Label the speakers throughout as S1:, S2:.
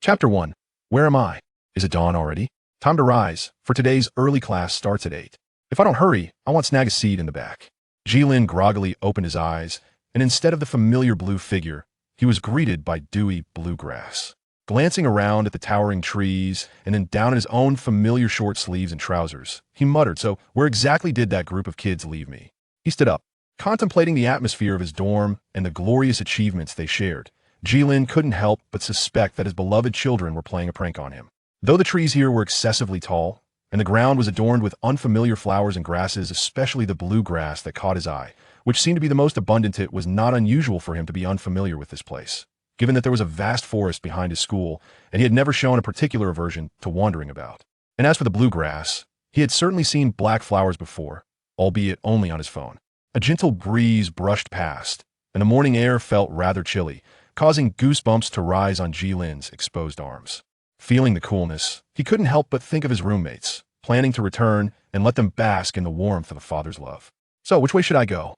S1: Chapter 1. Where am I? Is it dawn already? Time to rise, for today's early class starts at 8. If I don't hurry, I won't snag a seat in the back. Gilin groggily opened his eyes, and instead of the familiar blue figure, he was greeted by dewy blue grass. Glancing around at the towering trees, and then down at his own familiar short sleeves and trousers, he muttered, "So where exactly did that group of kids leave me?" He stood up, contemplating the atmosphere of his dorm and the glorious achievements they shared. Gilin couldn't help but suspect that his beloved children were playing a prank on him. Though the trees here were excessively tall, and the ground was adorned with unfamiliar flowers and grasses, especially the blue grass that caught his eye, which seemed to be the most abundant, it was not unusual for him to be unfamiliar with this place, given that there was a vast forest behind his school, and he had never shown a particular aversion to wandering about. And as for the blue grass, he had certainly seen black flowers before, albeit only on his phone. A gentle breeze brushed past, and the morning air felt rather chilly, causing goosebumps to rise on Gilin's exposed arms. Feeling the coolness, he couldn't help but think of his roommates, planning to return and let them bask in the warmth of a father's love. So, which way should I go?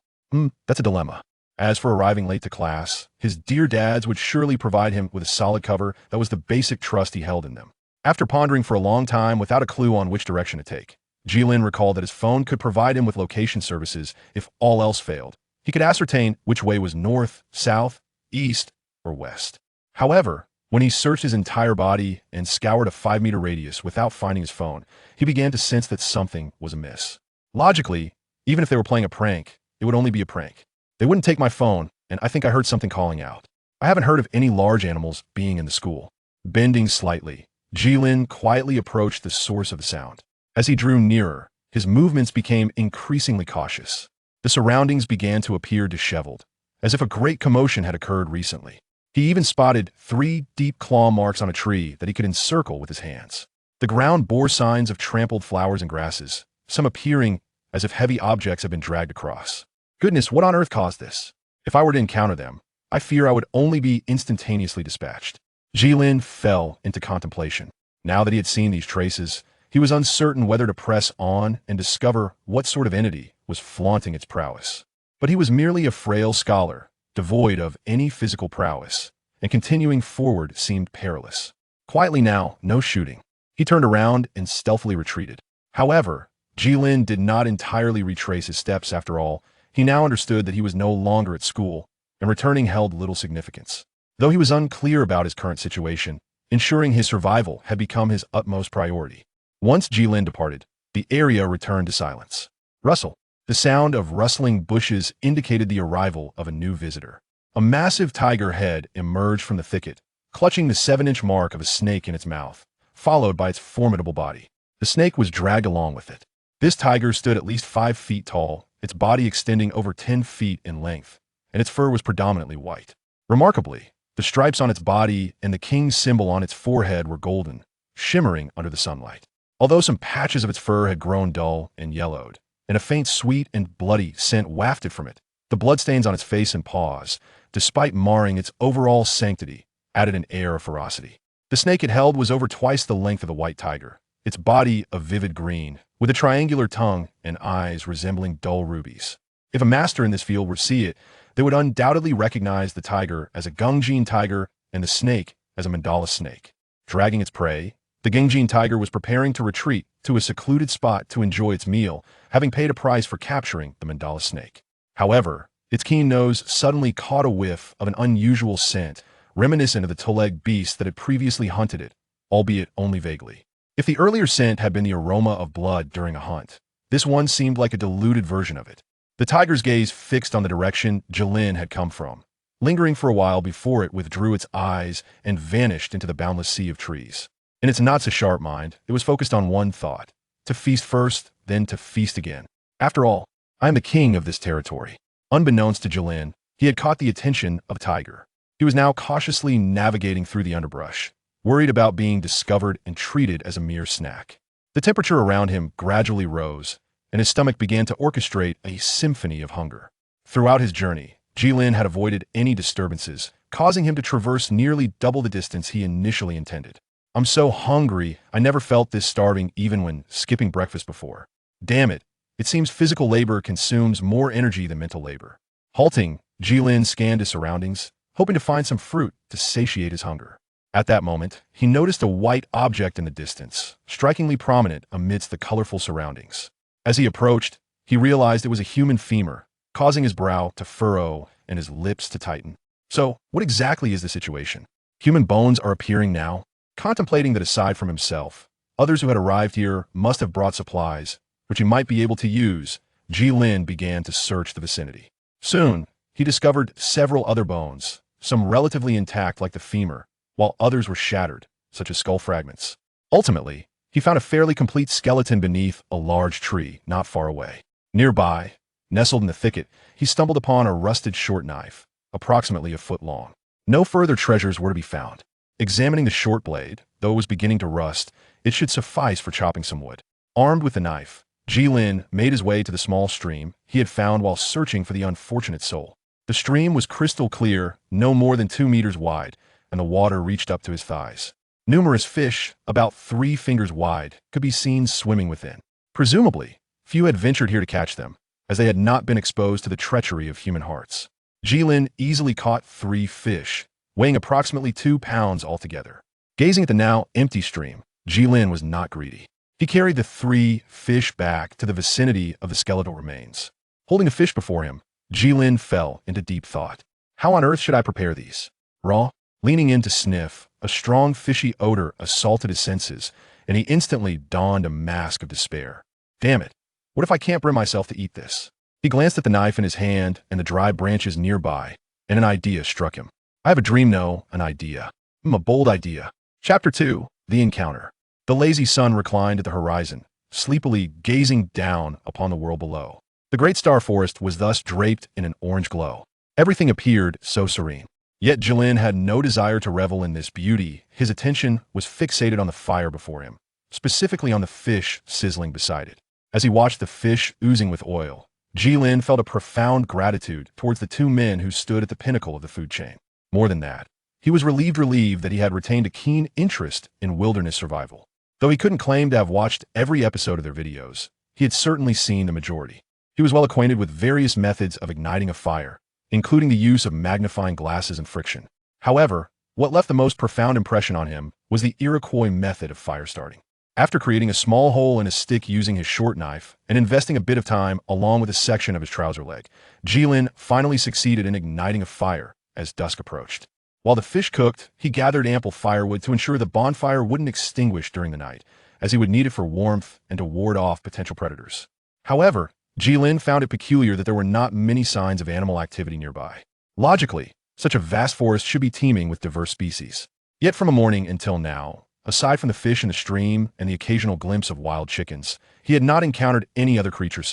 S1: That's a dilemma. As for arriving late to class, his dear dads would surely provide him with a solid cover that was the basic trust he held in them. After pondering for a long time without a clue on which direction to take, Gilin recalled that his phone could provide him with location services if all else failed. He could ascertain which way was north, south, east, or west. However, when he searched his entire body and scoured a 5-meter radius without finding his phone, he began to sense that something was amiss. Logically, even if they were playing a prank, it would only be a prank. They wouldn't take my phone, and I think I heard something calling out. I haven't heard of any large animals being in the school. Bending slightly, Gilin quietly approached the source of the sound. As he drew nearer, his movements became increasingly cautious. The surroundings began to appear disheveled, as if a great commotion had occurred recently. He even spotted 3 deep claw marks on a tree that he could encircle with his hands. The ground bore signs of trampled flowers and grasses, some appearing as if heavy objects had been dragged across. Goodness, what on earth caused this? If I were to encounter them, I fear I would only be instantaneously dispatched. Gilin fell into contemplation. Now that he had seen these traces, he was uncertain whether to press on and discover what sort of entity was flaunting its prowess. But he was merely a frail scholar, devoid of any physical prowess, and continuing forward seemed perilous. Quietly now, no shooting. He turned around and stealthily retreated. However, Gilin did not entirely retrace his steps after all. He now understood that he was no longer at school, and returning held little significance. Though he was unclear about his current situation, ensuring his survival had become his utmost priority. Once Gilin departed, the area returned to silence. Rustle. The sound of rustling bushes indicated the arrival of a new visitor. A massive tiger head emerged from the thicket, clutching the 7-inch mark of a snake in its mouth, followed by its formidable body. The snake was dragged along with it. This tiger stood at least 5 feet tall, its body extending over 10 feet in length, and its fur was predominantly white. Remarkably, the stripes on its body and the king's symbol on its forehead were golden, shimmering under the sunlight. Although some patches of its fur had grown dull and yellowed, and a faint sweet and bloody scent wafted from it, the bloodstains on its face and paws, despite marring its overall sanctity, added an air of ferocity. The snake it held was over twice the length of the white tiger, its body a vivid green, with a triangular tongue and eyes resembling dull rubies. If a master in this field were to see it, they would undoubtedly recognize the tiger as a Gungjin tiger and the snake as a mandala snake. Dragging its prey, the Gungjin tiger was preparing to retreat to a secluded spot to enjoy its meal, having paid a price for capturing the mandala snake. However, its keen nose suddenly caught a whiff of an unusual scent, reminiscent of the two-legged beast that had previously hunted it, albeit only vaguely. If the earlier scent had been the aroma of blood during a hunt, this one seemed like a diluted version of it. The tiger's gaze fixed on the direction Gilin had come from, lingering for a while before it withdrew its eyes and vanished into the boundless sea of trees. In its not-so-sharp mind, it was focused on one thought: to feast first, then to feast again. After all, I am the king of this territory. Unbeknownst to Gilin, he had caught the attention of a tiger. He was now cautiously navigating through the underbrush, worried about being discovered and treated as a mere snack. The temperature around him gradually rose, and his stomach began to orchestrate a symphony of hunger. Throughout his journey, Gilin had avoided any disturbances, causing him to traverse nearly double the distance he initially intended. I'm so hungry, I never felt this starving even when skipping breakfast before. Damn it, it seems physical labor consumes more energy than mental labor. Halting, Gilin scanned his surroundings, hoping to find some fruit to satiate his hunger. At that moment, he noticed a white object in the distance, strikingly prominent amidst the colorful surroundings. As he approached, he realized it was a human femur, causing his brow to furrow and his lips to tighten. So, what exactly is the situation? Human bones are appearing now? Contemplating that aside from himself, others who had arrived here must have brought supplies, which he might be able to use, Gilin began to search the vicinity. Soon, he discovered several other bones, some relatively intact like the femur, while others were shattered, such as skull fragments. Ultimately, he found a fairly complete skeleton beneath a large tree not far away. Nearby, nestled in the thicket, he stumbled upon a rusted short knife, approximately a foot long. No further treasures were to be found. Examining the short blade, though it was beginning to rust, it should suffice for chopping some wood. Armed with the knife, Gilin made his way to the small stream he had found while searching for the unfortunate soul. The stream was crystal clear, no more than 2 meters wide, and the water reached up to his thighs. Numerous fish, about 3 fingers wide, could be seen swimming within. Presumably, few had ventured here to catch them, as they had not been exposed to the treachery of human hearts. Gilin easily caught 3 fish, weighing approximately 2 pounds altogether. Gazing at the now empty stream, Gilin was not greedy. He carried the 3 fish back to the vicinity of the skeletal remains. Holding a fish before him, Gilin fell into deep thought. How on earth should I prepare these? Raw? Leaning in to sniff, a strong fishy odor assaulted his senses, and he instantly donned a mask of despair. Damn it, what if I can't bring myself to eat this? He glanced at the knife in his hand and the dry branches nearby, and an idea struck him. I have a dream, no, an idea. A bold idea. Chapter 2, The Encounter. The lazy sun reclined at the horizon, sleepily gazing down upon the world below. The great star forest was thus draped in an orange glow. Everything appeared so serene. Yet Gilin had no desire to revel in this beauty. His attention was fixated on the fire before him, specifically on the fish sizzling beside it. As he watched the fish oozing with oil, Gilin felt a profound gratitude towards the 2 men who stood at the pinnacle of the food chain. More than that, he was relieved that he had retained a keen interest in wilderness survival. Though he couldn't claim to have watched every episode of their videos, he had certainly seen the majority. He was well acquainted with various methods of igniting a fire, including the use of magnifying glasses and friction. However, what left the most profound impression on him was the Iroquois method of fire starting. After creating a small hole in a stick using his short knife and investing a bit of time along with a section of his trouser leg, Gilin finally succeeded in igniting a fire as dusk approached. While the fish cooked, he gathered ample firewood to ensure the bonfire wouldn't extinguish during the night, as he would need it for warmth and to ward off potential predators. However, Gilin found it peculiar that there were not many signs of animal activity nearby. Logically, such a vast forest should be teeming with diverse species. Yet from a morning until now, aside from the fish in the stream and the occasional glimpse of wild chickens, he had not encountered any other creature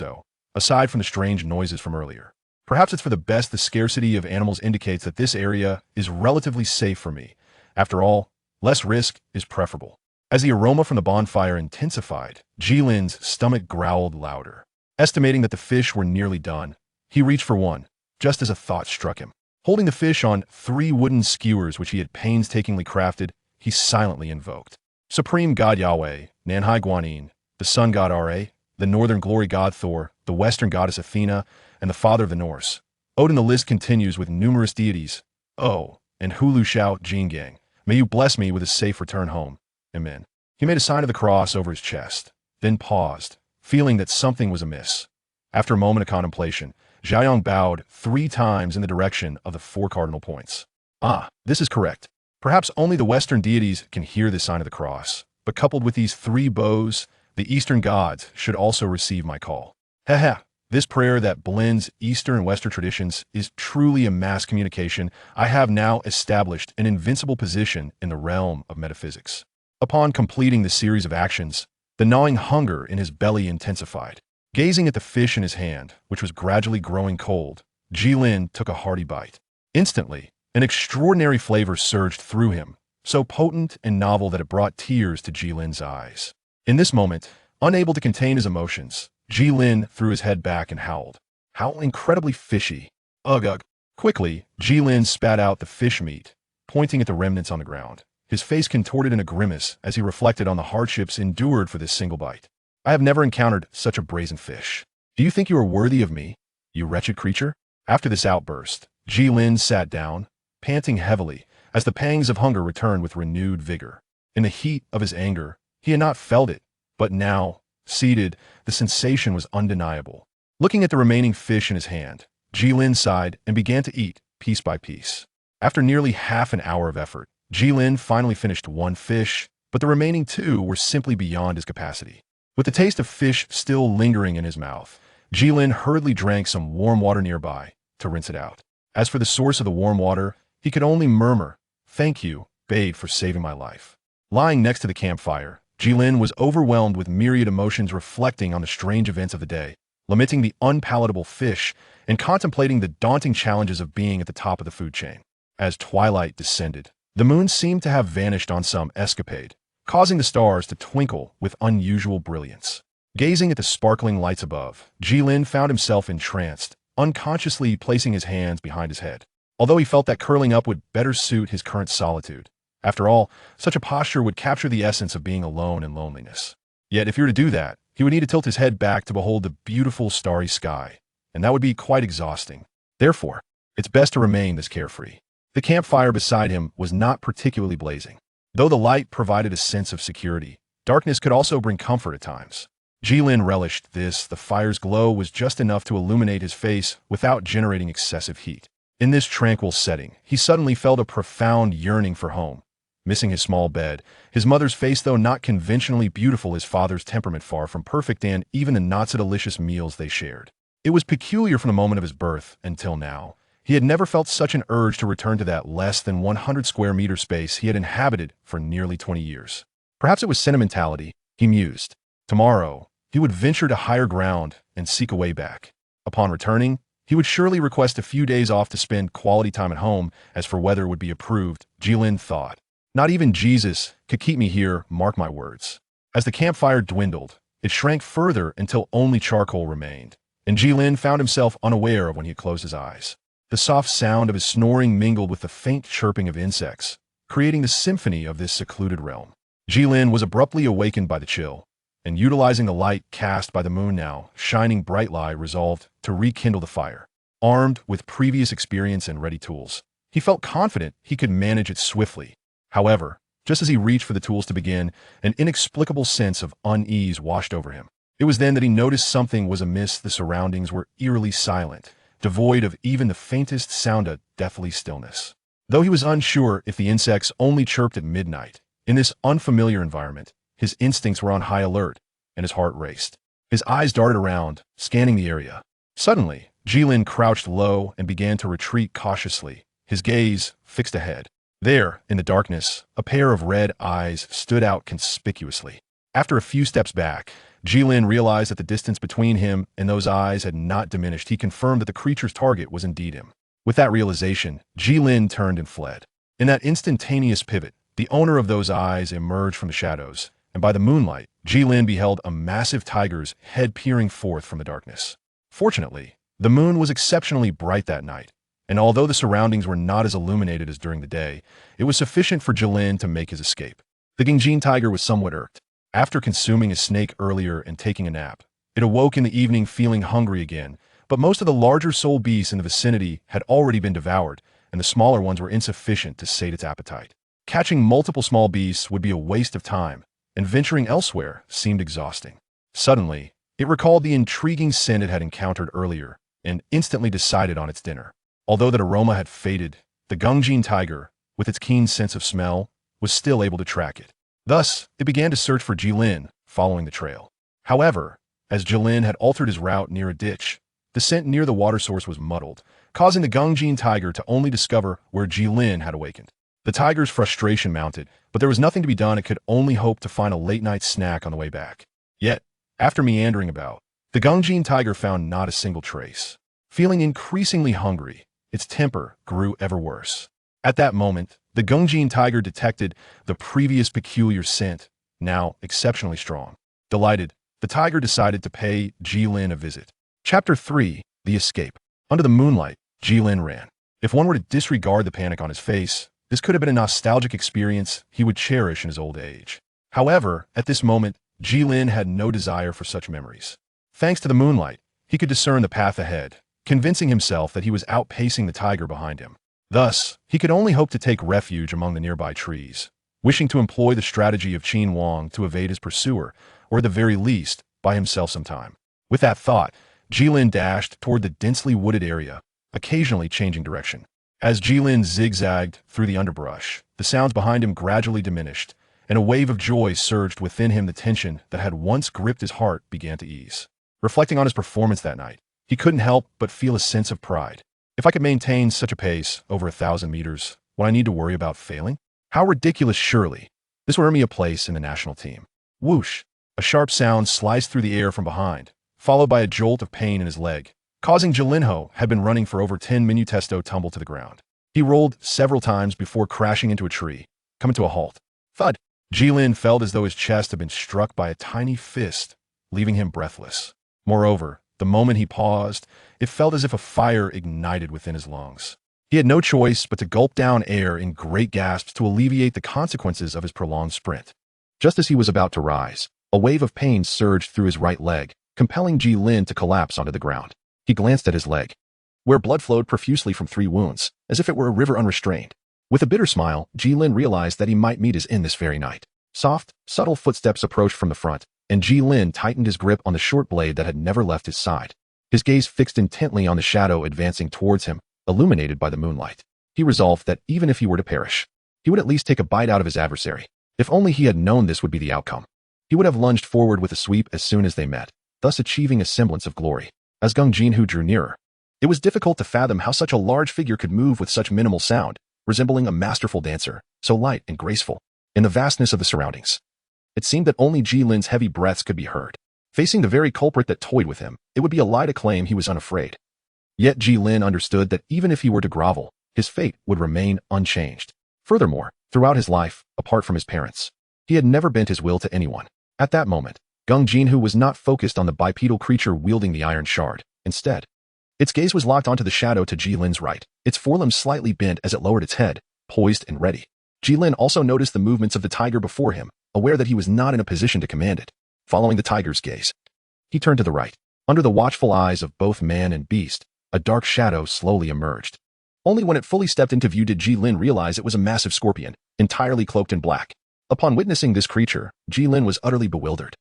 S1: aside from the strange noises from earlier. Perhaps it's for the best the scarcity of animals indicates that this area is relatively safe for me. After all, less risk is preferable. As the aroma from the bonfire intensified, Gilin's stomach growled louder. Estimating that the fish were nearly done, he reached for one, just as a thought struck him. Holding the fish on 3 wooden skewers which he had painstakingly crafted, he silently invoked. Supreme God Yahweh, Nanhai Guanyin, the sun god Ra, the northern glory god Thor, the western goddess Athena, and the father of the Norse. Odin, the list continues with numerous deities. Oh, and Hulu Shao Jingang, may you bless me with a safe return home. Amen. He made a sign of the cross over his chest, then paused, feeling that something was amiss. After a moment of contemplation, Xiaoyang bowed 3 times in the direction of the 4 cardinal points. Ah, this is correct. Perhaps only the Western deities can hear the sign of the cross, but coupled with these 3 bows, the Eastern gods should also receive my call. Heh. This prayer that blends Eastern and Western traditions is truly a mass communication. I have now established an invincible position in the realm of metaphysics. Upon completing the series of actions, the gnawing hunger in his belly intensified. Gazing at the fish in his hand, which was gradually growing cold, Gilin took a hearty bite. Instantly, an extraordinary flavor surged through him, so potent and novel that it brought tears to Gilin's eyes. In this moment, unable to contain his emotions, Gilin threw his head back and howled. How incredibly fishy. Ugh. Quickly, Gilin spat out the fish meat, pointing at the remnants on the ground. His face contorted in a grimace as he reflected on the hardships endured for this single bite. I have never encountered such a brazen fish. Do you think you are worthy of me, you wretched creature? After this outburst, Gilin sat down, panting heavily, as the pangs of hunger returned with renewed vigor. In the heat of his anger, he had not felt it, but now, seated, the sensation was undeniable. Looking at the remaining fish in his hand, Gilin sighed and began to eat, piece by piece. After nearly half an hour of effort, Gilin finally finished one fish, but the remaining two were simply beyond his capacity. With the taste of fish still lingering in his mouth, Gilin hurriedly drank some warm water nearby to rinse it out. As for the source of the warm water, he could only murmur, "Thank you, babe, for saving my life." Lying next to the campfire, Gilin was overwhelmed with myriad emotions reflecting on the strange events of the day, lamenting the unpalatable fish, and contemplating the daunting challenges of being at the top of the food chain. As twilight descended, the moon seemed to have vanished on some escapade, causing the stars to twinkle with unusual brilliance. Gazing at the sparkling lights above, Gilin found himself entranced, unconsciously placing his hands behind his head, although he felt that curling up would better suit his current solitude. After all, such a posture would capture the essence of being alone in loneliness. Yet if he were to do that, he would need to tilt his head back to behold the beautiful starry sky, and that would be quite exhausting. Therefore, it's best to remain this carefree. The campfire beside him was not particularly blazing. Though the light provided a sense of security, darkness could also bring comfort at times. Gilin relished this. The fire's glow was just enough to illuminate his face without generating excessive heat. In this tranquil setting, he suddenly felt a profound yearning for home. Missing his small bed, his mother's face, though not conventionally beautiful, his father's temperament far from perfect, and even the not-so-delicious meals they shared. It was peculiar from the moment of his birth until now. He had never felt such an urge to return to that less than 100 square meter space he had inhabited for nearly 20 years. Perhaps it was sentimentality, he mused. Tomorrow, he would venture to higher ground and seek a way back. Upon returning, he would surely request a few days off to spend quality time at home. As for whether it would be approved, Gilin thought, not even Jesus could keep me here, mark my words. As the campfire dwindled, it shrank further until only charcoal remained, and Gilin found himself unaware of when he closed his eyes. The soft sound of his snoring mingled with the faint chirping of insects, creating the symphony of this secluded realm. Gilin was abruptly awakened by the chill, and utilizing the light cast by the moon now shining bright light, resolved to rekindle the fire. Armed with previous experience and ready tools, he felt confident he could manage it swiftly. However, just as he reached for the tools to begin, an inexplicable sense of unease washed over him. It was then that he noticed something was amiss. The surroundings were eerily silent, devoid of even the faintest sound, a deathly stillness. Though he was unsure if the insects only chirped at midnight, in this unfamiliar environment, his instincts were on high alert, and his heart raced. His eyes darted around, scanning the area. Suddenly, Gilin crouched low and began to retreat cautiously, his gaze fixed ahead. There, in the darkness, a pair of red eyes stood out conspicuously. After a few steps back, Gilin realized that the distance between him and those eyes had not diminished. He confirmed that the creature's target was indeed him. With that realization, Gilin turned and fled. In that instantaneous pivot, the owner of those eyes emerged from the shadows, and by the moonlight, Gilin beheld a massive tiger's head peering forth from the darkness. Fortunately, the moon was exceptionally bright that night, and although the surroundings were not as illuminated as during the day, it was sufficient for Gilin to make his escape. The Gilin tiger was somewhat irked. After consuming a snake earlier and taking a nap, it awoke in the evening feeling hungry again, but most of the larger soul beasts in the vicinity had already been devoured, and the smaller ones were insufficient to sate its appetite. Catching multiple small beasts would be a waste of time, and venturing elsewhere seemed exhausting. Suddenly, it recalled the intriguing scent it had encountered earlier, and instantly decided on its dinner. Although that aroma had faded, the Gilin tiger, with its keen sense of smell, was still able to track it. Thus, it began to search for Gilin, following the trail. However, as Gilin had altered his route near a ditch, the scent near the water source was muddled, causing the Gilin tiger to only discover where Gilin had awakened. The tiger's frustration mounted, but there was nothing to be done. It could only hope to find a late-night snack on the way back. Yet, after meandering about, the Gilin tiger found not a single trace. Feeling increasingly hungry, its temper grew ever worse. At that moment, the Gilin tiger detected the previous peculiar scent, now exceptionally strong. Delighted, the tiger decided to pay Gilin a visit. Chapter 3: The Escape. Under the moonlight, Gilin ran. If one were to disregard the panic on his face, this could have been a nostalgic experience he would cherish in his old age. However, at this moment, Gilin had no desire for such memories. Thanks to the moonlight, he could discern the path ahead, convincing himself that he was outpacing the tiger behind him. Thus, he could only hope to take refuge among the nearby trees, wishing to employ the strategy of Qin Wang to evade his pursuer, or at the very least, buy himself some time. With that thought, Gilin dashed toward the densely wooded area, occasionally changing direction. As Gilin zigzagged through the underbrush, the sounds behind him gradually diminished, and a wave of joy surged within him. The tension that had once gripped his heart began to ease. Reflecting on his performance that night, he couldn't help but feel a sense of pride. If I could maintain such a pace over 1,000 meters, would I need to worry about failing? How ridiculous, surely. This would earn me a place in the national team. Whoosh! A sharp sound sliced through the air from behind, followed by a jolt of pain in his leg, causing Jilinho had been running for over 10 minutes to tumble to the ground. He rolled several times before crashing into a tree, coming to a halt. Thud! Gilin felt as though his chest had been struck by a tiny fist, leaving him breathless. Moreover, the moment he paused, it felt as if a fire ignited within his lungs. He had no choice but to gulp down air in great gasps to alleviate the consequences of his prolonged sprint. Just as he was about to rise, a wave of pain surged through his right leg, compelling Gilin to collapse onto the ground. He glanced at his leg, where blood flowed profusely from 3 wounds, as if it were a river unrestrained. With a bitter smile, Gilin realized that he might meet his end this very night. Soft, subtle footsteps approached from the front, and Gilin tightened his grip on the short blade that had never left his side. His gaze fixed intently on the shadow advancing towards him, illuminated by the moonlight. He resolved that even if he were to perish, he would at least take a bite out of his adversary. If only he had known this would be the outcome. He would have lunged forward with a sweep as soon as they met, thus achieving a semblance of glory. As Gung Jinhu drew nearer, it was difficult to fathom how such a large figure could move with such minimal sound, resembling a masterful dancer, so light and graceful. In the vastness of the surroundings, it seemed that only Jilin's heavy breaths could be heard. Facing the very culprit that toyed with him, it would be a lie to claim he was unafraid. Yet Gilin understood that even if he were to grovel, his fate would remain unchanged. Furthermore, throughout his life, apart from his parents, he had never bent his will to anyone. At that moment, Gung Jinhu was not focused on the bipedal creature wielding the iron shard. Instead, its gaze was locked onto the shadow to Jilin's right, its forelimbs slightly bent as it lowered its head, poised and ready. Gilin also noticed the movements of the tiger before him, aware that he was not in a position to command it. Following the tiger's gaze, he turned to the right. Under the watchful eyes of both man and beast, a dark shadow slowly emerged. Only when it fully stepped into view did Gilin realize it was a massive scorpion, entirely cloaked in black. Upon witnessing this creature, Gilin was utterly bewildered,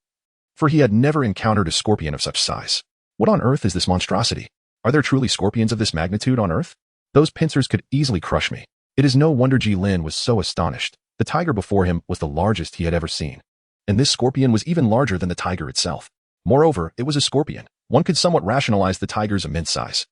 S1: for he had never encountered a scorpion of such size. What on earth is this monstrosity? Are there truly scorpions of this magnitude on Earth? Those pincers could easily crush me. It is no wonder Gilin was so astonished. The tiger before him was the largest he had ever seen, and this scorpion was even larger than the tiger itself. Moreover, it was a scorpion. One could somewhat rationalize the tiger's immense size.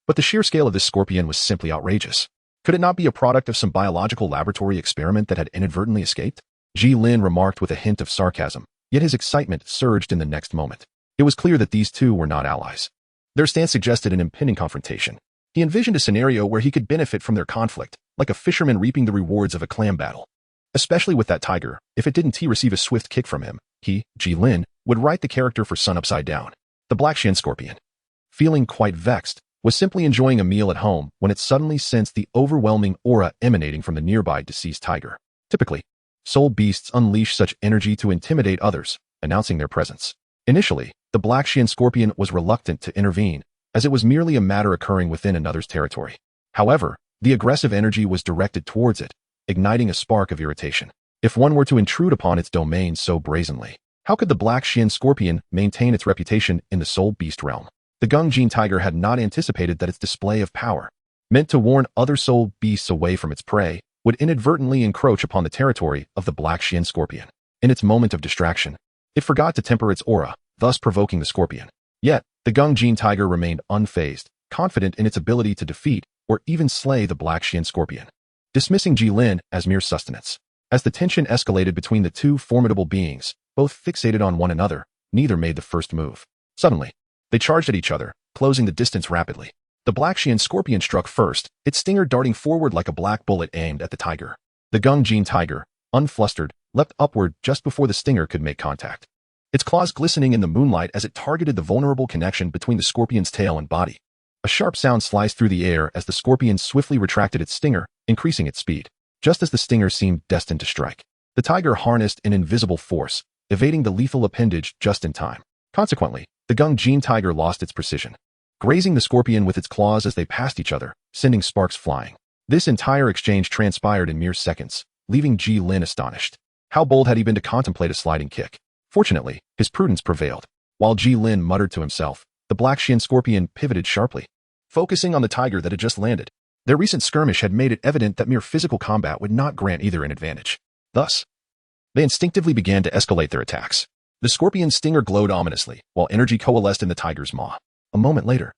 S1: But the sheer scale of this scorpion was simply outrageous. Could it not be a product of some biological laboratory experiment that had inadvertently escaped? Gilin remarked with a hint of sarcasm, yet his excitement surged in the next moment. It was clear that these two were not allies. Their stance suggested an impending confrontation. He envisioned a scenario where he could benefit from their conflict, like a fisherman reaping the rewards of a clam battle. Especially with that tiger, if it didn't receive a swift kick from him, he, Gilin, would write the character for Sun upside down. The black shin scorpion, feeling quite vexed, was simply enjoying a meal at home when it suddenly sensed the overwhelming aura emanating from the nearby deceased tiger. Typically, soul beasts unleash such energy to intimidate others, announcing their presence. Initially, the black shin scorpion was reluctant to intervene, as it was merely a matter occurring within another's territory. However, the aggressive energy was directed towards it, igniting a spark of irritation. If one were to intrude upon its domain so brazenly, how could the black shin scorpion maintain its reputation in the soul beast realm? The Gung Jin tiger had not anticipated that its display of power, meant to warn other soul beasts away from its prey, would inadvertently encroach upon the territory of the black shin scorpion. In its moment of distraction, it forgot to temper its aura, thus provoking the scorpion. Yet, the Gung Jin tiger remained unfazed, confident in its ability to defeat or even slay the black shin scorpion, dismissing Gilin as mere sustenance. As the tension escalated between the two formidable beings, both fixated on one another, neither made the first move. Suddenly, they charged at each other, closing the distance rapidly. The black shin scorpion struck first, its stinger darting forward like a black bullet aimed at the tiger. The Gung Jin tiger, unflustered, leapt upward just before the stinger could make contact, its claws glistening in the moonlight as it targeted the vulnerable connection between the scorpion's tail and body. A sharp sound sliced through the air as the scorpion swiftly retracted its stinger, increasing its speed. Just as the stinger seemed destined to strike, the tiger harnessed an invisible force, evading the lethal appendage just in time. Consequently, the Gung Jin tiger lost its precision, grazing the scorpion with its claws as they passed each other, sending sparks flying. This entire exchange transpired in mere seconds, leaving Gilin astonished. How bold had he been to contemplate a sliding kick? Fortunately, his prudence prevailed. While Gilin muttered to himself, the black-skinned scorpion pivoted sharply, focusing on the tiger that had just landed. Their recent skirmish had made it evident that mere physical combat would not grant either an advantage. Thus, they instinctively began to escalate their attacks. The scorpion's stinger glowed ominously, while energy coalesced in the tiger's maw. A moment later,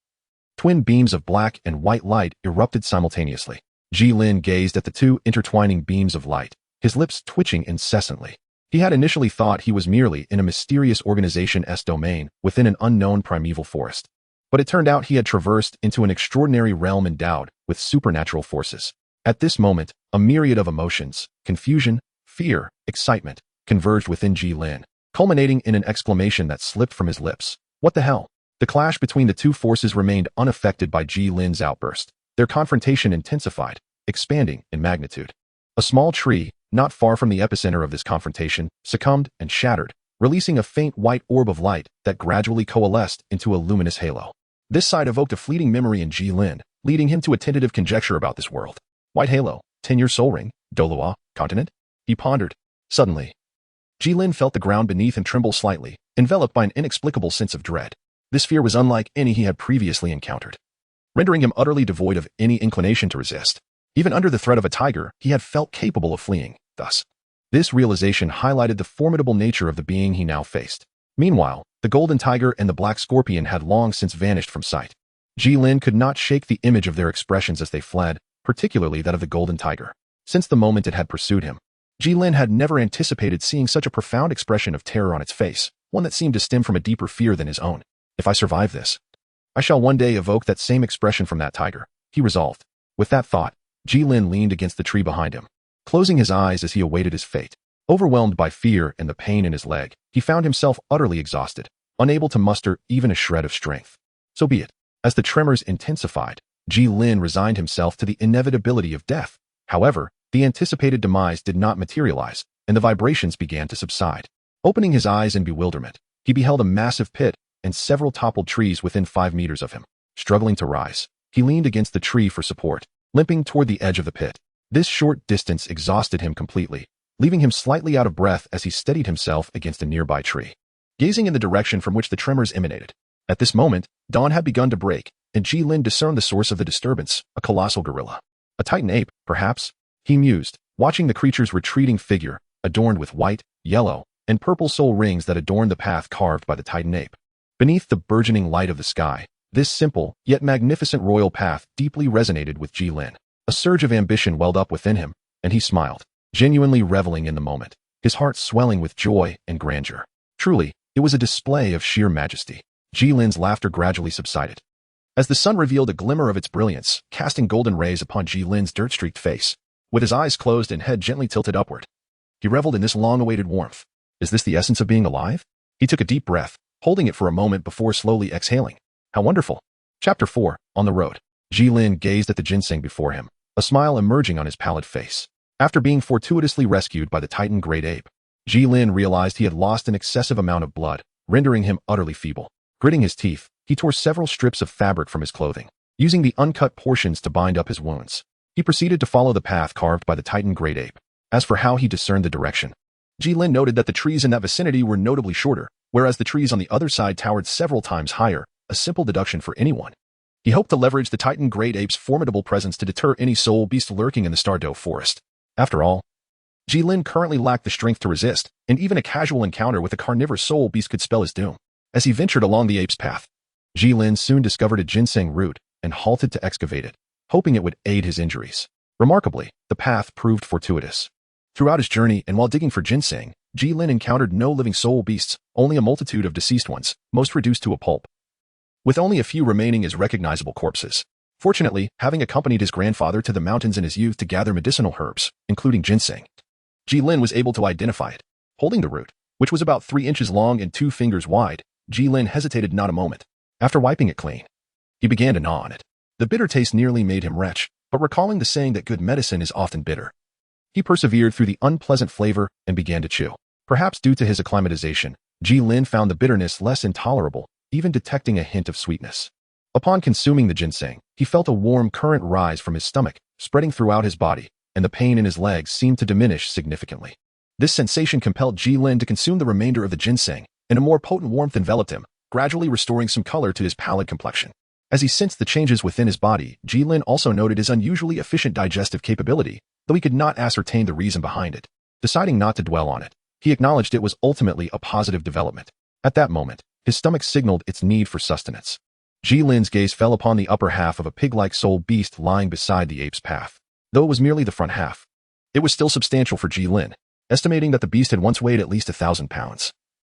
S1: twin beams of black and white light erupted simultaneously. Gilin gazed at the two intertwining beams of light, his lips twitching incessantly. He had initially thought he was merely in a mysterious organization's domain within an unknown primeval forest. But it turned out he had traversed into an extraordinary realm endowed with supernatural forces. At this moment, a myriad of emotions, confusion, fear, excitement, converged within Gilin, culminating in an exclamation that slipped from his lips. What the hell? The clash between the two forces remained unaffected by Gilin's outburst. Their confrontation intensified, expanding in magnitude. A small tree, not far from the epicenter of this confrontation, succumbed and shattered, releasing a faint white orb of light that gradually coalesced into a luminous halo. This sight evoked a fleeting memory in Gilin, leading him to a tentative conjecture about this world. White halo, 10-year soul ring, Douluo, continent? He pondered. Suddenly, Gilin felt the ground beneath him tremble slightly, enveloped by an inexplicable sense of dread. This fear was unlike any he had previously encountered, rendering him utterly devoid of any inclination to resist. Even under the threat of a tiger, he had felt capable of fleeing. Thus, this realization highlighted the formidable nature of the being he now faced. Meanwhile, the golden tiger and the black scorpion had long since vanished from sight. Gilin could not shake the image of their expressions as they fled, particularly that of the golden tiger. Since the moment it had pursued him, Gilin had never anticipated seeing such a profound expression of terror on its face, one that seemed to stem from a deeper fear than his own. If I survive this, I shall one day evoke that same expression from that tiger, he resolved. With that thought, Gilin leaned against the tree behind him, closing his eyes as he awaited his fate. Overwhelmed by fear and the pain in his leg, he found himself utterly exhausted, unable to muster even a shred of strength. So be it. As the tremors intensified, Gilin resigned himself to the inevitability of death. However, the anticipated demise did not materialize, and the vibrations began to subside. Opening his eyes in bewilderment, he beheld a massive pit and several toppled trees within 5 meters of him. Struggling to rise, he leaned against the tree for support, limping toward the edge of the pit. This short distance exhausted him completely, leaving him slightly out of breath as he steadied himself against a nearby tree, gazing in the direction from which the tremors emanated. At this moment, dawn had begun to break, and Gilin discerned the source of the disturbance, a colossal gorilla. A titan ape, perhaps? He mused, watching the creature's retreating figure, adorned with white, yellow, and purple soul rings that adorned the path carved by the titan ape. Beneath the burgeoning light of the sky, this simple, yet magnificent royal path deeply resonated with Gilin. A surge of ambition welled up within him, and he smiled, genuinely reveling in the moment, his heart swelling with joy and grandeur. Truly, it was a display of sheer majesty. Gilin's laughter gradually subsided, as the sun revealed a glimmer of its brilliance, casting golden rays upon Gilin's dirt-streaked face. With his eyes closed and head gently tilted upward, he reveled in this long-awaited warmth. Is this the essence of being alive? He took a deep breath, holding it for a moment before slowly exhaling. How wonderful. Chapter 4, On the Road. Gilin gazed at the ginseng before him, a smile emerging on his pallid face. After being fortuitously rescued by the Titan great ape, Gilin realized he had lost an excessive amount of blood, rendering him utterly feeble. Gritting his teeth, he tore several strips of fabric from his clothing, using the uncut portions to bind up his wounds. He proceeded to follow the path carved by the Titan great ape. As for how he discerned the direction, Gilin noted that the trees in that vicinity were notably shorter, whereas the trees on the other side towered several times higher, a simple deduction for anyone. He hoped to leverage the Titan great ape's formidable presence to deter any soul beast lurking in the Stardoe forest. After all, Gilin currently lacked the strength to resist, and even a casual encounter with a carnivorous soul beast could spell his doom. As he ventured along the ape's path, Gilin soon discovered a ginseng root and halted to excavate it, hoping it would aid his injuries. Remarkably, the path proved fortuitous. Throughout his journey and while digging for ginseng, Gilin encountered no living soul beasts, only a multitude of deceased ones, most reduced to a pulp, with only a few remaining as recognizable corpses. Fortunately, having accompanied his grandfather to the mountains in his youth to gather medicinal herbs, including ginseng, Gilin was able to identify it. Holding the root, which was about 3 inches long and 2 fingers wide, Gilin hesitated not a moment. After wiping it clean, he began to gnaw on it. The bitter taste nearly made him retch, but recalling the saying that good medicine is often bitter, he persevered through the unpleasant flavor and began to chew. Perhaps due to his acclimatization, Gilin found the bitterness less intolerable, even detecting a hint of sweetness. Upon consuming the ginseng, he felt a warm current rise from his stomach, spreading throughout his body, and the pain in his legs seemed to diminish significantly. This sensation compelled Gilin to consume the remainder of the ginseng, and a more potent warmth enveloped him, gradually restoring some color to his pallid complexion. As he sensed the changes within his body, Gilin also noted his unusually efficient digestive capability, though he could not ascertain the reason behind it. Deciding not to dwell on it, he acknowledged it was ultimately a positive development. At that moment, his stomach signaled its need for sustenance. Jilin's gaze fell upon the upper half of a pig-like soul beast lying beside the ape's path. Though it was merely the front half, it was still substantial for Gilin, estimating that the beast had once weighed at least 1,000 pounds.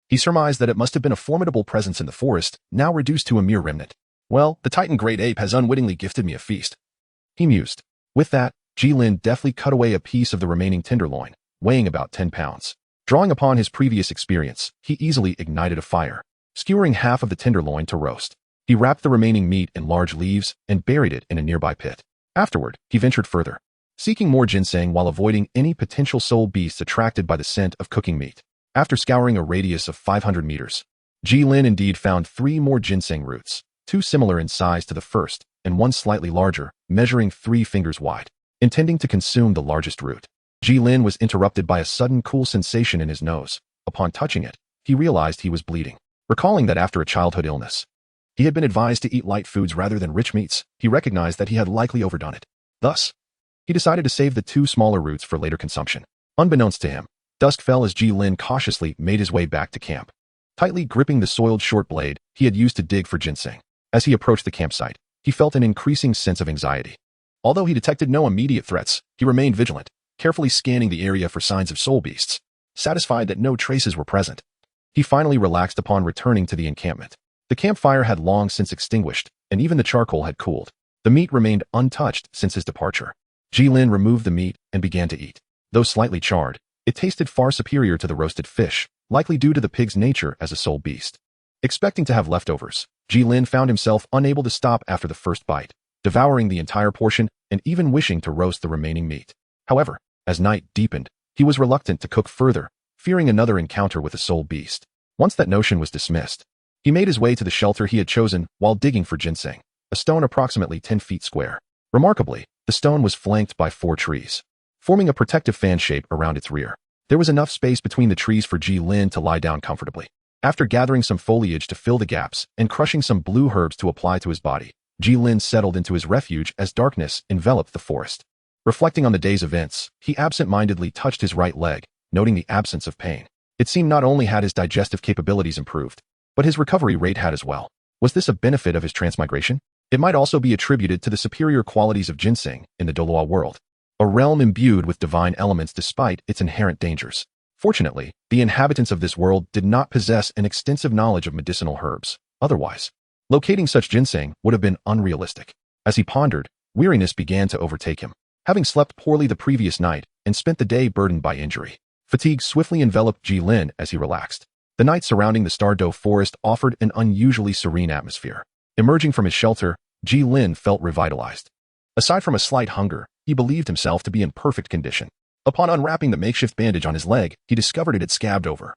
S1: He surmised that it must have been a formidable presence in the forest, now reduced to a mere remnant. Well, the Titan great ape has unwittingly gifted me a feast, he mused. With that, Gilin deftly cut away a piece of the remaining tenderloin, weighing about 10 pounds. Drawing upon his previous experience, he easily ignited a fire, skewering half of the tenderloin to roast. He wrapped the remaining meat in large leaves and buried it in a nearby pit. Afterward, he ventured further, seeking more ginseng while avoiding any potential soul beasts attracted by the scent of cooking meat. After scouring a radius of 500 meters, Gilin indeed found 3 more ginseng roots, 2 similar in size to the first, and 1 slightly larger, measuring 3 fingers wide. Intending to consume the largest root, Gilin was interrupted by a sudden cool sensation in his nose. Upon touching it, he realized he was bleeding. Recalling that after a childhood illness, he had been advised to eat light foods rather than rich meats, he recognized that he had likely overdone it. Thus, he decided to save the 2 smaller roots for later consumption. Unbeknownst to him, dusk fell as Gilin cautiously made his way back to camp. Tightly gripping the soiled short blade he had used to dig for ginseng. As he approached the campsite, he felt an increasing sense of anxiety. Although he detected no immediate threats, he remained vigilant, carefully scanning the area for signs of soul beasts. Satisfied that no traces were present, he finally relaxed upon returning to the encampment. The campfire had long since extinguished, and even the charcoal had cooled. The meat remained untouched since his departure. Gilin removed the meat and began to eat. Though slightly charred, it tasted far superior to the roasted fish, likely due to the pig's nature as a soul beast. Expecting to have leftovers, Gilin found himself unable to stop after the first bite, devouring the entire portion and even wishing to roast the remaining meat. However, as night deepened, he was reluctant to cook further, fearing another encounter with a soul beast. Once that notion was dismissed, he made his way to the shelter he had chosen while digging for ginseng, a stone approximately 10 feet square. Remarkably, the stone was flanked by 4 trees, forming a protective fan shape around its rear. There was enough space between the trees for Gilin to lie down comfortably. After gathering some foliage to fill the gaps and crushing some blue herbs to apply to his body, Gilin settled into his refuge as darkness enveloped the forest. Reflecting on the day's events, he absent-mindedly touched his right leg, noting the absence of pain. It seemed not only had his digestive capabilities improved, but his recovery rate had as well. Was this a benefit of his transmigration? It might also be attributed to the superior qualities of ginseng in the Douluo world, a realm imbued with divine elements despite its inherent dangers. Fortunately, the inhabitants of this world did not possess an extensive knowledge of medicinal herbs. Otherwise, locating such ginseng would have been unrealistic. As he pondered, weariness began to overtake him. Having slept poorly the previous night and spent the day burdened by injury, fatigue swiftly enveloped Gilin as he relaxed. The night surrounding the Douluo forest offered an unusually serene atmosphere. Emerging from his shelter, Gilin felt revitalized. Aside from a slight hunger, he believed himself to be in perfect condition. Upon unwrapping the makeshift bandage on his leg, he discovered it had scabbed over.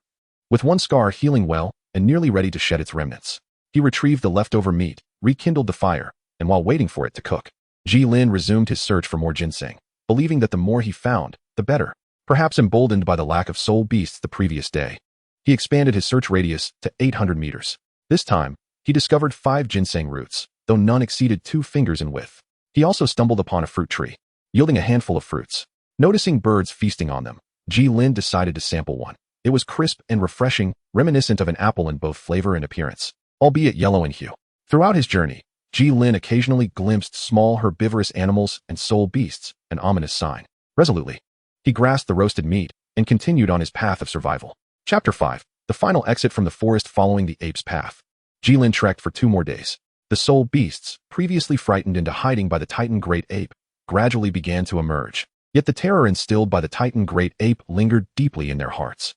S1: With one scar healing well and nearly ready to shed its remnants, he retrieved the leftover meat, rekindled the fire, and while waiting for it to cook, Gilin resumed his search for more ginseng, believing that the more he found, the better. Perhaps emboldened by the lack of soul beasts the previous day, he expanded his search radius to 800 meters. This time, he discovered 5 ginseng roots, though none exceeded 2 fingers in width. He also stumbled upon a fruit tree, yielding a handful of fruits. Noticing birds feasting on them, Gilin decided to sample one. It was crisp and refreshing, reminiscent of an apple in both flavor and appearance, albeit yellow in hue. Throughout his journey, Gilin occasionally glimpsed small herbivorous animals and soul beasts, an ominous sign. Resolutely, he grasped the roasted meat and continued on his path of survival. Chapter 5. The final exit from the forest following the ape's path. Gilin trekked for 2 more days. The soul beasts, previously frightened into hiding by the Titan great ape, gradually began to emerge. Yet the terror instilled by the Titan great ape lingered deeply in their hearts,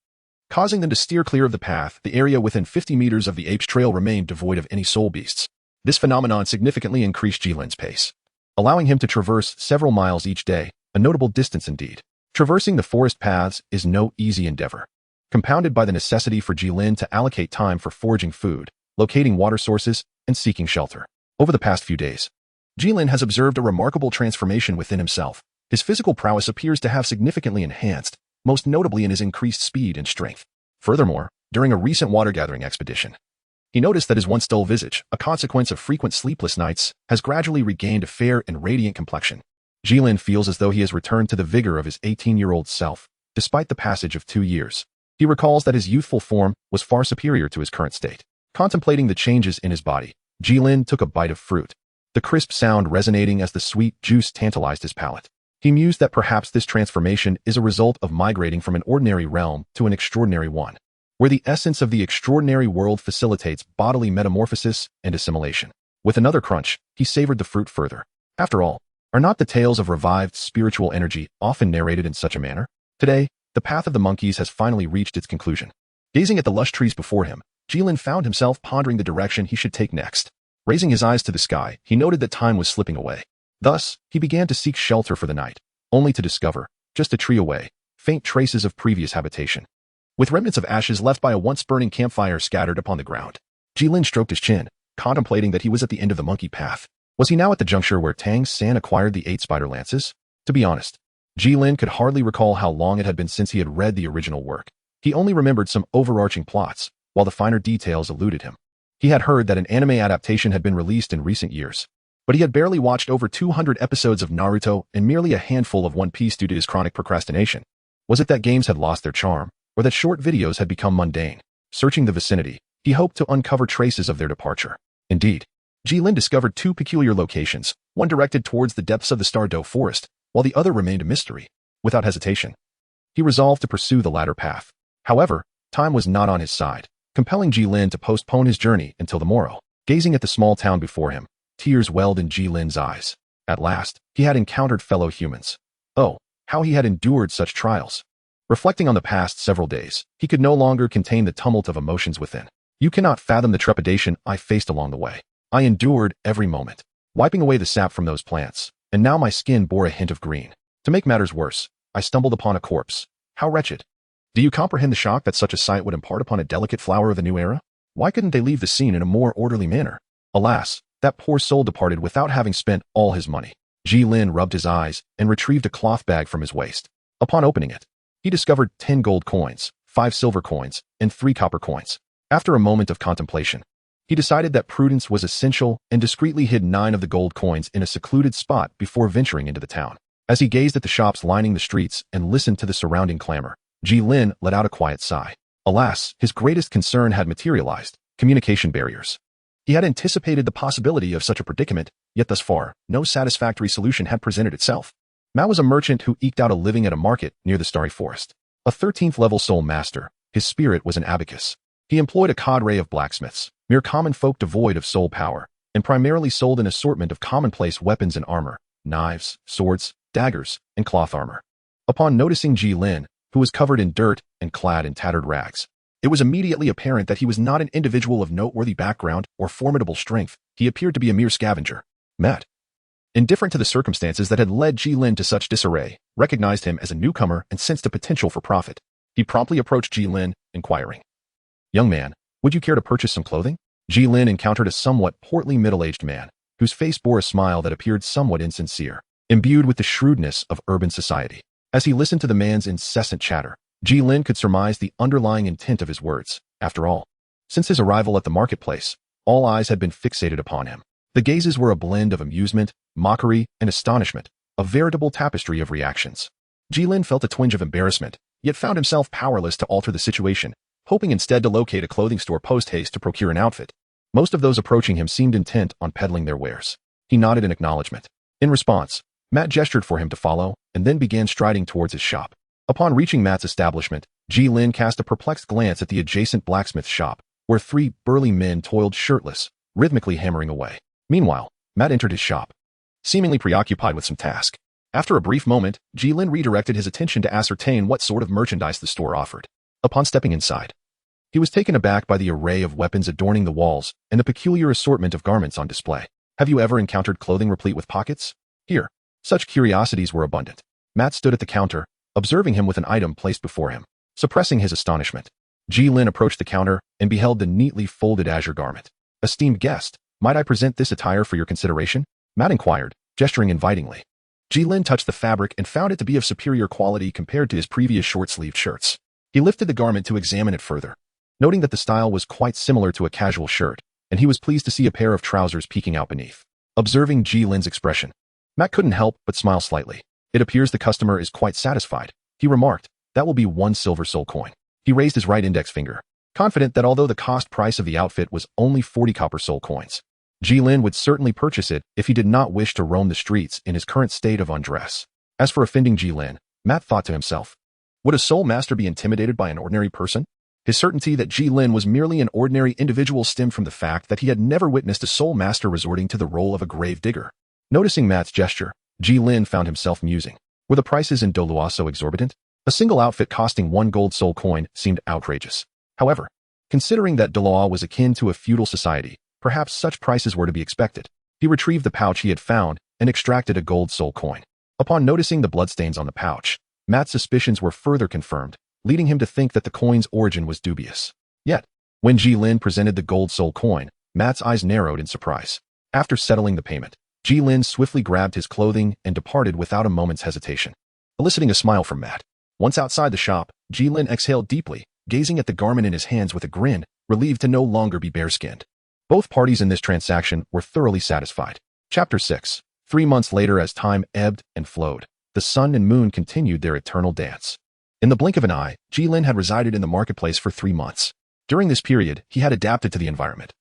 S1: causing them to steer clear of the path. The area within 50 meters of the ape's trail remained devoid of any soul beasts. This phenomenon significantly increased Gilin's pace, allowing him to traverse several miles each day, a notable distance indeed. Traversing the forest paths is no easy endeavor, compounded by the necessity for Gilin to allocate time for foraging food, locating water sources, and seeking shelter. Over the past few days, Gilin has observed a remarkable transformation within himself. His physical prowess appears to have significantly enhanced, most notably in his increased speed and strength. Furthermore, during a recent water-gathering expedition, he noticed that his once dull visage, a consequence of frequent sleepless nights, has gradually regained a fair and radiant complexion. Gilin feels as though he has returned to the vigor of his 18-year-old self, despite the passage of 2 years. He recalls that his youthful form was far superior to his current state. Contemplating the changes in his body, Gilin took a bite of fruit, the crisp sound resonating as the sweet juice tantalized his palate. He mused that perhaps this transformation is a result of migrating from an ordinary realm to an extraordinary one, where the essence of the extraordinary world facilitates bodily metamorphosis and assimilation. With another crunch, he savored the fruit further. After all, are not the tales of revived spiritual energy often narrated in such a manner? Today, the path of the monkeys has finally reached its conclusion. Gazing at the lush trees before him, Gilin found himself pondering the direction he should take next. Raising his eyes to the sky, he noted that time was slipping away. Thus, he began to seek shelter for the night, only to discover, just a tree away, faint traces of previous habitation. With remnants of ashes left by a once-burning campfire scattered upon the ground, Gilin stroked his chin, contemplating that he was at the end of the monkey path. Was he now at the juncture where Tang San acquired the 8 spider lances? To be honest, Gilin could hardly recall how long it had been since he had read the original work. He only remembered some overarching plots, while the finer details eluded him. He had heard that an anime adaptation had been released in recent years, but he had barely watched over 200 episodes of Naruto and merely a handful of One Piece due to his chronic procrastination. Was it that games had lost their charm, or that short videos had become mundane? Searching the vicinity, he hoped to uncover traces of their departure. Indeed, Gilin discovered 2 peculiar locations, one directed towards the depths of the Stardow Forest, while the other remained a mystery. Without hesitation, he resolved to pursue the latter path. However, time was not on his side, compelling Gilin to postpone his journey until the morrow. Gazing at the small town before him, tears welled in Gilin's eyes. At last, he had encountered fellow humans. Oh, how he had endured such trials. Reflecting on the past several days, he could no longer contain the tumult of emotions within. You cannot fathom the trepidation I faced along the way. I endured every moment, wiping away the sap from those plants, and now my skin bore a hint of green. To make matters worse, I stumbled upon a corpse. How wretched. Do you comprehend the shock that such a sight would impart upon a delicate flower of the new era? Why couldn't they leave the scene in a more orderly manner? Alas, that poor soul departed without having spent all his money. Gilin rubbed his eyes and retrieved a cloth bag from his waist. Upon opening it, he discovered 10 gold coins, 5 silver coins, and 3 copper coins. After a moment of contemplation, he decided that prudence was essential and discreetly hid 9 of the gold coins in a secluded spot before venturing into the town. As he gazed at the shops lining the streets and listened to the surrounding clamor, Gilin let out a quiet sigh. Alas, his greatest concern had materialized: communication barriers. He had anticipated the possibility of such a predicament, yet thus far, no satisfactory solution had presented itself. Mao was a merchant who eked out a living at a market near the Starry Forest. A 13th-level soul master, his spirit was an abacus. He employed a cadre of blacksmiths, mere common folk devoid of soul power, and primarily sold an assortment of commonplace weapons and armor: knives, swords, daggers, and cloth armor. Upon noticing Gilin, who was covered in dirt and clad in tattered rags, it was immediately apparent that he was not an individual of noteworthy background or formidable strength. He appeared to be a mere scavenger. Matt, indifferent to the circumstances that had led Gilin to such disarray, recognized him as a newcomer and sensed a potential for profit. He promptly approached Gilin, inquiring, "Young man, would you care to purchase some clothing?" Gilin encountered a somewhat portly middle-aged man, whose face bore a smile that appeared somewhat insincere, imbued with the shrewdness of urban society. As he listened to the man's incessant chatter, Gilin could surmise the underlying intent of his words. After all, since his arrival at the marketplace, all eyes had been fixated upon him. The gazes were a blend of amusement, mockery, and astonishment, a veritable tapestry of reactions. Gilin felt a twinge of embarrassment, yet found himself powerless to alter the situation, hoping instead to locate a clothing store post-haste to procure an outfit. Most of those approaching him seemed intent on peddling their wares. He nodded in acknowledgement. In response, Matt gestured for him to follow, and then began striding towards his shop. Upon reaching Matt's establishment, Gilin cast a perplexed glance at the adjacent blacksmith shop, where 3 burly men toiled shirtless, rhythmically hammering away. Meanwhile, Matt entered his shop, seemingly preoccupied with some task. After a brief moment, Gilin redirected his attention to ascertain what sort of merchandise the store offered. Upon stepping inside, he was taken aback by the array of weapons adorning the walls and the peculiar assortment of garments on display. Have you ever encountered clothing replete with pockets? Here, such curiosities were abundant. Matt stood at the counter, observing him with an item placed before him. Suppressing his astonishment, Gilin approached the counter and beheld the neatly folded azure garment. "Esteemed guest, might I present this attire for your consideration?" Matt inquired, gesturing invitingly. Gilin touched the fabric and found it to be of superior quality compared to his previous short-sleeved shirts. He lifted the garment to examine it further, noting that the style was quite similar to a casual shirt, and he was pleased to see a pair of trousers peeking out beneath. Observing Gilin's expression, Matt couldn't help but smile slightly. It appears the customer is quite satisfied, he remarked. That will be 1 silver soul coin. He raised his right index finger, confident that although the cost price of the outfit was only 40 copper soul coins, Gilin would certainly purchase it if he did not wish to roam the streets in his current state of undress. As for offending Gilin, Matt thought to himself, would a soul master be intimidated by an ordinary person? His certainty that Gilin was merely an ordinary individual stemmed from the fact that he had never witnessed a soul master resorting to the role of a grave digger. Noticing Matt's gesture, Gilin found himself musing. Were the prices in Douluo so exorbitant? A single outfit costing 1 gold soul coin seemed outrageous. However, considering that Douluo was akin to a feudal society, perhaps such prices were to be expected. He retrieved the pouch he had found and extracted a gold soul coin. Upon noticing the bloodstains on the pouch, Matt's suspicions were further confirmed, leading him to think that the coin's origin was dubious. Yet, when Gilin presented the gold soul coin, Matt's eyes narrowed in surprise. After settling the payment, Gilin swiftly grabbed his clothing and departed without a moment's hesitation, eliciting a smile from Matt. Once outside the shop, Gilin exhaled deeply, gazing at the garment in his hands with a grin, relieved to no longer be bare-skinned. Both parties in this transaction were thoroughly satisfied. Chapter 6. 3 months later, as time ebbed and flowed, the sun and moon continued their eternal dance. In the blink of an eye, Gilin had resided in the marketplace for 3 months. During this period, he had adapted to the environment,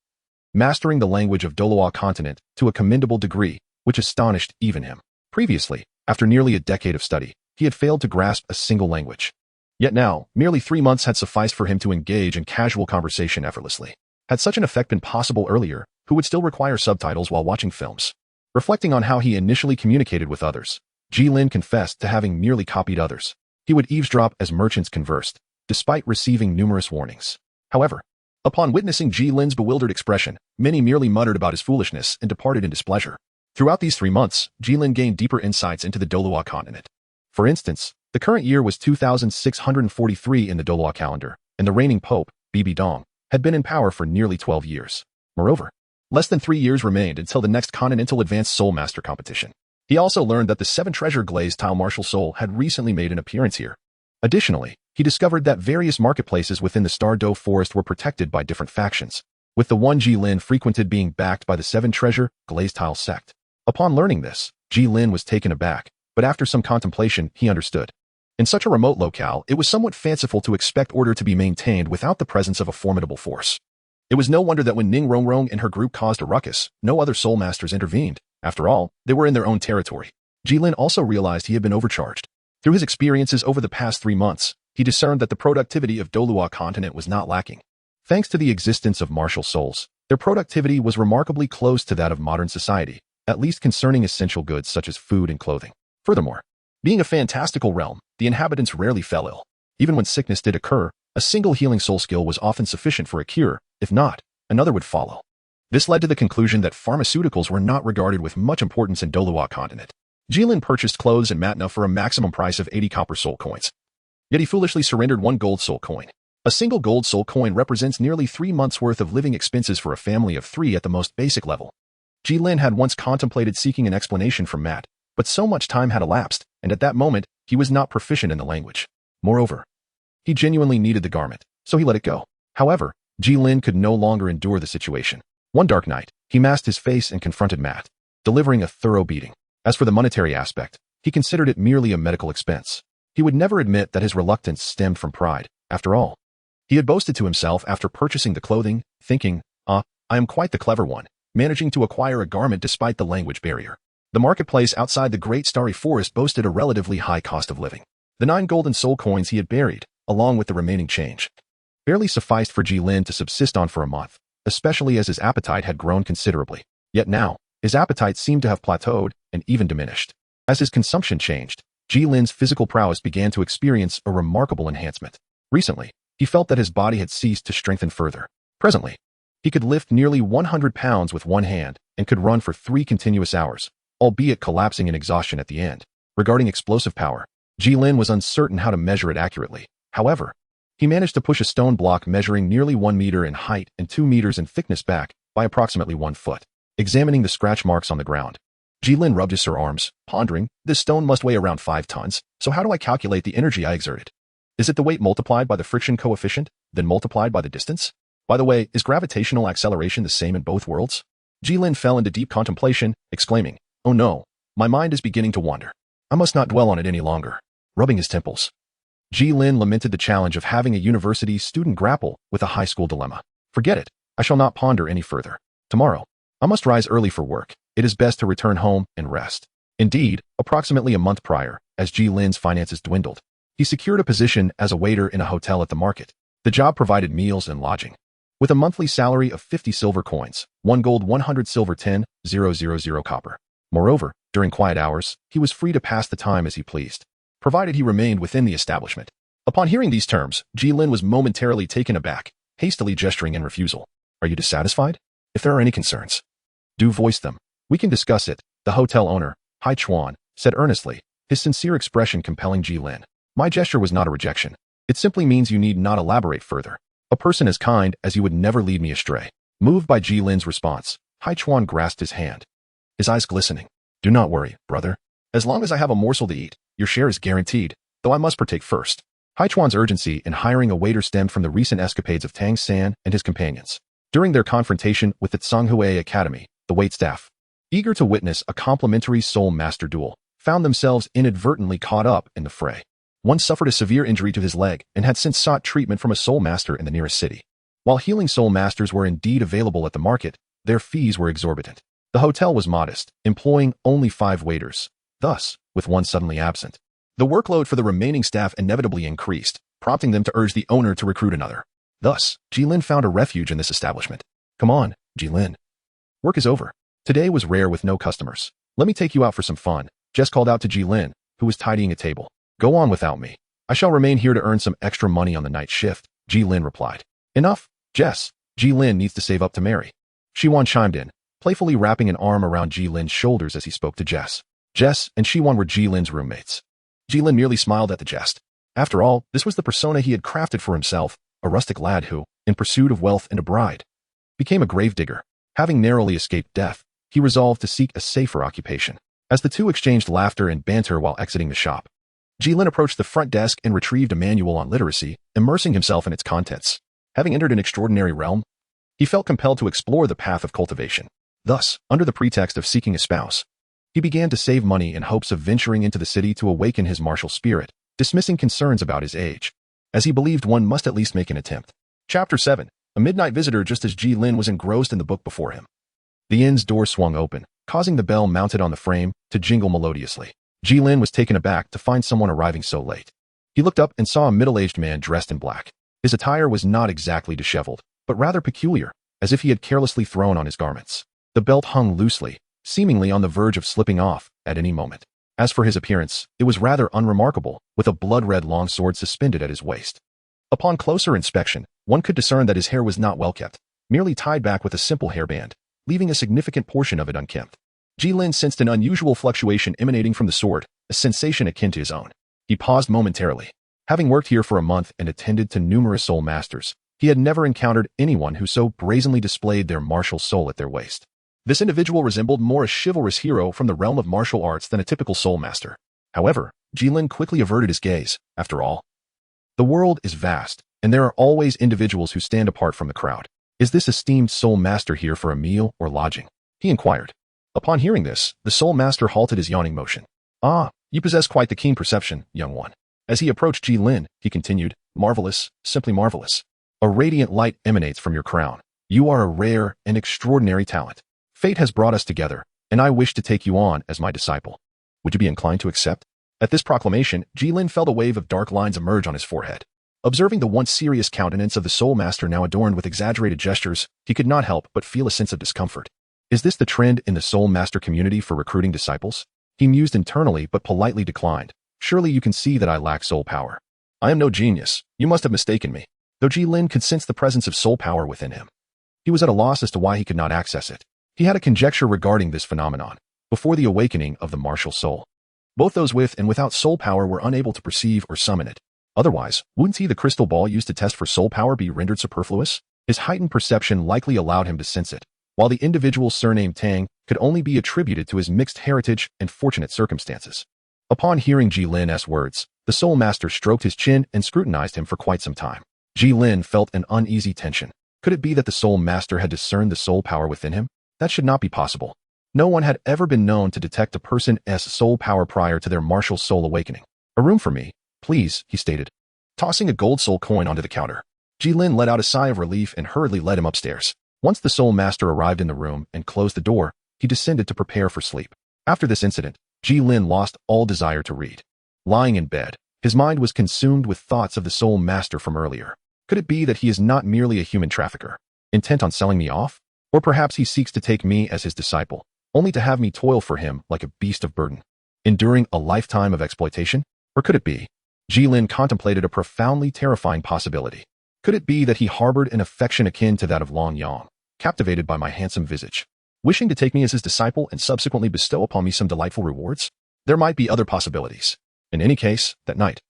S1: mastering the language of Douluo continent to a commendable degree, which astonished even him. Previously, after nearly a decade of study, he had failed to grasp a single language. Yet now, merely 3 months had sufficed for him to engage in casual conversation effortlessly. Had such an effect been possible earlier, who would still require subtitles while watching films? Reflecting on how he initially communicated with others, Gilin confessed to having merely copied others. He would eavesdrop as merchants conversed, despite receiving numerous warnings. However, upon witnessing Gilin's bewildered expression, many merely muttered about his foolishness and departed in displeasure. Throughout these 3 months, Gilin gained deeper insights into the Douluo continent. For instance, the current year was 2643 in the Douluo calendar, and the reigning pope, Bibi Dong, had been in power for nearly 12 years. Moreover, less than 3 years remained until the next Continental Advanced Soul Master competition. He also learned that the 7-treasure glazed tile martial soul had recently made an appearance here. Additionally, he discovered that various marketplaces within the Stardow Forest were protected by different factions, with the one Gilin frequented being backed by the 7-treasure glazed tile sect. Upon learning this, Gilin was taken aback, but after some contemplation, he understood. In such a remote locale, it was somewhat fanciful to expect order to be maintained without the presence of a formidable force. It was no wonder that when Ning Rongrong and her group caused a ruckus, no other soul masters intervened. After all, they were in their own territory. Gilin also realized he had been overcharged. Through his experiences over the past 3 months, he discerned that the productivity of Douluo continent was not lacking. Thanks to the existence of martial souls, their productivity was remarkably close to that of modern society, at least concerning essential goods such as food and clothing. Furthermore, being a fantastical realm, the inhabitants rarely fell ill. Even when sickness did occur, a single healing soul skill was often sufficient for a cure. If not, another would follow. This led to the conclusion that pharmaceuticals were not regarded with much importance in Douluo continent. Gilin purchased clothes and matna for a maximum price of 80 copper soul coins. Yet he foolishly surrendered 1 gold soul coin. A single gold soul coin represents nearly 3 months' worth of living expenses for a family of 3 at the most basic level. Gilin had once contemplated seeking an explanation from Matt, but so much time had elapsed, and at that moment, he was not proficient in the language. Moreover, he genuinely needed the garment, so he let it go. However, Gilin could no longer endure the situation. One dark night, he masked his face and confronted Matt, delivering a thorough beating. As for the monetary aspect, he considered it merely a medical expense. He would never admit that his reluctance stemmed from pride. After all, he had boasted to himself after purchasing the clothing, thinking, I am quite the clever one, managing to acquire a garment despite the language barrier. The marketplace outside the Great Starry Forest boasted a relatively high cost of living. The 9 golden soul coins he had buried, along with the remaining change, barely sufficed for Gilin to subsist on for a month, especially as his appetite had grown considerably. Yet now, his appetite seemed to have plateaued and even diminished. As his consumption changed, Gilin's physical prowess began to experience a remarkable enhancement. Recently, he felt that his body had ceased to strengthen further. Presently, he could lift nearly 100 pounds with one hand and could run for 3 continuous hours, albeit collapsing in exhaustion at the end. Regarding explosive power, Gilin was uncertain how to measure it accurately. However, he managed to push a stone block measuring nearly 1 meter in height and 2 meters in thickness back by approximately 1 foot. Examining the scratch marks on the ground, Gilin rubbed his sore arms, pondering, this stone must weigh around 5 tons, so how do I calculate the energy I exerted? Is it the weight multiplied by the friction coefficient, then multiplied by the distance? By the way, is gravitational acceleration the same in both worlds? Gilin fell into deep contemplation, exclaiming, oh no, my mind is beginning to wander. I must not dwell on it any longer. Rubbing his temples, Gilin lamented the challenge of having a university student grapple with a high school dilemma. Forget it. I shall not ponder any further. Tomorrow, I must rise early for work. It is best to return home and rest. Indeed, approximately a month prior, as Gilin's finances dwindled, he secured a position as a waiter in a hotel at the market. The job provided meals and lodging. With a monthly salary of 50 silver coins, 1 gold 100 silver 10,000 copper. Moreover, during quiet hours, he was free to pass the time as he pleased, provided he remained within the establishment. Upon hearing these terms, Gilin was momentarily taken aback, hastily gesturing in refusal. Are you dissatisfied? If there are any concerns, do voice them. We can discuss it, the hotel owner, Hai Chuan, said earnestly, his sincere expression compelling Gilin. My gesture was not a rejection. It simply means you need not elaborate further. A person as kind as you would never lead me astray. Moved by Gilin's response, Hai Chuan grasped his hand, his eyes glistening. Do not worry, brother. As long as I have a morsel to eat, your share is guaranteed, though I must partake first. Hai Chuan's urgency in hiring a waiter stemmed from the recent escapades of Tang San and his companions. During their confrontation with the Tsanghui Academy, the waitstaff, eager to witness a complimentary soul master duel, found themselves inadvertently caught up in the fray. One suffered a severe injury to his leg and had since sought treatment from a soul master in the nearest city. While healing soul masters were indeed available at the market, their fees were exorbitant. The hotel was modest, employing only 5 waiters. Thus, with one suddenly absent, the workload for the remaining staff inevitably increased, prompting them to urge the owner to recruit another. Thus, Gilin found a refuge in this establishment. Come on, Gilin. Work is over. Today was rare with no customers. Let me take you out for some fun. Jess called out to Gilin, who was tidying a table. Go on without me. I shall remain here to earn some extra money on the night shift, Gilin replied. Enough, Jess. Gilin needs to save up to marry. Shiwan chimed in, playfully wrapping an arm around Gilin's shoulders as he spoke to Jess. Jess and Shiwan were Gilin's roommates. Gilin merely smiled at the jest. After all, this was the persona he had crafted for himself, a rustic lad who, in pursuit of wealth and a bride, became a gravedigger. Having narrowly escaped death, he resolved to seek a safer occupation. As the two exchanged laughter and banter while exiting the shop, Gilin approached the front desk and retrieved a manual on literacy, immersing himself in its contents. Having entered an extraordinary realm, he felt compelled to explore the path of cultivation. Thus, under the pretext of seeking a spouse, he began to save money in hopes of venturing into the city to awaken his martial spirit, dismissing concerns about his age, as he believed one must at least make an attempt. Chapter 7. A midnight visitor. Just as Gilin was engrossed in the book before him, the inn's door swung open, causing the bell mounted on the frame to jingle melodiously. Gilin was taken aback to find someone arriving so late. He looked up and saw a middle-aged man dressed in black. His attire was not exactly disheveled, but rather peculiar, as if he had carelessly thrown on his garments. The belt hung loosely, seemingly on the verge of slipping off at any moment. As for his appearance, it was rather unremarkable, with a blood-red longsword suspended at his waist. Upon closer inspection, one could discern that his hair was not well kept, merely tied back with a simple hairband, leaving a significant portion of it unkempt. Gilin sensed an unusual fluctuation emanating from the sword, a sensation akin to his own. He paused momentarily. Having worked here for a month and attended to numerous soul masters, he had never encountered anyone who so brazenly displayed their martial soul at their waist. This individual resembled more a chivalrous hero from the realm of martial arts than a typical soul master. However, Gilin quickly averted his gaze. After all, the world is vast, and there are always individuals who stand apart from the crowd. Is this esteemed soul master here for a meal or lodging? He inquired. Upon hearing this, the soul master halted his yawning motion. Ah, you possess quite the keen perception, young one. As he approached Gilin, he continued, marvelous, simply marvelous. A radiant light emanates from your crown. You are a rare and extraordinary talent. Fate has brought us together, and I wish to take you on as my disciple. Would you be inclined to accept? At this proclamation, Gilin felt a wave of dark lines emerge on his forehead. Observing the once serious countenance of the soul master now adorned with exaggerated gestures, he could not help but feel a sense of discomfort. Is this the trend in the soul master community for recruiting disciples? He mused internally but politely declined. Surely you can see that I lack soul power. I am no genius. You must have mistaken me. Though Gilin could sense the presence of soul power within him, he was at a loss as to why he could not access it. He had a conjecture regarding this phenomenon. Before the awakening of the martial soul, both those with and without soul power were unable to perceive or summon it. Otherwise, wouldn't the crystal ball used to test for soul power be rendered superfluous? His heightened perception likely allowed him to sense it. While the individual surnamed Tang could only be attributed to his mixed heritage and fortunate circumstances. Upon hearing Jilin's words, the Soul Master stroked his chin and scrutinized him for quite some time. Jilin felt an uneasy tension. Could it be that the Soul Master had discerned the soul power within him? That should not be possible. No one had ever been known to detect a person's soul power prior to their martial soul awakening. "A room for me, please," he stated, tossing a gold soul coin onto the counter. Jilin let out a sigh of relief and hurriedly led him upstairs. Once the Soul Master arrived in the room and closed the door, he descended to prepare for sleep. After this incident, Jilin lost all desire to read. Lying in bed, his mind was consumed with thoughts of the Soul Master from earlier. Could it be that he is not merely a human trafficker, intent on selling me off? Or perhaps he seeks to take me as his disciple, only to have me toil for him like a beast of burden, enduring a lifetime of exploitation? Or could it be? Jilin contemplated a profoundly terrifying possibility. Could it be that he harbored an affection akin to that of Long Yang, captivated by my handsome visage, wishing to take me as his disciple and subsequently bestow upon me some delightful rewards? There might be other possibilities. In any case, that night,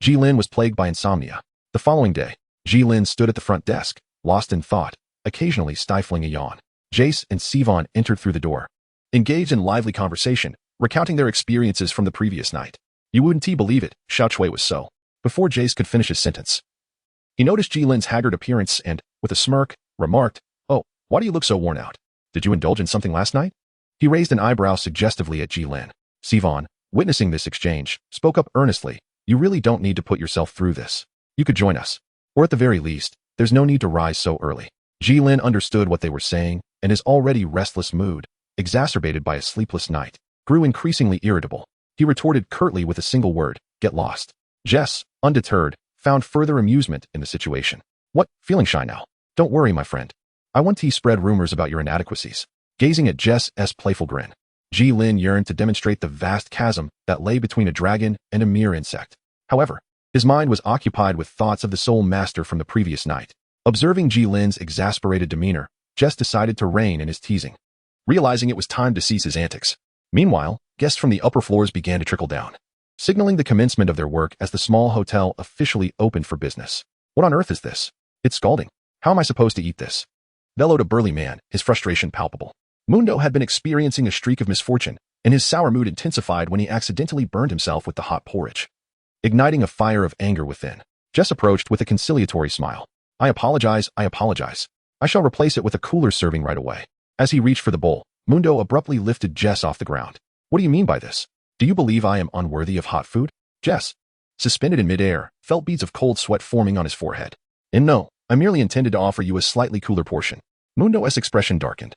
S1: Jilin was plagued by insomnia. The following day, Jilin stood at the front desk, lost in thought, occasionally stifling a yawn. Jace and Sivan entered through the door, engaged in lively conversation, recounting their experiences from the previous night. "You wouldn't believe it," Xiaochui was so. Before Jace could finish his sentence, he noticed Jilin's haggard appearance and, with a smirk, remarked, "Oh, why do you look so worn out? Did you indulge in something last night?" He raised an eyebrow suggestively at Jilin. Sivan, witnessing this exchange, spoke up earnestly, "You really don't need to put yourself through this. You could join us. Or at the very least, there's no need to rise so early." Jilin understood what they were saying, and his already restless mood, exacerbated by a sleepless night, grew increasingly irritable. He retorted curtly with a single word, "Get lost." Jess, undeterred, found further amusement in the situation. "What, feeling shy now? Don't worry, my friend. I want to spread rumors about your inadequacies." Gazing at Jess's playful grin, Jilin yearned to demonstrate the vast chasm that lay between a dragon and a mere insect. However, his mind was occupied with thoughts of the Soul Master from the previous night. Observing Jilin's exasperated demeanor, Jess decided to rein in his teasing, realizing it was time to cease his antics. Meanwhile, guests from the upper floors began to trickle down, signaling the commencement of their work as the small hotel officially opened for business. "What on earth is this? It's scalding. How am I supposed to eat this?" bellowed a burly man, his frustration palpable. Mundo had been experiencing a streak of misfortune, and his sour mood intensified when he accidentally burned himself with the hot porridge, igniting a fire of anger within. Jess approached with a conciliatory smile. I apologize. I shall replace it with a cooler serving right away." As he reached for the bowl, Mundo abruptly lifted Jess off the ground. "What do you mean by this? Do you believe I am unworthy of hot food?" Jess, suspended in midair, felt beads of cold sweat forming on his forehead. "And no, I merely intended to offer you a slightly cooler portion." Mundo's expression darkened,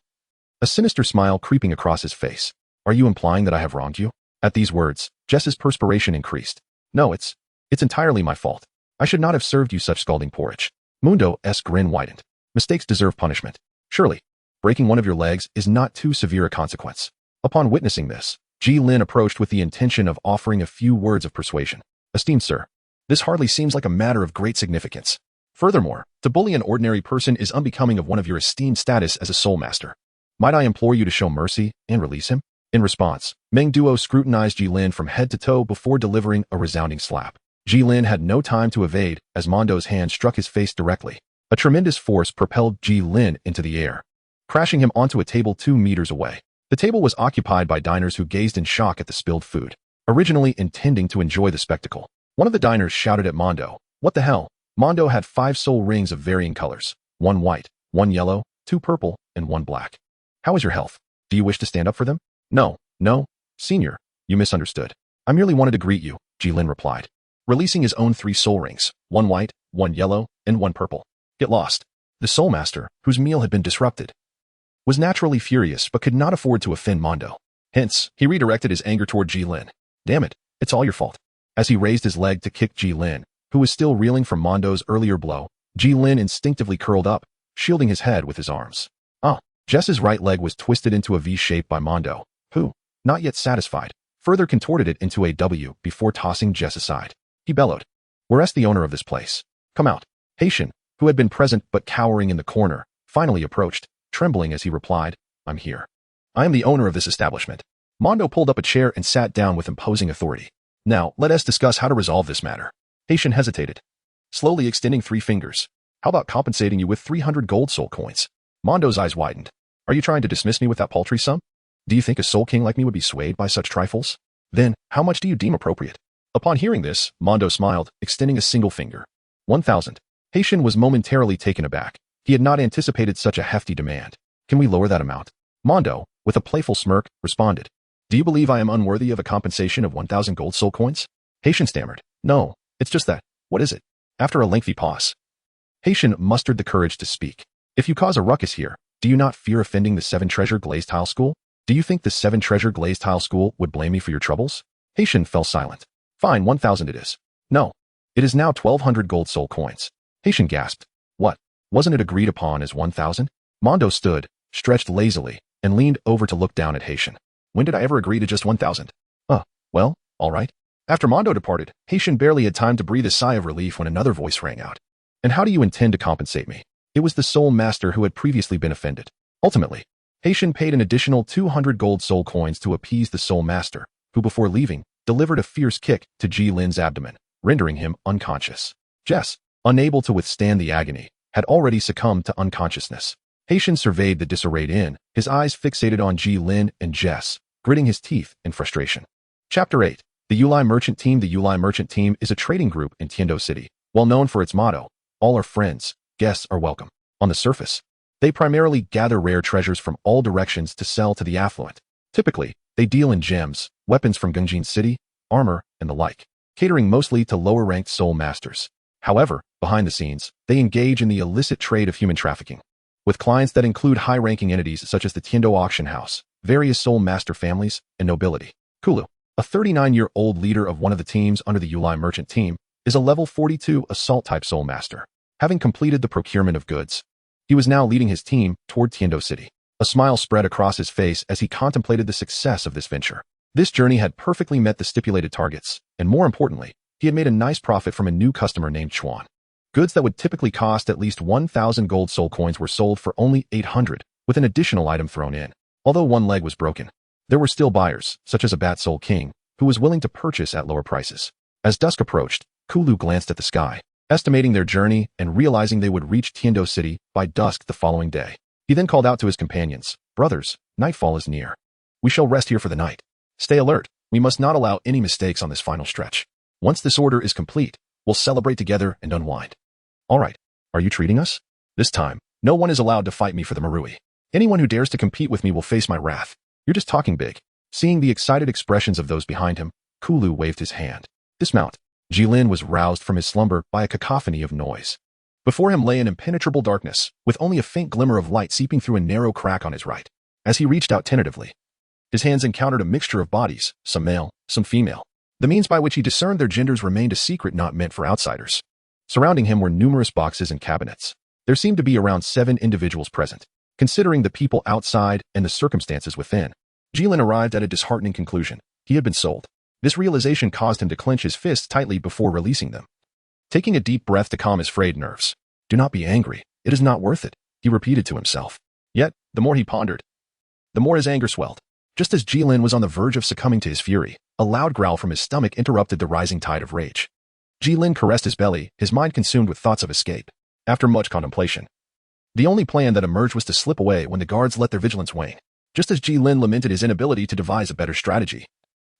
S1: a sinister smile creeping across his face. "Are you implying that I have wronged you?" At these words, Jess's perspiration increased. "No, it's entirely my fault. I should not have served you such scalding porridge." Mundo's grin widened. "Mistakes deserve punishment. Surely, breaking one of your legs is not too severe a consequence." Upon witnessing this, Jilin approached with the intention of offering a few words of persuasion. "Esteemed sir, this hardly seems like a matter of great significance. Furthermore, to bully an ordinary person is unbecoming of one of your esteemed status as a soul master. Might I implore you to show mercy and release him?" In response, Meng Duo scrutinized Jilin from head to toe before delivering a resounding slap. Jilin had no time to evade as Mondo's hand struck his face directly. A tremendous force propelled Jilin into the air, crashing him onto a table 2 meters away. The table was occupied by diners who gazed in shock at the spilled food, originally intending to enjoy the spectacle. One of the diners shouted at Mondo, "What the hell?" Mondo had 5 soul rings of varying colors, 1 white, 1 yellow, 2 purple, and 1 black. "How is your health? Do you wish to stand up for them?" No, senior, you misunderstood. I merely wanted to greet you," Jilin replied, releasing his own 3 soul rings, 1 white, 1 yellow, and 1 purple. "Get lost." The Soul Master, whose meal had been disrupted, was naturally furious but could not afford to offend Mondo. Hence, he redirected his anger toward Jilin. "Damn it, it's all your fault." As he raised his leg to kick Jilin, who was still reeling from Mondo's earlier blow, Jilin instinctively curled up, shielding his head with his arms. Jess's right leg was twisted into a V shape by Mondo, who, not yet satisfied, further contorted it into a W before tossing Jess aside. He bellowed, "Where's the owner of this place? Come out." Haitian, who had been present but cowering in the corner, finally approached, trembling as he replied, "I'm here. I am the owner of this establishment." Mondo pulled up a chair and sat down with imposing authority. "Now, let us discuss how to resolve this matter." Haitian hesitated, slowly extending 3 fingers. "How about compensating you with 300 gold soul coins?" Mondo's eyes widened. Are you trying to dismiss me with that paltry sum? Do you think a soul king like me would be swayed by such trifles? Then, how much do you deem appropriate? Upon hearing this, Mondo smiled, extending a single finger. 1,000. Haitian was momentarily taken aback. He had not anticipated such a hefty demand. Can we lower that amount? Mondo, with a playful smirk, responded. Do you believe I am unworthy of a compensation of 1,000 gold soul coins? Haitian stammered. No, it's just that. What is it? After a lengthy pause, Haitian mustered the courage to speak. If you cause a ruckus here, do you not fear offending the 7 Treasure Glazed Tile School? Do you think the 7 Treasure Glazed Tile School would blame me for your troubles? Haitian fell silent. Fine, 1,000 it is. No. It is now 1,200 gold soul coins. Haitian gasped. What? Wasn't it agreed upon as 1,000? Mondo stood, stretched lazily, and leaned over to look down at Haitian. When did I ever agree to just 1,000? Well, all right. After Mondo departed, Haitian barely had time to breathe a sigh of relief when another voice rang out. And how do you intend to compensate me? It was the soul master who had previously been offended. Ultimately, Haitian paid an additional 200 gold soul coins to appease the soul master, who before leaving, delivered a fierce kick to Gilin's abdomen, rendering him unconscious. Jess, unable to withstand the agony, had already succumbed to unconsciousness. Haitian surveyed the disarrayed inn, his eyes fixated on Gilin and Jess, gritting his teeth in frustration. Chapter 8. The Yulai Merchant Team. The Yulai Merchant Team is a trading group in Tiendo City, well known for its motto, all are friends, guests are welcome. On the surface, they primarily gather rare treasures from all directions to sell to the affluent. Typically, they deal in gems, weapons from Gungjin City, armor, and the like, catering mostly to lower-ranked soul masters. However, behind the scenes, they engage in the illicit trade of human trafficking, with clients that include high-ranking entities such as the Tiendo Auction House, various soul master families, and nobility. Kulu, a 39-year-old leader of one of the teams under the Yulai Merchant Team, is a level 42 assault-type soul master. Having completed the procurement of goods, he was now leading his team toward Tiendo City. A smile spread across his face as he contemplated the success of this venture. This journey had perfectly met the stipulated targets, and more importantly, he had made a nice profit from a new customer named Chuan. Goods that would typically cost at least 1,000 gold soul coins were sold for only 800, with an additional item thrown in. Although one leg was broken, there were still buyers, such as a Bat Soul King, who was willing to purchase at lower prices. As dusk approached, Kulu glanced at the sky, estimating their journey and realizing they would reach Tiendo City by dusk the following day. He then called out to his companions, Brothers, nightfall is near. We shall rest here for the night. Stay alert. We must not allow any mistakes on this final stretch. Once this order is complete, we'll celebrate together and unwind. All right. Are you treating us? This time, no one is allowed to fight me for the Marui. Anyone who dares to compete with me will face my wrath. You're just talking big. Seeing the excited expressions of those behind him, Kulu waved his hand. Dismount. Gilin was roused from his slumber by a cacophony of noise. Before him lay an impenetrable darkness, with only a faint glimmer of light seeping through a narrow crack on his right. As he reached out tentatively, his hands encountered a mixture of bodies, some male, some female. The means by which he discerned their genders remained a secret not meant for outsiders. Surrounding him were numerous boxes and cabinets. There seemed to be around 7 individuals present. Considering the people outside and the circumstances within, Gilin arrived at a disheartening conclusion. He had been sold. This realization caused him to clench his fists tightly before releasing them. Taking a deep breath to calm his frayed nerves. Do not be angry. It is not worth it, he repeated to himself. Yet, the more he pondered, the more his anger swelled. Just as Gilin was on the verge of succumbing to his fury, a loud growl from his stomach interrupted the rising tide of rage. Gilin caressed his belly, his mind consumed with thoughts of escape. After much contemplation, the only plan that emerged was to slip away when the guards let their vigilance wane. Just as Gilin lamented his inability to devise a better strategy,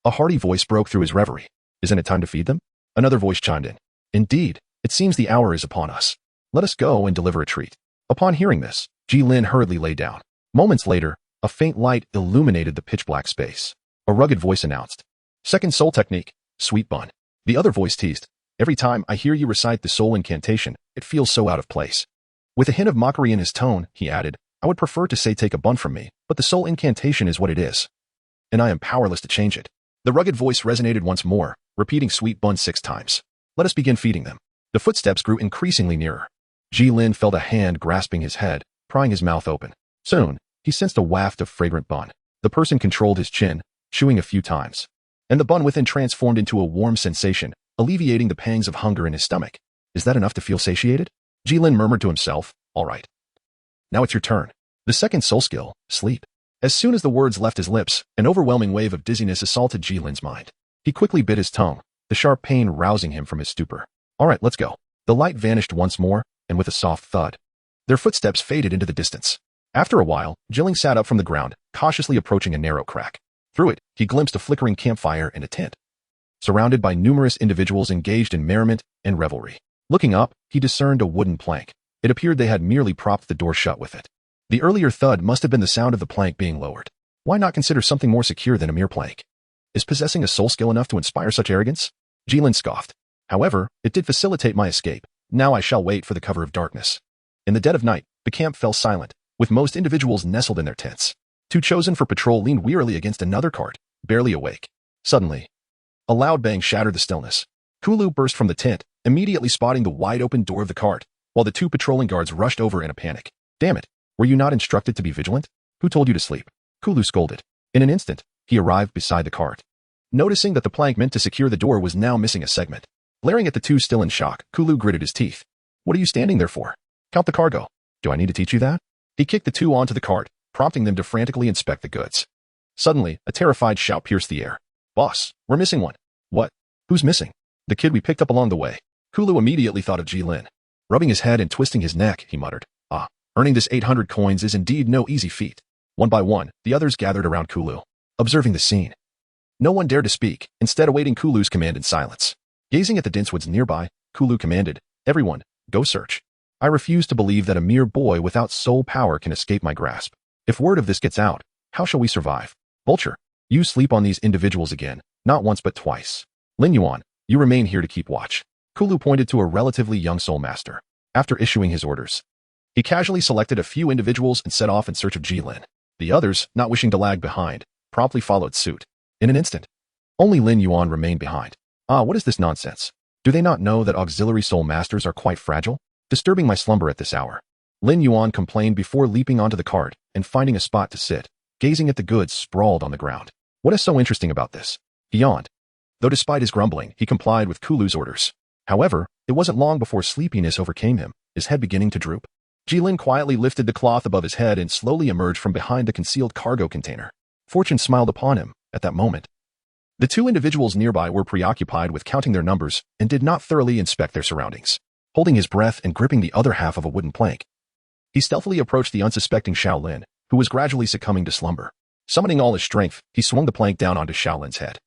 S1: a hearty voice broke through his reverie. Isn't it time to feed them? Another voice chimed in. Indeed, it seems the hour is upon us. Let us go and deliver a treat. Upon hearing this, Gilin hurriedly lay down. Moments later, a faint light illuminated the pitch-black space. A rugged voice announced, Second soul technique, sweet bun. The other voice teased, Every time I hear you recite the soul incantation, it feels so out of place. With a hint of mockery in his tone, he added, I would prefer to say take a bun from me, but the soul incantation is what it is, and I am powerless to change it. The rugged voice resonated once more, repeating sweet bun 6 times. Let us begin feeding them. The footsteps grew increasingly nearer. Gilin felt a hand grasping his head, prying his mouth open. Soon, he sensed a waft of fragrant bun. The person controlled his chin, chewing a few times, and the bun within transformed into a warm sensation, alleviating the pangs of hunger in his stomach. Is that enough to feel satiated? Gilin murmured to himself, all right. Now it's your turn. The second soul skill, sleep. As soon as the words left his lips, an overwhelming wave of dizziness assaulted Gilin's mind. He quickly bit his tongue, the sharp pain rousing him from his stupor. All right, let's go. The light vanished once more, and with a soft thud, their footsteps faded into the distance. After a while, Gilin sat up from the ground, cautiously approaching a narrow crack. Through it, he glimpsed a flickering campfire and a tent, surrounded by numerous individuals engaged in merriment and revelry. Looking up, he discerned a wooden plank. It appeared they had merely propped the door shut with it. The earlier thud must have been the sound of the plank being lowered. Why not consider something more secure than a mere plank? Is possessing a soul skill enough to inspire such arrogance? Gilin scoffed. However, it did facilitate my escape. Now I shall wait for the cover of darkness. In the dead of night, the camp fell silent, with most individuals nestled in their tents. Two chosen for patrol leaned wearily against another cart, barely awake. Suddenly, a loud bang shattered the stillness. Kulu burst from the tent, immediately spotting the wide-open door of the cart, while the two patrolling guards rushed over in a panic. Damn it, were you not instructed to be vigilant? Who told you to sleep? Kulu scolded. In an instant, he arrived beside the cart. Noticing that the plank meant to secure the door was now missing a segment. Glaring at the two still in shock, Kulu gritted his teeth. What are you standing there for? Count the cargo. Do I need to teach you that? He kicked the two onto the cart, prompting them to frantically inspect the goods. Suddenly, a terrified shout pierced the air. Boss, we're missing one. What? Who's missing? The kid we picked up along the way. Kulu immediately thought of Gilin. Rubbing his head and twisting his neck, he muttered. Earning this 800 coins is indeed no easy feat. One by one, the others gathered around Kulu, observing the scene. No one dared to speak, instead awaiting Kulu's command in silence. Gazing at the dense woods nearby, Kulu commanded, Everyone, go search. I refuse to believe that a mere boy without soul power can escape my grasp. If word of this gets out, how shall we survive? Vulture, you sleep on these individuals again, not once but twice. Lin Yuan, you remain here to keep watch. Kulu pointed to a relatively young soul master. After issuing his orders, he casually selected a few individuals and set off in search of Gilin. The others, not wishing to lag behind, promptly followed suit. In an instant, only Lin Yuan remained behind. What is this nonsense? Do they not know that auxiliary soul masters are quite fragile? Disturbing my slumber at this hour. Lin Yuan complained before leaping onto the cart and finding a spot to sit, gazing at the goods sprawled on the ground. What is so interesting about this? He yawned. Though despite his grumbling, he complied with Kulu's orders. However, it wasn't long before sleepiness overcame him, his head beginning to droop. Gilin quietly lifted the cloth above his head and slowly emerged from behind the concealed cargo container. Fortune smiled upon him at that moment. The two individuals nearby were preoccupied with counting their numbers and did not thoroughly inspect their surroundings. Holding his breath and gripping the other half of a wooden plank, he stealthily approached the unsuspecting Shaolin, who was gradually succumbing to slumber. Summoning all his strength, he swung the plank down onto Shaolin's head.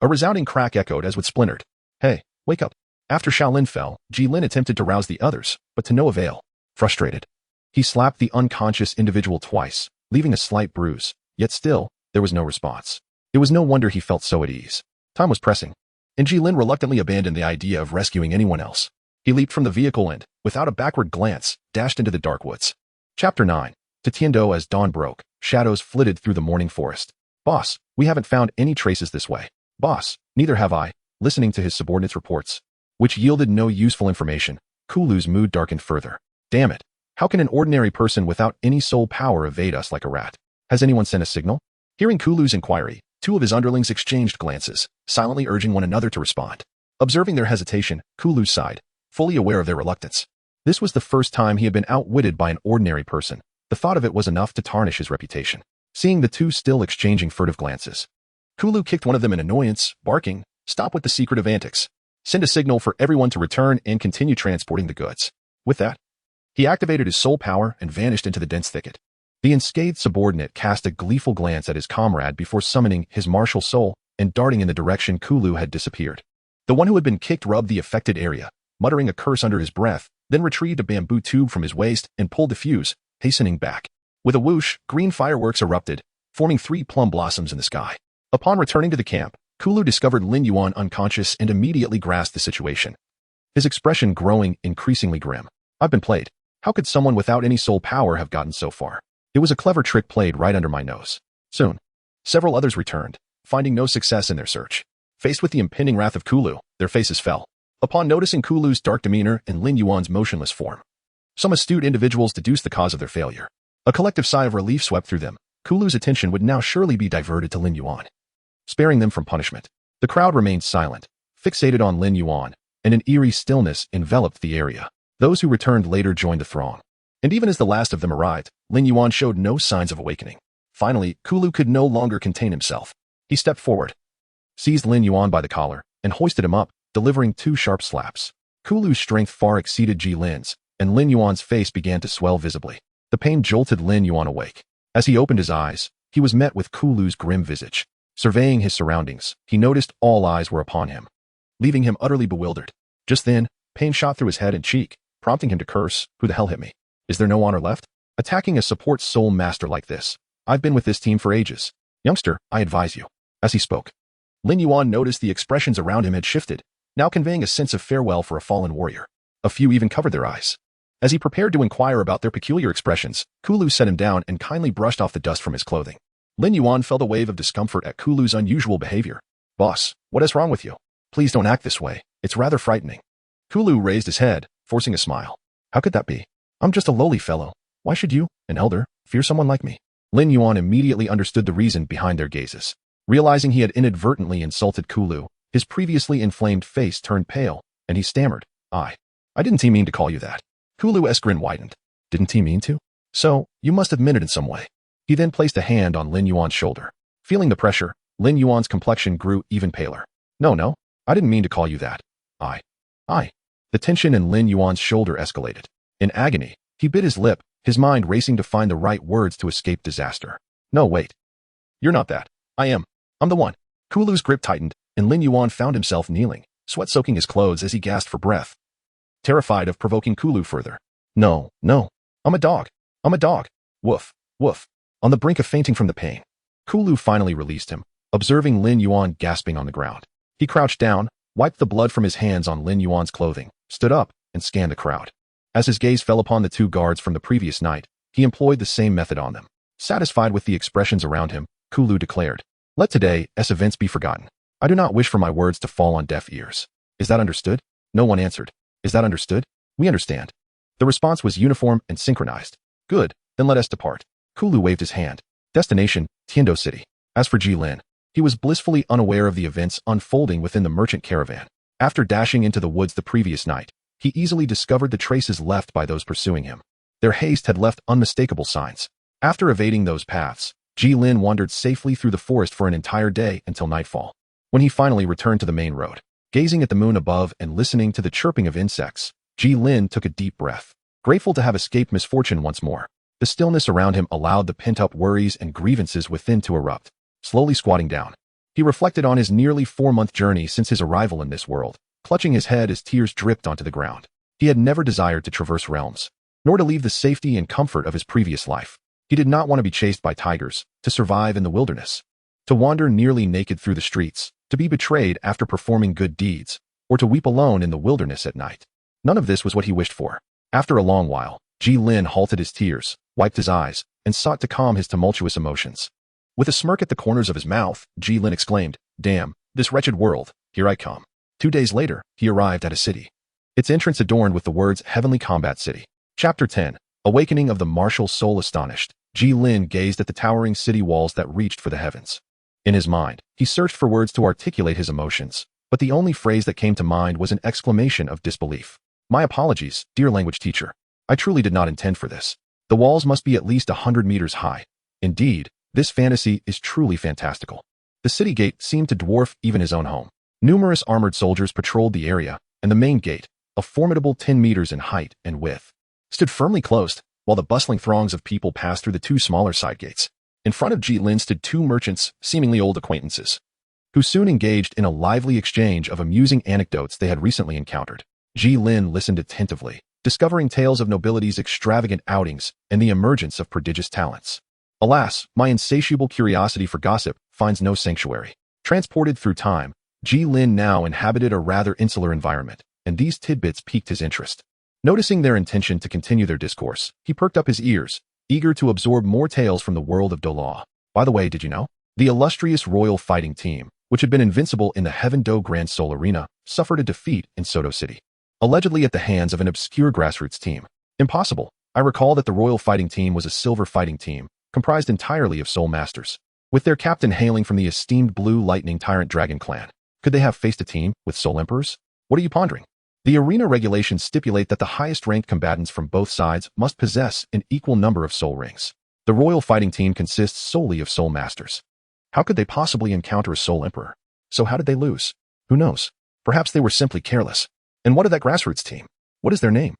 S1: A resounding crack echoed as it splintered. Hey, wake up. After Shaolin fell, Gilin attempted to rouse the others, but to no avail. Frustrated, he slapped the unconscious individual twice, leaving a slight bruise, yet still, there was no response. It was no wonder he felt so at ease. Time was pressing, and Gilin reluctantly abandoned the idea of rescuing anyone else. He leaped from the vehicle and, without a backward glance, dashed into the dark woods. Chapter 9. To Tiando. As dawn broke, shadows flitted through the morning forest. Boss, we haven't found any traces this way. Boss, neither have I. Listening to his subordinates' reports, which yielded no useful information, Kulu's mood darkened further. Damn it. How can an ordinary person without any soul power evade us like a rat? Has anyone sent a signal? Hearing Kulu's inquiry, two of his underlings exchanged glances, silently urging one another to respond. Observing their hesitation, Kulu sighed, fully aware of their reluctance. This was the first time he had been outwitted by an ordinary person. The thought of it was enough to tarnish his reputation. Seeing the two still exchanging furtive glances, Kulu kicked one of them in annoyance, barking, Stop with the secretive antics. Send a signal for everyone to return and continue transporting the goods. With that, he activated his soul power and vanished into the dense thicket. The unscathed subordinate cast a gleeful glance at his comrade before summoning his martial soul and darting in the direction Kulu had disappeared. The one who had been kicked rubbed the affected area, muttering a curse under his breath, then retrieved a bamboo tube from his waist and pulled the fuse, hastening back. With a whoosh, green fireworks erupted, forming 3 plum blossoms in the sky. Upon returning to the camp, Kulu discovered Lin Yuan unconscious and immediately grasped the situation, his expression growing increasingly grim. I've been played. How could someone without any soul power have gotten so far? It was a clever trick played right under my nose. Soon, several others returned, finding no success in their search. Faced with the impending wrath of Kulu, their faces fell. Upon noticing Kulu's dark demeanor and Lin Yuan's motionless form, some astute individuals deduced the cause of their failure. A collective sigh of relief swept through them. Kulu's attention would now surely be diverted to Lin Yuan, sparing them from punishment. The crowd remained silent, fixated on Lin Yuan, and an eerie stillness enveloped the area. Those who returned later joined the throng. And even as the last of them arrived, Lin Yuan showed no signs of awakening. Finally, Kulu could no longer contain himself. He stepped forward, seized Lin Yuan by the collar, and hoisted him up, delivering 2 sharp slaps. Kulu's strength far exceeded Jilin's, and Lin Yuan's face began to swell visibly. The pain jolted Lin Yuan awake. As he opened his eyes, he was met with Kulu's grim visage. Surveying his surroundings, he noticed all eyes were upon him, leaving him utterly bewildered. Just then, pain shot through his head and cheek, prompting him to curse, "Who the hell hit me? Is there no honor left? Attacking a support soul master like this. I've been with this team for ages. Youngster, I advise you." As he spoke, Lin Yuan noticed the expressions around him had shifted, now conveying a sense of farewell for a fallen warrior. A few even covered their eyes. As he prepared to inquire about their peculiar expressions, Kulu set him down and kindly brushed off the dust from his clothing. Lin Yuan felt a wave of discomfort at Kulu's unusual behavior. "Boss, what is wrong with you? Please don't act this way. It's rather frightening." Kulu raised his head, forcing a smile. "How could that be? I'm just a lowly fellow. Why should you, an elder, fear someone like me?" Lin Yuan immediately understood the reason behind their gazes. Realizing he had inadvertently insulted Kulu, his previously inflamed face turned pale, and he stammered, I didn't mean to call you that." Kulu's grin widened. "Didn't he mean to? So, you must have meant it in some way." He then placed a hand on Lin Yuan's shoulder. Feeling the pressure, Lin Yuan's complexion grew even paler. No, I didn't mean to call you that. I. The tension in Lin Yuan's shoulder escalated. In agony, he bit his lip, his mind racing to find the right words to escape disaster. "No, wait. You're not that. I'm the one." Kulu's grip tightened, and Lin Yuan found himself kneeling, sweat soaking his clothes as he gasped for breath, terrified of provoking Kulu further. No, I'm a dog. Woof, woof. On the brink of fainting from the pain, Kulu finally released him, observing Lin Yuan gasping on the ground. He crouched down, wiped the blood from his hands on Lin Yuan's clothing, stood up, and scanned the crowd. As his gaze fell upon the two guards from the previous night, he employed the same method on them. Satisfied with the expressions around him, Kulu declared, "Let today's events be forgotten. I do not wish for my words to fall on deaf ears. Is that understood?" No one answered. "Is that understood?" "We understand." The response was uniform and synchronized. "Good, then let us depart." Kulu waved his hand. Destination, Tiendo City. As for Gilin, he was blissfully unaware of the events unfolding within the merchant caravan. After dashing into the woods the previous night, he easily discovered the traces left by those pursuing him. Their haste had left unmistakable signs. After evading those paths, Gilin wandered safely through the forest for an entire day until nightfall. When he finally returned to the main road, gazing at the moon above and listening to the chirping of insects, Gilin took a deep breath, grateful to have escaped misfortune once more. The stillness around him allowed the pent-up worries and grievances within to erupt. Slowly squatting down, he reflected on his nearly 4-month journey since his arrival in this world, clutching his head as tears dripped onto the ground. He had never desired to traverse realms, nor to leave the safety and comfort of his previous life. He did not want to be chased by tigers, to survive in the wilderness, to wander nearly naked through the streets, to be betrayed after performing good deeds, or to weep alone in the wilderness at night. None of this was what he wished for. After a long while, Gilin halted his tears, wiped his eyes, and sought to calm his tumultuous emotions. With a smirk at the corners of his mouth, Gilin exclaimed, "Damn, this wretched world, here I come." 2 days later, he arrived at a city. Its entrance adorned with the words Heavenly Combat City. Chapter 10. Awakening of the Martial Soul. Astonished, Gilin gazed at the towering city walls that reached for the heavens. In his mind, he searched for words to articulate his emotions, but the only phrase that came to mind was an exclamation of disbelief. "My apologies, dear language teacher. I truly did not intend for this. The walls must be at least 100 meters high. Indeed, this fantasy is truly fantastical." The city gate seemed to dwarf even his own home. Numerous armored soldiers patrolled the area, and the main gate, a formidable 10 meters in height and width, stood firmly closed, while the bustling throngs of people passed through the 2 smaller side gates. In front of Gilin stood 2 merchants, seemingly old acquaintances, who soon engaged in a lively exchange of amusing anecdotes they had recently encountered. Gilin listened attentively, discovering tales of nobility's extravagant outings and the emergence of prodigious talents. Alas, my insatiable curiosity for gossip finds no sanctuary. Transported through time, Gilin now inhabited a rather insular environment, and these tidbits piqued his interest. Noticing their intention to continue their discourse, he perked up his ears, eager to absorb more tales from the world of Douluo. By the way, did you know? The illustrious royal fighting team, which had been invincible in the Heaven Do Grand Soul Arena, suffered a defeat in Soto City, allegedly at the hands of an obscure grassroots team. Impossible. I recall that the royal fighting team was a silver fighting team, comprised entirely of soul masters, with their captain hailing from the esteemed Blue Lightning Tyrant Dragon clan. Could they have faced a team with soul emperors? What are you pondering? The arena regulations stipulate that the highest-ranked combatants from both sides must possess an equal number of soul rings. The royal fighting team consists solely of soul masters. How could they possibly encounter a soul emperor? So how did they lose? Who knows? Perhaps they were simply careless. And what of that grassroots team? What is their name?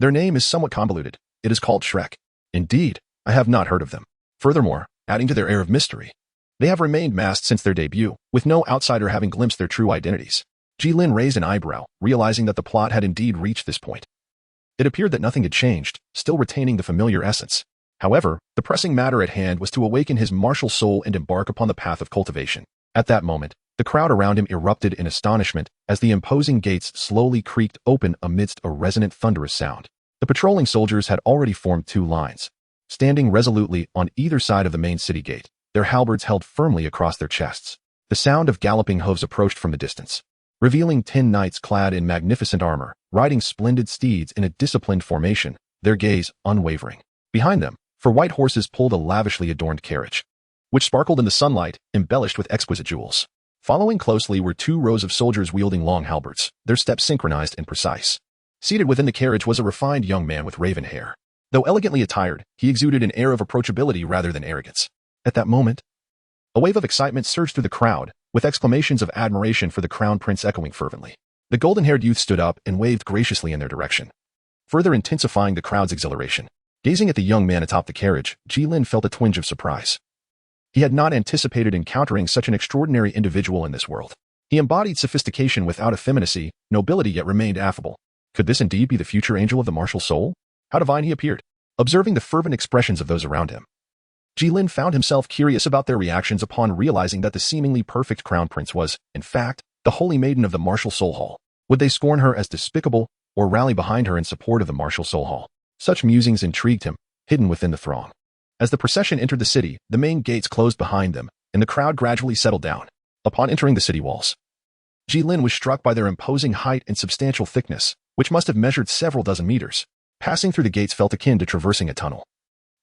S1: Their name is somewhat convoluted. It is called Shrek. Indeed, I have not heard of them. Furthermore, adding to their air of mystery, they have remained masked since their debut, with no outsider having glimpsed their true identities. Gilin raised an eyebrow, realizing that the plot had indeed reached this point. It appeared that nothing had changed, still retaining the familiar essence. However, the pressing matter at hand was to awaken his martial soul and embark upon the path of cultivation. At that moment, the crowd around him erupted in astonishment as the imposing gates slowly creaked open amidst a resonant thunderous sound. The patrolling soldiers had already formed two lines, standing resolutely on either side of the main city gate, their halberds held firmly across their chests. The sound of galloping hooves approached from the distance, revealing 10 knights clad in magnificent armor, riding splendid steeds in a disciplined formation, their gaze unwavering. Behind them, 4 white horses pulled a lavishly adorned carriage, which sparkled in the sunlight, embellished with exquisite jewels. Following closely were 2 rows of soldiers wielding long halberds, their steps synchronized and precise. Seated within the carriage was a refined young man with raven hair. Though elegantly attired, he exuded an air of approachability rather than arrogance. At that moment, a wave of excitement surged through the crowd, with exclamations of admiration for the crown prince echoing fervently. The golden-haired youth stood up and waved graciously in their direction, further intensifying the crowd's exhilaration. Gazing at the young man atop the carriage, Gilin felt a twinge of surprise. He had not anticipated encountering such an extraordinary individual in this world. He embodied sophistication without effeminacy, nobility yet remained affable. Could this indeed be the future angel of the martial soul? How divine he appeared. Observing the fervent expressions of those around him, Gilin found himself curious about their reactions upon realizing that the seemingly perfect crown prince was, in fact, the holy maiden of the martial soul hall. Would they scorn her as despicable, or rally behind her in support of the martial soul hall? Such musings intrigued him, hidden within the throng. As the procession entered the city, the main gates closed behind them, and the crowd gradually settled down. Upon entering the city walls, Gilin was struck by their imposing height and substantial thickness, which must have measured several dozen meters. Passing through the gates felt akin to traversing a tunnel,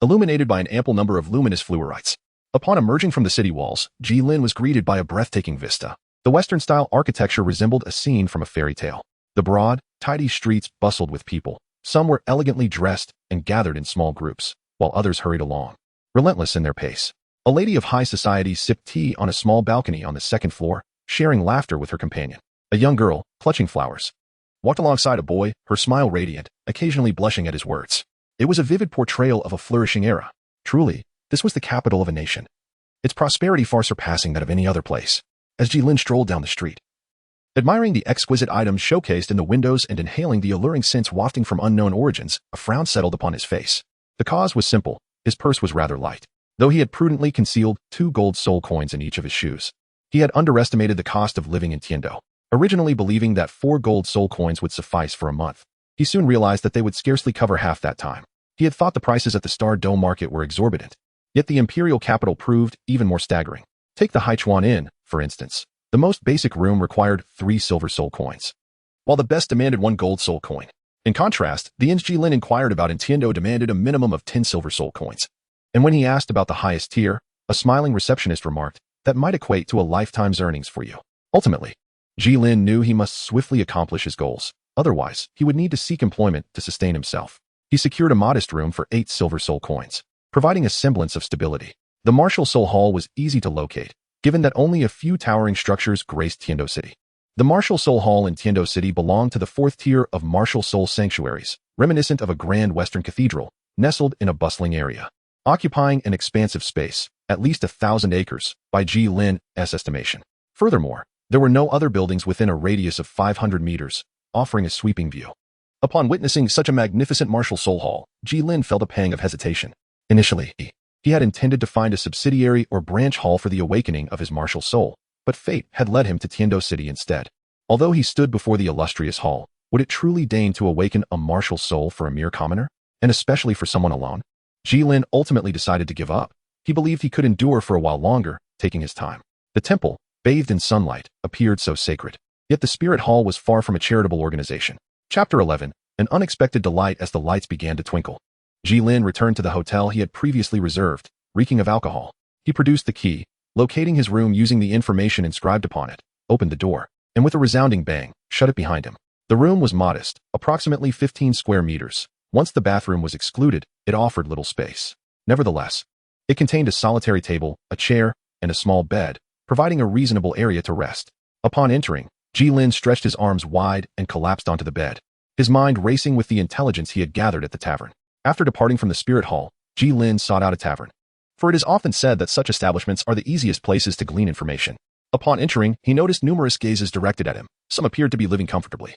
S1: illuminated by an ample number of luminous fluorites. Upon emerging from the city walls, Gilin was greeted by a breathtaking vista. The Western-style architecture resembled a scene from a fairy tale. The broad, tidy streets bustled with people. Some were elegantly dressed and gathered in small groups, while others hurried along, relentless in their pace. A lady of high society sipped tea on a small balcony on the second floor, sharing laughter with her companion. A young girl, clutching flowers, walked alongside a boy, her smile radiant, occasionally blushing at his words. It was a vivid portrayal of a flourishing era. Truly, this was the capital of a nation, its prosperity far surpassing that of any other place. As Gilin strolled down the street, admiring the exquisite items showcased in the windows and inhaling the alluring scents wafting from unknown origins, a frown settled upon his face. The cause was simple. His purse was rather light, though he had prudently concealed 2 gold soul coins in each of his shoes. He had underestimated the cost of living in Tiendo, originally believing that 4 gold soul coins would suffice for a month. He soon realized that they would scarcely cover half that time. He had thought the prices at the Star Dome market were exorbitant, yet the imperial capital proved even more staggering. Take the Haichuan Inn, for instance. The most basic room required 3 silver soul coins, while the best demanded 1 gold soul coin. In contrast, the inns Gilin inquired about in Tiendo demanded a minimum of 10 silver soul coins. And when he asked about the highest tier, a smiling receptionist remarked, that might equate to a lifetime's earnings for you. Ultimately, Gilin knew he must swiftly accomplish his goals. Otherwise, he would need to seek employment to sustain himself. He secured a modest room for 8 silver soul coins, providing a semblance of stability. The martial soul hall was easy to locate, given that only a few towering structures graced Tiendo City. The martial soul hall in Tiendo City belonged to the 4th tier of martial soul sanctuaries, reminiscent of a grand western cathedral, nestled in a bustling area, occupying an expansive space, at least 1,000 acres, by Gilin's estimation. Furthermore, there were no other buildings within a radius of 500 meters, offering a sweeping view. Upon witnessing such a magnificent martial soul hall, Gilin felt a pang of hesitation. Initially, he had intended to find a subsidiary or branch hall for the awakening of his martial soul, but fate had led him to Tiendo City instead. Although he stood before the illustrious hall, would it truly deign to awaken a martial soul for a mere commoner, and especially for someone alone? Gilin ultimately decided to give up. He believed he could endure for a while longer, taking his time. The temple, bathed in sunlight, appeared so sacred. Yet the spirit hall was far from a charitable organization. Chapter 11. An unexpected delight as the lights began to twinkle. Gilin returned to the hotel he had previously reserved, reeking of alcohol. He produced the key, locating his room using the information inscribed upon it, opened the door, and with a resounding bang, shut it behind him. The room was modest, approximately 15 square meters. Once the bathroom was excluded, it offered little space. Nevertheless, it contained a solitary table, a chair, and a small bed, providing a reasonable area to rest. Upon entering, Gilin stretched his arms wide and collapsed onto the bed, his mind racing with the intelligence he had gathered at the tavern. After departing from the spirit hall, Gilin sought out a tavern. For it is often said that such establishments are the easiest places to glean information. Upon entering, he noticed numerous gazes directed at him. Some appeared to be living comfortably,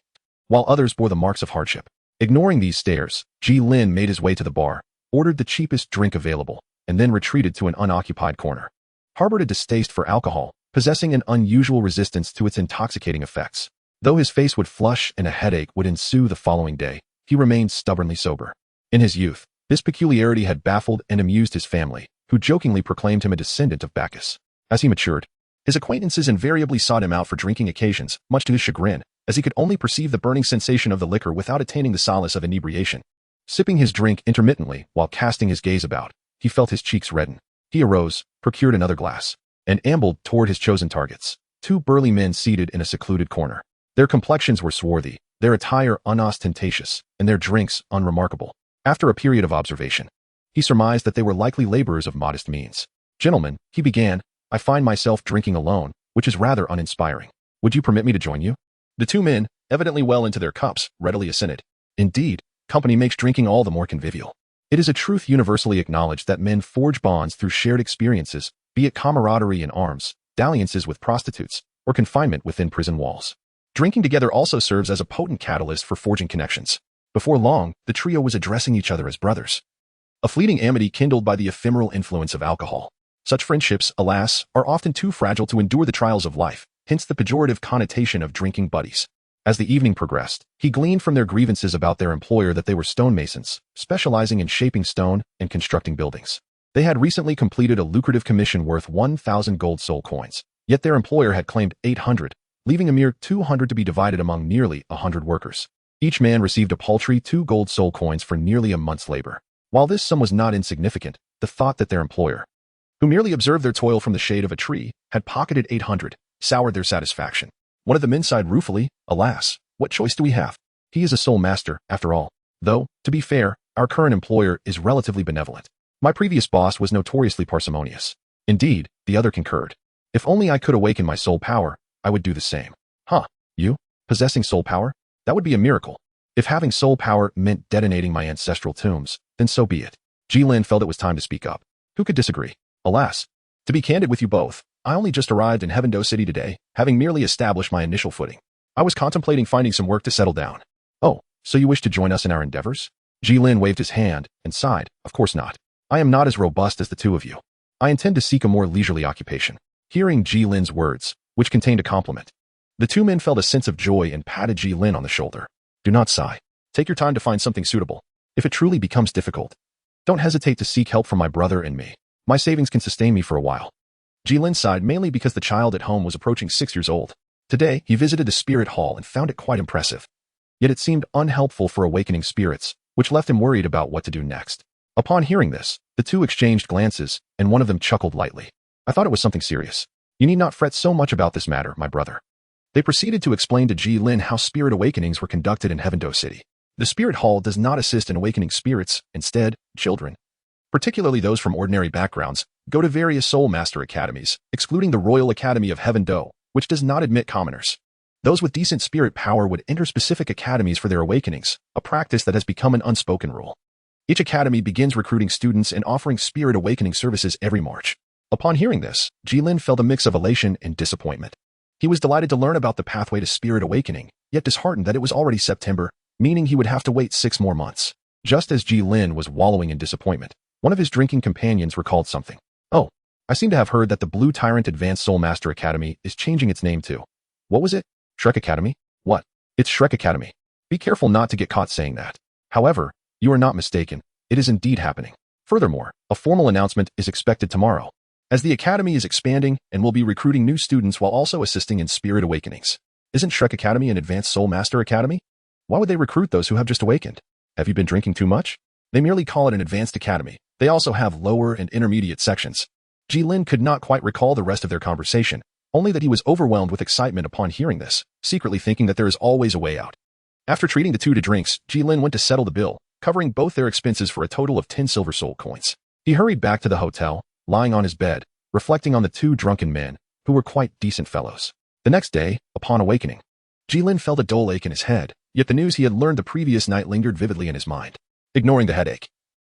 S1: while others bore the marks of hardship. Ignoring these stares, Gilin made his way to the bar, ordered the cheapest drink available, and then retreated to an unoccupied corner. Harbored a distaste for alcohol, possessing an unusual resistance to its intoxicating effects. Though his face would flush and a headache would ensue the following day, he remained stubbornly sober. In his youth, this peculiarity had baffled and amused his family, who jokingly proclaimed him a descendant of Bacchus. As he matured, his acquaintances invariably sought him out for drinking occasions, much to his chagrin, as he could only perceive the burning sensation of the liquor without attaining the solace of inebriation. Sipping his drink intermittently while casting his gaze about, he felt his cheeks redden. He arose, procured another glass, and ambled toward his chosen targets, two burly men seated in a secluded corner. Their complexions were swarthy, their attire unostentatious, and their drinks unremarkable. After a period of observation, he surmised that they were likely laborers of modest means. "Gentlemen," he began, "I find myself drinking alone, which is rather uninspiring. Would you permit me to join you?" The two men, evidently well into their cups, readily assented. Indeed, company makes drinking all the more convivial. It is a truth universally acknowledged that men forge bonds through shared experiences, be it camaraderie in arms, dalliances with prostitutes, or confinement within prison walls. Drinking together also serves as a potent catalyst for forging connections. Before long, the trio was addressing each other as brothers. A fleeting amity kindled by the ephemeral influence of alcohol. Such friendships, alas, are often too fragile to endure the trials of life, hence the pejorative connotation of drinking buddies. As the evening progressed, he gleaned from their grievances about their employer that they were stonemasons, specializing in shaping stone and constructing buildings. They had recently completed a lucrative commission worth 1,000 gold soul coins, yet their employer had claimed 800, leaving a mere 200 to be divided among nearly 100 workers. Each man received a paltry 2 gold soul coins for nearly a month's labor. While this sum was not insignificant, the thought that their employer, who merely observed their toil from the shade of a tree, had pocketed 800, soured their satisfaction. One of the men sighed ruefully, "Alas, what choice do we have? He is a soul master, after all. Though, to be fair, our current employer is relatively benevolent. My previous boss was notoriously parsimonious." Indeed, the other concurred. "If only I could awaken my soul power, I would do the same." "Huh, you? Possessing soul power? That would be a miracle. If having soul power meant detonating my ancestral tombs, then so be it." Gilin felt it was time to speak up. Who could disagree? "Alas, to be candid with you both, I only just arrived in Heavendo City today, having merely established my initial footing. I was contemplating finding some work to settle down." "Oh, so you wish to join us in our endeavors?" Gilin waved his hand and sighed. "Of course not. I am not as robust as the two of you. I intend to seek a more leisurely occupation." Hearing Gilin's words, which contained a compliment, the two men felt a sense of joy and patted Gilin on the shoulder. "Do not sigh. Take your time to find something suitable. If it truly becomes difficult, don't hesitate to seek help from my brother and me. My savings can sustain me for a while." Gilin sighed mainly because the child at home was approaching 6 years old. Today, he visited the spirit hall and found it quite impressive. Yet it seemed unhelpful for awakening spirits, which left him worried about what to do next. Upon hearing this, the two exchanged glances, and one of them chuckled lightly. "I thought it was something serious. You need not fret so much about this matter, my brother." They proceeded to explain to Gilin how spirit awakenings were conducted in Heavendo City. The spirit hall does not assist in awakening spirits. Instead, children, particularly those from ordinary backgrounds, go to various soul master academies, excluding the Royal Academy of Heavendo, which does not admit commoners. Those with decent spirit power would enter specific academies for their awakenings, a practice that has become an unspoken rule. Each academy begins recruiting students and offering spirit awakening services every March. Upon hearing this, Gilin felt a mix of elation and disappointment. He was delighted to learn about the pathway to spirit awakening, yet disheartened that it was already September, meaning he would have to wait 6 more months. Just as Gilin was wallowing in disappointment, one of his drinking companions recalled something. "Oh, I seem to have heard that the Blue Tyrant Advanced Soul Master Academy is changing its name too. What was it? Shrek Academy? What? It's Shrek Academy. Be careful not to get caught saying that. However, you are not mistaken. It is indeed happening. Furthermore, a formal announcement is expected tomorrow, as the academy is expanding and will be recruiting new students while also assisting in spirit awakenings. Isn't Shrek Academy an Advanced Soul Master Academy? Why would they recruit those who have just awakened? Have you been drinking too much? They merely call it an Advanced Academy. They also have lower and intermediate sections." Gilin could not quite recall the rest of their conversation, only that he was overwhelmed with excitement upon hearing this, secretly thinking that there is always a way out. After treating the two to drinks, Gilin went to settle the bill, covering both their expenses for a total of 10 silver soul coins. He hurried back to the hotel, lying on his bed, reflecting on the two drunken men, who were quite decent fellows. The next day, upon awakening, Gilin felt a dull ache in his head, yet the news he had learned the previous night lingered vividly in his mind. Ignoring the headache,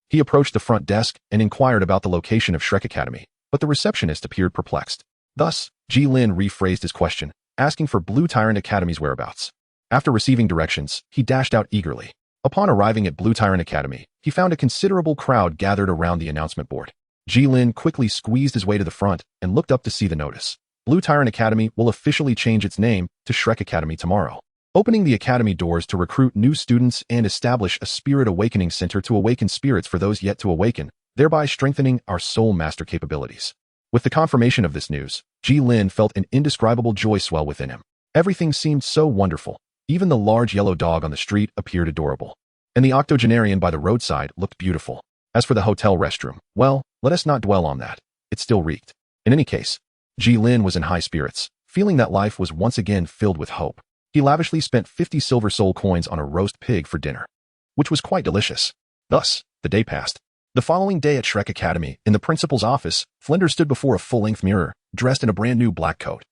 S1: He approached the front desk and inquired about the location of Shrek Academy, but the receptionist appeared perplexed. Thus, Gilin rephrased his question, asking for Blue Tyrant Academy's whereabouts. After receiving directions, he dashed out eagerly. Upon arriving at Blue Tyrant Academy, he found a considerable crowd gathered around the announcement board. Gilin quickly squeezed his way to the front and looked up to see the notice. Blue Tyrant Academy will officially change its name to Shrek Academy tomorrow, opening the academy doors to recruit new students and establish a Spirit Awakening Center to awaken spirits for those yet to awaken, thereby strengthening our soul master capabilities. With the confirmation of this news, Gilin felt an indescribable joy swell within him. Everything seemed so wonderful. Even the large yellow dog on the street appeared adorable, and the octogenarian by the roadside looked beautiful. As for the hotel restroom, well, let us not dwell on that. It still reeked. In any case, Gilin was in high spirits, feeling that life was once again filled with hope. He lavishly spent 50 silver soul coins on a roast pig for dinner, which was quite delicious. Thus, the day passed. The following day at Shrek Academy, in the principal's office, Flinder stood before a full-length mirror, dressed in a brand new black coat,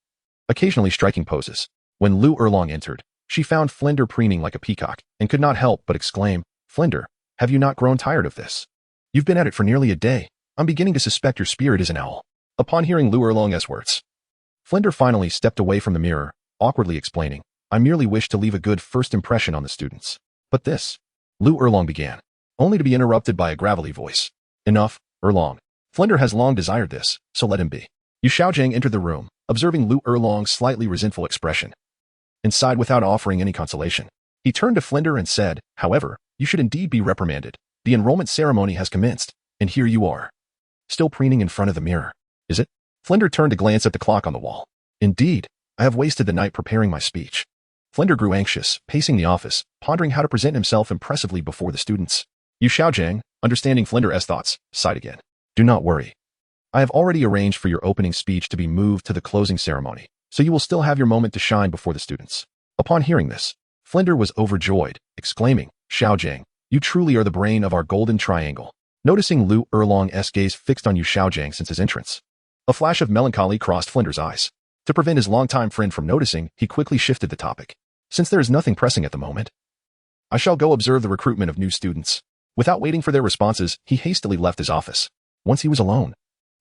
S1: occasionally striking poses. When Lu Erlong entered, she found Flinder preening like a peacock and could not help but exclaim, "Flinder, have you not grown tired of this? You've been at it for nearly a day. I'm beginning to suspect your spirit is an owl." Upon hearing Lu Erlong's words, Flinder finally stepped away from the mirror, awkwardly explaining, "I merely wish to leave a good first impression on the students." "But this," Lu Erlong began, only to be interrupted by a gravelly voice. "Enough, Erlong. Flinder has long desired this, so let him be." Yu Xiaojiang entered the room, observing Lu Erlong's slightly resentful expression, and sighed without offering any consolation. He turned to Flinder and said, "However, you should indeed be reprimanded. The enrollment ceremony has commenced, and here you are, still preening in front of the mirror. Is it?" Flinder turned to glance at the clock on the wall. "Indeed, I have wasted the night preparing my speech." Flinder grew anxious, pacing the office, pondering how to present himself impressively before the students. Yu Xiaojiang, understanding Flinder's thoughts, sighed again. "Do not worry. I have already arranged for your opening speech to be moved to the closing ceremony, so you will still have your moment to shine before the students." Upon hearing this, Flinder was overjoyed, exclaiming, "Xiaojiang, you truly are the brain of our golden triangle." Noticing Lu Erlong's gaze fixed on Yu Xiaojiang since his entrance, a flash of melancholy crossed Flinder's eyes. To prevent his longtime friend from noticing, he quickly shifted the topic. "Since there is nothing pressing at the moment, I shall go observe the recruitment of new students." Without waiting for their responses, he hastily left his office. Once he was alone,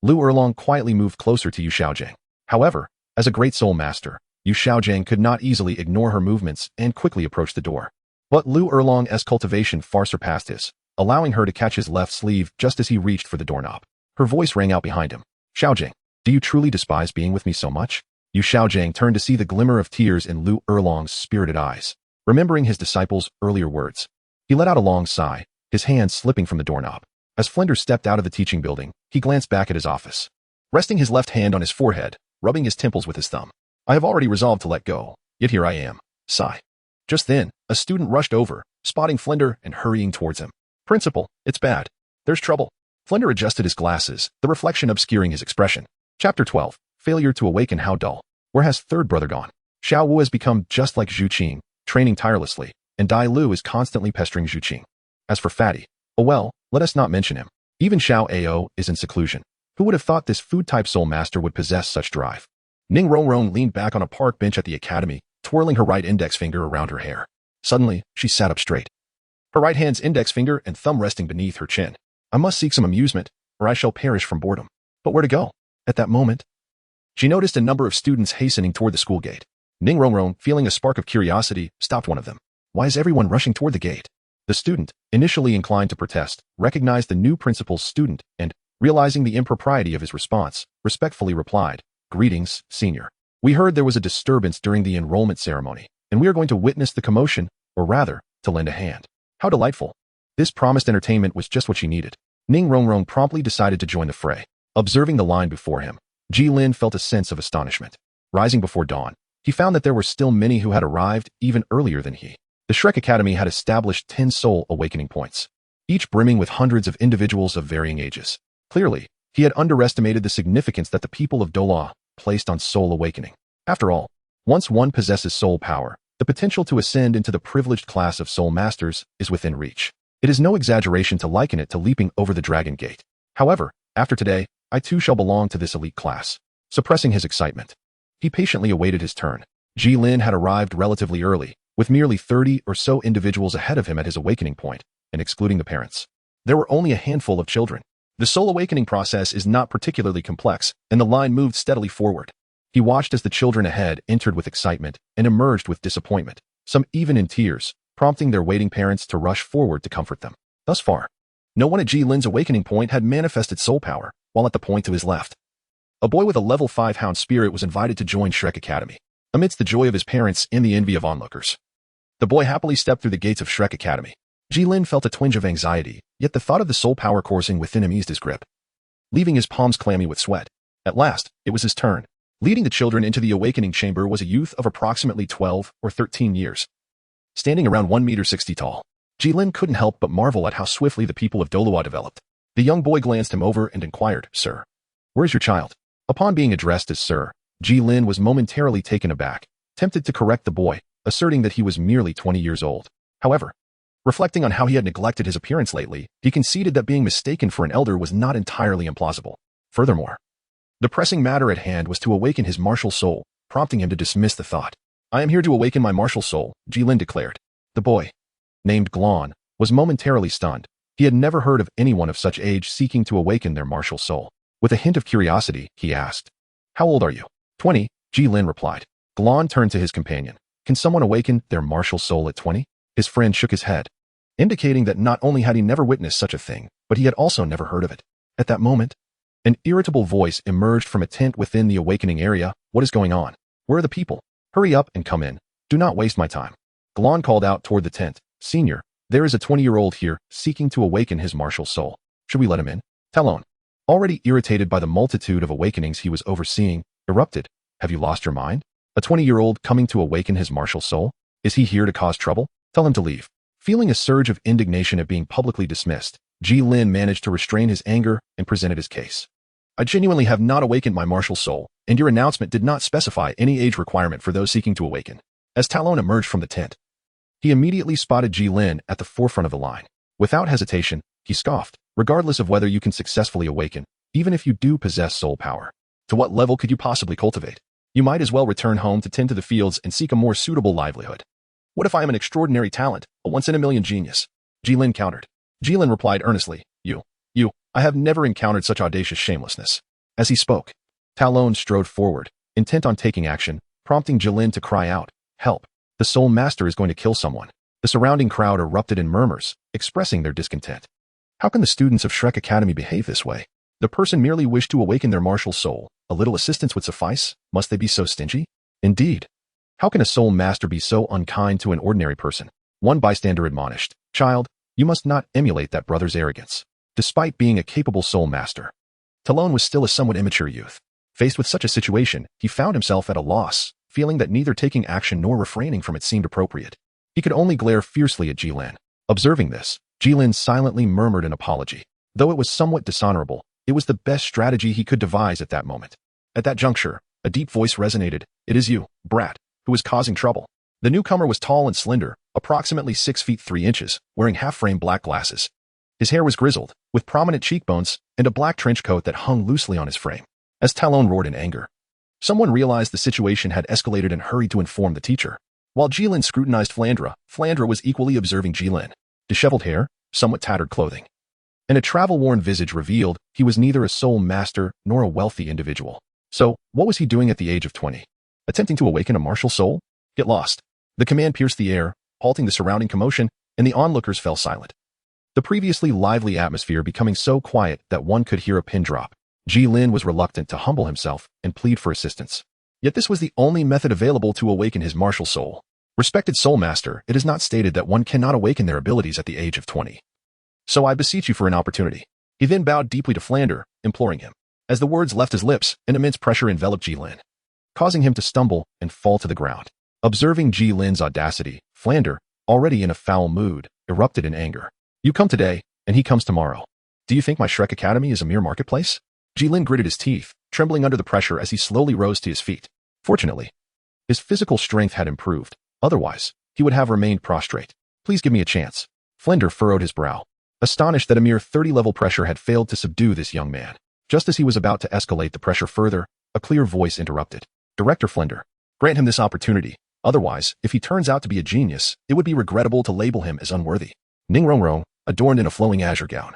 S1: Lu Erlong quietly moved closer to Yu Xiaojiang. However, as a great soul master, Yu Xiaojiang could not easily ignore her movements and quickly approached the door. But Lu Erlong's cultivation far surpassed his, allowing her to catch his left sleeve just as he reached for the doorknob. Her voice rang out behind him. "Xiaojiang, do you truly despise being with me so much?" Yu Xiaojiang turned to see the glimmer of tears in Lu Erlong's spirited eyes. Remembering his disciple's earlier words, he let out a long sigh, his hand slipping from the doorknob. As Flinder stepped out of the teaching building, he glanced back at his office, resting his left hand on his forehead, rubbing his temples with his thumb. "I have already resolved to let go, yet here I am." Sigh. Just then, a student rushed over, spotting Flinder and hurrying towards him. "Principal, it's bad. There's trouble." Flinder adjusted his glasses, the reflection obscuring his expression. Chapter 12. Failure to awaken. How dull. Where has third brother gone? Xiao Wu has become just like Zhu Qing, training tirelessly, and Dai Lu is constantly pestering Zhu Qing. As for Fatty, oh well, let us not mention him. Even Xiao Ao is in seclusion. Who would have thought this food-type soul master would possess such drive? Ning Rongrong leaned back on a park bench at the academy, twirling her right index finger around her hair. Suddenly, she sat up straight, her right hand's index finger and thumb resting beneath her chin. "I must seek some amusement, or I shall perish from boredom." But where to go? At that moment, she noticed a number of students hastening toward the school gate. Ning Rongrong, feeling a spark of curiosity, stopped one of them. "Why is everyone rushing toward the gate?" The student, initially inclined to protest, recognized the new principal's student and, realizing the impropriety of his response, respectfully replied, "Greetings, senior. We heard there was a disturbance during the enrollment ceremony, and we are going to witness the commotion, or rather, to lend a hand." How delightful. This promised entertainment was just what she needed. Ning Rongrong promptly decided to join the fray. Observing the line before him, Gilin felt a sense of astonishment. Rising before dawn, he found that there were still many who had arrived even earlier than he. The Shrek Academy had established 10 soul awakening points, each brimming with hundreds of individuals of varying ages. Clearly, he had underestimated the significance that the people of Douluo placed on soul awakening. After all, once one possesses soul power, the potential to ascend into the privileged class of soul masters is within reach. It is no exaggeration to liken it to leaping over the dragon gate. However, after today, I too shall belong to this elite class. Suppressing his excitement, he patiently awaited his turn. Gilin had arrived relatively early, with merely 30 or so individuals ahead of him at his awakening point, and excluding the parents. There were only a handful of children. The soul awakening process is not particularly complex, and the line moved steadily forward. He watched as the children ahead entered with excitement and emerged with disappointment, some even in tears, prompting their waiting parents to rush forward to comfort them. Thus far, no one at Gilin's awakening point had manifested soul power, while at the point to his left, a boy with a level 5 hound spirit was invited to join Shrek Academy, amidst the joy of his parents and the envy of onlookers. The boy happily stepped through the gates of Shrek Academy. Gilin felt a twinge of anxiety, yet the thought of the soul power coursing within him eased his grip, leaving his palms clammy with sweat. At last, it was his turn. Leading the children into the awakening chamber was a youth of approximately 12 or 13 years. Standing around 1 meter 60 tall, Gilin couldn't help but marvel at how swiftly the people of Douluo developed. The young boy glanced him over and inquired, "Sir, where is your child?" Upon being addressed as Sir, Gilin was momentarily taken aback, tempted to correct the boy, asserting that he was merely 20 years old. However, reflecting on how he had neglected his appearance lately, he conceded that being mistaken for an elder was not entirely implausible. Furthermore, the pressing matter at hand was to awaken his martial soul, prompting him to dismiss the thought. "I am here to awaken my martial soul," Gilin declared. The boy, named Gilin, was momentarily stunned. He had never heard of anyone of such age seeking to awaken their martial soul. With a hint of curiosity, he asked, "How old are you?" 20, Gilin replied. Gilin turned to his companion. "Can someone awaken their martial soul at 20? His friend shook his head, indicating that not only had he never witnessed such a thing, but he had also never heard of it. At that moment, an irritable voice emerged from a tent within the awakening area. "What is going on? Where are the people? Hurry up and come in. Do not waste my time." Gilin called out toward the tent. "Senior, there is a 20-year-old here seeking to awaken his martial soul. Should we let him in?" Talon, already irritated by the multitude of awakenings he was overseeing, erupted. "Have you lost your mind? A 20-year-old coming to awaken his martial soul? Is he here to cause trouble? Tell him to leave." Feeling a surge of indignation at being publicly dismissed, Gilin managed to restrain his anger and presented his case. "I genuinely have not awakened my martial soul, and your announcement did not specify any age requirement for those seeking to awaken." As Talon emerged from the tent, he immediately spotted Gilin at the forefront of the line. Without hesitation, he scoffed. "Regardless of whether you can successfully awaken, even if you do possess soul power, to what level could you possibly cultivate? You might as well return home to tend to the fields and seek a more suitable livelihood." "What if I am an extraordinary talent, a once-in-a-million genius?" Gilin countered. Gilin replied earnestly, I have never encountered such audacious shamelessness." As he spoke, Talon strode forward, intent on taking action, prompting Gilin to cry out, "Help! The Soul Master is going to kill someone." The surrounding crowd erupted in murmurs, expressing their discontent. How can the students of Shrek Academy behave this way? The person merely wished to awaken their martial soul. A little assistance would suffice. Must they be so stingy? Indeed. How can a soul master be so unkind to an ordinary person? One bystander admonished, "Child, you must not emulate that brother's arrogance." Despite being a capable soul master, Talon was still a somewhat immature youth. Faced with such a situation, he found himself at a loss, feeling that neither taking action nor refraining from it seemed appropriate. He could only glare fiercely at Gilin. Observing this, Gilin silently murmured an apology. Though it was somewhat dishonorable, it was the best strategy he could devise at that moment. At that juncture, a deep voice resonated. "It is you, brat, who is causing trouble." The newcomer was tall and slender, approximately 6 feet 3 inches, wearing half-frame black glasses. His hair was grizzled, with prominent cheekbones and a black trench coat that hung loosely on his frame. As Talon roared in anger, someone realized the situation had escalated and hurried to inform the teacher. While Gilin scrutinized Flandra, Flandra was equally observing Gilin. Disheveled hair, somewhat tattered clothing, and a travel-worn visage revealed he was neither a soul master nor a wealthy individual. So, what was he doing at the age of 20? Attempting to awaken a martial soul? Get lost. The command pierced the air, halting the surrounding commotion, and the onlookers fell silent. The previously lively atmosphere becoming so quiet that one could hear a pin drop. Gilin was reluctant to humble himself and plead for assistance. Yet this was the only method available to awaken his martial soul. "Respected soul master, it is not stated that one cannot awaken their abilities at the age of 20. So I beseech you for an opportunity." He then bowed deeply to Flandre, imploring him. As the words left his lips, an immense pressure enveloped Gilin, causing him to stumble and fall to the ground. Observing Gilin's audacity, Flandre, already in a foul mood, erupted in anger. "You come today, and he comes tomorrow. Do you think my Shrek Academy is a mere marketplace?" Gilin gritted his teeth, trembling under the pressure as he slowly rose to his feet. Fortunately, his physical strength had improved. Otherwise, he would have remained prostrate. "Please give me a chance." Flandre furrowed his brow, astonished that a mere 30-level pressure had failed to subdue this young man. Just as he was about to escalate the pressure further, a clear voice interrupted. "Director Flandre, grant him this opportunity. Otherwise, if he turns out to be a genius, it would be regrettable to label him as unworthy." Ningrong, adorned in a flowing azure gown,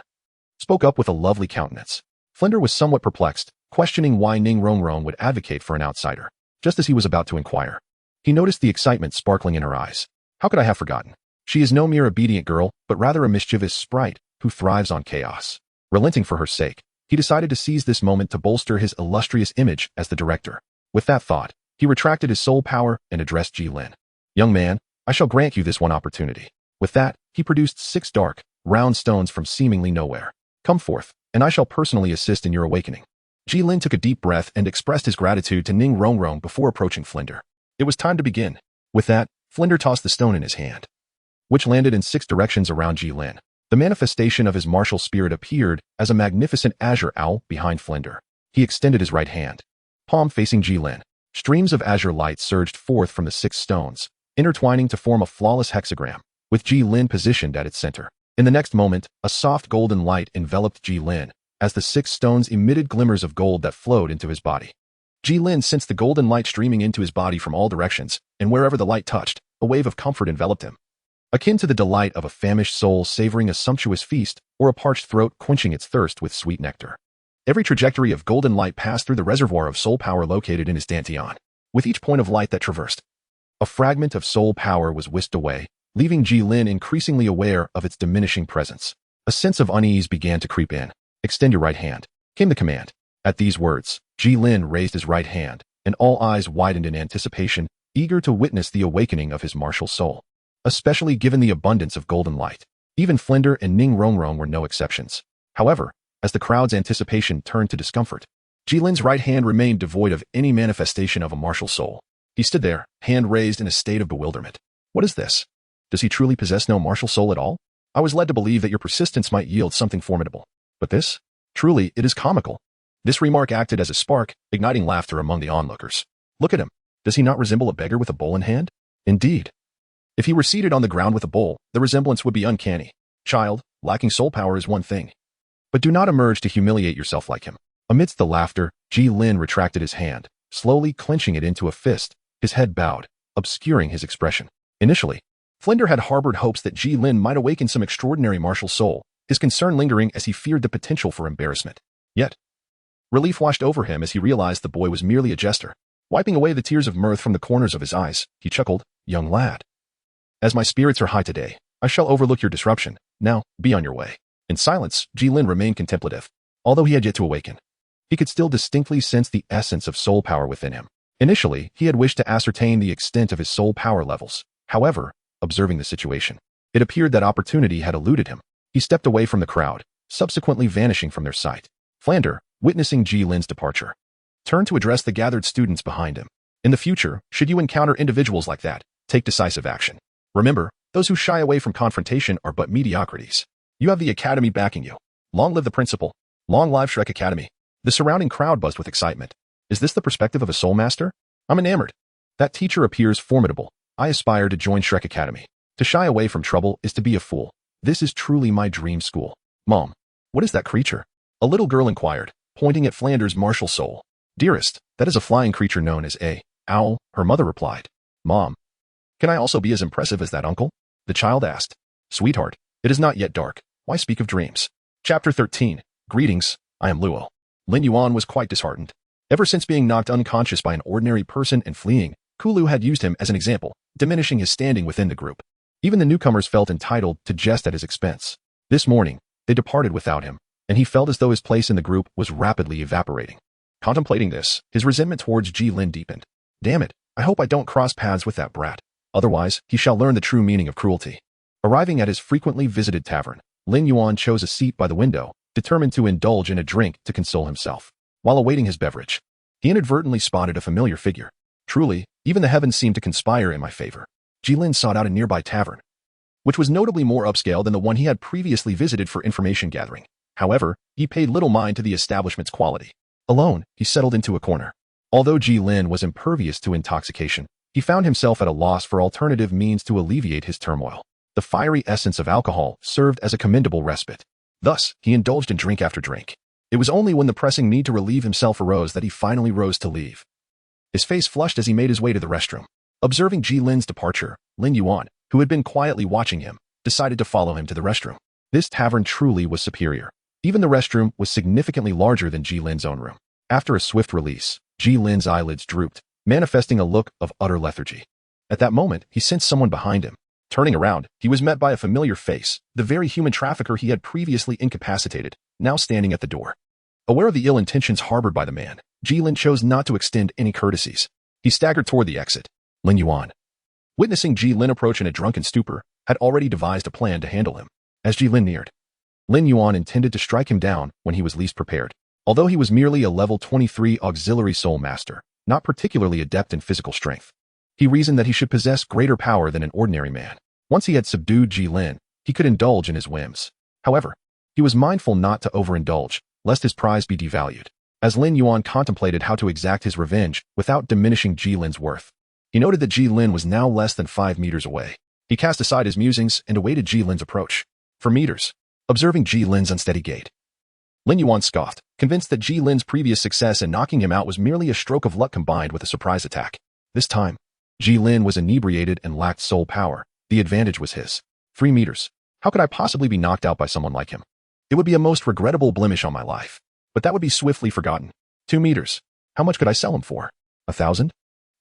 S1: spoke up with a lovely countenance. Flinder was somewhat perplexed, questioning why Ning Rongrong would advocate for an outsider. Just as he was about to inquire, he noticed the excitement sparkling in her eyes. How could I have forgotten? She is no mere obedient girl, but rather a mischievous sprite who thrives on chaos. Relenting for her sake, he decided to seize this moment to bolster his illustrious image as the director. With that thought, he retracted his soul power and addressed Gilin. Young man, I shall grant you this one opportunity. With that, he produced 6 dark, round stones from seemingly nowhere. Come forth, and I shall personally assist in your awakening. Gilin took a deep breath and expressed his gratitude to Ning Rongrong before approaching Flinder. It was time to begin. With that, Flinder tossed the stone in his hand, which landed in 6 directions around Gilin. The manifestation of his martial spirit appeared as a magnificent azure owl behind Flinder. He extended his right hand, palm facing Gilin. Streams of azure light surged forth from the 6 stones, intertwining to form a flawless hexagram, with Gilin positioned at its center. In the next moment, a soft golden light enveloped Gilin, as the 6 stones emitted glimmers of gold that flowed into his body. Gilin sensed the golden light streaming into his body from all directions, and wherever the light touched, a wave of comfort enveloped him, akin to the delight of a famished soul savoring a sumptuous feast or a parched throat quenching its thirst with sweet nectar. Every trajectory of golden light passed through the reservoir of soul power located in his dantian. With each point of light that traversed, a fragment of soul power was whisked away, leaving Gilin increasingly aware of its diminishing presence. A sense of unease began to creep in. Extend your right hand, came the command. At these words, Gilin raised his right hand, and all eyes widened in anticipation, eager to witness the awakening of his martial soul. Especially given the abundance of golden light. Even Flinder and Ning Rongrong were no exceptions. However, as the crowd's anticipation turned to discomfort, Gilin's right hand remained devoid of any manifestation of a martial soul. He stood there, hand raised in a state of bewilderment. What is this? Does he truly possess no martial soul at all? I was led to believe that your persistence might yield something formidable. But this? Truly, it is comical. This remark acted as a spark, igniting laughter among the onlookers. Look at him. Does he not resemble a beggar with a bowl in hand? Indeed. If he were seated on the ground with a bowl, the resemblance would be uncanny. Child, lacking soul power is one thing. But do not emerge to humiliate yourself like him. Amidst the laughter, Gilin retracted his hand, slowly clenching it into a fist, his head bowed, obscuring his expression. Initially, Flinder had harbored hopes that Gilin might awaken some extraordinary martial soul, his concern lingering as he feared the potential for embarrassment. Yet, relief washed over him as he realized the boy was merely a jester. Wiping away the tears of mirth from the corners of his eyes, he chuckled, Young lad. As my spirits are high today, I shall overlook your disruption. Now, be on your way. In silence, Gilin remained contemplative. Although he had yet to awaken, he could still distinctly sense the essence of soul power within him. Initially, he had wished to ascertain the extent of his soul power levels. However, observing the situation, it appeared that opportunity had eluded him. He stepped away from the crowd, subsequently vanishing from their sight. Flinder, witnessing Gilin's departure, turned to address the gathered students behind him. In the future, should you encounter individuals like that, take decisive action. Remember, those who shy away from confrontation are but mediocrities. You have the Academy backing you. Long live the principal. Long live Shrek Academy. The surrounding crowd buzzed with excitement. Is this the perspective of a soul master? I'm enamored. That teacher appears formidable. I aspire to join Shrek Academy. To shy away from trouble is to be a fool. This is truly my dream school. Mom, what is that creature? A little girl inquired, pointing at Flander's martial soul. Dearest, that is a flying creature known as a owl, her mother replied. Mom, can I also be as impressive as that uncle? The child asked. Sweetheart, it is not yet dark. Why speak of dreams? Chapter 13. Greetings, I am Luo. Lin Yuan was quite disheartened. Ever since being knocked unconscious by an ordinary person and fleeing, Kulu had used him as an example, diminishing his standing within the group. Even the newcomers felt entitled to jest at his expense. This morning, they departed without him, and he felt as though his place in the group was rapidly evaporating. Contemplating this, his resentment towards Gilin deepened. Damn it, I hope I don't cross paths with that brat. Otherwise, he shall learn the true meaning of cruelty. Arriving at his frequently visited tavern, Lin Yuan chose a seat by the window, determined to indulge in a drink to console himself. While awaiting his beverage, he inadvertently spotted a familiar figure. Truly, even the heavens seemed to conspire in my favor. Gilin sought out a nearby tavern, which was notably more upscale than the one he had previously visited for information gathering. However, he paid little mind to the establishment's quality. Alone, he settled into a corner. Although Gilin was impervious to intoxication, he found himself at a loss for alternative means to alleviate his turmoil. The fiery essence of alcohol served as a commendable respite. Thus, he indulged in drink after drink. It was only when the pressing need to relieve himself arose that he finally rose to leave. His face flushed as he made his way to the restroom. Observing Gilin's departure, Lin Yuan, who had been quietly watching him, decided to follow him to the restroom. This tavern truly was superior. Even the restroom was significantly larger than Jilin's own room. After a swift release, Jilin's eyelids drooped, manifesting a look of utter lethargy. At that moment, he sensed someone behind him. Turning around, he was met by a familiar face, the very human trafficker he had previously incapacitated, now standing at the door. Aware of the ill intentions harbored by the man, Gilin chose not to extend any courtesies. He staggered toward the exit. Lin Yuan, witnessing Gilin approach in a drunken stupor, had already devised a plan to handle him. As Gilin neared, Lin Yuan intended to strike him down when he was least prepared. Although he was merely a level 23 auxiliary soul master, not particularly adept in physical strength, he reasoned that he should possess greater power than an ordinary man. Once he had subdued Gilin, he could indulge in his whims. However, he was mindful not to overindulge, lest his prize be devalued. As Lin Yuan contemplated how to exact his revenge without diminishing Jilin's worth, he noted that Gilin was now less than 5 meters away. He cast aside his musings and awaited Jilin's approach. For meters, observing Jilin's unsteady gait, Lin Yuan scoffed, convinced that Jilin's previous success in knocking him out was merely a stroke of luck combined with a surprise attack. This time, Gilin was inebriated and lacked soul power. The advantage was his. 3 meters. How could I possibly be knocked out by someone like him? It would be a most regrettable blemish on my life. But that would be swiftly forgotten. 2 meters. How much could I sell him for? 1,000?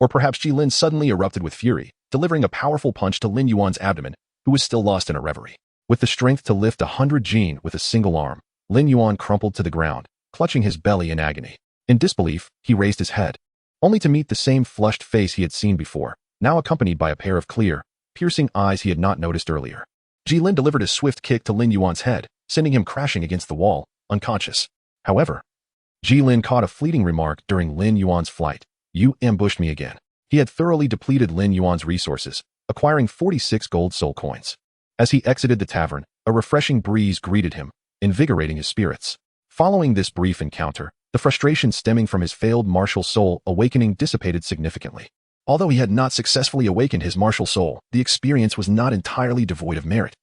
S1: Or perhaps Gilin suddenly erupted with fury, delivering a powerful punch to Lin Yuan's abdomen, who was still lost in a reverie. With the strength to lift 100 jin with a single arm, Lin Yuan crumpled to the ground, clutching his belly in agony. In disbelief, he raised his head, only to meet the same flushed face he had seen before, now accompanied by a pair of clear, piercing eyes he had not noticed earlier. Gilin delivered a swift kick to Lin Yuan's head, sending him crashing against the wall, unconscious. However, Gilin caught a fleeting remark during Lin Yuan's flight. You ambushed me again. He had thoroughly depleted Lin Yuan's resources, acquiring 46 gold soul coins. As he exited the tavern, a refreshing breeze greeted him, invigorating his spirits. Following this brief encounter, the frustration stemming from his failed martial soul awakening dissipated significantly. Although he had not successfully awakened his martial soul, the experience was not entirely devoid of merit.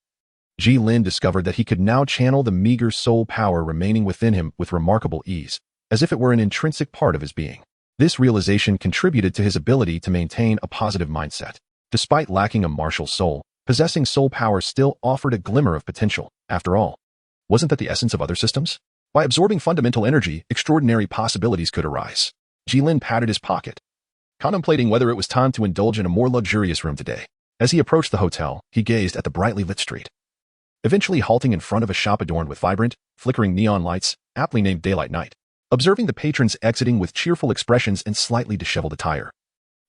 S1: Gilin discovered that he could now channel the meager soul power remaining within him with remarkable ease, as if it were an intrinsic part of his being. This realization contributed to his ability to maintain a positive mindset. Despite lacking a martial soul, possessing soul power still offered a glimmer of potential. After all, wasn't that the essence of other systems? By absorbing fundamental energy, extraordinary possibilities could arise. Gilin patted his pocket, contemplating whether it was time to indulge in a more luxurious room today. As he approached the hotel, he gazed at the brightly lit street, eventually halting in front of a shop adorned with vibrant, flickering neon lights, aptly named Daylight Night. Observing the patrons exiting with cheerful expressions and slightly disheveled attire,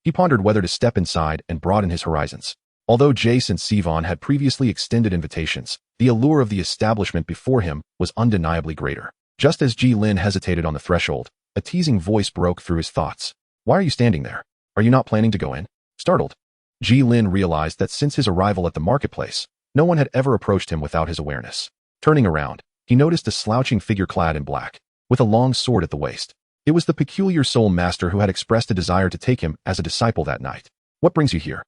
S1: he pondered whether to step inside and broaden his horizons. Although Jace and Sivan had previously extended invitations, the allure of the establishment before him was undeniably greater. Just as Gilin hesitated on the threshold, a teasing voice broke through his thoughts. Why are you standing there? Are you not planning to go in? Startled, Gilin realized that since his arrival at the marketplace, no one had ever approached him without his awareness. Turning around, he noticed a slouching figure clad in black, with a long sword at the waist. It was the peculiar soul master who had expressed a desire to take him as a disciple that night. What brings you here?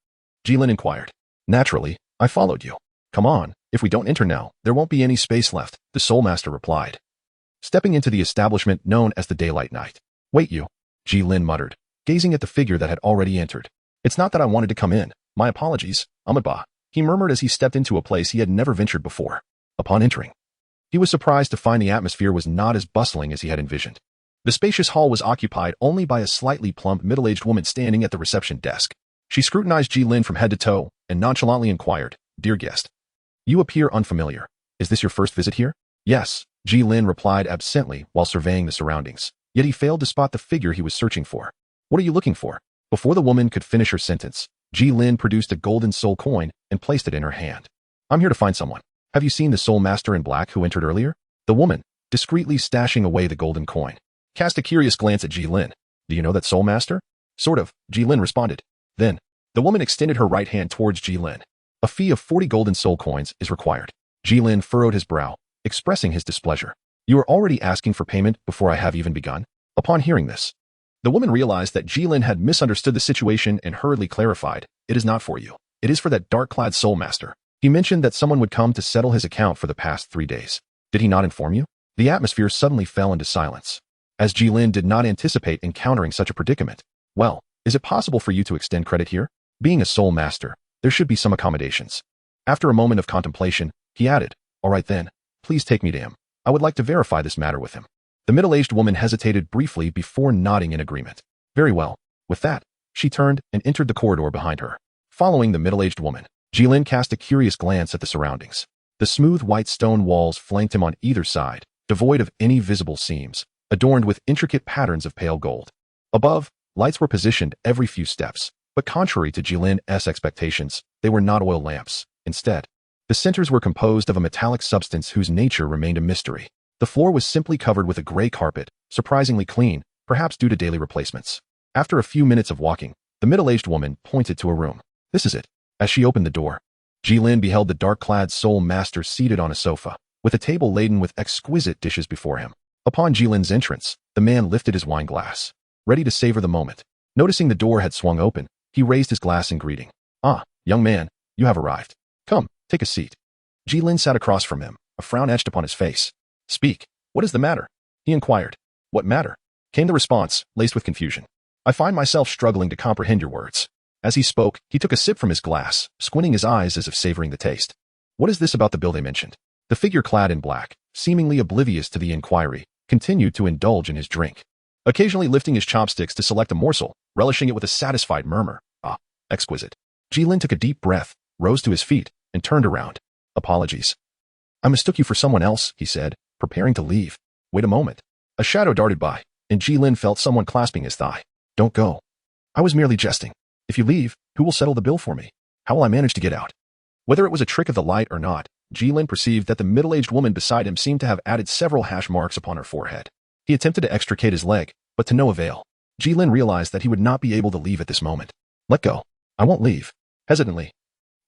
S1: Gilin inquired. Naturally, I followed you. Come on, if we don't enter now, there won't be any space left, the soul master replied, stepping into the establishment known as the Daylight Night. Wait you, Gilin muttered, gazing at the figure that had already entered. It's not that I wanted to come in. My apologies, Ahmedba, he murmured as he stepped into a place he had never ventured before. Upon entering, he was surprised to find the atmosphere was not as bustling as he had envisioned. The spacious hall was occupied only by a slightly plump middle-aged woman standing at the reception desk. She scrutinized Gilin from head to toe and nonchalantly inquired, Dear guest, you appear unfamiliar. Is this your first visit here? Yes, Gilin replied absently while surveying the surroundings, yet he failed to spot the figure he was searching for. What are you looking for? Before the woman could finish her sentence, Gilin produced a golden soul coin and placed it in her hand. I'm here to find someone. Have you seen the soul master in black who entered earlier? The woman, discreetly stashing away the golden coin, cast a curious glance at Gilin. Do you know that soul master? Sort of, Gilin responded. Then, the woman extended her right hand towards Gilin. A fee of 40 golden soul coins is required. Gilin furrowed his brow, expressing his displeasure. You are already asking for payment before I have even begun? Upon hearing this, the woman realized that Gilin had misunderstood the situation and hurriedly clarified, It is not for you. It is for that dark-clad soul master. He mentioned that someone would come to settle his account for the past 3 days. Did he not inform you? The atmosphere suddenly fell into silence, as Gilin did not anticipate encountering such a predicament. Well, is it possible for you to extend credit here? Being a soul master, there should be some accommodations. After a moment of contemplation, he added, All right then, please take me to him. I would like to verify this matter with him. The middle-aged woman hesitated briefly before nodding in agreement. Very well. With that, she turned and entered the corridor behind her. Following the middle-aged woman, Gilin cast a curious glance at the surroundings. The smooth white stone walls flanked him on either side, devoid of any visible seams, adorned with intricate patterns of pale gold. Above, lights were positioned every few steps, but contrary to Gilin's expectations, they were not oil lamps. Instead, the centers were composed of a metallic substance whose nature remained a mystery. The floor was simply covered with a gray carpet, surprisingly clean, perhaps due to daily replacements. After a few minutes of walking, the middle-aged woman pointed to a room. This is it. As she opened the door, Gilin beheld the dark-clad soul master seated on a sofa, with a table laden with exquisite dishes before him. Upon Gilin's entrance, the man lifted his wine glass, ready to savor the moment. Noticing the door had swung open, he raised his glass in greeting. Ah, young man, you have arrived. Come, take a seat. Gilin sat across from him, a frown etched upon his face. Speak, what is the matter? He inquired. What matter? Came the response, laced with confusion. I find myself struggling to comprehend your words. As he spoke, he took a sip from his glass, squinting his eyes as if savoring the taste. What is this about the bill they mentioned? The figure clad in black, seemingly oblivious to the inquiry, continued to indulge in his drink, occasionally lifting his chopsticks to select a morsel, relishing it with a satisfied murmur. Ah, exquisite. Gilin took a deep breath, rose to his feet, and turned around. Apologies. I mistook you for someone else, he said, preparing to leave. Wait a moment. A shadow darted by, and Gilin felt someone clasping his thigh. Don't go. I was merely jesting. If you leave, who will settle the bill for me? How will I manage to get out? Whether it was a trick of the light or not, Gilin perceived that the middle-aged woman beside him seemed to have added several hash marks upon her forehead. He attempted to extricate his leg, but to no avail. Gilin realized that he would not be able to leave at this moment. Let go. I won't leave. Hesitantly,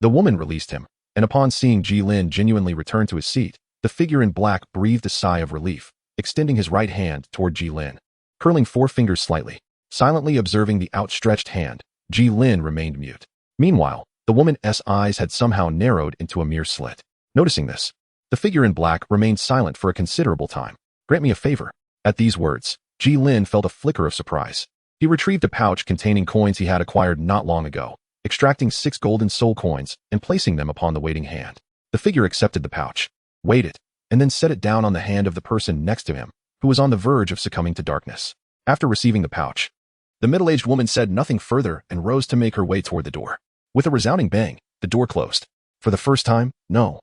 S1: the woman released him, and upon seeing Gilin genuinely return to his seat, the figure in black breathed a sigh of relief, extending his right hand toward Gilin. Curling 4 fingers slightly, silently observing the outstretched hand, Gilin remained mute. Meanwhile, the woman's eyes had somehow narrowed into a mere slit. Noticing this, the figure in black remained silent for a considerable time. Grant me a favor. At these words, Gilin felt a flicker of surprise. He retrieved a pouch containing coins he had acquired not long ago, extracting 6 golden soul coins and placing them upon the waiting hand. The figure accepted the pouch, weighed it, and then set it down on the hand of the person next to him, who was on the verge of succumbing to darkness. After receiving the pouch, the middle-aged woman said nothing further and rose to make her way toward the door. With a resounding bang, the door closed. For the first time, no.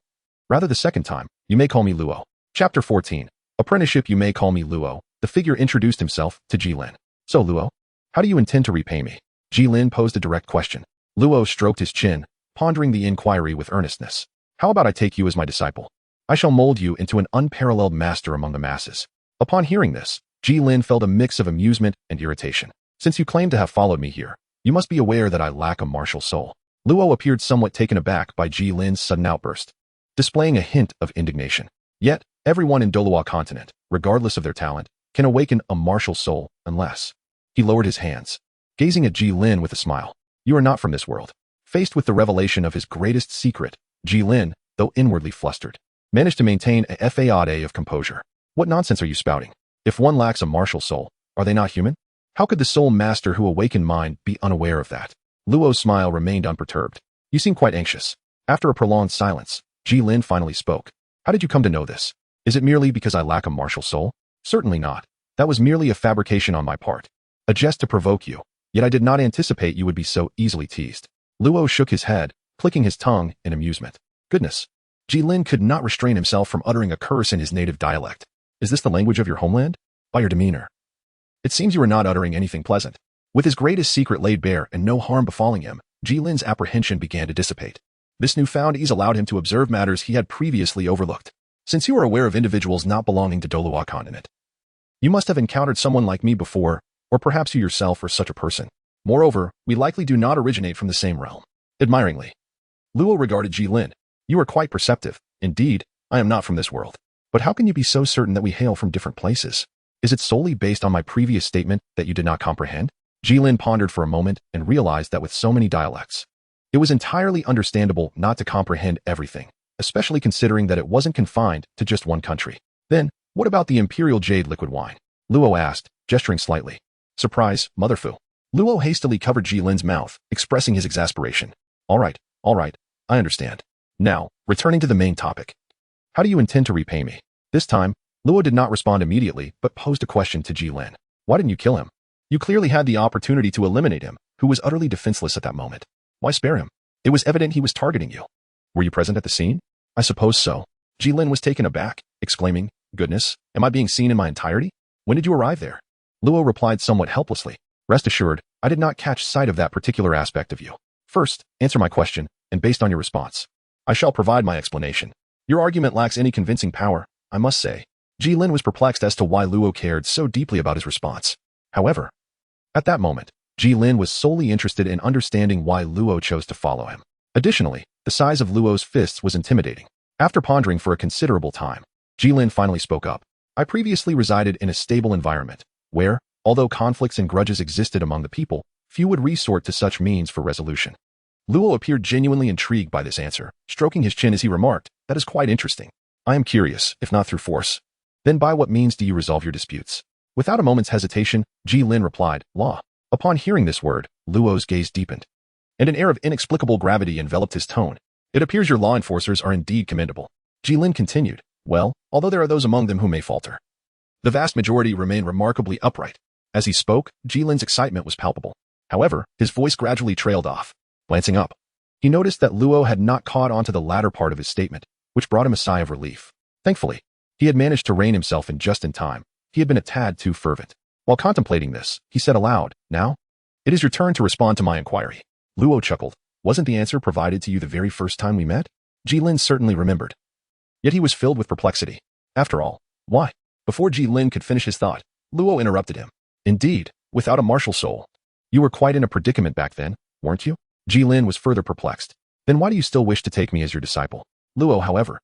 S1: Rather the second time, you may call me Luo. Chapter 14. Apprenticeship. You may call me Luo. The figure introduced himself to Gilin. So Luo, how do you intend to repay me? Gilin posed a direct question. Luo stroked his chin, pondering the inquiry with earnestness. How about I take you as my disciple? I shall mold you into an unparalleled master among the masses. Upon hearing this, Gilin felt a mix of amusement and irritation. Since you claim to have followed me here, you must be aware that I lack a martial soul. Luo appeared somewhat taken aback by Gilin's sudden outburst, displaying a hint of indignation. Yet, everyone in Douluo continent, regardless of their talent, can awaken a martial soul unless... He lowered his hands, gazing at Gilin with a smile. You are not from this world. Faced with the revelation of his greatest secret, Gilin, though inwardly flustered, managed to maintain a facade of composure. What nonsense are you spouting? If one lacks a martial soul, are they not human? How could the soul master who awakened mine be unaware of that? Luo's smile remained unperturbed. You seem quite anxious. After a prolonged silence, Gilin finally spoke. How did you come to know this? Is it merely because I lack a martial soul? Certainly not. That was merely a fabrication on my part. A jest to provoke you. Yet I did not anticipate you would be so easily teased. Luo shook his head, clicking his tongue in amusement. Goodness. Gilin could not restrain himself from uttering a curse in his native dialect. Is this the language of your homeland? By your demeanor, it seems you are not uttering anything pleasant. With his greatest secret laid bare and no harm befalling him, Gilin's apprehension began to dissipate. This newfound ease allowed him to observe matters he had previously overlooked. Since you are aware of individuals not belonging to Douluo continent, you must have encountered someone like me before, or perhaps you yourself are such a person. Moreover, we likely do not originate from the same realm. Admiringly, Luo regarded Gilin. You are quite perceptive. Indeed, I am not from this world. But how can you be so certain that we hail from different places? Is it solely based on my previous statement that you did not comprehend? Gilin pondered for a moment and realized that with so many dialects, it was entirely understandable not to comprehend everything, especially considering that it wasn't confined to just one country. Then, what about the imperial jade liquid wine? Luo asked, gesturing slightly. Surprise, motherfu. Luo hastily covered Gilin's mouth, expressing his exasperation. All right, I understand. Now, returning to the main topic. How do you intend to repay me? This time, Luo did not respond immediately, but posed a question to Gilin. Why didn't you kill him? You clearly had the opportunity to eliminate him, who was utterly defenseless at that moment. Why spare him? It was evident he was targeting you. Were you present at the scene? I suppose so. Gilin was taken aback, exclaiming, Goodness, am I being seen in my entirety? When did you arrive there? Luo replied somewhat helplessly. Rest assured, I did not catch sight of that particular aspect of you. First, answer my question, and based on your response, I shall provide my explanation. Your argument lacks any convincing power, I must say. Gilin was perplexed as to why Luo cared so deeply about his response. However, at that moment, Gilin was solely interested in understanding why Luo chose to follow him. Additionally, the size of Luo's fists was intimidating. After pondering for a considerable time, Gilin finally spoke up. I previously resided in a stable environment, where, although conflicts and grudges existed among the people, few would resort to such means for resolution. Luo appeared genuinely intrigued by this answer, stroking his chin as he remarked, That is quite interesting. I am curious, if not through force. Then by what means do you resolve your disputes? Without a moment's hesitation, Gilin replied, Law. Upon hearing this word, Luo's gaze deepened, and an air of inexplicable gravity enveloped his tone. It appears your law enforcers are indeed commendable. Gilin continued, Well, although there are those among them who may falter, the vast majority remain remarkably upright. As he spoke, Gilin's excitement was palpable. However, his voice gradually trailed off. Glancing up, he noticed that Luo had not caught on to the latter part of his statement, which brought him a sigh of relief. Thankfully, he had managed to rein himself in just in time. He had been a tad too fervent. While contemplating this, he said aloud, Now, it is your turn to respond to my inquiry. Luo chuckled. Wasn't the answer provided to you the very first time we met? Gilin certainly remembered. Yet he was filled with perplexity. After all, why? Before Gilin could finish his thought, Luo interrupted him. Indeed, without a martial soul. You were quite in a predicament back then, weren't you? Gilin was further perplexed. Then why do you still wish to take me as your disciple? Luo, however,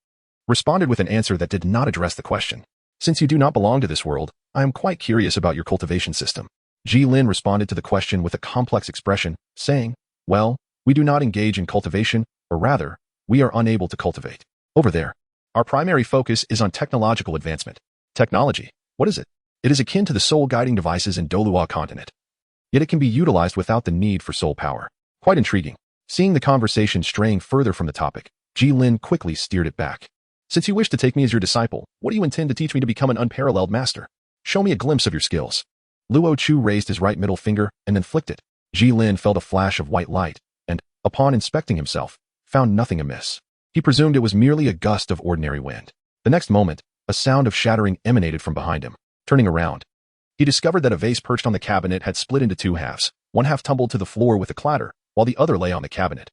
S1: responded with an answer that did not address the question. Since you do not belong to this world, I am quite curious about your cultivation system. Gilin responded to the question with a complex expression, saying, Well, we do not engage in cultivation, or rather, we are unable to cultivate. Over there, our primary focus is on technological advancement. Technology, what is it? It is akin to the soul guiding devices in Douluo continent. Yet it can be utilized without the need for soul power. Quite intriguing. Seeing the conversation straying further from the topic, Gilin quickly steered it back. Since you wish to take me as your disciple, what do you intend to teach me to become an unparalleled master? Show me a glimpse of your skills. Luo Chu raised his right middle finger and then flicked it. Gilin felt a flash of white light, and, upon inspecting himself, found nothing amiss. He presumed it was merely a gust of ordinary wind. The next moment, a sound of shattering emanated from behind him. Turning around, he discovered that a vase perched on the cabinet had split into two halves. One half tumbled to the floor with a clatter, while the other lay on the cabinet,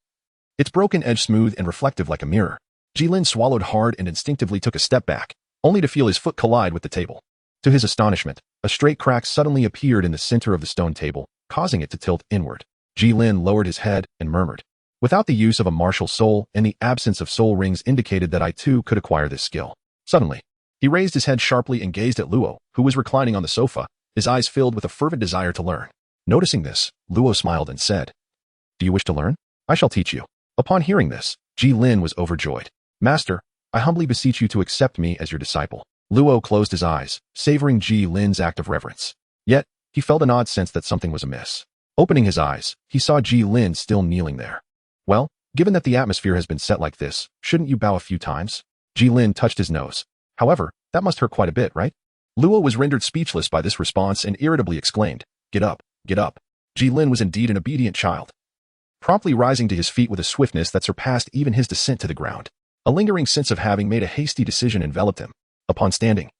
S1: its broken edge smooth and reflective like a mirror. Gilin swallowed hard and instinctively took a step back, only to feel his foot collide with the table. To his astonishment, a straight crack suddenly appeared in the center of the stone table, causing it to tilt inward. Gilin lowered his head and murmured, Without the use of a martial soul and the absence of soul rings indicated that I too could acquire this skill. Suddenly, he raised his head sharply and gazed at Luo, who was reclining on the sofa, his eyes filled with a fervent desire to learn. Noticing this, Luo smiled and said, Do you wish to learn? I shall teach you. Upon hearing this, Gilin was overjoyed. Master, I humbly beseech you to accept me as your disciple. Luo closed his eyes, savoring Gilin's act of reverence. Yet, he felt an odd sense that something was amiss. Opening his eyes, he saw Gilin still kneeling there. Well, given that the atmosphere has been set like this, shouldn't you bow a few times? Gilin touched his nose. However, that must hurt quite a bit, right? Luo was rendered speechless by this response and irritably exclaimed, Get up, get up. Gilin was indeed an obedient child, promptly rising to his feet with a swiftness that surpassed even his descent to the ground. A lingering sense of having made a hasty decision enveloped him. Upon standing,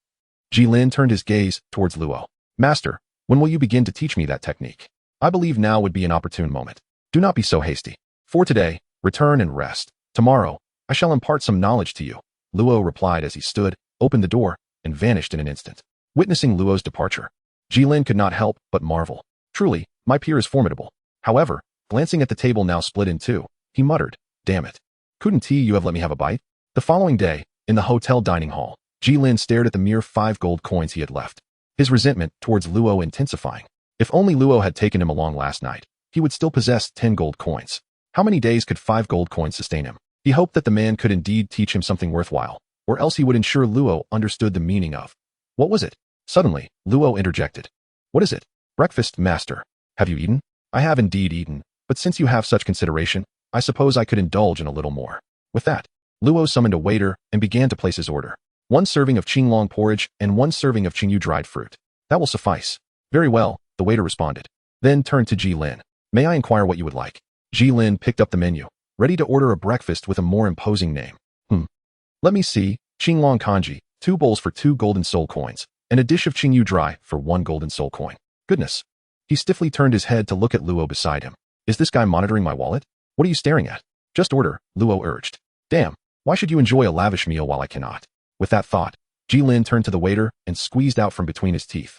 S1: Gilin turned his gaze towards Luo. Master, when will you begin to teach me that technique? I believe now would be an opportune moment. Do not be so hasty. For today, return and rest. Tomorrow, I shall impart some knowledge to you. Luo replied as he stood, opened the door, and vanished in an instant. Witnessing Luo's departure, Gilin could not help but marvel. Truly, my peer is formidable. However, glancing at the table now split in two, he muttered, Damn it. Couldn't you have let me have a bite? The following day, in the hotel dining hall, Gilin stared at the mere 5 gold coins he had left, his resentment towards Luo intensifying. If only Luo had taken him along last night, he would still possess 10 gold coins. How many days could 5 gold coins sustain him? He hoped that the man could indeed teach him something worthwhile, or else he would ensure Luo understood the meaning of. What was it? Suddenly, Luo interjected. What is it? Breakfast, master. Have you eaten? I have indeed eaten, but since you have such consideration, I suppose I could indulge in a little more. With that, Luo summoned a waiter and began to place his order. 1 serving of qinglong porridge and 1 serving of qingyu dried fruit. That will suffice. Very well, the waiter responded. Then turned to Gilin. May I inquire what you would like? Gilin picked up the menu, ready to order a breakfast with a more imposing name. Let me see, qinglong kanji, 2 bowls for 2 golden soul coins, and a dish of qingyu dry for 1 golden soul coin. Goodness. He stiffly turned his head to look at Luo beside him. Is this guy monitoring my wallet? What are you staring at? Just order, Luo urged. Damn, why should you enjoy a lavish meal while I cannot? With that thought, Gilin turned to the waiter and squeezed out from between his teeth.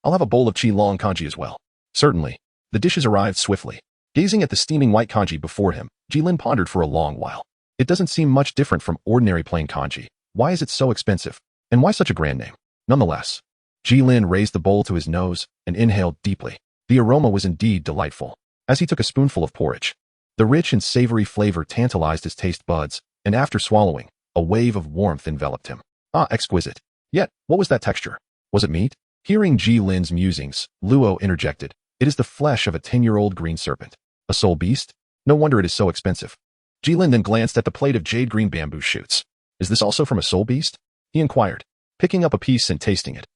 S1: I'll have a bowl of qinglong kanji as well. Certainly. The dishes arrived swiftly. Gazing at the steaming white kanji before him, Gilin pondered for a long while. It doesn't seem much different from ordinary plain kanji. Why is it so expensive? And why such a grand name? Nonetheless, Gilin raised the bowl to his nose and inhaled deeply. The aroma was indeed delightful. As he took a spoonful of porridge, the rich and savory flavor tantalized his taste buds, and after swallowing, a wave of warmth enveloped him. Ah, exquisite. Yet, what was that texture? Was it meat? Hearing Gilin's musings, Luo interjected. It is the flesh of a 10-year-old green serpent. A soul beast? No wonder it is so expensive. Gilin then glanced at the plate of jade green bamboo shoots. Is this also from a soul beast? He inquired, picking up a piece and tasting it.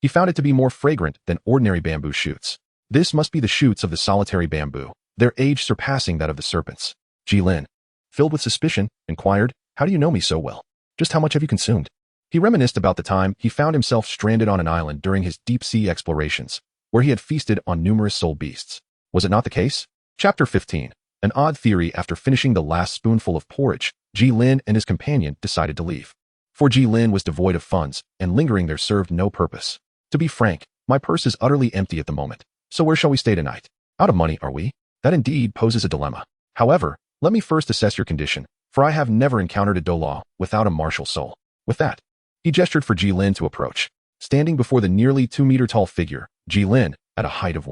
S1: He found it to be more fragrant than ordinary bamboo shoots. This must be the shoots of the solitary bamboo, their age surpassing that of the serpents. Gilin, filled with suspicion, inquired, how do you know me so well? Just how much have you consumed? He reminisced about the time he found himself stranded on an island during his deep-sea explorations, where he had feasted on numerous soul beasts. Was it not the case? Chapter 15. An odd theory. After finishing the last spoonful of porridge, Gilin and his companion decided to leave. For Gilin was devoid of funds, and lingering there served no purpose. To be frank, my purse is utterly empty at the moment, so where shall we stay tonight? Out of money, are we? That indeed poses a dilemma. However, let me first assess your condition, for I have never encountered a Douluo without a martial soul. With that, he gestured for Gilin to approach. Standing before the nearly 2-meter-tall figure, Gilin, at a height of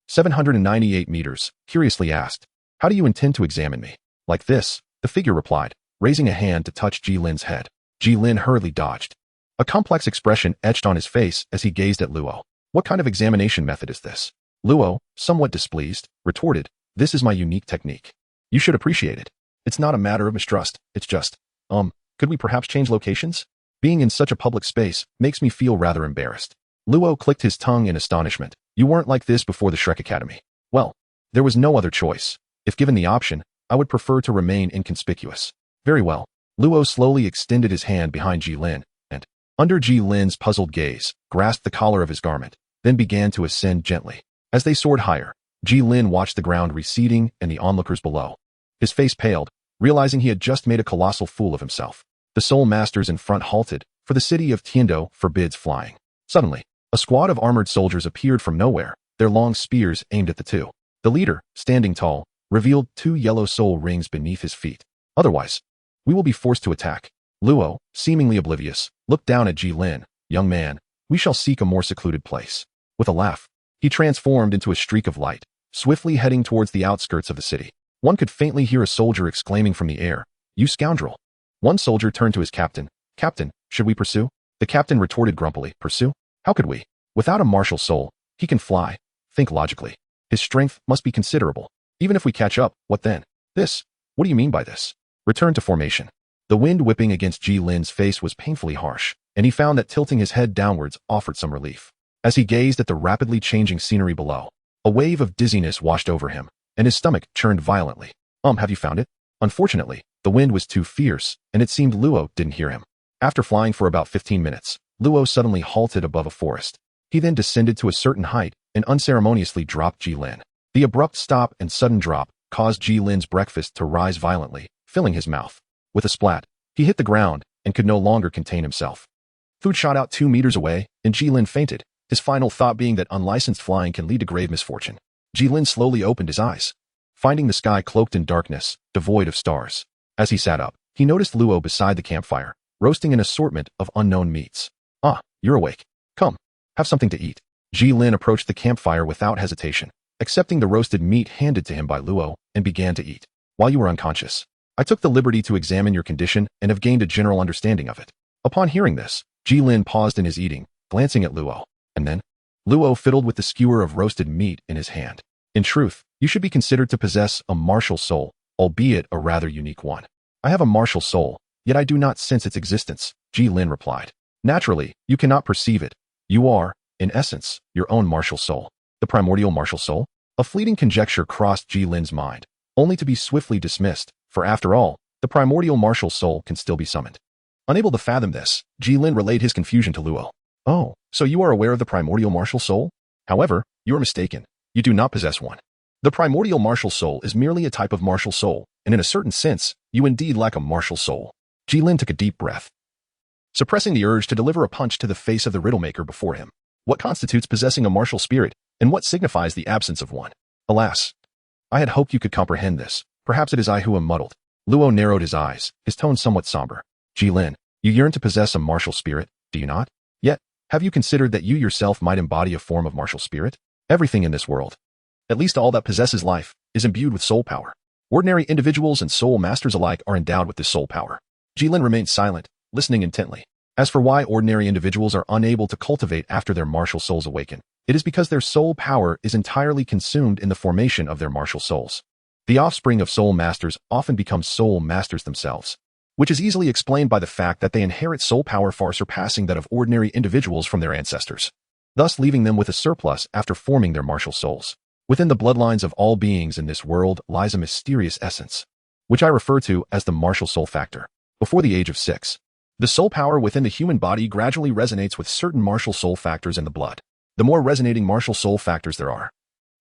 S1: 798 meters, curiously asked, how do you intend to examine me? Like this, the figure replied, raising a hand to touch Gilin's head. Gilin hurriedly dodged. A complex expression etched on his face as he gazed at Luo. What kind of examination method is this? Luo, somewhat displeased, retorted, this is my unique technique. You should appreciate it. It's not a matter of mistrust, it's just, could we perhaps change locations? Being in such a public space makes me feel rather embarrassed. Luo clicked his tongue in astonishment. You weren't like this before the Shrek Academy. Well, there was no other choice. If given the option, I would prefer to remain inconspicuous. Very well. Luo slowly extended his hand behind Gilin, and, under Gilin's puzzled gaze, grasped the collar of his garment, then began to ascend gently. As they soared higher, Gilin watched the ground receding and the onlookers below. His face paled, realizing he had just made a colossal fool of himself. The soul masters in front halted, for the city of Tiendo forbids flying. Suddenly, a squad of armored soldiers appeared from nowhere, their long spears aimed at the two. The leader, standing tall, revealed 2 yellow soul rings beneath his feet. Otherwise, we will be forced to attack. Luo, seemingly oblivious, looked down at Gilin. Young man, we shall seek a more secluded place. With a laugh, he transformed into a streak of light, swiftly heading towards the outskirts of the city. One could faintly hear a soldier exclaiming from the air, "You scoundrel!" One soldier turned to his captain. "Captain, should we pursue?" The captain retorted grumpily, "Pursue? How could we? Without a martial soul, he can fly. Think logically. His strength must be considerable. Even if we catch up, what then? This? What do you mean by this? Return to formation." The wind whipping against Gilin's face was painfully harsh, and he found that tilting his head downwards offered some relief. As he gazed at the rapidly changing scenery below, a wave of dizziness washed over him, and his stomach churned violently. Have you found it? Unfortunately, the wind was too fierce, and it seemed Luo didn't hear him. After flying for about 15 minutes, Luo suddenly halted above a forest. He then descended to a certain height and unceremoniously dropped Gilin. The abrupt stop and sudden drop caused Gilin's breakfast to rise violently, filling his mouth. With a splat, he hit the ground and could no longer contain himself. Food shot out 2 meters away, and Gilin fainted, his final thought being that unlicensed flying can lead to grave misfortune. Gilin slowly opened his eyes, finding the sky cloaked in darkness, devoid of stars. As he sat up, he noticed Luo beside the campfire, roasting an assortment of unknown meats. "Ah, you're awake. Come, have something to eat." Gilin approached the campfire without hesitation, accepting the roasted meat handed to him by Luo, and began to eat. "While you were unconscious, I took the liberty to examine your condition and have gained a general understanding of it." Upon hearing this, Gilin paused in his eating, glancing at Luo, and then Luo fiddled with the skewer of roasted meat in his hand. "In truth, you should be considered to possess a martial soul, albeit a rather unique one." "I have a martial soul, Yet I do not sense its existence, Gilin replied. Naturally, you cannot perceive it. You are, in essence, your own martial soul. The primordial martial soul? A fleeting conjecture crossed Gilin's mind, only to be swiftly dismissed, for after all, the primordial martial soul can still be summoned. Unable to fathom this, Gilin relayed his confusion to Luo. Oh, so you are aware of the primordial martial soul? However, you are mistaken. You do not possess one. The primordial martial soul is merely a type of martial soul, and in a certain sense, you indeed lack a martial soul. Gilin took a deep breath, suppressing the urge to deliver a punch to the face of the riddlemaker before him. What constitutes possessing a martial spirit, and what signifies the absence of one? Alas, I had hoped you could comprehend this. Perhaps it is I who am muddled. Luo narrowed his eyes, his tone somewhat somber. Gilin, you yearn to possess a martial spirit, do you not? Yet, have you considered that you yourself might embody a form of martial spirit? Everything in this world, at least all that possesses life, is imbued with soul power. Ordinary individuals and soul masters alike are endowed with this soul power. Gilin remained silent, listening intently. As for why ordinary individuals are unable to cultivate after their martial souls awaken, it is because their soul power is entirely consumed in the formation of their martial souls. The offspring of soul masters often become soul masters themselves, which is easily explained by the fact that they inherit soul power far surpassing that of ordinary individuals from their ancestors, thus leaving them with a surplus after forming their martial souls. Within the bloodlines of all beings in this world lies a mysterious essence, which I refer to as the martial soul factor. Before the age of 6, the soul power within the human body gradually resonates with certain martial soul factors in the blood. The more resonating martial soul factors there are,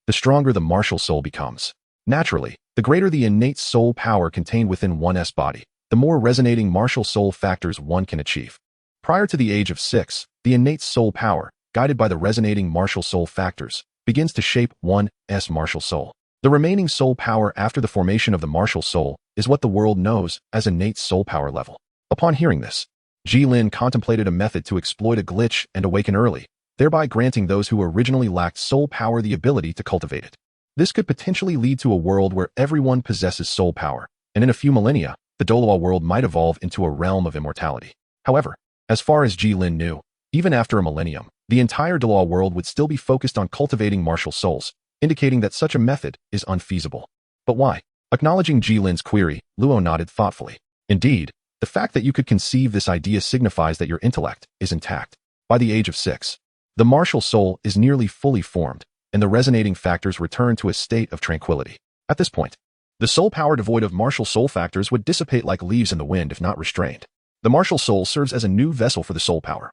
S1: the stronger the martial soul becomes. Naturally, the greater the innate soul power contained within one's body, the more resonating martial soul factors one can achieve. Prior to the age of 6, the innate soul power, guided by the resonating martial soul factors, begins to shape one's martial soul. The remaining soul power after the formation of the martial soul is what the world knows as innate soul power level. Upon hearing this, Gilin contemplated a method to exploit a glitch and awaken early, thereby granting those who originally lacked soul power the ability to cultivate it. This could potentially lead to a world where everyone possesses soul power, and in a few millennia, the Douluo world might evolve into a realm of immortality. However, as far as Gilin knew, even after a millennium, the entire Douluo world would still be focused on cultivating martial souls, indicating that such a method is unfeasible. But why? Acknowledging Gilin's query, Luo nodded thoughtfully. Indeed, the fact that you could conceive this idea signifies that your intellect is intact. By the age of 6, the martial soul is nearly fully formed, and the resonating factors return to a state of tranquility. At this point, the soul power devoid of martial soul factors would dissipate like leaves in the wind if not restrained. The martial soul serves as a new vessel for the soul power,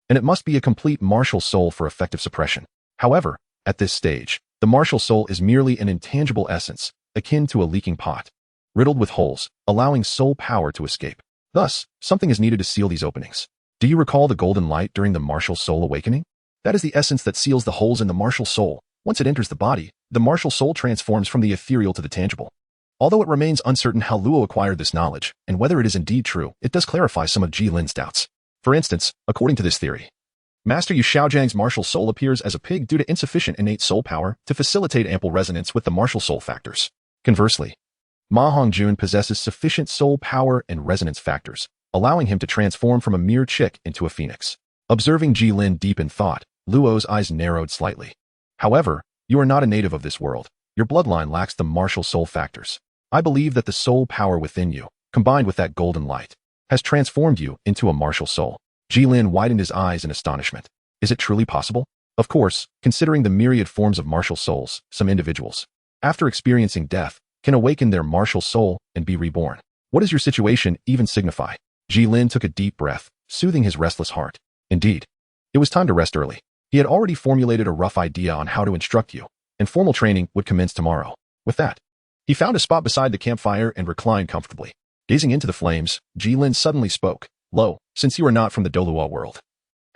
S1: and it must be a complete martial soul for effective suppression. However, at this stage, the martial soul is merely an intangible essence, akin to a leaking pot, riddled with holes, allowing soul power to escape. Thus, something is needed to seal these openings. Do you recall the golden light during the martial soul awakening? That is the essence that seals the holes in the martial soul. Once it enters the body, the martial soul transforms from the ethereal to the tangible. Although it remains uncertain how Luo acquired this knowledge, and whether it is indeed true, it does clarify some of Gilin's doubts. For instance, according to this theory, Master Yu Xiaojiang's martial soul appears as a pig due to insufficient innate soul power to facilitate ample resonance with the martial soul factors. Conversely, Ma Hongjun possesses sufficient soul power and resonance factors, allowing him to transform from a mere chick into a phoenix. Observing Gilin deep in thought, Luo's eyes narrowed slightly. However, you are not a native of this world. Your bloodline lacks the martial soul factors. I believe that the soul power within you, combined with that golden light, has transformed you into a martial soul. Gilin widened his eyes in astonishment. Is it truly possible? Of course, considering the myriad forms of martial souls, some individuals, after experiencing death, can awaken their martial soul and be reborn. What does your situation even signify? Gilin took a deep breath, soothing his restless heart. Indeed, it was time to rest early. He had already formulated a rough idea on how to instruct you, and formal training would commence tomorrow. With that, he found a spot beside the campfire and reclined comfortably. Gazing into the flames, Gilin suddenly spoke. Lo, since you are not from the Douluo world,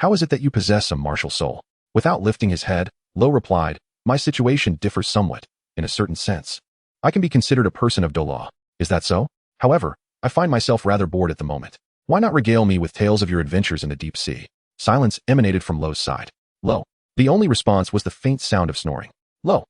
S1: how is it that you possess a martial soul? Without lifting his head, Lo replied, my situation differs somewhat, in a certain sense. I can be considered a person of Douluo. Is that so? However, I find myself rather bored at the moment. Why not regale me with tales of your adventures in the deep sea? Silence emanated from Lo's side. Lo. The only response was the faint sound of snoring. Lo.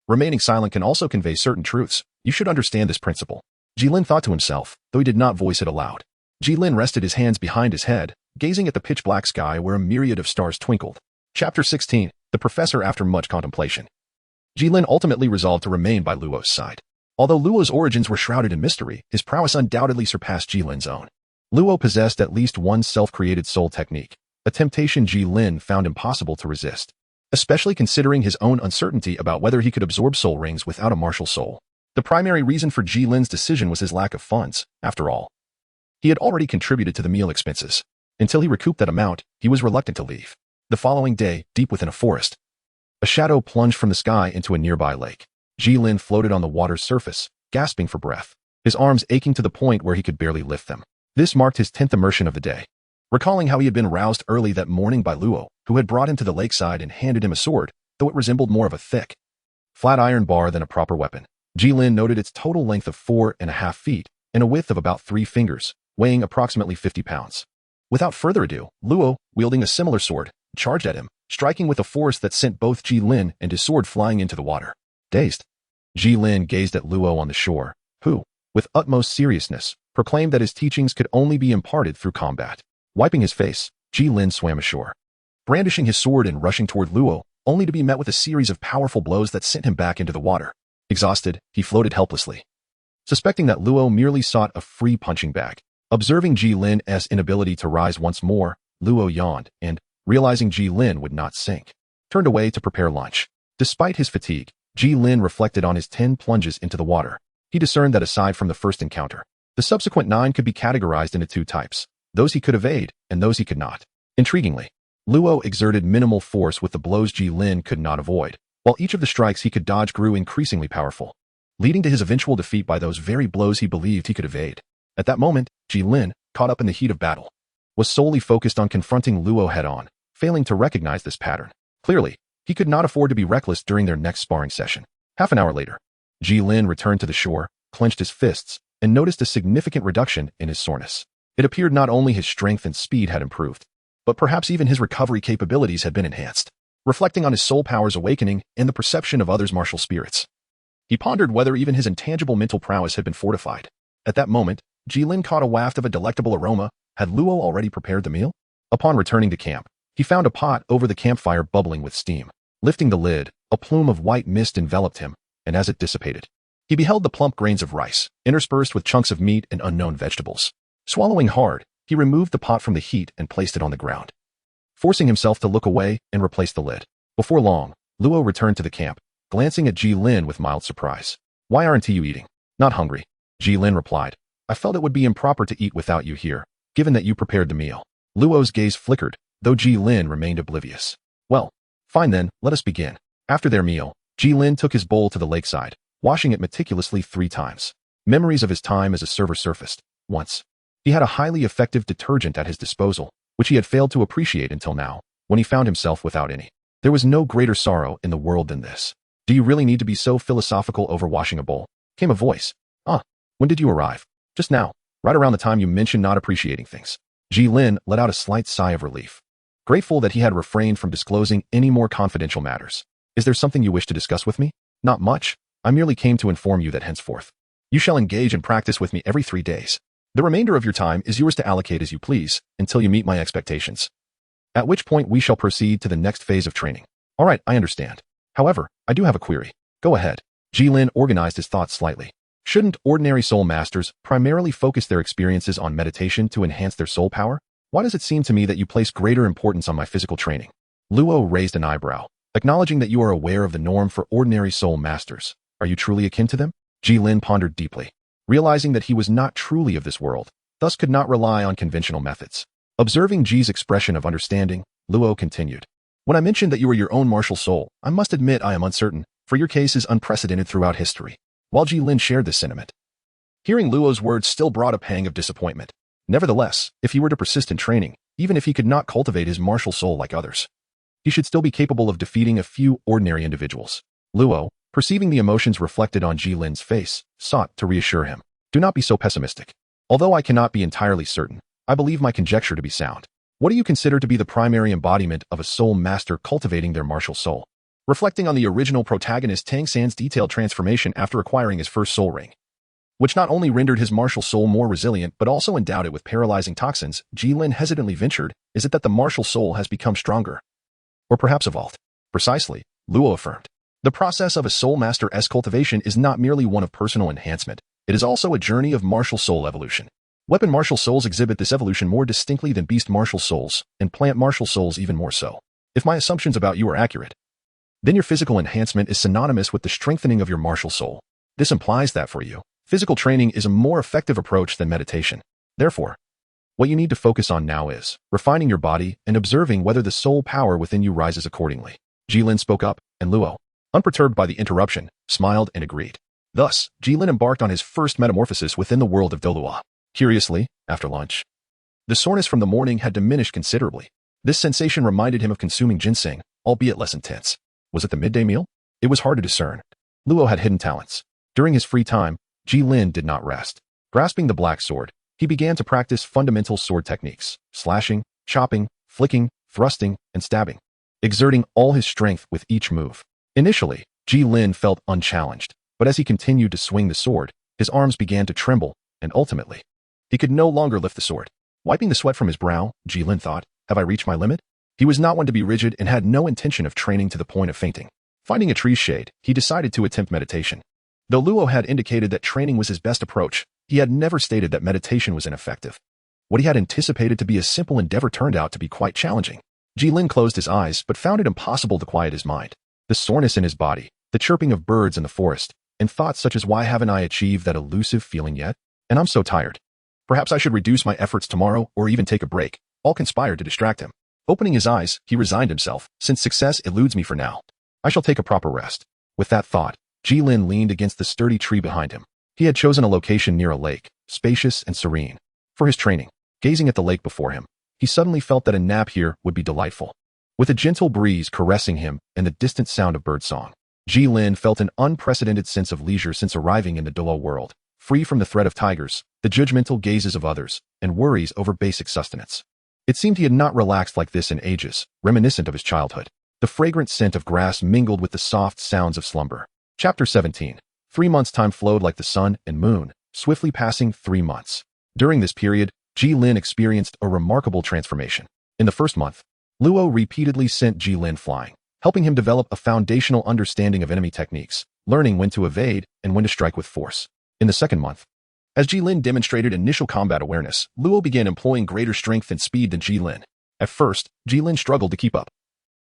S1: Remaining silent can also convey certain truths. You should understand this principle. Gilin thought to himself, though he did not voice it aloud. Gilin rested his hands behind his head, gazing at the pitch-black sky where a myriad of stars twinkled. Chapter 16. The Professor After Much Contemplation. Gilin ultimately resolved to remain by Luo's side. Although Luo's origins were shrouded in mystery, his prowess undoubtedly surpassed Gilin's own. Luo possessed at least one self-created soul technique, a temptation Gilin found impossible to resist, especially considering his own uncertainty about whether he could absorb soul rings without a martial soul. The primary reason for Gilin's decision was his lack of funds, after all. He had already contributed to the meal expenses. Until he recouped that amount, he was reluctant to leave. The following day, deep within a forest, a shadow plunged from the sky into a nearby lake. Gilin floated on the water's surface, gasping for breath, his arms aching to the point where he could barely lift them. This marked his 10th immersion of the day. Recalling how he had been roused early that morning by Luo, who had brought him to the lakeside and handed him a sword, though it resembled more of a thick, flat iron bar than a proper weapon, Gilin noted its total length of 4.5 feet and a width of about 3 fingers, weighing approximately 50 pounds. Without further ado, Luo, wielding a similar sword, charged at him, striking with a force that sent both Gilin and his sword flying into the water. Dazed, Gilin gazed at Luo on the shore, who, with utmost seriousness, proclaimed that his teachings could only be imparted through combat. Wiping his face, Gilin swam ashore, brandishing his sword and rushing toward Luo, only to be met with a series of powerful blows that sent him back into the water. Exhausted, he floated helplessly. Suspecting that Luo merely sought a free punching bag, observing Gilin's inability to rise once more, Luo yawned and, realizing Gilin would not sink, turned away to prepare lunch. Despite his fatigue, Gilin reflected on his 10 plunges into the water. He discerned that aside from the first encounter, the subsequent 9 could be categorized into 2 types, those he could evade and those he could not. Intriguingly, Luo exerted minimal force with the blows Gilin could not avoid, while each of the strikes he could dodge grew increasingly powerful, leading to his eventual defeat by those very blows he believed he could evade. At that moment, Gilin, caught up in the heat of battle, was solely focused on confronting Luo head-on, failing to recognize this pattern. Clearly, he could not afford to be reckless during their next sparring session. Half an hour later, Gilin returned to the shore, clenched his fists, and noticed a significant reduction in his soreness. It appeared not only his strength and speed had improved, but perhaps even his recovery capabilities had been enhanced. Reflecting on his soul powers awakening and the perception of others' martial spirits, he pondered whether even his intangible mental prowess had been fortified. At that moment, Gilin caught a waft of a delectable aroma. Had Luo already prepared the meal? Upon returning to camp, he found a pot over the campfire bubbling with steam. Lifting the lid, a plume of white mist enveloped him, and as it dissipated, he beheld the plump grains of rice, interspersed with chunks of meat and unknown vegetables. Swallowing hard, he removed the pot from the heat and placed it on the ground, forcing himself to look away and replace the lid. Before long, Luo returned to the camp, glancing at Gilin with mild surprise. "Why aren't you eating?" "Not hungry," Gilin replied. "I felt it would be improper to eat without you here, given that you prepared the meal." Luo's gaze flickered, though Gilin remained oblivious. "Well, fine then, let us begin." After their meal, Gilin took his bowl to the lakeside, washing it meticulously 3 times. Memories of his time as a server surfaced. Once, he had a highly effective detergent at his disposal, which he had failed to appreciate until now, when he found himself without any. There was no greater sorrow in the world than this. "Do you really need to be so philosophical over washing a bowl?" came a voice. When did you arrive?" "Just now, right around the time you mentioned not appreciating things." Gilin let out a slight sigh of relief, grateful that he had refrained from disclosing any more confidential matters. "Is there something you wish to discuss with me?" "Not much. I merely came to inform you that henceforth, you shall engage in practice with me every 3 days. The remainder of your time is yours to allocate as you please, until you meet my expectations, at which point we shall proceed to the next phase of training." "All right, I understand. However, I do have a query." "Go ahead." Gilin organized his thoughts slightly. "Shouldn't ordinary soul masters primarily focus their experiences on meditation to enhance their soul power? Why does it seem to me that you place greater importance on my physical training?" Luo raised an eyebrow, acknowledging that you are aware of the norm for ordinary soul masters. "Are you truly akin to them?" Gilin pondered deeply, realizing that he was not truly of this world, thus could not rely on conventional methods. Observing Ji's expression of understanding, Luo continued. "When I mentioned that you were your own martial soul, I must admit I am uncertain, for your case is unprecedented throughout history." While Gilin shared this sentiment, hearing Luo's words still brought a pang of disappointment. Nevertheless, if he were to persist in training, even if he could not cultivate his martial soul like others, he should still be capable of defeating a few ordinary individuals. Luo, perceiving the emotions reflected on Gilin's face, sought to reassure him. "Do not be so pessimistic. Although I cannot be entirely certain, I believe my conjecture to be sound. What do you consider to be the primary embodiment of a soul master cultivating their martial soul?" Reflecting on the original protagonist Tang San's detailed transformation after acquiring his first soul ring, which not only rendered his martial soul more resilient but also endowed it with paralyzing toxins, Gilin hesitantly ventured, "Is it that the martial soul has become stronger? Or perhaps evolved?" "Precisely," Luo affirmed. "The process of a soul master's cultivation is not merely one of personal enhancement, it is also a journey of martial soul evolution. Weapon martial souls exhibit this evolution more distinctly than beast martial souls, and plant martial souls even more so. If my assumptions about you are accurate, then your physical enhancement is synonymous with the strengthening of your martial soul. This implies that for you, physical training is a more effective approach than meditation. Therefore, what you need to focus on now is refining your body and observing whether the soul power within you rises accordingly. Gilin spoke up, and Luo, unperturbed by the interruption, smiled and agreed. Thus, Gilin embarked on his first metamorphosis within the world of Douluo. Curiously, after lunch, the soreness from the morning had diminished considerably. This sensation reminded him of consuming ginseng, albeit less intense. Was it the midday meal? It was hard to discern. Luo had hidden talents. During his free time, Gilin did not rest. Grasping the black sword, he began to practice fundamental sword techniques, slashing, chopping, flicking, thrusting, and stabbing, exerting all his strength with each move. Initially, Gilin felt unchallenged, but as he continued to swing the sword, his arms began to tremble, and ultimately, he could no longer lift the sword. Wiping the sweat from his brow, Gilin thought, have I reached my limit? He was not one to be rigid and had no intention of training to the point of fainting. Finding a tree's shade, he decided to attempt meditation. Though Luo had indicated that training was his best approach, he had never stated that meditation was ineffective. What he had anticipated to be a simple endeavor turned out to be quite challenging. Gilin closed his eyes but found it impossible to quiet his mind. The soreness in his body, the chirping of birds in the forest, and thoughts such as why haven't I achieved that elusive feeling yet? And I'm so tired. Perhaps I should reduce my efforts tomorrow or even take a break, all conspired to distract him. Opening his eyes, he resigned himself, since success eludes me for now. I shall take a proper rest. With that thought, Gilin leaned against the sturdy tree behind him. He had chosen a location near a lake, spacious and serene. For his training, gazing at the lake before him, he suddenly felt that a nap here would be delightful. With a gentle breeze caressing him and the distant sound of birdsong, Gilin felt an unprecedented sense of leisure since arriving in the Douluo world, free from the threat of tigers, the judgmental gazes of others, and worries over basic sustenance. It seemed he had not relaxed like this in ages, reminiscent of his childhood. The fragrant scent of grass mingled with the soft sounds of slumber. Chapter 17. 3 months' time flowed like the sun and moon, swiftly passing 3 months. During this period, Gilin experienced a remarkable transformation. In the first month, Luo repeatedly sent Gilin flying, helping him develop a foundational understanding of enemy techniques, learning when to evade and when to strike with force. In the second month, as Gilin demonstrated initial combat awareness, Luo began employing greater strength and speed than Gilin. At first, Gilin struggled to keep up,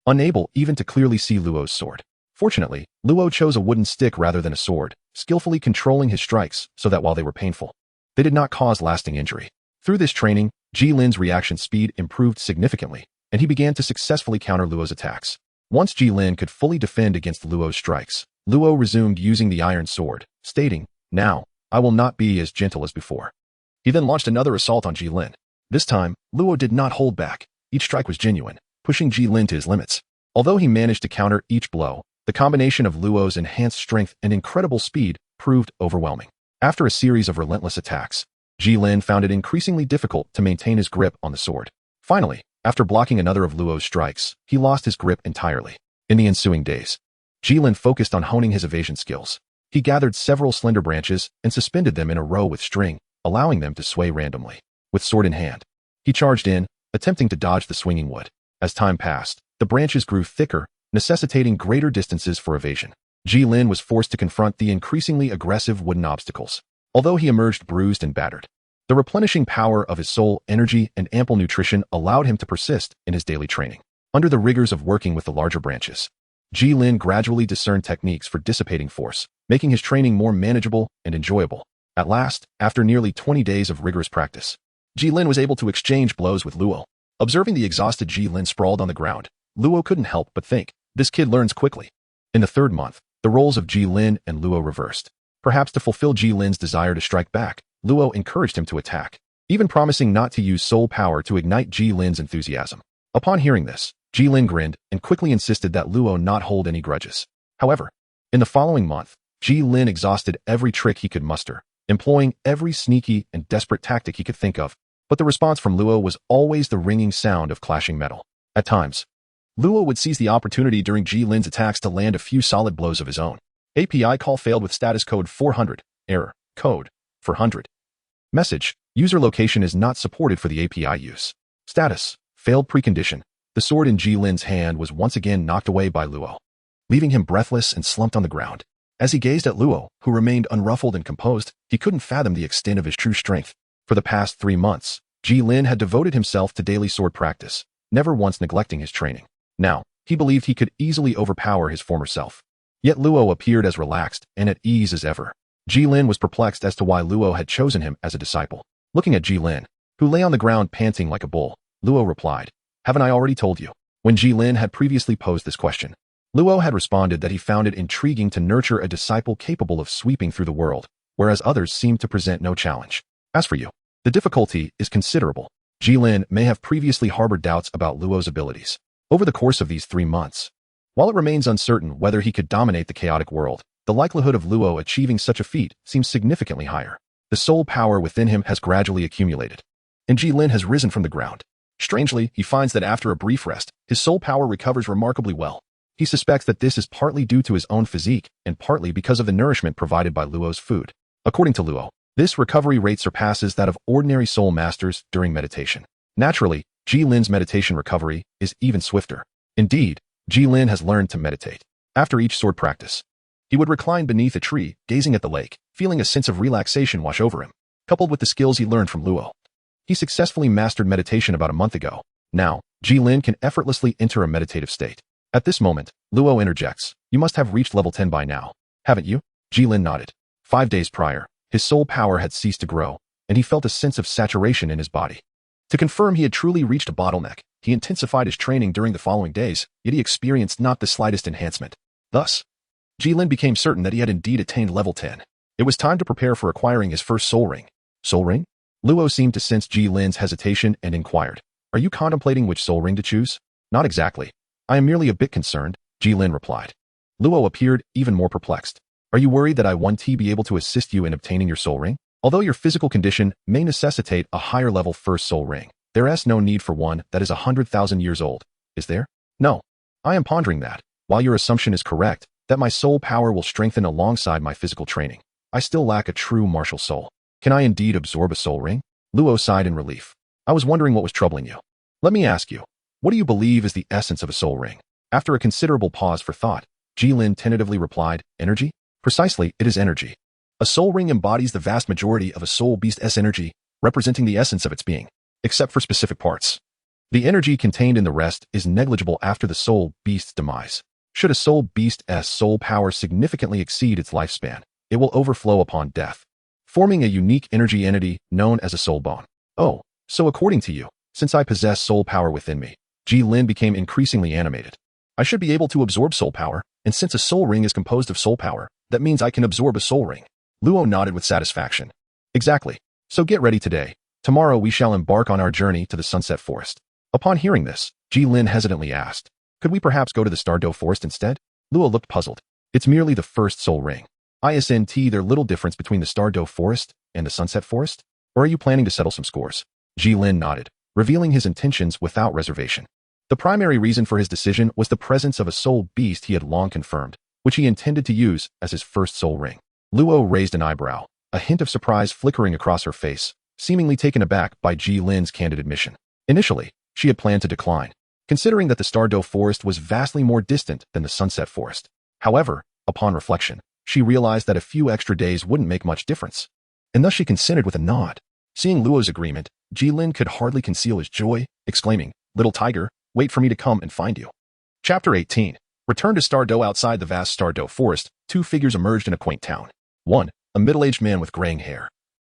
S1: unable even to clearly see Luo's sword. Fortunately, Luo chose a wooden stick rather than a sword, skillfully controlling his strikes so that while they were painful, they did not cause lasting injury. Through this training, Gilin's reaction speed improved significantly, and he began to successfully counter Luo's attacks. Once Gilin could fully defend against Luo's strikes, Luo resumed using the iron sword, stating, "Now, I will not be as gentle as before." He then launched another assault on Gilin. This time, Luo did not hold back. Each strike was genuine, pushing Gilin to his limits. Although he managed to counter each blow, the combination of Luo's enhanced strength and incredible speed proved overwhelming. After a series of relentless attacks, Gilin found it increasingly difficult to maintain his grip on the sword. Finally, after blocking another of Luo's strikes, he lost his grip entirely. In the ensuing days, Gilin focused on honing his evasion skills. He gathered several slender branches and suspended them in a row with string, allowing them to sway randomly. With sword in hand, he charged in, attempting to dodge the swinging wood. As time passed, the branches grew thicker, necessitating greater distances for evasion. Gilin was forced to confront the increasingly aggressive wooden obstacles. Although he emerged bruised and battered, the replenishing power of his soul, energy, and ample nutrition allowed him to persist in his daily training. Under the rigors of working with the larger branches, Gilin gradually discerned techniques for dissipating force, making his training more manageable and enjoyable. At last, after nearly 20 days of rigorous practice, Gilin was able to exchange blows with Luo. Observing the exhausted Gilin sprawled on the ground, Luo couldn't help but think, this kid learns quickly. In the third month, the roles of Gilin and Luo reversed. Perhaps to fulfill Gilin's desire to strike back, Luo encouraged him to attack, even promising not to use soul power to ignite Gilin's enthusiasm. Upon hearing this, Gilin grinned and quickly insisted that Luo not hold any grudges. However, in the following month, Gilin exhausted every trick he could muster, employing every sneaky and desperate tactic he could think of, but the response from Luo was always the ringing sound of clashing metal. At times, Luo would seize the opportunity during Gilin's attacks to land a few solid blows of his own. API call failed with status code 400, error, code, 400. Message, user location is not supported for the API use. Status, failed precondition. The sword in Gilin's hand was once again knocked away by Luo, leaving him breathless and slumped on the ground. As he gazed at Luo, who remained unruffled and composed, he couldn't fathom the extent of his true strength. For the past 3 months, Gilin had devoted himself to daily sword practice, never once neglecting his training. Now, he believed he could easily overpower his former self. Yet Luo appeared as relaxed and at ease as ever. Gilin was perplexed as to why Luo had chosen him as a disciple. Looking at Gilin, who lay on the ground panting like a bull, Luo replied, "Haven't I already told you?" When Gilin had previously posed this question, Luo had responded that he found it intriguing to nurture a disciple capable of sweeping through the world, whereas others seemed to present no challenge. As for you, the difficulty is considerable. Gilin may have previously harbored doubts about Luo's abilities. Over the course of these 3 months, while it remains uncertain whether he could dominate the chaotic world, the likelihood of Luo achieving such a feat seems significantly higher. The soul power within him has gradually accumulated, and Gilin has risen from the ground. Strangely, he finds that after a brief rest, his soul power recovers remarkably well. He suspects that this is partly due to his own physique and partly because of the nourishment provided by Luo's food. According to Luo, this recovery rate surpasses that of ordinary soul masters during meditation. Naturally, Gilin's meditation recovery is even swifter. Indeed, Gilin has learned to meditate. After each sword practice, he would recline beneath a tree, gazing at the lake, feeling a sense of relaxation wash over him. Coupled with the skills he learned from Luo, he successfully mastered meditation about a month ago. Now, Gilin can effortlessly enter a meditative state. At this moment, Luo interjects, "You must have reached level 10 by now, haven't you?" Gilin nodded. 5 days prior, his soul power had ceased to grow, and he felt a sense of saturation in his body. To confirm he had truly reached a bottleneck, he intensified his training during the following days, yet he experienced not the slightest enhancement. Thus, Gilin became certain that he had indeed attained level 10. It was time to prepare for acquiring his first soul ring. Soul ring? Luo seemed to sense Gilin's hesitation and inquired, "Are you contemplating which soul ring to choose?" "Not exactly. I am merely a bit concerned," Gilin replied. Luo appeared even more perplexed. "Are you worried that I won't be able to assist you in obtaining your soul ring? Although your physical condition may necessitate a higher level first soul ring, there is no need for one that is 100,000 years old, is there?" "No. I am pondering that, while your assumption is correct, that my soul power will strengthen alongside my physical training, I still lack a true martial soul. Can I indeed absorb a soul ring?" Luo sighed in relief. "I was wondering what was troubling you. Let me ask you, what do you believe is the essence of a soul ring?" After a considerable pause for thought, Gilin tentatively replied, "Energy? Precisely, it is energy. A soul ring embodies the vast majority of a soul beast's energy, representing the essence of its being, except for specific parts. The energy contained in the rest is negligible after the soul beast's demise. Should a soul beast's soul power significantly exceed its lifespan, it will overflow upon death, forming a unique energy entity known as a soul bone." "Oh, so according to you, since I possess soul power within me," Gilin became increasingly animated, "I should be able to absorb soul power, and since a soul ring is composed of soul power, that means I can absorb a soul ring." Luo nodded with satisfaction. "Exactly. So get ready today. Tomorrow we shall embark on our journey to the Sunset Forest." Upon hearing this, Gilin hesitantly asked, "Could we perhaps go to the Douluo Forest instead?" Luo looked puzzled. "It's merely the first soul ring. Isn't there little difference between the Douluo Forest and the Sunset Forest? Or are you planning to settle some scores?" Gilin nodded, revealing his intentions without reservation. The primary reason for his decision was the presence of a soul beast he had long confirmed, which he intended to use as his first soul ring. Luo raised an eyebrow, a hint of surprise flickering across her face, seemingly taken aback by Gilin's candid admission. Initially, she had planned to decline, considering that the Douluo Forest was vastly more distant than the Sunset Forest. However, upon reflection, she realized that a few extra days wouldn't make much difference, and thus she consented with a nod. Seeing Luo's agreement, Gilin could hardly conceal his joy, exclaiming, "Little tiger, wait for me to come and find you." Chapter 18. Return to Douluo. Outside the vast Douluo Forest, 2 figures emerged in a quaint town. One, a middle-aged man with graying hair,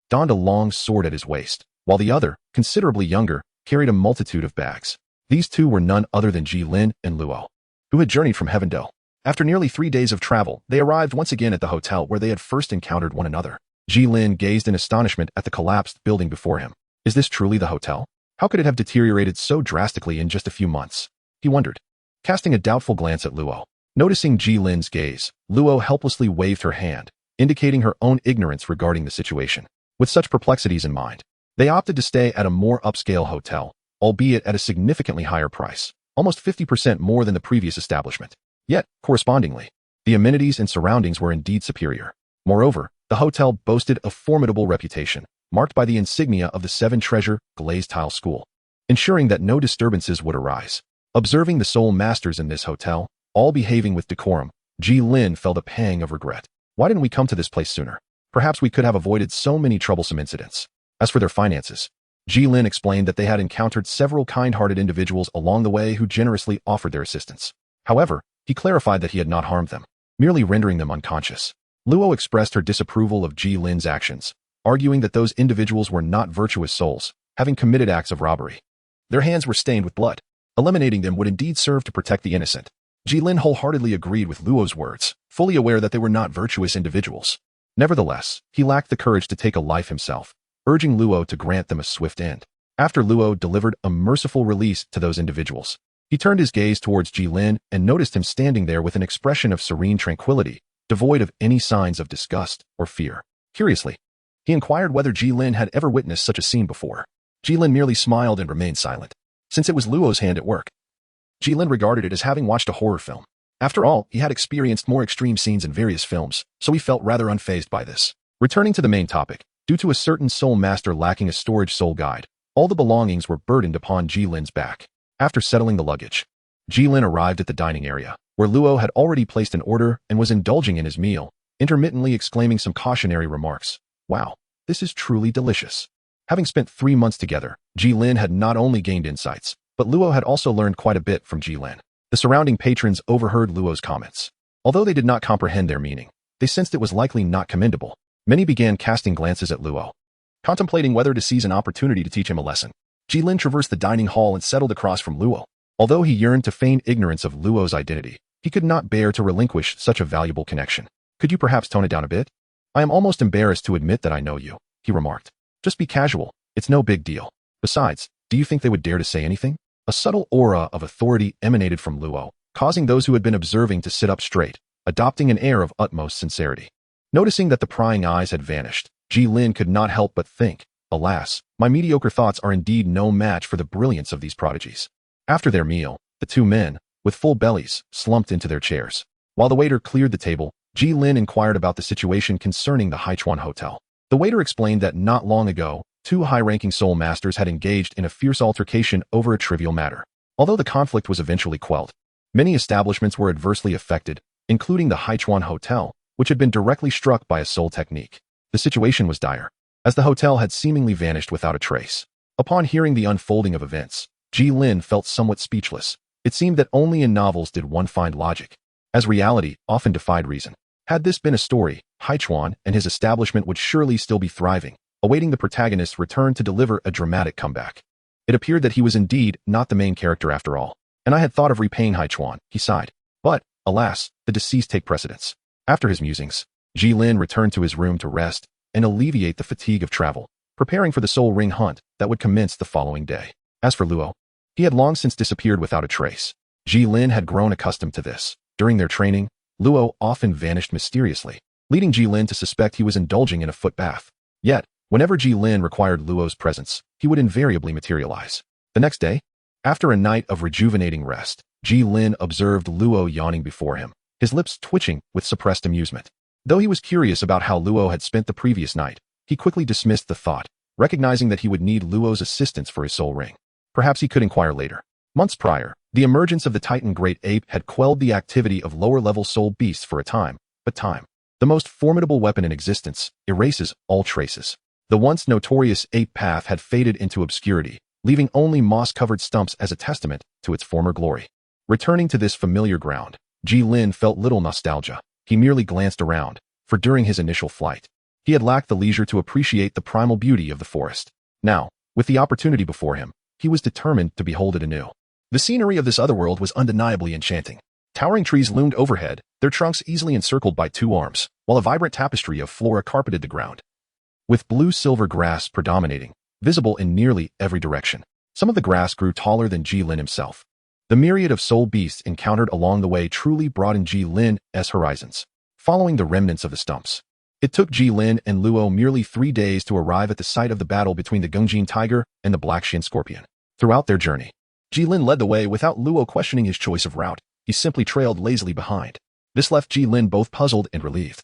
S1: donned a long sword at his waist, while the other, considerably younger, carried a multitude of bags. These 2 were none other than Gilin and Luo, who had journeyed from Heavendale. After nearly 3 days of travel, they arrived once again at the hotel where they had first encountered one another. Gilin gazed in astonishment at the collapsed building before him. Is this truly the hotel? How could it have deteriorated so drastically in just a few months? He wondered, casting a doubtful glance at Luo. Noticing Gilin's gaze, Luo helplessly waved her hand, indicating her own ignorance regarding the situation. With such perplexities in mind, they opted to stay at a more upscale hotel, albeit at a significantly higher price, almost 50% more than the previous establishment. Yet, correspondingly, the amenities and surroundings were indeed superior. Moreover, the hotel boasted a formidable reputation, marked by the insignia of the 7-treasure glazed tile school, ensuring that no disturbances would arise. Observing the soul masters in this hotel, all behaving with decorum, Gilin felt a pang of regret. Why didn't we come to this place sooner? Perhaps we could have avoided so many troublesome incidents. As for their finances, Gilin explained that they had encountered several kind-hearted individuals along the way who generously offered their assistance. However, he clarified that he had not harmed them, merely rendering them unconscious. Luo expressed her disapproval of Gilin's actions, arguing that those individuals were not virtuous souls, having committed acts of robbery. Their hands were stained with blood. Eliminating them would indeed serve to protect the innocent. Gilin wholeheartedly agreed with Luo's words, fully aware that they were not virtuous individuals. Nevertheless, he lacked the courage to take a life himself, urging Luo to grant them a swift end. After Luo delivered a merciful release to those individuals, he turned his gaze towards Gilin and noticed him standing there with an expression of serene tranquility, devoid of any signs of disgust or fear. Curiously, he inquired whether Gilin had ever witnessed such a scene before. Gilin merely smiled and remained silent, since it was Luo's hand at work. Gilin regarded it as having watched a horror film. After all, he had experienced more extreme scenes in various films, so he felt rather unfazed by this. Returning to the main topic, due to a certain soul master lacking a storage soul guide, all the belongings were burdened upon Gilin's back. After settling the luggage, Gilin arrived at the dining area, where Luo had already placed an order and was indulging in his meal, intermittently exclaiming some cautionary remarks. Wow, this is truly delicious. Having spent 3 months together, Gilin had not only gained insights, but Luo had also learned quite a bit from Gilin. The surrounding patrons overheard Luo's comments. Although they did not comprehend their meaning, they sensed it was likely not commendable. Many began casting glances at Luo, contemplating whether to seize an opportunity to teach him a lesson. Gilin traversed the dining hall and settled across from Luo. Although he yearned to feign ignorance of Luo's identity, he could not bear to relinquish such a valuable connection. Could you perhaps tone it down a bit? I am almost embarrassed to admit that I know you, he remarked. Just be casual, it's no big deal. Besides, do you think they would dare to say anything? A subtle aura of authority emanated from Luo, causing those who had been observing to sit up straight, adopting an air of utmost sincerity. Noticing that the prying eyes had vanished, Gilin could not help but think, alas, my mediocre thoughts are indeed no match for the brilliance of these prodigies. After their meal, the two men, with full bellies, slumped into their chairs. While the waiter cleared the table, Gilin inquired about the situation concerning the Haichuan Hotel. The waiter explained that not long ago, 2 high-ranking soul masters had engaged in a fierce altercation over a trivial matter. Although the conflict was eventually quelled, many establishments were adversely affected, including the Haichuan Hotel, which had been directly struck by a soul technique. The situation was dire, as the hotel had seemingly vanished without a trace. Upon hearing the unfolding of events, Gilin felt somewhat speechless. It seemed that only in novels did one find logic, as reality often defied reason. Had this been a story, Haichuan and his establishment would surely still be thriving, awaiting the protagonist's return to deliver a dramatic comeback. It appeared that he was indeed not the main character after all, and I had thought of repaying Haichuan, he sighed. But, alas, the deceased take precedence. After his musings, Gilin returned to his room to rest and alleviate the fatigue of travel, preparing for the soul ring hunt that would commence the following day. As for Luo, he had long since disappeared without a trace. Gilin had grown accustomed to this. During their training, Luo often vanished mysteriously, leading Gilin to suspect he was indulging in a foot bath. Yet, whenever Gilin required Luo's presence, he would invariably materialize. The next day, after a night of rejuvenating rest, Gilin observed Luo yawning before him, his lips twitching with suppressed amusement. Though he was curious about how Luo had spent the previous night, he quickly dismissed the thought, recognizing that he would need Luo's assistance for his soul ring. Perhaps he could inquire later. Months prior, the emergence of the Titan Great Ape had quelled the activity of lower-level soul beasts for a time, but time, the most formidable weapon in existence, erases all traces. The once notorious ape path had faded into obscurity, leaving only moss-covered stumps as a testament to its former glory. Returning to this familiar ground, Gilin felt little nostalgia. He merely glanced around, for during his initial flight, he had lacked the leisure to appreciate the primal beauty of the forest. Now, with the opportunity before him, he was determined to behold it anew. The scenery of this otherworld was undeniably enchanting. Towering trees loomed overhead, their trunks easily encircled by 2 arms, while a vibrant tapestry of flora carpeted the ground, with blue-silver grass predominating, visible in nearly every direction. Some of the grass grew taller than Gilin himself. The myriad of soul beasts encountered along the way truly broadened Gilin's horizons, following the remnants of the stumps. It took Gilin and Luo merely 3 days to arrive at the site of the battle between the Gungjin tiger and the Blackshin scorpion. Throughout their journey, Gilin led the way without Luo questioning his choice of route. He simply trailed lazily behind. This left Gilin both puzzled and relieved,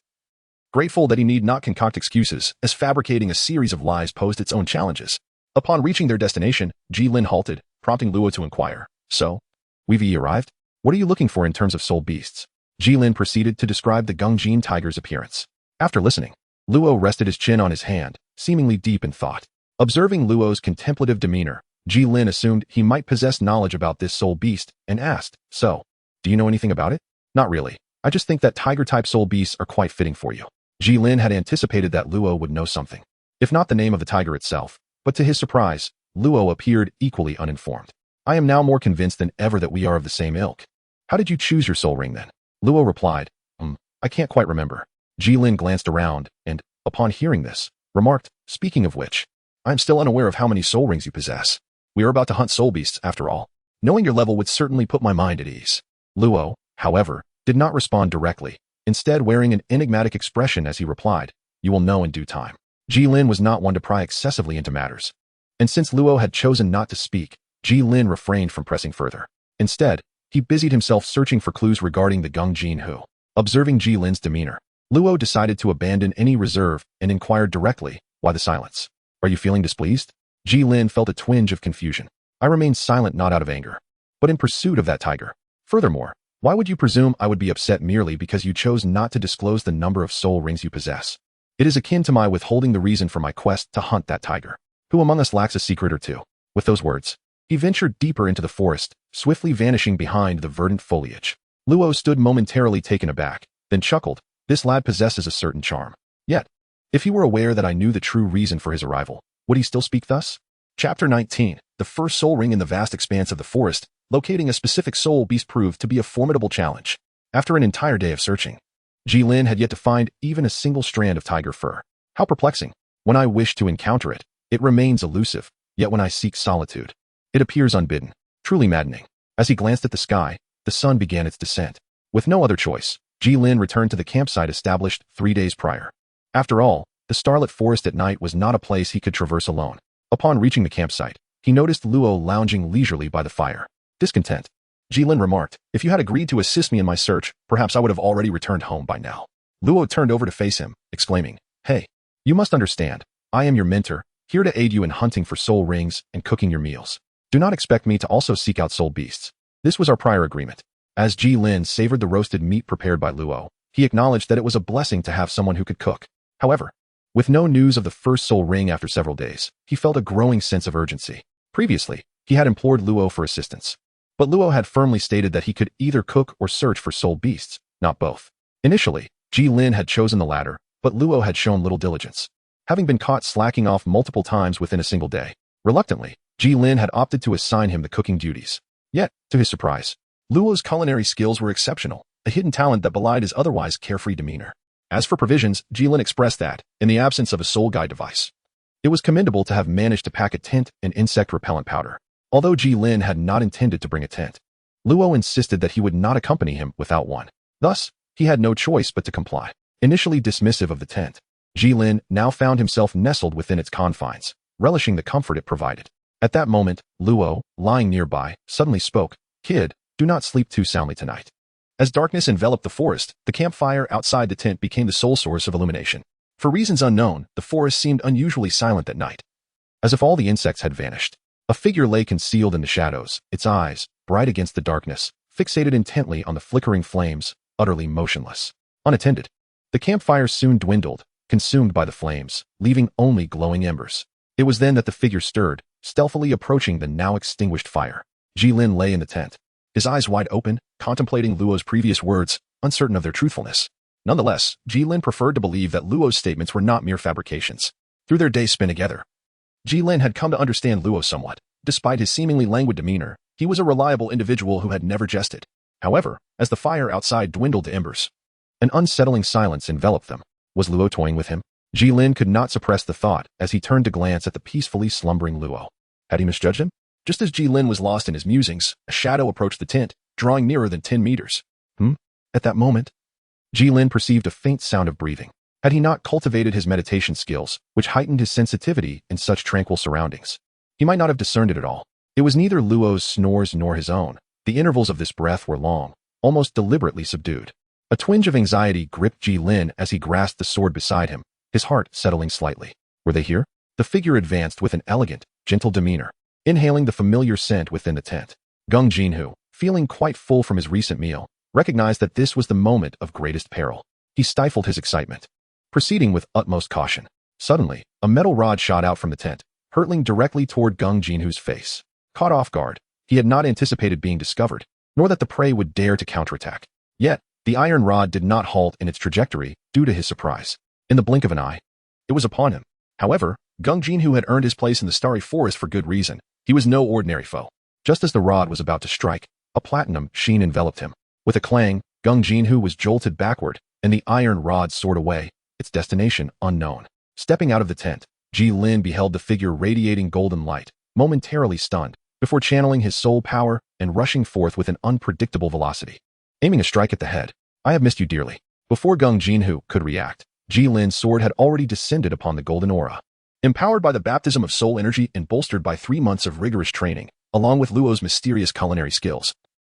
S1: grateful that he need not concoct excuses, as fabricating a series of lies posed its own challenges. Upon reaching their destination, Gilin halted, prompting Luo to inquire, "So, we've arrived? What are you looking for in terms of soul beasts?" Gilin proceeded to describe the Gungjin tiger's appearance. After listening, Luo rested his chin on his hand, seemingly deep in thought. Observing Luo's contemplative demeanor, Gilin assumed he might possess knowledge about this soul beast and asked, "So, do you know anything about it?" "Not really. I just think that tiger-type soul beasts are quite fitting for you." Gilin had anticipated that Luo would know something, if not the name of the tiger itself, but to his surprise, Luo appeared equally uninformed. "I am now more convinced than ever that we are of the same ilk. How did you choose your soul ring then?" Luo replied, I can't quite remember." Gilin glanced around and, upon hearing this, remarked, "Speaking of which, I am still unaware of how many soul rings you possess. We are about to hunt soul beasts after all. Knowing your level would certainly put my mind at ease." Luo, however, did not respond directly, instead wearing an enigmatic expression as he replied, "You will know in due time." Gilin was not one to pry excessively into matters, and since Luo had chosen not to speak, Gilin refrained from pressing further. Instead, he busied himself searching for clues regarding the Gung Hu. Observing Jilin's demeanor, Luo decided to abandon any reserve and inquired directly, "Why the silence? Are you feeling displeased?" Gilin felt a twinge of confusion. "I remained silent not out of anger, but in pursuit of that tiger. Furthermore, why would you presume I would be upset merely because you chose not to disclose the number of soul rings you possess? It is akin to my withholding the reason for my quest to hunt that tiger. Who among us lacks a secret or two?" With those words, he ventured deeper into the forest, swiftly vanishing behind the verdant foliage. Luo stood momentarily taken aback, then chuckled. "This lad possesses a certain charm. Yet, if he were aware that I knew the true reason for his arrival, would he still speak thus?" Chapter 19. The first soul ring in the vast expanse of the forest. Locating a specific soul beast proved to be a formidable challenge. After an entire day of searching, Gilin had yet to find even a single strand of tiger fur. How perplexing. When I wish to encounter it, it remains elusive, yet when I seek solitude, it appears unbidden. Truly maddening. As he glanced at the sky, the sun began its descent. With no other choice, Gilin returned to the campsite established 3 days prior. After all, the starlit forest at night was not a place he could traverse alone. Upon reaching the campsite, he noticed Luo lounging leisurely by the fire. Discontent, Gilin remarked, "If you had agreed to assist me in my search, perhaps I would have already returned home by now." Luo turned over to face him, exclaiming, "Hey, you must understand, I am your mentor, here to aid you in hunting for soul rings and cooking your meals. Do not expect me to also seek out soul beasts. This was our prior agreement." As Gilin savored the roasted meat prepared by Luo, he acknowledged that it was a blessing to have someone who could cook. However, with no news of the first soul ring after several days, he felt a growing sense of urgency. Previously, he had implored Luo for assistance, but Luo had firmly stated that he could either cook or search for soul beasts, not both. Initially, Gilin had chosen the latter, but Luo had shown little diligence, having been caught slacking off multiple times within a single day. Reluctantly, Gilin had opted to assign him the cooking duties. Yet, to his surprise, Luo's culinary skills were exceptional, a hidden talent that belied his otherwise carefree demeanor. As for provisions, Gilin expressed that, in the absence of a soul guide device, it was commendable to have managed to pack a tent and insect repellent powder. Although Gilin had not intended to bring a tent, Luo insisted that he would not accompany him without one. Thus, he had no choice but to comply. Initially dismissive of the tent, Gilin now found himself nestled within its confines, relishing the comfort it provided. At that moment, Luo, lying nearby, suddenly spoke, "Kid, do not sleep too soundly tonight." As darkness enveloped the forest, the campfire outside the tent became the sole source of illumination. For reasons unknown, the forest seemed unusually silent at night, as if all the insects had vanished. A figure lay concealed in the shadows, its eyes, bright against the darkness, fixated intently on the flickering flames, utterly motionless. Unattended, the campfire soon dwindled, consumed by the flames, leaving only glowing embers. It was then that the figure stirred, stealthily approaching the now extinguished fire. Gilin lay in the tent, his eyes wide open, contemplating Luo's previous words, uncertain of their truthfulness. Nonetheless, Gilin preferred to believe that Luo's statements were not mere fabrications. Through their days spent together, Gilin had come to understand Luo somewhat. Despite his seemingly languid demeanor, he was a reliable individual who had never jested. However, as the fire outside dwindled to embers, an unsettling silence enveloped them. Was Luo toying with him? Gilin could not suppress the thought as he turned to glance at the peacefully slumbering Luo. Had he misjudged him? Just as Gilin was lost in his musings, a shadow approached the tent, drawing nearer than 10 meters. At that moment, Gilin perceived a faint sound of breathing. Had he not cultivated his meditation skills, which heightened his sensitivity in such tranquil surroundings, he might not have discerned it at all. It was neither Luo's snores nor his own. The intervals of this breath were long, almost deliberately subdued. A twinge of anxiety gripped Gilin as he grasped the sword beside him, his heart settling slightly. Were they here? The figure advanced with an elegant, gentle demeanor, inhaling the familiar scent within the tent. Gung Hu, feeling quite full from his recent meal, recognized that this was the moment of greatest peril. He stifled his excitement, proceeding with utmost caution. Suddenly, a metal rod shot out from the tent, hurtling directly toward Gung Jinhu's face. Caught off guard, he had not anticipated being discovered, nor that the prey would dare to counterattack. Yet, the iron rod did not halt in its trajectory due to his surprise. In the blink of an eye, it was upon him. However, Gung Jinhu had earned his place in the starry forest for good reason. He was no ordinary foe. Just as the rod was about to strike, a platinum sheen enveloped him. With a clang, Gung Jinhu was jolted backward, and the iron rod soared away, its destination unknown. Stepping out of the tent, Gilin beheld the figure radiating golden light, momentarily stunned, before channeling his soul power and rushing forth with an unpredictable velocity. Aiming a strike at the head, "I have missed you dearly." Before Gung Jinhu could react, Gilin's sword had already descended upon the golden aura. Empowered by the baptism of soul energy and bolstered by 3 months of rigorous training, along with Luo's mysterious culinary skills,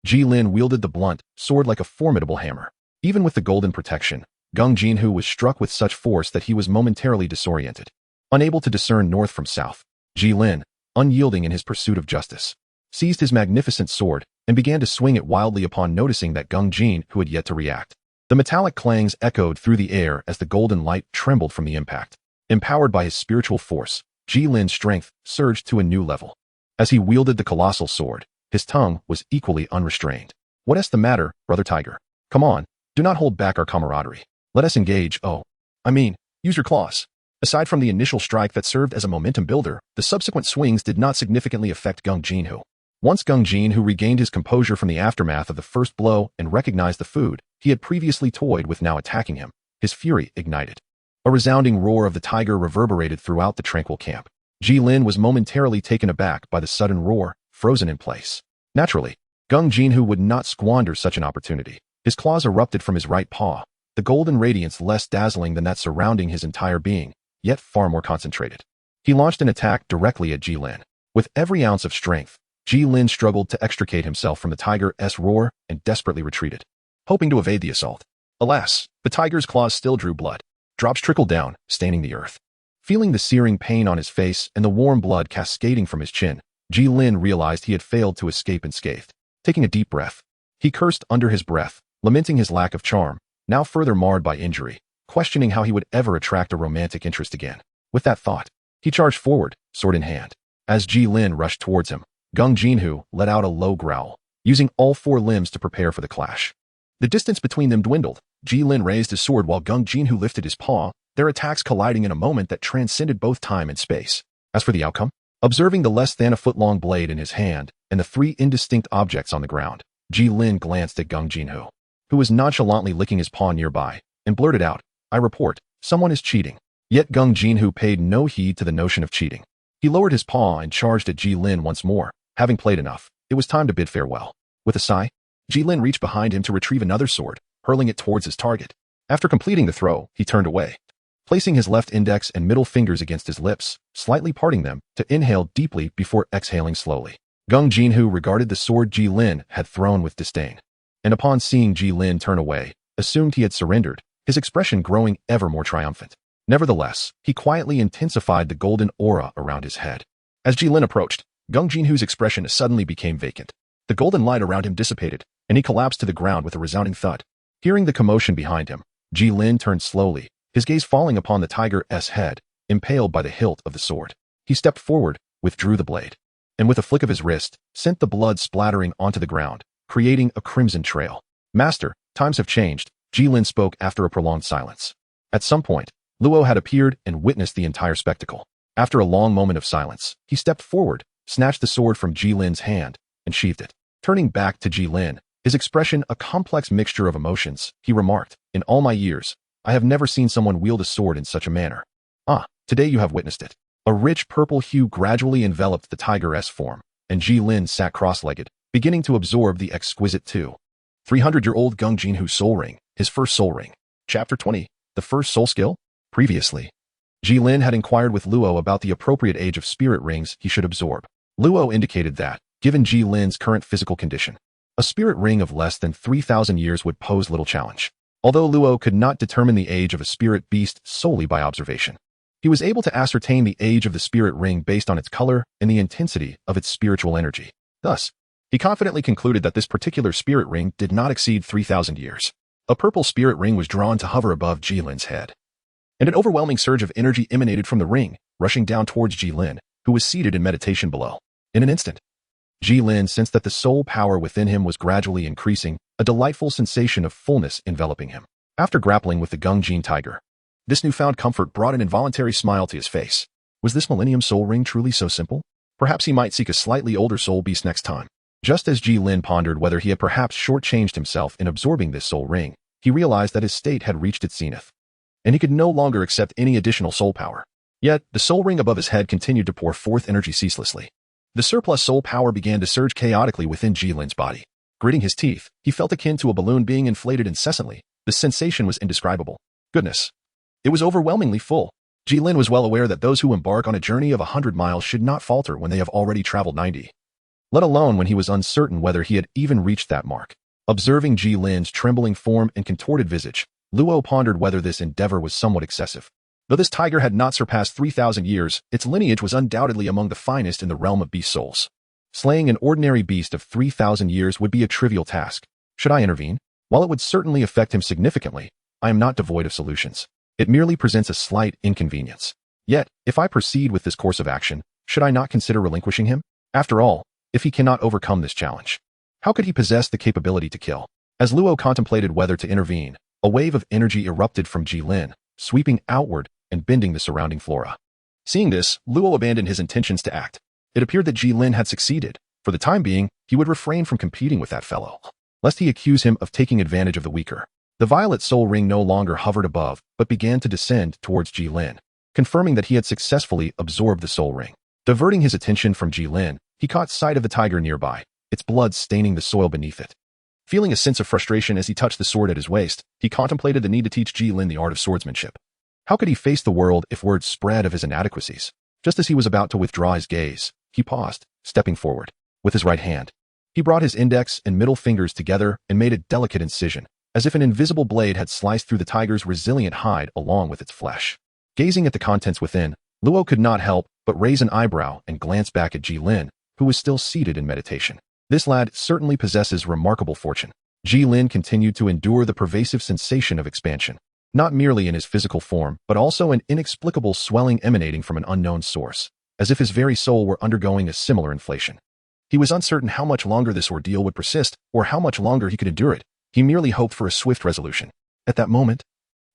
S1: Gilin wielded the blunt sword like a formidable hammer. Even with the golden protection, Gung Jinhu was struck with such force that he was momentarily disoriented. Unable to discern north from south, Gilin, unyielding in his pursuit of justice, seized his magnificent sword and began to swing it wildly upon noticing that Gung Jinhu had yet to react. The metallic clangs echoed through the air as the golden light trembled from the impact. Empowered by his spiritual force, Gilin's strength surged to a new level. As he wielded the colossal sword, his tongue was equally unrestrained. "What's the matter, brother tiger? Come on, do not hold back our camaraderie. Let us engage. Use your claws." Aside from the initial strike that served as a momentum builder, the subsequent swings did not significantly affect Gung Jinhu. Once Gung Jinhu regained his composure from the aftermath of the first blow and recognized the food he had previously toyed with now attacking him, his fury ignited. A resounding roar of the tiger reverberated throughout the tranquil camp. Gilin was momentarily taken aback by the sudden roar, frozen in place. Naturally, Gung Jinhu would not squander such an opportunity. His claws erupted from his right paw, the golden radiance less dazzling than that surrounding his entire being, yet far more concentrated. He launched an attack directly at Gilin. With every ounce of strength, Gilin struggled to extricate himself from the tiger's roar and desperately retreated, hoping to evade the assault. Alas, the tiger's claws still drew blood. Drops trickled down, staining the earth. Feeling the searing pain on his face and the warm blood cascading from his chin, Gilin realized he had failed to escape unscathed. Taking a deep breath, he cursed under his breath, lamenting his lack of charm, now further marred by injury, questioning how he would ever attract a romantic interest again. With that thought, he charged forward, sword in hand. As Gilin rushed towards him, Gung Jinhu let out a low growl, using all 4 limbs to prepare for the clash. The distance between them dwindled. Gilin raised his sword while Gung Jinhu lifted his paw, their attacks colliding in a moment that transcended both time and space. As for the outcome, observing the less than a foot-long blade in his hand and the 3 indistinct objects on the ground, Gilin glanced at Gung Jinhu, who was nonchalantly licking his paw nearby, and blurted out, "I report, someone is cheating." Yet Gung Jinhu paid no heed to the notion of cheating. He lowered his paw and charged at Gilin once more. Having played enough, it was time to bid farewell. With a sigh, Gilin reached behind him to retrieve another sword, hurling it towards his target. After completing the throw, he turned away, placing his left index and middle fingers against his lips, slightly parting them to inhale deeply before exhaling slowly. Gung Jinhu regarded the sword Gilin had thrown with disdain, and upon seeing Gilin turn away, assumed he had surrendered, his expression growing ever more triumphant. Nevertheless, he quietly intensified the golden aura around his head. As Gilin approached, Gung Jinhu's expression suddenly became vacant. The golden light around him dissipated, and he collapsed to the ground with a resounding thud. Hearing the commotion behind him, Gilin turned slowly, his gaze falling upon the tiger's head, impaled by the hilt of the sword. He stepped forward, withdrew the blade, and with a flick of his wrist, sent the blood splattering onto the ground, creating a crimson trail. "Master, times have changed," Gilin spoke after a prolonged silence. At some point, Luo had appeared and witnessed the entire spectacle. After a long moment of silence, he stepped forward, snatched the sword from Gilin's hand, and sheathed it. Turning back to Gilin, his expression a complex mixture of emotions, he remarked, "In all my years, I have never seen someone wield a sword in such a manner. Today you have witnessed it." A rich purple hue gradually enveloped the tiger's form, and Gilin sat cross-legged, beginning to absorb the exquisite 300-year-old Gung Jinhu's soul ring, his first soul ring. Chapter 20, the first soul skill? Previously, Gilin had inquired with Luo about the appropriate age of spirit rings he should absorb. Luo indicated that, given Gilin's current physical condition, a spirit ring of less than 3,000 years would pose little challenge. Although Luo could not determine the age of a spirit beast solely by observation, he was able to ascertain the age of the spirit ring based on its color and the intensity of its spiritual energy. Thus, he confidently concluded that this particular spirit ring did not exceed 3,000 years. A purple spirit ring was drawn to hover above Gilin's head, and an overwhelming surge of energy emanated from the ring, rushing down towards Gilin, who was seated in meditation below. In an instant, Gilin sensed that the soul power within him was gradually increasing, a delightful sensation of fullness enveloping him. After grappling with the Gungjin tiger, this newfound comfort brought an involuntary smile to his face. Was this Millennium Soul Ring truly so simple? Perhaps he might seek a slightly older soul beast next time. Just as Gilin pondered whether he had perhaps shortchanged himself in absorbing this soul ring, he realized that his state had reached its zenith, and he could no longer accept any additional soul power. Yet, the soul ring above his head continued to pour forth energy ceaselessly. The surplus soul power began to surge chaotically within Gilin's body. Gritting his teeth, he felt akin to a balloon being inflated incessantly. The sensation was indescribable. Goodness! It was overwhelmingly full. Gilin was well aware that those who embark on a journey of 100 miles should not falter when they have already traveled 90. Let alone when he was uncertain whether he had even reached that mark. Observing Gilin's trembling form and contorted visage, Luo pondered whether this endeavor was somewhat excessive. Though this tiger had not surpassed 3,000 years, its lineage was undoubtedly among the finest in the realm of beast souls. Slaying an ordinary beast of 3,000 years would be a trivial task. Should I intervene? While it would certainly affect him significantly, I am not devoid of solutions. It merely presents a slight inconvenience. Yet, if I proceed with this course of action, should I not consider relinquishing him? After all, if he cannot overcome this challenge, how could he possess the capability to kill? As Luo contemplated whether to intervene, a wave of energy erupted from Gilin, sweeping outward and bending the surrounding flora. Seeing this, Luo abandoned his intentions to act. It appeared that Gilin had succeeded. For the time being, he would refrain from competing with that fellow, lest he accuse him of taking advantage of the weaker. The violet soul ring no longer hovered above, but began to descend towards Gilin, confirming that he had successfully absorbed the soul ring. Diverting his attention from Gilin, he caught sight of the tiger nearby, its blood staining the soil beneath it. Feeling a sense of frustration as he touched the sword at his waist, he contemplated the need to teach Gilin the art of swordsmanship. How could he face the world if word spread of his inadequacies? Just as he was about to withdraw his gaze, he paused, stepping forward. With his right hand, he brought his index and middle fingers together and made a delicate incision, as if an invisible blade had sliced through the tiger's resilient hide along with its flesh. Gazing at the contents within, Luo could not help but raise an eyebrow and glance back at Gilin, who was still seated in meditation. This lad certainly possesses remarkable fortune. Gilin continued to endure the pervasive sensation of expansion, not merely in his physical form, but also an inexplicable swelling emanating from an unknown source, as if his very soul were undergoing a similar inflation. He was uncertain how much longer this ordeal would persist, or how much longer he could endure it. He merely hoped for a swift resolution. At that moment,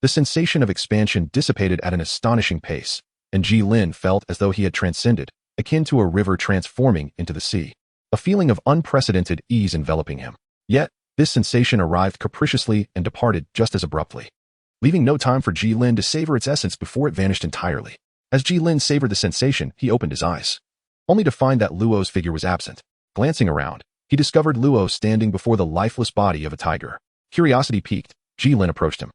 S1: the sensation of expansion dissipated at an astonishing pace, and Gilin felt as though he had transcended, akin to a river transforming into the sea. A feeling of unprecedented ease enveloping him. Yet, this sensation arrived capriciously and departed just as abruptly, leaving no time for Gilin to savor its essence before it vanished entirely. As Gilin savored the sensation, he opened his eyes, only to find that Luo's figure was absent. Glancing around, he discovered Luo standing before the lifeless body of a tiger. Curiosity piqued, Gilin approached him.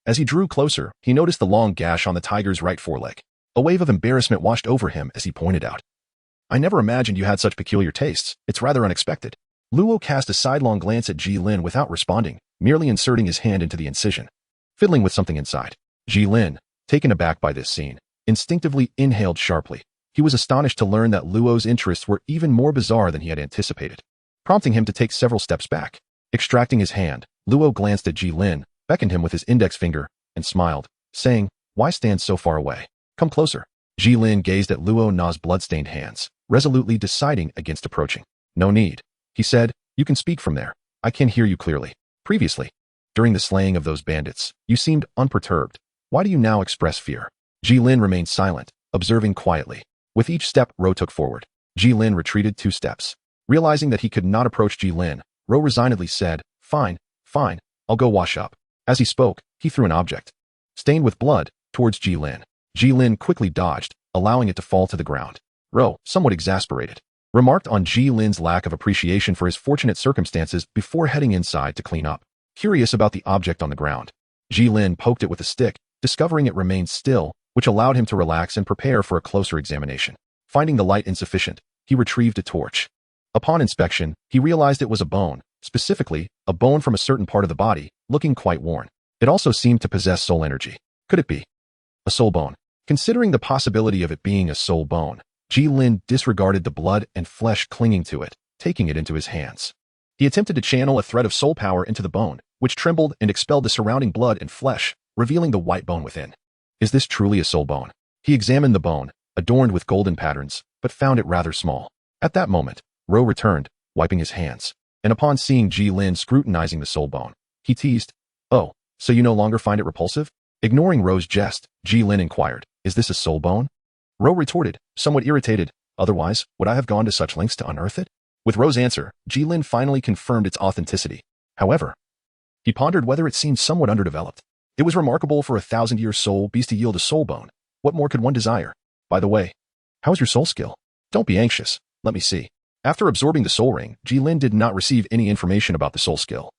S1: As he drew closer, he noticed the long gash on the tiger's right foreleg. A wave of embarrassment washed over him as he pointed out, "I never imagined you had such peculiar tastes. It's rather unexpected." Luo cast a sidelong glance at Gilin without responding, merely inserting his hand into the incision, fiddling with something inside. Gilin, taken aback by this scene, instinctively inhaled sharply. He was astonished to learn that Luo's interests were even more bizarre than he had anticipated, prompting him to take several steps back. Extracting his hand, Luo glanced at Gilin, beckoned him with his index finger, and smiled, saying, "Why stand so far away? Come closer." Gilin gazed at Luo Na's blood-stained hands, resolutely deciding against approaching. "No need," he said. "You can speak from there. I can hear you clearly. Previously, during the slaying of those bandits, you seemed unperturbed. Why do you now express fear?" Gilin remained silent, observing quietly. With each step Ro took forward, Gilin retreated 2 steps. Realizing that he could not approach Gilin, Ro resignedly said, Fine, I'll go wash up." As he spoke, he threw an object, stained with blood, towards Gilin. Gilin quickly dodged, allowing it to fall to the ground. Ro, somewhat exasperated, remarked on Gilin's lack of appreciation for his fortunate circumstances before heading inside to clean up. Curious about the object on the ground, Gilin poked it with a stick, discovering it remained still, which allowed him to relax and prepare for a closer examination. Finding the light insufficient, he retrieved a torch. Upon inspection, he realized it was a bone, specifically, a bone from a certain part of the body, looking quite worn. It also seemed to possess soul energy. Could it be a soul bone? Considering the possibility of it being a soul bone, Gilin disregarded the blood and flesh clinging to it, taking it into his hands. He attempted to channel a thread of soul power into the bone, which trembled and expelled the surrounding blood and flesh, revealing the white bone within. Is this truly a soul bone? He examined the bone, adorned with golden patterns, but found it rather small. At that moment, Ro returned, wiping his hands, and upon seeing Gilin scrutinizing the soul bone, he teased, "Oh, so you no longer find it repulsive?" Ignoring Ro's jest, Gilin inquired, "Is this a soul bone?" Ro retorted, somewhat irritated, "Otherwise, would I have gone to such lengths to unearth it?" With Ro's answer, Gilin finally confirmed its authenticity. However, he pondered whether it seemed somewhat underdeveloped. It was remarkable for a 1,000-year soul beast to yield a soul bone. What more could one desire? By the way, how's your soul skill? Don't be anxious. Let me see. After absorbing the soul ring, Gilin did not receive any information about the soul skill,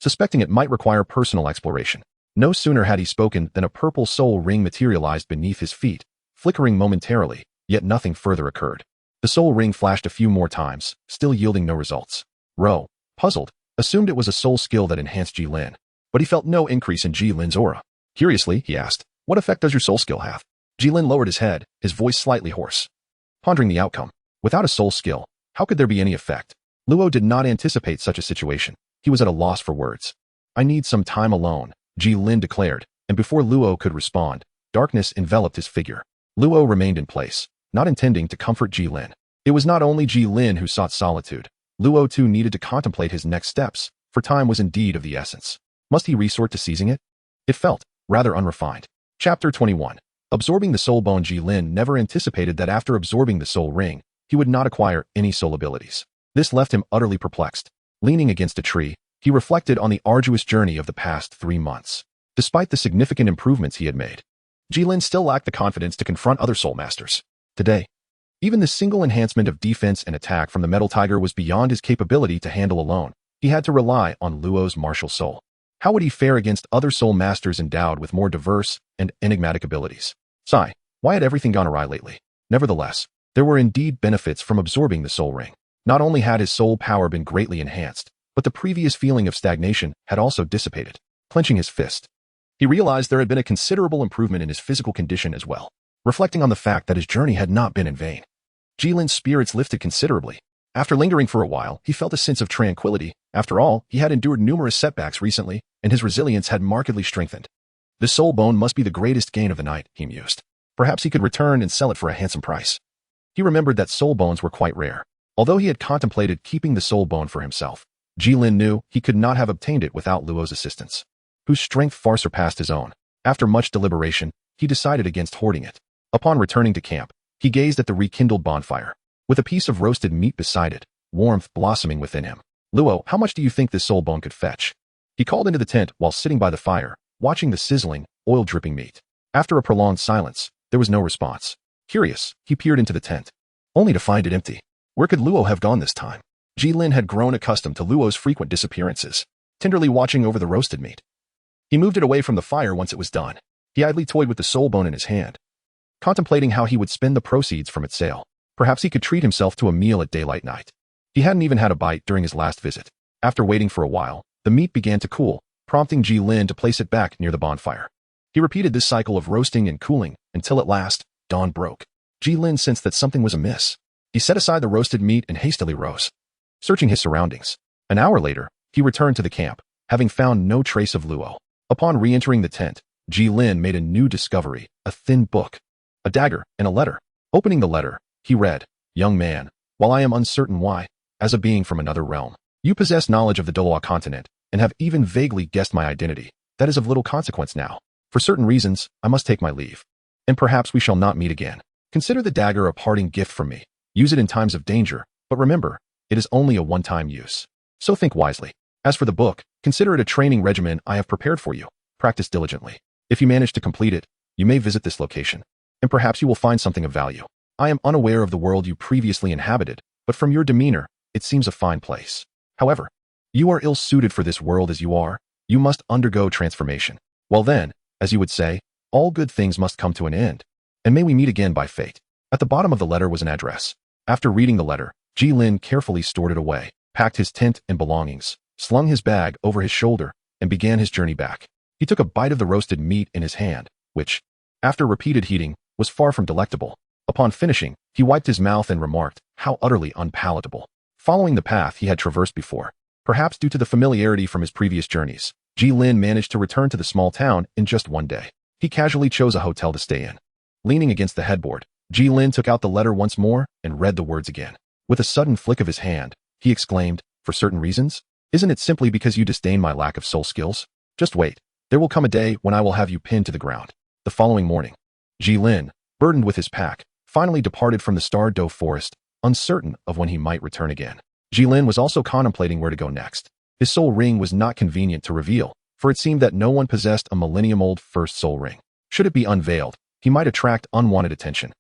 S1: suspecting it might require personal exploration. No sooner had he spoken than a purple soul ring materialized beneath his feet, flickering momentarily, yet nothing further occurred. The soul ring flashed a few more times, still yielding no results. Ro, puzzled, assumed it was a soul skill that enhanced Gilin, but he felt no increase in Jilin's aura. Curiously, he asked, "What effect does your soul skill have?" Gilin lowered his head, his voice slightly hoarse, pondering the outcome. Without a soul skill, how could there be any effect? Luo did not anticipate such a situation. He was at a loss for words. "I need some time alone," Gilin declared, and before Luo could respond, darkness enveloped his figure. Luo remained in place, not intending to comfort Gilin. It was not only Gilin who sought solitude. Luo too needed to contemplate his next steps, for time was indeed of the essence. Must he resort to seizing it? It felt rather unrefined. Chapter 21. Absorbing the soul bone. Gilin never anticipated that after absorbing the soul ring, he would not acquire any soul abilities. This left him utterly perplexed. Leaning against a tree, he reflected on the arduous journey of the past 3 months. Despite the significant improvements he had made, Gilin still lacked the confidence to confront other soul masters. Today, even the single enhancement of defense and attack from the metal tiger was beyond his capability to handle alone. He had to rely on Luo's martial soul. How would he fare against other soul masters endowed with more diverse and enigmatic abilities? Sigh, why had everything gone awry lately? Nevertheless, there were indeed benefits from absorbing the soul ring. Not only had his soul power been greatly enhanced, but the previous feeling of stagnation had also dissipated. Clenching his fist, he realized there had been a considerable improvement in his physical condition as well. Reflecting on the fact that his journey had not been in vain, Gilin's spirits lifted considerably. After lingering for a while, he felt a sense of tranquility. After all, he had endured numerous setbacks recently, and his resilience had markedly strengthened. The soul bone must be the greatest gain of the night, he mused. Perhaps he could return and sell it for a handsome price. He remembered that soul bones were quite rare. Although he had contemplated keeping the soul bone for himself, Gilin knew he could not have obtained it without Luo's assistance, whose strength far surpassed his own. After much deliberation, he decided against hoarding it. Upon returning to camp, he gazed at the rekindled bonfire, with a piece of roasted meat beside it, warmth blossoming within him. "Luo, how much do you think this soul bone could fetch?" He called into the tent while sitting by the fire, watching the sizzling, oil-dripping meat. After a prolonged silence, there was no response. Curious, he peered into the tent, only to find it empty. Where could Luo have gone this time? Gilin had grown accustomed to Luo's frequent disappearances, tenderly watching over the roasted meat. He moved it away from the fire once it was done. He idly toyed with the soul bone in his hand, contemplating how he would spend the proceeds from its sale. Perhaps he could treat himself to a meal at daylight night. He hadn't even had a bite during his last visit. After waiting for a while, the meat began to cool, prompting Gilin to place it back near the bonfire. He repeated this cycle of roasting and cooling until at last, dawn broke. Gilin sensed that something was amiss. He set aside the roasted meat and hastily rose, searching his surroundings. An hour later, he returned to the camp, having found no trace of Luo. Upon re-entering the tent, Gilin made a new discovery, a thin book, a dagger, and a letter. Opening the letter, he read, "Young man, while I am uncertain why, as a being from another realm, you possess knowledge of the Douluo continent and have even vaguely guessed my identity. That is of little consequence now. For certain reasons, I must take my leave, and perhaps we shall not meet again. Consider the dagger a parting gift from me. Use it in times of danger, but remember, it is only a one-time use. So think wisely. As for the book, consider it a training regimen I have prepared for you. Practice diligently. If you manage to complete it, you may visit this location, and perhaps you will find something of value. I am unaware of the world you previously inhabited, but from your demeanor, it seems a fine place. However, you are ill-suited for this world as you are. You must undergo transformation. Well then, as you would say, all good things must come to an end, and may we meet again by fate." At the bottom of the letter was an address. After reading the letter, Gilin carefully stored it away, packed his tent and belongings, slung his bag over his shoulder, and began his journey back. He took a bite of the roasted meat in his hand, which, after repeated heating, was far from delectable. Upon finishing, he wiped his mouth and remarked, how utterly unpalatable. Following the path he had traversed before, perhaps due to the familiarity from his previous journeys, Gilin managed to return to the small town in just one day. He casually chose a hotel to stay in. Leaning against the headboard, Gilin took out the letter once more and read the words again. With a sudden flick of his hand, he exclaimed, "For certain reasons? Isn't it simply because you disdain my lack of soul skills? Just wait. There will come a day when I will have you pinned to the ground." The following morning, Gilin, burdened with his pack, finally departed from the Star-Do forest, uncertain of when he might return again. Gilin was also contemplating where to go next. His soul ring was not convenient to reveal, for it seemed that no one possessed a millennium-old first soul ring. Should it be unveiled, he might attract unwanted attention.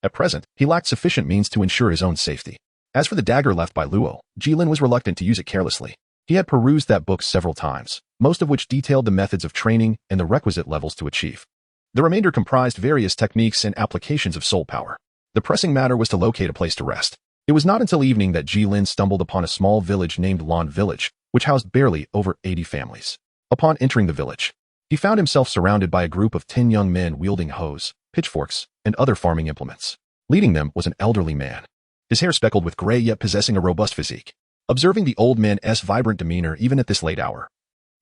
S1: At present, he lacked sufficient means to ensure his own safety. As for the dagger left by Douluo, Gilin was reluctant to use it carelessly. He had perused that book several times, most of which detailed the methods of training and the requisite levels to achieve. The remainder comprised various techniques and applications of soul power. The pressing matter was to locate a place to rest. It was not until evening that Gilin stumbled upon a small village named Lan Village, which housed barely over 80 families. Upon entering the village, he found himself surrounded by a group of 10 young men wielding hoes, pitchforks, and other farming implements. Leading them was an elderly man, his hair speckled with gray yet possessing a robust physique. Observing the old man's vibrant demeanor even at this late hour,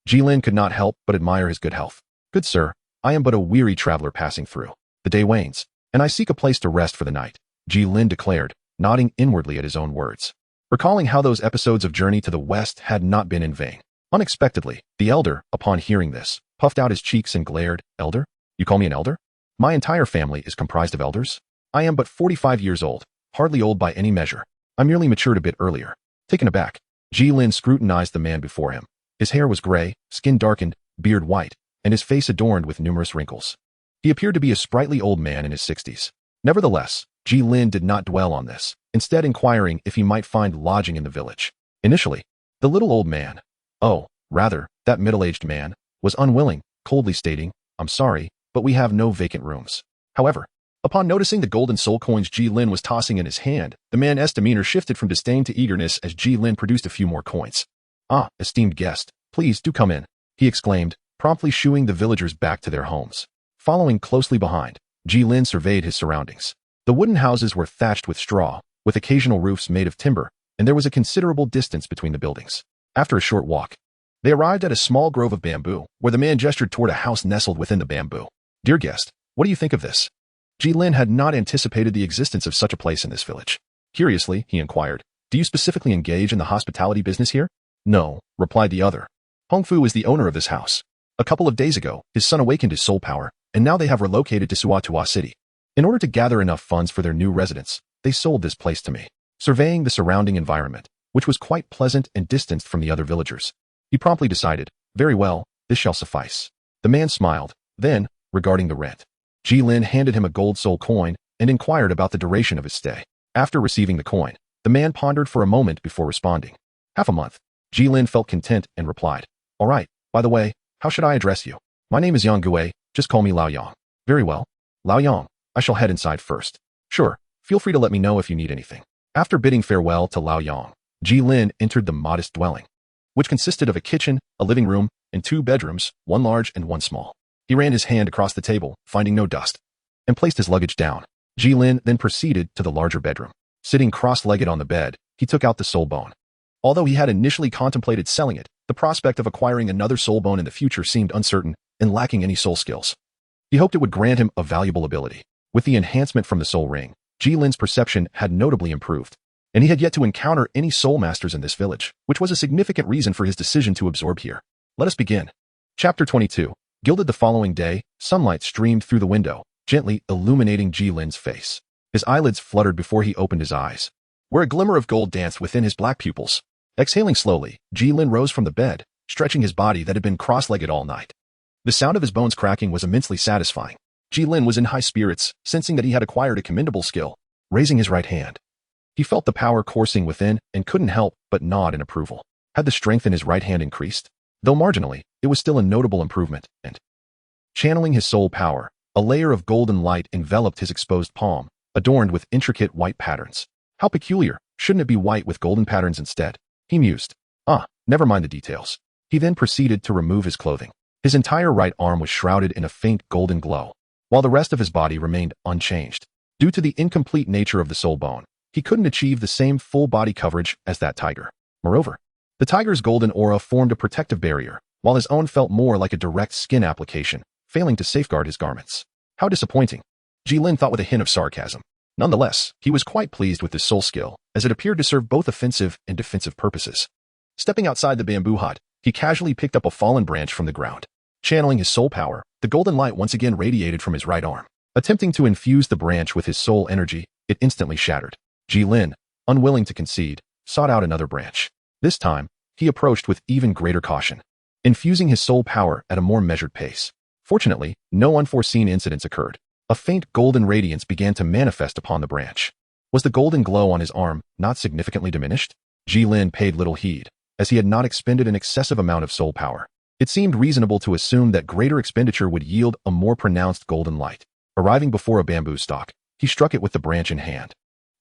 S1: Gilin could not help but admire his good health. "Good sir, I am but a weary traveler passing through. The day wanes, and I seek a place to rest for the night," Gilin declared, nodding inwardly at his own words, recalling how those episodes of journey to the west had not been in vain. Unexpectedly, the elder, upon hearing this, puffed out his cheeks and glared. "Elder? You call me an elder? My entire family is comprised of elders. I am but 45 years old, hardly old by any measure. I merely matured a bit earlier." Taken aback, Gilin scrutinized the man before him. His hair was gray, skin darkened, beard white, and his face adorned with numerous wrinkles. He appeared to be a sprightly old man in his 60s. Nevertheless, Gilin did not dwell on this, instead inquiring if he might find lodging in the village. Initially, the little old man, rather, that middle-aged man, was unwilling, coldly stating, "I'm sorry, but we have no vacant rooms." However, upon noticing the golden soul coins Gilin was tossing in his hand, the man's demeanor shifted from disdain to eagerness as Gilin produced a few more coins. "Ah, esteemed guest, please do come in," he exclaimed, promptly shooing the villagers back to their homes. Following closely behind, Gilin surveyed his surroundings. The wooden houses were thatched with straw, with occasional roofs made of timber, and there was a considerable distance between the buildings. After a short walk, they arrived at a small grove of bamboo, where the man gestured toward a house nestled within the bamboo. "Dear guest, what do you think of this?" Gilin had not anticipated the existence of such a place in this village. Curiously, he inquired, "Do you specifically engage in the hospitality business here?" "No," replied the other. "Hongfu is the owner of this house. A couple of days ago, his son awakened his soul power, and now they have relocated to Suatua City. In order to gather enough funds for their new residence, they sold this place to me." Surveying the surrounding environment, which was quite pleasant and distanced from the other villagers, he promptly decided, "Very well, this shall suffice." The man smiled. Then, regarding the rent, Gilin handed him a gold soul coin and inquired about the duration of his stay. After receiving the coin, the man pondered for a moment before responding. "Half a month." Gilin felt content and replied, "All right, by the way, how should I address you?" "My name is Yang Gui, just call me Lao Yang." "Very well. Lao Yang, I shall head inside first." "Sure, feel free to let me know if you need anything." After bidding farewell to Lao Yang, Gilin entered the modest dwelling, which consisted of a kitchen, a living room, and 2 bedrooms, one large and one small. He ran his hand across the table, finding no dust, and placed his luggage down. Gilin then proceeded to the larger bedroom. Sitting cross-legged on the bed, he took out the soul bone. Although he had initially contemplated selling it, the prospect of acquiring another soul bone in the future seemed uncertain and lacking any soul skills. He hoped it would grant him a valuable ability. With the enhancement from the soul ring, Gilin's perception had notably improved, and he had yet to encounter any soul masters in this village, which was a significant reason for his decision to absorb here. Let us begin. Chapter 22. Gilded the following day, sunlight streamed through the window, gently illuminating Gilin's face. His eyelids fluttered before he opened his eyes, where a glimmer of gold danced within his black pupils. Exhaling slowly, Gilin rose from the bed, stretching his body that had been cross-legged all night. The sound of his bones cracking was immensely satisfying. Gilin was in high spirits, sensing that he had acquired a commendable skill. Raising his right hand, he felt the power coursing within and couldn't help but nod in approval. Had the strength in his right hand increased? Though marginally, it was still a notable improvement, and channeling his soul power, a layer of golden light enveloped his exposed palm, adorned with intricate white patterns. How peculiar, shouldn't it be white with golden patterns instead? He mused. Never mind the details. He then proceeded to remove his clothing. His entire right arm was shrouded in a faint golden glow, while the rest of his body remained unchanged. Due to the incomplete nature of the soul bone, he couldn't achieve the same full body coverage as that tiger. Moreover, the tiger's golden aura formed a protective barrier, while his own felt more like a direct skin application, failing to safeguard his garments. How disappointing, Gilin thought with a hint of sarcasm. Nonetheless, he was quite pleased with this soul skill, as it appeared to serve both offensive and defensive purposes. Stepping outside the bamboo hut, he casually picked up a fallen branch from the ground. Channeling his soul power, the golden light once again radiated from his right arm. Attempting to infuse the branch with his soul energy, it instantly shattered. Gilin, unwilling to concede, sought out another branch. This time, he approached with even greater caution, infusing his soul power at a more measured pace. Fortunately, no unforeseen incidents occurred. A faint golden radiance began to manifest upon the branch. Was the golden glow on his arm not significantly diminished? Gilin paid little heed, as he had not expended an excessive amount of soul power. It seemed reasonable to assume that greater expenditure would yield a more pronounced golden light. Arriving before a bamboo stalk, he struck it with the branch in hand.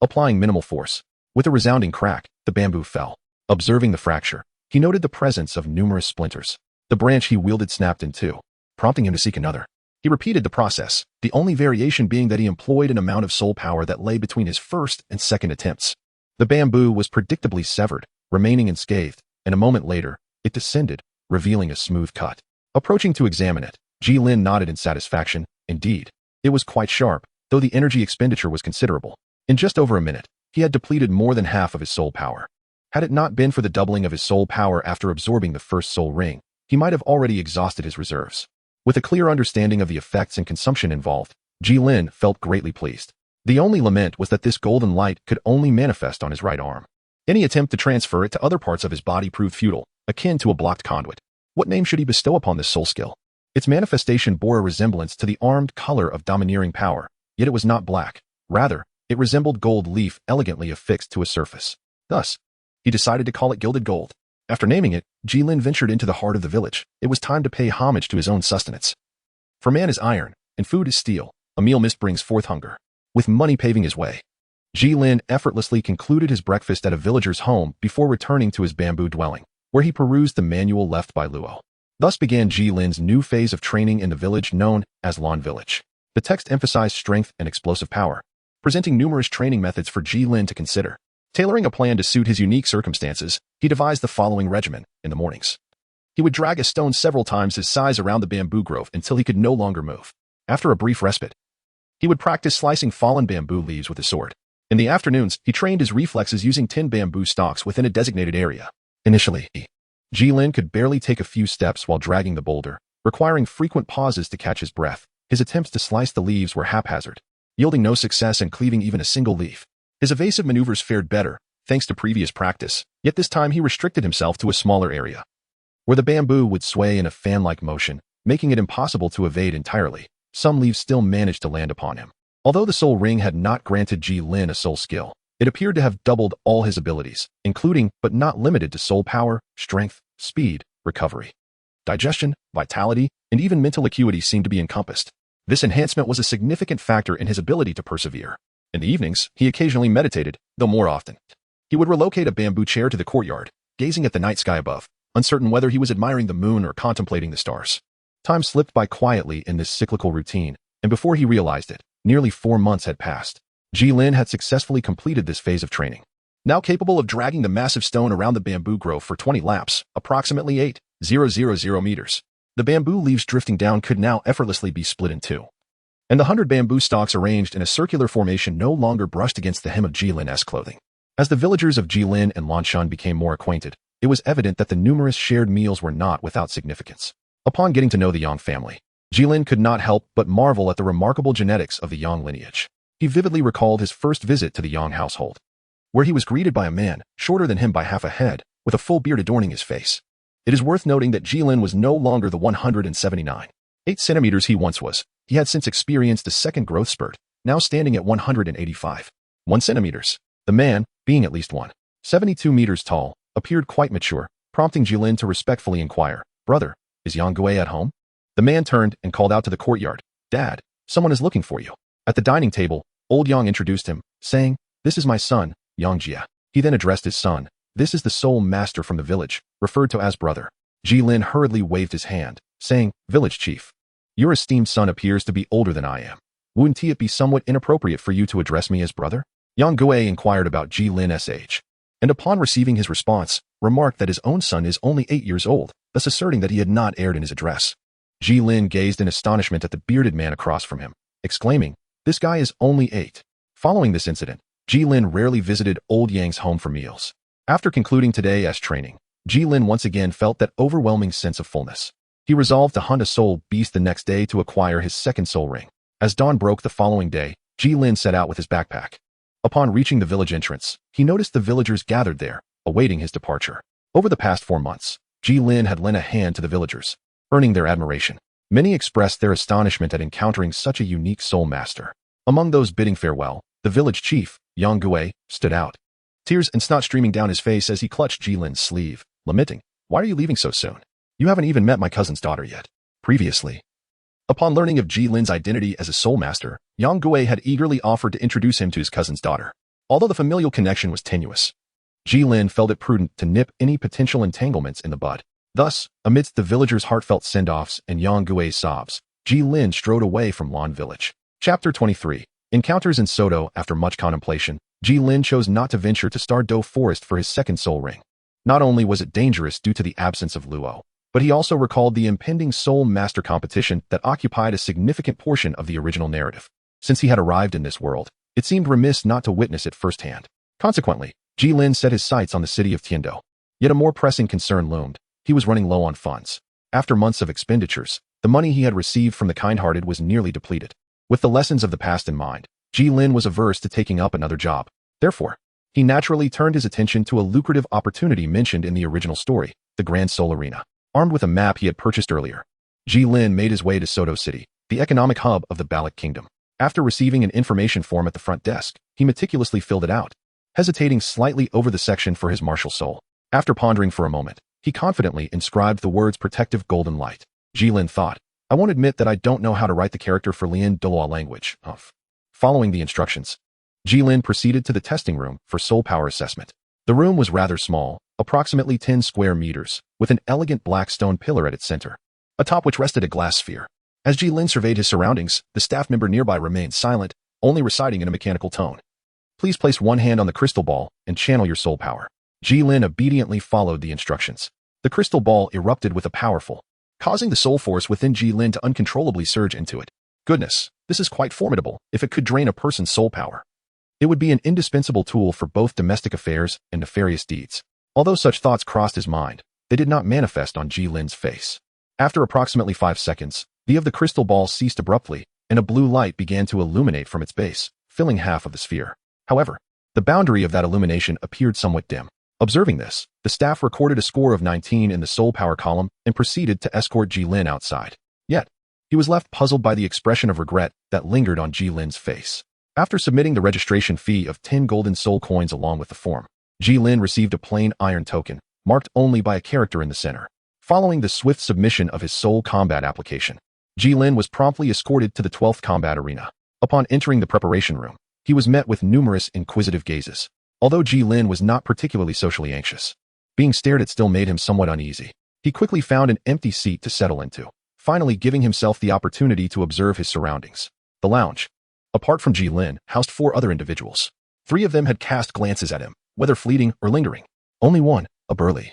S1: Applying minimal force, with a resounding crack, the bamboo fell. Observing the fracture, he noted the presence of numerous splinters. The branch he wielded snapped in two, prompting him to seek another. He repeated the process, the only variation being that he employed an amount of soul power that lay between his first and second attempts. The bamboo was predictably severed, remaining unscathed, and a moment later, it descended, revealing a smooth cut. Approaching to examine it, Gilin nodded in satisfaction. Indeed, it was quite sharp, though the energy expenditure was considerable. In just over a minute, he had depleted more than half of his soul power. Had it not been for the doubling of his soul power after absorbing the first soul ring, he might have already exhausted his reserves. With a clear understanding of the effects and consumption involved, Gilin felt greatly pleased. The only lament was that this golden light could only manifest on his right arm. Any attempt to transfer it to other parts of his body proved futile, akin to a blocked conduit. What name should he bestow upon this soul skill? Its manifestation bore a resemblance to the armed color of domineering power, yet it was not black. Rather, it resembled gold leaf elegantly affixed to a surface. Thus, he decided to call it gilded gold. After naming it, Gilin ventured into the heart of the village. It was time to pay homage to his own sustenance. For man is iron, and food is steel. A meal missed brings forth hunger. With money paving his way, Gilin effortlessly concluded his breakfast at a villager's home before returning to his bamboo dwelling, where he perused the manual left by Luo. Thus began Gilin's new phase of training in the village known as Lawn Village. The text emphasized strength and explosive power, presenting numerous training methods for Gilin to consider. Tailoring a plan to suit his unique circumstances, he devised the following regimen. In the mornings, he would drag a stone several times his size around the bamboo grove until he could no longer move. After a brief respite, he would practice slicing fallen bamboo leaves with his sword. In the afternoons, he trained his reflexes using 10 bamboo stalks within a designated area. Initially, Gilin could barely take a few steps while dragging the boulder, requiring frequent pauses to catch his breath. His attempts to slice the leaves were haphazard, yielding no success and cleaving even a single leaf. His evasive maneuvers fared better, thanks to previous practice, yet this time he restricted himself to a smaller area, where the bamboo would sway in a fan-like motion, making it impossible to evade entirely. Some leaves still managed to land upon him. Although the soul ring had not granted Gilin a soul skill, it appeared to have doubled all his abilities, including but not limited to soul power, strength, speed, recovery, digestion, vitality, and even mental acuity seemed to be encompassed. This enhancement was a significant factor in his ability to persevere. In the evenings, he occasionally meditated, though more often, he would relocate a bamboo chair to the courtyard, gazing at the night sky above, uncertain whether he was admiring the moon or contemplating the stars. Time slipped by quietly in this cyclical routine, and before he realized it, nearly 4 months had passed. Gilin had successfully completed this phase of training. Now capable of dragging the massive stone around the bamboo grove for 20 laps, approximately 8,000 meters. The bamboo leaves drifting down could now effortlessly be split in two, and the 100 bamboo stalks arranged in a circular formation no longer brushed against the hem of Gilin's clothing. As the villagers of Gilin and Lanshan became more acquainted, it was evident that the numerous shared meals were not without significance. Upon getting to know the Yang family, Gilin could not help but marvel at the remarkable genetics of the Yang lineage. He vividly recalled his first visit to the Yang household, where he was greeted by a man, shorter than him by half a head, with a full beard adorning his face. It is worth noting that Gilin was no longer the 179.8 centimeters he once was. He had since experienced a second growth spurt, now standing at 185.1 centimeters. The man, being at least 172 meters tall, appeared quite mature, prompting Gilin to respectfully inquire, "Brother, is Yang Gui at home?" The man turned and called out to the courtyard, "Dad, someone is looking for you." At the dining table, old Yang introduced him, saying, "This is my son, Yang Jia." He then addressed his son, "This is the soul master from the village," referred to as brother. Gilin hurriedly waved his hand, saying, "Village chief, your esteemed son appears to be older than I am. Wouldn't it be somewhat inappropriate for you to address me as brother?" Yang Gui inquired about Gilin's age, and upon receiving his response, remarked that his own son is only 8 years old, thus asserting that he had not erred in his address. Gilin gazed in astonishment at the bearded man across from him, exclaiming, "This guy is only 8. Following this incident, Gilin rarely visited old Yang's home for meals. After concluding today's training, Gilin once again felt that overwhelming sense of fullness. He resolved to hunt a soul beast the next day to acquire his second soul ring. As dawn broke the following day, Gilin set out with his backpack. Upon reaching the village entrance, he noticed the villagers gathered there, awaiting his departure. Over the past 4 months, Gilin had lent a hand to the villagers, earning their admiration. Many expressed their astonishment at encountering such a unique soul master. Among those bidding farewell, the village chief, Yang Gui, stood out. Tears and snot streaming down his face as he clutched Jilin's sleeve, lamenting, "Why are you leaving so soon? You haven't even met my cousin's daughter yet." Previously, upon learning of Jilin's identity as a soul master, Yang Gui had eagerly offered to introduce him to his cousin's daughter. Although the familial connection was tenuous, Gilin felt it prudent to nip any potential entanglements in the bud. Thus, amidst the villagers' heartfelt send-offs and Yang Gui's sobs, Gilin strode away from Lan Village. Chapter 23. Encounters in Soto. After much contemplation, Gilin chose not to venture to Douluo Forest for his second soul ring. Not only was it dangerous due to the absence of Luo, but he also recalled the impending soul master competition that occupied a significant portion of the original narrative. Since he had arrived in this world, it seemed remiss not to witness it firsthand. Consequently, Gilin set his sights on the city of Tiando. Yet a more pressing concern loomed. He was running low on funds. After months of expenditures, the money he had received from the kind-hearted was nearly depleted. With the lessons of the past in mind, Gilin was averse to taking up another job. Therefore, he naturally turned his attention to a lucrative opportunity mentioned in the original story, the Grand Soul Arena. Armed with a map he had purchased earlier, Gilin made his way to Soto City, the economic hub of the Balik Kingdom. After receiving an information form at the front desk, he meticulously filled it out, hesitating slightly over the section for his martial soul. After pondering for a moment, he confidently inscribed the words "protective golden light." Gilin thought, "I won't admit that I don't know how to write the character for Lian Douluo language." Following the instructions, Gilin proceeded to the testing room for soul power assessment. The room was rather small, approximately 10 square meters, with an elegant black stone pillar at its center, atop which rested a glass sphere. As Gilin surveyed his surroundings, the staff member nearby remained silent, only reciting in a mechanical tone. "Please place one hand on the crystal ball and channel your soul power." Gilin obediently followed the instructions. The crystal ball erupted with a powerful, causing the soul force within Gilin to uncontrollably surge into it. Goodness, this is quite formidable. If it could drain a person's soul power, it would be an indispensable tool for both domestic affairs and nefarious deeds. Although such thoughts crossed his mind, they did not manifest on Gilin's face. After approximately 5 seconds, the of the crystal ball ceased abruptly, and a blue light began to illuminate from its base, filling half of the sphere. However, the boundary of that illumination appeared somewhat dim. Observing this, the staff recorded a score of 19 in the soul power column and proceeded to escort Gilin outside. Yet, he was left puzzled by the expression of regret that lingered on Gilin's face. After submitting the registration fee of 10 golden soul coins along with the form, Gilin received a plain iron token, marked only by a character in the center. Following the swift submission of his soul combat application, Gilin was promptly escorted to the 12th combat arena. Upon entering the preparation room, he was met with numerous inquisitive gazes. Although Gilin was not particularly socially anxious, being stared at still made him somewhat uneasy. He quickly found an empty seat to settle into, finally giving himself the opportunity to observe his surroundings. The lounge, apart from Gilin, housed 4 other individuals. 3 of them had cast glances at him, whether fleeting or lingering. Only one, a burly,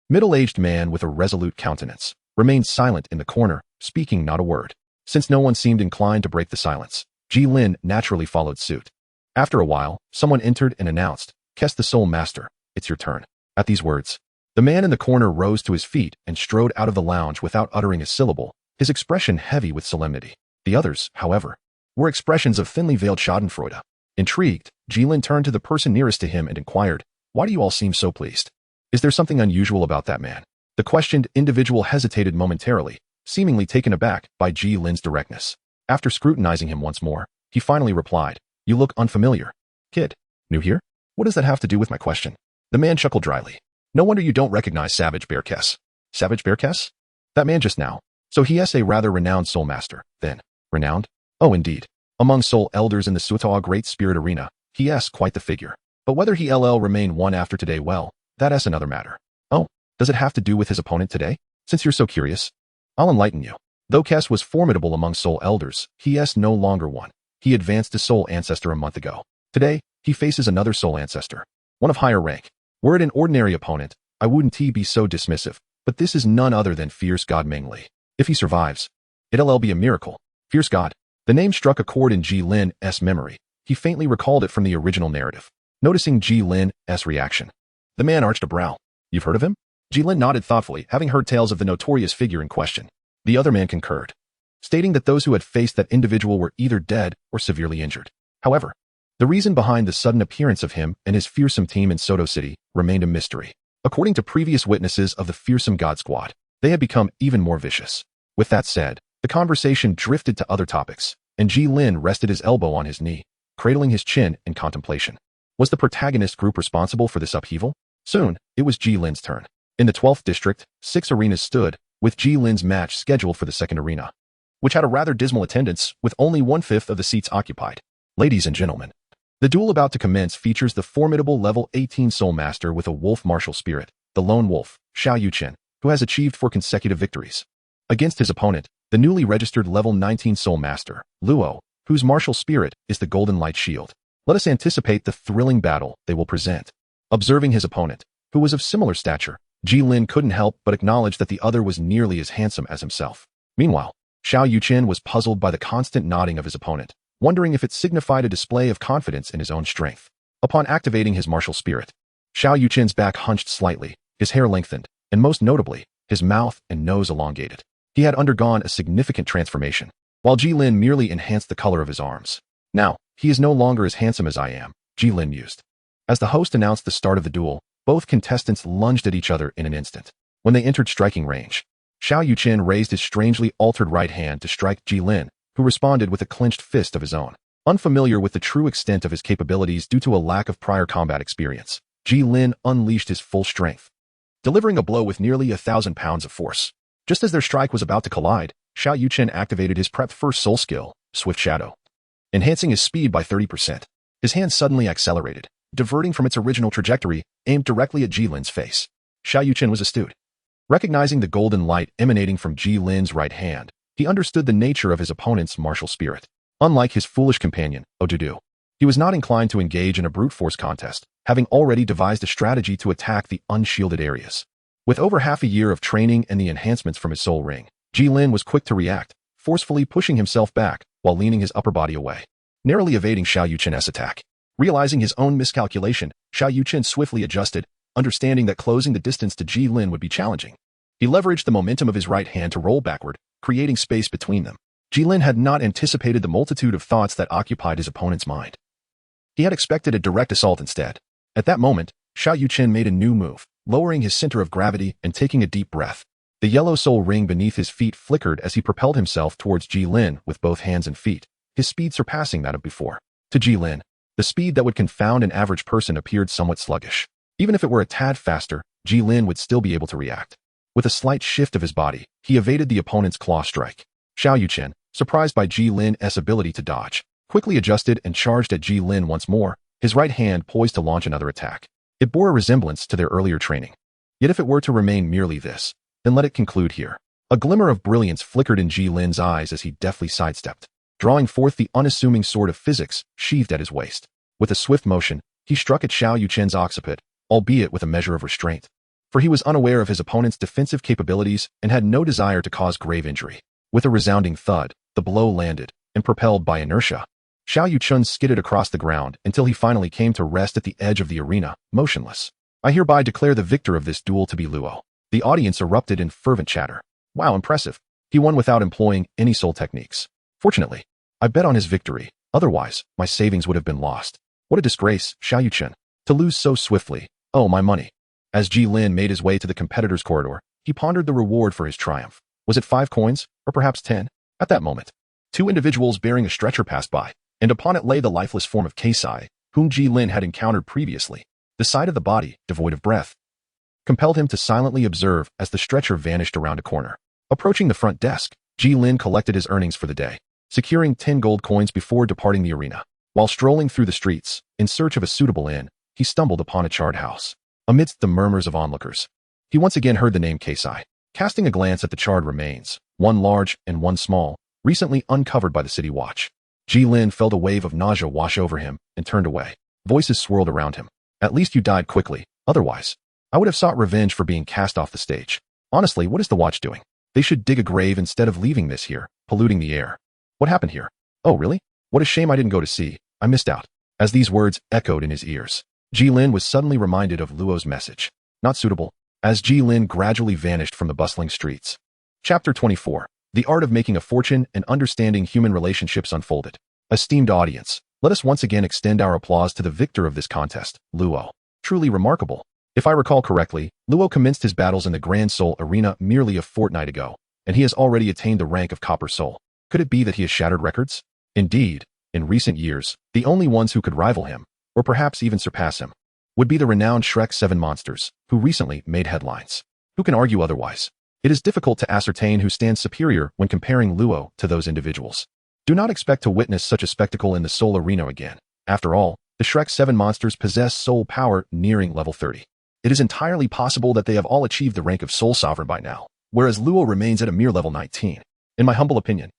S1: middle-aged man with a resolute countenance, remained silent in the corner, speaking not a word. Since no one seemed inclined to break the silence, Gilin naturally followed suit. After a while, someone entered and announced, "Kes the Soul Master, it's your turn." At these words, the man in the corner rose to his feet and strode out of the lounge without uttering a syllable, his expression heavy with solemnity. The others, however, were expressions of thinly veiled schadenfreude. Intrigued, Gilin turned to the person nearest to him and inquired, "Why do you all seem so pleased? Is there something unusual about that man?" The questioned individual hesitated momentarily, seemingly taken aback by Gilin's directness. After scrutinizing him once more, he finally replied, "You look unfamiliar. Kid, new here? What does that have to do with my question?" The man chuckled dryly. "No wonder you don't recognize Savage Bear Kes." "Savage Bear Kes? That man just now. So he is a rather renowned soul master, then." "Renowned? Oh, indeed. Among soul elders in the Sutoa Great Spirit Arena, he is quite the figure. But whether he'll remain one after today, well, that is another matter." "Oh, does it have to do with his opponent today? Since you're so curious, I'll enlighten you. Though Kes was formidable among soul elders, he is no longer one. He advanced to soul ancestor a month ago. Today, he faces another soul ancestor, one of higher rank. Were it an ordinary opponent, I wouldn't be so dismissive, but this is none other than Fierce God Mengli. If he survives, it'll be a miracle." Fierce God. The name struck a chord in Gilin's memory. He faintly recalled it from the original narrative. Noticing Jilin's reaction, the man arched a brow. You've heard of him? Gilin nodded thoughtfully, having heard tales of the notorious figure in question. The other man concurred, stating that those who had faced that individual were either dead or severely injured. However, the reason behind the sudden appearance of him and his fearsome team in Soto City remained a mystery. According to previous witnesses of the fearsome God Squad, they had become even more vicious. With that said, the conversation drifted to other topics, and Gilin rested his elbow on his knee, cradling his chin in contemplation. Was the protagonist group responsible for this upheaval? Soon, it was Jilin's turn. In the 12th district, 6 arenas stood, with Jilin's match scheduled for the second arena, which had a rather dismal attendance, with only 1/5 of the seats occupied. Ladies and gentlemen, the duel about to commence features the formidable level 18 Soul Master with a wolf martial spirit, the lone wolf, Xiao Yuchen, who has achieved 4 consecutive victories, against his opponent, the newly registered level 19 Soul Master, Luo, whose martial spirit is the Golden Light Shield. Let us anticipate the thrilling battle they will present. Observing his opponent, who was of similar stature, Gilin couldn't help but acknowledge that the other was nearly as handsome as himself. Meanwhile, Xiao Yuchen was puzzled by the constant nodding of his opponent, wondering if it signified a display of confidence in his own strength. Upon activating his martial spirit, Xiao Yuchen's back hunched slightly, his hair lengthened, and most notably, his mouth and nose elongated. He had undergone a significant transformation, while Gilin merely enhanced the color of his arms. Now, he is no longer as handsome as I am, Gilin mused. As the host announced the start of the duel, both contestants lunged at each other in an instant. When they entered striking range, Xiao Yuchen raised his strangely altered right hand to strike Gilin, who responded with a clenched fist of his own. Unfamiliar with the true extent of his capabilities due to a lack of prior combat experience, Gilin unleashed his full strength, delivering a blow with nearly 1,000 pounds of force. Just as their strike was about to collide, Xiao Yuchen activated his prepped first soul skill, Swift Shadow, enhancing his speed by 30%. His hand suddenly accelerated, diverting from its original trajectory, aimed directly at Jilin's face. Xiao Yuchen was astute. Recognizing the golden light emanating from Jilin's right hand, he understood the nature of his opponent's martial spirit. Unlike his foolish companion, Odudu, he was not inclined to engage in a brute force contest, having already devised a strategy to attack the unshielded areas. With over half a year of training and the enhancements from his soul ring, Gilin was quick to react, forcefully pushing himself back while leaning his upper body away, narrowly evading Xiao Yuchen's attack. Realizing his own miscalculation, Xiao Yuchen swiftly adjusted, understanding that closing the distance to Gilin would be challenging. He leveraged the momentum of his right hand to roll backward, creating space between them. Gilin had not anticipated the multitude of thoughts that occupied his opponent's mind. He had expected a direct assault instead. At that moment, Xiao Yuchen made a new move, lowering his center of gravity and taking a deep breath. The yellow soul ring beneath his feet flickered as he propelled himself towards Gilin with both hands and feet, his speed surpassing that of before. To Gilin, the speed that would confound an average person appeared somewhat sluggish. Even if it were a tad faster, Gilin would still be able to react. With a slight shift of his body, he evaded the opponent's claw strike. Xiao Yuchen, surprised by Jilin's ability to dodge, quickly adjusted and charged at Gilin once more, his right hand poised to launch another attack. It bore a resemblance to their earlier training. Yet if it were to remain merely this, then let it conclude here. A glimmer of brilliance flickered in Jilin's eyes as he deftly sidestepped, drawing forth the unassuming sword of physics sheathed at his waist. With a swift motion, he struck at Xiao Yuchen's occiput, albeit with a measure of restraint, for he was unaware of his opponent's defensive capabilities and had no desire to cause grave injury. With a resounding thud, the blow landed, and propelled by inertia, Xiao Yuchen skidded across the ground until he finally came to rest at the edge of the arena, motionless. I hereby declare the victor of this duel to be Luo. The audience erupted in fervent chatter. Wow, impressive. He won without employing any soul techniques. Fortunately, I bet on his victory. Otherwise, my savings would have been lost. What a disgrace, Xiao Yuchen, to lose so swiftly. Oh, my money. As Gilin made his way to the competitor's corridor, he pondered the reward for his triumph. Was it 5 coins, or perhaps 10? At that moment, 2 individuals bearing a stretcher passed by, and upon it lay the lifeless form of Keisai, whom Gilin had encountered previously. The sight of the body, devoid of breath, compelled him to silently observe as the stretcher vanished around a corner. Approaching the front desk, Gilin collected his earnings for the day, securing 10 gold coins before departing the arena. While strolling through the streets, in search of a suitable inn, he stumbled upon a charred house. Amidst the murmurs of onlookers, he once again heard the name Keisai. Casting a glance at the charred remains, one large and one small, recently uncovered by the city watch, Gilin felt a wave of nausea wash over him and turned away. Voices swirled around him. At least you died quickly. Otherwise, I would have sought revenge for being cast off the stage. Honestly, what is the watch doing? They should dig a grave instead of leaving this here, polluting the air. What happened here? Oh, really? What a shame I didn't go to see. I missed out. As these words echoed in his ears, Gilin was suddenly reminded of Luo's message. Not suitable, as Gilin gradually vanished from the bustling streets. Chapter 24. The Art of Making a Fortune and Understanding Human Relationships unfolded. Esteemed audience, let us once again extend our applause to the victor of this contest, Luo. Truly remarkable. If I recall correctly, Luo commenced his battles in the Grand Soul Arena merely a fortnight ago, and he has already attained the rank of Copper Soul. Could it be that he has shattered records? Indeed, in recent years, the only ones who could rival him, or perhaps even surpass him, would be the renowned Shrek 7 monsters, who recently made headlines. Who can argue otherwise? It is difficult to ascertain who stands superior when comparing Luo to those individuals. Do not expect to witness such a spectacle in the Soul Arena again. After all, the Shrek 7 monsters possess soul power nearing level 30. It is entirely possible that they have all achieved the rank of Soul Sovereign by now, whereas Luo remains at a mere level 19. In my humble opinion,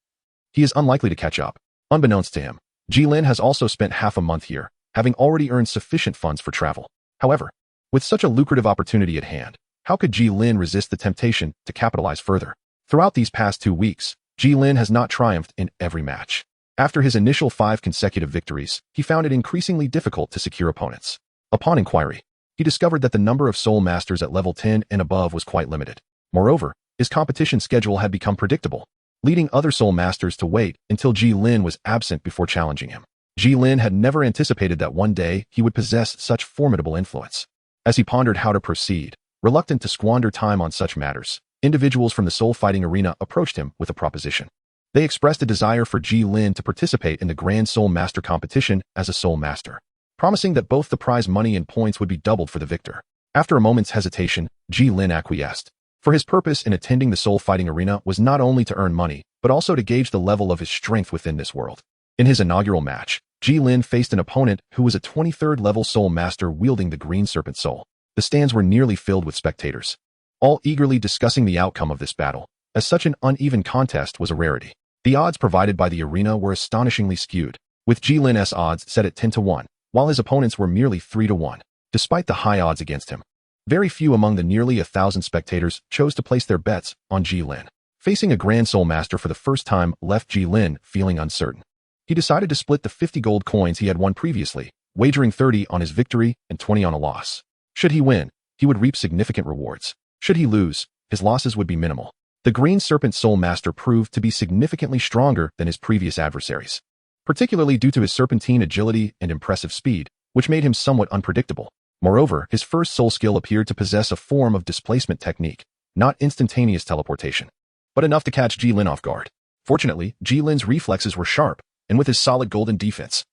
S1: he is unlikely to catch up. Unbeknownst to him, Gilin has also spent half a month here, having already earned sufficient funds for travel. However, with such a lucrative opportunity at hand, how could Gilin resist the temptation to capitalize further? Throughout these past 2 weeks, Gilin has not triumphed in every match. After his initial 5 consecutive victories, he found it increasingly difficult to secure opponents. Upon inquiry, he discovered that the number of Soul Masters at level 10 and above was quite limited. Moreover, his competition schedule had become predictable, leading other Soul Masters to wait until Gilin was absent before challenging him. Gilin had never anticipated that one day he would possess such formidable influence. As he pondered how to proceed, reluctant to squander time on such matters, individuals from the Soul Fighting Arena approached him with a proposition. They expressed a desire for Gilin to participate in the Grand Soul Master competition as a Soul Master, promising that both the prize money and points would be doubled for the victor. After a moment's hesitation, Gilin acquiesced. For his purpose in attending the Soul Fighting Arena was not only to earn money, but also to gauge the level of his strength within this world. In his inaugural match, Gilin faced an opponent who was a 23rd level Soul Master wielding the Green Serpent Soul. The stands were nearly filled with spectators, all eagerly discussing the outcome of this battle, as such an uneven contest was a rarity. The odds provided by the arena were astonishingly skewed, with Gilin's odds set at 10-1, while his opponents were merely 3-1. Despite the high odds against him, very few among the nearly 1,000 spectators chose to place their bets on Gilin. Facing a Grand Soul Master for the first time left Gilin feeling uncertain. He decided to split the 50 gold coins he had won previously, wagering 30 on his victory and 20 on a loss. Should he win, he would reap significant rewards. Should he lose, his losses would be minimal. The Green Serpent Soul Master proved to be significantly stronger than his previous adversaries, particularly due to his serpentine agility and impressive speed, which made him somewhat unpredictable. Moreover, his first soul skill appeared to possess a form of displacement technique, not instantaneous teleportation, but enough to catch Gilin off guard. Fortunately, Gilin's reflexes were sharp, and with his solid golden defense,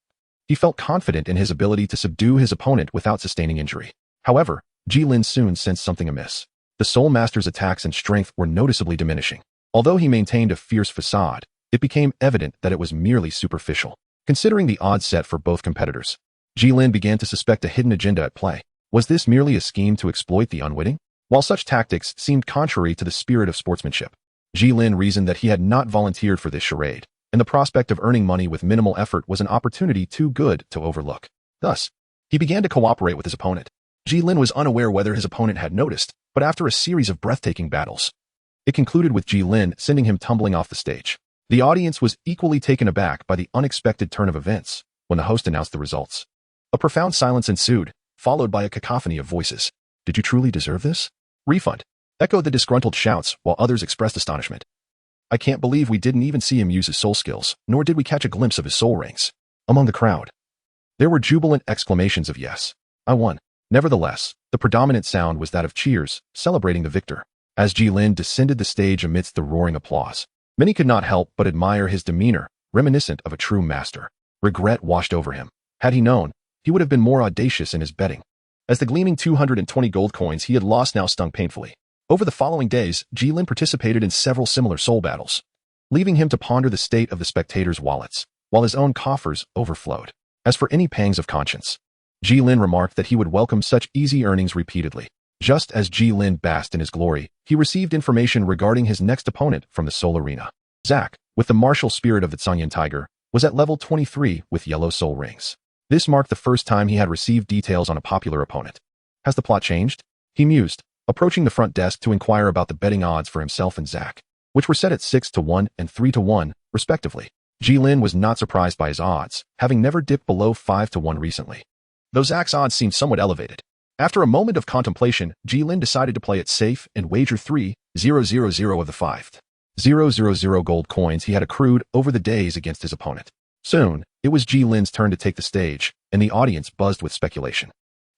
S1: he felt confident in his ability to subdue his opponent without sustaining injury. However, Gilin soon sensed something amiss. The Soul Master's attacks and strength were noticeably diminishing. Although he maintained a fierce facade, it became evident that it was merely superficial. Considering the odds set for both competitors, Gilin began to suspect a hidden agenda at play. Was this merely a scheme to exploit the unwitting? While such tactics seemed contrary to the spirit of sportsmanship, Gilin reasoned that he had not volunteered for this charade, and the prospect of earning money with minimal effort was an opportunity too good to overlook. Thus, he began to cooperate with his opponent. Gilin was unaware whether his opponent had noticed, but after a series of breathtaking battles, it concluded with Gilin sending him tumbling off the stage. The audience was equally taken aback by the unexpected turn of events when the host announced the results. A profound silence ensued, followed by a cacophony of voices. "Did you truly deserve this?" "Refund," echoed the disgruntled shouts, while others expressed astonishment. "I can't believe we didn't even see him use his soul skills, nor did we catch a glimpse of his soul rings." Among the crowd, there were jubilant exclamations of "Yes, I won." Nevertheless, the predominant sound was that of cheers, celebrating the victor. As Gilin descended the stage amidst the roaring applause, many could not help but admire his demeanor, reminiscent of a true master. Regret washed over him. Had he known, he would have been more audacious in his betting, as the gleaming 220 gold coins he had lost now stung painfully. Over the following days, Gilin participated in several similar soul battles, leaving him to ponder the state of the spectators' wallets, while his own coffers overflowed. As for any pangs of conscience, Gilin remarked that he would welcome such easy earnings repeatedly. Just as Gilin basked in his glory, he received information regarding his next opponent from the Soul Arena. Zack, with the martial spirit of the Tsunyan Tiger, was at level 23 with yellow soul rings. This marked the first time he had received details on a popular opponent. Has the plot changed? He mused, approaching the front desk to inquire about the betting odds for himself and Zack, which were set at 6-1 and 3-1, respectively. Gilin was not surprised by his odds, having never dipped below 5-1 recently. Though Zach's odds seemed somewhat elevated. After a moment of contemplation, Gilin decided to play it safe and wager 3,000 of the 5,000 gold coins he had accrued over the days against his opponent. Soon, it was Gilin's turn to take the stage, and the audience buzzed with speculation.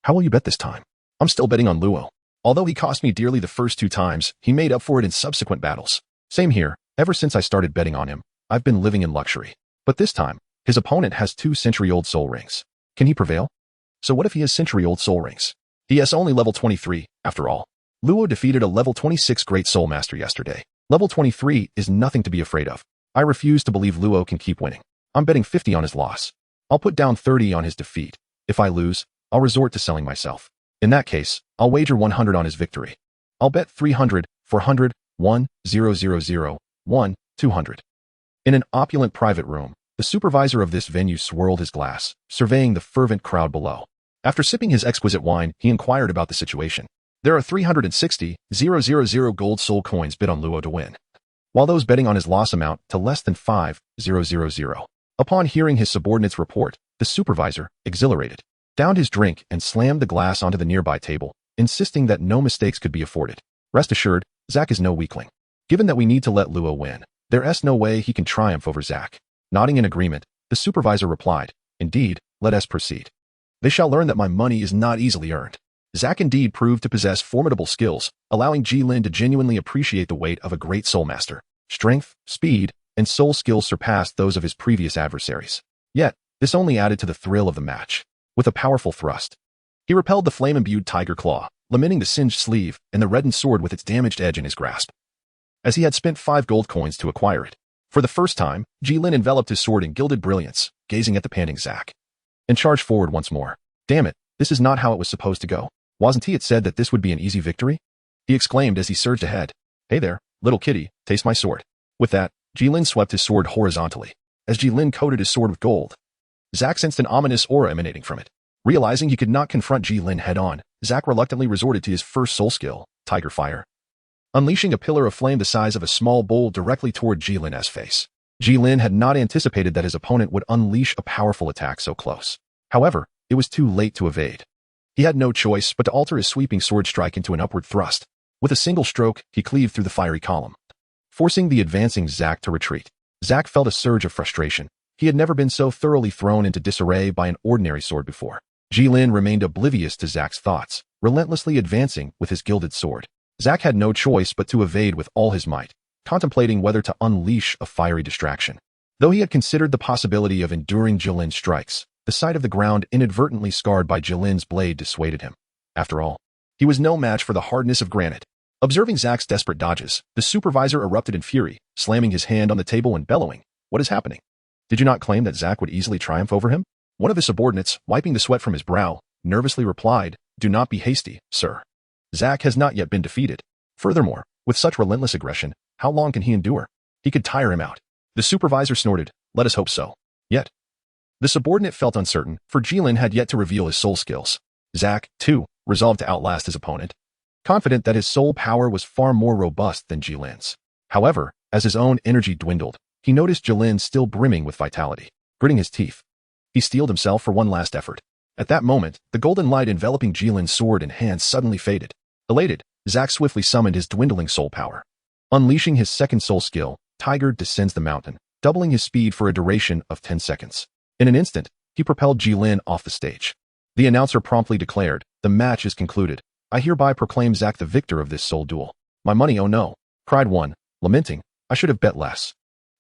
S1: How will you bet this time? I'm still betting on Luo. Although he cost me dearly the first 2 times, he made up for it in subsequent battles. Same here, ever since I started betting on him, I've been living in luxury. But this time, his opponent has 2 century-old soul rings. Can he prevail? So what if he has century-old soul rings? He has only level 23, after all. Luo defeated a level 26 Great Soul Master yesterday. Level 23 is nothing to be afraid of. I refuse to believe Luo can keep winning. I'm betting 50 on his loss. I'll put down 30 on his defeat. If I lose, I'll resort to selling myself. In that case, I'll wager 100 on his victory. I'll bet 300, 400, 1, 000, 1, 200. In an opulent private room, the supervisor of this venue swirled his glass, surveying the fervent crowd below. After sipping his exquisite wine, he inquired about the situation. There are 360,000 gold soul coins bid on Luo to win, while those betting on his loss amount to less than 5,000. Upon hearing his subordinate's report, the supervisor, exhilarated, downed his drink and slammed the glass onto the nearby table, insisting that no mistakes could be afforded. Rest assured, Zach is no weakling. Given that we need to let Luo win, there's no way he can triumph over Zach. Nodding in agreement, the supervisor replied, Indeed, let us proceed. They shall learn that my money is not easily earned. Zach indeed proved to possess formidable skills, allowing Gilin to genuinely appreciate the weight of a great soul master. Strength, speed, and soul skills surpassed those of his previous adversaries. Yet, this only added to the thrill of the match. With a powerful thrust, he repelled the flame-imbued tiger claw, lamenting the singed sleeve and the reddened sword with its damaged edge in his grasp. As he had spent 5 gold coins to acquire it. For the first time, Gilin enveloped his sword in gilded brilliance, gazing at the panting Zach, and charged forward once more. Damn it, this is not how it was supposed to go. Wasn't he said that this would be an easy victory? He exclaimed as he surged ahead. Hey there, little kitty, taste my sword. With that, Gilin swept his sword horizontally. As Gilin coated his sword with gold, Zach sensed an ominous aura emanating from it. Realizing he could not confront Gilin head-on, Zach reluctantly resorted to his first soul skill, Tiger Fire, unleashing a pillar of flame the size of a small bowl directly toward Gilin's face. Gilin had not anticipated that his opponent would unleash a powerful attack so close. However, it was too late to evade. He had no choice but to alter his sweeping sword strike into an upward thrust. With a single stroke, he cleaved through the fiery column, forcing the advancing Zach to retreat. Zach felt a surge of frustration. He had never been so thoroughly thrown into disarray by an ordinary sword before. Gilin remained oblivious to Zach's thoughts, relentlessly advancing with his gilded sword. Zach had no choice but to evade with all his might, contemplating whether to unleash a fiery distraction. Though he had considered the possibility of enduring Gilin's strikes, the sight of the ground inadvertently scarred by Gilin's blade dissuaded him. After all, he was no match for the hardness of granite. Observing Zach's desperate dodges, the supervisor erupted in fury, slamming his hand on the table and bellowing, What is happening? Did you not claim that Zach would easily triumph over him? One of his subordinates, wiping the sweat from his brow, nervously replied, Do not be hasty, sir. Zach has not yet been defeated. Furthermore, with such relentless aggression, how long can he endure? He could tire him out. The supervisor snorted, Let us hope so. Yet, the subordinate felt uncertain, for Gilin had yet to reveal his soul skills. Zach, too, resolved to outlast his opponent, confident that his soul power was far more robust than Gilin's. However, as his own energy dwindled, he noticed Gilin still brimming with vitality. Gritting his teeth, he steeled himself for one last effort. At that moment, the golden light enveloping Gilin's sword and hand suddenly faded. Elated, Zach swiftly summoned his dwindling soul power. Unleashing his second soul skill, Tiger descends the mountain, doubling his speed for a duration of 10 seconds. In an instant, he propelled Gilin off the stage. The announcer promptly declared, The match is concluded. I hereby proclaim Zach the victor of this soul duel. My money, oh no, cried one, lamenting, I should have bet less.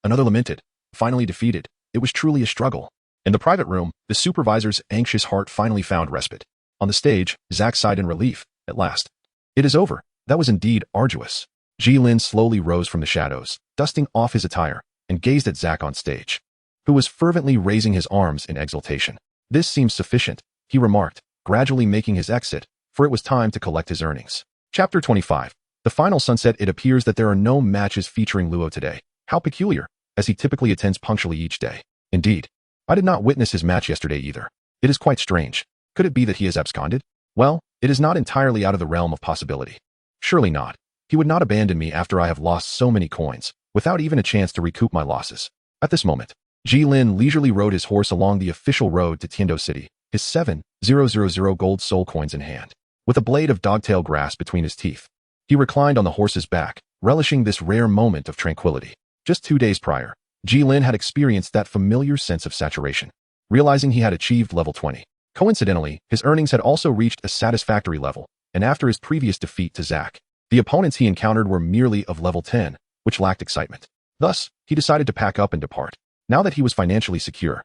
S1: Another lamented, finally defeated. It was truly a struggle. In the private room, the supervisor's anxious heart finally found respite. On the stage, Zach sighed in relief. At last. It is over. That was indeed arduous. Gilin slowly rose from the shadows, dusting off his attire, and gazed at Zach on stage, who was fervently raising his arms in exultation. This seems sufficient, he remarked, gradually making his exit, for it was time to collect his earnings. Chapter 25. The final sunset. It appears that there are no matches featuring Luo today. How peculiar, as he typically attends punctually each day. Indeed, I did not witness his match yesterday either. It is quite strange. Could it be that he has absconded? Well, it is not entirely out of the realm of possibility. Surely not. He would not abandon me after I have lost so many coins, without even a chance to recoup my losses. At this moment, Gilin leisurely rode his horse along the official road to Tiando City, his 7,000 gold soul coins in hand. With a blade of dogtail grass between his teeth, he reclined on the horse's back, relishing this rare moment of tranquility. Just 2 days prior, Gilin had experienced that familiar sense of saturation, realizing he had achieved level 20. Coincidentally, his earnings had also reached a satisfactory level, and after his previous defeat to Zack, the opponents he encountered were merely of level 10, which lacked excitement. Thus, he decided to pack up and depart. Now that he was financially secure,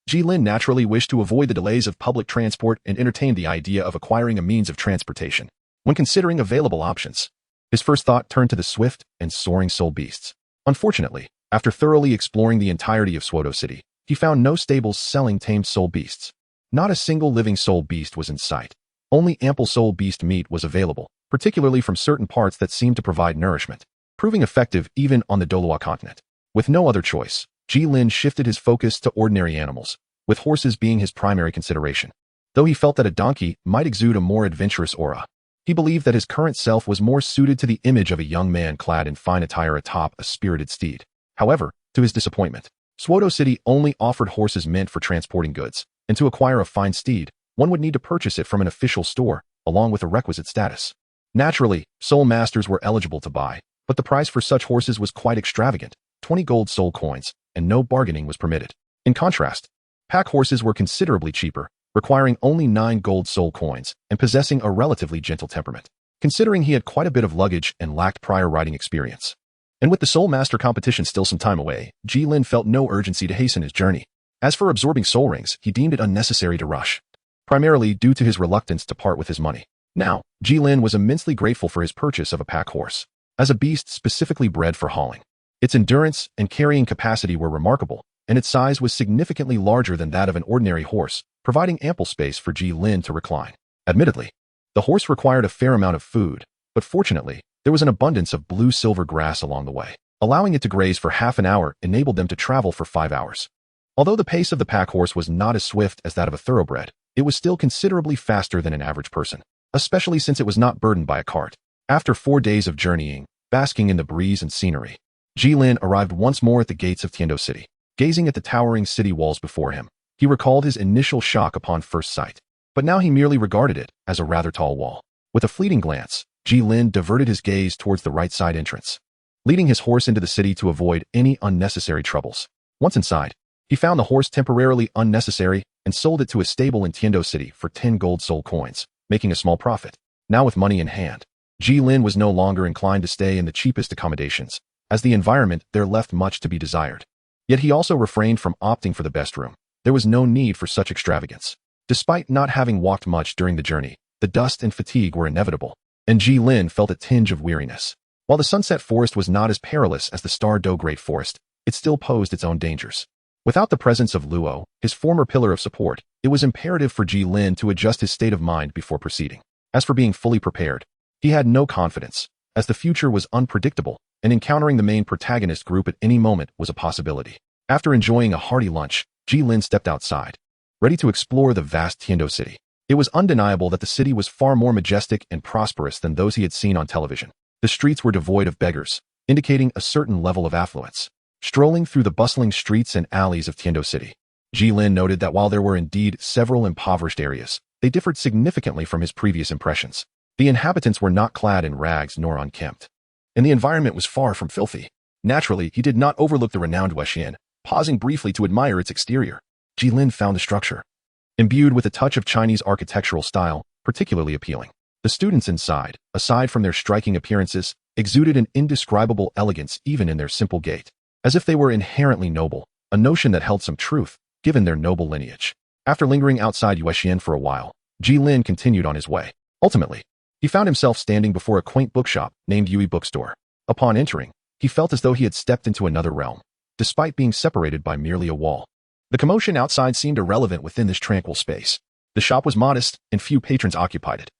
S1: Gilin naturally wished to avoid the delays of public transport and entertained the idea of acquiring a means of transportation. When considering available options, his first thought turned to the swift and soaring soul beasts. Unfortunately, after thoroughly exploring the entirety of Douluo City, he found no stables selling tamed soul beasts. Not a single living soul beast was in sight. Only ample soul beast meat was available, particularly from certain parts that seemed to provide nourishment, proving effective even on the Douluo continent. With no other choice, Gilin shifted his focus to ordinary animals, with horses being his primary consideration. Though he felt that a donkey might exude a more adventurous aura, he believed that his current self was more suited to the image of a young man clad in fine attire atop a spirited steed. However, to his disappointment, Douluo City only offered horses meant for transporting goods, and to acquire a fine steed, one would need to purchase it from an official store, along with a requisite status. Naturally, soul masters were eligible to buy, but the price for such horses was quite extravagant, 20 gold soul coins, and no bargaining was permitted. In contrast, pack horses were considerably cheaper, requiring only 9 gold soul coins, and possessing a relatively gentle temperament, considering he had quite a bit of luggage and lacked prior riding experience. And with the Soul Master competition still some time away, Gilin felt no urgency to hasten his journey. As for absorbing soul rings, he deemed it unnecessary to rush, primarily due to his reluctance to part with his money. Now, Gilin was immensely grateful for his purchase of a pack horse, as a beast specifically bred for hauling. Its endurance and carrying capacity were remarkable, and its size was significantly larger than that of an ordinary horse, providing ample space for Gilin to recline. Admittedly, the horse required a fair amount of food, but fortunately, there was an abundance of blue-silver grass along the way. Allowing it to graze for half an hour enabled them to travel for 5 hours. Although the pace of the pack horse was not as swift as that of a thoroughbred, it was still considerably faster than an average person, especially since it was not burdened by a cart. After 4 days of journeying, basking in the breeze and scenery, Gilin arrived once more at the gates of Tiando City. Gazing at the towering city walls before him, he recalled his initial shock upon first sight, but now he merely regarded it as a rather tall wall. With a fleeting glance, Gilin diverted his gaze towards the right side entrance, leading his horse into the city to avoid any unnecessary troubles. Once inside, he found the horse temporarily unnecessary and sold it to a stable in Tiando City for 10 gold soul coins, making a small profit. Now with money in hand, Gilin was no longer inclined to stay in the cheapest accommodations, as the environment there left much to be desired. Yet he also refrained from opting for the best room. There was no need for such extravagance. Despite not having walked much during the journey, the dust and fatigue were inevitable, and Gilin felt a tinge of weariness. While the Sunset Forest was not as perilous as the Star-Do Great Forest, it still posed its own dangers. Without the presence of Luo, his former pillar of support, it was imperative for Gilin to adjust his state of mind before proceeding. As for being fully prepared, he had no confidence, as the future was unpredictable, and encountering the main protagonist group at any moment was a possibility. After enjoying a hearty lunch, Gilin stepped outside, ready to explore the vast Tiando City. It was undeniable that the city was far more majestic and prosperous than those he had seen on television. The streets were devoid of beggars, indicating a certain level of affluence. Strolling through the bustling streets and alleys of Tiando City, Gilin noted that while there were indeed several impoverished areas, they differed significantly from his previous impressions. The inhabitants were not clad in rags nor unkempt, and the environment was far from filthy. Naturally, he did not overlook the renowned Wuxian, pausing briefly to admire its exterior. Gilin found the structure, imbued with a touch of Chinese architectural style, particularly appealing. The students inside, aside from their striking appearances, exuded an indescribable elegance even in their simple gait, as if they were inherently noble, a notion that held some truth, given their noble lineage. After lingering outside Wuxian for a while, Gilin continued on his way. Ultimately, he found himself standing before a quaint bookshop named Yui Bookstore. Upon entering, he felt as though he had stepped into another realm, despite being separated by merely a wall. The commotion outside seemed irrelevant within this tranquil space. The shop was modest, and few patrons occupied it,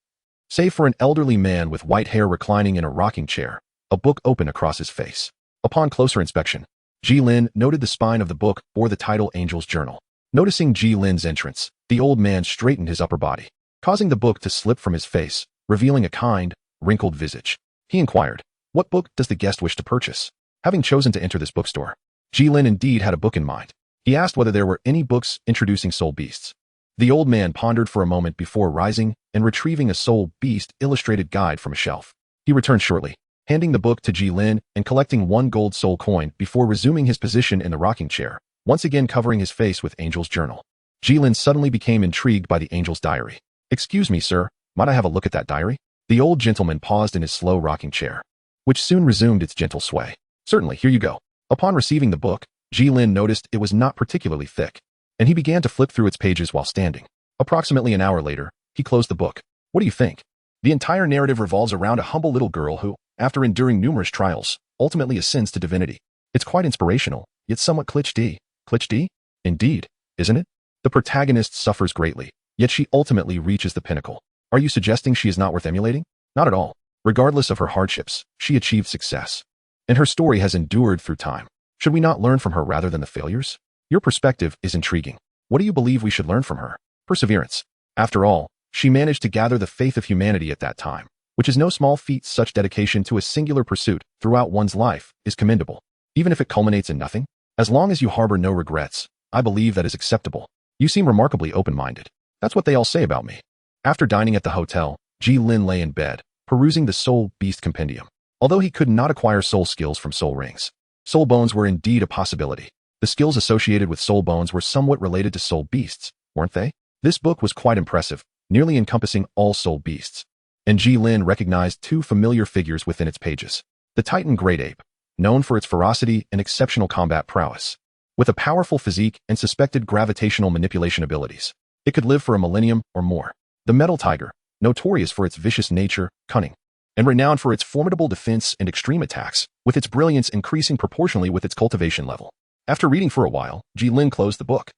S1: save for an elderly man with white hair reclining in a rocking chair, a book open across his face. Upon closer inspection, Gilin noted the spine of the book bore the title Angel's Journal. Noticing Gilin's entrance, the old man straightened his upper body, causing the book to slip from his face, revealing a kind, wrinkled visage. He inquired, "What book does the guest wish to purchase?" Having chosen to enter this bookstore, Gilin indeed had a book in mind. He asked whether there were any books introducing soul beasts. The old man pondered for a moment before rising and retrieving a soul beast illustrated guide from a shelf. He returned shortly, handing the book to Gilin and collecting 1 gold soul coin before resuming his position in the rocking chair, once again covering his face with Angel's journal. Gilin suddenly became intrigued by the Angel's diary. "Excuse me, sir, might I have a look at that diary?" The old gentleman paused in his slow rocking chair, which soon resumed its gentle sway. "Certainly, here you go." Upon receiving the book, Gilin noticed it was not particularly thick, and he began to flip through its pages while standing. Approximately an hour later, he closed the book. "What do you think?" The entire narrative revolves around a humble little girl who, after enduring numerous trials, ultimately ascends to divinity. It's quite inspirational, yet somewhat cliché. Cliché? Indeed, isn't it? The protagonist suffers greatly, yet she ultimately reaches the pinnacle. Are you suggesting she is not worth emulating? Not at all. Regardless of her hardships, she achieved success. And her story has endured through time. Should we not learn from her rather than the failures? Your perspective is intriguing. What do you believe we should learn from her? Perseverance. After all, she managed to gather the faith of humanity at that time, which is no small feat. Such dedication to a singular pursuit throughout one's life is commendable. Even if it culminates in nothing, as long as you harbor no regrets, I believe that is acceptable. You seem remarkably open-minded. That's what they all say about me. After dining at the hotel, Gilin lay in bed, perusing the Soul Beast Compendium. Although he could not acquire soul skills from soul rings, soul bones were indeed a possibility. The skills associated with soul bones were somewhat related to soul beasts, weren't they? This book was quite impressive, nearly encompassing all soul beasts. And Gilin recognized 2 familiar figures within its pages. The Titan Great Ape, known for its ferocity and exceptional combat prowess. With a powerful physique and suspected gravitational manipulation abilities, it could live for a millennium or more. The Metal Tiger, notorious for its vicious nature, cunning, and renowned for its formidable defense and extreme attacks, with its brilliance increasing proportionally with its cultivation level. After reading for a while, Gilin closed the book,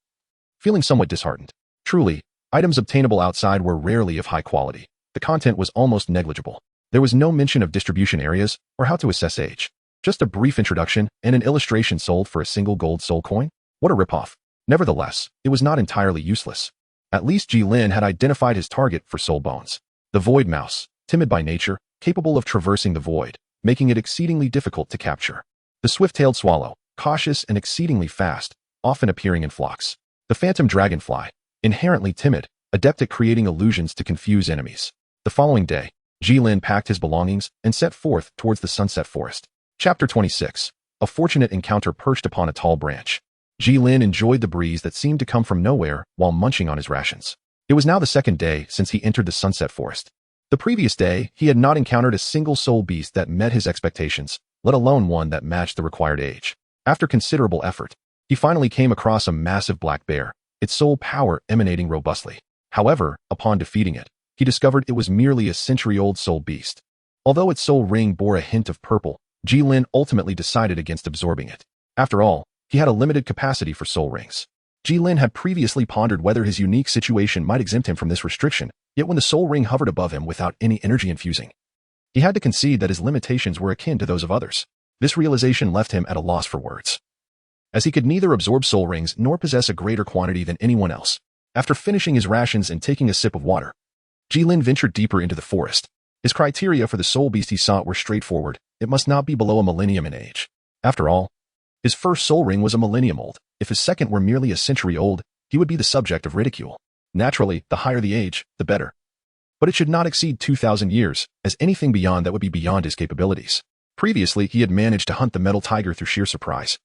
S1: feeling somewhat disheartened. Truly, items obtainable outside were rarely of high quality. The content was almost negligible. There was no mention of distribution areas or how to assess age. Just a brief introduction and an illustration sold for a single gold soul coin? What a ripoff. Nevertheless, it was not entirely useless. At least Gilin had identified his target for soul bones. The void mouse, timid by nature, capable of traversing the void, making it exceedingly difficult to capture. The swift-tailed swallow, cautious and exceedingly fast, often appearing in flocks. The phantom dragonfly, inherently timid, adept at creating illusions to confuse enemies. The following day, Gilin packed his belongings and set forth towards the Sunset Forest. Chapter 26. A fortunate encounter perched upon a tall branch. Gilin enjoyed the breeze that seemed to come from nowhere while munching on his rations. It was now the 2nd day since he entered the Sunset Forest. The previous day, he had not encountered a single soul beast that met his expectations, let alone one that matched the required age. After considerable effort, he finally came across a massive black bear, its soul power emanating robustly. However, upon defeating it, he discovered it was merely a century-old soul beast. Although its soul ring bore a hint of purple, Gilin ultimately decided against absorbing it. After all, he had a limited capacity for soul rings. Gilin had previously pondered whether his unique situation might exempt him from this restriction, yet when the soul ring hovered above him without any energy infusing, he had to concede that his limitations were akin to those of others. This realization left him at a loss for words, as he could neither absorb soul rings nor possess a greater quantity than anyone else. After finishing his rations and taking a sip of water, Gilin ventured deeper into the forest. His criteria for the soul beast he sought were straightforward. It must not be below a millennium in age. After all, his first soul ring was a millennium old. If his second were merely a century old, he would be the subject of ridicule. Naturally, the higher the age, the better. But it should not exceed 2,000 years, as anything beyond that would be beyond his capabilities. Previously, he had managed to hunt the metal tiger through sheer surprise.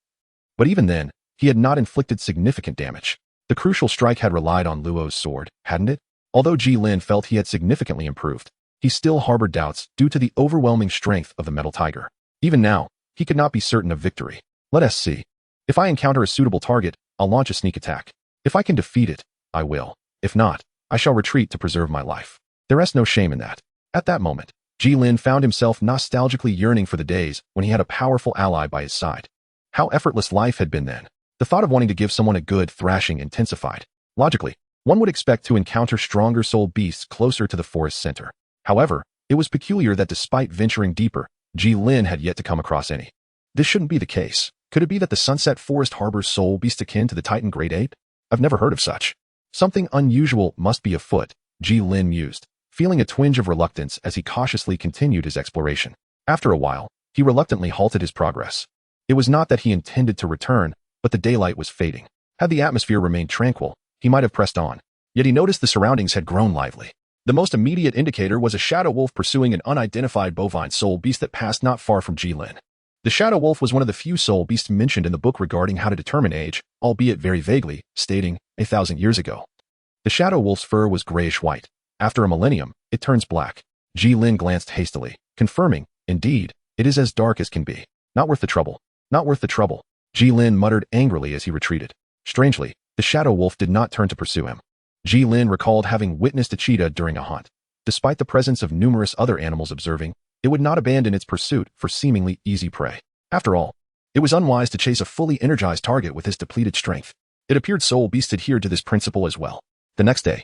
S1: But even then, he had not inflicted significant damage. The crucial strike had relied on Luo's sword, hadn't it? Although Gilin felt he had significantly improved, he still harbored doubts due to the overwhelming strength of the metal tiger. Even now, he could not be certain of victory. Let us see. If I encounter a suitable target, I'll launch a sneak attack. If I can defeat it, I will. If not, I shall retreat to preserve my life. There rests no shame in that. At that moment, Gilin found himself nostalgically yearning for the days when he had a powerful ally by his side. How effortless life had been then. The thought of wanting to give someone a good thrashing intensified. Logically, one would expect to encounter stronger soul beasts closer to the forest center. However, it was peculiar that despite venturing deeper, Gilin had yet to come across any. This shouldn't be the case. Could it be that the Sunset Forest harbors soul beasts akin to the Titan Great Ape? I've never heard of such. Something unusual must be afoot, Gilin mused, feeling a twinge of reluctance as he cautiously continued his exploration. After a while, he reluctantly halted his progress. It was not that he intended to return, but the daylight was fading. Had the atmosphere remained tranquil, he might have pressed on. Yet he noticed the surroundings had grown lively. The most immediate indicator was a shadow wolf pursuing an unidentified bovine soul beast that passed not far from Gilin. The shadow wolf was one of the few soul beasts mentioned in the book regarding how to determine age, albeit very vaguely, stating 1,000 years ago. The shadow wolf's fur was grayish-white. After a millennium, it turns black. Gilin glanced hastily, confirming, indeed, it is as dark as can be. Not worth the trouble. Not worth the trouble. Gilin muttered angrily as he retreated. Strangely, the shadow wolf did not turn to pursue him. Gilin recalled having witnessed a cheetah during a hunt. Despite the presence of numerous other animals observing, it would not abandon its pursuit for seemingly easy prey. After all, it was unwise to chase a fully energized target with his depleted strength. It appeared soul beasts adhered to this principle as well. The next day,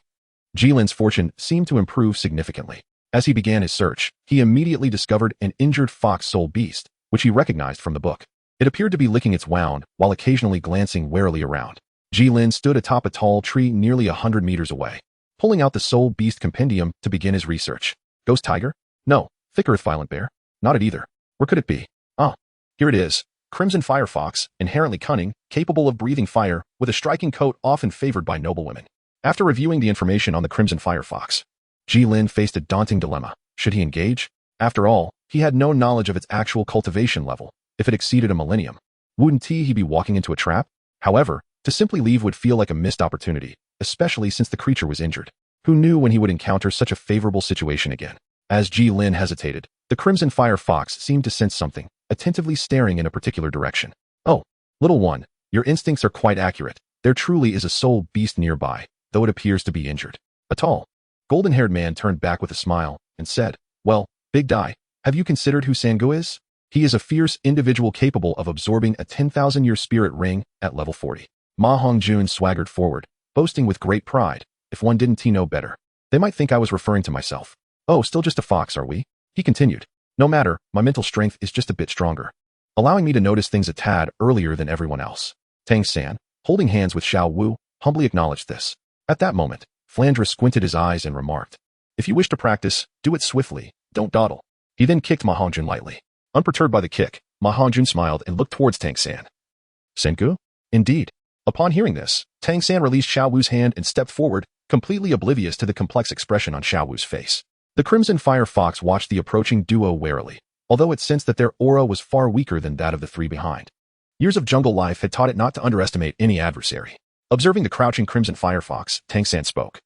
S1: Gilin's fortune seemed to improve significantly. As he began his search, he immediately discovered an injured fox soul beast, which he recognized from the book. It appeared to be licking its wound while occasionally glancing warily around. Gilin stood atop a tall tree nearly 100 meters away, pulling out the soul beast compendium to begin his research. Ghost tiger? No. Thick earth violent bear? Not it either. Where could it be? Ah, here it is. Crimson fire fox, inherently cunning, capable of breathing fire, with a striking coat often favored by noblewomen. After reviewing the information on the crimson fire fox, Gilin faced a daunting dilemma. Should he engage? After all, he had no knowledge of its actual cultivation level. If it exceeded a millennium, wouldn't he be walking into a trap? However, to simply leave would feel like a missed opportunity, especially since the creature was injured. Who knew when he would encounter such a favorable situation again? As Gilin hesitated, the crimson fire fox seemed to sense something, attentively staring in a particular direction. Oh, little one, your instincts are quite accurate. There truly is a soul beast nearby, though it appears to be injured. A tall, golden-haired man turned back with a smile and said, well, Big Dai, have you considered who Sangu is? He is a fierce individual capable of absorbing a 10,000-year spirit ring at level 40. Ma Hongjun swaggered forward, boasting with great pride. If one didn't know better, they might think I was referring to myself. Oh, still just a fox, are we? He continued. No matter, my mental strength is just a bit stronger, allowing me to notice things a tad earlier than everyone else. Tang San, holding hands with Xiao Wu, humbly acknowledged this. At that moment, Flandre squinted his eyes and remarked, if you wish to practice, do it swiftly, don't dawdle. He then kicked Ma Hongjun lightly. Unperturbed by the kick, Ma Hongjun smiled and looked towards Tang San. Senku? Indeed. Upon hearing this, Tang San released Xiao Wu's hand and stepped forward, completely oblivious to the complex expression on Xiao Wu's face. The Crimson Fire Fox watched the approaching duo warily, although it sensed that their aura was far weaker than that of the three behind. Years of jungle life had taught it not to underestimate any adversary. Observing the crouching Crimson Fire Fox, Tang San spoke.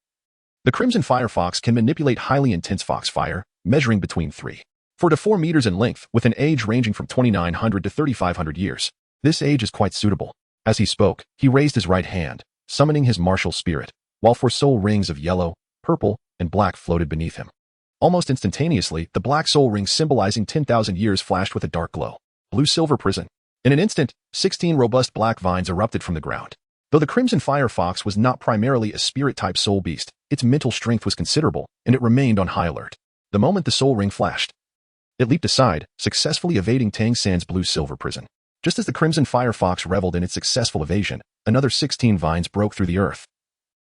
S1: The Crimson Fire Fox can manipulate highly intense fox fire, measuring between 3 to 4 meters in length, with an age ranging from 2,900 to 3,500 years. This age is quite suitable. As he spoke, he raised his right hand, summoning his martial spirit, while 4 soul rings of yellow, purple, and black floated beneath him. Almost instantaneously, the black soul ring symbolizing 10,000 years flashed with a dark glow. Blue-silver prison. In an instant, 16 robust black vines erupted from the ground. Though the Crimson Fire Fox was not primarily a spirit-type soul beast, its mental strength was considerable, and it remained on high alert. The moment the soul ring flashed, it leaped aside, successfully evading Tang San's blue-silver prison. Just as the Crimson Fire Fox reveled in its successful evasion, another 16 vines broke through the earth,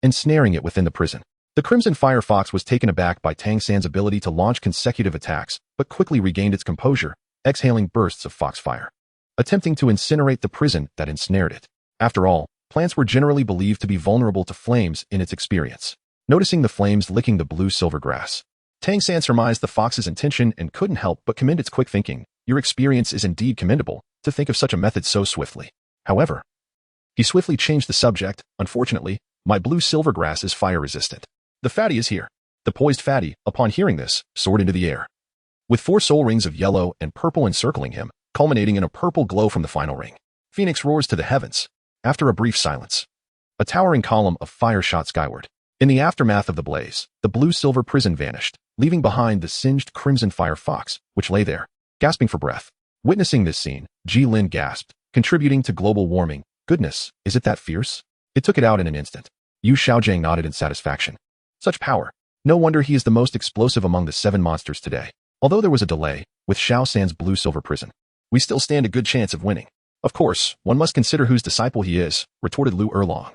S1: ensnaring it within the prison. The Crimson Fire Fox was taken aback by Tang San's ability to launch consecutive attacks, but quickly regained its composure, exhaling bursts of foxfire, attempting to incinerate the prison that ensnared it. After all, plants were generally believed to be vulnerable to flames in its experience. Noticing the flames licking the blue-silver grass, Tang San surmised the fox's intention and couldn't help but commend its quick thinking. Your experience is indeed commendable, to think of such a method so swiftly. However, he swiftly changed the subject. Unfortunately, my blue-silver grass is fire-resistant. The fatty is here. The poised fatty, upon hearing this, soared into the air, with 4 soul rings of yellow and purple encircling him, culminating in a purple glow from the final ring. Phoenix roars to the heavens. After a brief silence, a towering column of fire shot skyward. In the aftermath of the blaze, the blue-silver prison vanished, leaving behind the singed Crimson Fire Fox, which lay there, gasping for breath. Witnessing this scene, Gilin gasped, contributing to global warming. Goodness, is it that fierce? It took it out in an instant. Yu Xiaojiang nodded in satisfaction. Such power. No wonder he is the most explosive among the 7 monsters today. Although there was a delay, with Xiao San's blue-silver prison, we still stand a good chance of winning. Of course, one must consider whose disciple he is, retorted Lu Erlong.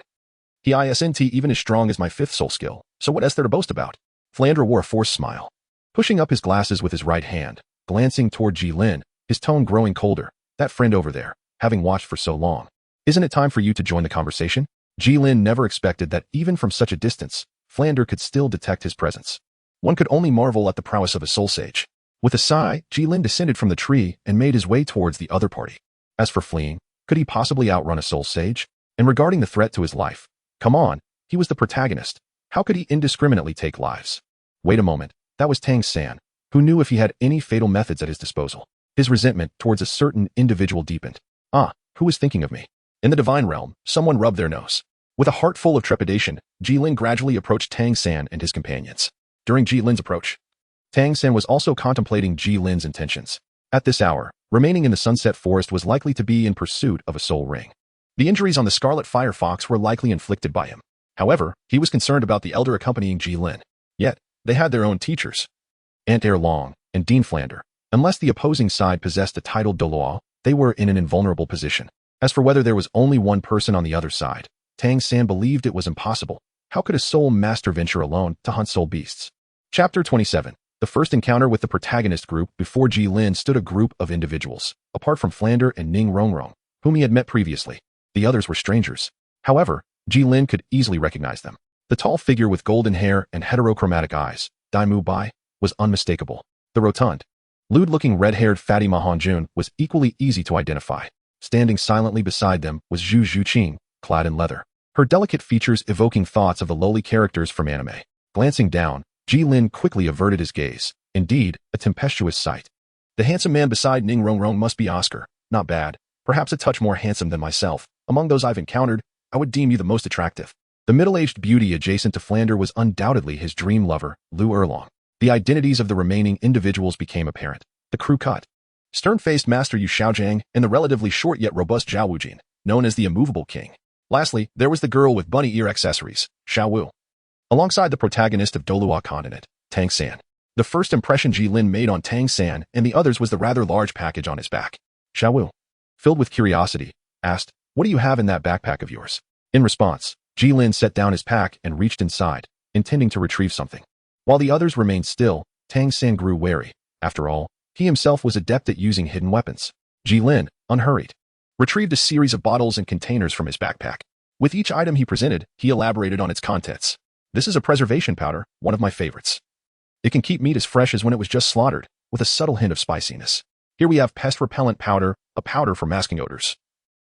S1: He isn't even as strong as my 5th soul skill, so what is there to boast about? Flandre wore a forced smile, pushing up his glasses with his right hand, glancing toward Gilin, his tone growing colder. That friend over there, having watched for so long, Isn't it time for you to join the conversation? Gilin never expected that even from such a distance, Flander could still detect his presence. One could only marvel at the prowess of a soul sage. With a sigh, Gilin descended from the tree and made his way towards the other party. As for fleeing, could he possibly outrun a soul sage? And regarding the threat to his life, come on, he was the protagonist. How could he indiscriminately take lives? Wait a moment, that was Tang San, who knew if he had any fatal methods at his disposal. His resentment towards a certain individual deepened. Who was thinking of me? In the divine realm, someone rubbed their nose. With a heart full of trepidation, Gilin gradually approached Tang San and his companions. During Gilin's approach, Tang San was also contemplating Gilin's intentions. At this hour, remaining in the Sunset Forest was likely to be in pursuit of a soul ring. The injuries on the Scarlet Firefox were likely inflicted by him. However, he was concerned about the elder accompanying Gilin. Yet, they had their own teachers, Aunt Long and Dean Flander. Unless the opposing side possessed a titled Douluo, they were in an invulnerable position. As for whether there was only one person on the other side, Tang San believed it was impossible. How could a soul master venture alone to hunt soul beasts? Chapter 27. The first encounter with the protagonist group. Before Gilin stood a group of individuals, apart from Flander and Ning Rongrong, whom he had met previously. The others were strangers. However, Gilin could easily recognize them. The tall figure with golden hair and heterochromatic eyes, Dai Mu Bai, was unmistakable. The rotund, lewd-looking red-haired fatty Ma Hongjun was equally easy to identify. Standing silently beside them was Zhu Zhuqing, clad in leather, her delicate features evoking thoughts of the lowly characters from anime. Glancing down, Gilin quickly averted his gaze. Indeed, a tempestuous sight. The handsome man beside Ning Rongrong must be Oscar. Not bad. Perhaps a touch more handsome than myself. Among those I've encountered, I would deem you the most attractive. The middle-aged beauty adjacent to Flander was undoubtedly his dream lover, Lu Erlong. The identities of the remaining individuals became apparent. The crew cut. Stern-faced Master Yu Xiaojiang and the relatively short yet robust Zhao Wujin, known as the Immovable King. Lastly, there was the girl with bunny ear accessories, Xiao Wu. Alongside the protagonist of Douluo continent, Tang San. The first impression Gilin made on Tang San and the others was the rather large package on his back. Xiao Wu, filled with curiosity, asked, "What do you have in that backpack of yours?" In response, Gilin set down his pack and reached inside, intending to retrieve something. While the others remained still, Tang San grew wary. After all, he himself was adept at using hidden weapons. Gilin, unhurried, retrieved a series of bottles and containers from his backpack. With each item he presented, he elaborated on its contents. "This is a preservation powder, one of my favorites. It can keep meat as fresh as when it was just slaughtered, with a subtle hint of spiciness. Here we have pest repellent powder, a powder for masking odors,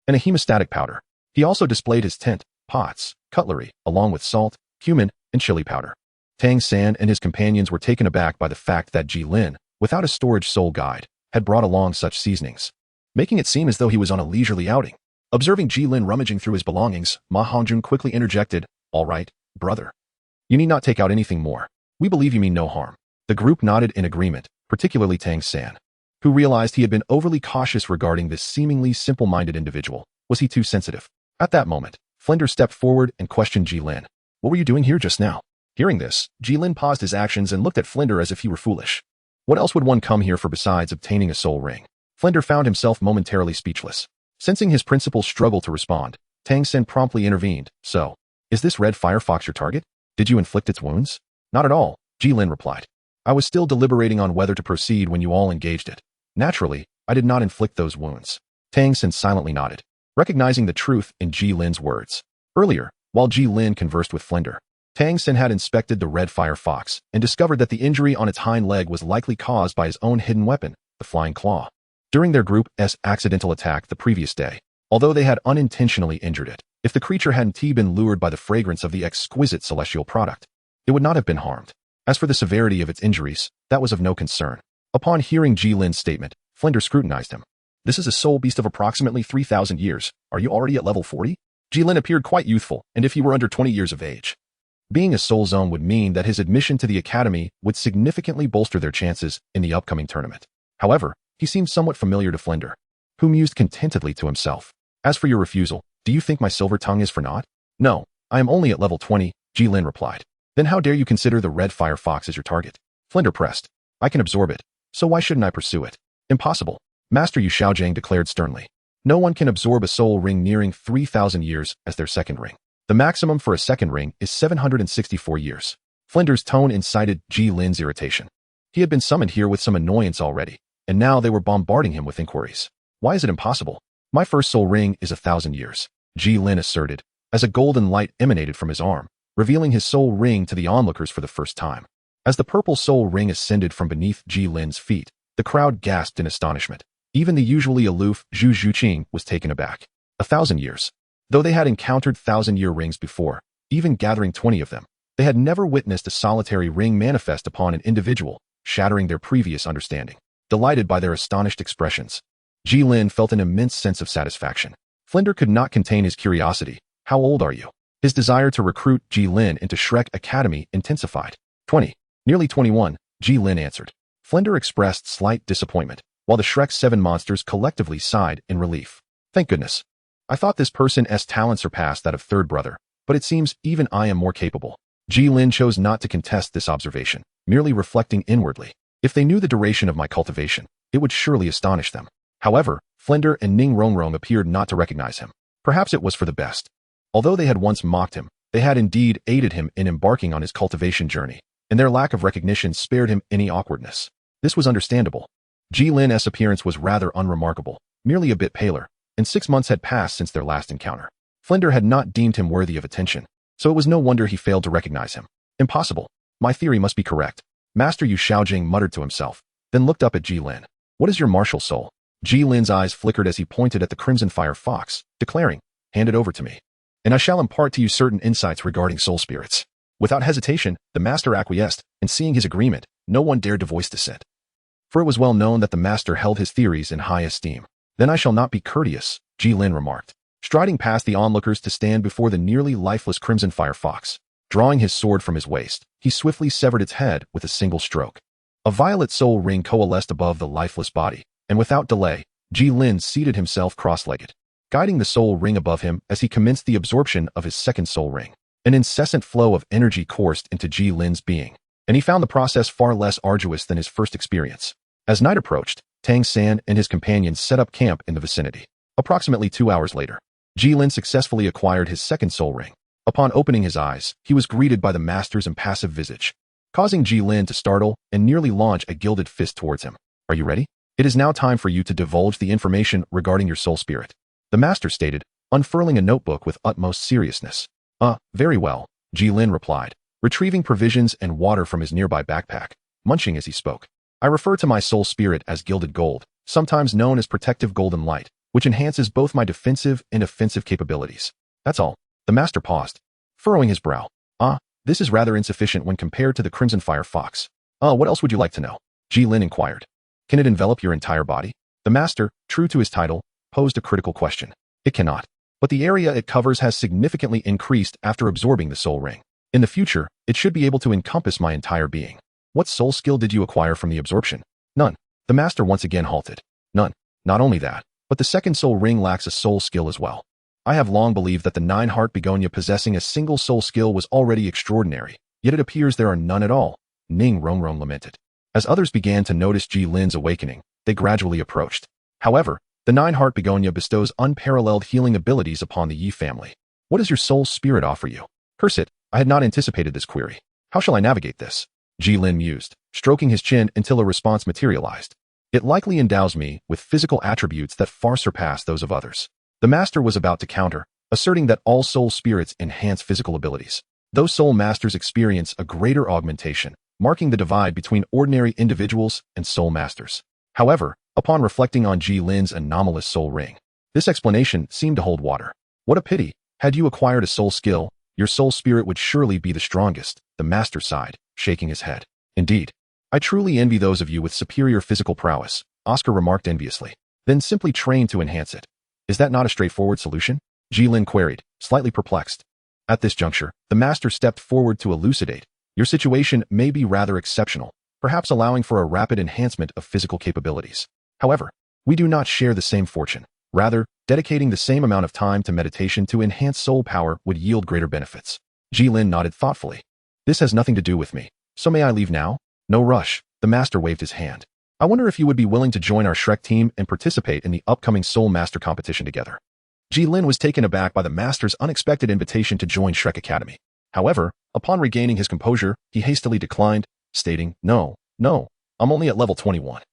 S1: and a hemostatic powder." He also displayed his tent, pots, cutlery, along with salt, cumin, and chili powder. Tang San and his companions were taken aback by the fact that Gilin, without a storage soul guide, had brought along such seasonings, making it seem as though he was on a leisurely outing. Observing Gilin rummaging through his belongings, Ma Hongjun quickly interjected, "All right, brother. You need not take out anything more. We believe you mean no harm." The group nodded in agreement, particularly Tang San, who realized he had been overly cautious regarding this seemingly simple-minded individual. Was he too sensitive? At that moment, Flander stepped forward and questioned Gilin. "What were you doing here just now?" Hearing this, Gilin paused his actions and looked at Flander as if he were foolish. What else would one come here for besides obtaining a soul ring? Flander found himself momentarily speechless. Sensing his principal struggle to respond, Tang San promptly intervened. "So, is this red firefox your target? Did you inflict its wounds?" "Not at all," Gilin replied. "I was still deliberating on whether to proceed when you all engaged it. Naturally, I did not inflict those wounds." Tang San silently nodded, recognizing the truth in Gilin's words. Earlier, while Gilin conversed with Flander, Tang San had inspected the red firefox and discovered that the injury on its hind leg was likely caused by his own hidden weapon, the flying claw. During their group's accidental attack the previous day, although they had unintentionally injured it, if the creature hadn't been lured by the fragrance of the exquisite celestial product, it would not have been harmed. As for the severity of its injuries, that was of no concern. Upon hearing Gilin's statement, Flander scrutinized him. "This is a soul beast of approximately 3,000 years. Are you already at level 40? Gilin appeared quite youthful, and if he were under 20 years of age. Being a soul zone would mean that his admission to the academy would significantly bolster their chances in the upcoming tournament. However, he seemed somewhat familiar to Flander, who mused contentedly to himself. "As for your refusal, do you think my silver tongue is for naught?" "No, I am only at level 20, Gilin replied. "Then how dare you consider the red firefox as your target?" Flander pressed. "I can absorb it, so why shouldn't I pursue it?" "Impossible," Master Yu Xiaojiang declared sternly. "No one can absorb a soul ring nearing 3,000 years as their second ring. The maximum for a second ring is 764 years. Flander's tone incited Gilin's irritation. He had been summoned here with some annoyance already, and now they were bombarding him with inquiries. "Why is it impossible?" My first soul ring is 1,000 years, Gilin asserted, as a golden light emanated from his arm, revealing his soul ring to the onlookers for the first time. As the purple soul ring ascended from beneath Gilin's feet, the crowd gasped in astonishment. Even the usually aloof Zhu Zhuqing was taken aback. 1,000 years. Though they had encountered 1,000-year rings before, even gathering 20 of them, they had never witnessed a solitary ring manifest upon an individual, shattering their previous understanding. Delighted by their astonished expressions, Gilin felt an immense sense of satisfaction. Flinder could not contain his curiosity. How old are you? His desire to recruit Gilin into Shrek Academy intensified. 20. Nearly 21, Gilin answered. Flinder expressed slight disappointment, while the Shrek 7 monsters collectively sighed in relief. Thank goodness. I thought this person's talent surpassed that of third brother, but it seems even I am more capable. Gilin chose not to contest this observation, merely reflecting inwardly. If they knew the duration of my cultivation, it would surely astonish them. However, Flinder and Ning Rongrong appeared not to recognize him. Perhaps it was for the best. Although they had once mocked him, they had indeed aided him in embarking on his cultivation journey, and their lack of recognition spared him any awkwardness. This was understandable. Gilin's appearance was rather unremarkable, merely a bit paler, and 6 months had passed since their last encounter. Flinder had not deemed him worthy of attention, so it was no wonder he failed to recognize him. Impossible. My theory must be correct. Master Yu Shaojing muttered to himself, then looked up at Gilin. What is your martial soul? Gilin's eyes flickered as he pointed at the Crimson Fire Fox, declaring, hand it over to me, and I shall impart to you certain insights regarding soul spirits. Without hesitation, the master acquiesced, and seeing his agreement, no one dared to voice dissent. For it was well known that the master held his theories in high esteem. Then I shall not be courteous, Gilin remarked, striding past the onlookers to stand before the nearly lifeless Crimson Fire Fox. Drawing his sword from his waist, he swiftly severed its head with a single stroke. A violet soul ring coalesced above the lifeless body, and without delay, Gilin seated himself cross-legged, guiding the soul ring above him as he commenced the absorption of his second soul ring. An incessant flow of energy coursed into Gilin's being, and he found the process far less arduous than his first experience. As night approached, Tang San and his companions set up camp in the vicinity. Approximately 2 hours later, Gilin successfully acquired his second soul ring. Upon opening his eyes, he was greeted by the master's impassive visage, causing Gilin to startle and nearly launch a gilded fist towards him. Are you ready? It is now time for you to divulge the information regarding your soul spirit, the master stated, unfurling a notebook with utmost seriousness. Very well, Gilin replied, retrieving provisions and water from his nearby backpack, munching as he spoke. I refer to my soul spirit as gilded gold, sometimes known as protective golden light, which enhances both my defensive and offensive capabilities. That's all. The master paused, furrowing his brow. This is rather insufficient when compared to the Crimson Fire Fox. What else would you like to know? Gilin inquired. Can it envelop your entire body? The master, true to his title, posed a critical question. It cannot. But the area it covers has significantly increased after absorbing the soul ring. In the future, it should be able to encompass my entire being. What soul skill did you acquire from the absorption? None. The master once again halted. None. Not only that, but the second soul ring lacks a soul skill as well. I have long believed that the 9-heart begonia possessing a single soul skill was already extraordinary, yet it appears there are none at all, Ning Rongrong lamented. As others began to notice Gilin's awakening, they gradually approached. However, the 9-heart begonia bestows unparalleled healing abilities upon the Yi family. What does your soul spirit offer you? Curse it, I had not anticipated this query. How shall I navigate this? Gilin mused, stroking his chin until a response materialized. It likely endows me with physical attributes that far surpass those of others. The master was about to counter, asserting that all soul spirits enhance physical abilities. Those soul masters experience a greater augmentation, marking the divide between ordinary individuals and soul masters. However, upon reflecting on Gilin's anomalous soul ring, this explanation seemed to hold water. What a pity. Had you acquired a soul skill, your soul spirit would surely be the strongest, the master sighed, shaking his head. Indeed. I truly envy those of you with superior physical prowess, Oscar remarked enviously. Then simply train to enhance it. Is that not a straightforward solution? Gilin queried, slightly perplexed. At this juncture, the master stepped forward to elucidate. Your situation may be rather exceptional, perhaps allowing for a rapid enhancement of physical capabilities. However, we do not share the same fortune. Rather, dedicating the same amount of time to meditation to enhance soul power would yield greater benefits. Gilin nodded thoughtfully. This has nothing to do with me. So may I leave now? No rush. The master waved his hand. I wonder if you would be willing to join our Shrek team and participate in the upcoming Soul Master competition together. Gilin was taken aback by the master's unexpected invitation to join Shrek Academy. However, upon regaining his composure, he hastily declined, stating, No, I'm only at level 21.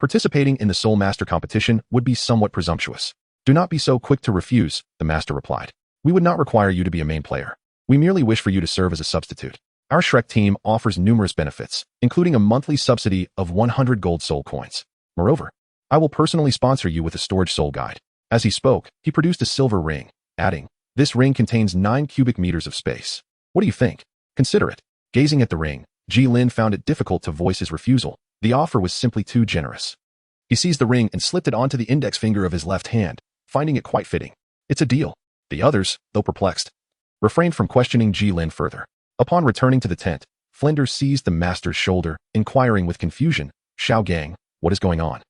S1: Participating in the Soul Master competition would be somewhat presumptuous. Do not be so quick to refuse, the master replied. We would not require you to be a main player. We merely wish for you to serve as a substitute. Our Shrek team offers numerous benefits, including a monthly subsidy of 100 gold soul coins. Moreover, I will personally sponsor you with a storage soul guide. As he spoke, he produced a silver ring, adding, this ring contains 9 cubic meters of space. What do you think? Consider it. Gazing at the ring, Gilin found it difficult to voice his refusal. The offer was simply too generous. He seized the ring and slipped it onto the index finger of his left hand, finding it quite fitting. It's a deal. The others, though perplexed, refrained from questioning Gilin further. Upon returning to the tent, Flinders seized the master's shoulder, inquiring with confusion, Xiao Gang, what is going on?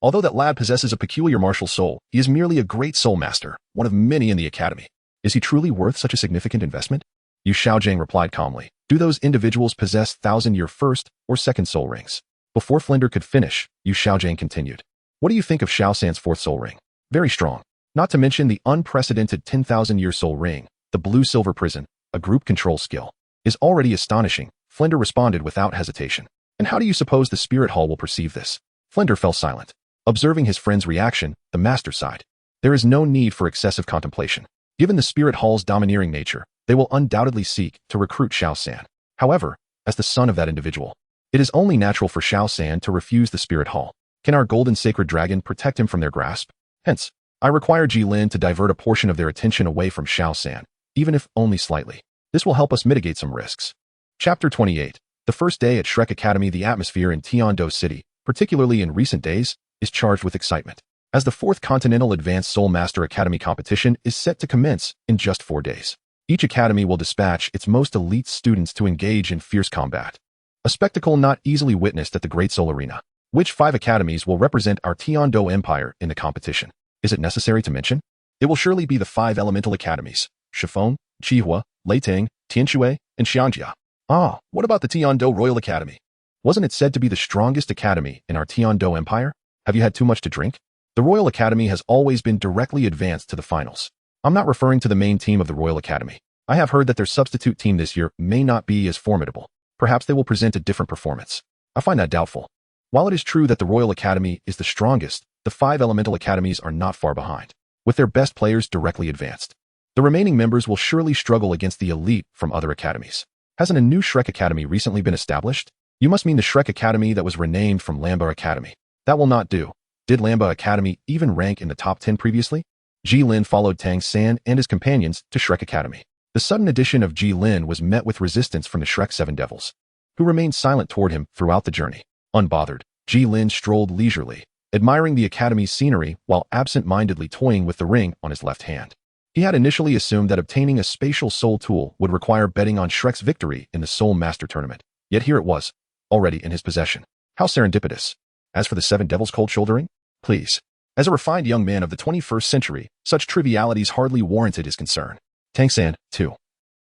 S1: Although that lad possesses a peculiar martial soul, he is merely a great soul master, one of many in the academy. Is he truly worth such a significant investment? Yu Xiaojing replied calmly. Do those individuals possess 1,000-year first or second soul rings? Before Flinder could finish, Yu Xiaojing continued. What do you think of Xiao San's 4th soul ring? Very strong. Not to mention the unprecedented 10,000-year soul ring, the blue-silver prison, a group control skill, is already astonishing. Flinder responded without hesitation. And how do you suppose the spirit hall will perceive this? Flinder fell silent. Observing his friend's reaction, the master sighed. There is no need for excessive contemplation. Given the spirit hall's domineering nature, they will undoubtedly seek to recruit Xiao San. However, as the son of that individual, it is only natural for Xiao San to refuse the spirit hall. Can our golden sacred dragon protect him from their grasp? Hence, I require Gilin to divert a portion of their attention away from Xiao San, even if only slightly. This will help us mitigate some risks. Chapter 28. The first day at Shrek Academy. The atmosphere in Tiando City, particularly in recent days, is charged with excitement, as the 4th Continental Advanced Soul Master Academy competition is set to commence in just 4 days. Each academy will dispatch its most elite students to engage in fierce combat, a spectacle not easily witnessed at the Great Soul Arena. Which 5 academies will represent our Tiando Empire in the competition? Is it necessary to mention? It will surely be the 5 elemental academies, Shifeng, Qihua, Leiteng, Tianxue, and Xiangjia. Ah, what about the Tiando Royal Academy? Wasn't it said to be the strongest academy in our Tiando Empire? Have you had too much to drink? The Royal Academy has always been directly advanced to the finals. I'm not referring to the main team of the Royal Academy. I have heard that their substitute team this year may not be as formidable. Perhaps they will present a different performance. I find that doubtful. While it is true that the Royal Academy is the strongest, the 5 elemental academies are not far behind, with their best players directly advanced. The remaining members will surely struggle against the elite from other academies. Hasn't a new Shrek Academy recently been established? You must mean the Shrek Academy that was renamed from Lamba Academy. That will not do. Did Lamba Academy even rank in the top 10 previously? Gilin followed Tang San and his companions to Shrek Academy. The sudden addition of Gilin was met with resistance from the Shrek 7 Devils, who remained silent toward him throughout the journey. Unbothered, Gilin strolled leisurely, admiring the academy's scenery while absent-mindedly toying with the ring on his left hand. He had initially assumed that obtaining a spatial soul tool would require betting on Shrek's victory in the Soul Master Tournament. Yet here it was, already in his possession. How serendipitous. As for the 7 Devils cold shouldering? Please. As a refined young man of the 21st century, such trivialities hardly warranted his concern. Tang San, too,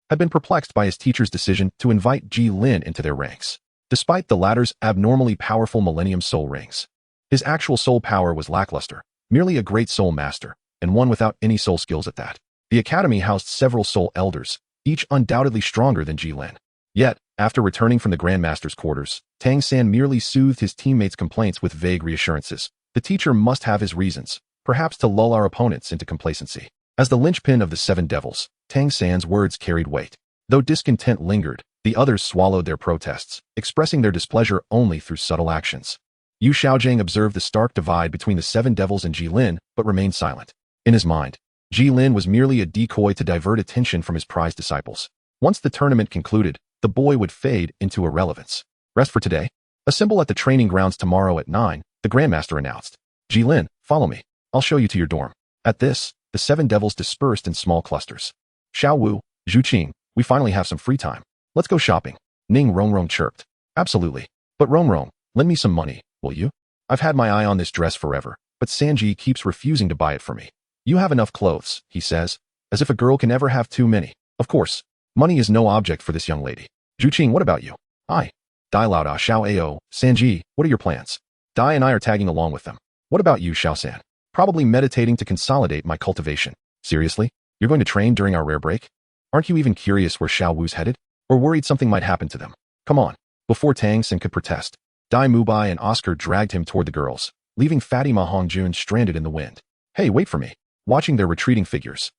S1: had been perplexed by his teacher's decision to invite Gilin into their ranks, despite the latter's abnormally powerful Millennium Soul Rings. His actual soul power was lackluster, merely a great soul master, and one without any soul skills at that. The academy housed several soul elders, each undoubtedly stronger than Gilin. Yet, after returning from the Grandmaster's quarters, Tang San merely soothed his teammates' complaints with vague reassurances. The teacher must have his reasons, perhaps to lull our opponents into complacency. As the linchpin of the 7 Devils, Tang San's words carried weight. Though discontent lingered, the others swallowed their protests, expressing their displeasure only through subtle actions. Yu Xiaojing observed the stark divide between the 7 Devils and Gilin, but remained silent. In his mind, Gilin was merely a decoy to divert attention from his prized disciples. Once the tournament concluded, the boy would fade into irrelevance. Rest for today. Assemble at the training grounds tomorrow at 9, the Grandmaster announced. Gilin, follow me. I'll show you to your dorm. At this, the 7 Devils dispersed in small clusters. Xiao Wu, Zhu Qing, we finally have some free time. Let's go shopping. Ning Rongrong chirped. Absolutely. But Rongrong, lend me some money, will you? I've had my eye on this dress forever, but Sanji keeps refusing to buy it for me. You have enough clothes, he says, as if a girl can ever have too many. Of course, money is no object for this young lady. Zhu Qing, what about you? I. Dai Lao Da Xiao Ao, Sanji, what are your plans? Dai and I are tagging along with them. What about you, Xiao San? Probably meditating to consolidate my cultivation. Seriously? You're going to train during our rare break? Aren't you even curious where Xiao Wu's headed? Or worried something might happen to them? Come on. Before Tang San could protest, Dai Mubai and Oscar dragged him toward the girls, leaving Fatty Ma Hongjun stranded in the wind. Hey, wait for me. watching their retreating figures.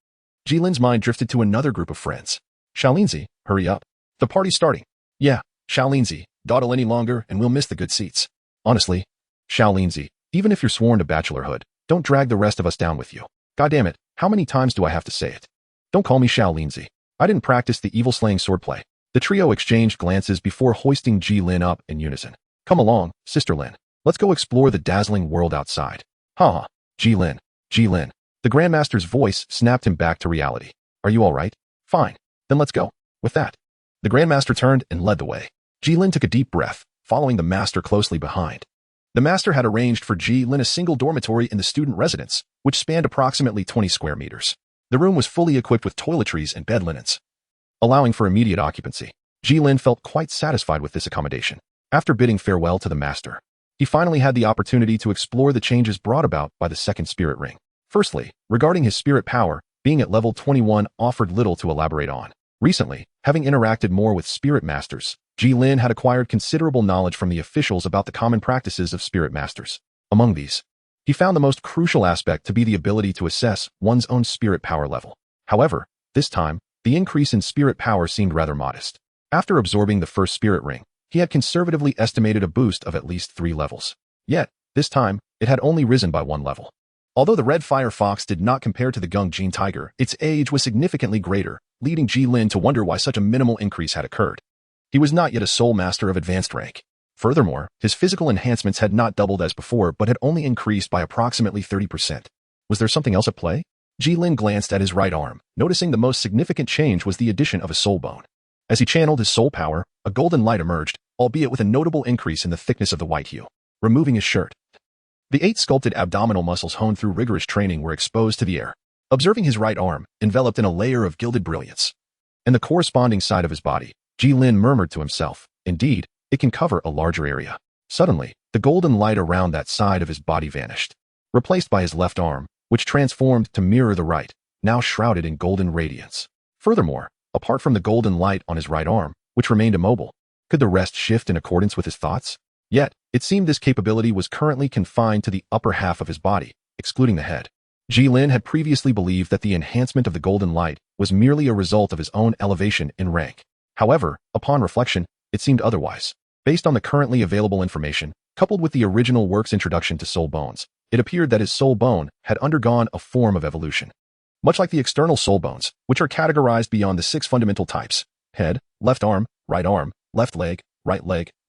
S1: Jilin's mind drifted to another group of friends. Xiaolinzi, hurry up. The party's starting. Yeah, Xiaolinzi, dawdle any longer and we'll miss the good seats. Honestly, Xiaolinzi, even if you're sworn to bachelorhood, don't drag the rest of us down with you. Goddamn it, how many times do I have to say it? Don't call me Xiaolinzi. I didn't practice the evil-slaying swordplay. The trio exchanged glances before hoisting Jilin up in unison. Come along, Sister Lin. Let's go explore the dazzling world outside. Ha! Jilin. The Grandmaster's voice snapped him back to reality. Are you all right? Fine. Then let's go. With that, the Grandmaster turned and led the way. Jilin took a deep breath, following the Master closely behind. The Master had arranged for Jilin a single dormitory in the student residence, which spanned approximately 20 square meters. The room was fully equipped with toiletries and bed linens, allowing for immediate occupancy. Jilin felt quite satisfied with this accommodation. After bidding farewell to the Master, he finally had the opportunity to explore the changes brought about by the second spirit ring. Firstly, regarding his spirit power, being at level 21 offered little to elaborate on. Recently, having interacted more with spirit masters, Jilin had acquired considerable knowledge from the officials about the common practices of spirit masters. Among these, he found the most crucial aspect to be the ability to assess one's own spirit power level. However, this time, the increase in spirit power seemed rather modest. After absorbing the first spirit ring, he had conservatively estimated a boost of at least 3 levels. Yet, this time, it had only risen by 1 level. Although the red fire fox did not compare to the Gungjin tiger, its age was significantly greater, leading Jilin to wonder why such a minimal increase had occurred. He was not yet a soul master of advanced rank. Furthermore, his physical enhancements had not doubled as before but had only increased by approximately 30%. Was there something else at play? Jilin glanced at his right arm, noticing the most significant change was the addition of a soul bone. As he channeled his soul power, a golden light emerged, albeit with a notable increase in the thickness of the white hue. Removing his shirt, the 8 sculpted abdominal muscles honed through rigorous training were exposed to the air, observing his right arm, enveloped in a layer of gilded brilliance. And the corresponding side of his body, Jilin murmured to himself, indeed, it can cover a larger area. Suddenly, the golden light around that side of his body vanished, replaced by his left arm, which transformed to mirror the right, now shrouded in golden radiance. Furthermore, apart from the golden light on his right arm, which remained immobile, could the rest shift in accordance with his thoughts? Yet, it seemed this capability was currently confined to the upper half of his body, excluding the head. Jilin had previously believed that the enhancement of the golden light was merely a result of his own elevation in rank. However, upon reflection, it seemed otherwise. Based on the currently available information, coupled with the original work's introduction to soul bones, it appeared that his soul bone had undergone a form of evolution. Much like the external soul bones, which are categorized beyond the 6 fundamental types: head, left arm, left leg,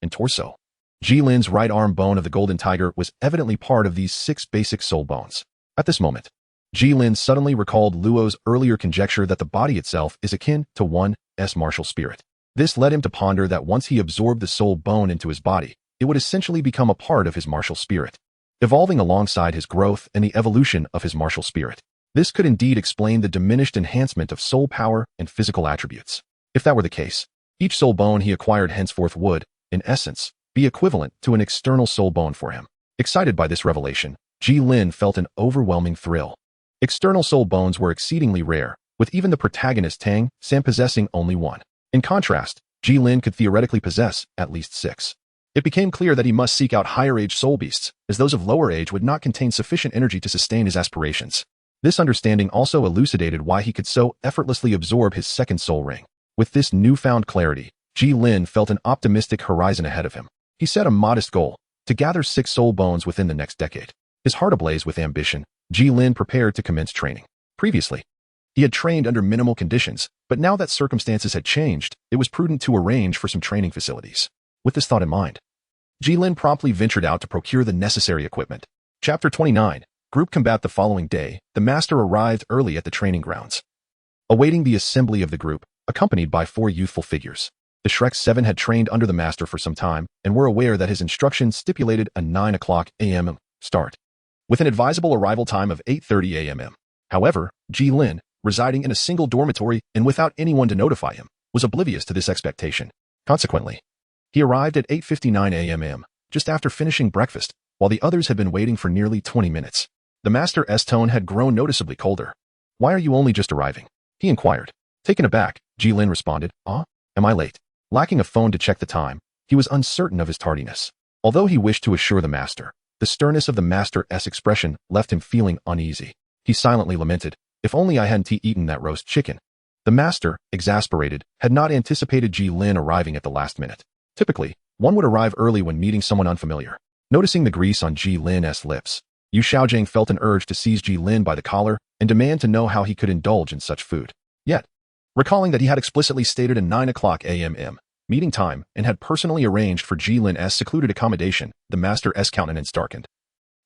S1: and torso. Jilin's right arm bone of the golden tiger was evidently part of these 6 basic soul bones. At this moment, Jilin suddenly recalled Luo's earlier conjecture that the body itself is akin to one's martial spirit. This led him to ponder that once he absorbed the soul bone into his body, it would essentially become a part of his martial spirit, evolving alongside his growth and the evolution of his martial spirit. This could indeed explain the diminished enhancement of soul power and physical attributes. If that were the case, each soul bone he acquired henceforth would, in essence, be equivalent to an external soul bone for him. Excited by this revelation, Jilin felt an overwhelming thrill. External soul bones were exceedingly rare, with even the protagonist Tang San possessing only 1. In contrast, Jilin could theoretically possess at least 6. It became clear that he must seek out higher-age soul beasts, as those of lower age would not contain sufficient energy to sustain his aspirations. This understanding also elucidated why he could so effortlessly absorb his second soul ring. With this newfound clarity, Jilin felt an optimistic horizon ahead of him. He set a modest goal, to gather 6 soul bones within the next decade. His heart ablaze with ambition, Jilin prepared to commence training. Previously, he had trained under minimal conditions, but now that circumstances had changed, it was prudent to arrange for some training facilities. With this thought in mind, Jilin promptly ventured out to procure the necessary equipment. Chapter 29. Group combat. The following day, the Master arrived early at the training grounds, awaiting the assembly of the group, accompanied by 4 youthful figures. The Shrek 7 had trained under the Master for some time and were aware that his instructions stipulated a 9 a.m. start, with an advisable arrival time of 8:30 a.m. However, Jilin, residing in a single dormitory and without anyone to notify him, was oblivious to this expectation. Consequently, he arrived at 8:59 a.m., just after finishing breakfast, while the others had been waiting for nearly 20 minutes. The Master's tone had grown noticeably colder. "Why are you only just arriving?" he inquired. Taken aback, Jilin responded, "Am I late?" Lacking a phone to check the time, he was uncertain of his tardiness. Although he wished to assure the Master, the sternness of the Master's expression left him feeling uneasy. He silently lamented, "If only I hadn't eaten that roast chicken." The master, exasperated, had not anticipated Gilin arriving at the last minute. Typically, one would arrive early when meeting someone unfamiliar. Noticing the grease on Jilin's lips, Yu Xiaojing felt an urge to seize Gilin by the collar and demand to know how he could indulge in such food. Yet, recalling that he had explicitly stated a 9 o'clock a.m. meeting time and had personally arranged for Jilin's secluded accommodation, the master's countenance darkened.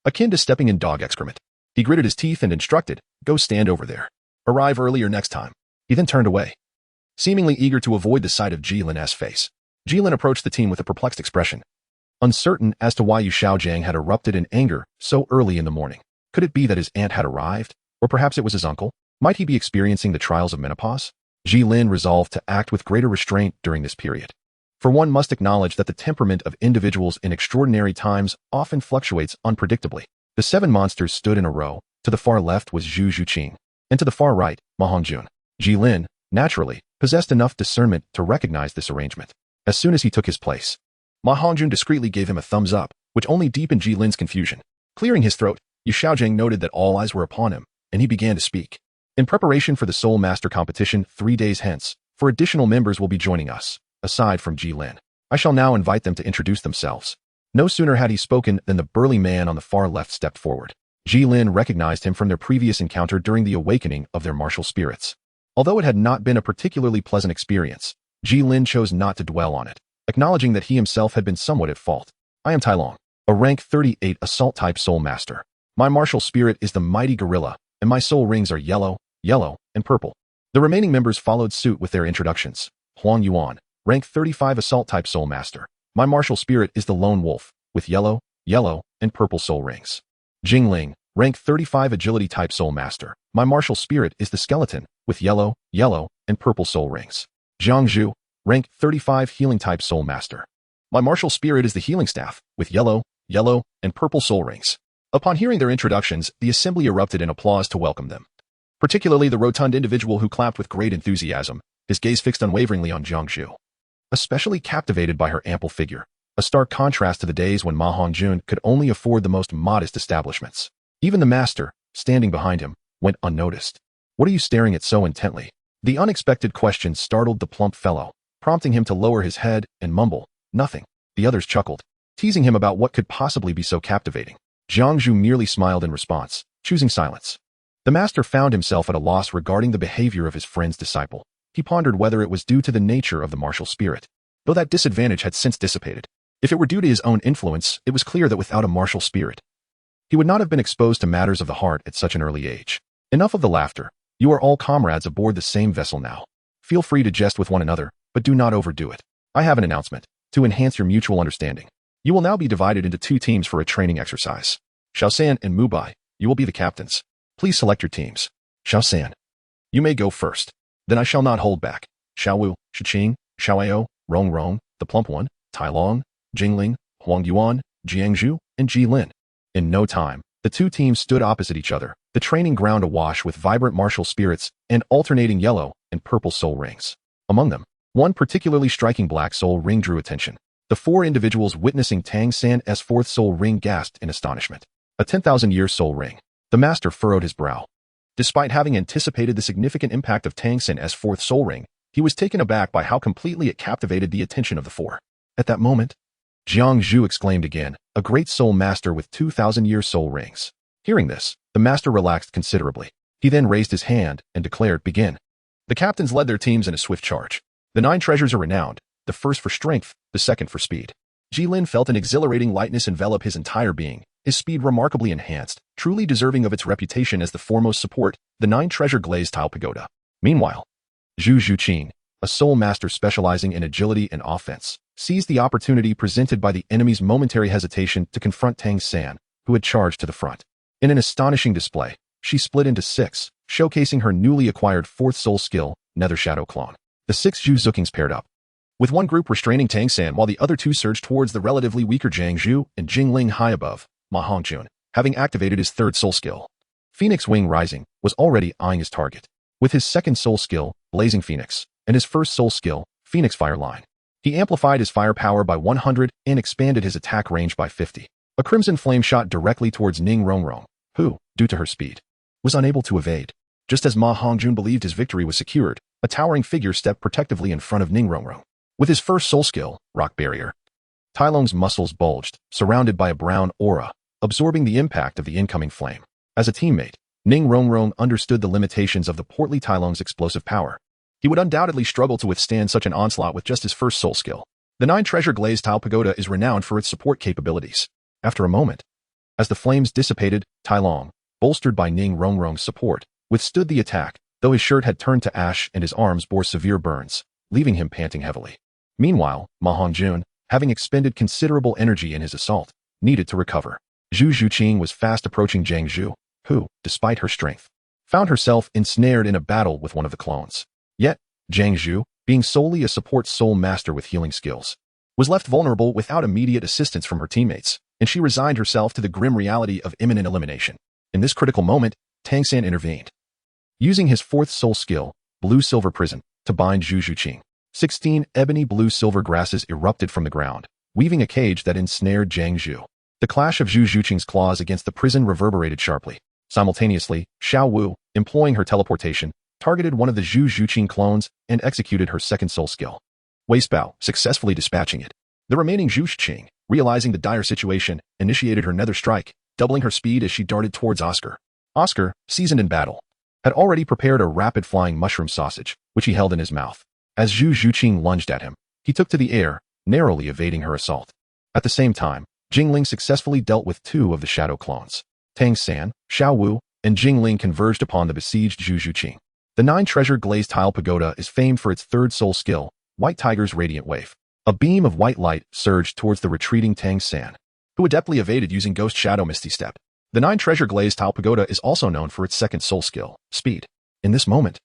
S1: Akin to stepping in dog excrement, he gritted his teeth and instructed, "Go stand over there. Arrive earlier next time." He then turned away, seemingly eager to avoid the sight of Jilin's face. Gilin approached the team with a perplexed expression, uncertain as to why Yu Xiaojing had erupted in anger so early in the morning. Could it be that his aunt had arrived? Or perhaps it was his uncle? Might he be experiencing the trials of menopause? Gilin resolved to act with greater restraint during this period. For one must acknowledge that the temperament of individuals in extraordinary times often fluctuates unpredictably. The 7 monsters stood in a row. To the far left was Zhu Zhuqing, and to the far right, Ma Hongjun. Gilin, naturally, possessed enough discernment to recognize this arrangement. As soon as he took his place, Ma Hongjun discreetly gave him a thumbs up, which only deepened Jilin's confusion. Clearing his throat, Yu Xiaojing noted that all eyes were upon him, and he began to speak. In preparation for the Soul Master competition 3 days hence, 4 additional members will be joining us, aside from Gilin. I shall now invite them to introduce themselves. No sooner had he spoken than the burly man on the far left stepped forward. Gilin recognized him from their previous encounter during the awakening of their martial spirits. Although it had not been a particularly pleasant experience, Gilin chose not to dwell on it, acknowledging that he himself had been somewhat at fault. "I am Tai Long, a rank 38 assault-type soul master. My martial spirit is the mighty gorilla, and my soul rings are yellow, and purple." The remaining members followed suit with their introductions. Huang Yuan, rank 35 assault-type soul master. My martial spirit is the lone wolf, with yellow, and purple soul rings. Jingling, rank 35 agility-type soul master. My martial spirit is the skeleton, with yellow, and purple soul rings. Jiangzhu, rank 35 healing-type soul master. My martial spirit is the healing staff, with yellow, and purple soul rings. Upon hearing their introductions, the assembly erupted in applause to welcome them. Particularly the rotund individual who clapped with great enthusiasm, his gaze fixed unwaveringly on Jiangzhu. Especially captivated by her ample figure, a stark contrast to the days when Ma Hongjun could only afford the most modest establishments. Even the master, standing behind him, went unnoticed. "What are you staring at so intently?" The unexpected question startled the plump fellow, prompting him to lower his head and mumble, "Nothing." The others chuckled, teasing him about what could possibly be so captivating. Jiangzhu merely smiled in response, choosing silence. The master found himself at a loss regarding the behavior of his friend's disciple. He pondered whether it was due to the nature of the martial spirit, though that disadvantage had since dissipated. If it were due to his own influence, it was clear that without a martial spirit, he would not have been exposed to matters of the heart at such an early age. Enough of the laughter. You are all comrades aboard the same vessel now. Feel free to jest with one another, but do not overdo it. I have an announcement. To enhance your mutual understanding, you will now be divided into 2 teams for a training exercise. Xiaosan and Mubai, you will be the captains. Please select your teams. Xiaosan, you may go first. Then I shall not hold back. Xiaowu, Shiqing, Xiaoao, Rong, the plump one, Tai Long, Jingling, Huang Yuan, Jiangzhu, and Jilin. In no time, the 2 teams stood opposite each other, the training ground awash with vibrant martial spirits and alternating yellow and purple soul rings. Among them, one particularly striking black soul ring drew attention. The 4 individuals witnessing Tang San's 4th soul ring gasped in astonishment. A 10,000-year soul ring. The master furrowed his brow. Despite having anticipated the significant impact of Tang San's 4th soul ring, he was taken aback by how completely it captivated the attention of the 4. At that moment, Jiangzhu exclaimed again, a great soul master with 2,000-year soul rings. Hearing this, the master relaxed considerably. He then raised his hand and declared, "Begin." The captains led their teams in a swift charge. The 9 treasures are renowned, the first for strength, the second for speed. Gilin felt an exhilarating lightness envelop his entire being, his speed remarkably enhanced, truly deserving of its reputation as the foremost support, the 9-treasure glazed tile pagoda. Meanwhile, Zhu Zhuqing, a soul master specializing in agility and offense, seized the opportunity presented by the enemy's momentary hesitation to confront Tang San, who had charged to the front. In an astonishing display, she split into 6, showcasing her newly acquired 4th soul skill, Nether Shadow Clone. The 6 Zhu Zukings paired up, with one group restraining Tang San while the other 2 surged towards the relatively weaker Jiangzhu and Jingling high above, Ma Hongjun, having activated his 3rd soul skill. Phoenix Wing Rising was already eyeing his target. With his 2nd soul skill, Blazing Phoenix, and his 1st soul skill, Phoenix Fire Line, he amplified his firepower by 100 and expanded his attack range by 50. A crimson flame shot directly towards Ning Rongrong, who, due to her speed, was unable to evade. Just as Ma Hongjun believed his victory was secured, a towering figure stepped protectively in front of Ning Rongrong. With his first soul skill, Rock Barrier, Tai Long's muscles bulged, surrounded by a brown aura, absorbing the impact of the incoming flame. As a teammate, Ning Rongrong understood the limitations of the portly Tai Long's explosive power. He would undoubtedly struggle to withstand such an onslaught with just his first soul skill. The 9-treasure glazed tile pagoda is renowned for its support capabilities. After a moment, as the flames dissipated, Tai Long, bolstered by Ning Rongrong's support, withstood the attack, though his shirt had turned to ash and his arms bore severe burns, leaving him panting heavily. Meanwhile, Ma Hongjun, having expended considerable energy in his assault, needed to recover. Zhu Zhuqing was fast approaching Zhang Zhu, who, despite her strength, found herself ensnared in a battle with one of the clones. Yet, Zhang Zhu, being solely a support soul master with healing skills, was left vulnerable without immediate assistance from her teammates, and she resigned herself to the grim reality of imminent elimination. In this critical moment, Tang San intervened, using his 4th soul skill, Blue-Silver Prison, to bind Zhu Zhuqing. 16 ebony blue-silver grasses erupted from the ground, weaving a cage that ensnared Zhang Zhu. The clash of Zhu Zhuqing's claws against the prison reverberated sharply. Simultaneously, Xiao Wu, employing her teleportation, targeted one of the Zhu Zhuqing clones and executed her 2nd soul skill, Waistbow, successfully dispatching it. The remaining Zhu Zhuqing, realizing the dire situation, initiated her nether strike, doubling her speed as she darted towards Oscar. Oscar, seasoned in battle, had already prepared a rapid-flying mushroom sausage, which he held in his mouth. As Zhu Zhuqing lunged at him, he took to the air, narrowly evading her assault. At the same time, Jingling successfully dealt with 2 of the shadow clones. Tang San, Xiao Wu, and Jingling converged upon the besieged Zhu Zhuqing. The 9-treasure glazed tile pagoda is famed for its 3rd soul skill, White Tiger's Radiant Wave. A beam of white light surged towards the retreating Tang San, who adeptly evaded using Ghost Shadow Misty Step. The 9-treasure glazed tile pagoda is also known for its 2nd soul skill, Speed. In this moment,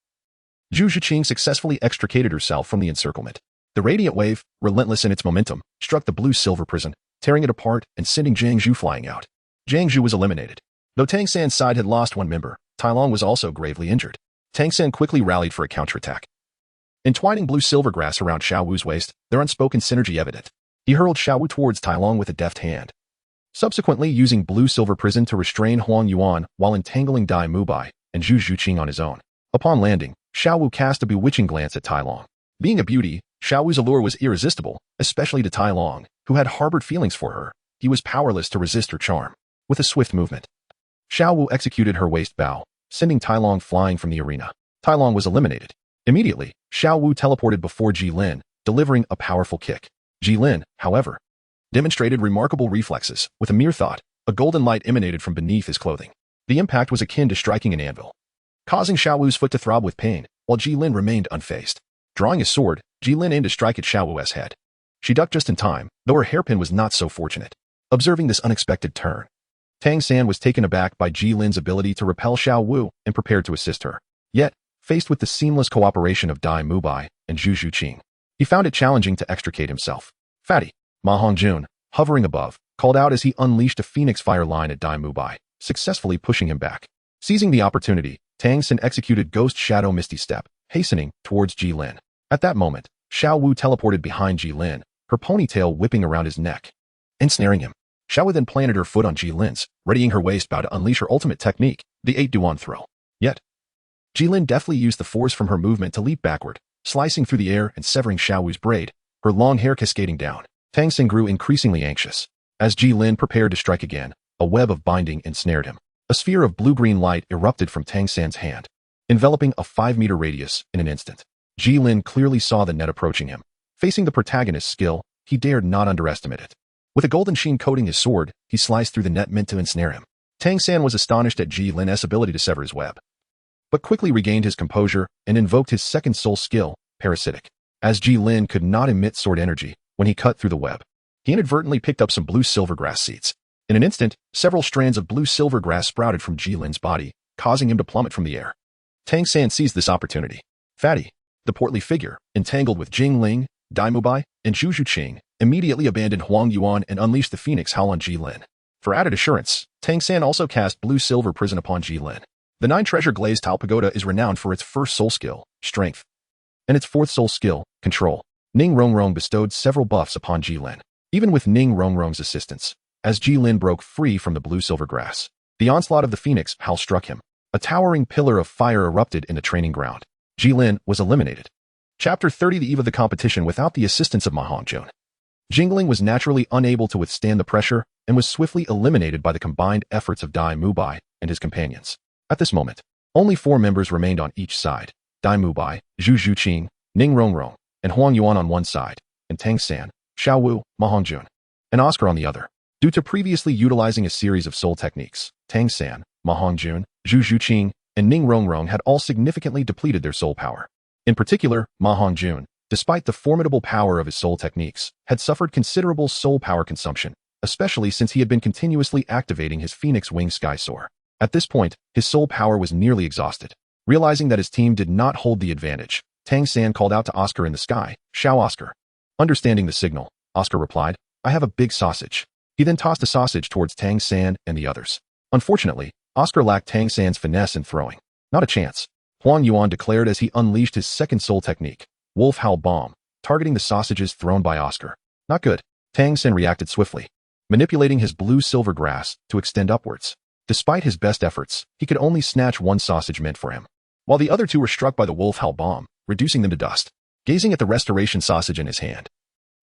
S1: Zhu Zhuqing successfully extricated herself from the encirclement. The radiant wave, relentless in its momentum, struck the blue-silver prison, tearing it apart and sending Zhang Zhu flying out. Zhang Zhu was eliminated. Though Tang San's side had lost 1 member, Tai Long was also gravely injured. Tang San quickly rallied for a counterattack. Entwining blue-silver grass around Xiao Wu's waist, their unspoken synergy evident. He hurled Xiao Wu towards Tai Long with a deft hand, subsequently using blue-silver prison to restrain Huang Yuan while entangling Dai Mubai and Zhu Zhuqing on his own. Upon landing, Xiao Wu cast a bewitching glance at Tai Long. Being a beauty, Xiao Wu's allure was irresistible, especially to Tai Long, who had harbored feelings for her. He was powerless to resist her charm. With a swift movement, Xiao Wu executed her waist bow, sending Tai Long flying from the arena. Tai Long was eliminated. Immediately, Xiao Wu teleported before Gilin, delivering a powerful kick. Gilin, however, demonstrated remarkable reflexes. With a mere thought, a golden light emanated from beneath his clothing. The impact was akin to striking an anvil, causing Xiao Wu's foot to throb with pain, while Gilin remained unfazed. Drawing his sword, Gilin aimed to strike at Xiao Wu's head. She ducked just in time, though her hairpin was not so fortunate. Observing this unexpected turn, Tang San was taken aback by Jilin's ability to repel Xiao Wu and prepared to assist her. Yet, faced with the seamless cooperation of Dai Mubai and Zhu Zhuqing, he found it challenging to extricate himself. Fatty, Ma Hongjun, hovering above, called out as he unleashed a phoenix fire line at Dai Mubai, successfully pushing him back. Seizing the opportunity, Tang San executed Ghost Shadow Misty Step, hastening towards Jilin. At that moment, Xiao Wu teleported behind Jilin, her ponytail whipping around his neck, ensnaring him. Xiao Wu then planted her foot on Jilin's, readying her waist bow to unleash her ultimate technique, the 8-Duan throw. Yet, Jilin deftly used the force from her movement to leap backward, slicing through the air and severing Xiao Wu's braid, her long hair cascading down. Tang San grew increasingly anxious. As Jilin prepared to strike again, a web of binding ensnared him. A sphere of blue-green light erupted from Tang San's hand, enveloping a 5-meter radius in an instant. Jilin clearly saw the net approaching him. Facing the protagonist's skill, he dared not underestimate it. With a golden sheen coating his sword, he sliced through the net meant to ensnare him. Tang San was astonished at Jilin's ability to sever his web, but quickly regained his composure and invoked his 2nd soul skill, Parasitic. As Jilin could not emit sword energy when he cut through the web, he inadvertently picked up some blue-silver grass seeds. In an instant, several strands of blue-silver grass sprouted from Jilin's body, causing him to plummet from the air. Tang San seized this opportunity. Fatty, the portly figure, entangled with Jingling, Dai Mubai, and Zhu Zhuqing, immediately abandoned Huang Yuan and unleashed the Phoenix Howl on Jilin. For added assurance, Tang San also cast Blue-Silver Prison upon Jilin. The 9-treasure glazed tile pagoda is renowned for its 1st soul skill, Strength, and its 4th soul skill, Control. Ning Rongrong bestowed several buffs upon Jilin. Even with Ning Rongrong's assistance, as Jilin broke free from the blue-silver grass, the onslaught of the Phoenix Howl struck him. A towering pillar of fire erupted in the training ground. Gilin was eliminated. Chapter 30: The eve of the competition without the assistance of Ma Hongjun. Jingling was naturally unable to withstand the pressure and was swiftly eliminated by the combined efforts of Dai Mubai and his companions. At this moment, only 4 members remained on each side: Dai Mubai, Zhu Zhuqing, Ning Rongrong, and Huang Yuan on one side, and Tang San, Xiao Wu, Ma Hongjun, and Oscar on the other. Due to previously utilizing a series of soul techniques, Tang San, Ma Hongjun, Zhu Zhuqing, and Ning Rongrong had all significantly depleted their soul power. In particular, Ma Hongjun, despite the formidable power of his soul techniques, had suffered considerable soul power consumption, especially since he had been continuously activating his Phoenix Wing Sky Soar. At this point, his soul power was nearly exhausted. Realizing that his team did not hold the advantage, Tang San called out to Oscar in the sky, "Xiao Oscar." Understanding the signal, Oscar replied, "I have a big sausage." He then tossed a sausage towards Tang San and the others. Unfortunately, Oscar lacked Tang San's finesse in throwing. Not a chance, Huang Yuan declared as he unleashed his second soul technique, Wolf Howl Bomb, targeting the sausages thrown by Oscar. Not good. Tang San reacted swiftly, manipulating his blue-silver grass to extend upwards. Despite his best efforts, he could only snatch one sausage meant for him, while the other 2 were struck by the Wolf Howl Bomb, reducing them to dust. Gazing at the restoration sausage in his hand,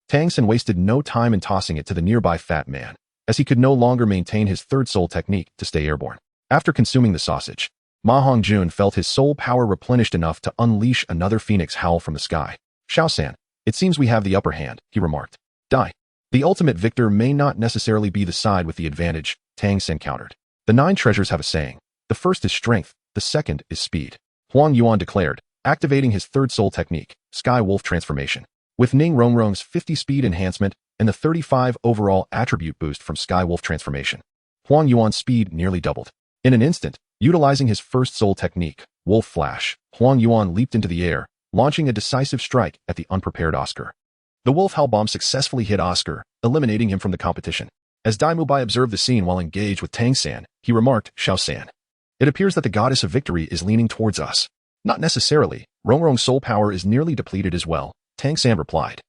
S1: Tang San wasted no time in tossing it to the nearby fat man, as he could no longer maintain his third soul technique to stay airborne. After consuming the sausage, Ma Hongjun felt his soul power replenished enough to unleash another phoenix howl from the sky. "Xiao San, it seems we have the upper hand," he remarked. "Die. The ultimate victor may not necessarily be the side with the advantage," Tang San countered. "The 9 treasures have a saying. The first is strength, the second is speed," Huang Yuan declared, activating his third soul technique, Sky Wolf Transformation. With Ning Rongrong's 50 speed enhancement and the 35 overall attribute boost from Sky Wolf Transformation, Huang Yuan's speed nearly doubled. In an instant, utilizing his first soul technique, Wolf Flash, Huang Yuan leaped into the air, launching a decisive strike at the unprepared Oscar. The Wolf Howl Bomb successfully hit Oscar, eliminating him from the competition. As Dai Mubai observed the scene while engaged with Tang San, he remarked, "Xiao San, it appears that the goddess of victory is leaning towards us." "Not necessarily. Rongrong's soul power is nearly depleted as well," Tang San replied.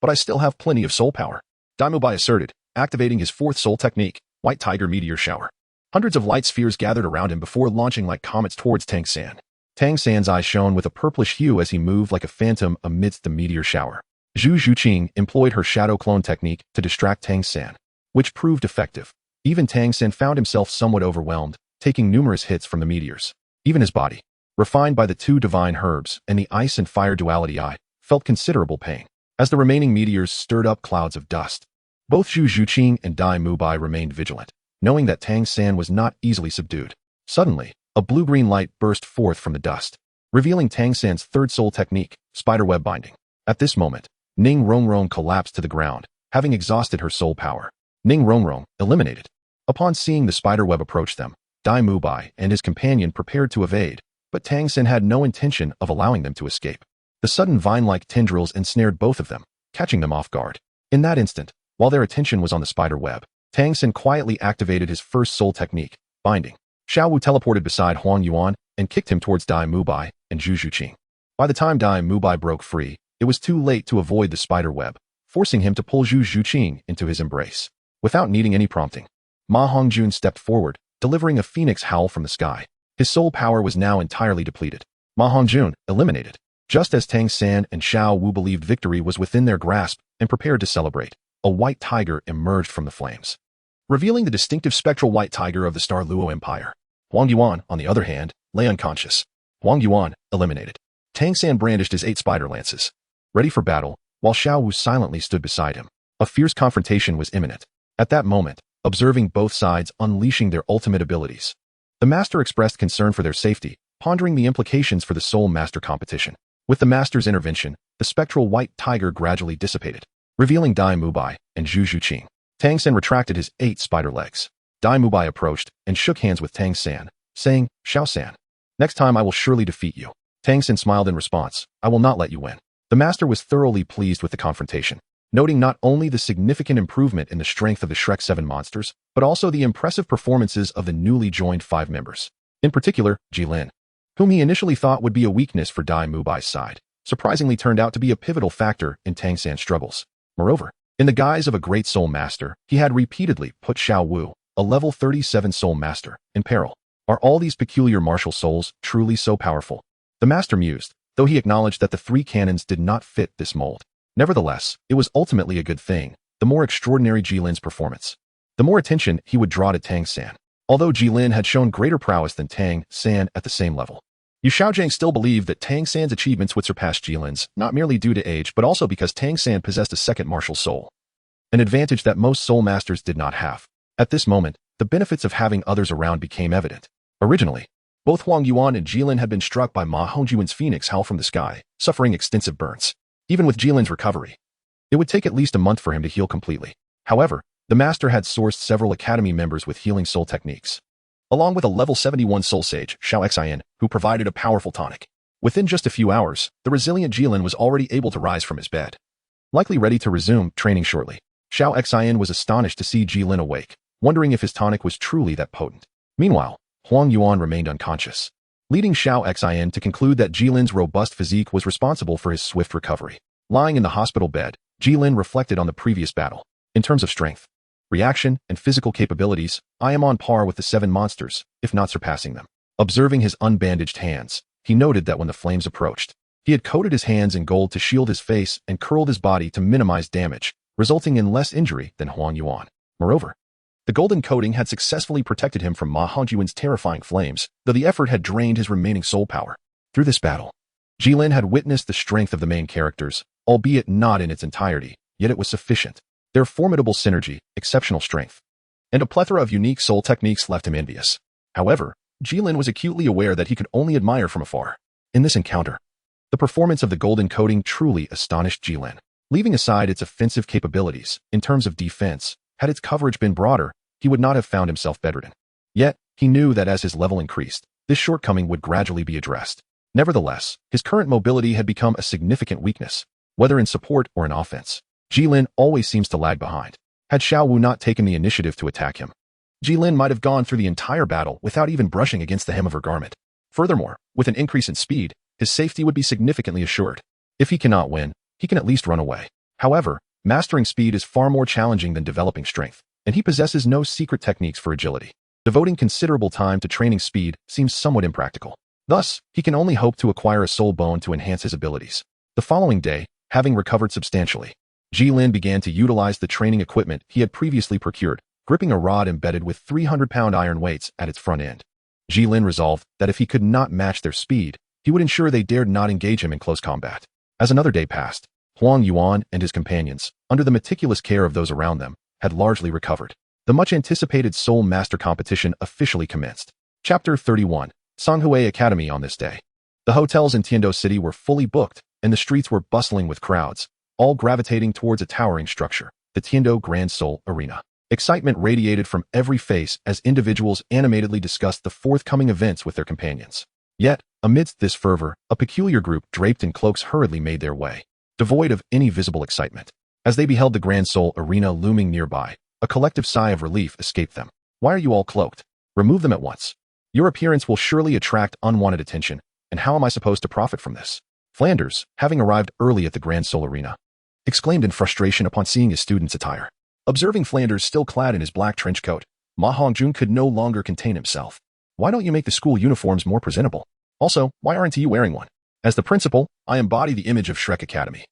S1: "But I still have plenty of soul power," Dai Mubai asserted, activating his 4th soul technique, White Tiger Meteor Shower. Hundreds of light spheres gathered around him before launching like comets towards Tang San. Tang San's eyes shone with a purplish hue as he moved like a phantom amidst the meteor shower. Zhu Zhuqing employed her shadow clone technique to distract Tang San, which proved effective. Even Tang San found himself somewhat overwhelmed, taking numerous hits from the meteors. Even his body, refined by the 2 divine herbs and the ice and fire duality eye, felt considerable pain. As the remaining meteors stirred up clouds of dust, both Zhu Zhuqing and Dai Mubai remained vigilant, knowing that Tang San was not easily subdued. Suddenly, a blue-green light burst forth from the dust, revealing Tang San's third soul technique, Spiderweb Binding. At this moment, Ning Rongrong collapsed to the ground, having exhausted her soul power. Ning Rongrong, eliminated. Upon seeing the spiderweb approach them, Dai Mubai and his companion prepared to evade, but Tang San had no intention of allowing them to escape. The sudden vine-like tendrils ensnared both of them, catching them off guard. In that instant, while their attention was on the spider web, Tang San quietly activated his first soul technique, Binding. Xiao Wu teleported beside Huang Yuan and kicked him towards Dai Mubai and Zhu Zhuqing. By the time Dai Mubai broke free, it was too late to avoid the spider web, forcing him to pull Zhu Zhuqing into his embrace. Without needing any prompting, Ma Hongjun stepped forward, delivering a phoenix howl from the sky. His soul power was now entirely depleted. Ma Hongjun, eliminated. Just as Tang San and Xiao Wu believed victory was within their grasp and prepared to celebrate, a white tiger emerged from the flames, revealing the distinctive spectral white tiger of the Star Luo Empire. Huang Yuan, on the other hand, lay unconscious. Huang Yuan, eliminated. Tang San brandished his 8 spider lances, ready for battle, while Xiao Wu silently stood beside him. A fierce confrontation was imminent. At that moment, observing both sides unleashing their ultimate abilities, the master expressed concern for their safety, pondering the implications for the Soul Master competition. With the master's intervention, the spectral white tiger gradually dissipated, revealing Dai Mubai and Zhu Zhuqing. Tang San retracted his 8 spider legs. Dai Mubai approached and shook hands with Tang San, saying, "Xiao San, next time I will surely defeat you." Tang San smiled in response, "I will not let you win." The master was thoroughly pleased with the confrontation, noting not only the significant improvement in the strength of the Shrek 7 monsters, but also the impressive performances of the newly joined 5 members. In particular, Gilin, whom he initially thought would be a weakness for Dai Mubai's side, surprisingly turned out to be a pivotal factor in Tang San's struggles. Moreover, in the guise of a great soul master, he had repeatedly put Xiao Wu, a level 37 soul master, in peril. Are all these peculiar martial souls truly so powerful? The master mused, though he acknowledged that the three cannons did not fit this mold. Nevertheless, it was ultimately a good thing. The more extraordinary Gilin's performance, the more attention he would draw to Tang San. Although Gilin had shown greater prowess than Tang San at the same level, Yu Xiaojiang still believed that Tang San's achievements would surpass Gilin's, not merely due to age but also because Tang San possessed a second martial soul, an advantage that most soul masters did not have. At this moment, the benefits of having others around became evident. Originally, both Huang Yuan and Gilin had been struck by Ma Hongjuan's phoenix howl from the sky, suffering extensive burns. Even with Gilin's recovery, it would take at least a month for him to heal completely. However, the master had sourced several academy members with healing soul techniques, along with a level 71 soul sage, Xiao Xian, who provided a powerful tonic. Within just a few hours, the resilient Gilin was already able to rise from his bed, likely ready to resume training shortly. Xiao Xian was astonished to see Gilin awake, wondering if his tonic was truly that potent. Meanwhile, Huang Yuan remained unconscious, leading Xiao Xian to conclude that Gilin's robust physique was responsible for his swift recovery. Lying in the hospital bed, Gilin reflected on the previous battle. In terms of strength, reaction, and physical capabilities, I am on par with the 7 monsters, if not surpassing them. Observing his unbandaged hands, he noted that when the flames approached, he had coated his hands in gold to shield his face and curled his body to minimize damage, resulting in less injury than Huang Yuan. Moreover, the golden coating had successfully protected him from Ma Hongjuan's terrifying flames, though the effort had drained his remaining soul power. Through this battle, Gilin had witnessed the strength of the main characters, albeit not in its entirety, yet it was sufficient. Their formidable synergy, exceptional strength, and a plethora of unique soul techniques left him envious. However, Gilin was acutely aware that he could only admire from afar. In this encounter, the performance of the golden coating truly astonished Gilin. Leaving aside its offensive capabilities, in terms of defense, had its coverage been broader, he would not have found himself bedridden. Yet, he knew that as his level increased, this shortcoming would gradually be addressed. Nevertheless, his current mobility had become a significant weakness, whether in support or in offense. Gilin always seems to lag behind. Had Xiao Wu not taken the initiative to attack him, Gilin might have gone through the entire battle without even brushing against the hem of her garment. Furthermore, with an increase in speed, his safety would be significantly assured. If he cannot win, he can at least run away. However, mastering speed is far more challenging than developing strength, and he possesses no secret techniques for agility. Devoting considerable time to training speed seems somewhat impractical. Thus, he can only hope to acquire a soul bone to enhance his abilities. The following day, having recovered substantially, Gilin began to utilize the training equipment he had previously procured, gripping a rod embedded with 300-pound iron weights at its front end. Gilin resolved that if he could not match their speed, he would ensure they dared not engage him in close combat. As another day passed, Huang Yuan and his companions, under the meticulous care of those around them, had largely recovered. The much-anticipated Soul Master competition officially commenced. Chapter 31. Songhui Academy. On this day, the hotels in Tiando City were fully booked, and the streets were bustling with crowds, all gravitating towards a towering structure, the Tiando Grand Soul Arena. Excitement radiated from every face as individuals animatedly discussed the forthcoming events with their companions. Yet, amidst this fervor, a peculiar group draped in cloaks hurriedly made their way, devoid of any visible excitement. As they beheld the Grand Soul Arena looming nearby, a collective sigh of relief escaped them. Why are you all cloaked? Remove them at once. Your appearance will surely attract unwanted attention, and how am I supposed to profit from this? Flanders, having arrived early at the Grand Soul Arena, exclaimed in frustration upon seeing his student's attire. Observing Flanders still clad in his black trench coat, Ma Hongjun could no longer contain himself. Why don't you make the school uniforms more presentable? Also, why aren't you wearing one? As the principal, I embody the image of Shrek Academy.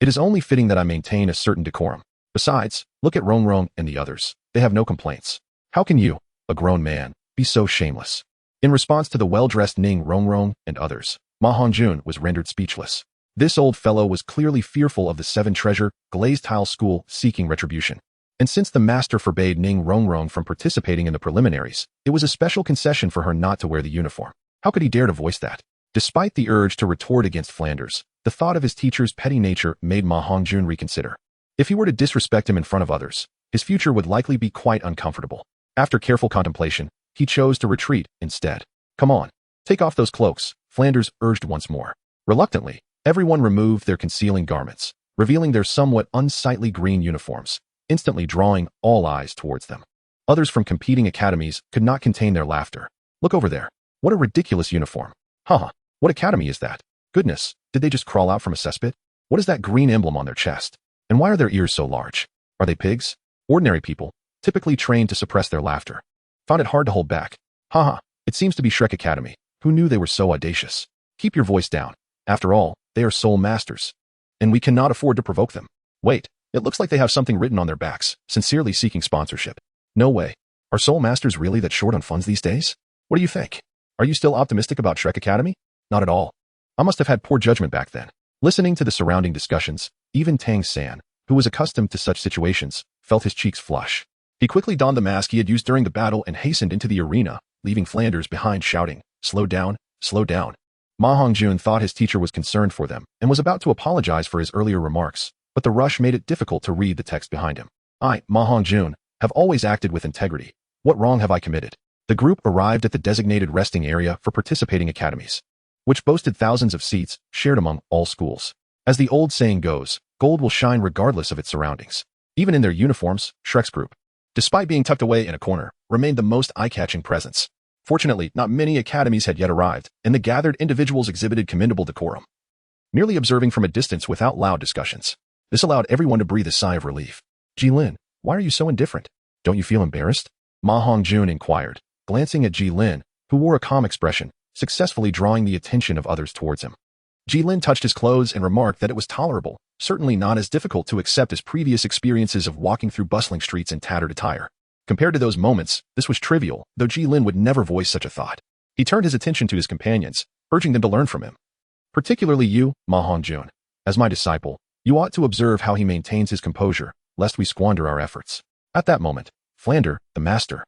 S1: It is only fitting that I maintain a certain decorum. Besides, look at Rongrong and the others. They have no complaints. How can you, a grown man, be so shameless? In response to the well-dressed Ning Rongrong and others, Ma Hongjun was rendered speechless. This old fellow was clearly fearful of the Seven Treasure glazed tile school seeking retribution. And since the master forbade Ning Rongrong from participating in the preliminaries, it was a special concession for her not to wear the uniform. How could he dare to voice that? Despite the urge to retort against Flanders, the thought of his teacher's petty nature made Ma Hongjun reconsider. If he were to disrespect him in front of others, his future would likely be quite uncomfortable. After careful contemplation, he chose to retreat instead. Come on, take off those cloaks, Flanders urged once more. Reluctantly, everyone removed their concealing garments, revealing their somewhat unsightly green uniforms, instantly drawing all eyes towards them. Others from competing academies could not contain their laughter. Look over there. What a ridiculous uniform. Haha, what academy is that? Goodness, did they just crawl out from a cesspit? What is that green emblem on their chest? And why are their ears so large? Are they pigs? Ordinary people, typically trained to suppress their laughter, found it hard to hold back. Haha, It seems to be Shrek Academy. Who knew they were so audacious? Keep your voice down. After all, they are soul masters. And we cannot afford to provoke them. Wait, it looks like they have something written on their backs, sincerely seeking sponsorship. No way. Are soul masters really that short on funds these days? What do you think? Are you still optimistic about Shrek Academy? Not at all. I must have had poor judgment back then. Listening to the surrounding discussions, even Tang San, who was accustomed to such situations, felt his cheeks flush. He quickly donned the mask he had used during the battle and hastened into the arena, leaving Flanders behind shouting, "Slow down, slow down." Ma Hongjun thought his teacher was concerned for them and was about to apologize for his earlier remarks, but the rush made it difficult to read the text behind him. I, Ma Hongjun, have always acted with integrity. What wrong have I committed? The group arrived at the designated resting area for participating academies, which boasted thousands of seats shared among all schools. As the old saying goes, gold will shine regardless of its surroundings. Even in their uniforms, Shrek's group, despite being tucked away in a corner, remained the most eye-catching presence. Fortunately, not many academies had yet arrived, and the gathered individuals exhibited commendable decorum, merely observing from a distance without loud discussions. This allowed everyone to breathe a sigh of relief. Gilin, why are you so indifferent? Don't you feel embarrassed? Ma Hongjun inquired, glancing at Gilin, who wore a calm expression, successfully drawing the attention of others towards him. Gilin touched his clothes and remarked that it was tolerable, certainly not as difficult to accept as previous experiences of walking through bustling streets in tattered attire. Compared to those moments, this was trivial, though Gilin would never voice such a thought. He turned his attention to his companions, urging them to learn from him. Particularly you, Ma Hongjun. As my disciple, you ought to observe how he maintains his composure, lest we squander our efforts. At that moment, Flander, the master,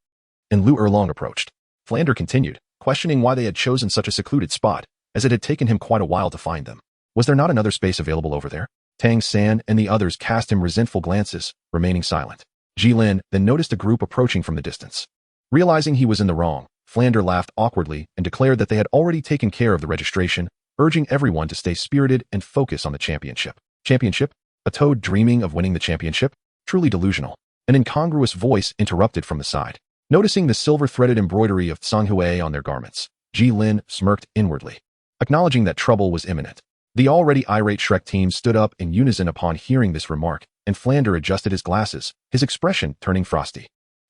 S1: and Lu Erlong approached. Flander continued, questioning why they had chosen such a secluded spot, as it had taken him quite a while to find them. Was there not another space available over there? Tang San and the others cast him resentful glances, remaining silent. Gilin then noticed a group approaching from the distance. Realizing he was in the wrong, Flander laughed awkwardly and declared that they had already taken care of the registration, urging everyone to stay spirited and focus on the championship. Championship? A toad dreaming of winning the championship? Truly delusional. An incongruous voice interrupted from the side. Noticing the silver-threaded embroidery of Tsanghui on their garments, Gilin smirked inwardly, acknowledging that trouble was imminent. The already irate Shrek team stood up in unison upon hearing this remark, and Flander adjusted his glasses, his expression turning frosty.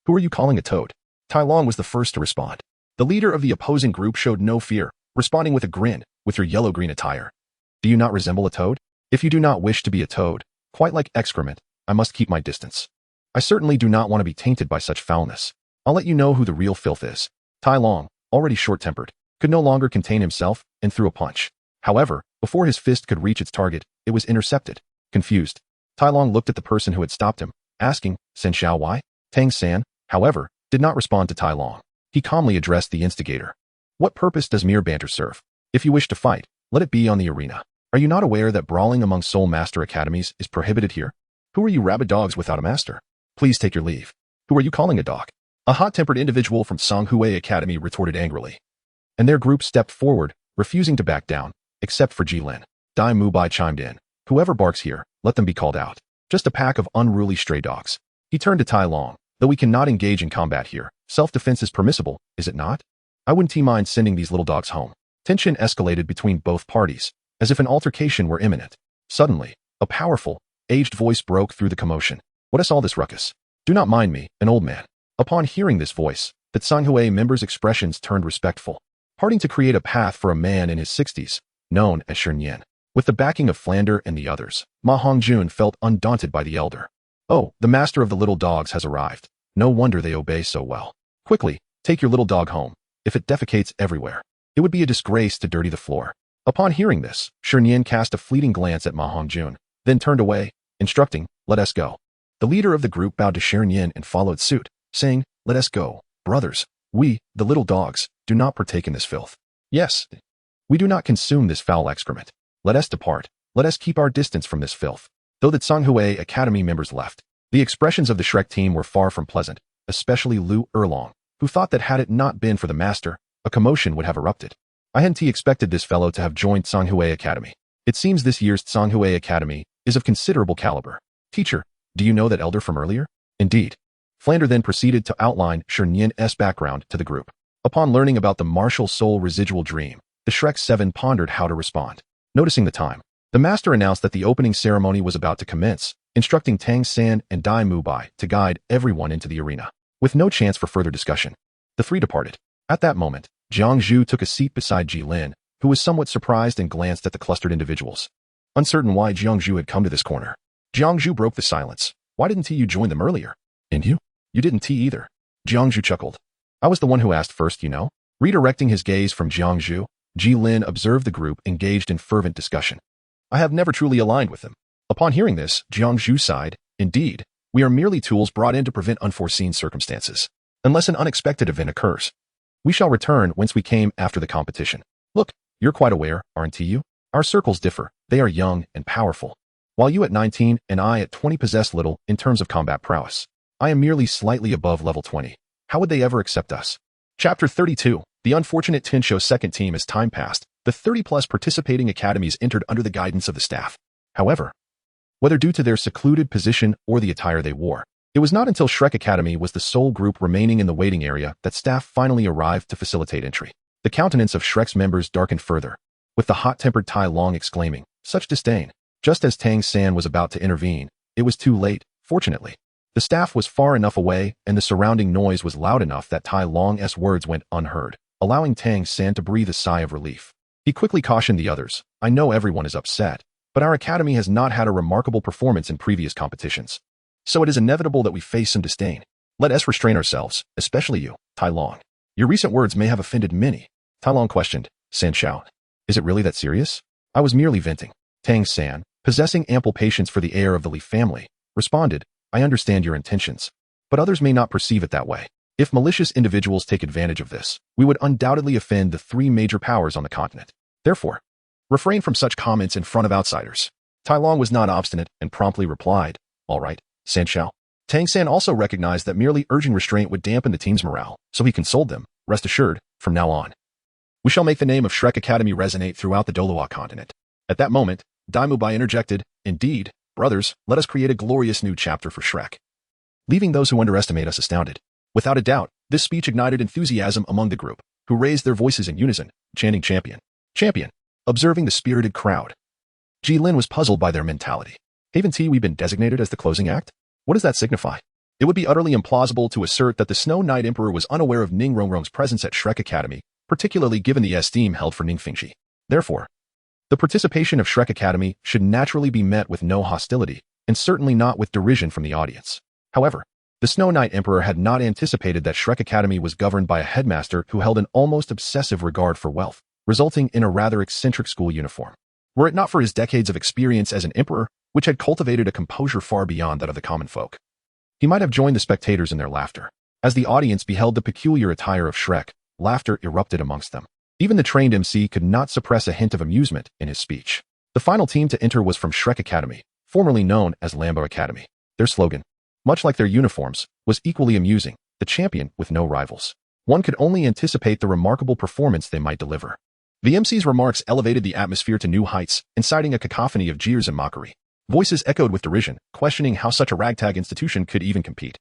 S1: Who are you calling a toad? Tai Long was the first to respond. The leader of the opposing group showed no fear, responding with a grin, with your yellow-green attire. Do you not resemble a toad? If you do not wish to be a toad, quite like excrement, I must keep my distance. I certainly do not want to be tainted by such foulness. I'll let you know who the real filth is. Tai Long, already short-tempered, could no longer contain himself and threw a punch. However, before his fist could reach its target, it was intercepted. Confused, Tai Long looked at the person who had stopped him, asking, Sen Xiao why? Tang San, however, did not respond to Tai Long. He calmly addressed the instigator. What purpose does mere banter serve? If you wish to fight, let it be on the arena. Are you not aware that brawling among Soul Master academies is prohibited here? Who are you rabid dogs without a master? Please take your leave. Who are you calling a dog? A hot-tempered individual from Tsanghui Academy retorted angrily. And their group stepped forward, refusing to back down, except for Gilin. Dai Mubai chimed in. Whoever barks here, let them be called out. Just a pack of unruly stray dogs. He turned to Tai Long. Though we cannot engage in combat here, self-defense is permissible, is it not? I wouldn't mind sending these little dogs home. Tension escalated between both parties, as if an altercation were imminent. Suddenly, a powerful, aged voice broke through the commotion. What is all this ruckus? Do not mind me, an old man. Upon hearing this voice, the Tsanghui members' expressions turned respectful, parting to create a path for a man in his 60s, known as Shernyan. With the backing of Flander and the others, Ma Hongjun felt undaunted by the elder. Oh, the master of the little dogs has arrived. No wonder they obey so well. Quickly, take your little dog home. If it defecates everywhere, it would be a disgrace to dirty the floor. Upon hearing this, Shernyan cast a fleeting glance at Ma Hongjun, then turned away, instructing, let us go. The leader of the group bowed to Shernyan and followed suit, saying, let us go, brothers. We, the little dogs, do not partake in this filth. Yes, we do not consume this foul excrement. Let us depart. Let us keep our distance from this filth. Though the Tsanghui Academy members left, the expressions of the Shrek team were far from pleasant, especially Lu Erlong, who thought that had it not been for the master, a commotion would have erupted. I hadn't expected this fellow to have joined Tsanghui Academy. It seems this year's Tsanghui Academy is of considerable caliber. Teacher, do you know that elder from earlier? Indeed. Flander then proceeded to outline Shernyan's background to the group. Upon learning about the martial soul residual dream, the Shrek 7 pondered how to respond. Noticing the time, the master announced that the opening ceremony was about to commence, instructing Tang San and Dai Mubai to guide everyone into the arena. With no chance for further discussion, the three departed. At that moment, Zhu took a seat beside Gilin, who was somewhat surprised and glanced at the clustered individuals. Uncertain why Zhu had come to this corner, Zhu broke the silence. Why didn't you join them earlier? And you? You didn't either. Zhu chuckled. I was the one who asked first, you know. Redirecting his gaze from Zhu, Gilin observed the group engaged in fervent discussion. I have never truly aligned with them. Upon hearing this, Zhu sighed. Indeed, we are merely tools brought in to prevent unforeseen circumstances. Unless an unexpected event occurs, we shall return whence we came after the competition. Look, you're quite aware, aren't you? Our circles differ. They are young and powerful. While you at 19 and I at 20 possess little in terms of combat prowess. I am merely slightly above level 20. How would they ever accept us? Chapter 32. The unfortunate Tinsho's second team. As time passed, the 30-plus participating academies entered under the guidance of the staff. However, whether due to their secluded position or the attire they wore, it was not until Shrek Academy was the sole group remaining in the waiting area that staff finally arrived to facilitate entry. The countenance of Shrek's members darkened further, with the hot-tempered Tai Long exclaiming, "Such disdain!" Just as Tang San was about to intervene, it was too late, fortunately. The staff was far enough away and the surrounding noise was loud enough that Tai Long's words went unheard, allowing Tang San to breathe a sigh of relief. He quickly cautioned the others, I know everyone is upset, but our academy has not had a remarkable performance in previous competitions. So it is inevitable that we face some disdain. Let us restrain ourselves, especially you, Tai Long. Your recent words may have offended many. Tai Long questioned. San shouted. Is it really that serious? I was merely venting. Tang San, possessing ample patience for the heir of the Li family, responded, I understand your intentions, but others may not perceive it that way. If malicious individuals take advantage of this, we would undoubtedly offend the three major powers on the continent. Therefore, refrain from such comments in front of outsiders. Tai Long was not obstinate and promptly replied, all right, San Shao. Tang San also recognized that merely urging restraint would dampen the team's morale, so he consoled them, rest assured, from now on, we shall make the name of Shrek Academy resonate throughout the Douluo continent. At that moment, Daimubai interjected, indeed, brothers, let us create a glorious new chapter for Shrek, leaving those who underestimate us astounded. Without a doubt, this speech ignited enthusiasm among the group, who raised their voices in unison, chanting champion, champion. Observing the spirited crowd, Gilin was puzzled by their mentality. Haven't we been designated as the closing act? What does that signify? It would be utterly implausible to assert that the Snow Knight Emperor was unaware of Ning Rongrong's presence at Shrek Academy, particularly given the esteem held for Ning Fingxi. Therefore, the participation of Shrek Academy should naturally be met with no hostility, and certainly not with derision from the audience. However, the Snow Knight Emperor had not anticipated that Shrek Academy was governed by a headmaster who held an almost obsessive regard for wealth, resulting in a rather eccentric school uniform. Were it not for his decades of experience as an emperor, which had cultivated a composure far beyond that of the common folk, he might have joined the spectators in their laughter. As the audience beheld the peculiar attire of Shrek, laughter erupted amongst them. Even the trained MC could not suppress a hint of amusement in his speech. The final team to enter was from Shrek Academy, formerly known as Lambo Academy. Their slogan, much like their uniforms, was equally amusing, the champion with no rivals. One could only anticipate the remarkable performance they might deliver. The MC's remarks elevated the atmosphere to new heights, inciting a cacophony of jeers and mockery. Voices echoed with derision, questioning how such a ragtag institution could even compete,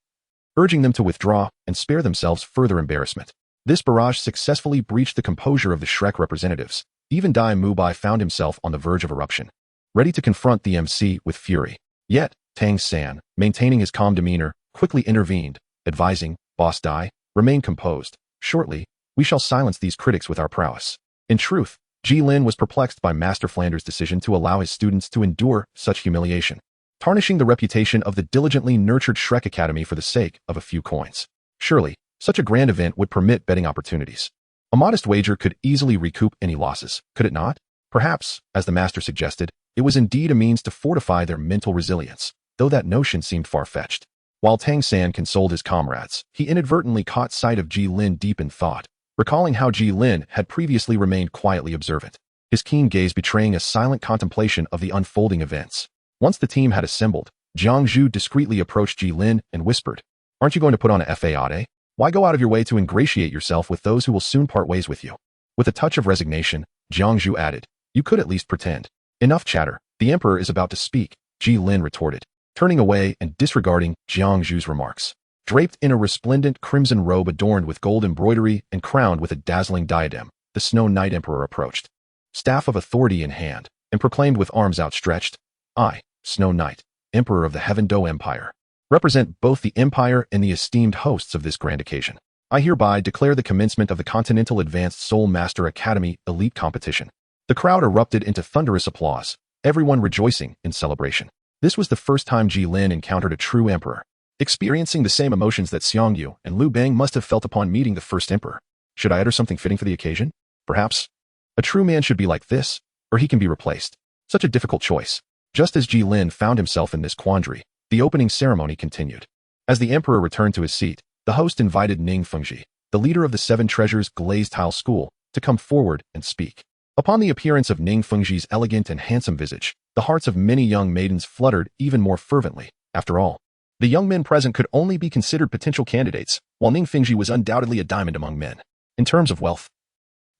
S1: urging them to withdraw and spare themselves further embarrassment. This barrage successfully breached the composure of the Shrek representatives. Even Dai Mubai found himself on the verge of eruption, ready to confront the MC with fury. Yet, Tang San, maintaining his calm demeanor, quickly intervened, advising, Boss Dai, remain composed. Shortly, we shall silence these critics with our prowess. In truth, Gilin was perplexed by Master Flanders' decision to allow his students to endure such humiliation, tarnishing the reputation of the diligently nurtured Shrek Academy for the sake of a few coins. Surely, such a grand event would permit betting opportunities. A modest wager could easily recoup any losses, could it not? Perhaps, as the master suggested, it was indeed a means to fortify their mental resilience, though that notion seemed far-fetched. While Tang San consoled his comrades, he inadvertently caught sight of Gilin deep in thought, recalling how Gilin had previously remained quietly observant, his keen gaze betraying a silent contemplation of the unfolding events. Once the team had assembled, Zhu discreetly approached Gilin and whispered, Aren't you going to put on a fade? Why go out of your way to ingratiate yourself with those who will soon part ways with you? With a touch of resignation, Zhu added, You could at least pretend. Enough chatter, the emperor is about to speak, Gilin retorted, turning away and disregarding Zhu's remarks. Draped in a resplendent crimson robe adorned with gold embroidery and crowned with a dazzling diadem, the Snow Knight Emperor approached, staff of authority in hand, and proclaimed with arms outstretched, I, Snow Knight, Emperor of the Heaven Do Empire, represent both the Empire and the esteemed hosts of this grand occasion. I hereby declare the commencement of the Continental Advanced Soul Master Academy Elite Competition. The crowd erupted into thunderous applause, everyone rejoicing in celebration. This was the first time Gilin encountered a true emperor, experiencing the same emotions that Xiangyu and Liu Bang must have felt upon meeting the first emperor. Should I utter something fitting for the occasion? Perhaps. A true man should be like this, or he can be replaced. Such a difficult choice. Just as Gilin found himself in this quandary, the opening ceremony continued. As the emperor returned to his seat, the host invited Ning Fengji, the leader of the Seven Treasures Glazed Tile School, to come forward and speak. Upon the appearance of Ning Fengji's elegant and handsome visage, the hearts of many young maidens fluttered even more fervently. After all, the young men present could only be considered potential candidates, while Ning Fengji was undoubtedly a diamond among men. In terms of wealth,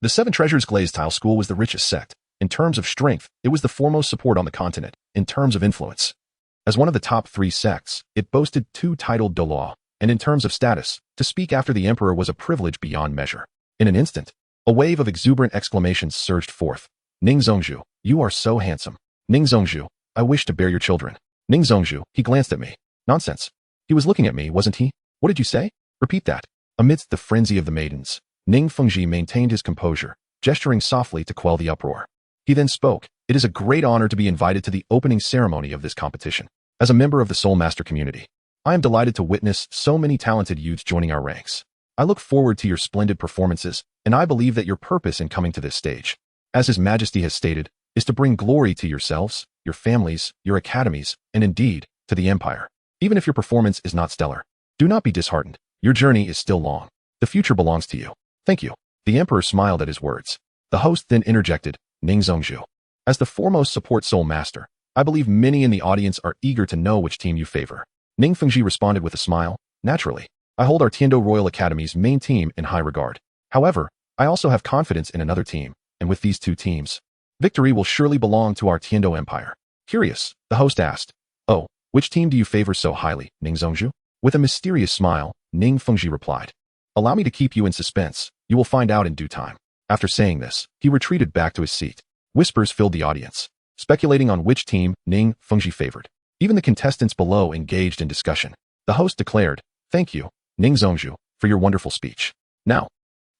S1: the Seven Treasures Glazed Tile School was the richest sect. In terms of strength, it was the foremost support on the continent. In terms of influence, as one of the top 3 sects, it boasted 2 titled Douluo, and in terms of status, to speak after the emperor was a privilege beyond measure. In an instant, a wave of exuberant exclamations surged forth. Ning Zhongzhu, you are so handsome. Ning Zhongzhu, I wish to bear your children. Ning Zhongzhu, he glanced at me. Nonsense. He was looking at me, wasn't he? What did you say? Repeat that. Amidst the frenzy of the maidens, Ning Fengji maintained his composure, gesturing softly to quell the uproar. He then spoke. It is a great honor to be invited to the opening ceremony of this competition. As a member of the Soul Master community, I am delighted to witness so many talented youths joining our ranks. I look forward to your splendid performances, and I believe that your purpose in coming to this stage, as His Majesty has stated, is to bring glory to yourselves, your families, your academies, and indeed, to the Empire. Even if your performance is not stellar, do not be disheartened. Your journey is still long. The future belongs to you. Thank you. The Emperor smiled at his words. The host then interjected, Ning Zhongzhu. As the foremost support Soul Master, I believe many in the audience are eager to know which team you favor. Ning Fengji responded with a smile. Naturally, I hold our Tiando Royal Academy's main team in high regard. However, I also have confidence in another team, and with these 2 teams, victory will surely belong to our Tiando Empire. Curious, the host asked. Oh, which team do you favor so highly, Ning Zhongzhu? With a mysterious smile, Ning Fengji replied. Allow me to keep you in suspense. You will find out in due time. After saying this, he retreated back to his seat. Whispers filled the audience, speculating on which team Ning Fengji favored. Even the contestants below engaged in discussion. The host declared, Thank you, Ning Zhongzhu, for your wonderful speech. Now,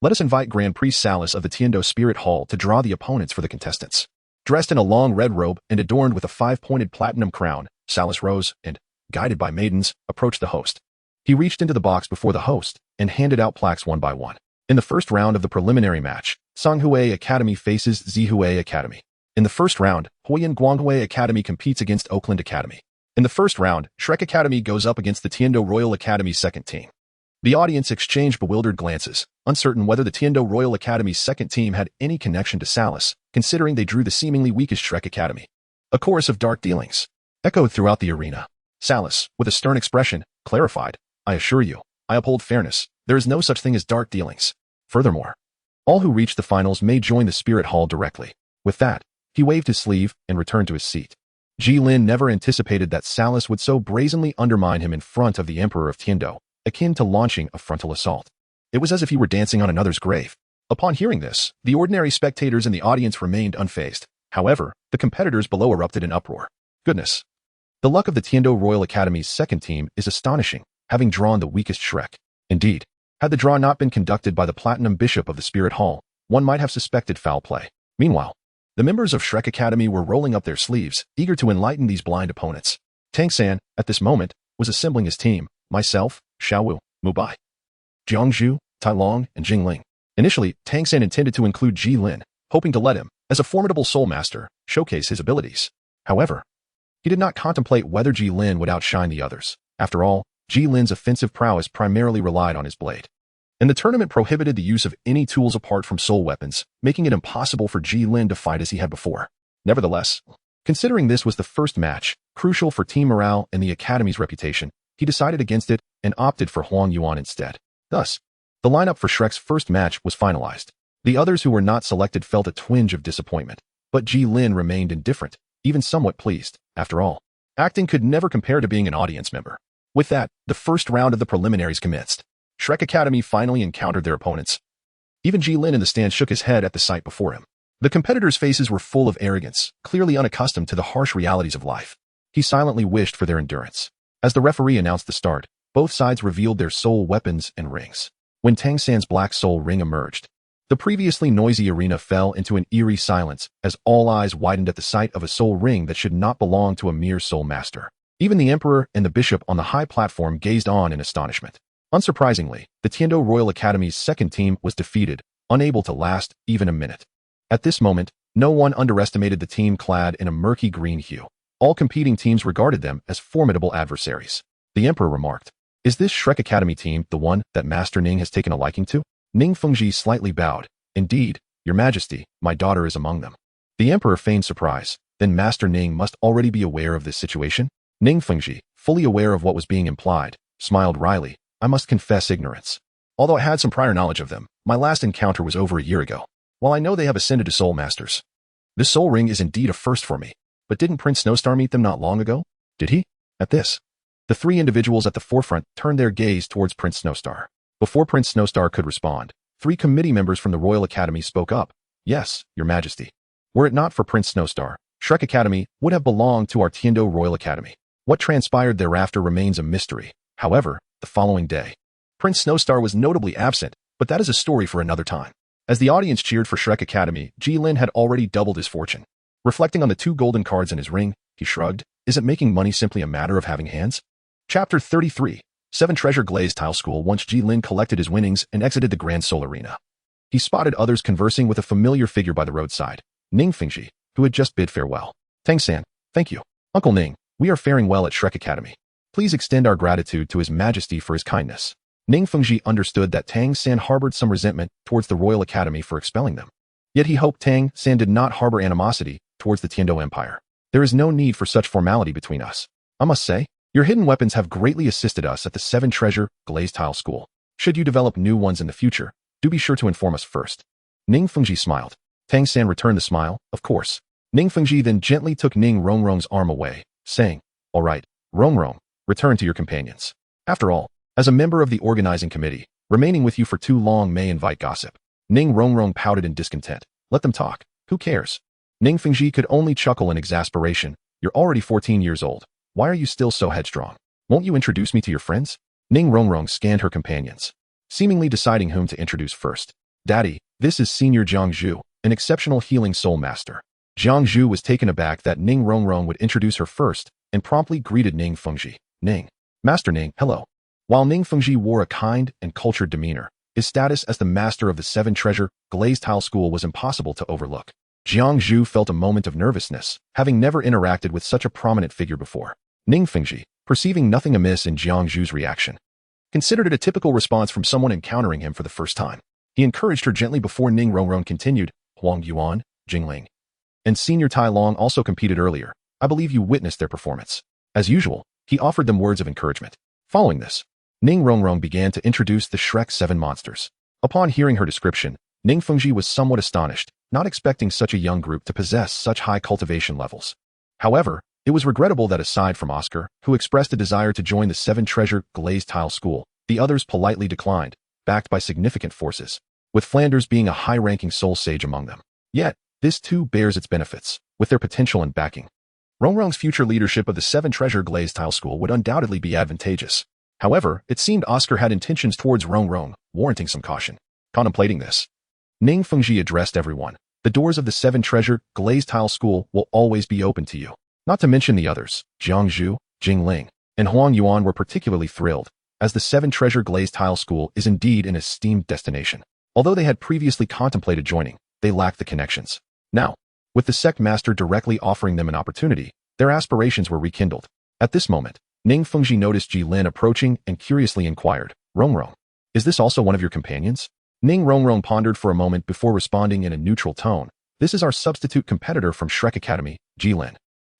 S1: let us invite Grand Priest Salis of the Tiando Spirit Hall to draw the opponents for the contestants. Dressed in a long red robe and adorned with a 5-pointed platinum crown, Salis rose and, guided by maidens, approached the host. He reached into the box before the host and handed out plaques one by one. In the first round of the preliminary match, Songhui Academy faces Zihui Academy. In the first round, Huiyan Guanghui Academy competes against Oakland Academy. In the first round, Shrek Academy goes up against the Tiando Royal Academy's second team. The audience exchanged bewildered glances, uncertain whether the Tiando Royal Academy's second team had any connection to Salis, considering they drew the seemingly weakest Shrek Academy. A chorus of dark dealings echoed throughout the arena. Salis, with a stern expression, clarified, I assure you, I uphold fairness. There is no such thing as dark dealings. Furthermore, all who reach the finals may join the Spirit Hall directly. With that, he waved his sleeve and returned to his seat. Gilin never anticipated that Salis would so brazenly undermine him in front of the Emperor of Tiando, akin to launching a frontal assault. It was as if he were dancing on another's grave. Upon hearing this, the ordinary spectators in the audience remained unfazed. However, the competitors below erupted in uproar. Goodness! The luck of the Tiando Royal Academy's second team is astonishing, having drawn the weakest Shrek. Indeed, had the draw not been conducted by the Platinum Bishop of the Spirit Hall, one might have suspected foul play. Meanwhile, the members of Shrek Academy were rolling up their sleeves, eager to enlighten these blind opponents. Tang San, at this moment, was assembling his team, myself, Xiaowu, Mubai, Jiangzhu, Tai Long, and Jingling. Initially, Tang San intended to include Gilin, hoping to let him, as a formidable soul master, showcase his abilities. However, he did not contemplate whether Gilin would outshine the others. After all, Jilin's offensive prowess primarily relied on his blade. And the tournament prohibited the use of any tools apart from soul weapons, making it impossible for Gilin to fight as he had before. Nevertheless, considering this was the first match, crucial for team morale and the Academy's reputation, he decided against it and opted for Huang Yuan instead. Thus, the lineup for Shrek's first match was finalized. The others who were not selected felt a twinge of disappointment, but Gilin remained indifferent, even somewhat pleased. After all, acting could never compare to being an audience member. With that, the first round of the preliminaries commenced. Shrek Academy finally encountered their opponents. Even Gilin in the stand shook his head at the sight before him. The competitors' faces were full of arrogance, clearly unaccustomed to the harsh realities of life. He silently wished for their endurance. As the referee announced the start, both sides revealed their soul weapons and rings. when Tang San's Black Soul Ring emerged. The previously noisy arena fell into an eerie silence as all eyes widened at the sight of a soul ring that should not belong to a mere soul master. Even the emperor and the bishop on the high platform gazed on in astonishment. Unsurprisingly, the Tiando Royal Academy's second team was defeated, unable to last even a minute. At this moment, no one underestimated the team clad in a murky green hue. All competing teams regarded them as formidable adversaries. The emperor remarked, "Is this Shrek Academy team the one that Master Ning has taken a liking to?" Ning Fengji slightly bowed. "Indeed, your majesty, my daughter is among them." The emperor feigned surprise. Then Master Ning must already be aware of this situation? Ning Fengji, fully aware of what was being implied, smiled wryly. "I must confess ignorance. Although I had some prior knowledge of them, my last encounter was over a year ago. While I know they have ascended to soul masters, this soul ring is indeed a first for me. But didn't Prince Snowstar meet them not long ago? Did he?" At this, the three individuals at the forefront turned their gaze towards Prince Snowstar. Before Prince Snowstar could respond, three committee members from the Royal Academy spoke up. "Yes, your majesty. Were it not for Prince Snowstar, Shrek Academy would have belonged to our Tiando Royal Academy." What transpired thereafter remains a mystery. However, the following day, Prince Snowstar was notably absent, but that is a story for another time. As the audience cheered for Shrek Academy, Gilin had already doubled his fortune. Reflecting on the 2 golden cards in his ring, he shrugged. Isn't making money simply a matter of having hands? Chapter 33. 7 Treasure Glazed Tile School. Once Gilin collected his winnings and exited the Grand Soul Arena, he spotted others conversing with a familiar figure by the roadside, Ning Fengji, who had just bid farewell. "Tang San, thank you. Uncle Ning, we are faring well at Shrek Academy. Please extend our gratitude to His Majesty for his kindness." Ning Fengji understood that Tang San harbored some resentment towards the Royal Academy for expelling them. Yet he hoped Tang San did not harbor animosity towards the Tiando Empire. "There is no need for such formality between us. I must say, your hidden weapons have greatly assisted us at the 7 Treasure Glazed Tile School. Should you develop new ones in the future, do be sure to inform us first." Ning Fengji smiled. Tang San returned the smile, "Of course." Ning Fengji then gently took Ning Rongrong's arm away, saying, "All right, Rongrong, return to your companions. After all, as a member of the organizing committee, remaining with you for too long may invite gossip." Ning Rongrong pouted in discontent. "Let them talk. Who cares?" Ning Fengji could only chuckle in exasperation. "You're already 14 years old. Why are you still so headstrong? Won't you introduce me to your friends?" Ning Rongrong scanned her companions, seemingly deciding whom to introduce first. "Daddy, this is Senior Jiang Zhu, an exceptional healing soul master." Jiang Zhu was taken aback that Ning Rongrong would introduce her first and promptly greeted Ning Fengji. "Ning. Master Ning, hello." While Ning Fengji wore a kind and cultured demeanor, his status as the master of the 7 Treasure Glazed Tile School was impossible to overlook. Jiang Zhu felt a moment of nervousness, having never interacted with such a prominent figure before. Ning Fengji, perceiving nothing amiss in Jiang Zhu's reaction, considered it a typical response from someone encountering him for the first time. He encouraged her gently before Ning Rongrong continued. "Huang Yuan, Jingling, and Senior Tai Long also competed earlier. I believe you witnessed their performance." As usual, he offered them words of encouragement. Following this, Ning Rongrong began to introduce the Shrek 7 monsters. Upon hearing her description, Ning Fengji was somewhat astonished, not expecting such a young group to possess such high cultivation levels. However, it was regrettable that aside from Oscar, who expressed a desire to join the 7 Treasure Glazed Tile School, the others politely declined, backed by significant forces, with Flanders being a high-ranking soul sage among them. Yet, this too bears its benefits, with their potential and backing. Rongrong's future leadership of the 7 Treasure Glazed Tile School would undoubtedly be advantageous. However, it seemed Oscar had intentions towards Rongrong, warranting some caution. Contemplating this, Ning Fengji addressed everyone. "The doors of the 7 Treasure Glazed Tile School will always be open to you." Not to mention the others, Jiang Zhu, Jingling, and Huang Yuan were particularly thrilled, as the 7 Treasure Glazed Tile School is indeed an esteemed destination. Although they had previously contemplated joining, they lacked the connections. Now, with the sect master directly offering them an opportunity, their aspirations were rekindled. At this moment, Ning Fengji noticed Jilin approaching and curiously inquired, "Rongrong, is this also one of your companions?" Ning Rongrong pondered for a moment before responding in a neutral tone. "This is our substitute competitor from Shrek Academy, Gilin."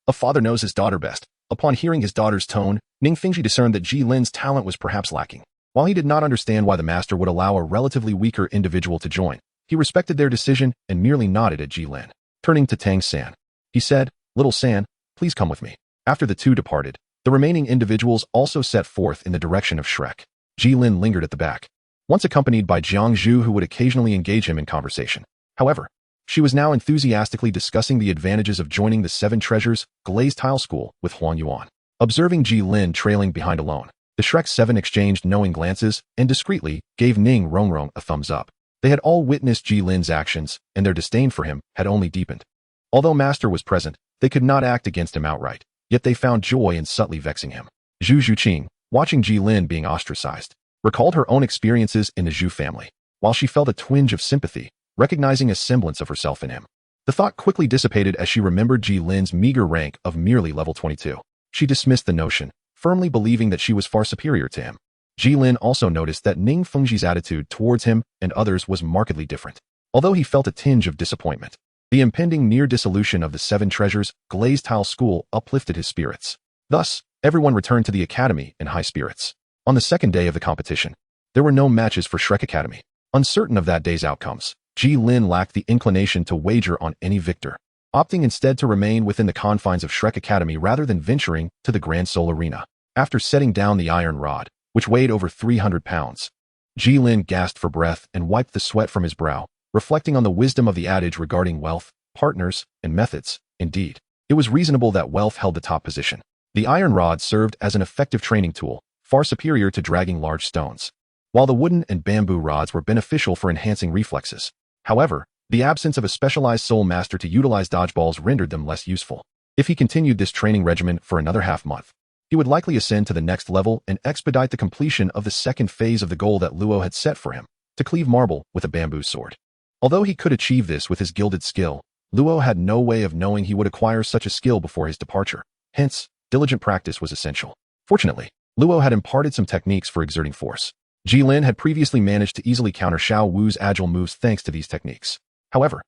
S1: A father knows his daughter best. Upon hearing his daughter's tone, Ning Fengji discerned that Jilin's talent was perhaps lacking. While he did not understand why the master would allow a relatively weaker individual to join, he respected their decision and merely nodded at Gilin. Turning to Tang San, he said, "Little San, please come with me." After the two departed, the remaining individuals also set forth in the direction of Shrek. Gilin lingered at the back, once accompanied by Jiang Zhu, who would occasionally engage him in conversation. However, she was now enthusiastically discussing the advantages of joining the 7 Treasures Glazed Tile School with Huang Yuan. Observing Gilin trailing behind alone, The Shrek 7 exchanged knowing glances and discreetly gave Ning Rongrong a thumbs up. They had all witnessed Jilin's actions, and their disdain for him had only deepened. Although Master was present, they could not act against him outright, yet they found joy in subtly vexing him. Zhu Zhuqing, watching Jilin being ostracized, recalled her own experiences in the Zhu family. While she felt a twinge of sympathy, recognizing a semblance of herself in him, the thought quickly dissipated as she remembered Jilin's meager rank of merely level 22. She dismissed the notion, firmly believing that she was far superior to him. Jilin also noticed that Ning Fengji's attitude towards him and others was markedly different. Although he felt a tinge of disappointment, the impending near dissolution of the Seven Treasures glazed tile school uplifted his spirits. Thus, everyone returned to the academy in high spirits. On the second day of the competition, there were no matches for Shrek Academy. Uncertain of that day's outcomes, Jilin lacked the inclination to wager on any victor, opting instead to remain within the confines of Shrek Academy rather than venturing to the Grand Soul Arena. After setting down the iron rod, which weighed over 300 pounds, Jilin gasped for breath and wiped the sweat from his brow, reflecting on the wisdom of the adage regarding wealth, partners, and methods. Indeed, it was reasonable that wealth held the top position. The iron rod served as an effective training tool, far superior to dragging large stones, while the wooden and bamboo rods were beneficial for enhancing reflexes. However, the absence of a specialized soul master to utilize dodgeballs rendered them less useful. If he continued this training regimen for another half-month, he would likely ascend to the next level and expedite the completion of the second phase of the goal that Luo had set for him, to cleave marble with a bamboo sword. Although he could achieve this with his gilded skill, Luo had no way of knowing he would acquire such a skill before his departure. Hence, diligent practice was essential. Fortunately, Luo had imparted some techniques for exerting force. Jilin had previously managed to easily counter Xiao Wu's agile moves thanks to these techniques. However,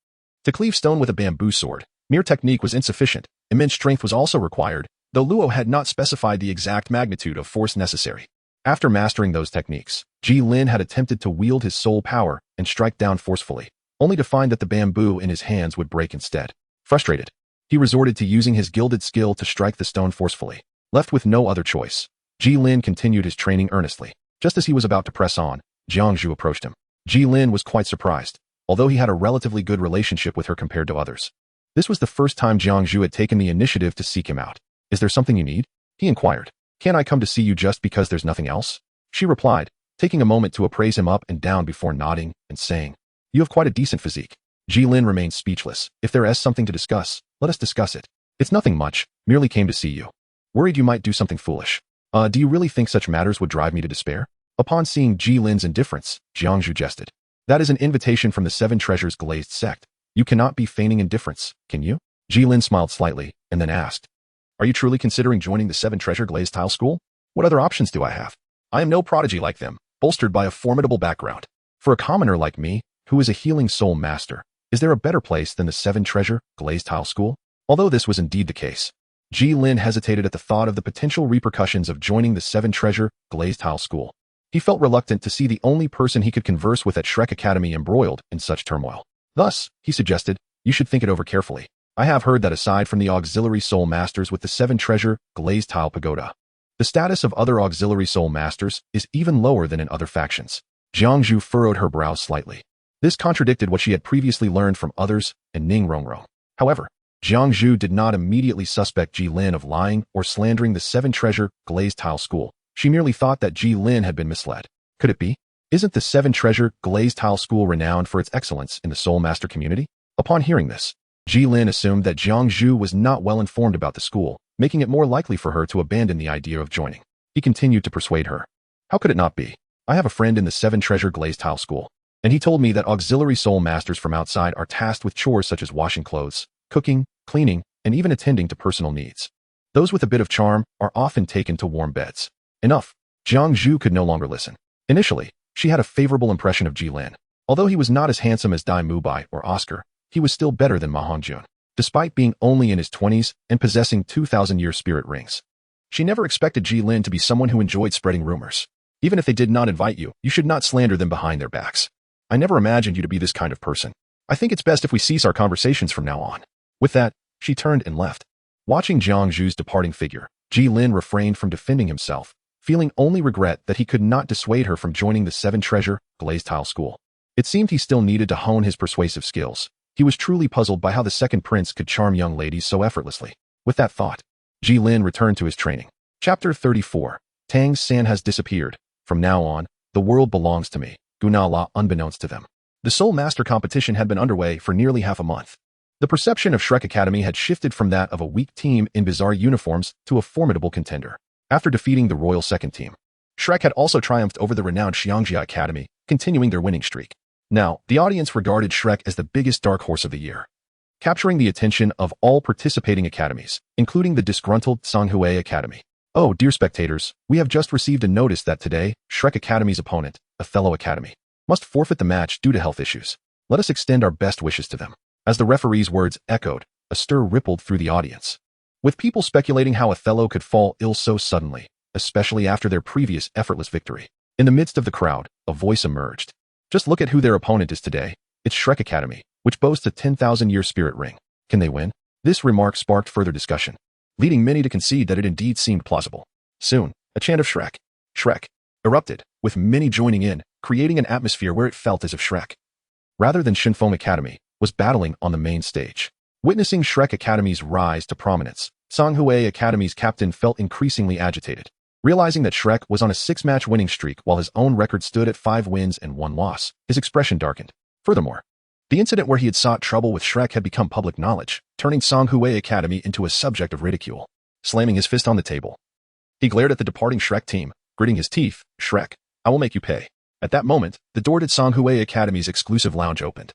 S1: to cleave stone with a bamboo sword, mere technique was insufficient. Immense strength was also required, though Luo had not specified the exact magnitude of force necessary. After mastering those techniques, Jilin had attempted to wield his soul power and strike down forcefully, only to find that the bamboo in his hands would break instead. Frustrated, he resorted to using his gilded skill to strike the stone forcefully. Left with no other choice, Jilin continued his training earnestly. Just as he was about to press on, Jiangzhu approached him. Jilin was quite surprised, although he had a relatively good relationship with her compared to others. This was the first time Jiangzhu had taken the initiative to seek him out. "Is there something you need?" he inquired. "Can I come to see you just because there's nothing else?" She replied, taking a moment to appraise him up and down before nodding and saying, "You have quite a decent physique." Jilin remained speechless. "If there is something to discuss, let us discuss it. It's nothing much, merely came to see you. Worried you might do something foolish. Do you really think such matters would drive me to despair?" Upon seeing Jilin's indifference, Jiangzhu jested. "That is an invitation from the Seven Treasures glazed sect. You cannot be feigning indifference, can you?" Jilin smiled slightly, and then asked, "Are you truly considering joining the Seven Treasure glazed tile school? What other options do I have? I am no prodigy like them, bolstered by a formidable background. For a commoner like me, who is a healing soul master, is there a better place than the Seven Treasure glazed tile school?" Although this was indeed the case, Jilin hesitated at the thought of the potential repercussions of joining the Seven Treasure glazed tile school. He felt reluctant to see the only person he could converse with at Shrek Academy embroiled in such turmoil. Thus, he suggested, "You should think it over carefully. I have heard that aside from the auxiliary soul masters with the Seven Treasure glazed tile pagoda, the status of other auxiliary soul masters is even lower than in other factions." Jiangzhu furrowed her brows slightly. This contradicted what she had previously learned from others and Ning Rongrong. However, Jiangzhu did not immediately suspect Jilin of lying or slandering the Seven Treasure glazed tile school. She merely thought that Jilin had been misled. Could it be? Isn't the Seven Treasure glazed tile school renowned for its excellence in the soul master community? Upon hearing this, Jilin assumed that Jiangzhu was not well informed about the school, making it more likely for her to abandon the idea of joining. He continued to persuade her. "How could it not be? I have a friend in the Seven Treasure glazed tile school, and he told me that auxiliary soul masters from outside are tasked with chores such as washing clothes, cooking, cleaning, and even attending to personal needs. Those with a bit of charm are often taken to warm beds." Enough. Jiangzhu could no longer listen. Initially, she had a favorable impression of Jilin. Although he was not as handsome as Dai Mubai or Oscar, he was still better than Ma Hongjun, despite being only in his 20s and possessing 2,000-year spirit rings. She never expected Jilin to be someone who enjoyed spreading rumors. "Even if they did not invite you, you should not slander them behind their backs. I never imagined you to be this kind of person. I think it's best if we cease our conversations from now on." With that, she turned and left. Watching Jiangzhu's departing figure, Jilin refrained from defending himself, feeling only regret that he could not dissuade her from joining the Seven Treasure glazed tile school. It seemed he still needed to hone his persuasive skills. He was truly puzzled by how the second prince could charm young ladies so effortlessly. With that thought, Jilin returned to his training. Chapter 34. Tang San has disappeared. From now on, the world belongs to me, Gunala unbeknownst to them. The Soul Master competition had been underway for nearly half a month. The perception of Shrek Academy had shifted from that of a weak team in bizarre uniforms to a formidable contender. After defeating the Royal Second Team, Shrek had also triumphed over the renowned Xiangjia Academy, continuing their winning streak. Now, the audience regarded Shrek as the biggest dark horse of the year, capturing the attention of all participating academies, including the disgruntled Songhui Academy. Oh, dear spectators, we have just received a notice that today, Shrek Academy's opponent, Othello Academy, must forfeit the match due to health issues. Let us extend our best wishes to them. As the referee's words echoed, a stir rippled through the audience, with people speculating how Othello could fall ill so suddenly, especially after their previous effortless victory. In the midst of the crowd, a voice emerged. Just look at who their opponent is today. It's Shrek Academy, which boasts a 10,000-year spirit ring. Can they win? This remark sparked further discussion, leading many to concede that it indeed seemed plausible. Soon, a chant of Shrek, Shrek, erupted, with many joining in, creating an atmosphere where it felt as if Shrek, rather than Shinfeng Academy, was battling on the main stage. Witnessing Shrek Academy's rise to prominence, Songhui Academy's captain felt increasingly agitated. Realizing that Shrek was on a 6-match winning streak while his own record stood at 5 wins and 1 loss, his expression darkened. Furthermore, the incident where he had sought trouble with Shrek had become public knowledge, turning Songhui Academy into a subject of ridicule. Slamming his fist on the table, he glared at the departing Shrek team, gritting his teeth. Shrek, I will make you pay. At that moment, the door to Songhui Academy's exclusive lounge opened,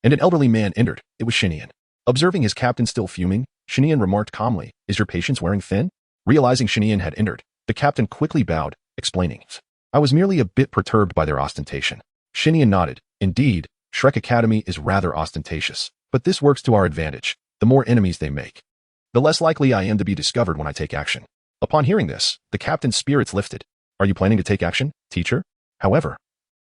S1: and an elderly man entered. It was Shinian. Observing his captain still fuming, Shinian remarked calmly, "Is your patience wearing thin?" Realizing Shinian had entered, the captain quickly bowed, explaining, "I was merely a bit perturbed by their ostentation." Shinian nodded. Indeed, Shrek Academy is rather ostentatious, but this works to our advantage. The more enemies they make, the less likely I am to be discovered when I take action. Upon hearing this, the captain's spirits lifted. Are you planning to take action, teacher? However,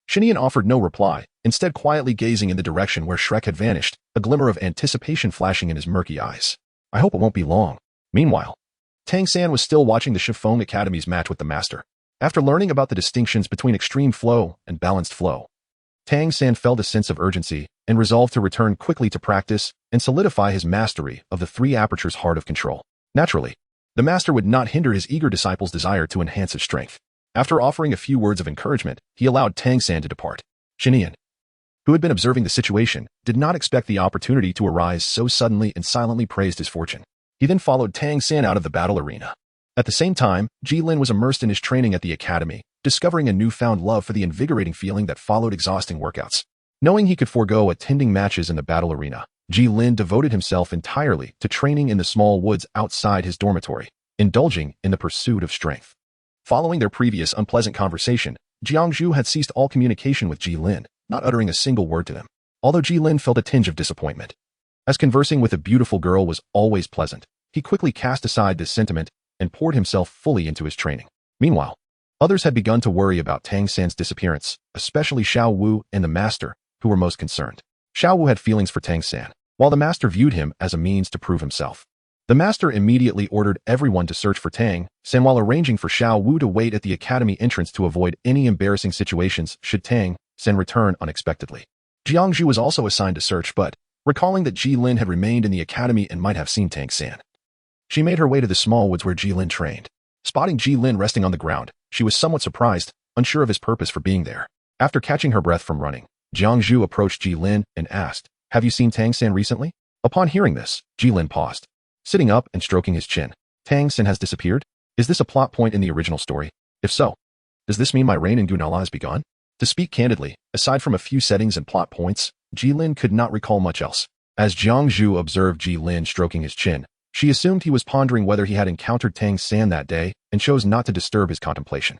S1: Shinian offered no reply, instead quietly gazing in the direction where Shrek had vanished, a glimmer of anticipation flashing in his murky eyes. I hope it won't be long. Meanwhile, Tang San was still watching the Shinfeng Academy's match with the master. After learning about the distinctions between extreme flow and balanced flow, Tang San felt a sense of urgency and resolved to return quickly to practice and solidify his mastery of the 3 apertures heart of control. Naturally, the master would not hinder his eager disciple's desire to enhance his strength. After offering a few words of encouragement, he allowed Tang San to depart. Shinian, who had been observing the situation, did not expect the opportunity to arise so suddenly and silently praised his fortune. He then followed Tang San out of the battle arena. At the same time, Gilin was immersed in his training at the academy, discovering a newfound love for the invigorating feeling that followed exhausting workouts. Knowing he could forego attending matches in the battle arena, Gilin devoted himself entirely to training in the small woods outside his dormitory, indulging in the pursuit of strength. Following their previous unpleasant conversation, Jiangzhu had ceased all communication with Gilin, not uttering a single word to them. Although Gilin felt a tinge of disappointment, as conversing with a beautiful girl was always pleasant, he quickly cast aside this sentiment and poured himself fully into his training. Meanwhile, others had begun to worry about Tang San's disappearance, especially Xiao Wu and the master, who were most concerned. Xiao Wu had feelings for Tang San, while the master viewed him as a means to prove himself. The master immediately ordered everyone to search for Tang San while arranging for Xiao Wu to wait at the academy entrance to avoid any embarrassing situations should Tang San return unexpectedly. Jiangzhu was also assigned to search, but, recalling that Gilin had remained in the academy and might have seen Tang San, she made her way to the small woods where Gilin trained. Spotting Gilin resting on the ground, she was somewhat surprised, unsure of his purpose for being there. After catching her breath from running, Jiangzhu approached Gilin and asked, "Have you seen Tang San recently?" Upon hearing this, Gilin paused, sitting up and stroking his chin. Tang San has disappeared? Is this a plot point in the original story? If so, does this mean my reign in Gunala has begun? To speak candidly, aside from a few settings and plot points, Gilin could not recall much else. As Jiangzhu observed Gilin stroking his chin, she assumed he was pondering whether he had encountered Tang San that day and chose not to disturb his contemplation.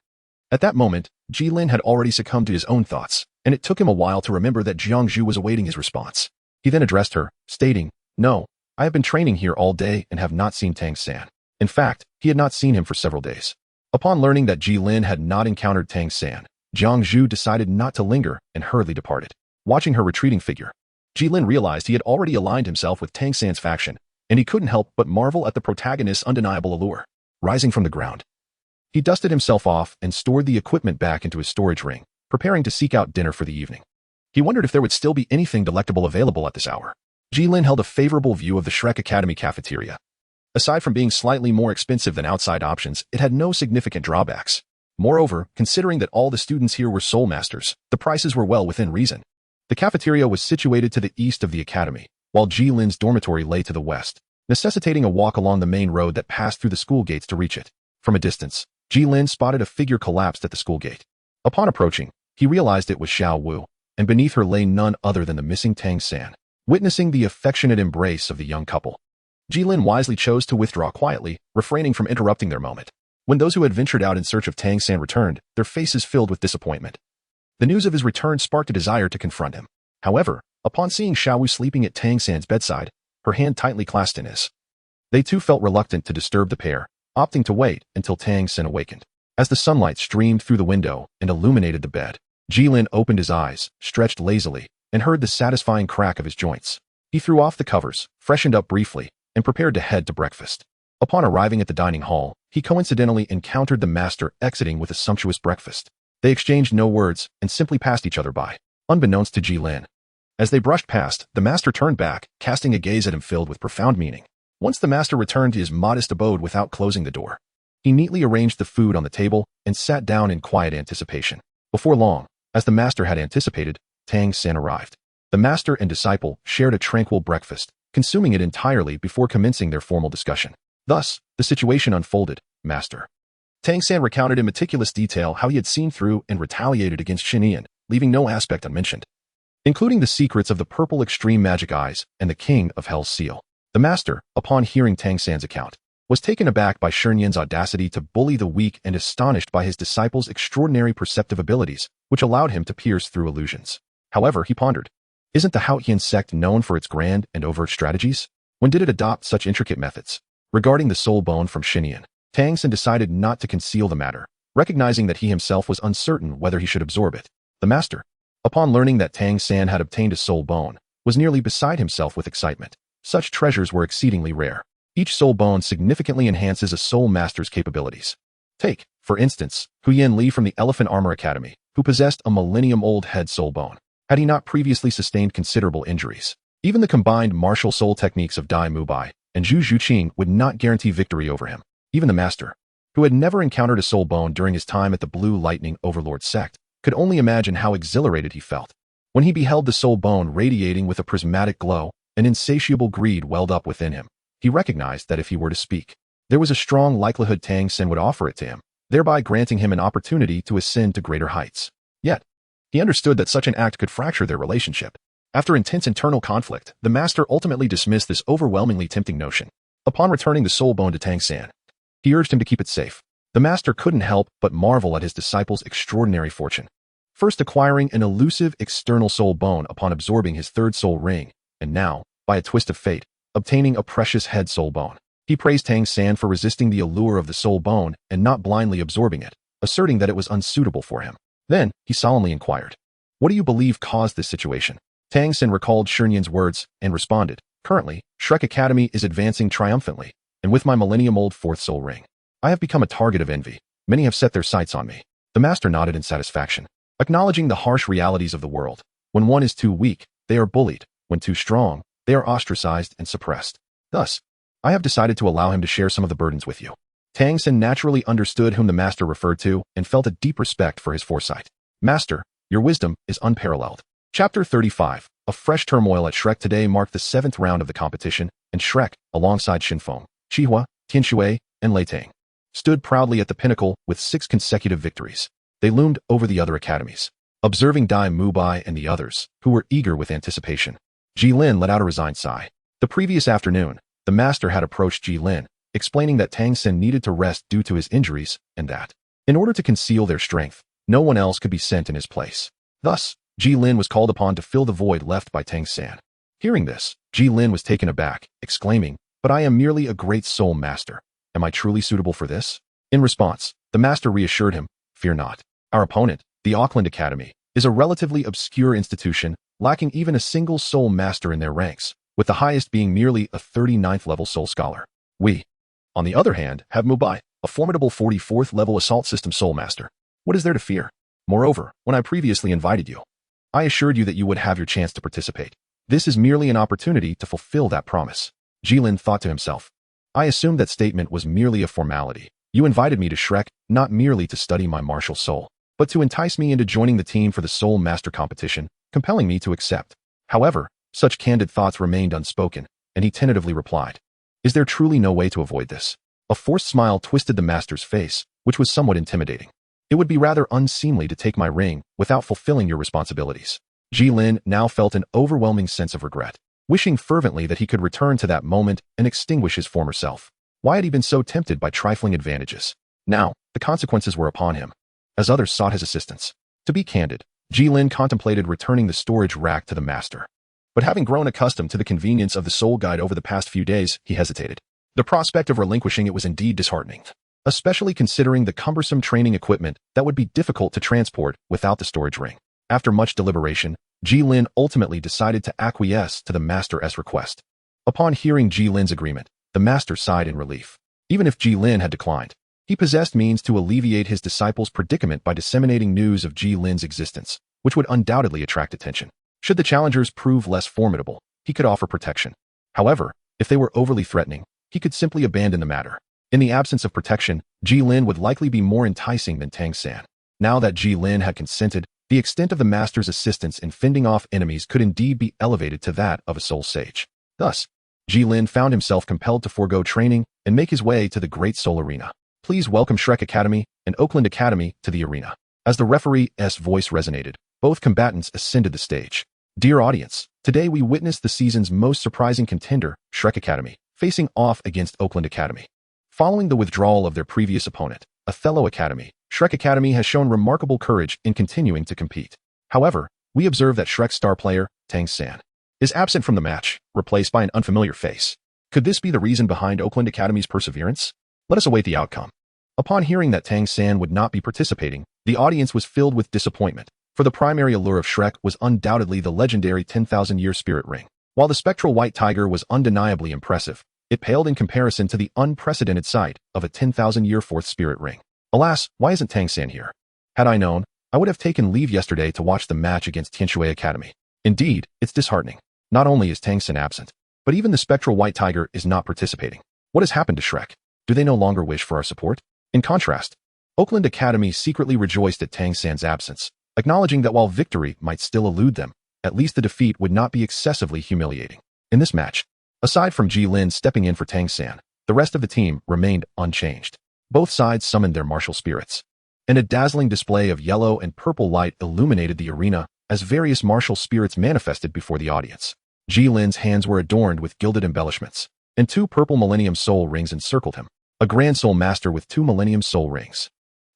S1: At that moment, Gilin had already succumbed to his own thoughts, and it took him a while to remember that Jiangzhu was awaiting his response. He then addressed her, stating, "No, I have been training here all day and have not seen Tang San." In fact, he had not seen him for several days. Upon learning that Gilin had not encountered Tang San, Jiangzhu decided not to linger and hurriedly departed. Watching her retreating figure, Gilin realized he had already aligned himself with Tang San's faction, and he couldn't help but marvel at the protagonist's undeniable allure. Rising from the ground, he dusted himself off and stored the equipment back into his storage ring, preparing to seek out dinner for the evening. He wondered if there would still be anything delectable available at this hour. Gilin held a favorable view of the Shrek Academy cafeteria, Aside from being slightly more expensive than outside options, it had no significant drawbacks. Moreover, considering that all the students here were soul masters, the prices were well within reason. The cafeteria was situated to the east of the academy, while Gilin's dormitory lay to the west, necessitating a walk along the main road that passed through the school gates to reach it. From a distance, Gilin spotted a figure collapsed at the school gate. Upon approaching, he realized it was Xiao Wu, and beneath her lay none other than the missing Tang San. Witnessing the affectionate embrace of the young couple, Gilin wisely chose to withdraw quietly, refraining from interrupting their moment. When those who had ventured out in search of Tang San returned, their faces filled with disappointment. The news of his return sparked a desire to confront him. However, upon seeing Xiao Wu sleeping at Tang San's bedside, her hand tightly clasped in his, they too felt reluctant to disturb the pair, opting to wait until Tang San awakened. As the sunlight streamed through the window and illuminated the bed, Gilin opened his eyes, stretched lazily, and heard the satisfying crack of his joints. He threw off the covers, freshened up briefly, and prepared to head to breakfast. Upon arriving at the dining hall, he coincidentally encountered the master exiting with a sumptuous breakfast. They exchanged no words and simply passed each other by, unbeknownst to Gilin. As they brushed past, the master turned back, casting a gaze at him filled with profound meaning. Once the master returned to his modest abode without closing the door, he neatly arranged the food on the table and sat down in quiet anticipation. Before long, as the master had anticipated, Tang San arrived. The master and disciple shared a tranquil breakfast, consuming it entirely before commencing their formal discussion. Thus, the situation unfolded. Master Tang San recounted in meticulous detail how he had seen through and retaliated against Xinyan, leaving no aspect unmentioned, including the secrets of the purple extreme magic eyes and the king of Hell's seal. The master, upon hearing Tang San's account, was taken aback by Xinyan's audacity to bully the weak and astonished by his disciple's extraordinary perceptive abilities, which allowed him to pierce through illusions. However, he pondered, isn't the Haotian sect known for its grand and overt strategies? When did it adopt such intricate methods? Regarding the soul bone from Xinyan, Tang San decided not to conceal the matter, recognizing that he himself was uncertain whether he should absorb it. The master, upon learning that Tang San had obtained a soul bone, was nearly beside himself with excitement. Such treasures were exceedingly rare. Each soul bone significantly enhances a soul master's capabilities. Take, for instance, Huyen Li from the Elephant Armor Academy, who possessed a millennium-old head soul bone, had he not previously sustained considerable injuries. Even the combined martial soul techniques of Dai Mubai and Zhu Zhuqing would not guarantee victory over him. Even the master, who had never encountered a soul bone during his time at the Blue Lightning Overlord sect, could only imagine how exhilarated he felt. When he beheld the soul bone radiating with a prismatic glow, an insatiable greed welled up within him. He recognized that if he were to speak, there was a strong likelihood Tang San would offer it to him, thereby granting him an opportunity to ascend to greater heights. Yet, he understood that such an act could fracture their relationship. After intense internal conflict, the master ultimately dismissed this overwhelmingly tempting notion. Upon returning the soul bone to Tang San, he urged him to keep it safe. The master couldn't help but marvel at his disciple's extraordinary fortune. First acquiring an elusive external soul bone upon absorbing his third soul ring, and now, by a twist of fate, obtaining a precious head soul bone. He praised Tang San for resisting the allure of the soul bone and not blindly absorbing it, asserting that it was unsuitable for him. Then, he solemnly inquired, "What do you believe caused this situation?" Tang San recalled Xinyan's words and responded, "Currently, Shrek Academy is advancing triumphantly, and with my millennium-old fourth soul ring, I have become a target of envy. Many have set their sights on me." The master nodded in satisfaction, acknowledging the harsh realities of the world. When one is too weak, they are bullied. When too strong, they are ostracized and suppressed. Thus, I have decided to allow him to share some of the burdens with you. Tang San naturally understood whom the master referred to and felt a deep respect for his foresight. Master, your wisdom is unparalleled. Chapter 35. A fresh turmoil at Shrek today marked the 7th round of the competition, and Shrek, alongside Shinfeng, Qihua, Tianshui, and Leitang, stood proudly at the pinnacle with 6 consecutive victories. They loomed over the other academies, observing Dai Mubai and the others, who were eager with anticipation. Gilin let out a resigned sigh. The previous afternoon, the master had approached Gilin, explaining that Tang San needed to rest due to his injuries, and that, in order to conceal their strength, no one else could be sent in his place. Thus, Gilin was called upon to fill the void left by Tang San. Hearing this, Gilin was taken aback, exclaiming, "But I am merely a great soul master. Am I truly suitable for this?" In response, the master reassured him, "Fear not. Our opponent, the Auckland Academy, is a relatively obscure institution, lacking even a single soul master in their ranks, with the highest being merely a 39th level soul scholar. We, on the other hand, have Mubai, a formidable 44th level assault system soul master. What is there to fear? Moreover, when I previously invited you, I assured you that you would have your chance to participate. This is merely an opportunity to fulfill that promise." Gilin thought to himself, I assumed that statement was merely a formality. You invited me to Shrek not merely to study my martial soul, but to entice me into joining the team for the Soul Master competition, compelling me to accept. However, such candid thoughts remained unspoken, and he tentatively replied, "Is there truly no way to avoid this?" A forced smile twisted the master's face, which was somewhat intimidating. "It would be rather unseemly to take my ring without fulfilling your responsibilities." Gilin now felt an overwhelming sense of regret, wishing fervently that he could return to that moment and extinguish his former self. Why had he been so tempted by trifling advantages? Now, the consequences were upon him, as others sought his assistance. To be candid, Gilin contemplated returning the storage rack to the master. But having grown accustomed to the convenience of the soul guide over the past few days, he hesitated. The prospect of relinquishing it was indeed disheartening, especially considering the cumbersome training equipment that would be difficult to transport without the storage ring. After much deliberation, Gilin ultimately decided to acquiesce to the master's request. Upon hearing Gilin's agreement, the master sighed in relief. Even if Gilin had declined, he possessed means to alleviate his disciples' predicament by disseminating news of Gilin's existence, which would undoubtedly attract attention. Should the challengers prove less formidable, he could offer protection. However, if they were overly threatening, he could simply abandon the matter. In the absence of protection, Gilin would likely be more enticing than Tang San. Now that Gilin had consented, the extent of the master's assistance in fending off enemies could indeed be elevated to that of a soul sage. Thus, Gilin found himself compelled to forego training and make his way to the Great Soul Arena. "Please welcome Shrek Academy and Oakland Academy to the arena." As the referee's voice resonated, both combatants ascended the stage. Dear audience, today we witnessed the season's most surprising contender, Shrek Academy, facing off against Oakland Academy. Following the withdrawal of their previous opponent, Othello Academy, Shrek Academy has shown remarkable courage in continuing to compete. However, we observe that Shrek's star player, Tang San, is absent from the match, replaced by an unfamiliar face. Could this be the reason behind Oakland Academy's perseverance? Let us await the outcome. Upon hearing that Tang San would not be participating, the audience was filled with disappointment, for the primary allure of Shrek was undoubtedly the legendary 10,000-year spirit ring. While the spectral white tiger was undeniably impressive, it paled in comparison to the unprecedented sight of a 10,000-year fourth spirit ring. Alas, why isn't Tang San here? Had I known, I would have taken leave yesterday to watch the match against Tianshui Academy. Indeed, it's disheartening. Not only is Tang San absent, but even the spectral white tiger is not participating. What has happened to Shrek? Do they no longer wish for our support? In contrast, Oakland Academy secretly rejoiced at Tang San's absence, acknowledging that while victory might still elude them, at least the defeat would not be excessively humiliating. In this match, aside from Gilin stepping in for Tang San, the rest of the team remained unchanged. Both sides summoned their martial spirits, and a dazzling display of yellow and purple light illuminated the arena as various martial spirits manifested before the audience. Gilin's hands were adorned with gilded embellishments, and 2 purple Millennium Soul rings encircled him, a Grand Soul Master with 2 Millennium Soul rings.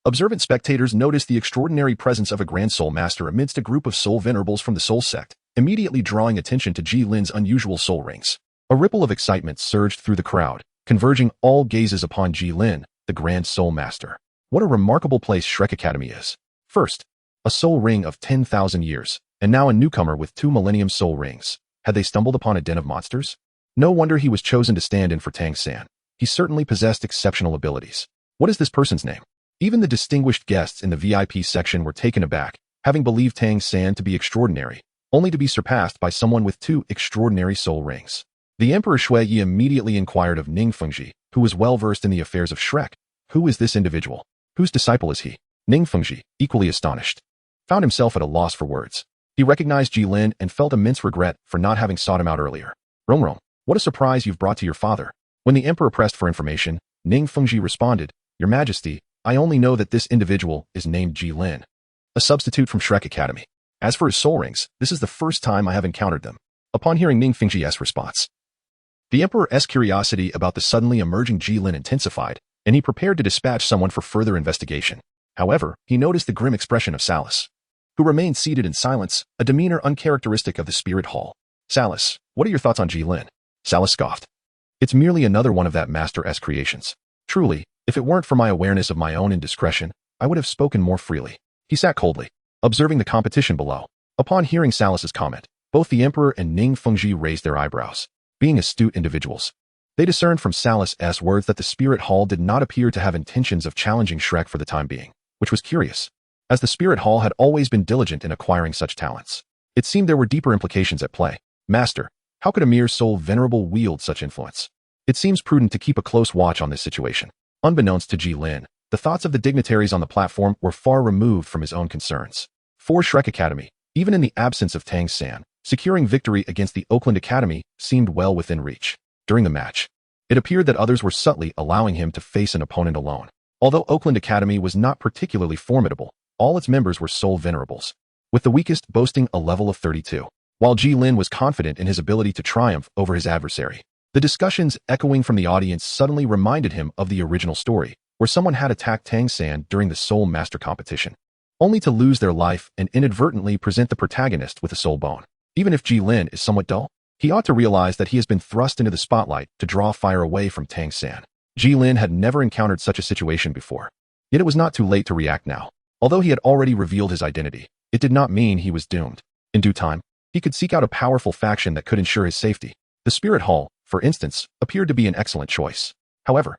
S1: Observant spectators noticed the extraordinary presence of a Grand Soul Master amidst a group of Soul Venerables from the Soul Sect, immediately drawing attention to Gilin's unusual soul rings. A ripple of excitement surged through the crowd, converging all gazes upon Gilin, the Grand Soul Master. What a remarkable place Shrek Academy is. First, a soul ring of 10,000 years, and now a newcomer with 2 Millennium Soul rings. Had they stumbled upon a den of monsters? No wonder he was chosen to stand in for Tang San. He certainly possessed exceptional abilities. What is this person's name? Even the distinguished guests in the VIP section were taken aback, having believed Tang San to be extraordinary, only to be surpassed by someone with 2 extraordinary soul rings. The Emperor Shui Yi immediately inquired of Ning Fengji, who was well-versed in the affairs of Shrek. Who is this individual? Whose disciple is he? Ning Fengji, equally astonished, found himself at a loss for words. He recognized Gilin and felt immense regret for not having sought him out earlier. Rong, what a surprise you've brought to your father. When the emperor pressed for information, Ning Fengji responded, "Your Majesty, I only know that this individual is named Gilin, a substitute from Shrek Academy. As for his soul rings, this is the first time I have encountered them." Upon hearing Ning Fengji's response, the emperor's curiosity about the suddenly emerging Gilin intensified, and he prepared to dispatch someone for further investigation. However, he noticed the grim expression of Salus, who remained seated in silence, a demeanor uncharacteristic of the spirit hall. "Salus, what are your thoughts on Gilin?" Salus scoffed. "It's merely another one of that master's creations. Truly, if it weren't for my awareness of my own indiscretion, I would have spoken more freely." He sat coldly, observing the competition below. Upon hearing Salus's comment, both the emperor and Ning Fengji raised their eyebrows. Being astute individuals, they discerned from Salus's words that the spirit hall did not appear to have intentions of challenging Shrek for the time being, which was curious, as the spirit hall had always been diligent in acquiring such talents. It seemed there were deeper implications at play. "Master, how could a mere soul venerable wield such influence?" It seems prudent to keep a close watch on this situation. Unbeknownst to Gilin, the thoughts of the dignitaries on the platform were far removed from his own concerns. For Shrek Academy, even in the absence of Tang San, securing victory against the Oakland Academy seemed well within reach. During the match, it appeared that others were subtly allowing him to face an opponent alone. Although Oakland Academy was not particularly formidable, all its members were sole venerables, with the weakest boasting a level of 32. While Gilin was confident in his ability to triumph over his adversary, the discussions echoing from the audience suddenly reminded him of the original story, where someone had attacked Tang San during the Soul Master competition, only to lose their life and inadvertently present the protagonist with a soul bone. Even if Gilin is somewhat dull, he ought to realize that he has been thrust into the spotlight to draw fire away from Tang San. Gilin had never encountered such a situation before, yet it was not too late to react now. Although he had already revealed his identity, it did not mean he was doomed. In due time, he could seek out a powerful faction that could ensure his safety. The Spirit Hall, for instance, appeared to be an excellent choice. However,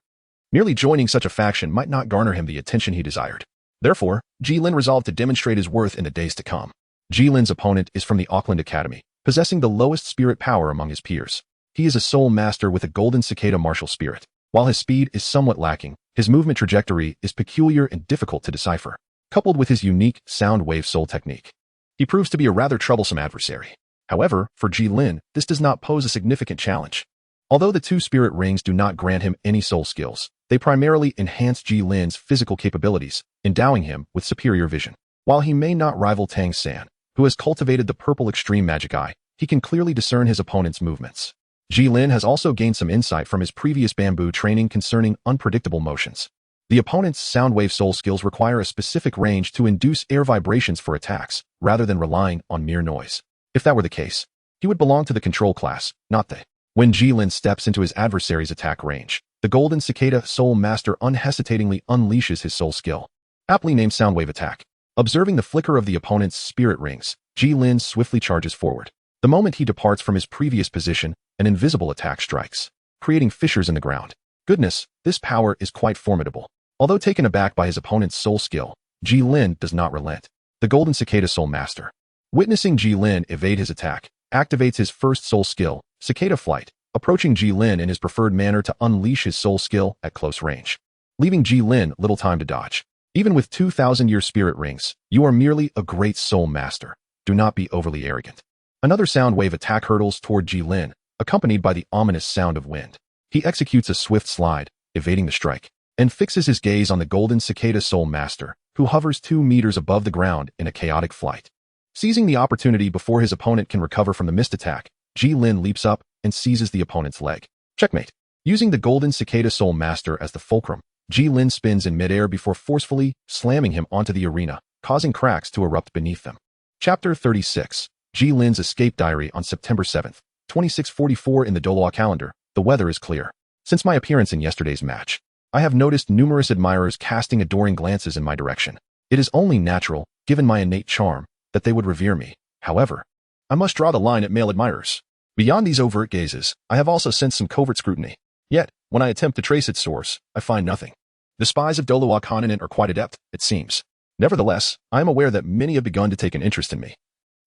S1: merely joining such a faction might not garner him the attention he desired. Therefore, Gilin resolved to demonstrate his worth in the days to come. Gilin's opponent is from the Auckland Academy, possessing the lowest spirit power among his peers. He is a soul master with a golden cicada martial spirit. While his speed is somewhat lacking, his movement trajectory is peculiar and difficult to decipher. Coupled with his unique sound wave soul technique, he proves to be a rather troublesome adversary. However, for Gilin, this does not pose a significant challenge. Although the two spirit rings do not grant him any soul skills, they primarily enhance Gilin's physical capabilities, endowing him with superior vision. While he may not rival Tang San, who has cultivated the purple extreme magic eye, he can clearly discern his opponent's movements. Gilin has also gained some insight from his previous bamboo training concerning unpredictable motions. The opponent's sound wave soul skills require a specific range to induce air vibrations for attacks, rather than relying on mere noise. If that were the case, he would belong to the control class, not the. When Gilin steps into his adversary's attack range, the Golden Cicada Soul Master unhesitatingly unleashes his soul skill, aptly named Soundwave Attack. Observing the flicker of the opponent's spirit rings, Gilin swiftly charges forward. The moment he departs from his previous position, an invisible attack strikes, creating fissures in the ground. Goodness, this power is quite formidable. Although taken aback by his opponent's soul skill, Gilin does not relent. The Golden Cicada Soul Master, witnessing Gilin evade his attack, activates his first soul skill, Cicada Flight, approaching Gilin in his preferred manner to unleash his soul skill at close range, leaving Gilin little time to dodge. Even with 2,000-year spirit rings, you are merely a great soul master. Do not be overly arrogant. Another sound wave attack hurtles toward Gilin, accompanied by the ominous sound of wind. He executes a swift slide, evading the strike, and fixes his gaze on the Golden Cicada Soul Master, who hovers 2 meters above the ground in a chaotic flight. Seizing the opportunity before his opponent can recover from the missed attack, Gilin leaps up and seizes the opponent's leg. Checkmate. Using the Golden Cicada Soul Master as the fulcrum, Gilin spins in midair before forcefully slamming him onto the arena, causing cracks to erupt beneath them. Chapter 36. Gilin's Escape Diary. On September 7th, 2644 in the Douluo calendar, the weather is clear. Since my appearance in yesterday's match, I have noticed numerous admirers casting adoring glances in my direction. It is only natural, given my innate charm, that they would revere me. However, I must draw the line at male admirers. Beyond these overt gazes, I have also sensed some covert scrutiny. Yet, when I attempt to trace its source, I find nothing. The spies of Douluo continent are quite adept, it seems. Nevertheless, I am aware that many have begun to take an interest in me,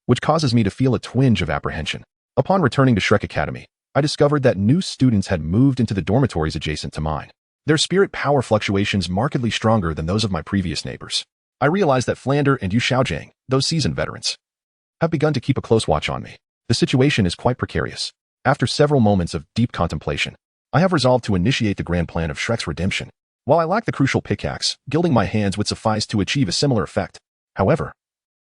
S1: which causes me to feel a twinge of apprehension. Upon returning to Shrek Academy, I discovered that new students had moved into the dormitories adjacent to mine. Their spirit power fluctuations markedly stronger than those of my previous neighbors. I realized that Flander and Yu Xiaojiang, those seasoned veterans, have begun to keep a close watch on me. The situation is quite precarious. After several moments of deep contemplation, I have resolved to initiate the grand plan of Shrek's redemption. While I lack the crucial pickaxe, gilding my hands would suffice to achieve a similar effect. However,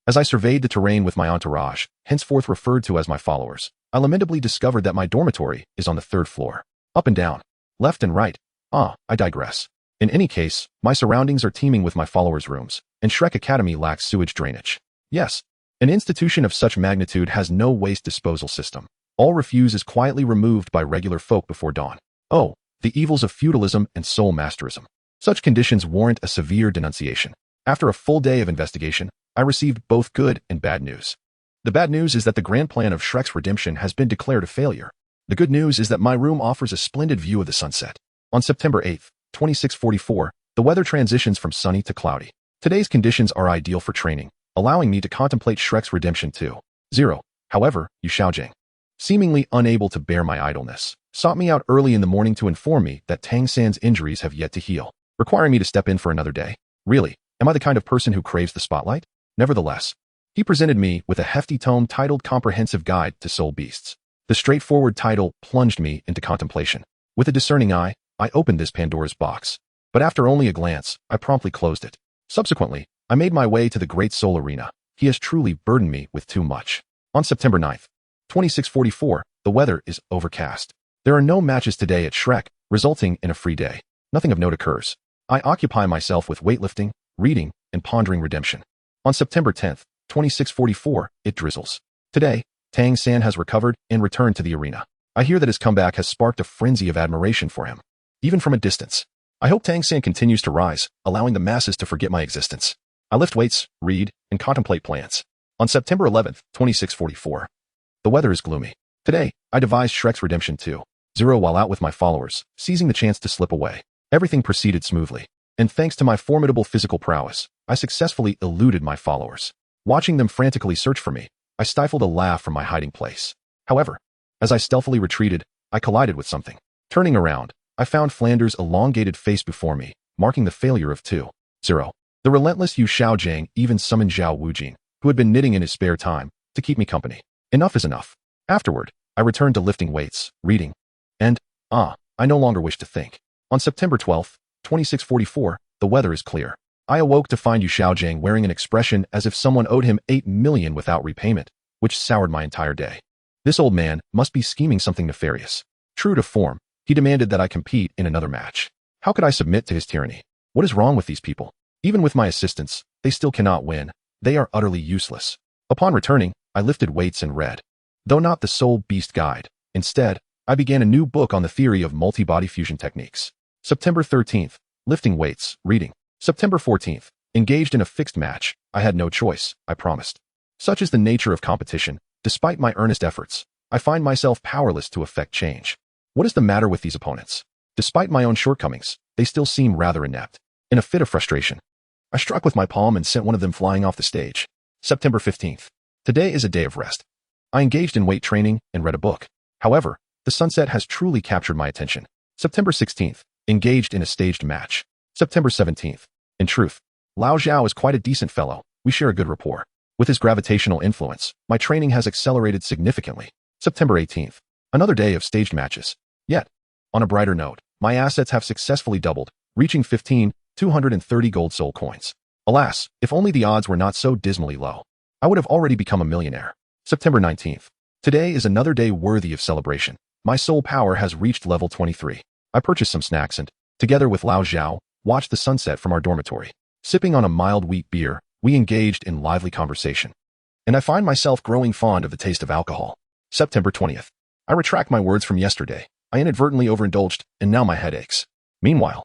S1: as I surveyed the terrain with my entourage, henceforth referred to as my followers, I lamentably discovered that my dormitory is on the 3rd floor. Up and down, left and right. I digress. In any case, my surroundings are teeming with my followers' rooms, and Shrek Academy lacks sewage drainage. Yes, an institution of such magnitude has no waste disposal system. All refuse is quietly removed by regular folk before dawn. Oh, the evils of feudalism and soul masterism. Such conditions warrant a severe denunciation. After a full day of investigation, I received both good and bad news. The bad news is that the grand plan of Shrek's redemption has been declared a failure. The good news is that my room offers a splendid view of the sunset. On September 8th, 2644, the weather transitions from sunny to cloudy. Today's conditions are ideal for training, allowing me to contemplate Shrek's redemption too. 0. However, Yu Xiaojiang, seemingly unable to bear my idleness, sought me out early in the morning to inform me that Tang San's injuries have yet to heal, requiring me to step in for another day. Really, am I the kind of person who craves the spotlight? Nevertheless, he presented me with a hefty tome titled Comprehensive Guide to Soul Beasts. The straightforward title plunged me into contemplation. With a discerning eye, I opened this Pandora's box, but after only a glance, I promptly closed it. Subsequently, I made my way to the Great Soul Arena. He has truly burdened me with too much. On September 9th, 2644, the weather is overcast. There are no matches today at Shrek, resulting in a free day. Nothing of note occurs. I occupy myself with weightlifting, reading, and pondering redemption. On September 10th, 2644, it drizzles. Today, Tang San has recovered and returned to the arena. I hear that his comeback has sparked a frenzy of admiration for him, even from a distance. I hope Tang San continues to rise, allowing the masses to forget my existence. I lift weights, read, and contemplate plans. On September 11th, 2644, the weather is gloomy. Today, I devised Shrek's Redemption 2.0 while out with my followers, seizing the chance to slip away. Everything proceeded smoothly, and thanks to my formidable physical prowess, I successfully eluded my followers. Watching them frantically search for me, I stifled a laugh from my hiding place. However, as I stealthily retreated, I collided with something. Turning around, I found Flanders' elongated face before me, marking the failure of 2.0. The relentless Yu Xiaojiang even summoned Zhao Wujin, who had been knitting in his spare time, to keep me company. Enough is enough. Afterward, I returned to lifting weights, reading, and, I no longer wish to think. On September 12th, 2644, the weather is clear. I awoke to find Yu Xiaojiang wearing an expression as if someone owed him 8 million without repayment, which soured my entire day. This old man must be scheming something nefarious. True to form, he demanded that I compete in another match. How could I submit to his tyranny? What is wrong with these people? Even with my assistance, they still cannot win. They are utterly useless. Upon returning, I lifted weights and read, though not the Soul Beast Guide. Instead, I began a new book on the theory of multi-body fusion techniques. September 13th, lifting weights, reading. September 14th, engaged in a fixed match. I had no choice, I promised. Such is the nature of competition. Despite my earnest efforts, I find myself powerless to effect change. What is the matter with these opponents? Despite my own shortcomings, they still seem rather inept. In a fit of frustration, I struck with my palm and sent one of them flying off the stage. September 15th. Today is a day of rest. I engaged in weight training and read a book. However, the sunset has truly captured my attention. September 16th. Engaged in a staged match. September 17th. In truth, Lao Zhao is quite a decent fellow. We share a good rapport. With his gravitational influence, my training has accelerated significantly. September 18th. Another day of staged matches. Yet, on a brighter note, my assets have successfully doubled, reaching 15,230 gold soul coins. Alas, if only the odds were not so dismally low, I would have already become a millionaire. September 19th. Today is another day worthy of celebration. My soul power has reached level 23. I purchased some snacks and, together with Lao Zhao, watched the sunset from our dormitory. Sipping on a mild wheat beer, we engaged in lively conversation. And I find myself growing fond of the taste of alcohol. September 20th. I retract my words from yesterday. I inadvertently overindulged, and now my head aches. Meanwhile,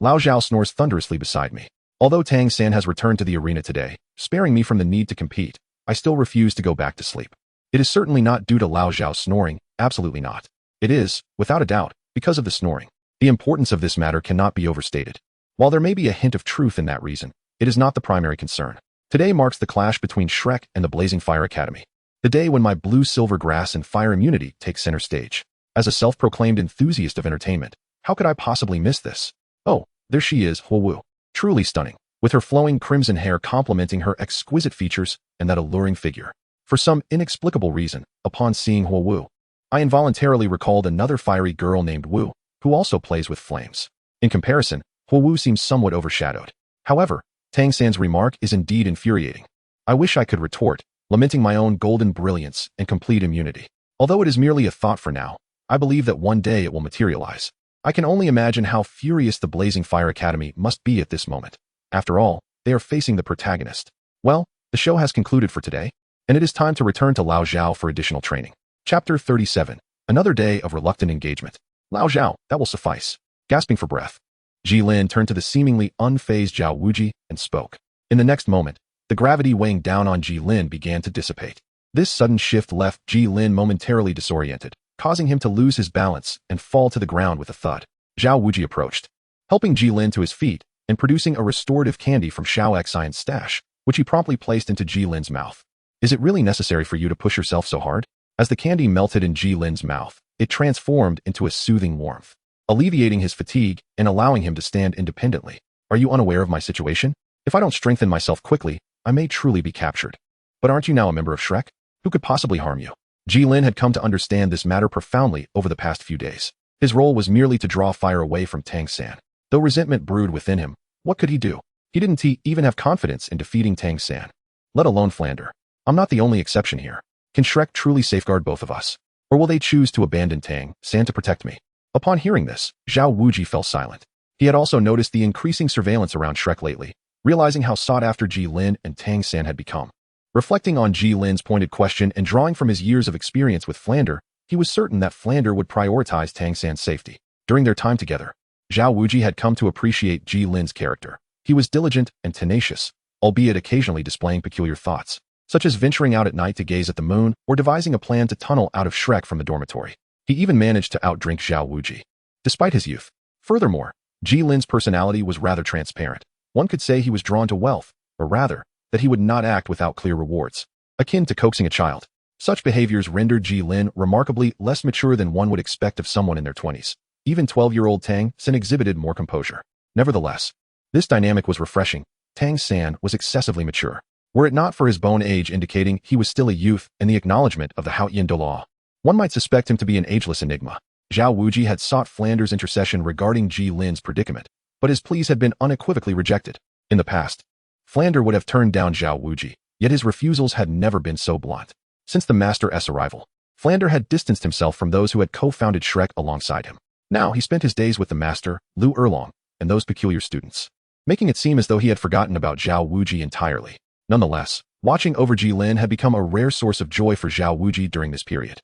S1: Lao Zhao snores thunderously beside me. Although Tang San has returned to the arena today, sparing me from the need to compete, I still refuse to go back to sleep. It is certainly not due to Lao Zhao's snoring, absolutely not. It is, without a doubt, because of the snoring. The importance of this matter cannot be overstated. While there may be a hint of truth in that reason, it is not the primary concern. Today marks the clash between Shrek and the Blazing Fire Academy. The day when my blue silver grass and fire immunity take center stage. As a self-proclaimed enthusiast of entertainment, how could I possibly miss this? Oh, there she is, Huowu. Truly stunning, with her flowing crimson hair complementing her exquisite features and that alluring figure. For some inexplicable reason, upon seeing Huowu, I involuntarily recalled another fiery girl named Wu, who also plays with flames. In comparison, Huowu seems somewhat overshadowed. However, Tang San's remark is indeed infuriating. I wish I could retort, lamenting my own golden brilliance and complete immunity. Although it is merely a thought for now, I believe that one day it will materialize. I can only imagine how furious the Blazing Fire Academy must be at this moment. After all, they are facing the protagonist. Well, the show has concluded for today, and it is time to return to Lao Zhao for additional training. Chapter 37. Another day of reluctant engagement. Lao Zhao, that will suffice. Gasping for breath, Gilin turned to the seemingly unfazed Zhao Wuji and spoke. In the next moment, the gravity weighing down on Gilin began to dissipate. This sudden shift left Gilin momentarily disoriented, causing him to lose his balance and fall to the ground with a thud. Zhao Wuji approached, helping Gilin to his feet and producing a restorative candy from Xiao Xian's stash, which he promptly placed into Jilin's mouth. Is it really necessary for you to push yourself so hard? As the candy melted in Jilin's mouth, it transformed into a soothing warmth, alleviating his fatigue and allowing him to stand independently. Are you unaware of my situation? If I don't strengthen myself quickly, I may truly be captured. But aren't you now a member of Shrek? Who could possibly harm you? Jilin had come to understand this matter profoundly over the past few days. His role was merely to draw fire away from Tang San. Though resentment brewed within him, what could he do? He didn't even have confidence in defeating Tang San, let alone Flander. I'm not the only exception here. Can Shrek truly safeguard both of us? Or will they choose to abandon Tang San to protect me? Upon hearing this, Zhao Wuji fell silent. He had also noticed the increasing surveillance around Shrek lately, realizing how sought after Jilin and Tang San had become. Reflecting on Jilin's pointed question and drawing from his years of experience with Flander, he was certain that Flander would prioritize Tang San's safety. During their time together, Zhao Wuji had come to appreciate Jilin's character. He was diligent and tenacious, albeit occasionally displaying peculiar thoughts, such as venturing out at night to gaze at the moon or devising a plan to tunnel out of Shrek from the dormitory. He even managed to outdrink Zhao Wuji, despite his youth. Furthermore, Jilin's personality was rather transparent. One could say he was drawn to wealth, or rather, that he would not act without clear rewards, akin to coaxing a child. Such behaviors rendered Jilin remarkably less mature than one would expect of someone in their 20s. Even 12-year-old Tang San exhibited more composure. Nevertheless, this dynamic was refreshing. Tang San was excessively mature, were it not for his bone age indicating he was still a youth and the acknowledgement of the Haotian Douluo. One might suspect him to be an ageless enigma. Zhao Wuji had sought Flander's intercession regarding Jilin's predicament, but his pleas had been unequivocally rejected. In the past, Flander would have turned down Zhao Wuji, yet his refusals had never been so blunt. Since the Master's arrival, Flander had distanced himself from those who had co-founded Shrek alongside him. Now he spent his days with the Master, Lu Erlong, and those peculiar students, making it seem as though he had forgotten about Zhao Wuji entirely. Nonetheless, watching over Jilin had become a rare source of joy for Zhao Wuji during this period.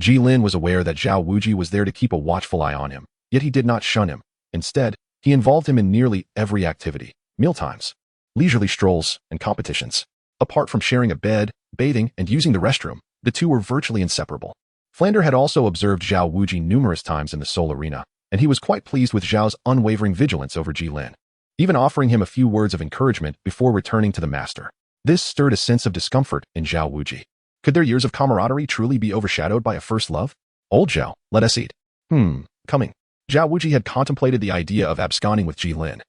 S1: Jilin was aware that Zhao Wuji was there to keep a watchful eye on him, yet he did not shun him. Instead, he involved him in nearly every activity, mealtimes, leisurely strolls, and competitions. Apart from sharing a bed, bathing, and using the restroom, the two were virtually inseparable. Flander had also observed Zhao Wuji numerous times in the Soul Arena, and he was quite pleased with Zhao's unwavering vigilance over Jilin, even offering him a few words of encouragement before returning to the Master. This stirred a sense of discomfort in Zhao Wuji. Could their years of camaraderie truly be overshadowed by a first love? Old Zhao, let us eat. Coming. Zhao Wuji had contemplated the idea of absconding with Jilin,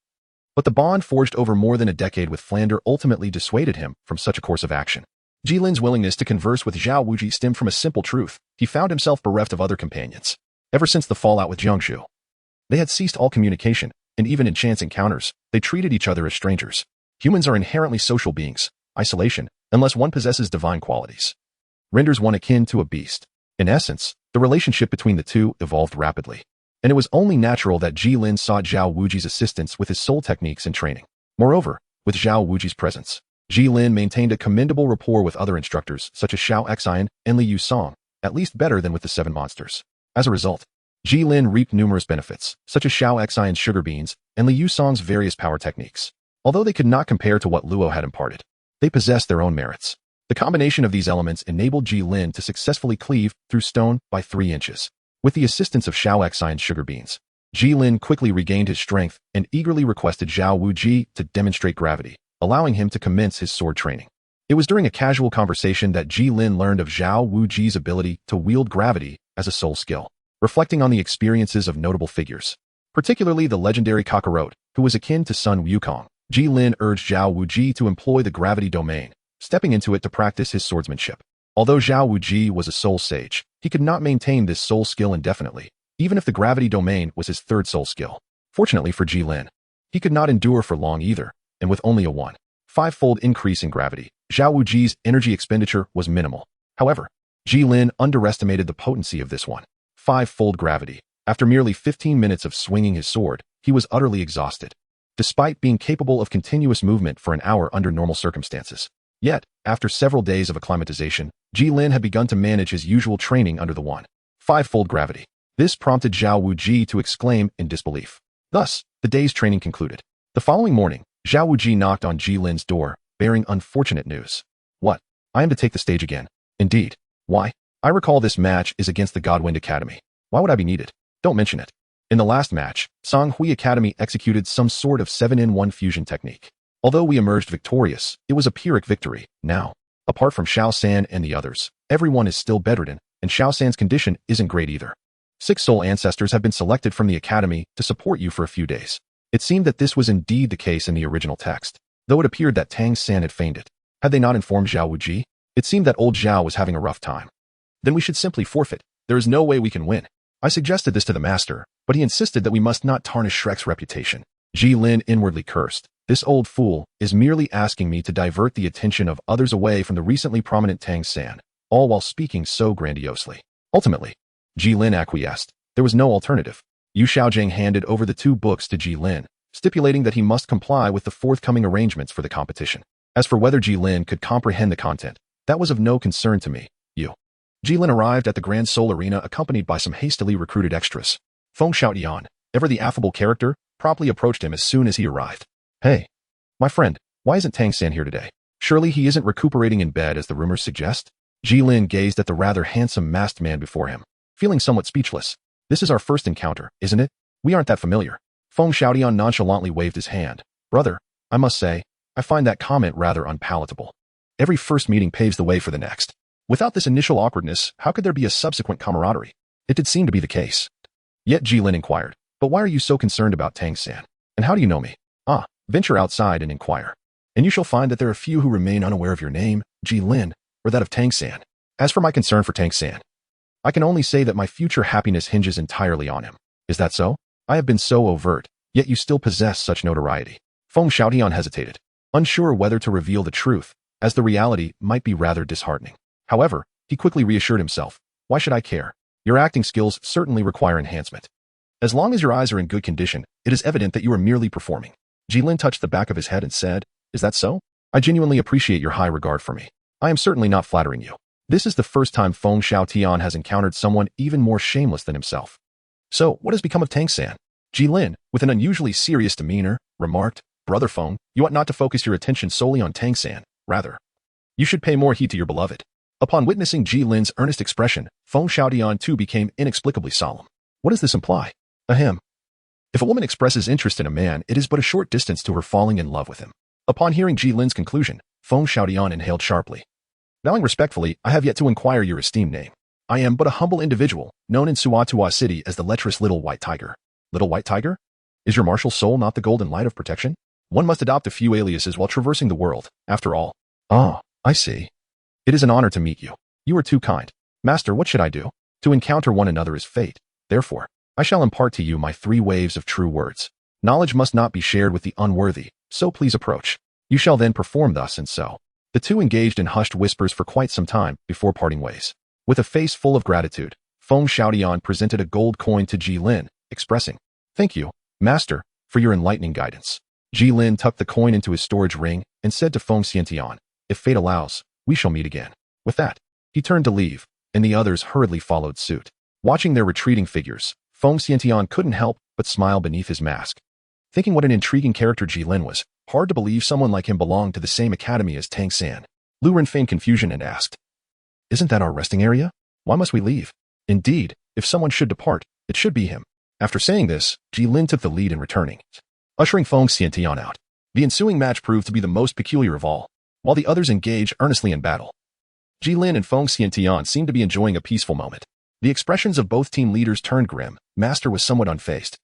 S1: but the bond forged over more than a decade with Flander ultimately dissuaded him from such a course of action. Jilin's willingness to converse with Zhao Wuji stemmed from a simple truth. He found himself bereft of other companions. Ever since the fallout with Jiangxu, they had ceased all communication, and even in chance encounters, they treated each other as strangers. Humans are inherently social beings. Isolation, unless one possesses divine qualities, renders one akin to a beast. In essence, the relationship between the two evolved rapidly, and it was only natural that Jilin sought Zhao Wuji's assistance with his soul techniques and training. Moreover, with Zhao Wuji's presence, Jilin maintained a commendable rapport with other instructors such as Xiao Xian and Li Yusong, at least better than with the seven monsters. As a result, Jilin reaped numerous benefits, such as Xiao Xian's sugar beans and Li Yusong's various power techniques. Although they could not compare to what Luo had imparted, they possessed their own merits. The combination of these elements enabled Jilin to successfully cleave through stone by 3 inches. With the assistance of Xiao Xian's sugar beans, Jilin quickly regained his strength and eagerly requested Zhao Wuji to demonstrate gravity, allowing him to commence his sword training. It was during a casual conversation that Jilin learned of Zhao Wuji's ability to wield gravity as a soul skill. Reflecting on the experiences of notable figures, particularly the legendary Kakarot, who was akin to Sun Wukong, Jilin urged Zhao Wuji to employ the gravity domain, stepping into it to practice his swordsmanship. Although Zhao Wuji was a soul sage, he could not maintain this soul skill indefinitely, even if the gravity domain was his third soul skill. Fortunately for Jilin, he could not endure for long either, and with only a 1.5-fold increase in gravity, Zhao Wuji's energy expenditure was minimal. However, Jilin underestimated the potency of this 1.5-fold gravity. After merely 15 minutes of swinging his sword, he was utterly exhausted, despite being capable of continuous movement for an hour under normal circumstances. Yet, after several days of acclimatization, Jilin had begun to manage his usual training under the 1.5-fold gravity. This prompted Zhao Wuji to exclaim in disbelief. Thus, the day's training concluded. The following morning, Zhao Wuji knocked on Jilin's door, bearing unfortunate news. What? I am to take the stage again. Indeed. Why? I recall this match is against the Godwind Academy. Why would I be needed? Don't mention it. In the last match, Songhui Academy executed some sort of 7-in-1 fusion technique. Although we emerged victorious, it was a Pyrrhic victory. Now, apart from Xiao San and the others, everyone is still bedridden, and Xiao San's condition isn't great either. 6 soul ancestors have been selected from the academy to support you for a few days. It seemed that this was indeed the case in the original text, though it appeared that Tang San had feigned it. Had they not informed Zhao Wuji? It seemed that old Zhao was having a rough time. Then we should simply forfeit. There is no way we can win. I suggested this to the master, but he insisted that we must not tarnish Shrek's reputation. Gilin inwardly cursed. This old fool is merely asking me to divert the attention of others away from the recently prominent Tang San, all while speaking so grandiosely. Ultimately, Gilin acquiesced. There was no alternative. Yu Xiaojing handed over the 2 books to Gilin, stipulating that he must comply with the forthcoming arrangements for the competition. As for whether Gilin could comprehend the content, that was of no concern to me. Gilin arrived at the Grand Soul Arena accompanied by some hastily recruited extras. Feng Xiaotian, ever the affable character, promptly approached him as soon as he arrived. Hey, my friend, why isn't Tang San here today? Surely he isn't recuperating in bed as the rumors suggest? Gilin gazed at the rather handsome masked man before him, feeling somewhat speechless. This is our first encounter, isn't it? We aren't that familiar. Feng Xiaotian nonchalantly waved his hand. Brother, I must say, I find that comment rather unpalatable. Every first meeting paves the way for the next. Without this initial awkwardness, how could there be a subsequent camaraderie? It did seem to be the case. Yet Gilin inquired, but why are you so concerned about Tang San? And how do you know me? Venture outside and inquire. And you shall find that there are few who remain unaware of your name, Gilin, or that of Tang San. As for my concern for Tang San, I can only say that my future happiness hinges entirely on him. Is that so? I have been so overt, yet you still possess such notoriety. Feng Xiaotian hesitated, unsure whether to reveal the truth, as the reality might be rather disheartening. However, he quickly reassured himself. Why should I care? Your acting skills certainly require enhancement. As long as your eyes are in good condition, it is evident that you are merely performing. Gilin touched the back of his head and said, Is that so? I genuinely appreciate your high regard for me. I am certainly not flattering you. This is the first time Feng Xiaotian has encountered someone even more shameless than himself. So, what has become of Tang San? Gilin, with an unusually serious demeanor, remarked, Brother Feng, you ought not to focus your attention solely on Tang San. Rather, you should pay more heed to your beloved. Upon witnessing Gilin's earnest expression, Feng Xiaotian too became inexplicably solemn. What does this imply? Ahem. If a woman expresses interest in a man, it is but a short distance to her falling in love with him. Upon hearing Gilin's conclusion, Feng Xiaotian inhaled sharply. Bowing respectfully, I have yet to inquire your esteemed name. I am but a humble individual, known in Suatua City as the lecherous Little White Tiger. Little White Tiger? Is your martial soul not the golden light of protection? One must adopt a few aliases while traversing the world, after all. I see. It is an honor to meet you. You are too kind. Master, what should I do? To encounter one another is fate. Therefore, I shall impart to you my 3 waves of true words. Knowledge must not be shared with the unworthy, so please approach. You shall then perform thus and so. The 2 engaged in hushed whispers for quite some time before parting ways. With a face full of gratitude, Feng Xiaotian presented a gold coin to Gilin, expressing, Thank you, Master, for your enlightening guidance. Gilin tucked the coin into his storage ring and said to Feng Xiaotian, If fate allows, we shall meet again. With that, he turned to leave, and the others hurriedly followed suit. Watching their retreating figures, Feng Xiaotian couldn't help but smile beneath his mask. Thinking what an intriguing character Gilin was, hard to believe someone like him belonged to the same academy as Tang San. Lu Ren feigned confusion and asked, Isn't that our resting area? Why must we leave? Indeed, if someone should depart, it should be him. After saying this, Gilin took the lead in returning, ushering Feng Xiaotian out. The ensuing match proved to be the most peculiar of all. While the others engaged earnestly in battle, Gilin and Feng Xiaotian seemed to be enjoying a peaceful moment. The expressions of both team leaders turned grim. Master was somewhat unfazed,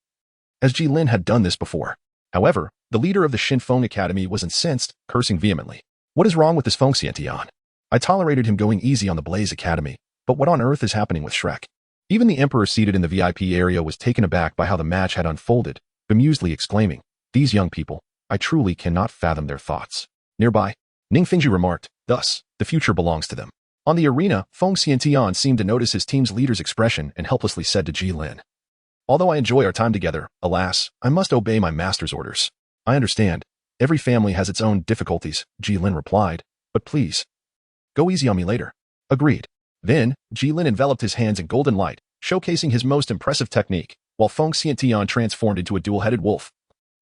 S1: as Gilin had done this before. However, the leader of the Shinfeng Academy was incensed, cursing vehemently. What is wrong with this Feng Xiaotian? I tolerated him going easy on the Blaze Academy, but what on earth is happening with Shrek? Even the Emperor seated in the VIP area was taken aback by how the match had unfolded, bemusedly exclaiming, These young people, I truly cannot fathom their thoughts. Nearby, Ning Fingji remarked, Thus, the future belongs to them. On the arena, Feng Xiaotian seemed to notice his team's leader's expression and helplessly said to Gilin, Although I enjoy our time together, alas, I must obey my master's orders. I understand. Every family has its own difficulties, Gilin replied, but please, go easy on me later. Agreed. Then, Gilin enveloped his hands in golden light, showcasing his most impressive technique, while Feng Xiaotian transformed into a dual-headed wolf.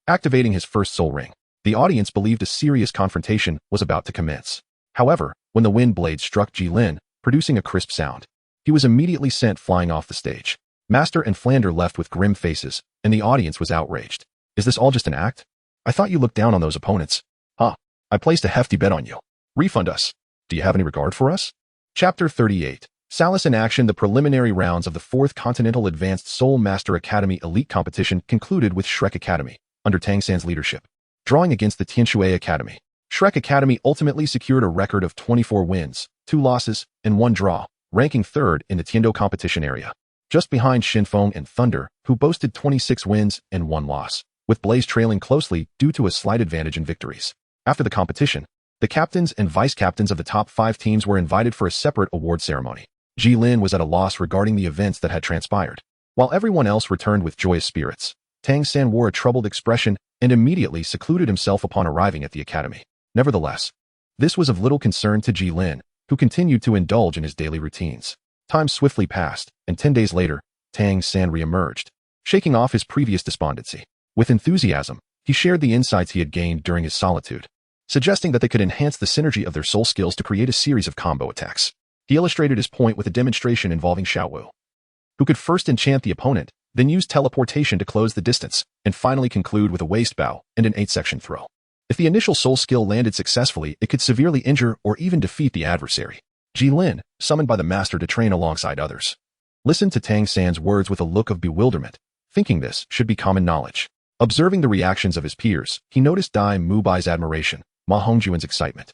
S1: Activating his first soul ring, the audience believed a serious confrontation was about to commence. However, when the wind blade struck Gilin, producing a crisp sound, he was immediately sent flying off the stage. Master and Flander left with grim faces, and the audience was outraged. Is this all just an act? I thought you looked down on those opponents. I placed a hefty bet on you. Refund us. Do you have any regard for us? Chapter 38. Salas in action. The preliminary rounds of the 4th Continental Advanced Soul Master Academy Elite Competition concluded with Shrek Academy, under Tang San's leadership, drawing against the Tianshui Academy. Shrek Academy ultimately secured a record of 24 wins, 2 losses, and 1 draw, ranking 3rd in the Tiando competition area, just behind Shinfeng and Thunder, who boasted 26 wins and 1 loss, with Blaze trailing closely due to a slight advantage in victories. After the competition, the captains and vice-captains of the top 5 teams were invited for a separate award ceremony. Gilin was at a loss regarding the events that had transpired. While everyone else returned with joyous spirits, Tang San wore a troubled expression and immediately secluded himself upon arriving at the academy. Nevertheless, this was of little concern to Gilin, who continued to indulge in his daily routines. Time swiftly passed, and 10 days later, Tang San re-emerged, shaking off his previous despondency. With enthusiasm, he shared the insights he had gained during his solitude, suggesting that they could enhance the synergy of their soul skills to create a series of combo attacks. He illustrated his point with a demonstration involving Xiaowu, who could first enchant the opponent, then use teleportation to close the distance, and finally conclude with a waist bow and an 8-section throw. If the initial soul skill landed successfully, it could severely injure or even defeat the adversary. Gilin, summoned by the master to train alongside others, listened to Tang San's words with a look of bewilderment, thinking this should be common knowledge. Observing the reactions of his peers, he noticed Dai Mubai's admiration, Ma Hongjuan's excitement,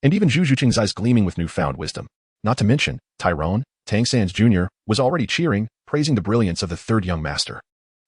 S1: and even Zhu Zhuqing's eyes gleaming with newfound wisdom. Not to mention, Tyrone, Tang San's junior, was already cheering, praising the brilliance of the 3rd young master.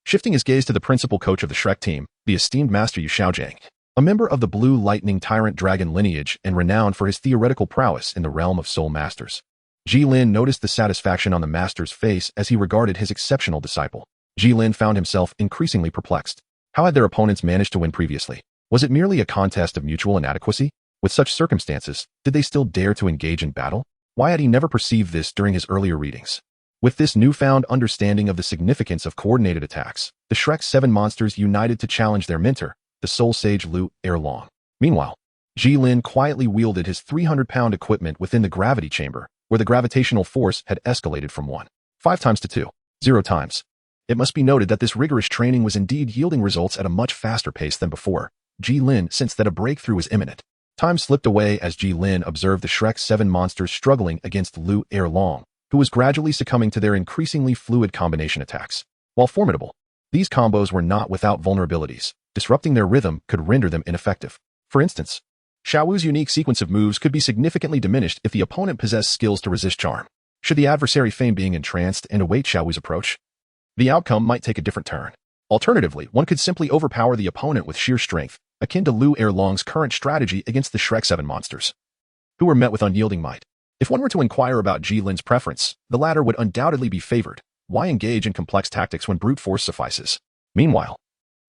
S1: Shifting his gaze to the principal coach of the Shrek team, the esteemed Master Yu Xiaojiang, a member of the Blue Lightning Tyrant Dragon lineage and renowned for his theoretical prowess in the realm of soul masters. Gilin noticed the satisfaction on the master's face as he regarded his exceptional disciple. Gilin found himself increasingly perplexed. How had their opponents managed to win previously? Was it merely a contest of mutual inadequacy? With such circumstances, did they still dare to engage in battle? Why had he never perceived this during his earlier readings? With this newfound understanding of the significance of coordinated attacks, the Shrek 7 monsters united to challenge their mentor, the soul sage Lu Erlong. Meanwhile, Gilin quietly wielded his 300-pound equipment within the gravity chamber, where the gravitational force had escalated from 1.5 times to 2.0 times. It must be noted that this rigorous training was indeed yielding results at a much faster pace than before. Gilin sensed that a breakthrough was imminent. Time slipped away as Gilin observed the Shrek 7 monsters struggling against Lu Erlong, who was gradually succumbing to their increasingly fluid combination attacks. While formidable, these combos were not without vulnerabilities. Disrupting their rhythm could render them ineffective. For instance, Xiaowu's unique sequence of moves could be significantly diminished if the opponent possessed skills to resist charm. Should the adversary feign being entranced and await Xiaowu's approach, the outcome might take a different turn. Alternatively, one could simply overpower the opponent with sheer strength, akin to Lu Erlong's current strategy against the Shrek 7 monsters, who were met with unyielding might. If one were to inquire about Gilin's preference, the latter would undoubtedly be favored. Why engage in complex tactics when brute force suffices? Meanwhile,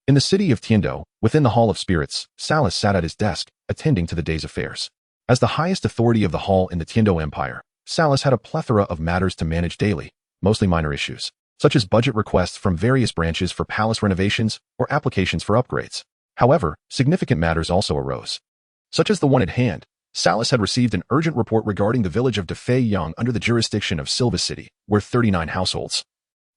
S1: in the city of Tiando, within the Hall of Spirits, Salas sat at his desk, attending to the day's affairs. As the highest authority of the hall in the Tiando Empire, Salas had a plethora of matters to manage daily, mostly minor issues, such as budget requests from various branches for palace renovations or applications for upgrades. However, significant matters also arose, such as the one at hand. Salas had received an urgent report regarding the village of Defei Yang under the jurisdiction of Silva City, where 39 households,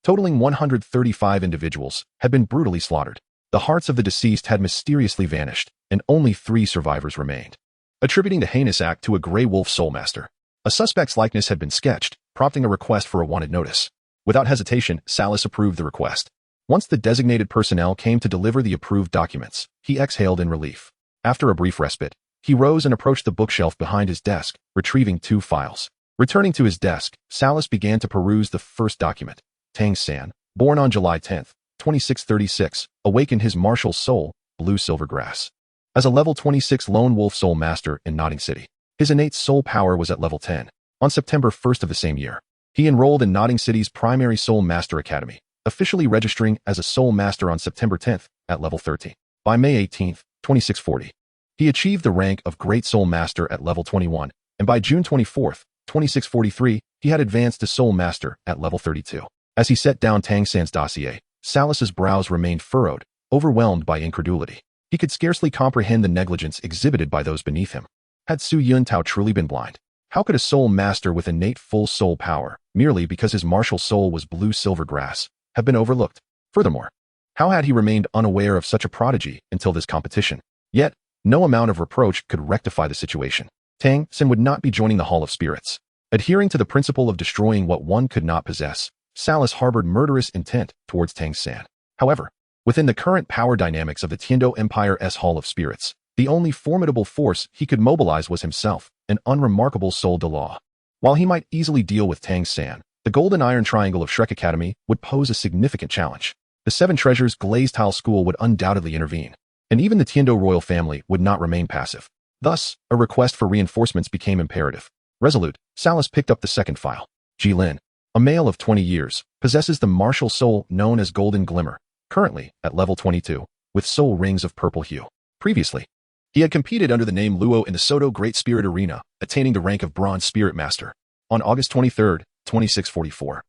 S1: totaling 135 individuals, had been brutally slaughtered. The hearts of the deceased had mysteriously vanished, and only 3 survivors remained, attributing the heinous act to a Grey Wolf Soulmaster. A suspect's likeness had been sketched, prompting a request for a wanted notice. Without hesitation, Salas approved the request. Once the designated personnel came to deliver the approved documents, he exhaled in relief. After a brief respite, he rose and approached the bookshelf behind his desk, retrieving 2 files. Returning to his desk, Salas began to peruse the first document. Tang San, born on July 10, 2636, awakened his martial soul, Blue Silvergrass, as a level 26 Lone Wolf Soul Master in Notting City. His innate soul power was at level 10. On September 1st of the same year, he enrolled in Notting City's primary Soul Master Academy, officially registering as a Soul Master on September 10th at level 13. By May 18, 2640, he achieved the rank of Great Soul Master at level 21, and by June 24, 2643, he had advanced to Soul Master at level 32. As he set down Tang San's dossier, Salas's brows remained furrowed, overwhelmed by incredulity. He could scarcely comprehend the negligence exhibited by those beneath him. Had Su Yuntao truly been blind? How could a Soul Master with innate full soul power, merely because his martial soul was Blue Silvergrass, have been overlooked? Furthermore, how had he remained unaware of such a prodigy until this competition? Yet, no amount of reproach could rectify the situation. Tang San would not be joining the Hall of Spirits. Adhering to the principle of destroying what one could not possess, Salas harbored murderous intent towards Tang San. However, within the current power dynamics of the Tiando Empire's Hall of Spirits, the only formidable force he could mobilize was himself, an unremarkable soul Douluo. While he might easily deal with Tang San, the Golden Iron Triangle of Shrek Academy would pose a significant challenge. The Seven Treasures Glazed Tile School would undoubtedly intervene, and even the Tiando royal family would not remain passive. Thus, a request for reinforcements became imperative. Resolute, Salas picked up the second file. Gilin, a male of 20 years, possesses the martial soul known as Golden Glimmer, currently at level 22, with soul rings of purple hue. Previously, he had competed under the name Luo in the Soto Great Spirit Arena, attaining the rank of Bronze Spirit Master. On August 23, 2644,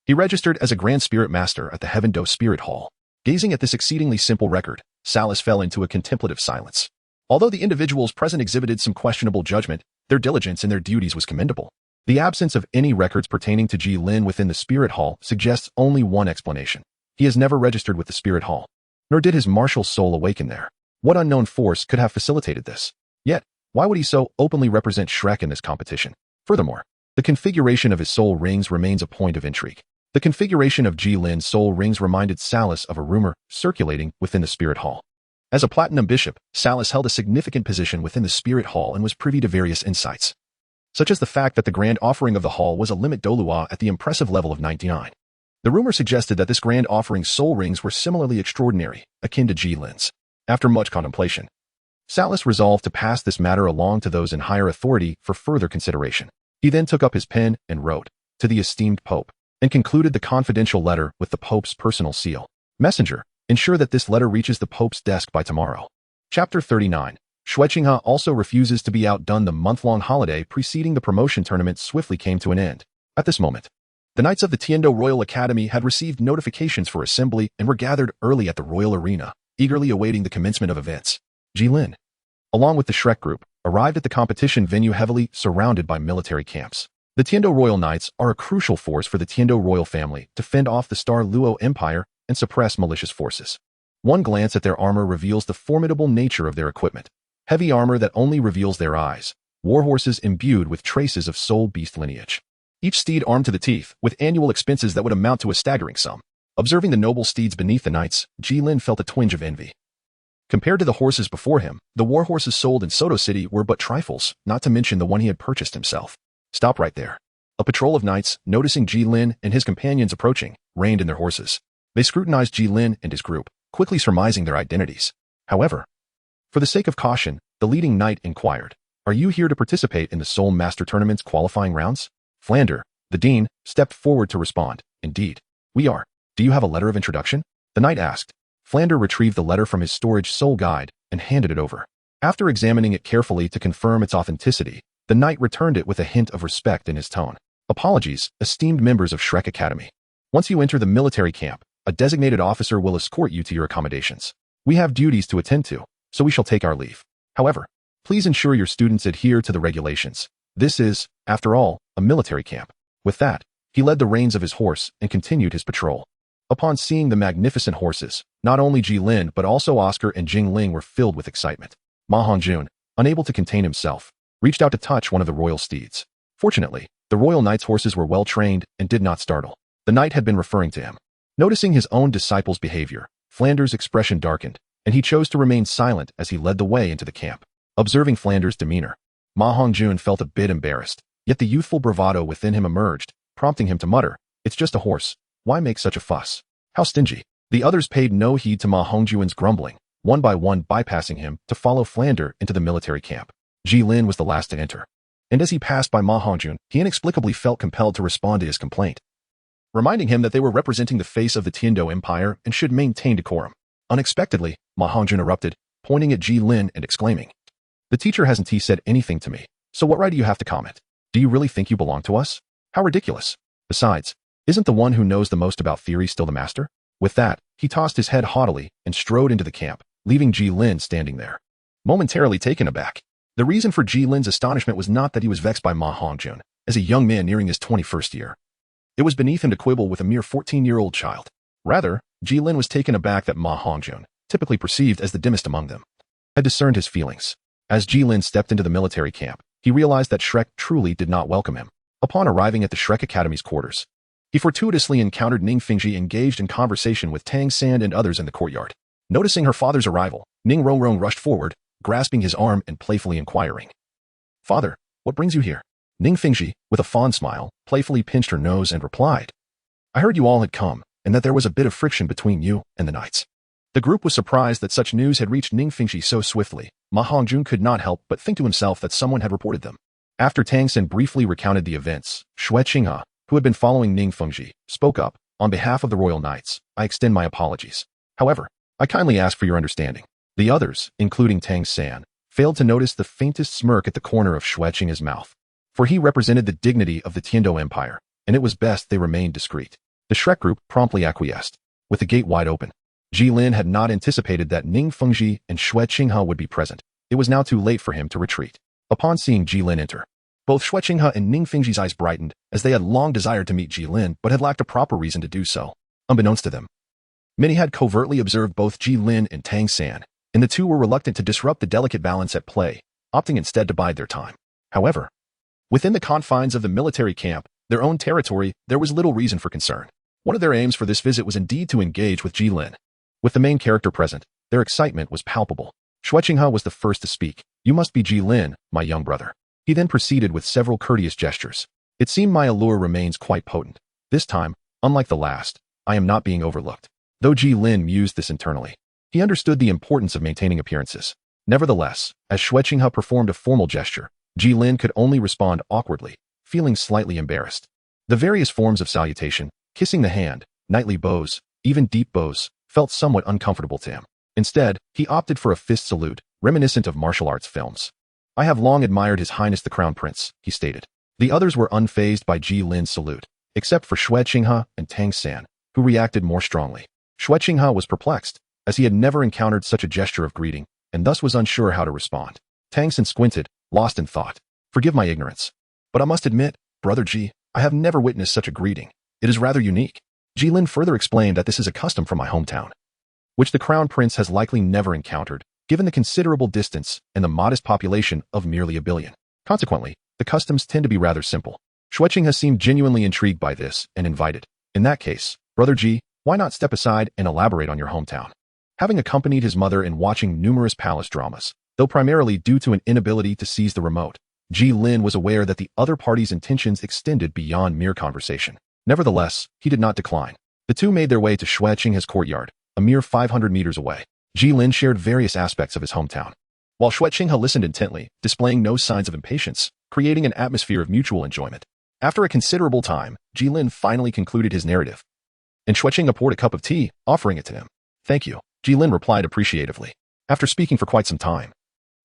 S1: he registered as a Grand Spirit Master at the Heaven Do Spirit Hall. Gazing at this exceedingly simple record, Salas fell into a contemplative silence. Although the individuals present exhibited some questionable judgment, their diligence in their duties was commendable. The absence of any records pertaining to Gilin within the Spirit Hall suggests only one explanation. He has never registered with the Spirit Hall, nor did his martial soul awaken there. What unknown force could have facilitated this? Yet, why would he so openly represent Shrek in this competition? Furthermore, the configuration of his soul rings remains a point of intrigue. The configuration of Gilin's soul rings reminded Salas of a rumor circulating within the Spirit Hall. As a Platinum Bishop, Salas held a significant position within the Spirit Hall and was privy to various insights, such as the fact that the grand offering of the hall was a limit Douluo at the impressive level of 99. The rumor suggested that this grand offering's soul rings were similarly extraordinary, akin to Gilin's. After much contemplation, Salas resolved to pass this matter along to those in higher authority for further consideration. He then took up his pen and wrote, "To the esteemed Pope," and concluded the confidential letter with the Pope's personal seal. Messenger, ensure that this letter reaches the Pope's desk by tomorrow. Chapter 39. Shueqinghe also refuses to be outdone. The month-long holiday preceding the promotion tournament swiftly came to an end. At this moment, the Knights of the Tiando Royal Academy had received notifications for assembly and were gathered early at the Royal Arena, eagerly awaiting the commencement of events. Gilin, along with the Shrek group, arrived at the competition venue heavily surrounded by military camps. The Tiando Royal Knights are a crucial force for the Tiando royal family to fend off the Star Luo Empire and suppress malicious forces. One glance at their armor reveals the formidable nature of their equipment. Heavy armor that only reveals their eyes. Warhorses imbued with traces of soul beast lineage. Each steed armed to the teeth, with annual expenses that would amount to a staggering sum. Observing the noble steeds beneath the knights, Gilin felt a twinge of envy. Compared to the horses before him, the warhorses sold in Soto City were but trifles, not to mention the one he had purchased himself. Stop right there. A patrol of knights, noticing Gilin and his companions approaching, reined in their horses. They scrutinized Gilin and his group, quickly surmising their identities. However, for the sake of caution, the leading knight inquired, "Are you here to participate in the Soul Master Tournament's qualifying rounds?" Flander, the dean, stepped forward to respond, "Indeed, we are. Do you have a letter of introduction?" The knight asked. Flander retrieved the letter from his storage soul guide and handed it over. After examining it carefully to confirm its authenticity, the knight returned it with a hint of respect in his tone. "Apologies, esteemed members of Shrek Academy. Once you enter the military camp, a designated officer will escort you to your accommodations. We have duties to attend to, so we shall take our leave. However, please ensure your students adhere to the regulations. This is, after all, a military camp." With that, he led the reins of his horse and continued his patrol. Upon seeing the magnificent horses, not only Gilin but also Oscar and Jingling were filled with excitement. Ma Hongjun, unable to contain himself, reached out to touch one of the royal steeds. Fortunately, the royal knight's horses were well trained and did not startle. The knight had been referring to him. Noticing his own disciple's behavior, Flanders' expression darkened, and he chose to remain silent as he led the way into the camp. Observing Flanders' demeanor, Ma Hongjun felt a bit embarrassed, yet the youthful bravado within him emerged, prompting him to mutter, "It's just a horse. Why make such a fuss? How stingy." The others paid no heed to Ma Hongjun's grumbling, one by one bypassing him to follow Flander into the military camp. Gilin was the last to enter, and as he passed by Ma Hongjun, he inexplicably felt compelled to respond to his complaint, reminding him that they were representing the face of the Tiando Empire and should maintain decorum. Unexpectedly, Ma Hongjun erupted, pointing at Gilin and exclaiming, "The teacher hasn't said anything to me, so what right do you have to comment? Do you really think you belong to us? How ridiculous. Besides, isn't the one who knows the most about theory still the master?" With that, he tossed his head haughtily and strode into the camp, leaving Gilin standing there, momentarily taken aback. The reason for Gilin's astonishment was not that he was vexed by Ma Hongjun, as a young man nearing his 21st year. It was beneath him to quibble with a mere 14-year-old child. Rather, Gilin was taken aback that Ma Hongjun, typically perceived as the dimmest among them, had discerned his feelings. As Gilin stepped into the military camp, he realized that Shrek truly did not welcome him. Upon arriving at the Shrek Academy's quarters, he fortuitously encountered Ning Fingji engaged in conversation with Tang San and others in the courtyard. Noticing her father's arrival, Ning Rongrong rushed forward, grasping his arm and playfully inquiring, "Father, what brings you here?" Ning Fingji, with a fond smile, playfully pinched her nose and replied, "I heard you all had come, and that there was a bit of friction between you and the knights." The group was surprised that such news had reached Ning Fingji so swiftly. Ma Hongjun could not help but think to himself that someone had reported them. After Tang San briefly recounted the events, Xue Qinghe, who had been following Ning Fengji, spoke up, "On behalf of the royal knights, I extend my apologies. However, I kindly ask for your understanding." The others, including Tang San, failed to notice the faintest smirk at the corner of Xue Qinghe's mouth, for he represented the dignity of the Tiando Empire, and it was best they remained discreet. The Shrek group promptly acquiesced, with the gate wide open. Gilin had not anticipated that Ning Fengji and Xue Qinghe would be present. It was now too late for him to retreat. Upon seeing Gilin enter, both Xue Qinghe and Ning Fengji's eyes brightened, as they had long desired to meet Gilin but had lacked a proper reason to do so. Unbeknownst to them, many had covertly observed both Gilin and Tang San, and the two were reluctant to disrupt the delicate balance at play, opting instead to bide their time. However, within the confines of the military camp, their own territory, there was little reason for concern. One of their aims for this visit was indeed to engage with Gilin. With the main character present, their excitement was palpable. Xue Qinghe was the first to speak. "You must be Gilin, my young brother." He then proceeded with several courteous gestures. "It seems my allure remains quite potent. This time, unlike the last, I am not being overlooked." Though Gilin mused this internally, he understood the importance of maintaining appearances. Nevertheless, as Xue Qinghe performed a formal gesture, Gilin could only respond awkwardly, feeling slightly embarrassed. The various forms of salutation, kissing the hand, knightly bows, even deep bows, felt somewhat uncomfortable to him. Instead, he opted for a fist salute, reminiscent of martial arts films. "I have long admired His Highness the Crown Prince," he stated. The others were unfazed by Gilin's salute, except for Xue Qinghe and Tang San, who reacted more strongly. Xue Qinghe was perplexed, as he had never encountered such a gesture of greeting, and thus was unsure how to respond. Tang San squinted, lost in thought. "Forgive my ignorance, but I must admit, Brother G, I have never witnessed such a greeting. It is rather unique." Gilin further explained that this is a custom from my hometown, which the Crown Prince has likely never encountered, given the considerable distance and the modest population of merely 1 billion. Consequently, the customs tend to be rather simple. Xue Qinghe seemed genuinely intrigued by this and invited, "In that case, Brother G, why not step aside and elaborate on your hometown?" Having accompanied his mother in watching numerous palace dramas, though primarily due to an inability to seize the remote, Gilin was aware that the other party's intentions extended beyond mere conversation. Nevertheless, he did not decline. The two made their way to Xue Qinghe's courtyard, a mere 500 meters away. Gilin shared various aspects of his hometown, while Xue Qinghe listened intently, displaying no signs of impatience, creating an atmosphere of mutual enjoyment. After a considerable time, Gilin finally concluded his narrative, and Xue Qinghe poured a cup of tea, offering it to him. "Thank you," Gilin replied appreciatively. After speaking for quite some time,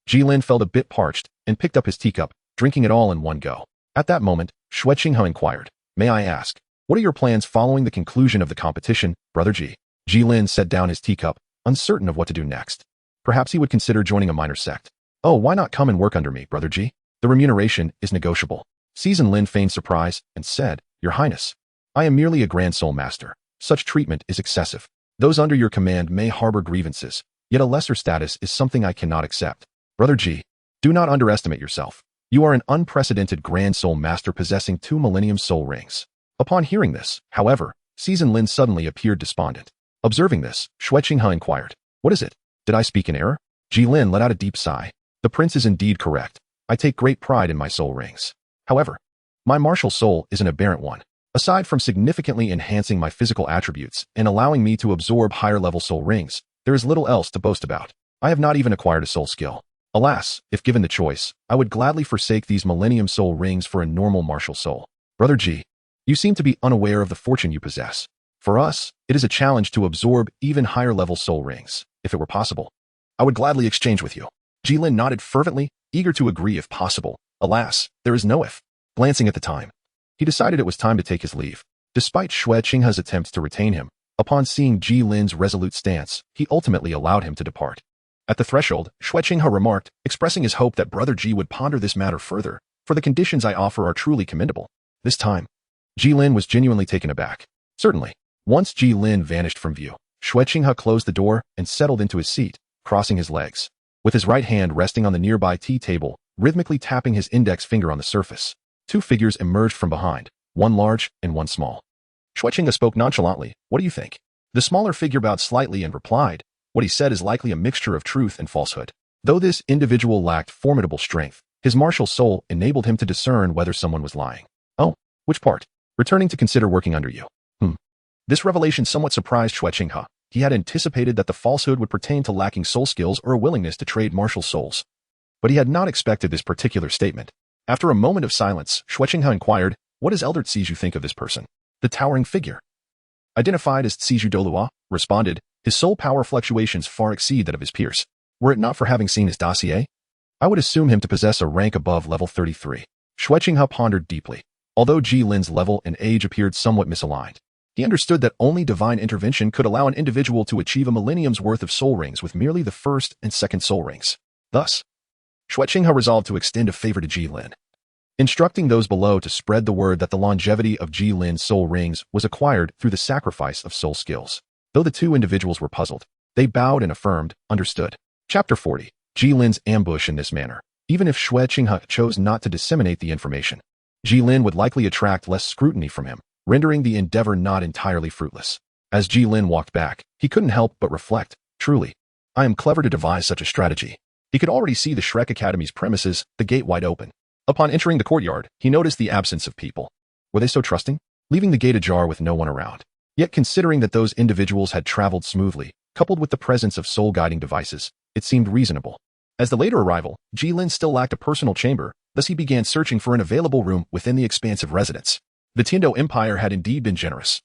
S1: Gilin felt a bit parched and picked up his teacup, drinking it all in one go. At that moment, Xue Qinghe inquired, "May I ask, what are your plans following the conclusion of the competition, Brother G?" Gilin set down his teacup, uncertain of what to do next. Perhaps he would consider joining a minor sect. "Oh, why not come and work under me, Brother G? The remuneration is negotiable." Season Lin feigned surprise and said, "Your Highness, I am merely a Grand Soul Master. Such treatment is excessive. Those under your command may harbor grievances, yet a lesser status is something I cannot accept. Brother G, do not underestimate yourself. You are an unprecedented Grand Soul Master possessing 2 Millennium Soul Rings." Upon hearing this, however, Season Lin suddenly appeared despondent. Observing this, Xue Qinghe inquired, "What is it? Did I speak in error?" Gilin let out a deep sigh. "The prince is indeed correct. I take great pride in my soul rings. However, my martial soul is an aberrant one. Aside from significantly enhancing my physical attributes and allowing me to absorb higher-level soul rings, there is little else to boast about. I have not even acquired a soul skill. Alas, if given the choice, I would gladly forsake these Millennium Soul Rings for a normal martial soul. Brother G, you seem to be unaware of the fortune you possess. For us, it is a challenge to absorb even higher-level soul rings. If it were possible, I would gladly exchange with you." Gilin nodded fervently, eager to agree if possible. Alas, there is no if. Glancing at the time, he decided it was time to take his leave. Despite Xue Qinghe's attempts to retain him, upon seeing Gilin's resolute stance, he ultimately allowed him to depart. At the threshold, Xue Qinghe remarked, expressing his hope that Brother G would ponder this matter further, for the conditions I offer are truly commendable. This time, Gilin was genuinely taken aback. Certainly. Once Gilin vanished from view, Xue Qinghe closed the door and settled into his seat, crossing his legs. With his right hand resting on the nearby tea table, rhythmically tapping his index finger on the surface. Two figures emerged from behind, one large and one small. Shuechinga spoke nonchalantly. What do you think? The smaller figure bowed slightly and replied, what he said is likely a mixture of truth and falsehood. Though this individual lacked formidable strength, his martial soul enabled him to discern whether someone was lying. Oh, which part? Returning to consider working under you. This revelation somewhat surprised Shuechinga. He had anticipated that the falsehood would pertain to lacking soul skills or a willingness to trade martial souls. But he had not expected this particular statement. After a moment of silence, Shuechinga inquired, what does Elder Tsiju think of this person? The towering figure, identified as Tsiju Douluo, responded, his soul power fluctuations far exceed that of his peers. Were it not for having seen his dossier, I would assume him to possess a rank above level 33. Shuechinga pondered deeply. Although Gilin's level and age appeared somewhat misaligned, he understood that only divine intervention could allow an individual to achieve a millennium's worth of soul rings with merely the first and second soul rings. Thus, Shuechinga resolved to extend a favor to Gilin, instructing those below to spread the word that the longevity of Gilin's soul rings was acquired through the sacrifice of soul skills. Though the two individuals were puzzled, they bowed and affirmed, understood. Chapter 40. Gilin's ambush in this manner. Even if Shuechinga chose not to disseminate the information, Gilin would likely attract less scrutiny from him, rendering the endeavor not entirely fruitless. As Gilin walked back, he couldn't help but reflect, truly, I am clever to devise such a strategy. He could already see the Shrek Academy's premises, the gate wide open. Upon entering the courtyard, he noticed the absence of people. Were they so trusting? Leaving the gate ajar with no one around. Yet considering that those individuals had traveled smoothly, coupled with the presence of soul-guiding devices, it seemed reasonable. As the later arrival, Gilin still lacked a personal chamber, thus he began searching for an available room within the expansive residence. The Tiando Empire had indeed been generous,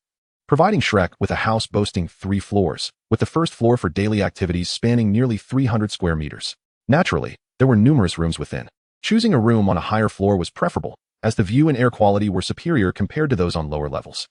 S1: providing Shrek with a house boasting 3 floors, with the first floor for daily activities spanning nearly 300 square meters. Naturally, there were numerous rooms within. Choosing a room on a higher floor was preferable, as the view and air quality were superior compared to those on lower levels.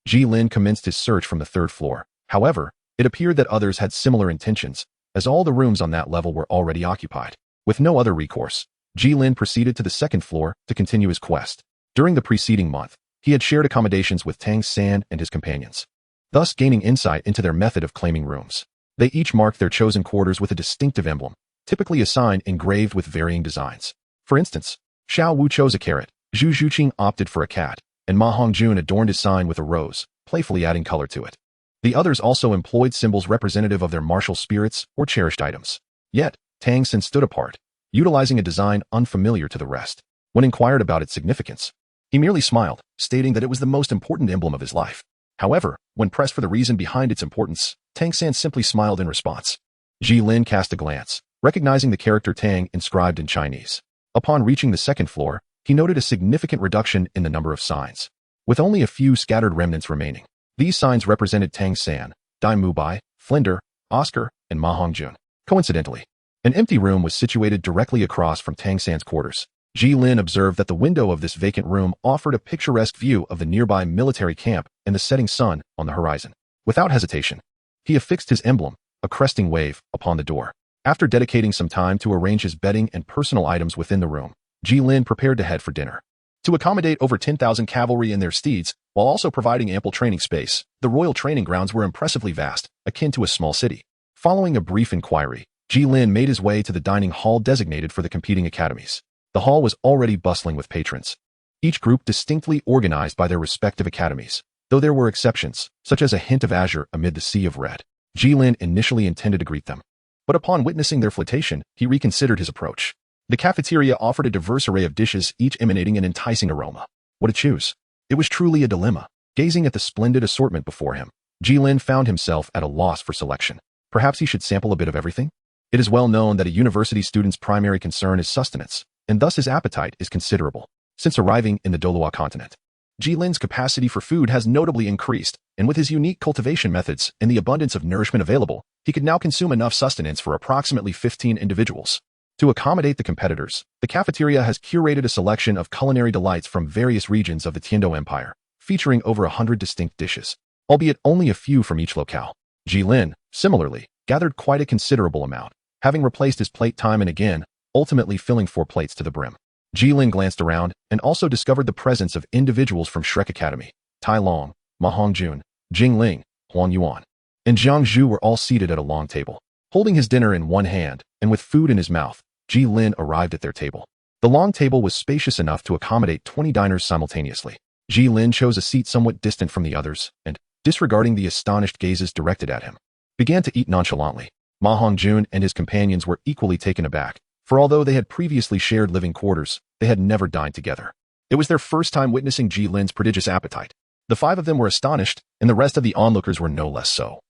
S1: Gilin commenced his search from the 3rd floor. However, it appeared that others had similar intentions, as all the rooms on that level were already occupied. With no other recourse, Gilin proceeded to the 2nd floor to continue his quest. During the preceding month, he had shared accommodations with Tang San and his companions, thus gaining insight into their method of claiming rooms. They each marked their chosen quarters with a distinctive emblem, typically a sign engraved with varying designs. For instance, Xiao Wu chose a carrot, Zhu Zhuqing opted for a cat, and Ma Hongjun adorned his sign with a rose, playfully adding color to it. The others also employed symbols representative of their martial spirits or cherished items. Yet, Tang San stood apart, utilizing a design unfamiliar to the rest. When inquired about its significance, he merely smiled, stating that it was the most important emblem of his life. However, when pressed for the reason behind its importance, Tang San simply smiled in response. Gilin cast a glance, recognizing the character Tang inscribed in Chinese. Upon reaching the 2nd floor, he noted a significant reduction in the number of signs, with only a few scattered remnants remaining. These signs represented Tang San, Dai Mubai, Flinder, Oscar, and Ma Hongjun. Coincidentally, an empty room was situated directly across from Tang San's quarters. Gilin observed that the window of this vacant room offered a picturesque view of the nearby military camp and the setting sun on the horizon. Without hesitation, he affixed his emblem, a cresting wave, upon the door. After dedicating some time to arrange his bedding and personal items within the room, Gilin prepared to head for dinner. To accommodate over 10,000 cavalry and their steeds, while also providing ample training space, the royal training grounds were impressively vast, akin to a small city. Following a brief inquiry, Gilin made his way to the dining hall designated for the competing academies. The hall was already bustling with patrons, each group distinctly organized by their respective academies. Though there were exceptions, such as a hint of azure amid the sea of red, Gilin initially intended to greet them. But upon witnessing their flirtation, he reconsidered his approach. The cafeteria offered a diverse array of dishes, each emanating an enticing aroma. What to choose? It was truly a dilemma. Gazing at the splendid assortment before him, Gilin found himself at a loss for selection. Perhaps he should sample a bit of everything? It is well known that a university student's primary concern is sustenance, and thus his appetite is considerable. Since arriving in the Douluo continent, Gilin's capacity for food has notably increased, and with his unique cultivation methods and the abundance of nourishment available, he could now consume enough sustenance for approximately 15 individuals. To accommodate the competitors, the cafeteria has curated a selection of culinary delights from various regions of the Tiando Empire, featuring over 100 distinct dishes, albeit only a few from each locale. Gilin, similarly, gathered quite a considerable amount, having replaced his plate time and again, ultimately filling 4 plates to the brim. Gilin glanced around and also discovered the presence of individuals from Shrek Academy. Tai Long, Ma Hongjun, Jing Ling, Huan Yuan, and Jiang Zhu were all seated at a long table. Holding his dinner in one hand and with food in his mouth, Gilin arrived at their table. The The long table was spacious enough to accommodate 20 diners simultaneously. Gilin chose a seat somewhat distant from the others and, disregarding the astonished gazes directed at him, began to eat nonchalantly. Ma Hongjun and his companions were equally taken aback, for although they had previously shared living quarters, they had never dined together. It was their first time witnessing Jilin's prodigious appetite. The 5 of them were astonished, and the rest of the onlookers were no less so.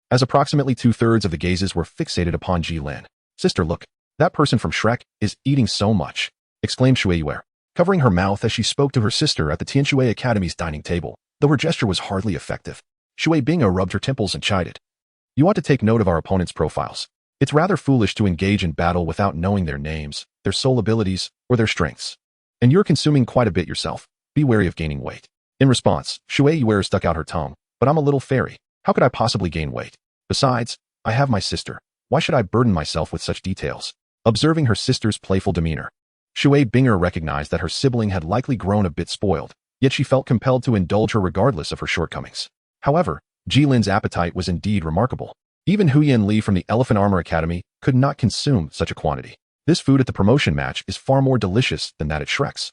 S1: As approximately 2/3 of the gazes were fixated upon Gilin. "Sister, look, that person from Shrek is eating so much," exclaimed Shui Yuer, covering her mouth as she spoke to her sister at the Tianshui Academy's dining table, though her gesture was hardly effective. Shui Bing'e rubbed her temples and chided. "You ought to take note of our opponents' profiles. It's rather foolish to engage in battle without knowing their names, their soul abilities, or their strengths. And you're consuming quite a bit yourself. Be wary of gaining weight." In response, Shui Yuer stuck out her tongue. "But I'm a little fairy. How could I possibly gain weight? Besides, I have my sister. Why should I burden myself with such details?" Observing her sister's playful demeanor, Shui Bing'e recognized that her sibling had likely grown a bit spoiled, yet she felt compelled to indulge her regardless of her shortcomings. However, Jilin's appetite was indeed remarkable. Even Huyan Li from the Elephant Armor Academy could not consume such a quantity. This food at the promotion match is far more delicious than that at Shrek's.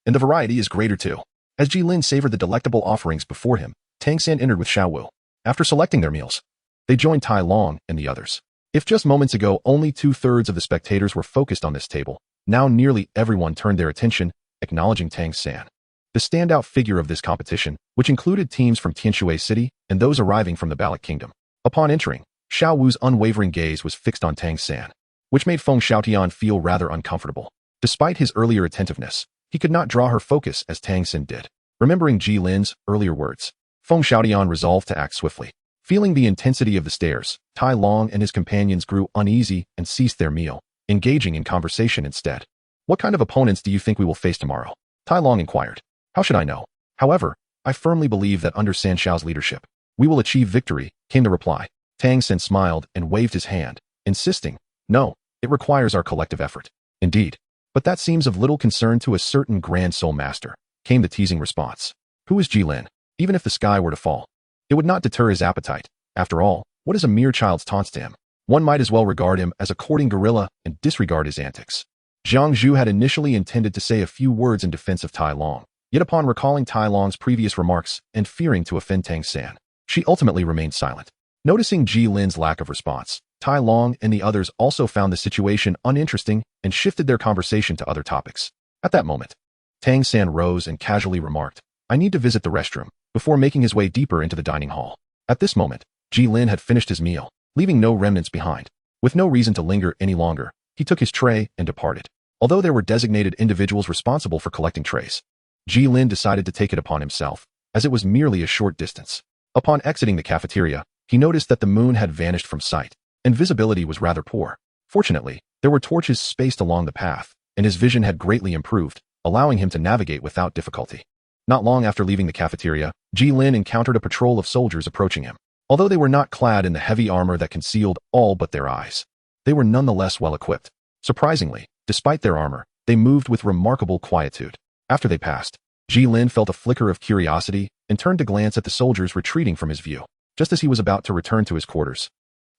S1: And the variety is greater too. As Gilin savored the delectable offerings before him, Tang San entered with Xiao Wu. After selecting their meals, they joined Tai Long and the others. If just moments ago only 2/3 of the spectators were focused on this table, now nearly everyone turned their attention, acknowledging Tang San. The standout figure of this competition, which included teams from Tianshui City and those arriving from the Balak Kingdom. Upon entering, Xiao Wu's unwavering gaze was fixed on Tang San, which made Feng Xiaotian feel rather uncomfortable. Despite his earlier attentiveness, he could not draw her focus as Tang San did. Remembering Jilin's earlier words, Feng Xiaotian resolved to act swiftly. Feeling the intensity of the stares, Tai Long and his companions grew uneasy and ceased their meal, engaging in conversation instead. "What kind of opponents do you think we will face tomorrow?" Tai Long inquired. "How should I know? However, I firmly believe that under San Shao's leadership, we will achieve victory," came the reply. Tang San smiled and waved his hand, insisting, "No, it requires our collective effort." "Indeed. But that seems of little concern to a certain Grand Soul Master," came the teasing response. "Who is Gilin? Even if the sky were to fall, it would not deter his appetite. After all, what is a mere child's taunts to him? One might as well regard him as a courting gorilla and disregard his antics." Zhang Zhu had initially intended to say a few words in defense of Tai Long, yet upon recalling Tai Long's previous remarks and fearing to offend Tang San, she ultimately remained silent. Noticing Jilin's lack of response, Tai Long and the others also found the situation uninteresting and shifted their conversation to other topics. At that moment, Tang San rose and casually remarked, "I need to visit the restroom," before making his way deeper into the dining hall. At this moment, Gilin had finished his meal, leaving no remnants behind. With no reason to linger any longer, he took his tray and departed. Although there were designated individuals responsible for collecting trays, Gilin decided to take it upon himself, as it was merely a short distance. Upon exiting the cafeteria, he noticed that the moon had vanished from sight, and visibility was rather poor. Fortunately, there were torches spaced along the path, and his vision had greatly improved, allowing him to navigate without difficulty. Not long after leaving the cafeteria, Gilin encountered a patrol of soldiers approaching him. Although they were not clad in the heavy armor that concealed all but their eyes, they were nonetheless well equipped. Surprisingly, despite their armor, they moved with remarkable quietude. After they passed, Gilin felt a flicker of curiosity and turned to glance at the soldiers retreating from his view, just as he was about to return to his quarters.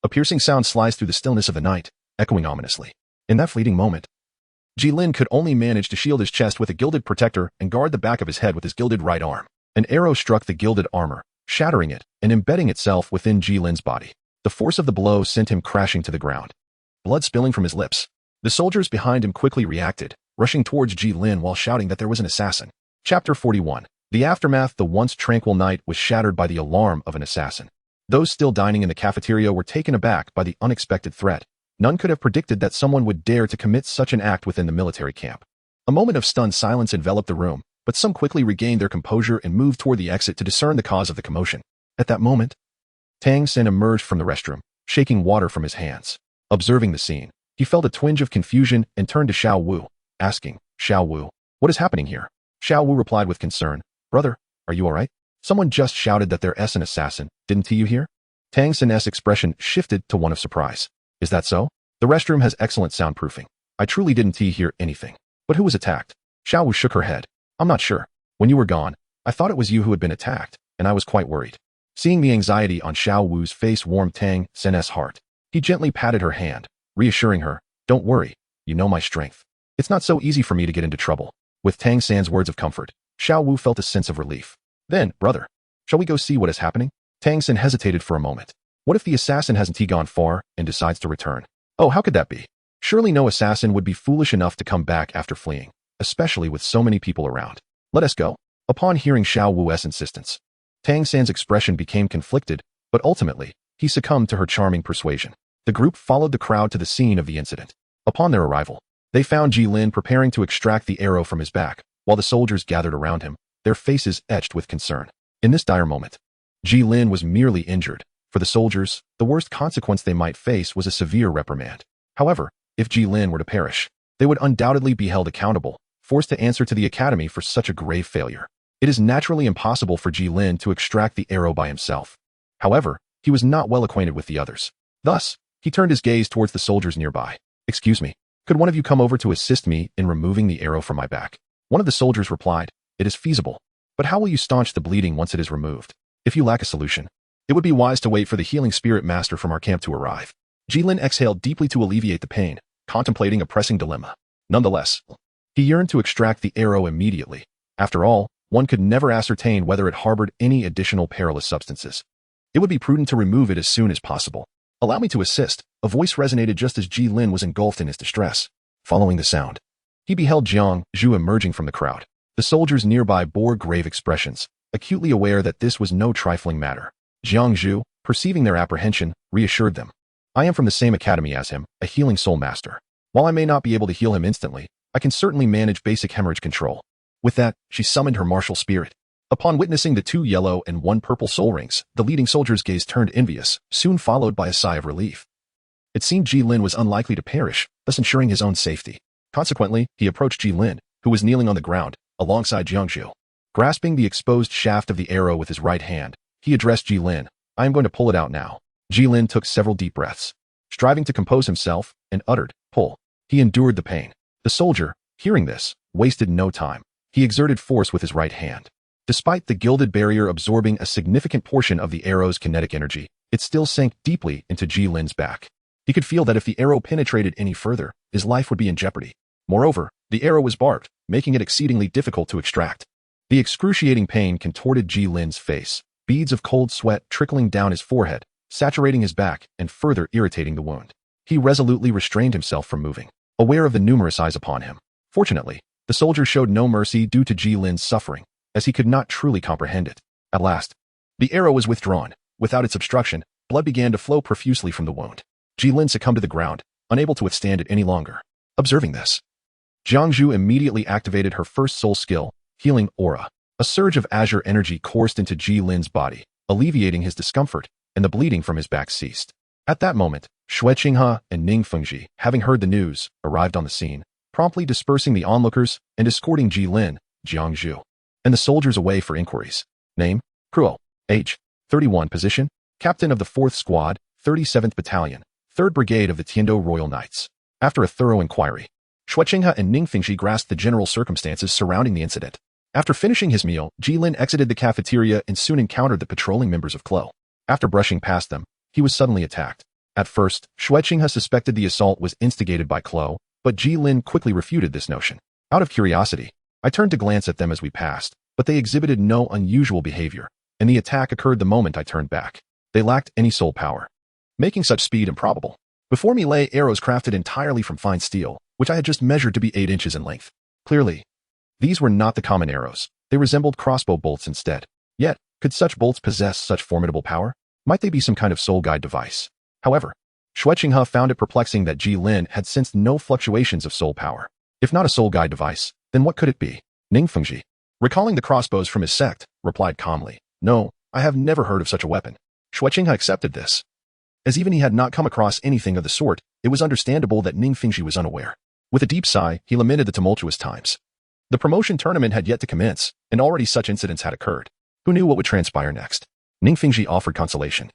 S1: A piercing sound sliced through the stillness of the night, echoing ominously. In that fleeting moment, Gilin could only manage to shield his chest with a gilded protector and guard the back of his head with his gilded right arm. An arrow struck the gilded armor, shattering it and embedding itself within Jilin's body. The force of the blow sent him crashing to the ground, blood spilling from his lips. The soldiers behind him quickly reacted, rushing towards Gilin while shouting that there was an assassin. Chapter 41. The aftermath. The once tranquil night was shattered by the alarm of an assassin. Those still dining in the cafeteria were taken aback by the unexpected threat. None could have predicted that someone would dare to commit such an act within the military camp. A moment of stunned silence enveloped the room, but some quickly regained their composure and moved toward the exit to discern the cause of the commotion. At that moment, Tang San emerged from the restroom, shaking water from his hands. Observing the scene, he felt a twinge of confusion and turned to Xiao Wu, asking, "Xiao Wu, what is happening here?" Xiao Wu replied with concern, "Brother, are you alright? Someone just shouted that there's an assassin, didn't you hear?" Tang San's expression shifted to one of surprise. "Is that so? The restroom has excellent soundproofing. I truly didn't hear anything. But who was attacked?" Xiao Wu shook her head. "I'm not sure. When you were gone, I thought it was you who had been attacked, and I was quite worried." Seeing the anxiety on Xiao Wu's face warmed Tang San's heart. He gently patted her hand, reassuring her, "Don't worry, you know my strength." It's not so easy for me to get into trouble. With Tang San's words of comfort, Xiao Wu felt a sense of relief. Then, brother, shall we go see what is happening? Tang San hesitated for a moment. What if the assassin hasn't gone far and decides to return? Oh, how could that be? Surely no assassin would be foolish enough to come back after fleeing, especially with so many people around. Let us go. Upon hearing Xiao Wu's insistence, Tang San's expression became conflicted, but ultimately, he succumbed to her charming persuasion. The group followed the crowd to the scene of the incident. Upon their arrival, they found Gilin preparing to extract the arrow from his back, while the soldiers gathered around him, their faces etched with concern. In this dire moment, Gilin was merely injured. For the soldiers, the worst consequence they might face was a severe reprimand. However, if Gilin were to perish, they would undoubtedly be held accountable, forced to answer to the academy for such a grave failure. It is naturally impossible for Gilin to extract the arrow by himself. However, he was not well acquainted with the others. Thus, he turned his gaze towards the soldiers nearby. Excuse me, could one of you come over to assist me in removing the arrow from my back? One of the soldiers replied, it is feasible, but how will you staunch the bleeding once it is removed? If you lack a solution, it would be wise to wait for the healing spirit master from our camp to arrive. Gilin exhaled deeply to alleviate the pain, contemplating a pressing dilemma. Nonetheless, he yearned to extract the arrow immediately. After all, one could never ascertain whether it harbored any additional perilous substances. It would be prudent to remove it as soon as possible. Allow me to assist. A voice resonated just as Gilin was engulfed in his distress. Following the sound, he beheld Jiang Zhu emerging from the crowd. The soldiers nearby bore grave expressions, acutely aware that this was no trifling matter. Jiang Zhu, perceiving their apprehension, reassured them. I am from the same academy as him, a healing soul master. While I may not be able to heal him instantly, I can certainly manage basic hemorrhage control. With that, she summoned her martial spirit. Upon witnessing the 2 yellow and 1 purple soul rings, the leading soldier's gaze turned envious, soon followed by a sigh of relief. It seemed Gilin was unlikely to perish, thus ensuring his own safety. Consequently, he approached Gilin, who was kneeling on the ground, alongside Jiang Zhu. Grasping the exposed shaft of the arrow with his right hand, he addressed Gilin. I am going to pull it out now. Gilin took several deep breaths, striving to compose himself, and uttered, pull. He endured the pain. The soldier, hearing this, wasted no time. He exerted force with his right hand. Despite the gilded barrier absorbing a significant portion of the arrow's kinetic energy, it still sank deeply into Gilin's back. He could feel that if the arrow penetrated any further, his life would be in jeopardy. Moreover, the arrow was barbed, making it exceedingly difficult to extract. The excruciating pain contorted Gilin's face, beads of cold sweat trickling down his forehead, saturating his back and further irritating the wound. He resolutely restrained himself from moving, aware of the numerous eyes upon him. Fortunately, the soldier showed no mercy due to Gilin's suffering, as he could not truly comprehend it. At last, the arrow was withdrawn. Without its obstruction, blood began to flow profusely from the wound. Gilin succumbed to the ground, unable to withstand it any longer. Observing this, Jiang Zhu immediately activated her first soul skill, Healing Aura. A surge of azure energy coursed into Gilin's body, alleviating his discomfort, and the bleeding from his back ceased. At that moment, Xue Qinghe and Ning Fengji, having heard the news, arrived on the scene, promptly dispersing the onlookers and escorting Gilin, Jiang Zhu, and the soldiers away for inquiries. Name, Kruo. Age, 31. Position, Captain of the 4th Squad, 37th Battalion, 3rd Brigade of the Tiando Royal Knights. After a thorough inquiry, Xue Qinghe and Ning Fengji grasped the general circumstances surrounding the incident. After finishing his meal, Gilin exited the cafeteria and soon encountered the patrolling members of Klo. After brushing past them, he was suddenly attacked. At first, Xue Qinghe suspected the assault was instigated by Klo, but Gilin quickly refuted this notion. Out of curiosity, I turned to glance at them as we passed, but they exhibited no unusual behavior, and the attack occurred the moment I turned back. They lacked any soul power, making such speed improbable. Before me lay arrows crafted entirely from fine steel, which I had just measured to be 8 inches in length. Clearly, these were not the common arrows. They resembled crossbow bolts instead. Yet, could such bolts possess such formidable power? Might they be some kind of soul guide device? However, Xue Qinghe found it perplexing that Gilin had sensed no fluctuations of soul power. If not a soul guide device, then what could it be? Ning Fengji, recalling the crossbows from his sect, replied calmly, No, I have never heard of such a weapon. Xue Qinghe accepted this. As even he had not come across anything of the sort, it was understandable that Ning Fengji was unaware. With a deep sigh, he lamented the tumultuous times. The promotion tournament had yet to commence, and already such incidents had occurred. Who knew what would transpire next? Ning Fengji offered consolation,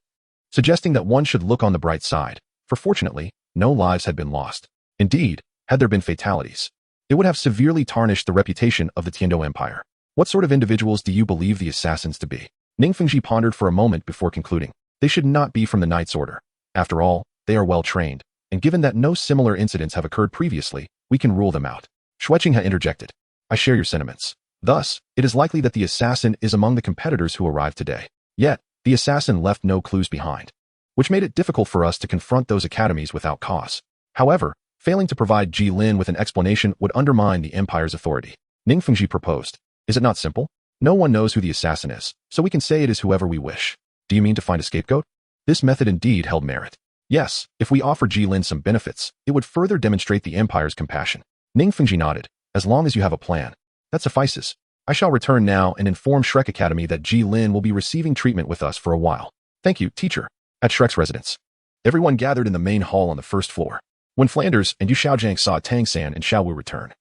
S1: suggesting that one should look on the bright side, for fortunately, no lives had been lost. Indeed, had there been fatalities, it would have severely tarnished the reputation of the Tiando Empire. What sort of individuals do you believe the assassins to be? Ning Fengji pondered for a moment before concluding. They should not be from the Knight's Order. After all, they are well trained, and given that no similar incidents have occurred previously, we can rule them out. Shueqinghe interjected. I share your sentiments. Thus, it is likely that the assassin is among the competitors who arrived today. Yet, the assassin left no clues behind, which made it difficult for us to confront those academies without cause. However, failing to provide Gilin with an explanation would undermine the Empire's authority. Ningfengji proposed. Is it not simple? No one knows who the assassin is, so we can say it is whoever we wish. Do you mean to find a scapegoat? This method indeed held merit. Yes, if we offer Gilin some benefits, it would further demonstrate the Empire's compassion. Ningfengji nodded. As long as you have a plan. That suffices. I shall return now and inform Shrek Academy that Gilin will be receiving treatment with us for a while. Thank you, teacher. At Shrek's residence, everyone gathered in the main hall on the first floor. When Flanders and Yu Xiaojiang saw Tang San and Xiao Wu return,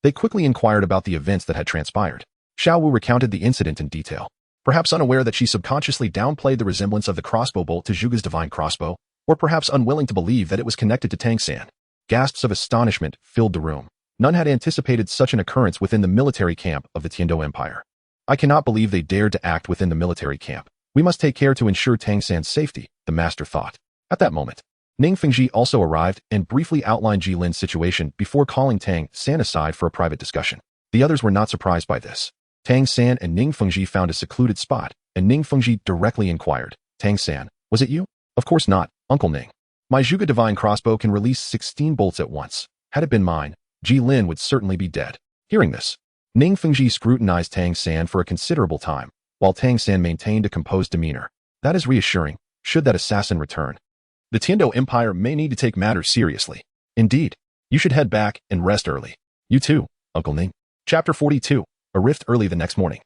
S1: they quickly inquired about the events that had transpired. Xiao Wu recounted the incident in detail, perhaps unaware that she subconsciously downplayed the resemblance of the crossbow bolt to Zhuge's divine crossbow, or perhaps unwilling to believe that it was connected to Tang San. Gasps of astonishment filled the room. None had anticipated such an occurrence within the military camp of the Tiando Empire. I cannot believe they dared to act within the military camp. We must take care to ensure Tang San's safety, the master thought. At that moment, Ningfengji also arrived and briefly outlined Jilin's situation before calling Tang San aside for a private discussion. The others were not surprised by this. Tang San and Ningfengji found a secluded spot, and Ningfengji directly inquired, Tang San, was it you? Of course not, Uncle Ning. My Zhuge divine crossbow can release 16 bolts at once. Had it been mine, Gilin would certainly be dead. Hearing this, Ningfengji scrutinized Tang San for a considerable time, while Tang San maintained a composed demeanor. That is reassuring, should that assassin return. The Tiando Empire may need to take matters seriously. Indeed, you should head back and rest early. You too, Uncle Ning. Chapter 42, A Rift early the next morning.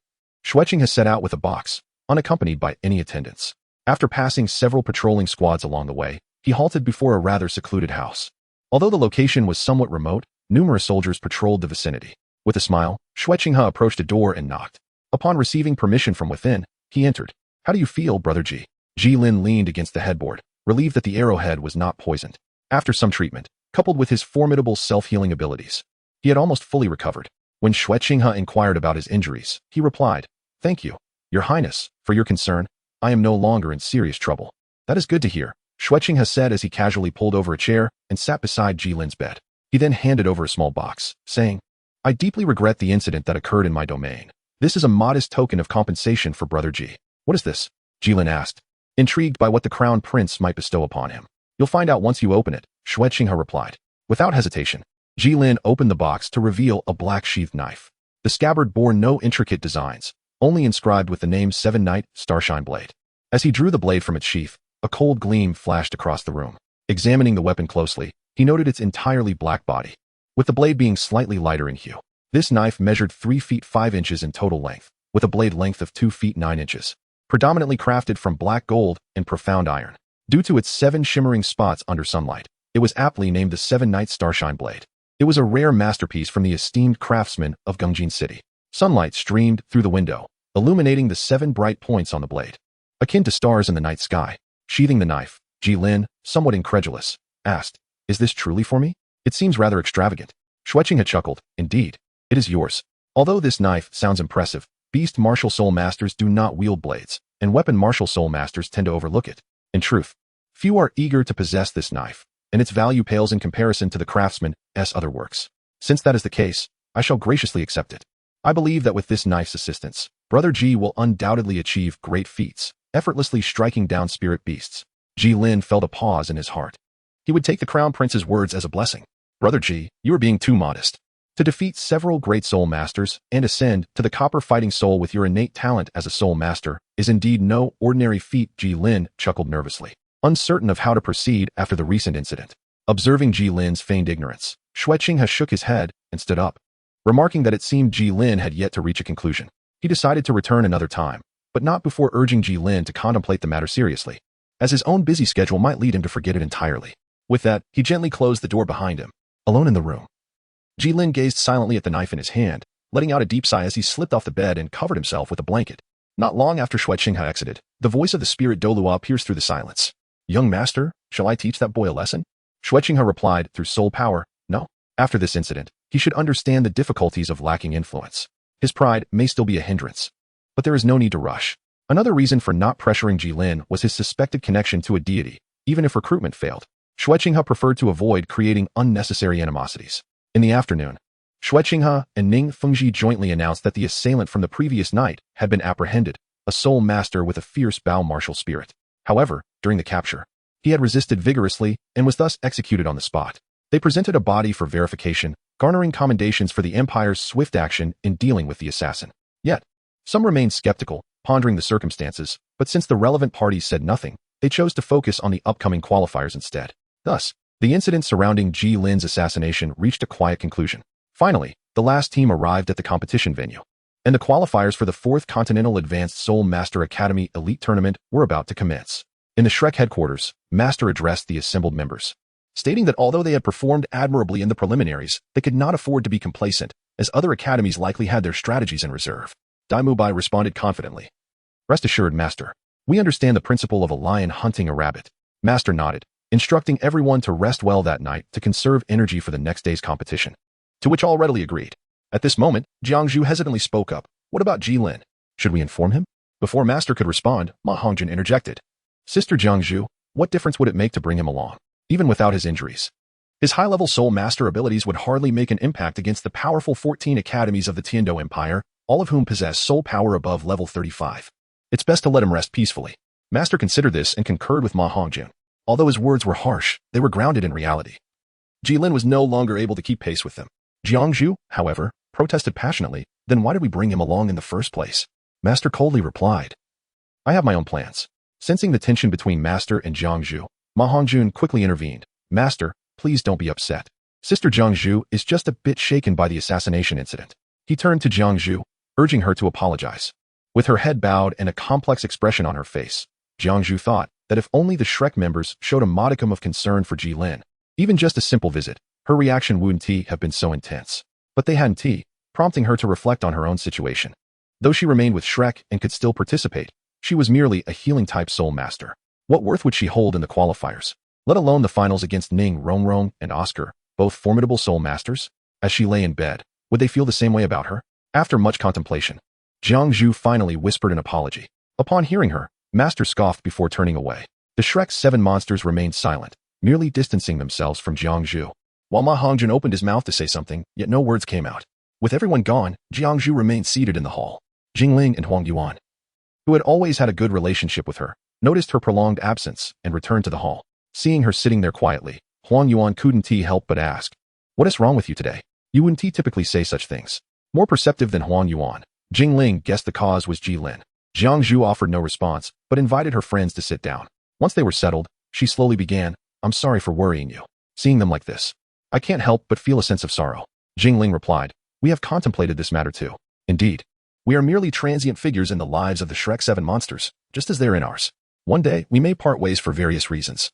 S1: Shueqing has set out with a box, unaccompanied by any attendants. After passing several patrolling squads along the way, he halted before a rather secluded house. Although the location was somewhat remote, numerous soldiers patrolled the vicinity. With a smile, Shueqinghe approached a door and knocked. Upon receiving permission from within, he entered. How do you feel, Brother Ji? Gilin leaned against the headboard, relieved that the arrowhead was not poisoned. After some treatment, coupled with his formidable self-healing abilities, he had almost fully recovered. When Shueqinghe inquired about his injuries, he replied, Thank you, Your Highness, for your concern. I am no longer in serious trouble. That is good to hear, Shueqinghe said as he casually pulled over a chair and sat beside Jilin's bed. He then handed over a small box, saying, I deeply regret the incident that occurred in my domain. This is a modest token of compensation for Brother Ji. What is this? Gilin asked, intrigued by what the Crown Prince might bestow upon him. You'll find out once you open it, Shueqinghe replied. Without hesitation, Gilin opened the box to reveal a black sheathed knife. The scabbard bore no intricate designs, only inscribed with the name Seven Night Starshine Blade. As he drew the blade from its sheath, a cold gleam flashed across the room. Examining the weapon closely, he noted its entirely black body, with the blade being slightly lighter in hue. This knife measured 3 feet 5 inches in total length, with a blade length of 2 feet 9 inches, predominantly crafted from black gold and profound iron. Due to its 7 shimmering spots under sunlight, it was aptly named the Seven Night Starshine Blade. It was a rare masterpiece from the esteemed craftsman of Gongjin City. Sunlight streamed through the window, illuminating the 7 bright points on the blade, akin to stars in the night sky. Sheathing the knife, Gilin, somewhat incredulous, asked, Is this truly for me? It seems rather extravagant. Shueqinghe chuckled, Indeed, it is yours. Although this knife sounds impressive, beast martial soul masters do not wield blades, and weapon martial soul masters tend to overlook it. In truth, few are eager to possess this knife, and its value pales in comparison to the craftsman's other works. Since that is the case, I shall graciously accept it. I believe that with this knife's assistance, Brother Ji will undoubtedly achieve great feats, effortlessly striking down spirit beasts. Gilin felt a pause in his heart. He would take the Crown Prince's words as a blessing. Brother Ji, you are being too modest. To defeat several great soul masters and ascend to the copper fighting soul with your innate talent as a soul master is indeed no ordinary feat. Gilin chuckled nervously, uncertain of how to proceed after the recent incident. Observing Jilin's feigned ignorance, Shueqinghe shook his head and stood up. Remarking that it seemed Gilin had yet to reach a conclusion, he decided to return another time, but not before urging Gilin to contemplate the matter seriously, as his own busy schedule might lead him to forget it entirely. With that, he gently closed the door behind him. Alone in the room, Gilin gazed silently at the knife in his hand, letting out a deep sigh as he slipped off the bed and covered himself with a blanket. Not long after Shueqinghe exited, the voice of the spirit Douluo pierced through the silence. Young master, shall I teach that boy a lesson? Shueqinghe replied through soul power, No. After this incident, he should understand the difficulties of lacking influence. His pride may still be a hindrance, but there is no need to rush. Another reason for not pressuring Gilin was his suspected connection to a deity, even if recruitment failed. Shueqinghe preferred to avoid creating unnecessary animosities. In the afternoon, Shui Qinghe and Ning Fengji jointly announced that the assailant from the previous night had been apprehended, a soul master with a fierce Bao martial spirit. However, during the capture, he had resisted vigorously and was thus executed on the spot. They presented a body for verification, garnering commendations for the Empire's swift action in dealing with the assassin. Yet, some remained skeptical, pondering the circumstances, but since the relevant parties said nothing, they chose to focus on the upcoming qualifiers instead. Thus, the incident surrounding Gilin's assassination reached a quiet conclusion. Finally, the last team arrived at the competition venue, and the qualifiers for the 4th Continental Advanced Soul Master Academy Elite Tournament were about to commence. In the Shrek headquarters, Master addressed the assembled members, stating that although they had performed admirably in the preliminaries, they could not afford to be complacent, as other academies likely had their strategies in reserve. Dai Mubai responded confidently. Rest assured, Master. We understand the principle of a lion hunting a rabbit. Master nodded, instructing everyone to rest well that night to conserve energy for the next day's competition. To which all readily agreed. At this moment, Jiangzhu hesitantly spoke up. What about Gilin? Should we inform him? Before Master could respond, Ma Hongjin interjected. Sister Jiangzhu, what difference would it make to bring him along, even without his injuries? His high-level soul master abilities would hardly make an impact against the powerful 14 academies of the Tiando Empire, all of whom possess soul power above level 35. It's best to let him rest peacefully. Master considered this and concurred with Ma Hongjin. Although his words were harsh, they were grounded in reality. Gilin was no longer able to keep pace with them. Jiangzhu, however, protested passionately. Then why did we bring him along in the first place? Master coldly replied. I have my own plans. Sensing the tension between Master and Jiangzhu, Ma Hongjun quickly intervened. Master, please don't be upset. Sister Jiangzhu is just a bit shaken by the assassination incident. He turned to Jiangzhu, urging her to apologize. With her head bowed and a complex expression on her face, Jiangzhu thought that if only the Shrek members showed a modicum of concern for Gilin, even just a simple visit, her reaction wouldn't have been so intense. But they hadn't, prompting her to reflect on her own situation. Though she remained with Shrek and could still participate, she was merely a healing-type soul master. What worth would she hold in the qualifiers, let alone the finals against Ning Rongrong and Oscar, both formidable soul masters? As she lay in bed, would they feel the same way about her? After much contemplation, Jiangzhu finally whispered an apology. Upon hearing her, Master scoffed before turning away. The Shrek's 7 monsters remained silent, merely distancing themselves from Jiangzhu. While Ma Hongjin opened his mouth to say something, yet no words came out. With everyone gone, Jiangzhu remained seated in the hall. Jingling and Huang Yuan, who had always had a good relationship with her, noticed her prolonged absence and returned to the hall. Seeing her sitting there quietly, Huang Yuan couldn't help but ask, "What is wrong with you today? You wouldn't typically say such things." More perceptive than Huang Yuan, Jingling guessed the cause was Gilin. Jiangzhu offered no response, but invited her friends to sit down. Once they were settled, she slowly began, "I'm sorry for worrying you. Seeing them like this, I can't help but feel a sense of sorrow." Jingling replied, "We have contemplated this matter too. Indeed, we are merely transient figures in the lives of the Shrek 7 monsters, just as they're in ours. One day, we may part ways for various reasons.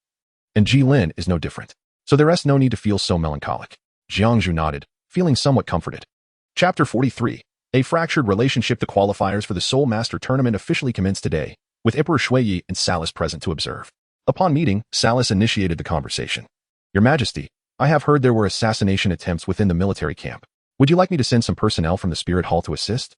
S1: And Gilin is no different. So there is no need to feel so melancholic." Jiangzhu nodded, feeling somewhat comforted. Chapter 43. A fractured relationship. The qualifiers for the Soul Master Tournament officially commenced today, with Emperor Shuiyi and Salas present to observe. Upon meeting, Salas initiated the conversation. "Your Majesty, I have heard there were assassination attempts within the military camp. Would you like me to send some personnel from the Spirit Hall to assist?"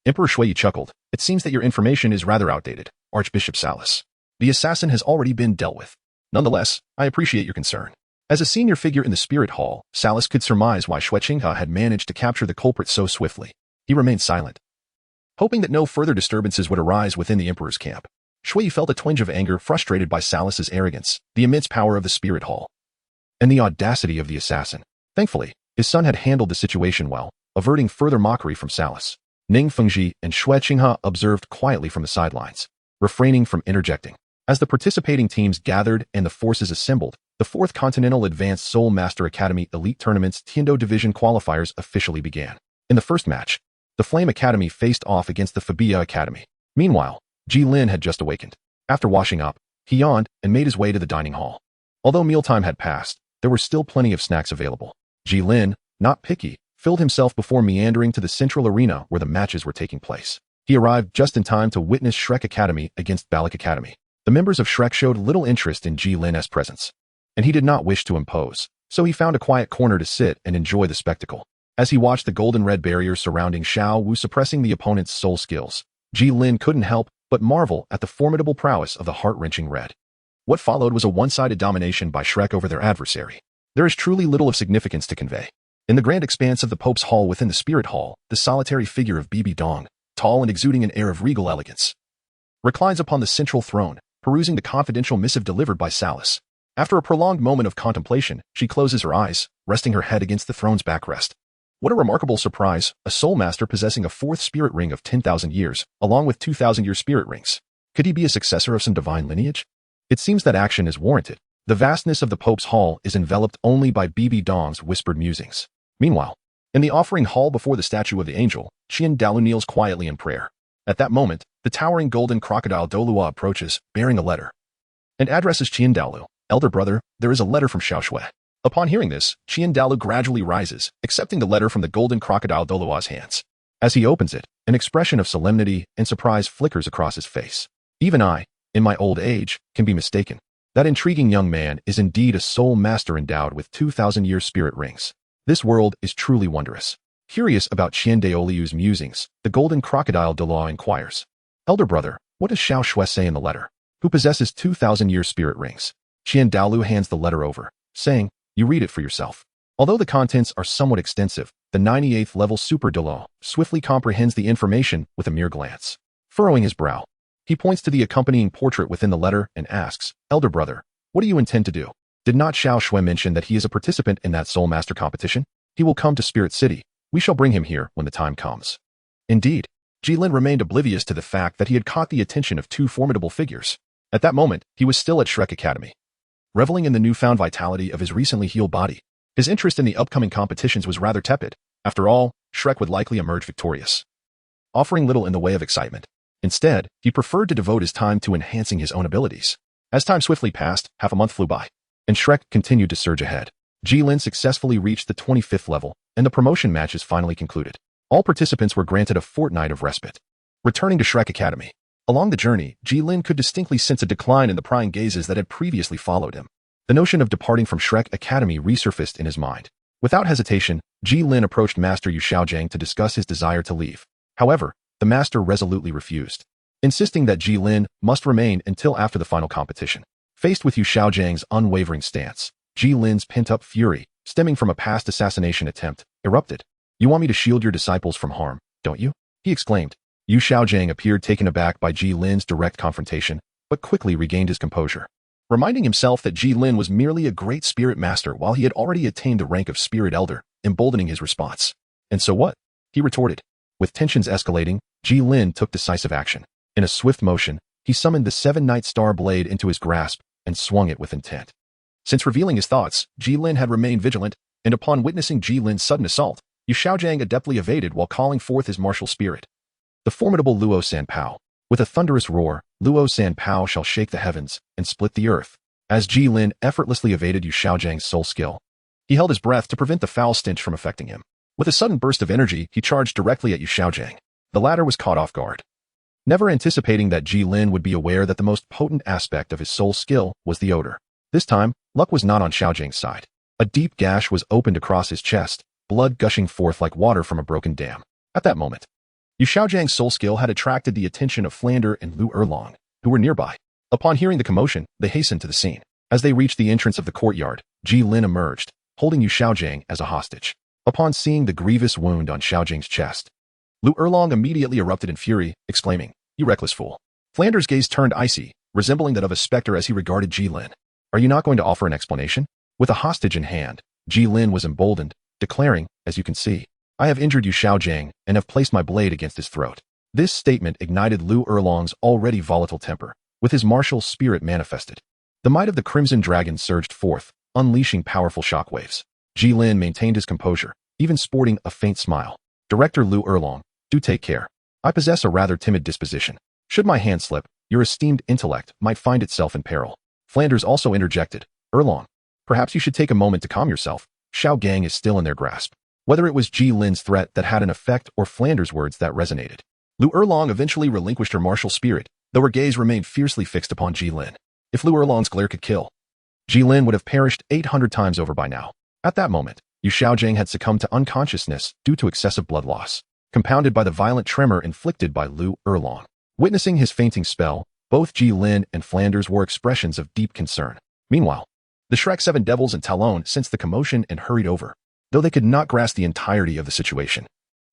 S1: Emperor Shuiyi chuckled. "It seems that your information is rather outdated, Archbishop Salas. The assassin has already been dealt with. Nonetheless, I appreciate your concern." As a senior figure in the Spirit Hall, Salas could surmise why Shui Qinghe had managed to capture the culprit so swiftly. He remained silent, hoping that no further disturbances would arise within the Emperor's camp. Shuiyi felt a twinge of anger, frustrated by Salas's arrogance, the immense power of the Spirit Hall, and the audacity of the assassin. Thankfully, his son had handled the situation well, averting further mockery from Salas. Ning Fengji and Shui Qinghe observed quietly from the sidelines, refraining from interjecting. As the participating teams gathered and the forces assembled, the 4th Continental Advanced Soul Master Academy Elite Tournament's Tiando Division qualifiers officially began. In the first match, the Flame Academy faced off against the Fabia Academy. Meanwhile, Gilin had just awakened. After washing up, he yawned and made his way to the dining hall. Although mealtime had passed, there were still plenty of snacks available. Gilin, not picky, filled himself before meandering to the central arena where the matches were taking place. He arrived just in time to witness Shrek Academy against Balak Academy. The members of Shrek showed little interest in Gilin's presence, and he did not wish to impose, so he found a quiet corner to sit and enjoy the spectacle. As he watched the golden-red barrier surrounding Xiao Wu suppressing the opponent's soul skills, Gilin couldn't help but marvel at the formidable prowess of the heart-wrenching red. What followed was a one-sided domination by Shrek over their adversary. There is truly little of significance to convey. In the grand expanse of the Pope's Hall within the Spirit Hall, the solitary figure of Bibi Dong, tall and exuding an air of regal elegance, reclines upon the central throne, perusing the confidential missive delivered by Salus. After a prolonged moment of contemplation, she closes her eyes, resting her head against the throne's backrest. What a remarkable surprise, a soul master possessing a fourth spirit ring of 10,000 years, along with 2,000-year spirit rings. Could he be a successor of some divine lineage? It seems that action is warranted. The vastness of the Pope's Hall is enveloped only by Bibi Dong's whispered musings. Meanwhile, in the offering hall before the statue of the angel, Douluo kneels quietly in prayer. At that moment, the towering golden crocodile Douluo approaches, bearing a letter, and addresses Douluo. Elder brother, there is a letter from Xiaoshui. Upon hearing this, Douluo gradually rises, accepting the letter from the golden crocodile Douluo's hands. As he opens it, an expression of solemnity and surprise flickers across his face. Even I, in my old age, can be mistaken. That intriguing young man is indeed a soul master endowed with 2,000-year spirit rings. This world is truly wondrous. Curious about Douluo's musings, the golden crocodile Douluo inquires, Elder brother, what does Xiaoshui say in the letter? Who possesses 2,000-year spirit rings? Douluo hands the letter over, saying, you read it for yourself. Although the contents are somewhat extensive, the 98th level Super Douluo swiftly comprehends the information with a mere glance. Furrowing his brow, he points to the accompanying portrait within the letter and asks, Elder brother, what do you intend to do? Did not Xiaoshui mention that he is a participant in that Soul Master competition? He will come to Spirit City. We shall bring him here when the time comes. Indeed, Gilin remained oblivious to the fact that he had caught the attention of two formidable figures. At that moment, he was still at Shrek Academy, reveling in the newfound vitality of his recently healed body. His interest in the upcoming competitions was rather tepid. After all, Shrek would likely emerge victorious, offering little in the way of excitement. Instead, he preferred to devote his time to enhancing his own abilities. As time swiftly passed, half a month flew by, and Shrek continued to surge ahead. Gilin successfully reached the 25th level, and the promotion matches finally concluded. All participants were granted a fortnight of respite. Returning to Shrek Academy. Along the journey, Gilin could distinctly sense a decline in the prying gazes that had previously followed him. The notion of departing from Shrek Academy resurfaced in his mind. Without hesitation, Gilin approached Master Yu Xiaojiang to discuss his desire to leave. However, the master resolutely refused, insisting that Gilin must remain until after the final competition. Faced with Yu Xiaojiang's unwavering stance, Gilin's pent-up fury, stemming from a past assassination attempt, erupted. You want me to shield your disciples from harm, don't you? He exclaimed. Yu Xiaojiang appeared taken aback by Gilin's direct confrontation, but quickly regained his composure, reminding himself that Gilin was merely a great spirit master while he had already attained the rank of spirit elder, emboldening his response. And so what? He retorted. With tensions escalating, Gilin took decisive action. In a swift motion, he summoned the seven-night star blade into his grasp and swung it with intent. Since revealing his thoughts, Gilin had remained vigilant, and upon witnessing Gilin's sudden assault, Yu Xiaojiang adeptly evaded while calling forth his martial spirit. The formidable Luo Sanpao. With a thunderous roar, Luo Sanpao shall shake the heavens and split the earth. As Gilin effortlessly evaded Yu Xiaojiang's soul skill, he held his breath to prevent the foul stench from affecting him. With a sudden burst of energy, he charged directly at Yu Xiaojiang. The latter was caught off guard, never anticipating that Gilin would be aware that the most potent aspect of his soul skill was the odor. This time, luck was not on Xiaojiang's side. A deep gash was opened across his chest, blood gushing forth like water from a broken dam. At that moment, Yu Xiaojiang's soul skill had attracted the attention of Flander and Lu Erlong, who were nearby. Upon hearing the commotion, they hastened to the scene. As they reached the entrance of the courtyard, Gilin emerged, holding Yu Xiaojiang as a hostage. Upon seeing the grievous wound on Xiaojiang's chest, Lu Erlong immediately erupted in fury, exclaiming, You reckless fool. Flander's gaze turned icy, resembling that of a specter as he regarded Gilin. Are you not going to offer an explanation? With a hostage in hand, Gilin was emboldened, declaring, as you can see, I have injured Yu Xiaojiang and have placed my blade against his throat. This statement ignited Lu Erlong's already volatile temper, with his martial spirit manifested. The might of the Crimson Dragon surged forth, unleashing powerful shockwaves. Gilin maintained his composure, even sporting a faint smile. Director Lu Erlong, do take care. I possess a rather timid disposition. Should my hand slip, your esteemed intellect might find itself in peril. Flanders also interjected, Erlong, perhaps you should take a moment to calm yourself. Xiao Gang is still in their grasp. Whether it was Gilin's threat that had an effect or Flanders' words that resonated, Lu Erlong eventually relinquished her martial spirit, though her gaze remained fiercely fixed upon Gilin. If Lu Erlong's glare could kill, Gilin would have perished 800 times over by now. At that moment, Yu Xiaojiang had succumbed to unconsciousness due to excessive blood loss, compounded by the violent tremor inflicted by Lu Erlong. Witnessing his fainting spell, both Gilin and Flanders wore expressions of deep concern. Meanwhile, the Shrek Seven Devils and Talon sensed the commotion and hurried over. though they could not grasp the entirety of the situation.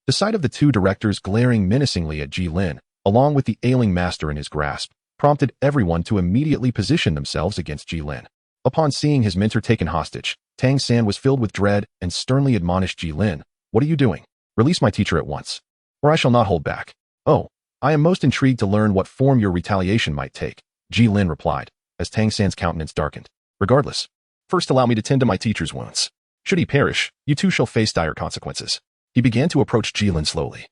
S1: The sight of the two directors glaring menacingly at Gilin, along with the ailing master in his grasp, prompted everyone to immediately position themselves against Gilin. Upon seeing his mentor taken hostage, Tang San was filled with dread and sternly admonished Gilin, "What are you doing? Release my teacher at once, or I shall not hold back." "Oh, I am most intrigued to learn what form your retaliation might take," Gilin replied, as Tang San's countenance darkened. "Regardless, first allow me to tend to my teacher's wounds. Should he perish, you too shall face dire consequences." He began to approach Gilin slowly,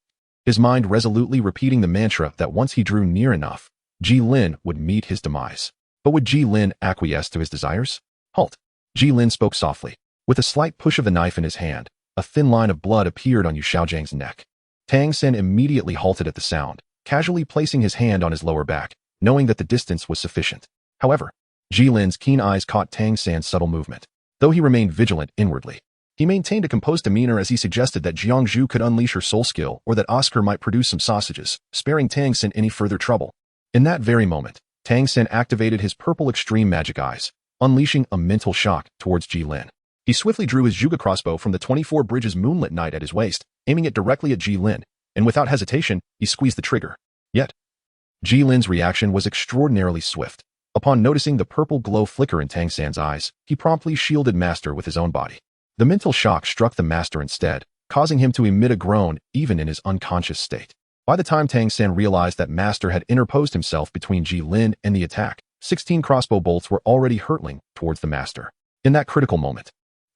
S1: his mind resolutely repeating the mantra that once he drew near enough, Gilin would meet his demise. But would Gilin acquiesce to his desires? "Halt!" Gilin spoke softly. With a slight push of the knife in his hand, a thin line of blood appeared on Yu Xiaojiang's neck. Tang San immediately halted at the sound, casually placing his hand on his lower back, knowing that the distance was sufficient. However, Gilin's keen eyes caught Tang San's subtle movement. Though he remained vigilant inwardly, he maintained a composed demeanor as he suggested that Jiangzhu could unleash her soul skill or that Oscar might produce some sausages, sparing Tang San any further trouble. In that very moment, Tang San activated his purple extreme magic eyes, unleashing a mental shock towards Gilin. He swiftly drew his Juga crossbow from the 24 Bridges moonlit night at his waist, aiming it directly at Gilin, and without hesitation, he squeezed the trigger. Yet, Gilin's reaction was extraordinarily swift. Upon noticing the purple glow flicker in Tang San's eyes, he promptly shielded Master with his own body. The mental shock struck the Master instead, causing him to emit a groan even in his unconscious state. By the time Tang San realized that Master had interposed himself between Gilin and the attack, 16 crossbow bolts were already hurtling towards the Master. In that critical moment,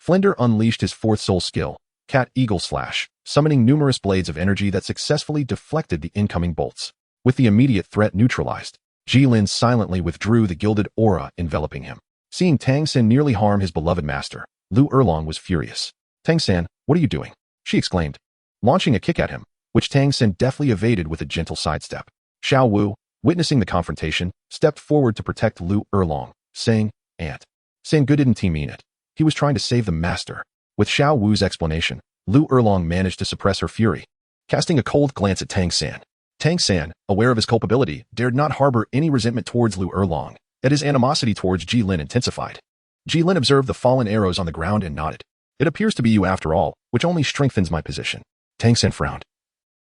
S1: Flender unleashed his fourth soul skill, Cat Eagle Slash, summoning numerous blades of energy that successfully deflected the incoming bolts. With the immediate threat neutralized, Gilin silently withdrew the gilded aura enveloping him. Seeing Tang San nearly harm his beloved master, Lu Erlong was furious. "Tang San, what are you doing?" she exclaimed, launching a kick at him, which Tang San deftly evaded with a gentle sidestep. Xiao Wu, witnessing the confrontation, stepped forward to protect Lu Erlong, saying, "Aunt San good didn't he mean it? He was trying to save the master." With Xiao Wu's explanation, Lu Erlong managed to suppress her fury, casting a cold glance at Tang San. Tang San, aware of his culpability, dared not harbor any resentment towards Lu Erlong, yet his animosity towards Gilin intensified. Gilin observed the fallen arrows on the ground and nodded. "It appears to be you after all, which only strengthens my position." Tang San frowned.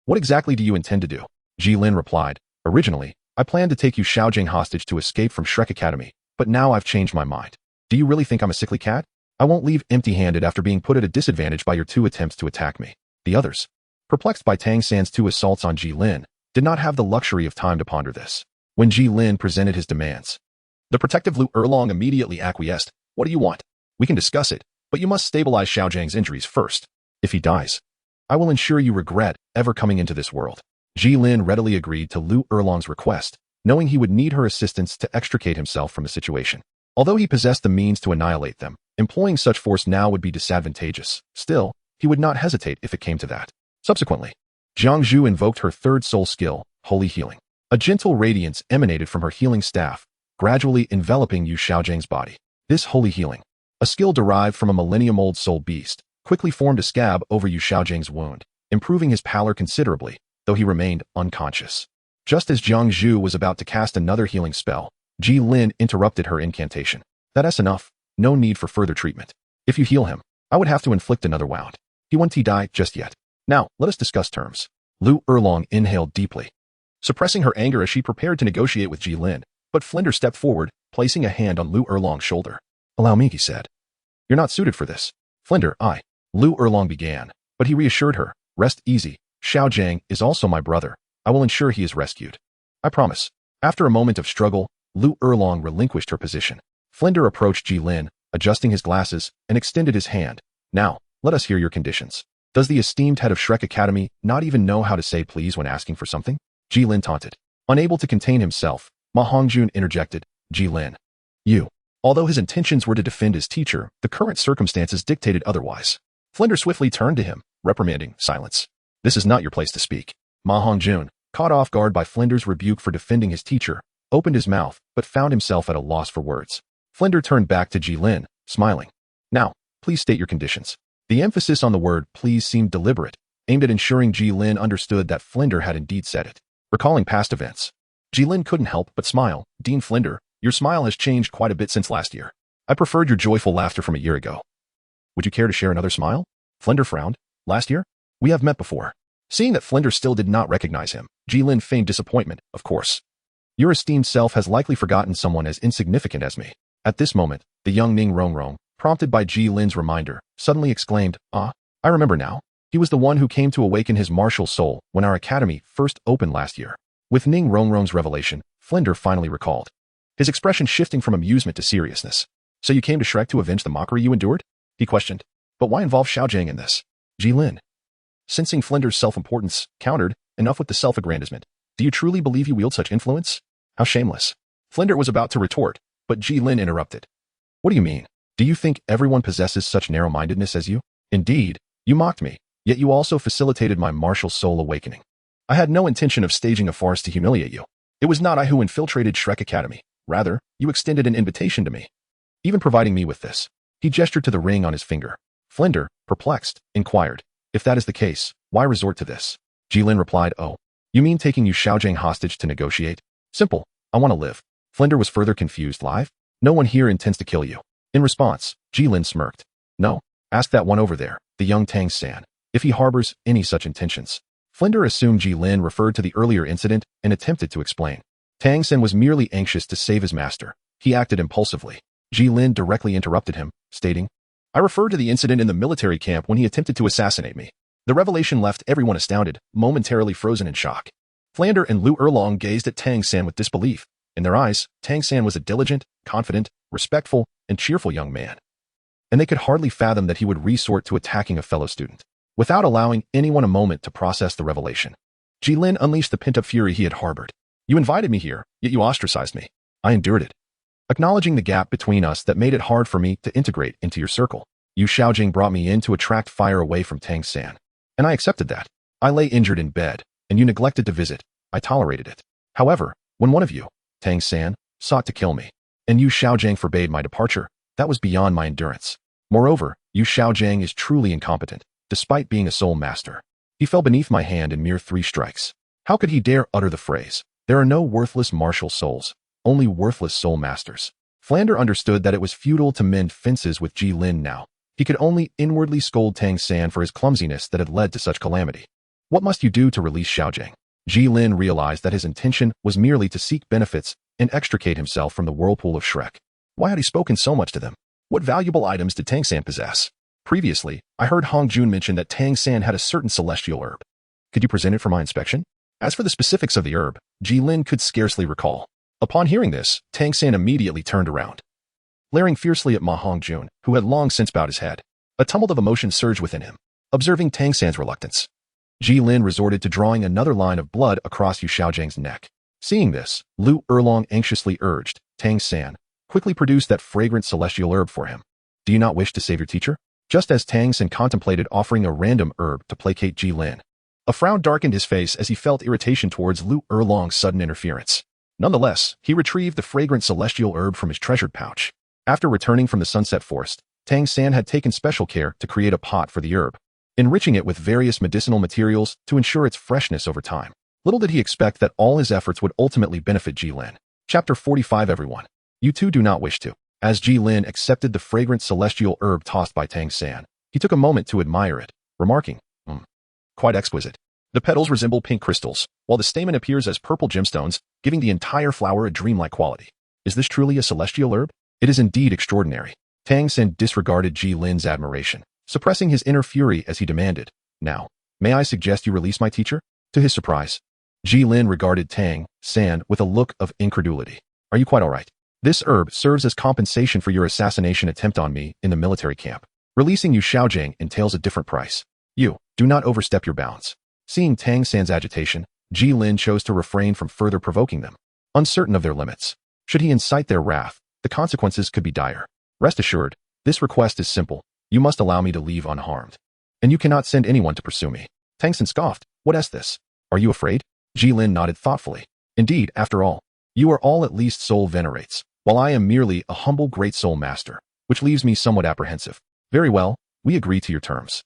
S1: "What exactly do you intend to do?" Gilin replied, "Originally, I planned to take Yu Xiaojing hostage to escape from Shrek Academy, but now I've changed my mind. Do you really think I'm a sickly cat? I won't leave empty-handed after being put at a disadvantage by your two attempts to attack me." The others, perplexed by Tang San's two assaults on Gilin, did not have the luxury of time to ponder this. When Gilin presented his demands, the protective Lu Erlong immediately acquiesced. "What do you want? We can discuss it, but you must stabilize Xiaojiang's injuries first. If he dies, I will ensure you regret ever coming into this world." Gilin readily agreed to Lu Erlong's request, knowing he would need her assistance to extricate himself from the situation. Although he possessed the means to annihilate them, employing such force now would be disadvantageous. Still, he would not hesitate if it came to that. Subsequently, Jiangzhu invoked her third soul skill, Holy Healing. A gentle radiance emanated from her healing staff, gradually enveloping Yu Xiaojing's body. This Holy Healing, a skill derived from a millennium-old soul beast, quickly formed a scab over Yu Xiaojing's wound, improving his pallor considerably, though he remained unconscious. Just as Jiangzhu was about to cast another healing spell, Gilin interrupted her incantation. "That's enough. No need for further treatment. If you heal him, I would have to inflict another wound. He won't die just yet. Now, let us discuss terms." Lu Erlong inhaled deeply, suppressing her anger as she prepared to negotiate with Gilin, but Flender stepped forward, placing a hand on Lu Erlong's shoulder. "Allow me," he said. "You're not suited for this." "Flender, Lu Erlong began, but he reassured her. "Rest easy. Xiaojiang is also my brother. I will ensure he is rescued. I promise." After a moment of struggle, Lu Erlong relinquished her position. Flender approached Gilin, adjusting his glasses, and extended his hand. "Now, let us hear your conditions." Does the esteemed head of Shrek Academy not even know how to say please when asking for something? Gilin taunted. Unable to contain himself, Ma Hongjun interjected. "Gilin, you." Although his intentions were to defend his teacher, the current circumstances dictated otherwise. Flender swiftly turned to him, reprimanding, "Silence. This is not your place to speak." Ma Hongjun, caught off guard by Flender's rebuke for defending his teacher, opened his mouth, but found himself at a loss for words. Flender turned back to Gilin, smiling. "Now, please state your conditions." The emphasis on the word please seemed deliberate, aimed at ensuring Gilin understood that Flender had indeed said it. Recalling past events, Gilin couldn't help but smile. "Dean Flender, your smile has changed quite a bit since last year. I preferred your joyful laughter from a year ago. Would you care to share another smile?" Flinder frowned. Last year? We have met before. Seeing that Flinder still did not recognize him, Gilin feigned disappointment, of course. Your esteemed self has likely forgotten someone as insignificant as me. At this moment, the young Ning Rongrong, prompted by Gilin's reminder, suddenly exclaimed, "Ah, I remember now. He was the one who came to awaken his martial soul when our academy first opened last year." With Ning Rongrong's revelation, Flinder finally recalled, his expression shifting from amusement to seriousness. "So you came to Shrek to avenge the mockery you endured?" he questioned. "But why involve Xiaojing in this?" Gilin, sensing Flinder's self-importance, countered, "Enough with the self-aggrandizement. Do you truly believe you wield such influence? How shameless." Flinder was about to retort, but Gilin interrupted. "What do you mean? Do you think everyone possesses such narrow-mindedness as you? Indeed, you mocked me, yet you also facilitated my martial soul awakening. I had no intention of staging a farce to humiliate you. It was not I who infiltrated Shrek Academy. Rather, you extended an invitation to me, even providing me with this." He gestured to the ring on his finger. Flinder, perplexed, inquired, "If that is the case, why resort to this?" Gilin replied, "Oh, you mean taking Yu Xiaojing hostage to negotiate? Simple. I want to live." Flinder was further confused. "Live? No one here intends to kill you." In response, Gilin smirked. "No, ask that one over there, the young Tang San, if he harbors any such intentions." Flinder assumed Gilin referred to the earlier incident and attempted to explain. Tang San was merely anxious to save his master. He acted impulsively. Gilin directly interrupted him, stating, "I refer to the incident in the military camp when he attempted to assassinate me." The revelation left everyone astounded, momentarily frozen in shock. Flinder and Lu Erlong gazed at Tang San with disbelief. In their eyes, Tang San was a diligent, confident, respectful, and cheerful young man, and they could hardly fathom that he would resort to attacking a fellow student. Without allowing anyone a moment to process the revelation, Gilin unleashed the pent-up fury he had harbored. "You invited me here, yet you ostracized me. I endured it, acknowledging the gap between us that made it hard for me to integrate into your circle. Yu Xiaojing brought me in to attract fire away from Tang San, and I accepted that. I lay injured in bed, and you neglected to visit. I tolerated it. However, when one of you, Tang San, sought to kill me, and Yu Xiaojing forbade my departure, that was beyond my endurance. Moreover, Yu Xiaojing is truly incompetent, despite being a soul master. He fell beneath my hand in mere 3 strikes. How could he dare utter the phrase, 'There are no worthless martial souls, only worthless soul masters'?" Flinder understood that it was futile to mend fences with Gilin now. He could only inwardly scold Tang San for his clumsiness that had led to such calamity. "What must you do to release Xiaojing?" Gilin realized that his intention was merely to seek benefits and extricate himself from the whirlpool of Shrek. Why had he spoken so much to them? What valuable items did Tang San possess? Previously, I heard Hong Jun mention that Tang San had a certain celestial herb. Could you present it for my inspection? As for the specifics of the herb, Gilin could scarcely recall. Upon hearing this, Tang San immediately turned around, glaring fiercely at Ma Hongjun, who had long since bowed his head. A tumult of emotion surged within him. Observing Tang San's reluctance, Gilin resorted to drawing another line of blood across Yu Xiaojing's neck. Seeing this, Lu Erlong anxiously urged, "Tang San, quickly produce that fragrant celestial herb for him. Do you not wish to save your teacher?" Just as Tang San contemplated offering a random herb to placate Gilin, a frown darkened his face as he felt irritation towards Lu Erlong's sudden interference. Nonetheless, he retrieved the fragrant celestial herb from his treasured pouch. After returning from the Sunset Forest, Tang San had taken special care to create a pot for the herb, enriching it with various medicinal materials to ensure its freshness over time. Little did he expect that all his efforts would ultimately benefit Gilin. Chapter 45. Everyone. You too do not wish to. As Gilin accepted the fragrant celestial herb tossed by Tang San, he took a moment to admire it, remarking, quite exquisite. The petals resemble pink crystals, while the stamen appears as purple gemstones, giving the entire flower a dreamlike quality. Is this truly a celestial herb? It is indeed extraordinary." Tang San disregarded Gilin's admiration, suppressing his inner fury as he demanded, "Now, may I suggest you release my teacher?" To his surprise, Gilin regarded Tang San with a look of incredulity. "Are you quite all right? This herb serves as compensation for your assassination attempt on me in the military camp. Releasing Yu Xiaojing entails a different price. You do not overstep your bounds." Seeing Tang San's agitation, Gilin chose to refrain from further provoking them. Uncertain of their limits, should he incite their wrath, the consequences could be dire. "Rest assured, this request is simple. You must allow me to leave unharmed. And you cannot send anyone to pursue me." Tang San scoffed. "What is this? Are you afraid?" Gilin nodded thoughtfully. "Indeed, after all, you are all at least soul venerates, while I am merely a humble great soul master, which leaves me somewhat apprehensive. Very well, we agree to your terms.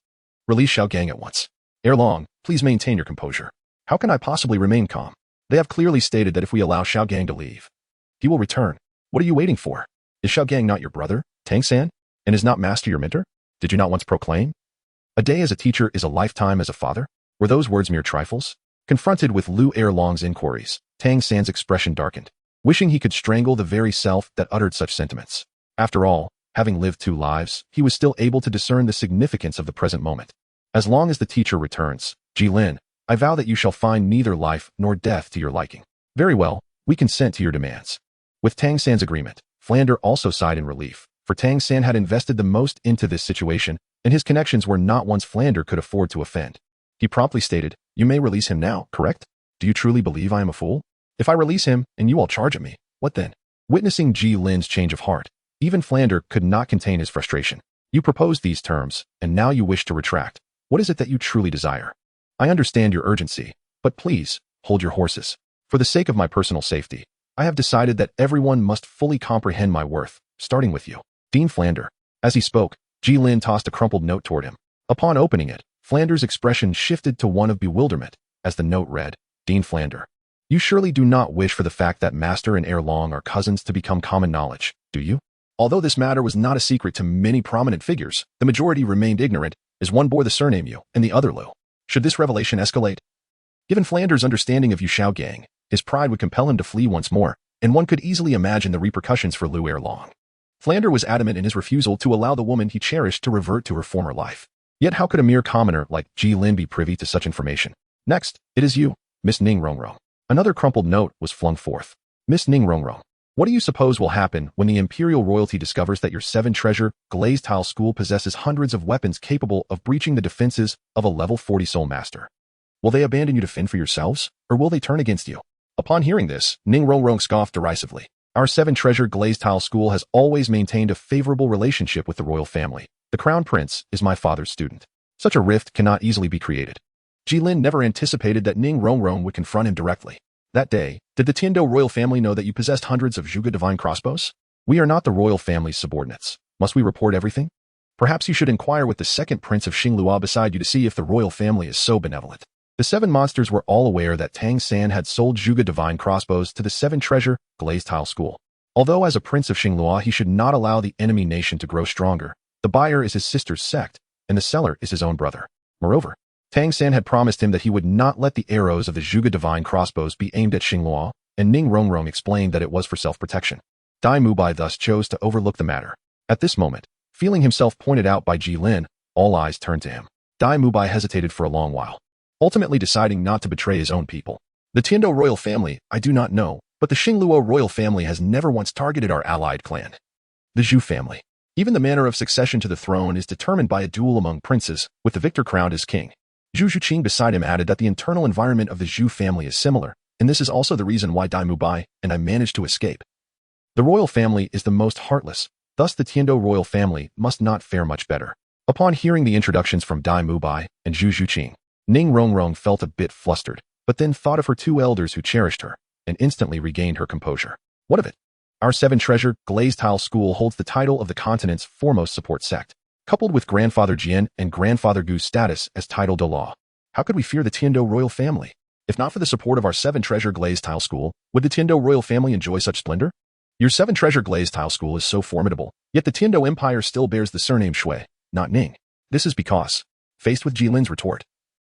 S1: Release Xiaojing at once. Ere long, please maintain your composure." "How can I possibly remain calm? They have clearly stated that if we allow Xiaojing to leave, he will return. What are you waiting for? Is Xiaojing not your brother, Tang San? And is not Master your mentor? Did you not once proclaim?" A day as a teacher is a lifetime as a father? Were those words mere trifles? Confronted with Lu Erlong's inquiries, Tang San's expression darkened, wishing he could strangle the very self that uttered such sentiments. After all, having lived 2 lives, he was still able to discern the significance of the present moment. As long as the teacher returns, Gilin, I vow that you shall find neither life nor death to your liking. Very well, we consent to your demands. With Tang San's agreement, Flander also sighed in relief, for Tang San had invested the most into this situation, and his connections were not ones Flander could afford to offend. He promptly stated, you may release him now, correct? Do you truly believe I am a fool? If I release him and you all charge at me, what then? Witnessing Jilin's change of heart, even Flander could not contain his frustration. You proposed these terms, and now you wish to retract. What is it that you truly desire? I understand your urgency, but please, hold your horses. For the sake of my personal safety, I have decided that everyone must fully comprehend my worth, starting with you. Dean Flander. As he spoke, Gilin tossed a crumpled note toward him. Upon opening it, Flander's expression shifted to one of bewilderment, as the note read, Dean Flander. You surely do not wish for the fact that Master and Erlong are cousins to become common knowledge, do you? Although this matter was not a secret to many prominent figures, the majority remained ignorant, as one bore the surname Yu and the other Lu. Should this revelation escalate? Given Flander's understanding of Yu Shao Gang, his pride would compel him to flee once more, and one could easily imagine the repercussions for Lu Erlong. Flander was adamant in his refusal to allow the woman he cherished to revert to her former life. Yet how could a mere commoner like Gilin be privy to such information? Next, it is you, Miss Ning Rongrong. Another crumpled note was flung forth. Miss Ning Rongrong, what do you suppose will happen when the Imperial royalty discovers that your 7-treasure glazed tile school possesses hundreds of weapons capable of breaching the defenses of a level 40 soul master? Will they abandon you to fend for yourselves, or will they turn against you? Upon hearing this, Ning Rongrong scoffed derisively. Our 7-treasure glazed tile school has always maintained a favorable relationship with the royal family. The Crown Prince is my father's student. Such a rift cannot easily be created. Gilin never anticipated that Ning Rongrong would confront him directly. That day, did the Tiando royal family know that you possessed hundreds of Zhuge divine crossbows? We are not the royal family's subordinates. Must we report everything? Perhaps you should inquire with the second prince of Xinglua beside you to see if the royal family is so benevolent. The 7 monsters were all aware that Tang San had sold Zhuge divine crossbows to the 7-treasure glazed tile school. Although as a prince of Xinglua he should not allow the enemy nation to grow stronger, the buyer is his sister's sect, and the seller is his own brother. Moreover, Tang San had promised him that he would not let the arrows of the Zhuge divine crossbows be aimed at Xinglua, and Ning Rongrong explained that it was for self-protection. Dai Mubai thus chose to overlook the matter. At this moment, feeling himself pointed out by Gilin, all eyes turned to him. Dai Mubai hesitated for a long while, ultimately deciding not to betray his own people. The Tiando royal family, I do not know, but the Xingluo royal family has never once targeted our allied clan. The Zhu family. Even the manner of succession to the throne is determined by a duel among princes, with the victor crowned as king. Zhu Zhuqing beside him added that the internal environment of the Zhu family is similar, and this is also the reason why Dai Mubai and I managed to escape. The royal family is the most heartless, thus the Tiando royal family must not fare much better. Upon hearing the introductions from Dai Mubai and Zhu Zhuqing, Ning Rongrong felt a bit flustered, but then thought of her 2 elders who cherished her, and instantly regained her composure. What of it? Our 7-treasure glazed tile school holds the title of the continent's foremost support sect, coupled with Grandfather Jian and Grandfather Gu's status as title Douluo. How could we fear the Tiando royal family? If not for the support of our 7-treasure glazed tile school, would the Tiando royal family enjoy such splendor? Your 7-treasure glazed tile school is so formidable, yet the Tiando empire still bears the surname Shui, not Ning. This is because, faced with Jilin's retort,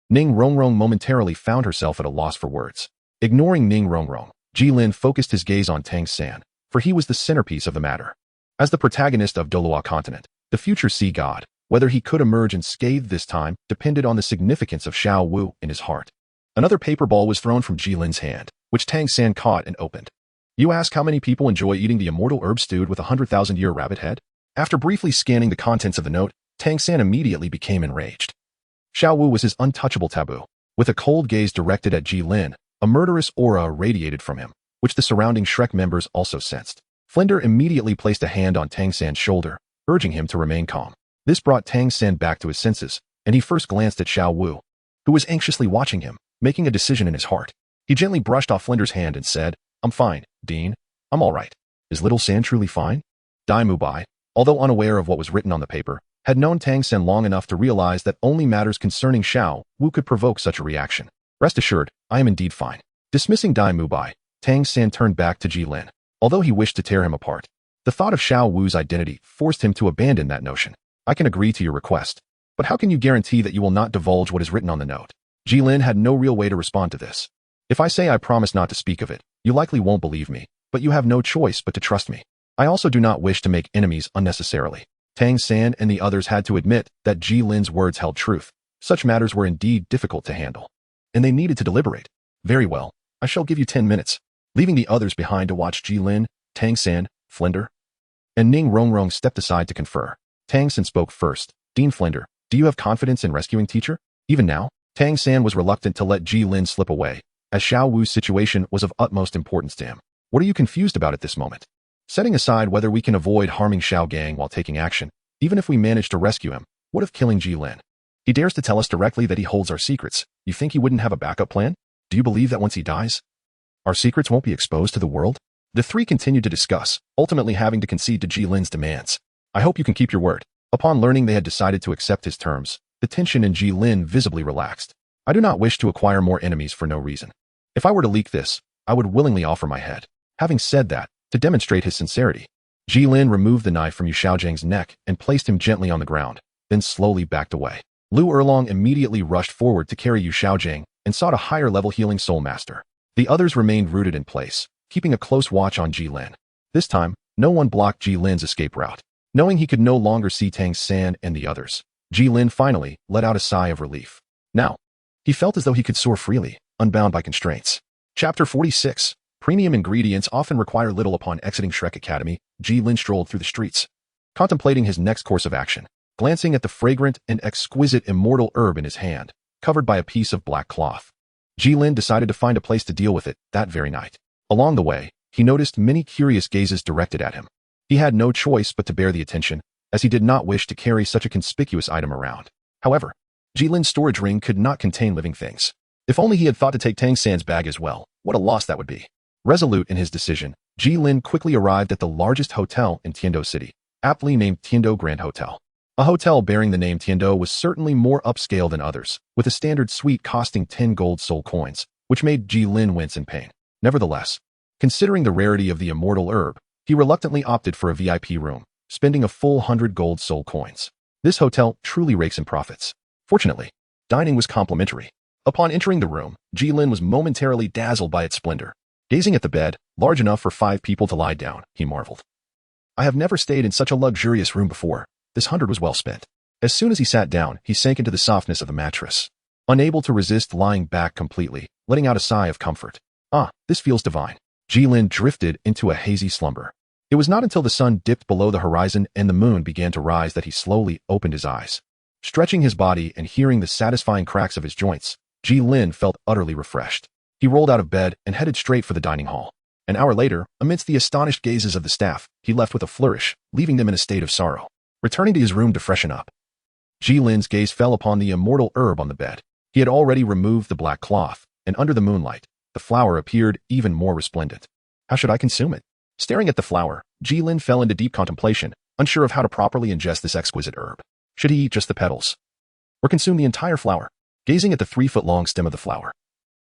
S1: Ning Rongrong momentarily found herself at a loss for words. Ignoring Ning Rongrong, Gilin focused his gaze on Tang San, for he was the centerpiece of the matter. As the protagonist of Douluo continent, the future sea god, whether he could emerge unscathed this time depended on the significance of Xiao Wu in his heart. Another paper ball was thrown from Jilin's hand, which Tang San caught and opened. You ask how many people enjoy eating the immortal herb stewed with a 100,000-year rabbit head? After briefly scanning the contents of the note, Tang San immediately became enraged. Xiao Wu was his untouchable taboo. With a cold gaze directed at Gilin, a murderous aura radiated from him, which the surrounding Shrek members also sensed. Flinder immediately placed a hand on Tang San's shoulder, urging him to remain calm. This brought Tang San back to his senses, and he first glanced at Xiao Wu, who was anxiously watching him, making a decision in his heart. He gently brushed off Flinder's hand and said, I'm fine, Dean. I'm all right. Is little San truly fine? Dai Mubai, although unaware of what was written on the paper, had known Tang San long enough to realize that only matters concerning Xiao Wu could provoke such a reaction. Rest assured, I am indeed fine. Dismissing Dai Mubai, Tang San turned back to Gilin. Although he wished to tear him apart, the thought of Xiao Wu's identity forced him to abandon that notion. I can agree to your request, But how can you guarantee that you will not divulge what is written on the note? Gilin had no real way to respond to this. If I say I promise not to speak of it, you likely won't believe me, but you have no choice but to trust me. I also do not wish to make enemies unnecessarily. Tang San and the others had to admit that Gilin's words held truth. Such matters were indeed difficult to handle. And they needed to deliberate. Very well, I shall give you 10 minutes. Leaving the others behind to watch Gilin, Tang San, Flinder, and Ning Rongrong stepped aside to confer. Tang San spoke first. Dean Flinder, do you have confidence in rescuing teacher? Even now, Tang San was reluctant to let Gilin slip away, as Xiao Wu's situation was of utmost importance to him. What are you confused about at this moment? Setting aside whether we can avoid harming Xiao Gang while taking action, even if we manage to rescue him, what of killing Gilin? He dares to tell us directly that he holds our secrets. You think he wouldn't have a backup plan? Do you believe that once he dies, our secrets won't be exposed to the world? The three continued to discuss, ultimately having to concede to Gilin's demands. I hope you can keep your word. Upon learning they had decided to accept his terms, the tension in Gilin visibly relaxed. I do not wish to acquire more enemies for no reason. If I were to leak this, I would willingly offer my head. Having said that, to demonstrate his sincerity, Gilin removed the knife from Yu Xiaojiang's neck and placed him gently on the ground, then slowly backed away. Lu Erlong immediately rushed forward to carry Yu Xiaojiang and sought a higher-level healing soul master. The others remained rooted in place, keeping a close watch on Gilin. This time, no one blocked Gilin's escape route. Knowing he could no longer see Tang San and the others, Gilin finally let out a sigh of relief. Now, he felt as though he could soar freely, unbound by constraints. Chapter 46. Premium ingredients often require little. Upon exiting Shrek Academy, Gilin strolled through the streets, contemplating his next course of action. Glancing at the fragrant and exquisite immortal herb in his hand, covered by a piece of black cloth, Gilin decided to find a place to deal with it that very night. Along the way, he noticed many curious gazes directed at him. He had no choice but to bear the attention, as he did not wish to carry such a conspicuous item around. However, Gilin's storage ring could not contain living things. If only he had thought to take Tang San's bag as well, what a loss that would be. Resolute in his decision, Gilin quickly arrived at the largest hotel in Tiando City, aptly named Tiando Grand Hotel. A hotel bearing the name Tiando was certainly more upscale than others, with a standard suite costing 10 gold soul coins, which made Gilin wince in pain. Nevertheless, considering the rarity of the immortal herb, he reluctantly opted for a VIP room, spending a full 100 gold soul coins. This hotel truly rakes in profits. Fortunately, dining was complimentary. Upon entering the room, Gilin was momentarily dazzled by its splendor. Gazing at the bed, large enough for 5 people to lie down, he marveled. I have never stayed in such a luxurious room before. This 100 was well spent. As soon as he sat down, he sank into the softness of the mattress, unable to resist lying back completely, letting out a sigh of comfort. Ah, this feels divine. Gilin drifted into a hazy slumber. It was not until the sun dipped below the horizon and the moon began to rise that he slowly opened his eyes. Stretching his body and hearing the satisfying cracks of his joints, Gilin felt utterly refreshed. He rolled out of bed and headed straight for the dining hall. An hour later, amidst the astonished gazes of the staff, he left with a flourish, leaving them in a state of sorrow. Returning to his room to freshen up, Gilin's gaze fell upon the immortal herb on the bed. He had already removed the black cloth, and under the moonlight, the flower appeared even more resplendent. How should I consume it? Staring at the flower, Gilin fell into deep contemplation, unsure of how to properly ingest this exquisite herb. Should he eat just the petals, or consume the entire flower? Gazing at the 3-foot-long stem of the flower,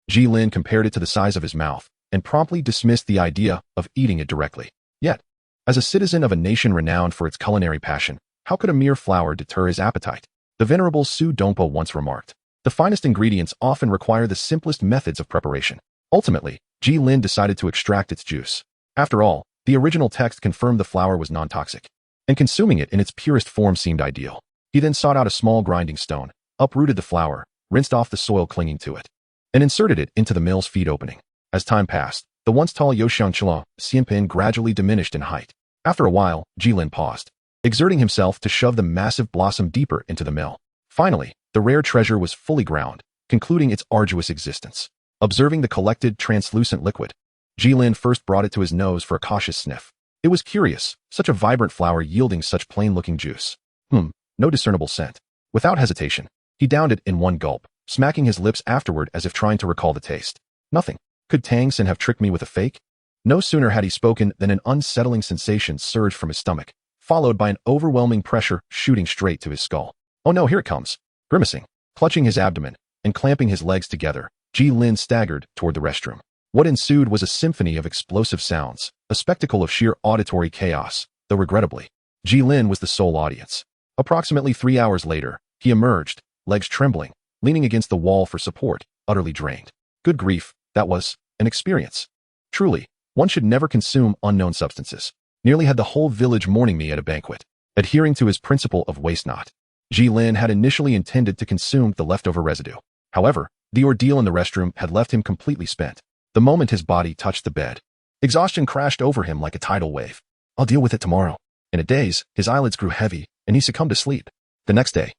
S1: Gilin compared it to the size of his mouth, and promptly dismissed the idea of eating it directly. Yet, as a citizen of a nation renowned for its culinary passion, how could a mere flower deter his appetite? The venerable Su Dongpo once remarked, the finest ingredients often require the simplest methods of preparation. Ultimately, Gilin decided to extract its juice. After all, the original text confirmed the flower was non-toxic, and consuming it in its purest form seemed ideal. He then sought out a small grinding stone, uprooted the flower, rinsed off the soil clinging to it, and inserted it into the mill's feed opening. As time passed, the once tall Yoxiangchila Xianpin gradually diminished in height. After a while, Gilin paused, exerting himself to shove the massive blossom deeper into the mill. Finally, the rare treasure was fully ground, concluding its arduous existence. Observing the collected translucent liquid, Gilin first brought it to his nose for a cautious sniff. It was curious, such a vibrant flower yielding such plain-looking juice. No discernible scent. Without hesitation, he downed it in one gulp, smacking his lips afterward as if trying to recall the taste. Nothing. Could Tang San have tricked me with a fake? No sooner had he spoken than an unsettling sensation surged from his stomach, followed by an overwhelming pressure shooting straight to his skull. Oh no, here it comes. Grimacing, clutching his abdomen, and clamping his legs together, Gilin staggered toward the restroom. What ensued was a symphony of explosive sounds, a spectacle of sheer auditory chaos, though regrettably, Gilin was the sole audience. Approximately 3 hours later, He emerged, legs trembling, leaning against the wall for support, utterly drained. Good grief, that was an experience. Truly, one should never consume unknown substances. Nearly had the whole village mourning me at a banquet. Adhering to his principle of waste not, Gilin had initially intended to consume the leftover residue. However, the ordeal in the restroom had left him completely spent. The moment his body touched the bed, exhaustion crashed over him like a tidal wave. I'll deal with it tomorrow. In a daze, his eyelids grew heavy, and he succumbed to sleep. The next day,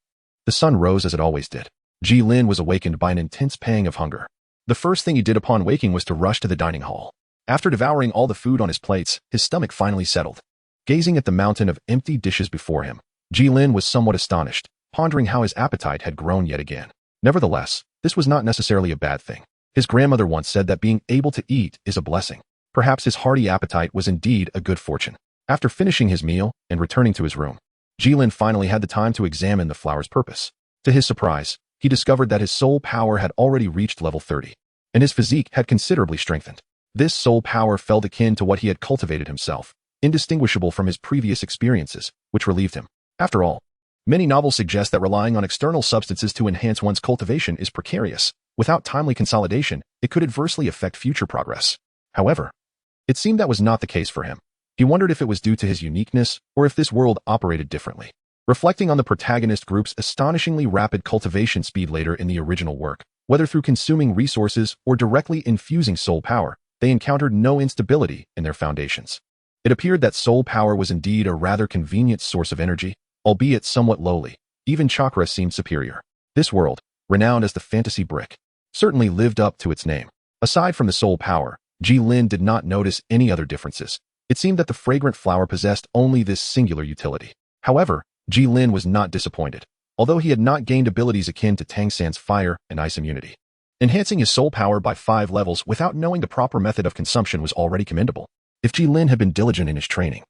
S1: the sun rose as it always did. Gilin was awakened by an intense pang of hunger. The first thing he did upon waking was to rush to the dining hall. After devouring all the food on his plates, his stomach finally settled. Gazing at the mountain of empty dishes before him, Gilin was somewhat astonished, pondering how his appetite had grown yet again. Nevertheless, this was not necessarily a bad thing. His grandmother once said that being able to eat is a blessing. Perhaps his hearty appetite was indeed a good fortune. After finishing his meal and returning to his room, Gilin finally had the time to examine the flower's purpose. To his surprise, he discovered that his soul power had already reached level 30, and his physique had considerably strengthened. This soul power felt akin to what he had cultivated himself, indistinguishable from his previous experiences, which relieved him. After all, many novels suggest that relying on external substances to enhance one's cultivation is precarious. Without timely consolidation, it could adversely affect future progress. However, it seemed that was not the case for him. He wondered if it was due to his uniqueness or if this world operated differently. Reflecting on the protagonist group's astonishingly rapid cultivation speed later in the original work, whether through consuming resources or directly infusing soul power, they encountered no instability in their foundations. It appeared that soul power was indeed a rather convenient source of energy, albeit somewhat lowly. Even chakra seemed superior. This world, renowned as the fantasy brick, certainly lived up to its name. Aside from the soul power, Gilin did not notice any other differences. It seemed that the fragrant flower possessed only this singular utility. However, Gilin was not disappointed, although he had not gained abilities akin to Tang San's fire and ice immunity. Enhancing his soul power by 5 levels without knowing the proper method of consumption was already commendable. If Gilin had been diligent in his training,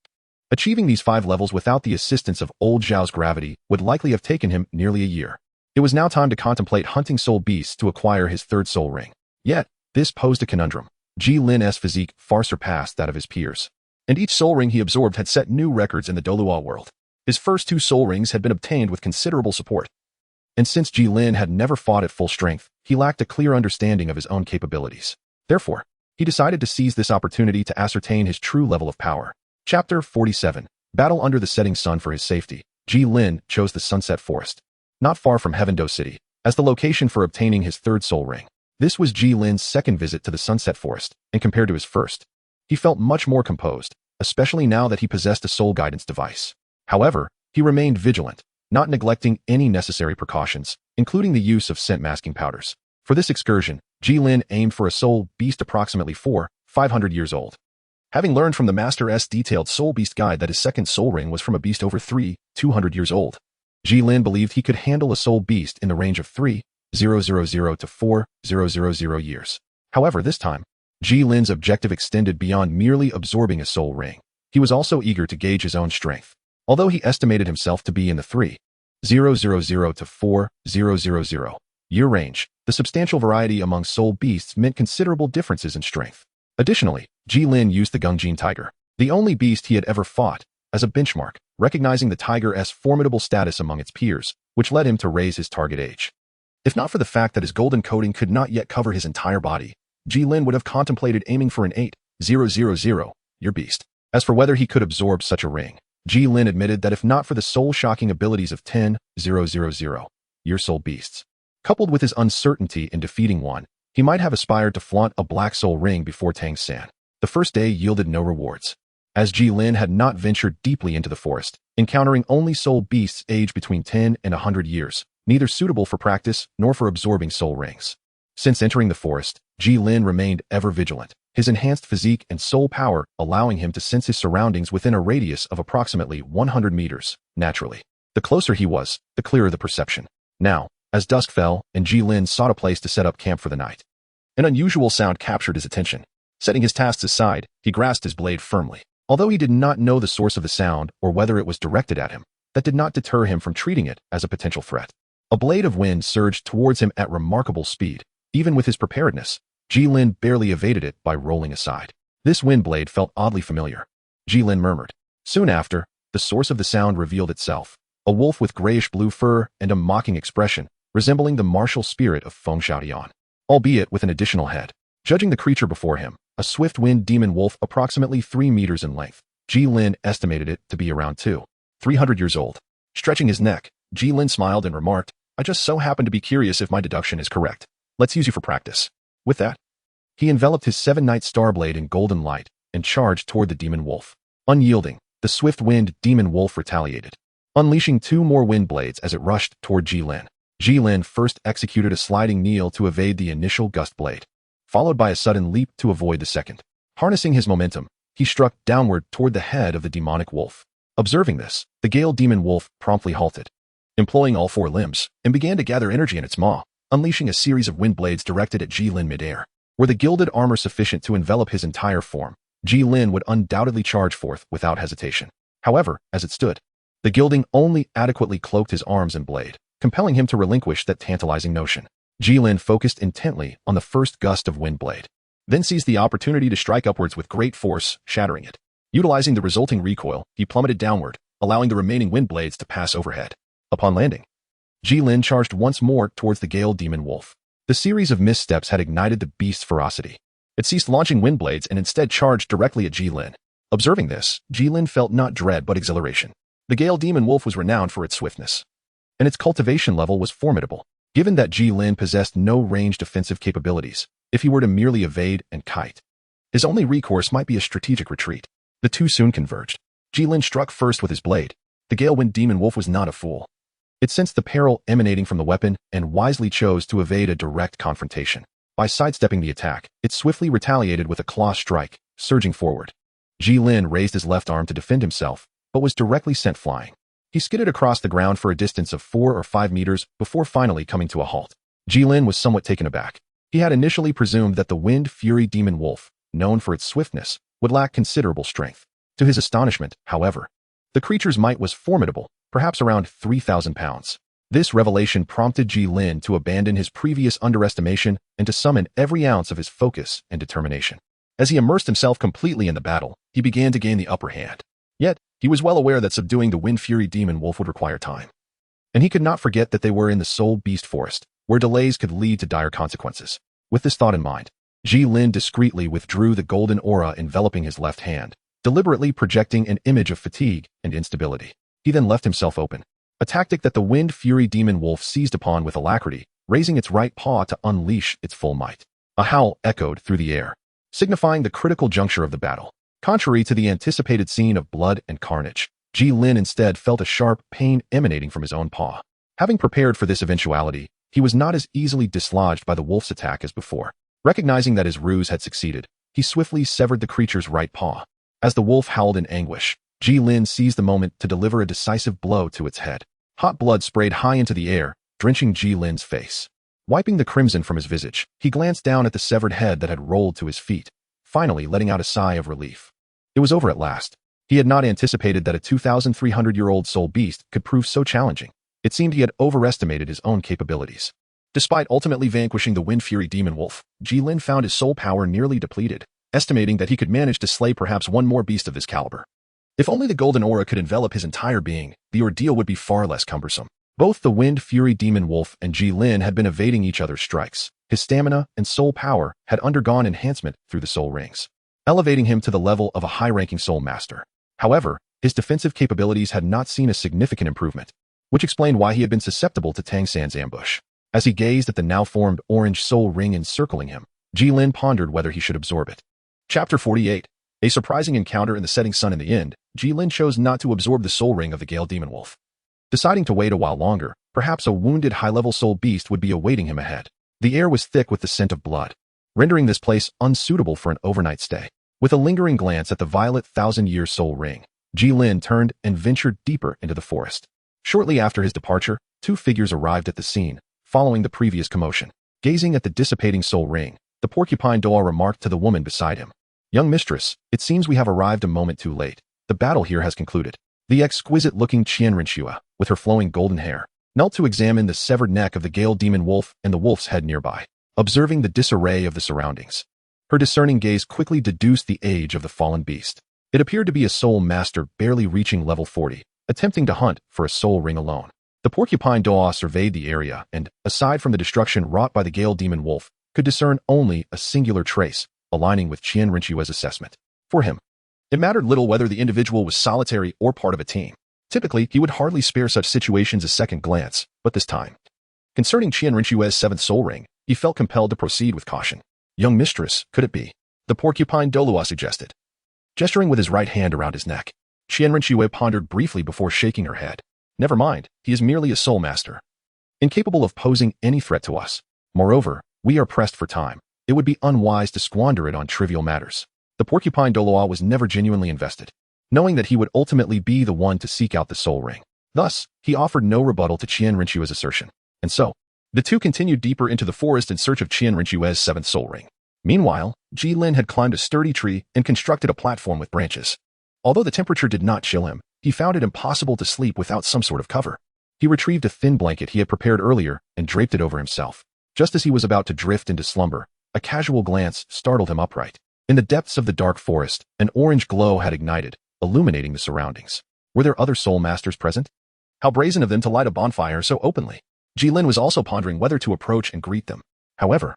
S1: achieving these 5 levels without the assistance of old Zhao's gravity would likely have taken him nearly a year. It was now time to contemplate hunting soul beasts to acquire his 3rd soul ring. Yet, this posed a conundrum. Gilin's physique far surpassed that of his peers, and each soul ring he absorbed had set new records in the Douluo world. His first 2 soul rings had been obtained with considerable support, and since Gilin had never fought at full strength, he lacked a clear understanding of his own capabilities. Therefore, he decided to seize this opportunity to ascertain his true level of power. Chapter 47. Battle under the setting sun. For his safety, Gilin chose the Sunset Forest, not far from Heavendo City, as the location for obtaining his 3rd soul ring. This was Gilin's 2nd visit to the Sunset Forest, and compared to his first, he felt much more composed, especially now that he possessed a soul guidance device. However, he remained vigilant, not neglecting any necessary precautions, including the use of scent masking powders. For this excursion, Gilin aimed for a soul beast approximately 500 years old. Having learned from the Master's detailed soul beast guide that his 2nd soul ring was from a beast over 200 years old, Gilin believed he could handle a soul beast in the range of 3000 to 4000 years. However, this time, Gilin's objective extended beyond merely absorbing a soul ring. He was also eager to gauge his own strength. Although he estimated himself to be in the 3000 to 4000 year range, the substantial variety among soul beasts meant considerable differences in strength. Additionally, Gilin used the Gungjin tiger, the only beast he had ever fought, as a benchmark, recognizing the tiger's formidable status among its peers, which led him to raise his target age. If not for the fact that his golden coating could not yet cover his entire body, Gilin would have contemplated aiming for an 8000 year beast. As for whether he could absorb such a ring, Gilin admitted that if not for the soul-shocking abilities of 10000 year soul beasts, coupled with his uncertainty in defeating one, he might have aspired to flaunt a black soul ring before Tang San. The first day yielded no rewards, as Gilin had not ventured deeply into the forest, encountering only soul beasts aged between 10 and 100 years, neither suitable for practice nor for absorbing soul rings. Since entering the forest, Gilin remained ever vigilant, his enhanced physique and soul power allowing him to sense his surroundings within a radius of approximately 100 meters. Naturally, the closer he was, the clearer the perception. Now, as dusk fell and Gilin sought a place to set up camp for the night, an unusual sound captured his attention. Setting his tasks aside, he grasped his blade firmly. Although he did not know the source of the sound or whether it was directed at him, that did not deter him from treating it as a potential threat. A blade of wind surged towards him at remarkable speed. Even with his preparedness, Gilin barely evaded it by rolling aside. This wind blade felt oddly familiar, Gilin murmured. Soon after, the source of the sound revealed itself. a wolf with grayish-blue fur and a mocking expression, resembling the martial spirit of Feng Xiaodian, albeit with an additional head. Judging the creature before him, a swift-wind demon wolf approximately 3 meters in length, Gilin estimated it to be around 300 years old. Stretching his neck, Gilin smiled and remarked, "I just so happen to be curious if my deduction is correct. Let's use you for practice." With that, he enveloped his 7-night star blade in golden light and charged toward the demon wolf. Unyielding, the swift-wind demon wolf retaliated, unleashing 2 more wind blades as it rushed toward Gilin. Gilin first executed a sliding kneel to evade the initial gust blade, followed by a sudden leap to avoid the second. Harnessing his momentum, he struck downward toward the head of the demonic wolf. Observing this, the Gale demon wolf promptly halted, employing all 4 limbs, and began to gather energy in its maw, unleashing a series of wind blades directed at Gilin midair. Were the gilded armor sufficient to envelop his entire form, Gilin would undoubtedly charge forth without hesitation. However, as it stood, the gilding only adequately cloaked his arms and blade, compelling him to relinquish that tantalizing notion. Gilin focused intently on the first gust of wind blade, then seized the opportunity to strike upwards with great force, shattering it. Utilizing the resulting recoil, he plummeted downward, allowing the remaining wind blades to pass overhead. Upon landing, Gilin charged once more towards the Gale demon wolf. The series of missteps had ignited the beast's ferocity. It ceased launching wind blades and instead charged directly at Gilin. Observing this, Gilin felt not dread but exhilaration. The Gale demon wolf was renowned for its swiftness, and its cultivation level was formidable. Given that Gilin possessed no ranged offensive capabilities, if he were to merely evade and kite, his only recourse might be a strategic retreat. The two soon converged. Gilin struck first with his blade. The Gale wind demon wolf was not a fool. It sensed the peril emanating from the weapon and wisely chose to evade a direct confrontation. By sidestepping the attack, it swiftly retaliated with a claw strike, surging forward. Gilin raised his left arm to defend himself, but was directly sent flying. He skidded across the ground for a distance of 4 or 5 meters before finally coming to a halt. Gilin was somewhat taken aback. He had initially presumed that the Wind Fury demon wolf, known for its swiftness, would lack considerable strength. To his astonishment, however, the creature's might was formidable, perhaps around 3,000 pounds. This revelation prompted Gilin to abandon his previous underestimation and to summon every ounce of his focus and determination. As he immersed himself completely in the battle, he began to gain the upper hand. Yet, he was well aware that subduing the Wind Fury demon wolf would require time. And he could not forget that they were in the Soul Beast Forest, where delays could lead to dire consequences. With this thought in mind, Gilin discreetly withdrew the golden aura enveloping his left hand, deliberately projecting an image of fatigue and instability. He then left himself open, a tactic that the Wind Fury demon wolf seized upon with alacrity, raising its right paw to unleash its full might. A howl echoed through the air, signifying the critical juncture of the battle. Contrary to the anticipated scene of blood and carnage, Gilin instead felt a sharp pain emanating from his own paw. Having prepared for this eventuality, he was not as easily dislodged by the wolf's attack as before. Recognizing that his ruse had succeeded, he swiftly severed the creature's right paw. As the wolf howled in anguish, Gilin seized the moment to deliver a decisive blow to its head. Hot blood sprayed high into the air, drenching Gilin's face. Wiping the crimson from his visage, he glanced down at the severed head that had rolled to his feet, finally letting out a sigh of relief. It was over at last. He had not anticipated that a 2,300-year-old soul beast could prove so challenging. It seemed he had overestimated his own capabilities. Despite ultimately vanquishing the Wind Fury demon wolf, Gilin found his soul power nearly depleted, estimating that he could manage to slay perhaps one more beast of this caliber. If only the golden aura could envelop his entire being, the ordeal would be far less cumbersome. Both the Wind Fury demon wolf and Gilin had been evading each other's strikes. His stamina and soul power had undergone enhancement through the soul rings, elevating him to the level of a high-ranking soul master. However, his defensive capabilities had not seen a significant improvement, which explained why he had been susceptible to Tang San's ambush. As he gazed at the now-formed orange soul ring encircling him, Gilin pondered whether he should absorb it. Chapter 48. A surprising encounter in the setting sun. In the end, Gilin chose not to absorb the soul ring of the Gale demon wolf. Deciding to wait a while longer, perhaps a wounded high-level soul beast would be awaiting him ahead. The air was thick with the scent of blood, rendering this place unsuitable for an overnight stay. With a lingering glance at the violet 1,000-year soul ring, Gilin turned and ventured deeper into the forest. Shortly after his departure, 2 figures arrived at the scene, following the previous commotion. Gazing at the dissipating soul ring, the porcupine Douluo remarked to the woman beside him, "Young mistress, it seems we have arrived a moment too late. The battle here has concluded." The exquisite-looking Qianrenxua, with her flowing golden hair, knelt to examine the severed neck of the Gale demon wolf and the wolf's head nearby. Observing the disarray of the surroundings, her discerning gaze quickly deduced the age of the fallen beast. It appeared to be a soul master barely reaching level 40, attempting to hunt for a soul ring alone. The porcupine Douluo surveyed the area and, aside from the destruction wrought by the Gale demon wolf, could discern only a singular trace, aligning with Qian Rinchue's assessment. For him, it mattered little whether the individual was solitary or part of a team. Typically, he would hardly spare such situations a second glance, but this time, concerning Qian Rinchue's seventh soul ring, he felt compelled to proceed with caution. Young mistress, could it be? The porcupine Douluo suggested. Gesturing with his right hand around his neck, Qian Rinchue pondered briefly before shaking her head. Never mind, he is merely a soul master, incapable of posing any threat to us. Moreover, we are pressed for time. It would be unwise to squander it on trivial matters. The porcupine Douluo was never genuinely invested, knowing that he would ultimately be the one to seek out the soul ring. Thus, he offered no rebuttal to Qian Rinchue's assertion. And so, the two continued deeper into the forest in search of Qian Rinchue's seventh soul ring. Meanwhile, Gilin had climbed a sturdy tree and constructed a platform with branches. Although the temperature did not chill him, he found it impossible to sleep without some sort of cover. He retrieved a thin blanket he had prepared earlier and draped it over himself. Just as he was about to drift into slumber, a casual glance startled him upright. In the depths of the dark forest, an orange glow had ignited, illuminating the surroundings. Were there other soul masters present? How brazen of them to light a bonfire so openly. Gilin was also pondering whether to approach and greet them. However,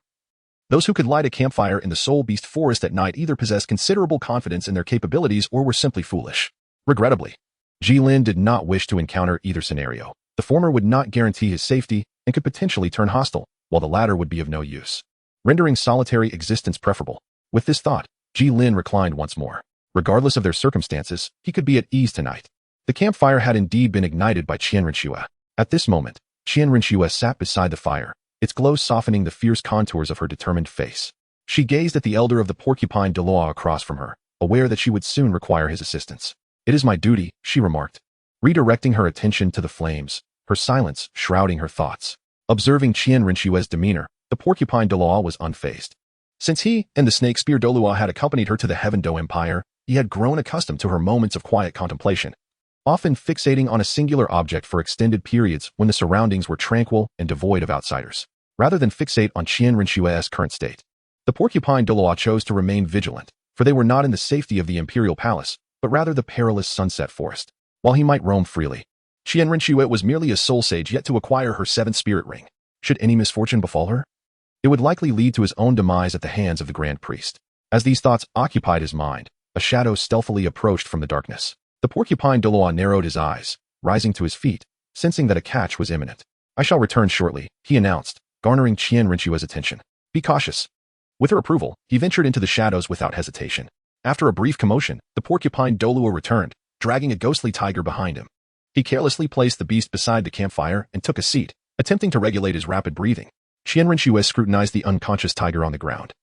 S1: those who could light a campfire in the Soul Beast Forest at night either possessed considerable confidence in their capabilities or were simply foolish. Regrettably, Gilin did not wish to encounter either scenario. The former would not guarantee his safety and could potentially turn hostile, while the latter would be of no use, rendering solitary existence preferable. With this thought, Gilin reclined once more. Regardless of their circumstances, he could be at ease tonight. The campfire had indeed been ignited by Qian Rinchue. At this moment, Qian Rinchue sat beside the fire, its glow softening the fierce contours of her determined face. She gazed at the elder of the porcupine Douluo across from her, aware that she would soon require his assistance. It is my duty, she remarked, redirecting her attention to the flames, her silence shrouding her thoughts. Observing Qian Rinchue's demeanor, the porcupine Douluo was unfazed. Since he and the snake spear Douluo had accompanied her to the Heaven Do Empire, he had grown accustomed to her moments of quiet contemplation, often fixating on a singular object for extended periods when the surroundings were tranquil and devoid of outsiders. Rather than fixate on Qian Rinchue's current state, the porcupine Douluo chose to remain vigilant, for they were not in the safety of the imperial palace, but rather the perilous sunset forest. While he might roam freely, Qian Rinchue was merely a soul sage yet to acquire her seventh spirit ring. Should any misfortune befall her, it would likely lead to his own demise at the hands of the Grand Priest. As these thoughts occupied his mind, a shadow stealthily approached from the darkness. The porcupine Douluo narrowed his eyes, rising to his feet, sensing that a catch was imminent. I shall return shortly, he announced, garnering Qian Rinchue's attention. Be cautious. With her approval, he ventured into the shadows without hesitation. After a brief commotion, the porcupine Douluo returned, dragging a ghostly tiger behind him. He carelessly placed the beast beside the campfire and took a seat, attempting to regulate his rapid breathing. Qian Rinchue scrutinized the unconscious tiger on the ground,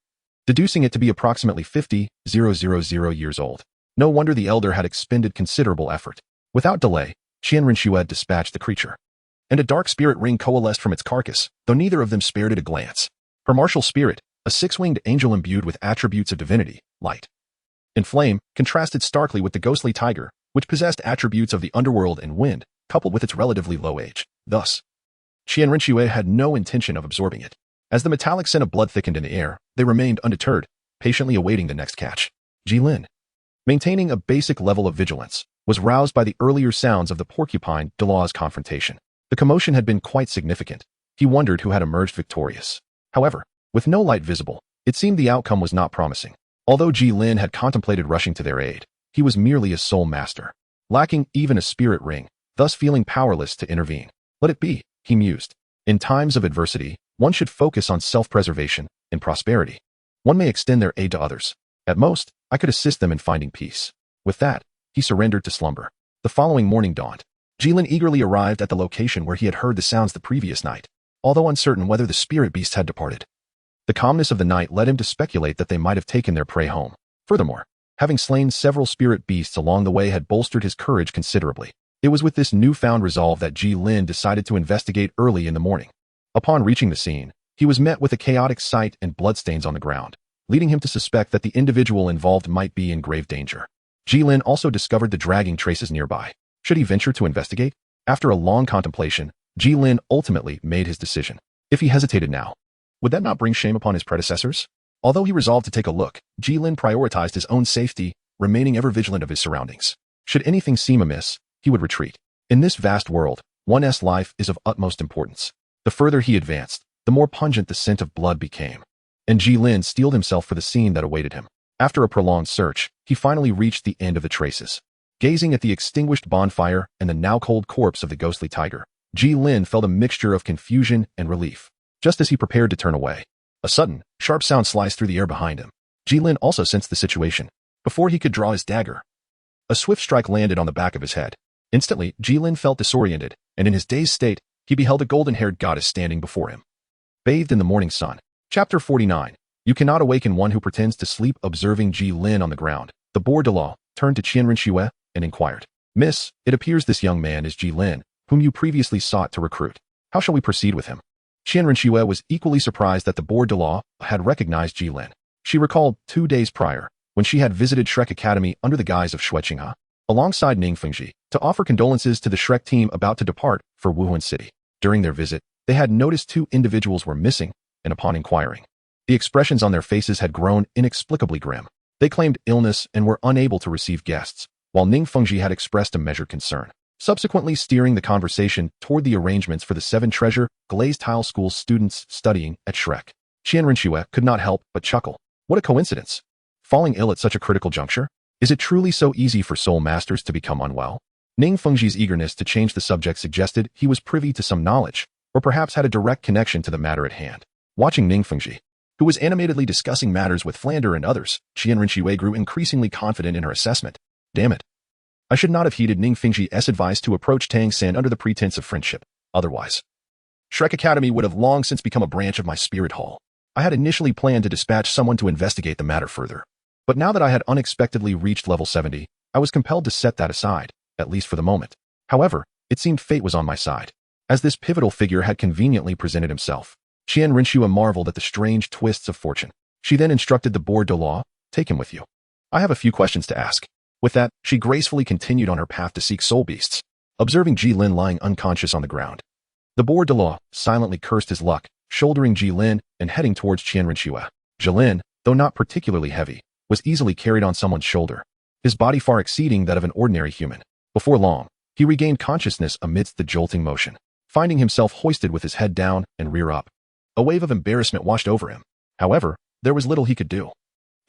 S1: deducing it to be approximately 50,000 years old. No wonder the elder had expended considerable effort. Without delay, Qian Rinchue dispatched the creature, and a dark spirit ring coalesced from its carcass, though neither of them spared it a glance. Her martial spirit, a six-winged angel imbued with attributes of divinity, light, and flame, contrasted starkly with the ghostly tiger, which possessed attributes of the underworld and wind, coupled with its relatively low age. Thus, Qian Rinchue had no intention of absorbing it. As the metallic scent of blood thickened in the air, they remained undeterred, patiently awaiting the next catch. Gilin, maintaining a basic level of vigilance, was roused by the earlier sounds of the porcupine Douluo's confrontation. The commotion had been quite significant. He wondered who had emerged victorious. However, with no light visible, it seemed the outcome was not promising. Although Gilin had contemplated rushing to their aid, he was merely a soul master, lacking even a spirit ring, thus feeling powerless to intervene. Let it be, he mused. In times of adversity, one should focus on self-preservation. In prosperity, one may extend their aid to others. At most, I could assist them in finding peace. With that, he surrendered to slumber. The following morning dawned. Gilin eagerly arrived at the location where he had heard the sounds the previous night, although uncertain whether the spirit beast had departed. The calmness of the night led him to speculate that they might have taken their prey home. Furthermore, having slain several spirit beasts along the way had bolstered his courage considerably. It was with this newfound resolve that Gilin decided to investigate early in the morning. Upon reaching the scene, he was met with a chaotic sight and bloodstains on the ground, leading him to suspect that the individual involved might be in grave danger. Gilin also discovered the dragging traces nearby. Should he venture to investigate? After a long contemplation, Gilin ultimately made his decision. If he hesitated now, would that not bring shame upon his predecessors? Although he resolved to take a look, Gilin prioritized his own safety, remaining ever vigilant of his surroundings. Should anything seem amiss, he would retreat. In this vast world, one's life is of utmost importance. The further he advanced, the more pungent the scent of blood became. And Gilin steeled himself for the scene that awaited him. After a prolonged search, he finally reached the end of the traces. Gazing at the extinguished bonfire and the now cold corpse of the ghostly tiger, Gilin felt a mixture of confusion and relief. Just as he prepared to turn away, a sudden, sharp sound sliced through the air behind him. Gilin also sensed the situation. Before he could draw his dagger, a swift strike landed on the back of his head. Instantly, Gilin felt disoriented, and in his dazed state, he beheld a golden-haired goddess standing before him. Bathed in the morning sun. Chapter 49. You cannot awaken one who pretends to sleep. Observing Gilin on the ground, the Douluo turned to Qianrenxue and inquired, "Miss, it appears this young man is Gilin, whom you previously sought to recruit. How shall we proceed with him?" Qianrenxue was equally surprised that the Douluo had recognized Gilin. She recalled 2 days prior, when she had visited Shrek Academy under the guise of Shueqinghe, alongside Ningfengji, to offer condolences to the Shrek team about to depart for Wuhan City. During their visit, they had noticed 2 individuals were missing, and upon inquiring, the expressions on their faces had grown inexplicably grim. They claimed illness and were unable to receive guests, while Ningfengji had expressed a measured concern, subsequently steering the conversation toward the arrangements for the 7 treasure glazed tile school students studying at Shrek. Qianrenxue could not help but chuckle. What a coincidence! Falling ill at such a critical juncture? Is it truly so easy for soul masters to become unwell? Ningfengji's eagerness to change the subject suggested he was privy to some knowledge, or perhaps had a direct connection to the matter at hand. Watching Ningfengji, who was animatedly discussing matters with Flander and others, Qianrenxue grew increasingly confident in her assessment. Damn it. I should not have heeded Ningfengji's advice to approach Tang San under the pretense of friendship. Otherwise, Shrek Academy would have long since become a branch of my spirit hall. I had initially planned to dispatch someone to investigate the matter further. But now that I had unexpectedly reached level 70, I was compelled to set that aside, at least for the moment. However, it seemed fate was on my side, as this pivotal figure had conveniently presented himself. Qianrenxue marveled at the strange twists of fortune. She then instructed the Douluo, "Take him with you. I have a few questions to ask." With that, she gracefully continued on her path to seek soul beasts. Observing Gilin lying unconscious on the ground, the Douluo silently cursed his luck, shouldering Gilin and heading towards Qianrenxue. Gilin, though not particularly heavy, was easily carried on someone's shoulder, his body far exceeding that of an ordinary human. Before long, he regained consciousness amidst the jolting motion, finding himself hoisted with his head down and rear up. A wave of embarrassment washed over him. However, there was little he could do.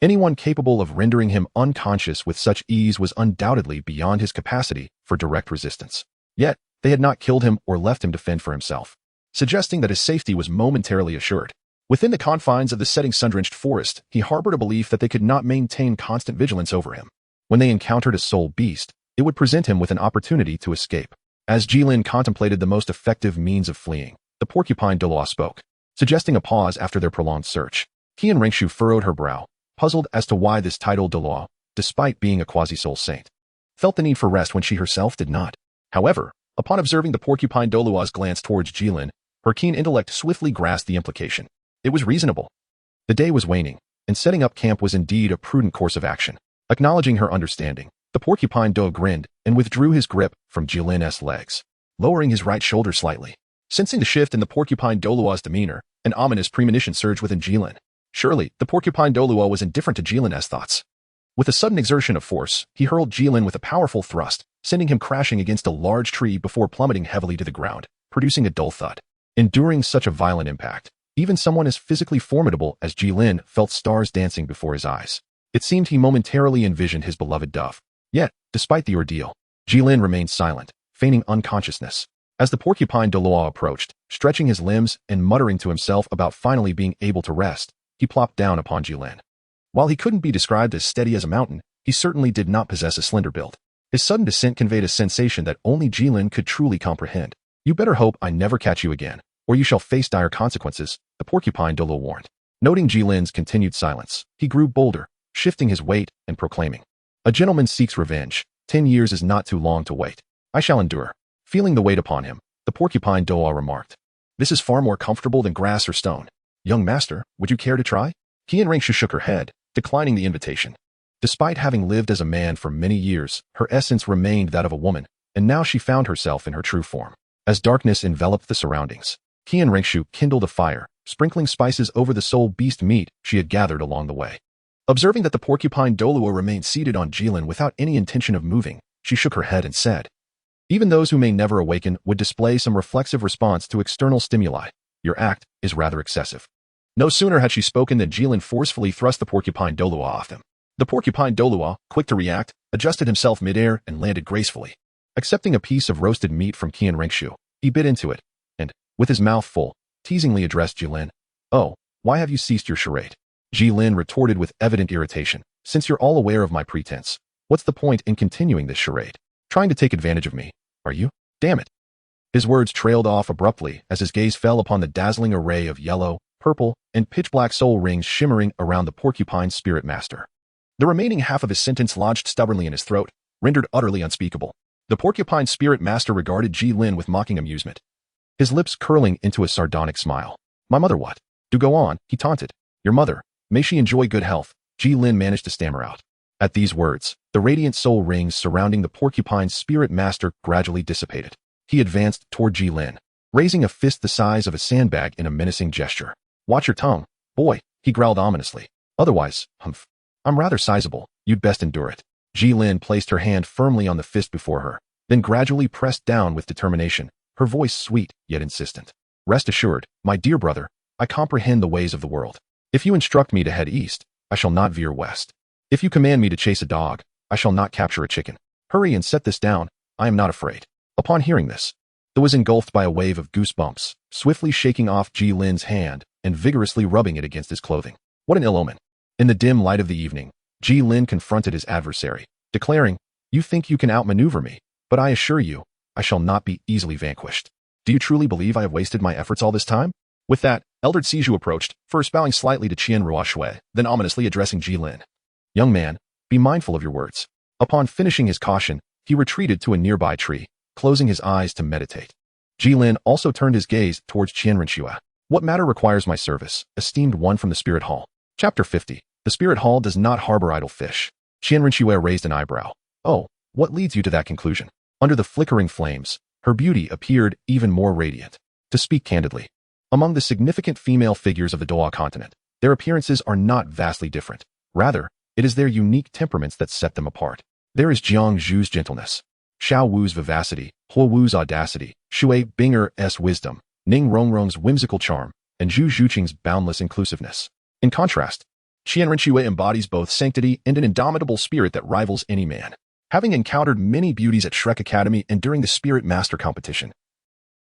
S1: Anyone capable of rendering him unconscious with such ease was undoubtedly beyond his capacity for direct resistance. Yet, they had not killed him or left him to fend for himself, suggesting that his safety was momentarily assured. Within the confines of the setting sun-drenched forest, he harbored a belief that they could not maintain constant vigilance over him. When they encountered a soul beast, it would present him with an opportunity to escape. As Gilin contemplated the most effective means of fleeing, the porcupine Douluo spoke, suggesting a pause after their prolonged search. Qianrenxue furrowed her brow, puzzled as to why this title Douluo, despite being a quasi-soul saint, felt the need for rest when she herself did not. However, upon observing the porcupine Douluo's glance towards Gilin, her keen intellect swiftly grasped the implication. It was reasonable. The day was waning, and setting up camp was indeed a prudent course of action. Acknowledging her understanding, the porcupine Doe grinned and withdrew his grip from Gilin's legs, lowering his right shoulder slightly. Sensing the shift in the porcupine Douluo's demeanor, an ominous premonition surged within Gilin. Surely, the porcupine Douluo was indifferent to Gilin's thoughts. With a sudden exertion of force, he hurled Gilin with a powerful thrust, sending him crashing against a large tree before plummeting heavily to the ground, producing a dull thud. Enduring such a violent impact, even someone as physically formidable as Gilin felt stars dancing before his eyes. It seemed he momentarily envisioned his beloved dove. Yet, despite the ordeal, Gilin remained silent, feigning unconsciousness. As the porcupine Douluo approached, stretching his limbs and muttering to himself about finally being able to rest, he plopped down upon Gilin. While he couldn't be described as steady as a mountain, he certainly did not possess a slender build. His sudden descent conveyed a sensation that only Gilin could truly comprehend. "You better hope I never catch you again, or you shall face dire consequences," the porcupine Douluo warned. Noting Gilin's continued silence, he grew bolder, shifting his weight and proclaiming, "A gentleman seeks revenge. 10 years is not too long to wait. I shall endure." Feeling the weight upon him, the porcupine Douluo remarked, "This is far more comfortable than grass or stone. Young master, would you care to try?" Qianrenxue shook her head, declining the invitation. Despite having lived as a man for many years, her essence remained that of a woman, and now she found herself in her true form. As darkness enveloped the surroundings, Qianrenxue kindled a fire, sprinkling spices over the soul beast meat she had gathered along the way. Observing that the porcupine Douluo remained seated on Gilin without any intention of moving, she shook her head and said, Even those who may never awaken would display some reflexive response to external stimuli. Your act is rather excessive. No sooner had she spoken than Gilin forcefully thrust the porcupine Douluo off him. The porcupine Douluo, quick to react, adjusted himself midair and landed gracefully. Accepting a piece of roasted meat from Qian Ringshu, he bit into it, and, with his mouth full, teasingly addressed Gilin. "Oh, why have you ceased your charade?" Gilin retorted with evident irritation. "Since you're all aware of my pretense, what's the point in continuing this charade? Trying to take advantage of me, are you? Damn it." His words trailed off abruptly as his gaze fell upon the dazzling array of yellow, purple, and pitch-black soul rings shimmering around the porcupine spirit master. The remaining half of his sentence lodged stubbornly in his throat, rendered utterly unspeakable. The porcupine spirit master regarded Gilin with mocking amusement, his lips curling into a sardonic smile. "My mother what? Do go on," he taunted. "Your mother, may she enjoy good health," Gilin managed to stammer out. At these words, the radiant soul rings surrounding the porcupine spirit master gradually dissipated. He advanced toward Gilin, raising a fist the size of a sandbag in a menacing gesture. "Watch your tongue, boy," he growled ominously. "Otherwise, humph. I'm rather sizable, you'd best endure it." Gilin placed her hand firmly on the fist before her, then gradually pressed down with determination, her voice sweet yet insistent. "Rest assured, my dear brother, I comprehend the ways of the world. If you instruct me to head east, I shall not veer west. If you command me to chase a dog, I shall not capture a chicken. Hurry and set this down, I am not afraid." Upon hearing this, he was engulfed by a wave of goosebumps, swiftly shaking off Gilin's hand and vigorously rubbing it against his clothing. What an ill omen. In the dim light of the evening, Gilin confronted his adversary, declaring, "You think you can outmaneuver me, but I assure you, I shall not be easily vanquished. Do you truly believe I have wasted my efforts all this time?" With that, Elder Siju approached, first bowing slightly to Qian Ruoshui, then ominously addressing Gilin. "Young man, be mindful of your words." Upon finishing his caution, he retreated to a nearby tree, closing his eyes to meditate. Gilin also turned his gaze towards Qian Ringshui. "What matter requires my service, esteemed one from the Spirit Hall?" Chapter 50. The Spirit Hall does not harbor idle fish. Qian Ringshui raised an eyebrow. "Oh, what leads you to that conclusion?" Under the flickering flames, her beauty appeared even more radiant. To speak candidly, among the significant female figures of the Douluo continent, their appearances are not vastly different. Rather, it is their unique temperaments that set them apart. There is Jiang Zhu's gentleness, Xiao Wu's vivacity, Huo Wu's audacity, Shui Binger's wisdom, Ning Rongrong's whimsical charm, and Zhu Zhuqing's boundless inclusiveness. In contrast, Qian Ringshui embodies both sanctity and an indomitable spirit that rivals any man. Having encountered many beauties at Shrek Academy and during the Spirit Master competition,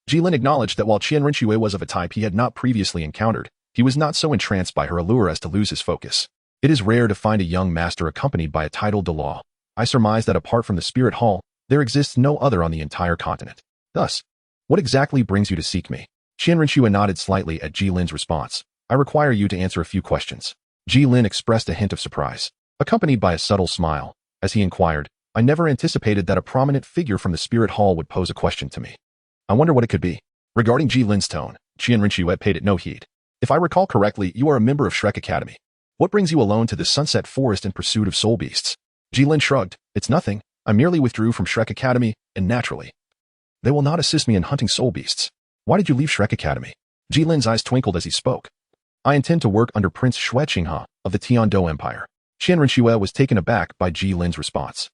S1: Gilin acknowledged that while Qian Ringshui was of a type he had not previously encountered, he was not so entranced by her allure as to lose his focus. It is rare to find a young master accompanied by a titled Douluo. I surmise that apart from the Spirit Hall, there exists no other on the entire continent. Thus, what exactly brings you to seek me? Qian Ringshui nodded slightly at Gilin's response. "I require you to answer a few questions." Gilin expressed a hint of surprise, accompanied by a subtle smile, as he inquired, "I never anticipated that a prominent figure from the Spirit Hall would pose a question to me. I wonder what it could be." Regarding Gilin's tone, Qian Ringshui paid it no heed. "If I recall correctly, you are a member of Shrek Academy. What brings you alone to the Sunset Forest in pursuit of soul beasts?" Gilin shrugged. "It's nothing. I merely withdrew from Shrek Academy, and naturally, they will not assist me in hunting soul beasts." "Why did you leave Shrek Academy?" Gilin's eyes twinkled as he spoke. "I intend to work under Prince Shueqinghe of the Tiandou Empire." Qian Ringshui was taken aback by Gilin's response.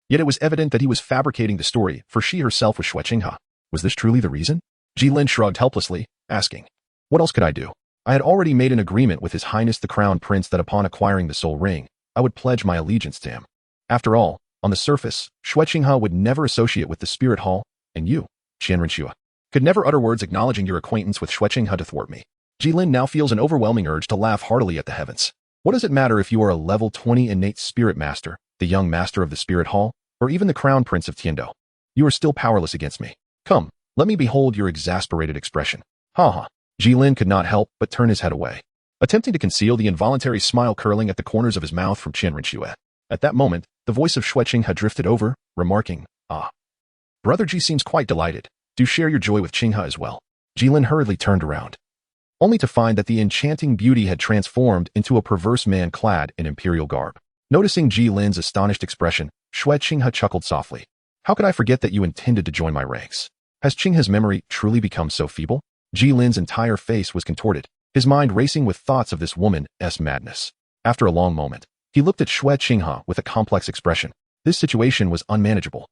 S1: Yet it was evident that he was fabricating the story, for she herself was Shueqinghe. Was this truly the reason? Gilin shrugged helplessly, asking, "What else could I do?" I had already made an agreement with His Highness the Crown Prince that upon acquiring the Soul Ring, I would pledge my allegiance to him. After all, on the surface, Shueqinghe would never associate with the Spirit Hall, and you, Qian Ringshui, could never utter words acknowledging your acquaintance with Shueqinghe to thwart me. Gilin now feels an overwhelming urge to laugh heartily at the heavens. What does it matter if you are a level 20 innate spirit master, the young master of the Spirit Hall, or even the Crown Prince of Tiandou? You are still powerless against me. Come, let me behold your exasperated expression. Ha ha. Gilin could not help but turn his head away, attempting to conceal the involuntary smile curling at the corners of his mouth from Qian Ringshui. At that moment, the voice of Shueqing had drifted over, remarking, "Ah, Brother Ji seems quite delighted. Do share your joy with Qinghe as well." Gilin hurriedly turned around, only to find that the enchanting beauty had transformed into a perverse man clad in imperial garb. Noticing Gilin's astonished expression, Shueqing chuckled softly. "How could I forget that you intended to join my ranks? Has Qinghe's memory truly become so feeble?" Gilin's entire face was contorted, his mind racing with thoughts of this woman's madness. After a long moment, he looked at Shueqing with a complex expression. This situation was unmanageable.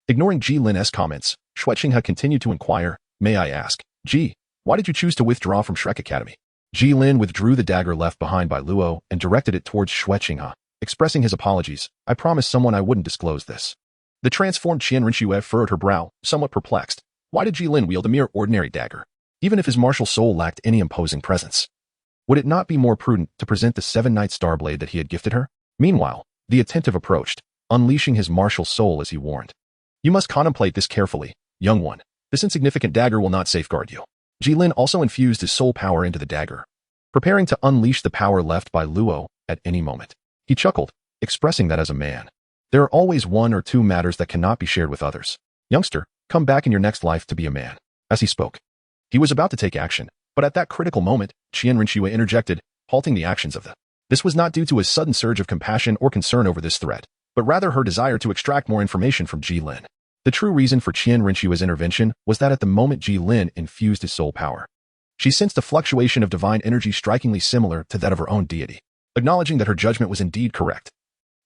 S1: Ignoring Jilin's comments, Xue continued to inquire, "May I ask, Ji, why did you choose to withdraw from Shrek Academy?" Jilin withdrew the dagger left behind by Luo and directed it towards Xue, expressing his apologies. "I promised someone I wouldn't disclose this." The transformed Qianrenxue furrowed her brow, somewhat perplexed. Why did Jilin wield a mere ordinary dagger, even if his martial soul lacked any imposing presence? Would it not be more prudent to present the seven-night star blade that he had gifted her? Meanwhile, the attentive approached, unleashing his martial soul as he warned. "You must contemplate this carefully, young one. This insignificant dagger will not safeguard you." Jilin also infused his soul power into the dagger, preparing to unleash the power left by Luo at any moment. He chuckled, expressing that as a man, there are always one or two matters that cannot be shared with others. "Youngster, come back in your next life to be a man." As he spoke, he was about to take action, but at that critical moment, Qianrenxue interjected, halting the actions of the. This was not due to a sudden surge of compassion or concern over this threat, but rather her desire to extract more information from Jilin. The true reason for Qianrenxue's intervention was that at the moment Jilin infused his soul power, she sensed a fluctuation of divine energy strikingly similar to that of her own deity. Acknowledging that her judgment was indeed correct,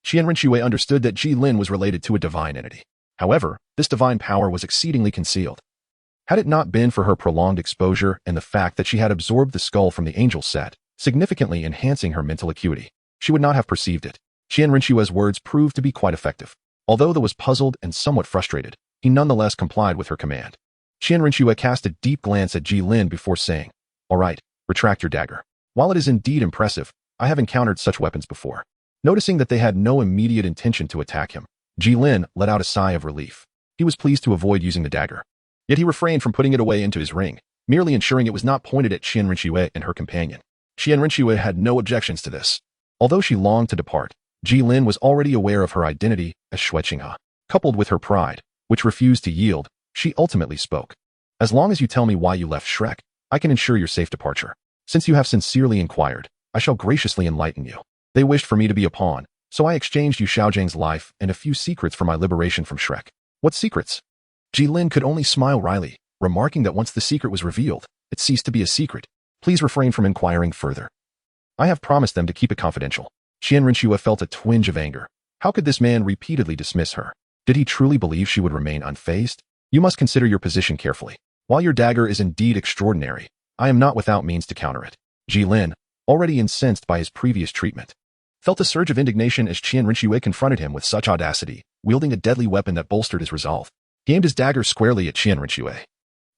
S1: Qianrenxue understood that Jilin was related to a divine entity. However, this divine power was exceedingly concealed. Had it not been for her prolonged exposure and the fact that she had absorbed the skull from the angel set, significantly enhancing her mental acuity, she would not have perceived it. Qianrenxue's words proved to be quite effective. Although Tho was puzzled and somewhat frustrated, he nonetheless complied with her command. Qianrenxue cast a deep glance at Jilin before saying, "All right, retract your dagger. While it is indeed impressive, I have encountered such weapons before." Noticing that they had no immediate intention to attack him, Jilin let out a sigh of relief. He was pleased to avoid using the dagger. Yet he refrained from putting it away into his ring, merely ensuring it was not pointed at Qianrenxue and her companion. Qianrenxue had no objections to this. Although she longed to depart, Jilin was already aware of her identity as Xue. Coupled with her pride, which refused to yield, she ultimately spoke. "As long as you tell me why you left Shrek, I can ensure your safe departure. Since you have sincerely inquired, I shall graciously enlighten you. They wished for me to be a pawn, so I exchanged Yu Xiaojing's life and a few secrets for my liberation from Shrek." "What secrets?" Jilin could only smile wryly, remarking that once the secret was revealed, it ceased to be a secret. "Please refrain from inquiring further. I have promised them to keep it confidential." Qianrenxue felt a twinge of anger. How could this man repeatedly dismiss her? Did he truly believe she would remain unfazed? "You must consider your position carefully. While your dagger is indeed extraordinary, I am not without means to counter it." Jilin, already incensed by his previous treatment, felt a surge of indignation as Qianrenxue confronted him with such audacity, wielding a deadly weapon that bolstered his resolve. He aimed his dagger squarely at Qianrenxue,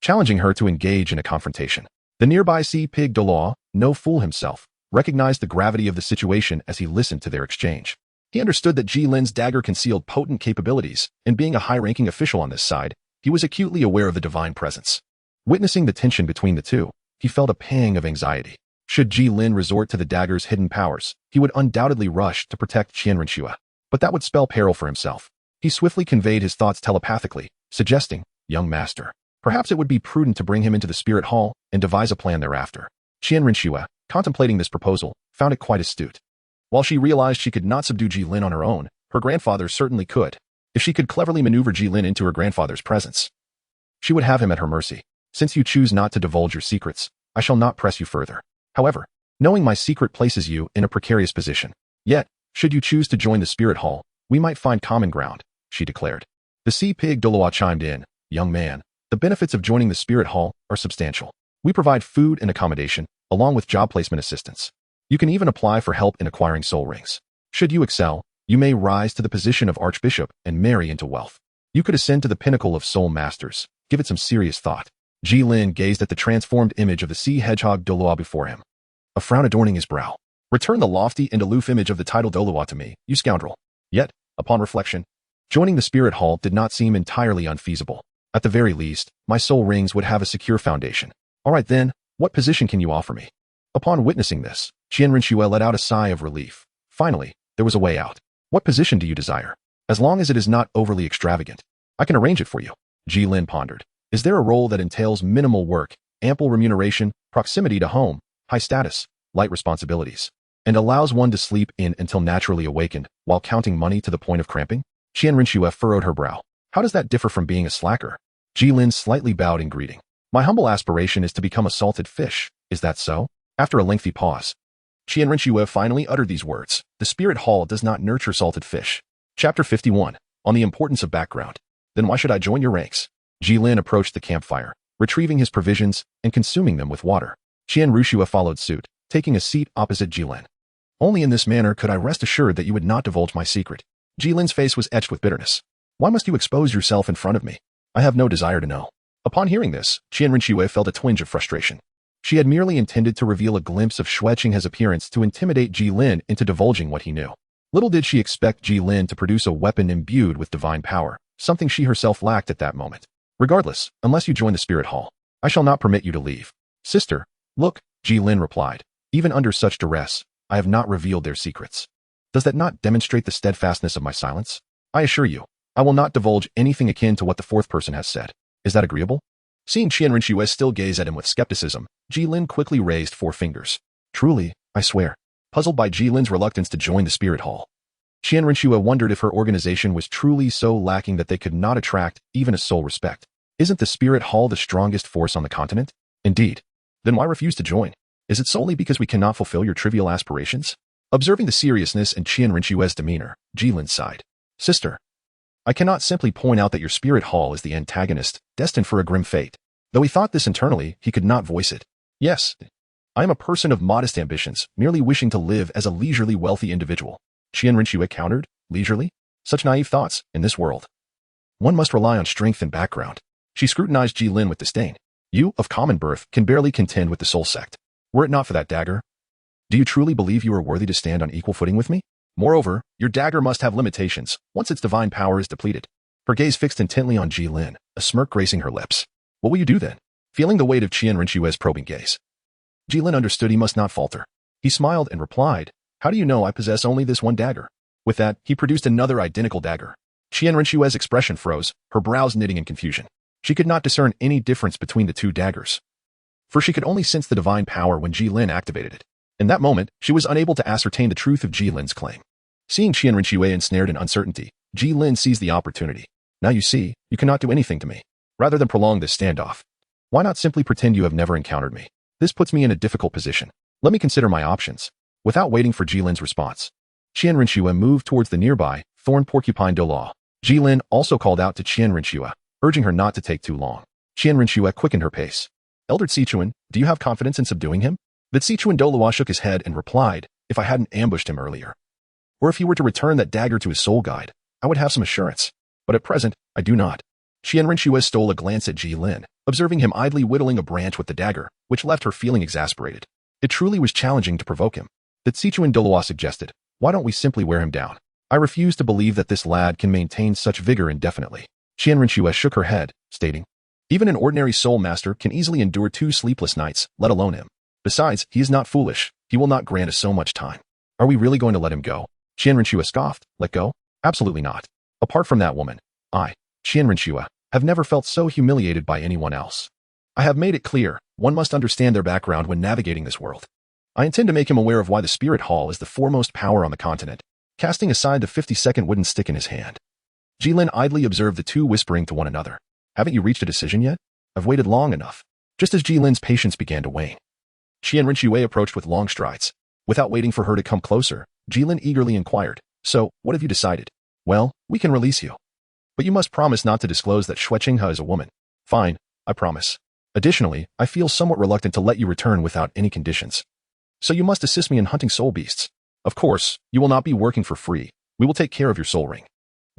S1: challenging her to engage in a confrontation. The nearby pig Douluo, no fool himself, recognized the gravity of the situation as he listened to their exchange. He understood that Jilin's dagger concealed potent capabilities, and being a high-ranking official on this side, he was acutely aware of the divine presence. Witnessing the tension between the two, he felt a pang of anxiety. Should Jilin resort to the dagger's hidden powers, he would undoubtedly rush to protect Qianrenxue, but that would spell peril for himself. He swiftly conveyed his thoughts telepathically, suggesting, "Young master, perhaps it would be prudent to bring him into the spirit hall and devise a plan thereafter." Qianrenxue, contemplating this proposal, found it quite astute. While she realized she could not subdue Jilin on her own, her grandfather certainly could. If she could cleverly maneuver Jilin into her grandfather's presence, she would have him at her mercy. "Since you choose not to divulge your secrets, I shall not press you further. However, knowing my secret places you in a precarious position. Yet, should you choose to join the spirit hall, we might find common ground," she declared. The pig Douluo chimed in, "Young man, the benefits of joining the spirit hall are substantial. We provide food and accommodation, along with job placement assistance. You can even apply for help in acquiring soul rings. Should you excel, you may rise to the position of archbishop and marry into wealth. You could ascend to the pinnacle of soul masters. Give it some serious thought." Jilin gazed at the transformed image of the sea hedgehog Douluo before him, a frown adorning his brow. "Return the lofty and aloof image of the title Douluo to me, you scoundrel." Yet, upon reflection, joining the spirit hall did not seem entirely unfeasible. At the very least, my soul rings would have a secure foundation. "All right then, what position can you offer me?" Upon witnessing this, Qianrenxue let out a sigh of relief. Finally, there was a way out. "What position do you desire? As long as it is not overly extravagant, I can arrange it for you." Jilin pondered. "Is there a role that entails minimal work, ample remuneration, proximity to home, high status, light responsibilities, and allows one to sleep in until naturally awakened while counting money to the point of cramping?" Qianrenxue furrowed her brow. "How does that differ from being a slacker?" Jilin slightly bowed in greeting. "My humble aspiration is to become a salted fish. Is that so?" After a lengthy pause, Qianrenxue finally uttered these words. "The spirit hall does not nurture salted fish." Chapter 51. On the importance of background. Then why should I join your ranks? Gilin approached the campfire, retrieving his provisions and consuming them with water. Qian Rushua followed suit, taking a seat opposite Gilin. Only in this manner could I rest assured that you would not divulge my secret. Jilin's face was etched with bitterness. Why must you expose yourself in front of me? I have no desire to know. Upon hearing this, Qian Rushua felt a twinge of frustration. She had merely intended to reveal a glimpse of Xueqing's appearance to intimidate Gilin into divulging what he knew. Little did she expect Gilin to produce a weapon imbued with divine power, something she herself lacked at that moment. Regardless, unless you join the spirit hall, I shall not permit you to leave. Sister, look, Gilin replied. Even under such duress, I have not revealed their secrets. Does that not demonstrate the steadfastness of my silence? I assure you, I will not divulge anything akin to what the fourth person has said. Is that agreeable? Seeing Qian Rushua still gaze at him with skepticism, Gilin quickly raised 4 fingers. Truly, I swear. Puzzled by Jilin's reluctance to join the spirit hall, Qian Rushua wondered if her organization was truly so lacking that they could not attract even a soul respect. Isn't the spirit hall the strongest force on the continent? Indeed. Then why refuse to join? Is it solely because we cannot fulfill your trivial aspirations? Observing the seriousness in Qian Runshua's demeanor, Jilin sighed. Sister, I cannot simply point out that your spirit hall is the antagonist, destined for a grim fate. Though he thought this internally, he could not voice it. Yes, I am a person of modest ambitions, merely wishing to live as a leisurely wealthy individual. Qian Runshua countered, leisurely? Such naive thoughts, in this world. One must rely on strength and background. She scrutinized Jilin with disdain. You, of common birth, can barely contend with the soul sect. Were it not for that dagger, do you truly believe you are worthy to stand on equal footing with me? Moreover, your dagger must have limitations once its divine power is depleted. Her gaze fixed intently on Jilin, a smirk gracing her lips. What will you do then? Feeling the weight of Qian Runshua's probing gaze, Jilin understood he must not falter. He smiled and replied, How do you know I possess only this one dagger? With that, he produced another identical dagger. Qian Runshua's expression froze, her brows knitting in confusion. She could not discern any difference between the 2 daggers, for she could only sense the divine power when Jilin activated it. In that moment, she was unable to ascertain the truth of Jilin's claim. Seeing Qian Runshua ensnared in uncertainty, Jilin seized the opportunity. Now you see, you cannot do anything to me. Rather than prolong this standoff, why not simply pretend you have never encountered me? This puts me in a difficult position. Let me consider my options. Without waiting for Jilin's response, Qian Runshua moved towards the nearby thorn porcupine Douluo. Jilin also called out to Qian Runshua, urging her not to take too long. Qian Runshua quickened her pace. Elder Sichuan, do you have confidence in subduing him? The Sichuan Douluo shook his head and replied, If I hadn't ambushed him earlier, or if he were to return that dagger to his soul guide, I would have some assurance. But at present, I do not. Qian Runshua stole a glance at Jilin, observing him idly whittling a branch with the dagger, which left her feeling exasperated. It truly was challenging to provoke him. The Sichuan Douluo suggested, Why don't we simply wear him down? I refuse to believe that this lad can maintain such vigor indefinitely. Qian Runshua shook her head, stating, Even an ordinary soul master can easily endure 2 sleepless nights, let alone him. Besides, he is not foolish. He will not grant us so much time. Are we really going to let him go? Qian Runshua scoffed. Let go? Absolutely not. Apart from that woman, I, Qian Runshua, have never felt so humiliated by anyone else. I have made it clear, one must understand their background when navigating this world. I intend to make him aware of why the Spirit Hall is the foremost power on the continent, casting aside the 50-second wooden stick in his hand. Jilin idly observed the 2 whispering to one another. Haven't you reached a decision yet? I've waited long enough. Just as Jilin's patience began to wane, Qian Runshua approached with long strides. Without waiting for her to come closer, Jilin eagerly inquired, So, what have you decided? Well, we can release you. But you must promise not to disclose that Xueqing is a woman. Fine, I promise. Additionally, I feel somewhat reluctant to let you return without any conditions. So you must assist me in hunting soul beasts. Of course, you will not be working for free. We will take care of your soul ring.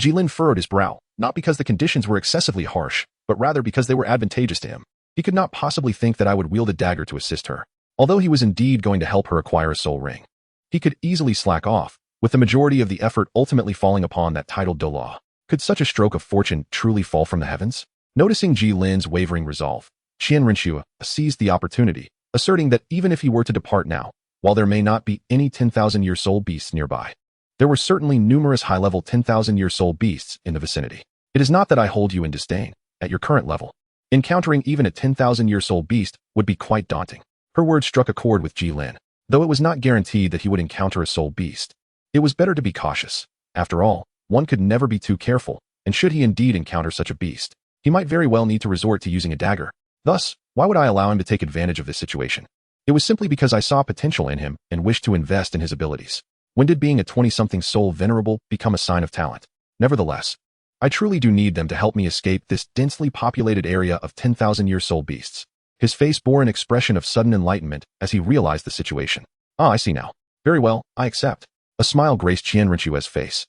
S1: Jilin furrowed his brow, not because the conditions were excessively harsh, but rather because they were advantageous to him. He could not possibly think that I would wield a dagger to assist her. Although he was indeed going to help her acquire a soul ring, he could easily slack off, with the majority of the effort ultimately falling upon that titled Douluo. Could such a stroke of fortune truly fall from the heavens? Noticing Jilin's wavering resolve, Qian Runshua seized the opportunity, asserting that even if he were to depart now, while there may not be any 10,000-year soul beasts nearby, there were certainly numerous high-level 10,000-year soul beasts in the vicinity. It is not that I hold you in disdain. At your current level, encountering even a 10,000-year soul beast would be quite daunting. Her words struck a chord with Jilin. Though it was not guaranteed that he would encounter a soul beast, it was better to be cautious. After all, one could never be too careful, and should he indeed encounter such a beast, he might very well need to resort to using a dagger. Thus, why would I allow him to take advantage of this situation? It was simply because I saw potential in him and wished to invest in his abilities. When did being a 20-something soul venerable become a sign of talent? Nevertheless, I truly do need them to help me escape this densely populated area of 10,000-year soul beasts. His face bore an expression of sudden enlightenment as he realized the situation. Ah, I see now. Very well, I accept. A smile graced Qian Rinxue's face,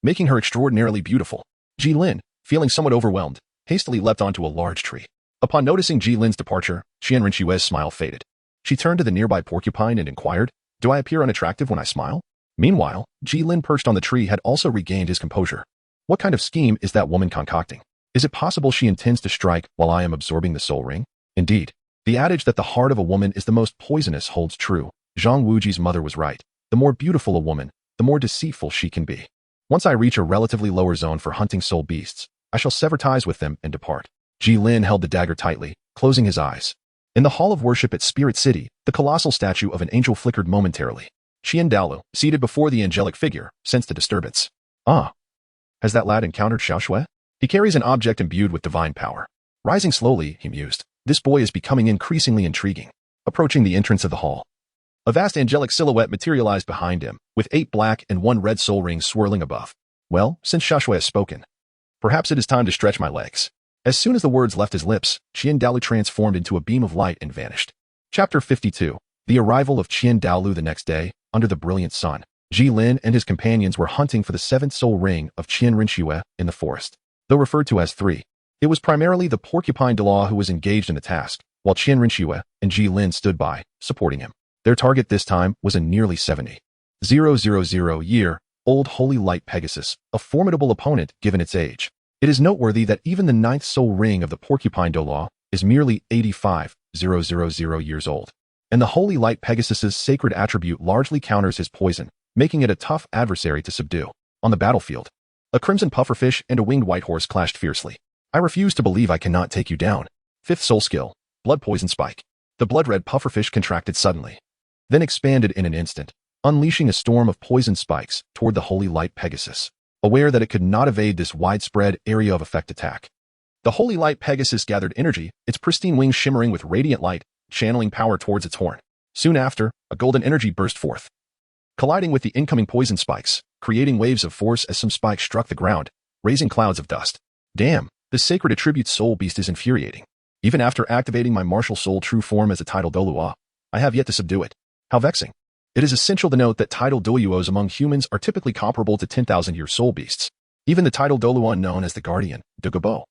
S1: making her extraordinarily beautiful. Gilin, feeling somewhat overwhelmed, hastily leapt onto a large tree. Upon noticing Jilin's departure, Qian Rinxue's smile faded. She turned to the nearby porcupine and inquired, "Do I appear unattractive when I smile?" Meanwhile, Gilin perched on the tree had also regained his composure. What kind of scheme is that woman concocting? Is it possible she intends to strike while I am absorbing the soul ring? Indeed, the adage that the heart of a woman is the most poisonous holds true. Zhang Wuji's mother was right. The more beautiful a woman, the more deceitful she can be. Once I reach a relatively lower zone for hunting soul beasts, I shall sever ties with them and depart. Gilin held the dagger tightly, closing his eyes. In the hall of worship at Spirit City, the colossal statue of an angel flickered momentarily. Douluo, seated before the angelic figure, sensed a disturbance. Ah, has that lad encountered Xiaoshui? He carries an object imbued with divine power. Rising slowly, he mused, this boy is becoming increasingly intriguing. Approaching the entrance of the hall, a vast angelic silhouette materialized behind him, with 8 black and 1 red soul rings swirling above. Well, since Xiaoshui has spoken, perhaps it is time to stretch my legs. As soon as the words left his lips, Douluo transformed into a beam of light and vanished. Chapter 52. The arrival of Douluo the next day, under the brilliant sun. Gilin and his companions were hunting for the 7th soul ring of Qian Rinxue in the forest. Though referred to as 3, it was primarily the porcupine Douluo who was engaged in the task, while Qian Rinxue and Gilin stood by, supporting him. Their target this time was a nearly 70,000-year-old Holy Light Pegasus, a formidable opponent given its age. It is noteworthy that even the 9th soul ring of the porcupine Douluo is merely 85,000 years old. And the Holy Light Pegasus's sacred attribute largely counters his poison, making it a tough adversary to subdue. On the battlefield, a crimson pufferfish and a winged white horse clashed fiercely. I refuse to believe I cannot take you down. 5th soul skill, Blood Poison Spike. The blood-red pufferfish contracted suddenly, then expanded in an instant, unleashing a storm of poison spikes toward the Holy Light Pegasus, aware that it could not evade this widespread area of effect attack. The Holy Light Pegasus gathered energy, its pristine wings shimmering with radiant light, channeling power towards its horn. Soon after, a golden energy burst forth, colliding with the incoming poison spikes, creating waves of force as some spikes struck the ground, raising clouds of dust. Damn, this sacred attribute soul beast is infuriating. Even after activating my martial soul true form as a tidal Douluo, I have yet to subdue it. How vexing. It is essential to note that tidal Douluos among humans are typically comparable to 10,000-year soul beasts. Even the tidal Douluo known as the Guardian, Douluo,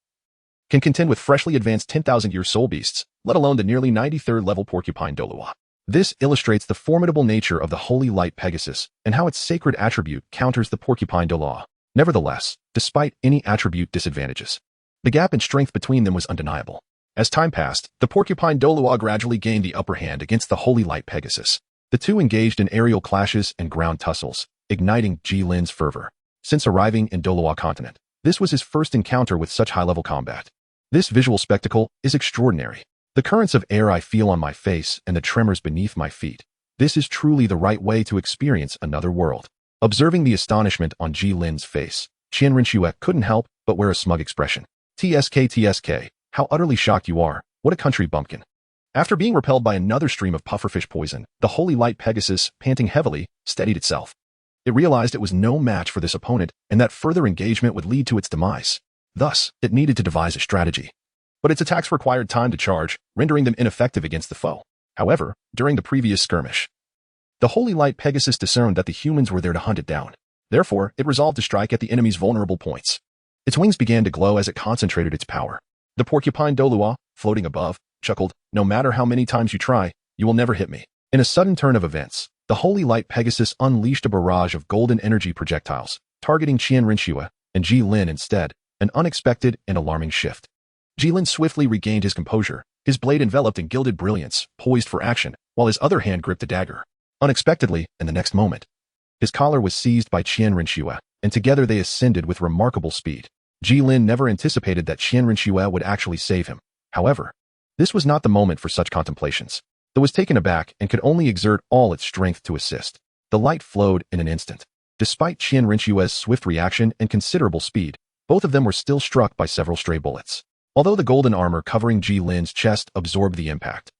S1: can contend with freshly advanced 10,000-year soul beasts, let alone the nearly 93rd level porcupine Douluo. This illustrates the formidable nature of the Holy Light Pegasus and how its sacred attribute counters the porcupine Douluo. Nevertheless, despite any attribute disadvantages, the gap in strength between them was undeniable. As time passed, the porcupine Douluo gradually gained the upper hand against the Holy Light Pegasus. The two engaged in aerial clashes and ground tussles, igniting Jilin's fervor. Since arriving in Douluo continent, this was his first encounter with such high-level combat. This visual spectacle is extraordinary. The currents of air I feel on my face and the tremors beneath my feet. This is truly the right way to experience another world. Observing the astonishment on Jilin's face, Qian Rinxue couldn't help but wear a smug expression. TSK, how utterly shocked you are. What a country bumpkin. After being repelled by another stream of pufferfish poison, the Holy Light Pegasus, panting heavily, steadied itself. It realized it was no match for this opponent and that further engagement would lead to its demise. Thus, it needed to devise a strategy. But its attacks required time to charge, rendering them ineffective against the foe. However, during the previous skirmish, the Holy Light Pegasus discerned that the humans were there to hunt it down. Therefore, it resolved to strike at the enemy's vulnerable points. Its wings began to glow as it concentrated its power. The porcupine Douluo, floating above, chuckled, "No matter how many times you try, you will never hit me." In a sudden turn of events, the Holy Light Pegasus unleashed a barrage of golden energy projectiles, targeting Qian Rinxue and Gilin instead, an unexpected and alarming shift. Gilin swiftly regained his composure, his blade enveloped in gilded brilliance, poised for action, while his other hand gripped a dagger. Unexpectedly, in the next moment, his collar was seized by Qian Rinxue, and together they ascended with remarkable speed. Gilin never anticipated that Qian Rinxue would actually save him. However, this was not the moment for such contemplations. It was taken aback and could only exert all its strength to assist. The light flowed in an instant. Despite Qian Rinxue's swift reaction and considerable speed, both of them were still struck by several stray bullets. Although the golden armor covering Jilin's chest absorbed the impact,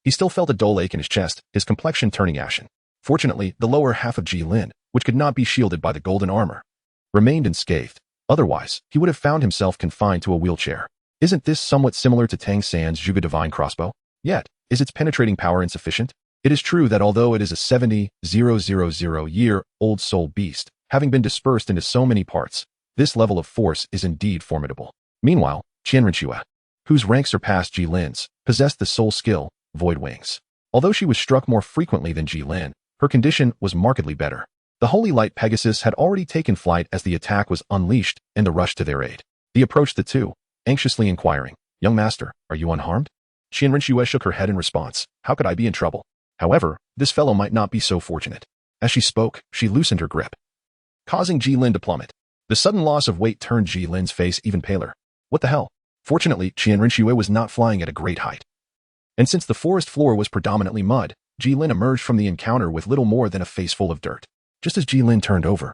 S1: he still felt a dull ache in his chest, his complexion turning ashen. Fortunately, the lower half of Gilin, which could not be shielded by the golden armor, remained unscathed. Otherwise, he would have found himself confined to a wheelchair. Isn't this somewhat similar to Tang San's Zhuge Divine Crossbow? Yet, is its penetrating power insufficient? It is true that although it is a 70,000-year-old soul beast, having been dispersed into so many parts, this level of force is indeed formidable. Meanwhile, Qianrenxue, whose rank surpassed Jilin's, possessed the soul skill, Void Wings. Although she was struck more frequently than Gilin, her condition was markedly better. The Holy Light Pegasus had already taken flight as the attack was unleashed in the rush to their aid. He approached the two, anxiously inquiring, "Young master, are you unharmed?" Qianrenxue shook her head in response. "How could I be in trouble? However, this fellow might not be so fortunate." As she spoke, she loosened her grip, causing Gilin to plummet. The sudden loss of weight turned Jilin's face even paler. What the hell? Fortunately, Qianrenxue was not flying at a great height. And since the forest floor was predominantly mud, Gilin emerged from the encounter with little more than a face full of dirt. Just as Gilin turned over,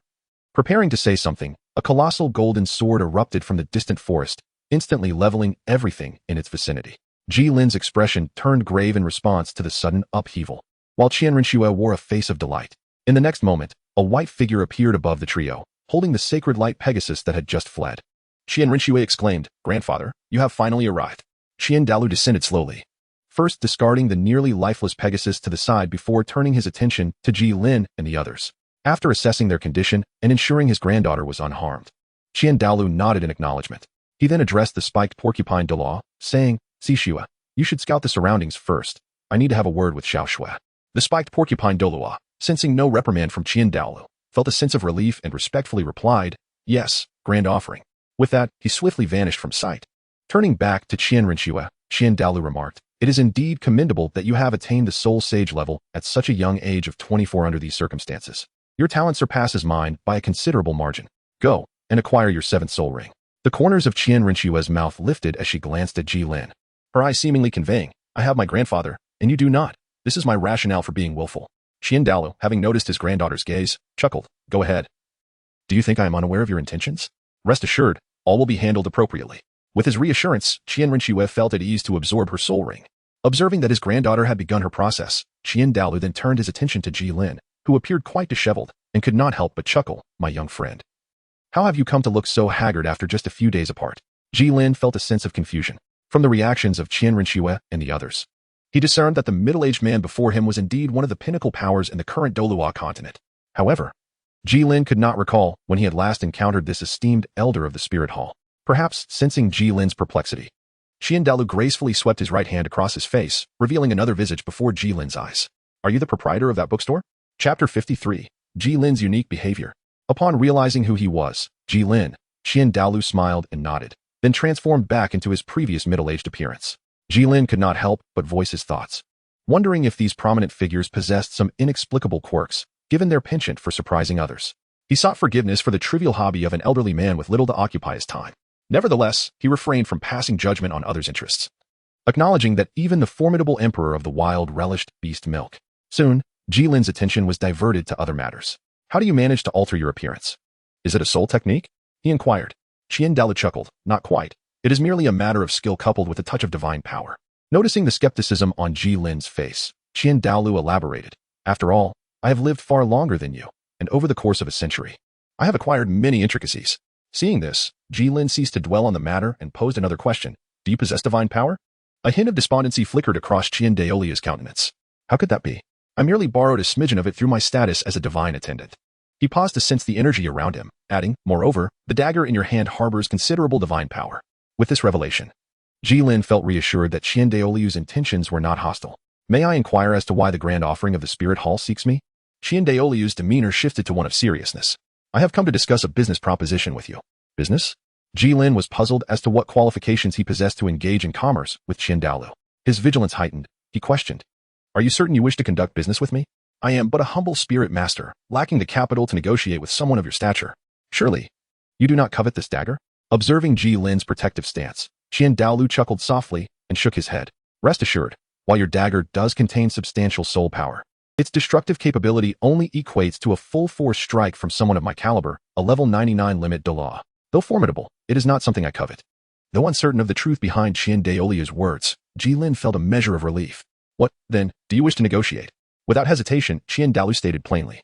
S1: preparing to say something, a colossal golden sword erupted from the distant forest, instantly leveling everything in its vicinity. Jilin's expression turned grave in response to the sudden upheaval, while Qianrenxue wore a face of delight. In the next moment, a white figure appeared above the trio, holding the sacred light Pegasus that had just fled. Qianrenxue exclaimed, "Grandfather, you have finally arrived." Qiandalu descended slowly, first discarding the nearly lifeless Pegasus to the side before turning his attention to Gilin and the others. After assessing their condition and ensuring his granddaughter was unharmed, Qiandalu nodded in acknowledgement. He then addressed the spiked porcupine Douluo, saying, "Xishue, you should scout the surroundings first. I need to have a word with Xiaoshui." The spiked porcupine Douluo, sensing no reprimand from Qiandalu, felt a sense of relief and respectfully replied, "Yes, grand offering." With that, he swiftly vanished from sight. Turning back to Qianrenxue, Qiandalu remarked, "It is indeed commendable that you have attained the soul sage level at such a young age of 24 under these circumstances. Your talent surpasses mine by a considerable margin. Go and acquire your 7th soul ring." The corners of Qianrenxue's mouth lifted as she glanced at Gilin, her eyes seemingly conveying, "I have my grandfather, and you do not. This is my rationale for being willful." Qiandalu, having noticed his granddaughter's gaze, chuckled, "Go ahead. Do you think I am unaware of your intentions? Rest assured, all will be handled appropriately." With his reassurance, Qianrenxue felt at ease to absorb her soul ring. Observing that his granddaughter had begun her process, Qiandalu then turned his attention to Gilin, who appeared quite disheveled, and could not help but chuckle, "My young friend. How have you come to look so haggard after just a few days apart?" Gilin felt a sense of confusion from the reactions of Qianrenxue and the others. He discerned that the middle-aged man before him was indeed one of the pinnacle powers in the current Douluo continent. However, Gilin could not recall when he had last encountered this esteemed elder of the Spirit Hall. Perhaps sensing Jilin's perplexity, Qiandalu gracefully swept his right hand across his face, revealing another visage before Jilin's eyes. "Are you the proprietor of that bookstore?" Chapter 53. Jilin's unique behavior. Upon realizing who he was, Qiandalu smiled and nodded, then transformed back into his previous middle-aged appearance. Gilin could not help but voice his thoughts, wondering if these prominent figures possessed some inexplicable quirks, given their penchant for surprising others. He sought forgiveness for the trivial hobby of an elderly man with little to occupy his time. Nevertheless, he refrained from passing judgment on others' interests, acknowledging that even the formidable emperor of the wild relished beast milk. Soon, Jilin's attention was diverted to other matters. "How do you manage to alter your appearance? Is it a soul technique?" he inquired. Qiandalu chuckled, "Not quite. It is merely a matter of skill coupled with a touch of divine power." Noticing the skepticism on Jilin's face, Qiandalu elaborated, "After all, I have lived far longer than you, and over the course of a century, I have acquired many intricacies." Seeing this, Gilin ceased to dwell on the matter and posed another question. "Do you possess divine power?" A hint of despondency flickered across Qiandalia's countenance. "How could that be? I merely borrowed a smidgen of it through my status as a divine attendant." He paused to sense the energy around him, adding, "Moreover, the dagger in your hand harbors considerable divine power." With this revelation, Gilin felt reassured that Qiandaliu's intentions were not hostile. "May I inquire as to why the grand offering of the Spirit Hall seeks me?" Qiandaliu's demeanor shifted to one of seriousness. "I have come to discuss a business proposition with you." "Business?" Gilin was puzzled as to what qualifications he possessed to engage in commerce with Qiandalu. His vigilance heightened. He questioned, "Are you certain you wish to conduct business with me? I am but a humble spirit master, lacking the capital to negotiate with someone of your stature. Surely, you do not covet this dagger?" Observing Jilin's protective stance, Qiandalu chuckled softly and shook his head. "Rest assured, while your dagger does contain substantial soul power, its destructive capability only equates to a full-force strike from someone of my caliber, a level 99 limit Douluo. Though formidable, it is not something I covet." Though uncertain of the truth behind Qiandaliu's words, Gilin felt a measure of relief. "What, then, do you wish to negotiate?" Without hesitation, Qiandalu stated plainly,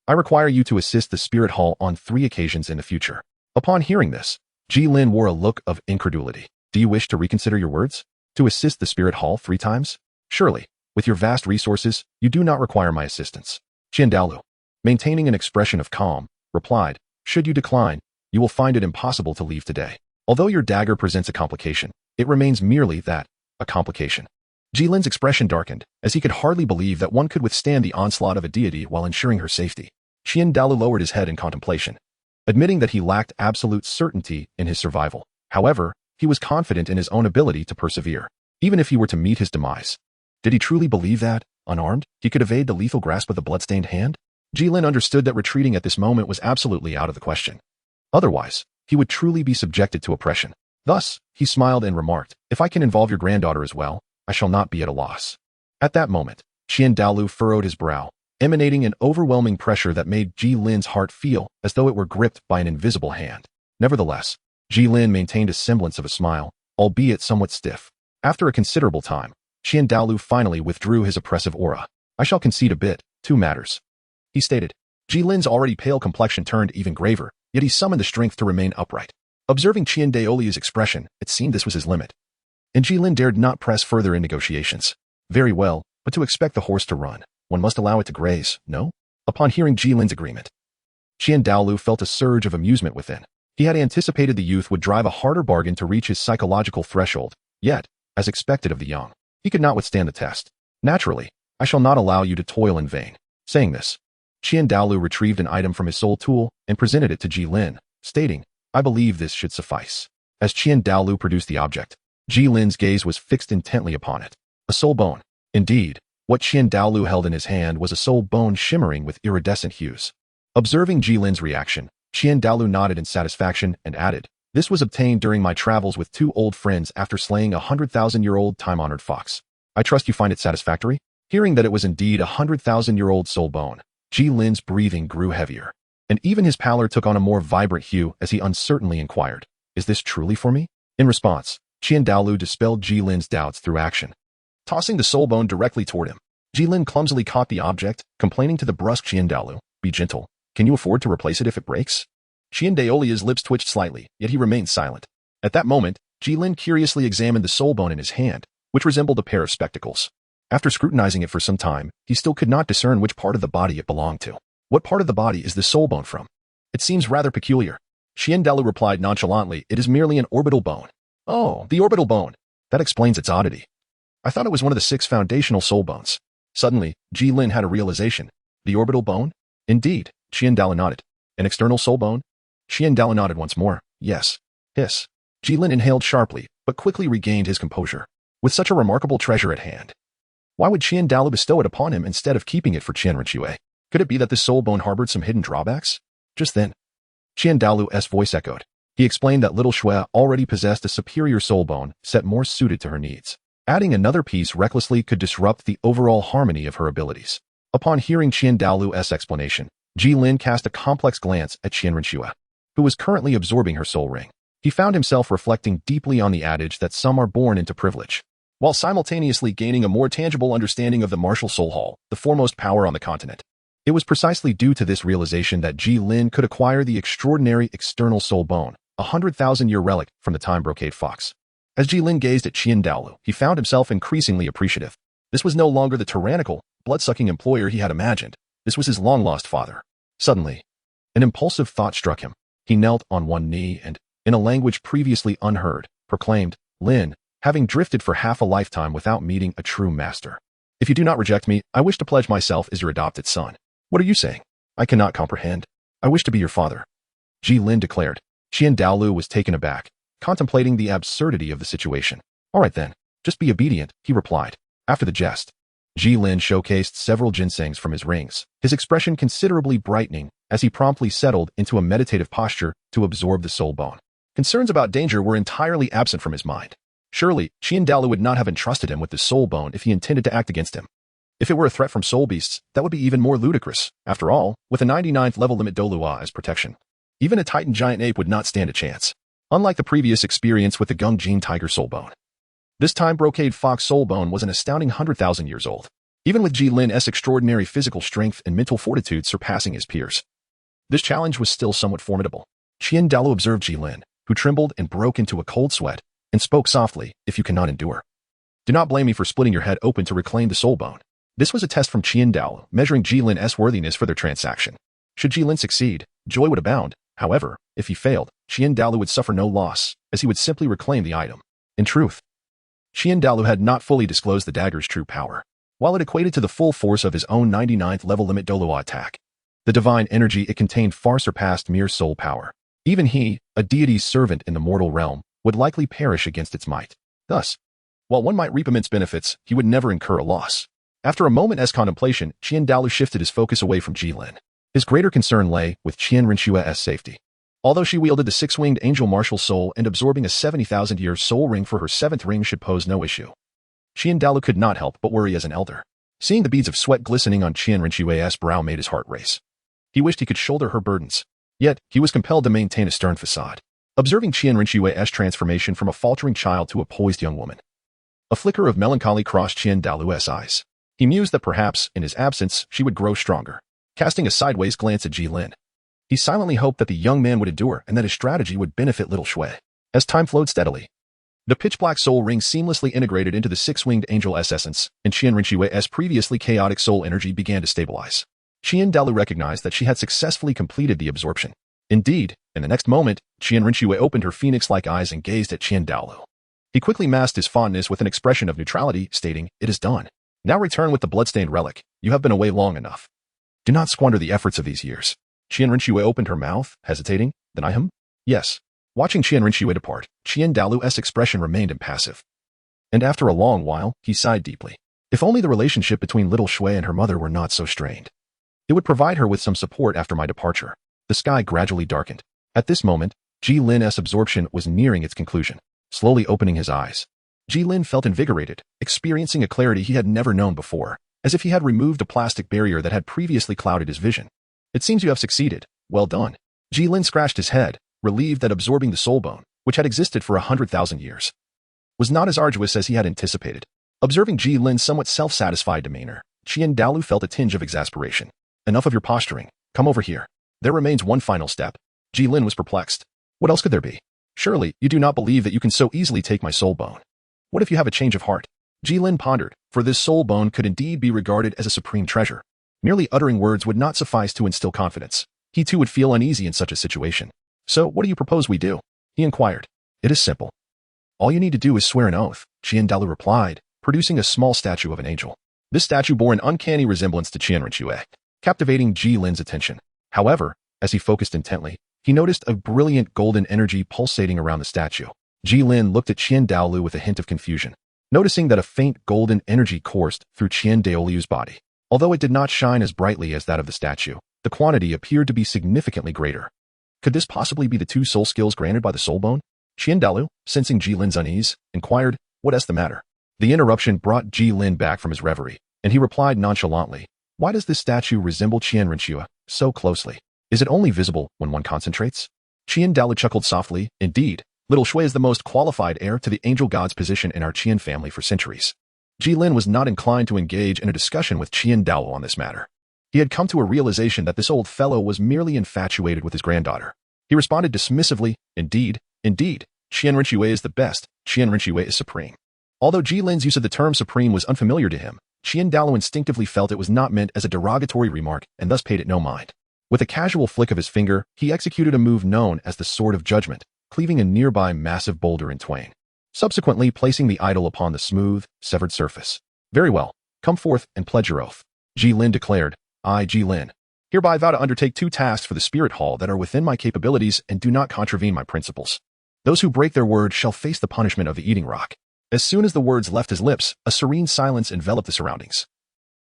S1: "I require you to assist the Spirit Hall on 3 occasions in the future. Upon hearing this, Gilin wore a look of incredulity. Do you wish to reconsider your words? To assist the spirit hall 3 times? Surely, with your vast resources, you do not require my assistance. Douluo, maintaining an expression of calm, replied, should you decline, you will find it impossible to leave today. Although your dagger presents a complication, it remains merely that, a complication. Jilin's expression darkened, as he could hardly believe that one could withstand the onslaught of a deity while ensuring her safety. Douluo lowered his head in contemplation, admitting that he lacked absolute certainty in his survival. However, he was confident in his own ability to persevere, even if he were to meet his demise. Did he truly believe that, unarmed, he could evade the lethal grasp of the bloodstained hand? Gilin understood that retreating at this moment was absolutely out of the question. Otherwise, he would truly be subjected to oppression. Thus, he smiled and remarked, if I can involve your granddaughter as well, I shall not be at a loss. At that moment, Douluo furrowed his brow, emanating an overwhelming pressure that made Jilin's heart feel as though it were gripped by an invisible hand. Nevertheless, Gilin maintained a semblance of a smile, albeit somewhat stiff. After a considerable time, Douluo finally withdrew his oppressive aura. I shall concede a bit, 2 matters, he stated. Jilin's already pale complexion turned even graver, yet he summoned the strength to remain upright. Observing Douluo's expression, it seemed this was his limit. And Gilin dared not press further in negotiations. Very well, but to expect the horse to run, one must allow it to graze, no? Upon hearing Jilin's agreement, Douluo felt a surge of amusement within. He had anticipated the youth would drive a harder bargain to reach his psychological threshold, yet, as expected of the young, he could not withstand the test. Naturally, I shall not allow you to toil in vain. Saying this, Douluo retrieved an item from his soul tool and presented it to Gilin, stating, I believe this should suffice. As Douluo produced the object, Jilin's gaze was fixed intently upon it. A soul bone. Indeed, what Douluo held in his hand was a soul bone shimmering with iridescent hues. Observing Jilin's reaction, Douluo nodded in satisfaction and added, this was obtained during my travels with 2 old friends after slaying a 100,000-year-old time-honored fox. I trust you find it satisfactory? Hearing that it was indeed a 100,000-year-old soul bone, Jilin's breathing grew heavier, and even his pallor took on a more vibrant hue as he uncertainly inquired, is this truly for me? In response, Douluo dispelled Jilin's doubts through action. Tossing the soul bone directly toward him, Gilin clumsily caught the object, complaining to the brusque Douluo, be gentle, can you afford to replace it if it breaks? Douluo's lips twitched slightly, yet he remained silent. At that moment, Gilin curiously examined the soul bone in his hand, which resembled a pair of spectacles. After scrutinizing it for some time, he still could not discern which part of the body it belonged to. What part of the body is the soul bone from? It seems rather peculiar. Douluo replied nonchalantly, it is merely an orbital bone. Oh, the orbital bone. That explains its oddity. I thought it was one of the 6 foundational soul bones. Suddenly, Gilin had a realization. The orbital bone? Indeed, Douluo nodded. An external soul bone? Douluo nodded once more. Yes. Hiss. Gilin inhaled sharply, but quickly regained his composure. With such a remarkable treasure at hand, why would Douluo bestow it upon him instead of keeping it for Qianrencue? Could it be that this soul bone harbored some hidden drawbacks? Just then, Douluo's voice echoed. He explained that little Shui already possessed a superior soul bone set more suited to her needs. Adding another piece recklessly could disrupt the overall harmony of her abilities. Upon hearing Douluo's explanation, Gilin cast a complex glance at Qianrencue, who was currently absorbing her soul ring. He found himself reflecting deeply on the adage that some are born into privilege, while simultaneously gaining a more tangible understanding of the martial soul hall, the foremost power on the continent. It was precisely due to this realization that Gilin could acquire the extraordinary external soul bone, a 100,000-year relic from the time-brocade fox. As Gilin gazed at Douluo, he found himself increasingly appreciative. This was no longer the tyrannical, blood-sucking employer he had imagined. This was his long-lost father. Suddenly, an impulsive thought struck him. He knelt on one knee and, in a language previously unheard, proclaimed, Lin, having drifted for half a lifetime without meeting a true master. If you do not reject me, I wish to pledge myself as your adopted son. What are you saying? I cannot comprehend. I wish to be your father. Gilin declared. Douluo was taken aback, contemplating the absurdity of the situation. All right then, just be obedient, he replied. After the jest, Gilin showcased several ginsengs from his rings, his expression considerably brightening as he promptly settled into a meditative posture to absorb the soul bone. Concerns about danger were entirely absent from his mind. Surely, Douluo would not have entrusted him with the soul bone if he intended to act against him. If it were a threat from soul beasts, that would be even more ludicrous. After all, with a 99th level limit Douluo as protection, even a Titan giant ape would not stand a chance. Unlike the previous experience with the Gungjin tiger soul bone, this time brocade fox soul bone was an astounding 100,000 years old, even with Jilin's extraordinary physical strength and mental fortitude surpassing his peers. This challenge was still somewhat formidable. Qian Dalu observed Gilin, who trembled and broke into a cold sweat, and spoke softly, if you cannot endure. Do not blame me for splitting your head open to reclaim the soul bone. This was a test from Qian Dalu, measuring Jilin's worthiness for their transaction. Should Gilin succeed, joy would abound. However, if he failed, Qian Dalu would suffer no loss, as he would simply reclaim the item. In truth, Qian Dalu had not fully disclosed the dagger's true power. While it equated to the full force of his own 99th level limit Douluo attack, the divine energy it contained far surpassed mere soul power. Even he, a deity's servant in the mortal realm, would likely perish against its might. Thus, while one might reap immense benefits, he would never incur a loss. After a moment's contemplation, Qian Dalu shifted his focus away from Gilin. His greater concern lay with Qian Rinxue's safety. Although she wielded the six-winged angel martial soul and absorbing a 70,000-year soul ring for her seventh ring should pose no issue, Qian Dalu could not help but worry as an elder. Seeing the beads of sweat glistening on Qian Rinxue's brow made his heart race. He wished he could shoulder her burdens. Yet, he was compelled to maintain a stern facade. Observing Qian Rinxue's transformation from a faltering child to a poised young woman, a flicker of melancholy crossed Qian Dalu's eyes. He mused that perhaps, in his absence, she would grow stronger. Casting a sideways glance at Gilin, he silently hoped that the young man would endure and that his strategy would benefit little Shui. As time flowed steadily, the pitch-black soul ring seamlessly integrated into the six-winged angel's essence, and Qian Rinxue's previously chaotic soul energy began to stabilize. Qian Dalu recognized that she had successfully completed the absorption. Indeed, in the next moment, Qian Rinxue opened her phoenix-like eyes and gazed at Qian Dalu. He quickly masked his fondness with an expression of neutrality, stating, "It is done. Now return with the bloodstained relic. You have been away long enough. Do not squander the efforts of these years." Qian Rinxue opened her mouth, hesitating. "Then I am?" "Yes." Watching Qian Rinxue depart, Qian Dalu's expression remained impassive. And after a long while, he sighed deeply. If only the relationship between little Shui and her mother were not so strained. It would provide her with some support after my departure. The sky gradually darkened. At this moment, Jilin's absorption was nearing its conclusion. Slowly opening his eyes, Gilin felt invigorated, experiencing a clarity he had never known before, as if he had removed a plastic barrier that had previously clouded his vision. "It seems you have succeeded. Well done." Gilin scratched his head, relieved that absorbing the soul bone, which had existed for 100,000 years, was not as arduous as he had anticipated. Observing Jilin's somewhat self-satisfied demeanor, Qian Dalu felt a tinge of exasperation. "Enough of your posturing. Come over here. There remains one final step." Gilin was perplexed. What else could there be? "Surely, you do not believe that you can so easily take my soul bone. What if you have a change of heart?" Gilin pondered, for this soul bone could indeed be regarded as a supreme treasure. Merely uttering words would not suffice to instill confidence. He too would feel uneasy in such a situation. "So, what do you propose we do?" he inquired. "It is simple. All you need to do is swear an oath," Qian Dalu replied, producing a small statue of an angel. This statue bore an uncanny resemblance to Qian Rinxue, captivating Jilin's attention. However, as he focused intently, he noticed a brilliant golden energy pulsating around the statue. Gilin looked at Qian Dalu with a hint of confusion, noticing that a faint golden energy coursed through Qian Daolu's body. Although it did not shine as brightly as that of the statue, the quantity appeared to be significantly greater. Could this possibly be the two soul skills granted by the soul bone? Qian Dalu, sensing Jilin's unease, inquired, "What is the matter?" The interruption brought Gilin back from his reverie, and he replied nonchalantly, "Why does this statue resemble Qian Rinxue so closely? Is it only visible when one concentrates?" Qian Dalu chuckled softly. "Indeed, little Shui is the most qualified heir to the angel god's position in our Qian family for centuries." Gilin was not inclined to engage in a discussion with Qian Dalu on this matter. He had come to a realization that this old fellow was merely infatuated with his granddaughter. He responded dismissively, "Indeed, indeed, Qian Rinxue is the best. Qian Rinxue is supreme." Although Jilin's use of the term supreme was unfamiliar to him, Qian Dalu instinctively felt it was not meant as a derogatory remark and thus paid it no mind. With a casual flick of his finger, he executed a move known as the Sword of Judgment, cleaving a nearby massive boulder in twain, subsequently placing the idol upon the smooth, severed surface. "Very well, come forth and pledge your oath." Gilin declared, "I, Gilin, hereby vow to undertake 2 tasks for the spirit hall that are within my capabilities and do not contravene my principles. Those who break their word shall face the punishment of the eating rock." As soon as the words left his lips, a serene silence enveloped the surroundings.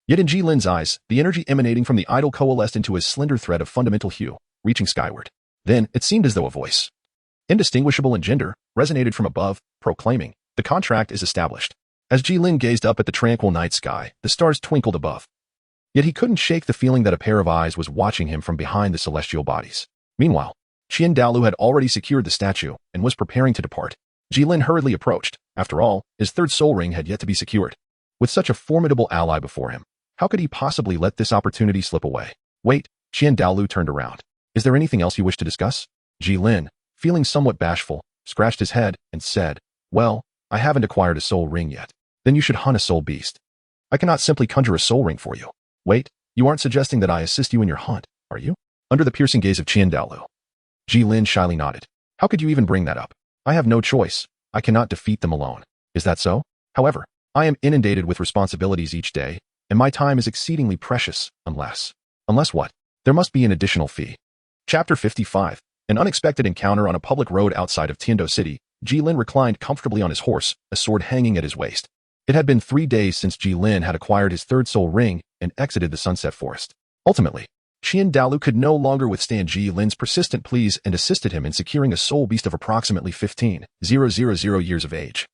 S1: Yet in Jilin's eyes, the energy emanating from the idol coalesced into a slender thread of fundamental hue, reaching skyward. Then, it seemed as though a voice, indistinguishable in gender, resonated from above, proclaiming, "The contract is established." As Gilin gazed up at the tranquil night sky, the stars twinkled above. Yet he couldn't shake the feeling that a pair of eyes was watching him from behind the celestial bodies. Meanwhile, Qian Dalu had already secured the statue and was preparing to depart. Gilin hurriedly approached. After all, his third soul ring had yet to be secured. With such a formidable ally before him, how could he possibly let this opportunity slip away? "Wait," Qian Dalu turned around. "Is there anything else you wish to discuss?" Gilin, feeling somewhat bashful, scratched his head and said, "Well, I haven't acquired a soul ring yet. Then you should hunt a soul beast. I cannot simply conjure a soul ring for you. Wait, you aren't suggesting that I assist you in your hunt, are you?" Under the piercing gaze of Douluo, Gilin shyly nodded. "How could you even bring that up? I have no choice. I cannot defeat them alone. Is that so? However, I am inundated with responsibilities each day, and my time is exceedingly precious, unless what? There must be an additional fee." Chapter 55. An unexpected encounter on a public road outside of Tiando City. Gilin reclined comfortably on his horse, a sword hanging at his waist. It had been 3 days since Gilin had acquired his third soul ring and exited the Sunset Forest. Ultimately, Douluo could no longer withstand Gilin's persistent pleas and assisted him in securing a soul beast of approximately 15,000 years of age.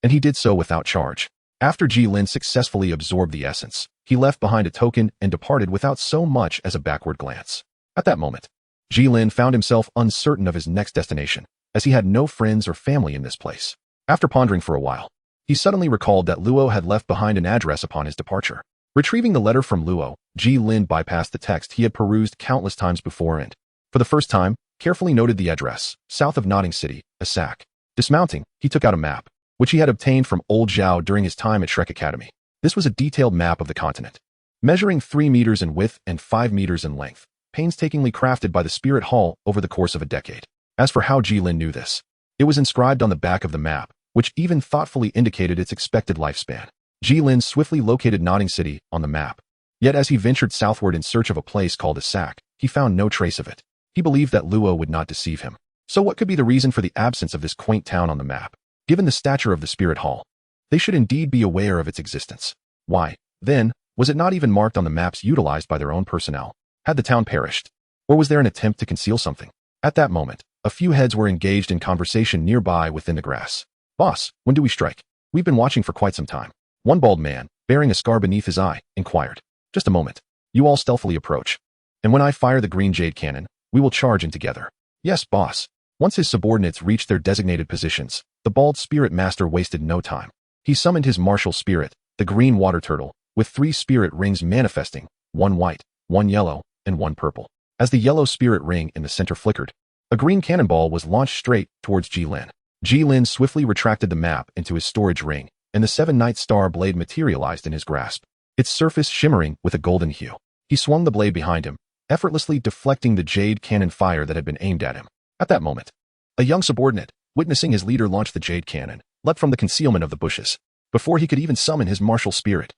S1: And he did so without charge. After Gilin successfully absorbed the essence, he left behind a token and departed without so much as a backward glance. At that moment, Gilin found himself uncertain of his next destination, as he had no friends or family in this place. After pondering for a while, he suddenly recalled that Luo had left behind an address upon his departure. Retrieving the letter from Luo, Gilin bypassed the text he had perused countless times before and, for the first time, carefully noted the address, south of Notting City, Asak. Dismounting, he took out a map, which he had obtained from Old Zhao during his time at Shrek Academy. This was a detailed map of the continent, measuring 3 meters in width and 5 meters in length, painstakingly crafted by the Spirit Hall over the course of a decade. As for how Gilin knew this, it was inscribed on the back of the map, which even thoughtfully indicated its expected lifespan. Gilin swiftly located Notting City on the map. Yet as he ventured southward in search of a place called Asak, he found no trace of it. He believed that Luo would not deceive him. So what could be the reason for the absence of this quaint town on the map? Given the stature of the Spirit Hall, they should indeed be aware of its existence. Why, then, was it not even marked on the maps utilized by their own personnel? Had the town perished? Or was there an attempt to conceal something? At that moment, a few heads were engaged in conversation nearby within the grass. "Boss, when do we strike? We've been watching for quite some time." One bald man, bearing a scar beneath his eye, inquired. "Just a moment. You all stealthily approach. And when I fire the green jade cannon, we will charge in together." "Yes, boss." Once his subordinates reached their designated positions, the bald spirit master wasted no time. He summoned his martial spirit, the green water turtle, with 3 spirit rings manifesting, 1 white, 1 yellow, and 1 purple. As the yellow spirit ring in the center flickered, a green cannonball was launched straight towards Gilin. Gilin swiftly retracted the map into his storage ring, and the 7-night star blade materialized in his grasp, its surface shimmering with a golden hue. He swung the blade behind him, effortlessly deflecting the jade cannon fire that had been aimed at him. At that moment, a young subordinate, witnessing his leader launch the jade cannon, leapt from the concealment of the bushes. Before he could even summon his martial spirit,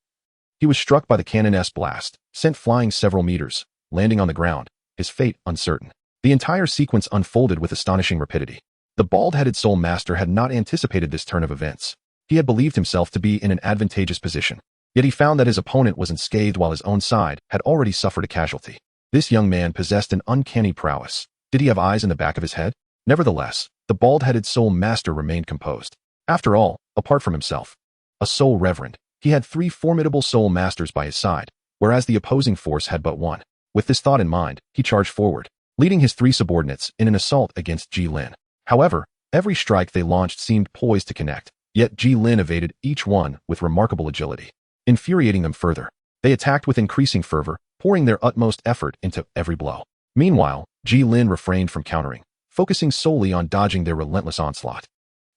S1: he was struck by the cannon's blast, sent flying several meters, landing on the ground, his fate uncertain. The entire sequence unfolded with astonishing rapidity. The bald-headed soul master had not anticipated this turn of events. He had believed himself to be in an advantageous position, yet he found that his opponent was unscathed while his own side had already suffered a casualty. This young man possessed an uncanny prowess. Did he have eyes in the back of his head? Nevertheless, the bald-headed soul master remained composed. After all, apart from himself, a soul reverend, he had 3 formidable soul masters by his side, whereas the opposing force had but 1. With this thought in mind, he charged forward, leading his 3 subordinates in an assault against Gilin. However, every strike they launched seemed poised to connect, yet Gilin evaded each one with remarkable agility. Infuriating them further, they attacked with increasing fervor, pouring their utmost effort into every blow. Meanwhile, Gilin refrained from countering, focusing solely on dodging their relentless onslaught.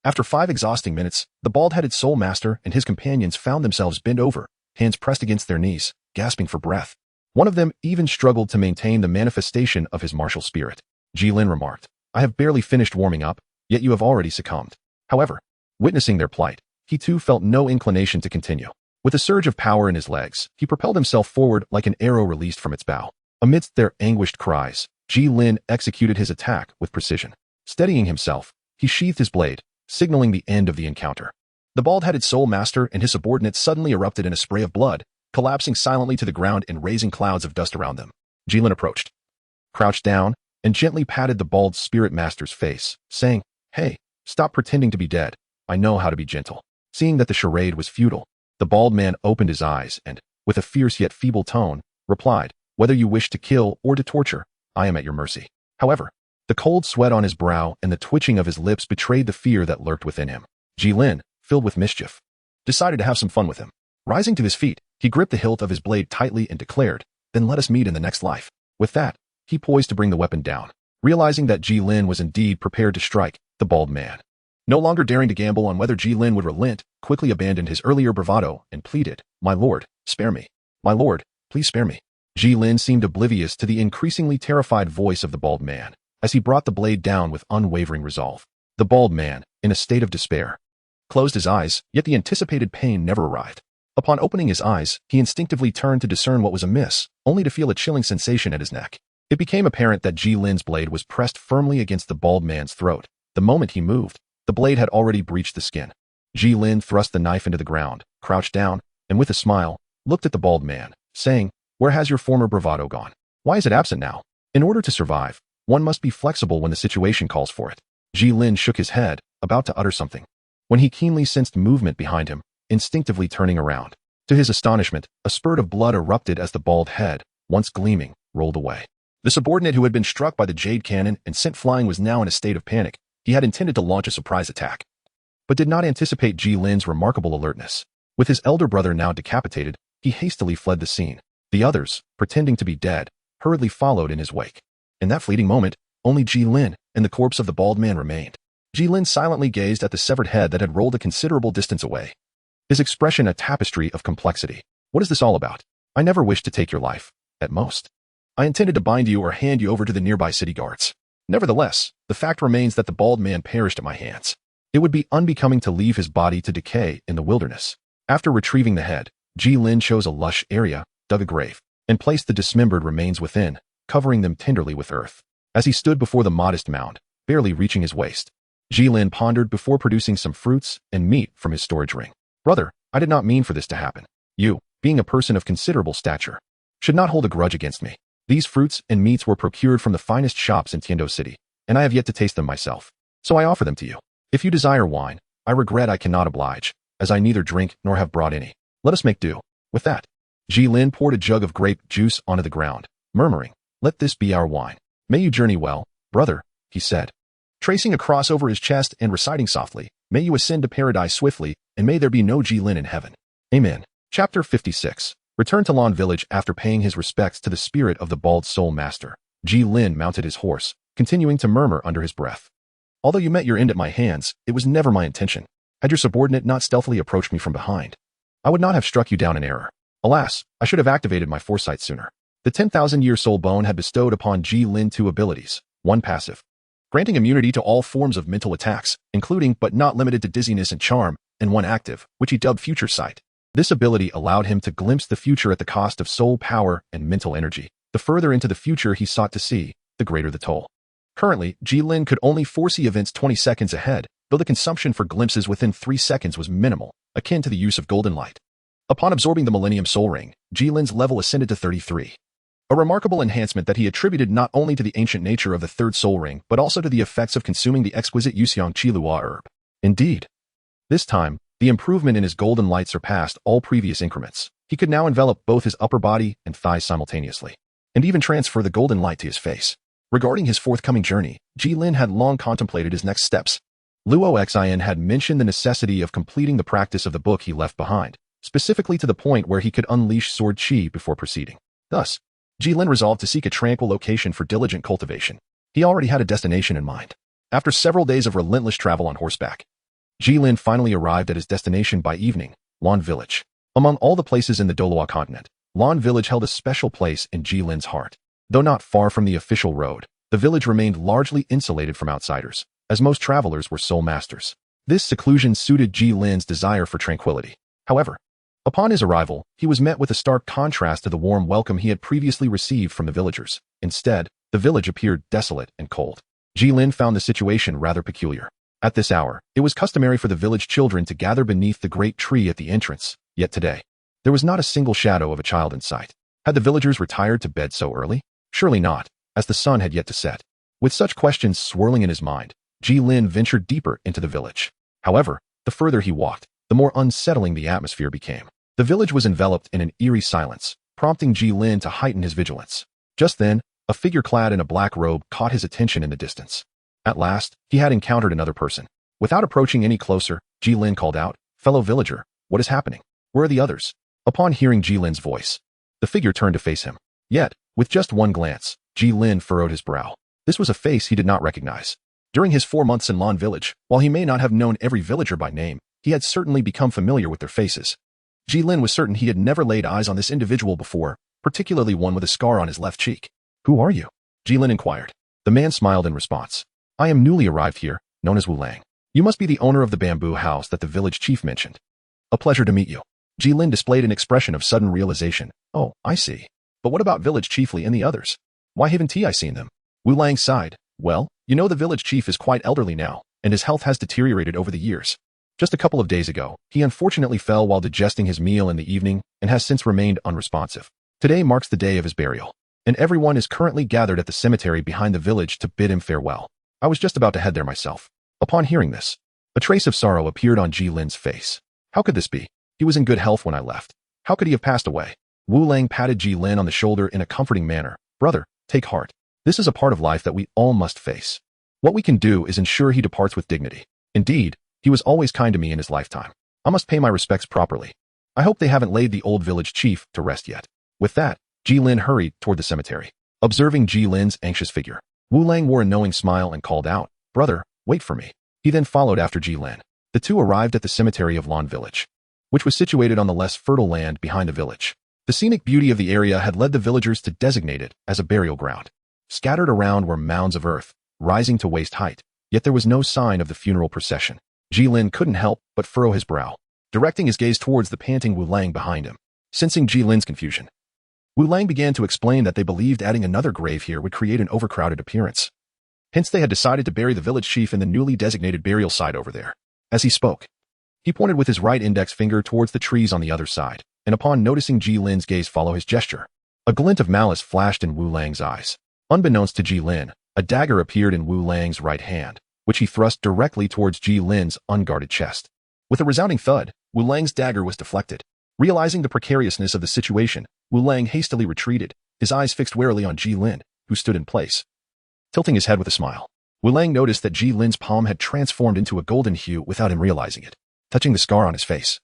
S1: After 5 exhausting minutes, the bald-headed soul master and his companions found themselves bent over, hands pressed against their knees, gasping for breath. One of them even struggled to maintain the manifestation of his martial spirit. Gilin remarked, "I have barely finished warming up, yet you have already succumbed." However, witnessing their plight, he too felt no inclination to continue. With a surge of power in his legs, he propelled himself forward like an arrow released from its bow. Amidst their anguished cries, Gilin executed his attack with precision. Steadying himself, he sheathed his blade, signaling the end of the encounter. The bald-headed soul master and his subordinates suddenly erupted in a spray of blood, collapsing silently to the ground and raising clouds of dust around them. Gilin approached, crouched down, and gently patted the bald spirit master's face, saying, "Hey, stop pretending to be dead. I know how to be gentle." Seeing that the charade was futile, the bald man opened his eyes and, with a fierce yet feeble tone, replied, "Whether you wish to kill or to torture, I am at your mercy." However, the cold sweat on his brow and the twitching of his lips betrayed the fear that lurked within him. Gilin, filled with mischief, decided to have some fun with him. Rising to his feet, he gripped the hilt of his blade tightly and declared, "Then let us meet in the next life." With that, he poised to bring the weapon down. Realizing that Gilin was indeed prepared to strike, the bald man, no longer daring to gamble on whether Gilin would relent, quickly abandoned his earlier bravado and pleaded, "My lord, spare me. My lord, please spare me." Gilin seemed oblivious to the increasingly terrified voice of the bald man, as he brought the blade down with unwavering resolve. The bald man, in a state of despair, closed his eyes, yet the anticipated pain never arrived. Upon opening his eyes, he instinctively turned to discern what was amiss, only to feel a chilling sensation at his neck. It became apparent that Gilin's blade was pressed firmly against the bald man's throat. The moment he moved, the blade had already breached the skin. Gilin thrust the knife into the ground, crouched down, and with a smile, looked at the bald man, saying, "Where has your former bravado gone? Why is it absent now? In order to survive, one must be flexible when the situation calls for it." Gilin shook his head, about to utter something, when he keenly sensed movement behind him, instinctively turning around. To his astonishment, a spurt of blood erupted as the bald head, once gleaming, rolled away. The subordinate who had been struck by the jade cannon and sent flying was now in a state of panic. He had intended to launch a surprise attack, but did not anticipate Gilin's remarkable alertness. With his elder brother now decapitated, he hastily fled the scene. The others, pretending to be dead, hurriedly followed in his wake. In that fleeting moment, only Gilin and the corpse of the bald man remained. Gilin silently gazed at the severed head that had rolled a considerable distance away, his expression a tapestry of complexity. "What is this all about? I never wished to take your life. At most, I intended to bind you or hand you over to the nearby city guards. Nevertheless, the fact remains that the bald man perished at my hands. It would be unbecoming to leave his body to decay in the wilderness." After retrieving the head, Gilin chose a lush area, dug a grave, and placed the dismembered remains within, covering them tenderly with earth. As he stood before the modest mound, barely reaching his waist, Gilin pondered before producing some fruits and meat from his storage ring. "Brother, I did not mean for this to happen. You, being a person of considerable stature, should not hold a grudge against me. These fruits and meats were procured from the finest shops in Tiendo City, and I have yet to taste them myself. So I offer them to you. If you desire wine, I regret I cannot oblige, as I neither drink nor have brought any. Let us make do." With that, Gilin poured a jug of grape juice onto the ground, murmuring, "Let this be our wine. May you journey well, brother," he said, tracing a cross over his chest and reciting softly, "May you ascend to paradise swiftly, and may there be no Gilin in heaven. Amen." Chapter 56. Returned to Lan Village after paying his respects to the spirit of the bald soul master. Gilin mounted his horse, continuing to murmur under his breath, "Although you met your end at my hands, it was never my intention. Had your subordinate not stealthily approached me from behind, I would not have struck you down in error. Alas, I should have activated my foresight sooner." The 10,000-year soul bone had bestowed upon Gilin two abilities, one passive, granting immunity to all forms of mental attacks, including but not limited to dizziness and charm, and one active, which he dubbed Future Sight. This ability allowed him to glimpse the future at the cost of soul power and mental energy. The further into the future he sought to see, the greater the toll. Currently, Gilin could only foresee events 20 seconds ahead, though the consumption for glimpses within 3 seconds was minimal, akin to the use of golden light. Upon absorbing the Millennium Soul Ring, Gilin's level ascended to 33. A remarkable enhancement that he attributed not only to the ancient nature of the third soul ring, but also to the effects of consuming the exquisite Yuxiang Qilua herb. Indeed, this time, the improvement in his golden light surpassed all previous increments. He could now envelop both his upper body and thighs simultaneously, and even transfer the golden light to his face. Regarding his forthcoming journey, Gilin had long contemplated his next steps. Luo Xin had mentioned the necessity of completing the practice of the book he left behind, specifically to the point where he could unleash sword chi before proceeding. Thus, Gilin resolved to seek a tranquil location for diligent cultivation. He already had a destination in mind. After several days of relentless travel on horseback, Gilin finally arrived at his destination by evening, Lan Village. Among all the places in the Douluo continent, Lan Village held a special place in Gilin's heart. Though not far from the official road, the village remained largely insulated from outsiders, as most travelers were soul masters. This seclusion suited Gilin's desire for tranquility. However, upon his arrival, he was met with a stark contrast to the warm welcome he had previously received from the villagers. Instead, the village appeared desolate and cold. Gilin found the situation rather peculiar. At this hour, it was customary for the village children to gather beneath the great tree at the entrance, yet today, there was not a single shadow of a child in sight. Had the villagers retired to bed so early? Surely not, as the sun had yet to set. With such questions swirling in his mind, Gilin ventured deeper into the village. However, the further he walked, the more unsettling the atmosphere became. The village was enveloped in an eerie silence, prompting Gilin to heighten his vigilance. Just then, a figure clad in a black robe caught his attention in the distance. At last, he had encountered another person. Without approaching any closer, Gilin called out, "Fellow villager, what is happening? Where are the others?" Upon hearing Gilin's voice, the figure turned to face him. Yet, with just one glance, Gilin furrowed his brow. This was a face he did not recognize. During his 4 months in Lan village, while he may not have known every villager by name, he had certainly become familiar with their faces. Gilin was certain he had never laid eyes on this individual before, particularly one with a scar on his left cheek. "Who are you?" Gilin inquired. The man smiled in response. "I am newly arrived here, known as Wu Lang. You must be the owner of the bamboo house that the village chief mentioned." "A pleasure to meet you." Gilin displayed an expression of sudden realization. "Oh, I see. But what about village chiefly and the others? Why haven't I seen them?" Wu Lang sighed. "Well, you know the village chief is quite elderly now, and his health has deteriorated over the years. Just a couple of days ago, he unfortunately fell while digesting his meal in the evening and has since remained unresponsive. Today marks the day of his burial, and everyone is currently gathered at the cemetery behind the village to bid him farewell. I was just about to head there myself." Upon hearing this, a trace of sorrow appeared on Jilin's face. How could this be? He was in good health when I left. How could he have passed away? Wu Lang patted Gilin on the shoulder in a comforting manner. "Brother, take heart. This is a part of life that we all must face. What we can do is ensure he departs with dignity. Indeed, he was always kind to me in his lifetime. I must pay my respects properly. I hope they haven't laid the old village chief to rest yet." With that, Gilin hurried toward the cemetery. Observing Jilin's anxious figure, Wu Lang wore a knowing smile and called out, "Brother, wait for me." He then followed after Gilin. The two arrived at the cemetery of Lan village, which was situated on the less fertile land behind the village. The scenic beauty of the area had led the villagers to designate it as a burial ground. Scattered around were mounds of earth, rising to waist height, yet there was no sign of the funeral procession. Gilin couldn't help but furrow his brow, directing his gaze towards the panting Wu Lang behind him. Sensing Jilin's confusion, Wu Lang began to explain that they believed adding another grave here would create an overcrowded appearance. Hence they had decided to bury the village chief in the newly designated burial site over there. As he spoke, he pointed with his right index finger towards the trees on the other side, and upon noticing Jilin's gaze follow his gesture, a glint of malice flashed in Wu Lang's eyes. Unbeknownst to Gilin, a dagger appeared in Wu Lang's right hand, which he thrust directly towards Jilin's unguarded chest. With a resounding thud, Wu Lang's dagger was deflected. Realizing the precariousness of the situation, Wu Lang hastily retreated, his eyes fixed warily on Gilin, who stood in place. Tilting his head with a smile, Wu Lang noticed that Jilin's palm had transformed into a golden hue without him realizing it. Touching the scar on his face,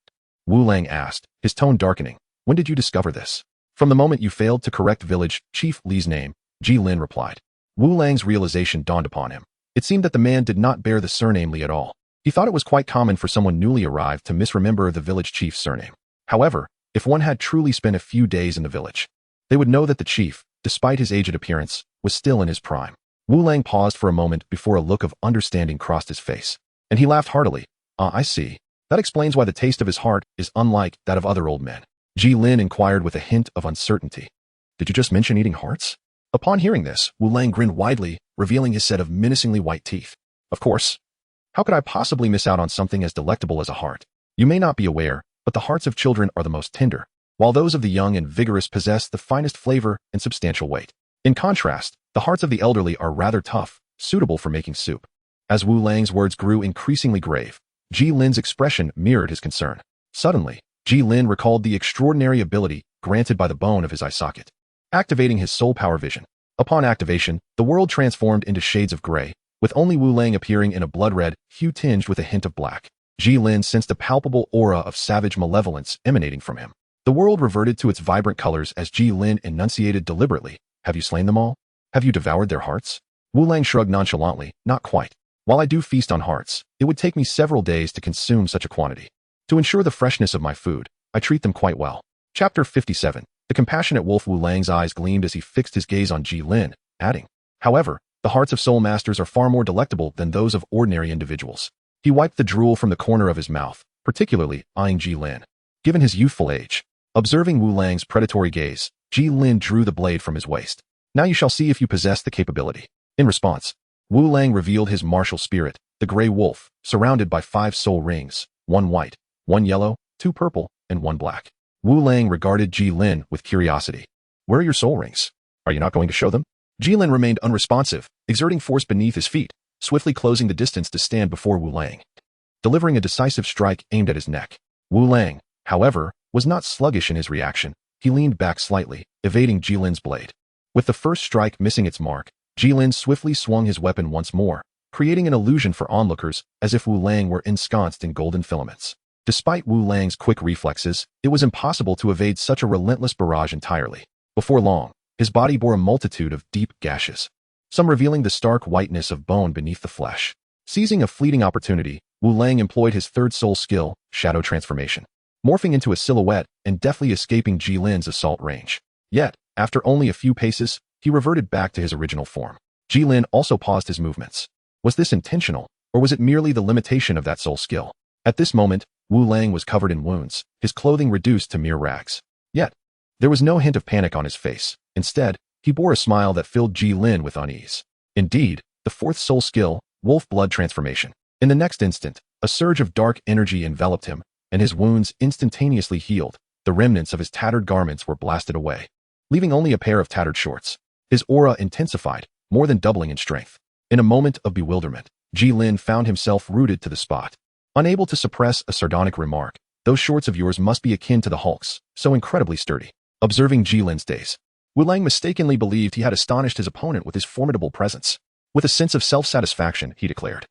S1: Wu Lang asked, his tone darkening, "When did you discover this?" "From the moment you failed to correct village chief Li's name," Gilin replied. Wu Lang's realization dawned upon him. It seemed that the man did not bear the surname Li at all. He thought it was quite common for someone newly arrived to misremember the village chief's surname. However, if one had truly spent a few days in the village, they would know that the chief, despite his aged appearance, was still in his prime. Wu Lang paused for a moment before a look of understanding crossed his face, and he laughed heartily. "Ah, I see. That explains why the taste of his heart is unlike that of other old men." Gilin inquired with a hint of uncertainty. "Did you just mention eating hearts?" Upon hearing this, Wu Lang grinned widely, revealing his set of menacingly white teeth. "Of course. How could I possibly miss out on something as delectable as a heart? You may not be aware, but the hearts of children are the most tender, while those of the young and vigorous possess the finest flavor and substantial weight. In contrast, the hearts of the elderly are rather tough, suitable for making soup." As Wu Lang's words grew increasingly grave, Jilin's expression mirrored his concern. Suddenly, Gilin recalled the extraordinary ability granted by the bone of his eye socket, activating his soul power vision. Upon activation, the world transformed into shades of gray, with only Wu Lang appearing in a blood-red hue tinged with a hint of black. Gilin sensed a palpable aura of savage malevolence emanating from him. The world reverted to its vibrant colors as Gilin enunciated deliberately, "Have you slain them all? Have you devoured their hearts?" Wu Lang shrugged nonchalantly, "Not quite. While I do feast on hearts, it would take me several days to consume such a quantity. To ensure the freshness of my food, I treat them quite well." Chapter 57. The compassionate wolf. Wu Lang's eyes gleamed as he fixed his gaze on Gilin, adding, "However, the hearts of soul masters are far more delectable than those of ordinary individuals." He wiped the drool from the corner of his mouth, particularly eyeing Gilin. Given his youthful age, observing Wu Lang's predatory gaze, Gilin drew the blade from his waist. "Now you shall see if you possess the capability." In response, Wu Lang revealed his martial spirit, the gray wolf, surrounded by 5 soul rings, 1 white, 1 yellow, 2 purple, and 1 black. Wu Lang regarded Gilin with curiosity. "Where are your soul rings? Are you not going to show them?" Gilin remained unresponsive, exerting force beneath his feet, swiftly closing the distance to stand before Wu Lang, delivering a decisive strike aimed at his neck. Wu Lang, however, was not sluggish in his reaction. He leaned back slightly, evading Jilin's blade. With the first strike missing its mark, Gilin swiftly swung his weapon once more, creating an illusion for onlookers as if Wu Lang were ensconced in golden filaments. Despite Wu Lang's quick reflexes, it was impossible to evade such a relentless barrage entirely. Before long, his body bore a multitude of deep gashes. some revealing the stark whiteness of bone beneath the flesh. Seizing a fleeting opportunity, Wu Lang employed his third soul skill, shadow transformation, morphing into a silhouette and deftly escaping Jilin's assault range. Yet, after only a few paces, he reverted back to his original form. Gilin also paused his movements. Was this intentional, or was it merely the limitation of that soul skill? At this moment, Wu Lang was covered in wounds, his clothing reduced to mere rags. Yet, there was no hint of panic on his face. Instead, he bore a smile that filled Gilin with unease. Indeed, the fourth soul skill, wolf blood transformation. In the next instant, a surge of dark energy enveloped him, and his wounds instantaneously healed. The remnants of his tattered garments were blasted away, leaving only a pair of tattered shorts. His aura intensified, more than doubling in strength. In a moment of bewilderment, Gilin found himself rooted to the spot. Unable to suppress a sardonic remark, "Those shorts of yours must be akin to the Hulk's, so incredibly sturdy." Observing Jilin's daze, Wu Lang mistakenly believed he had astonished his opponent with his formidable presence. With a sense of self-satisfaction, he declared,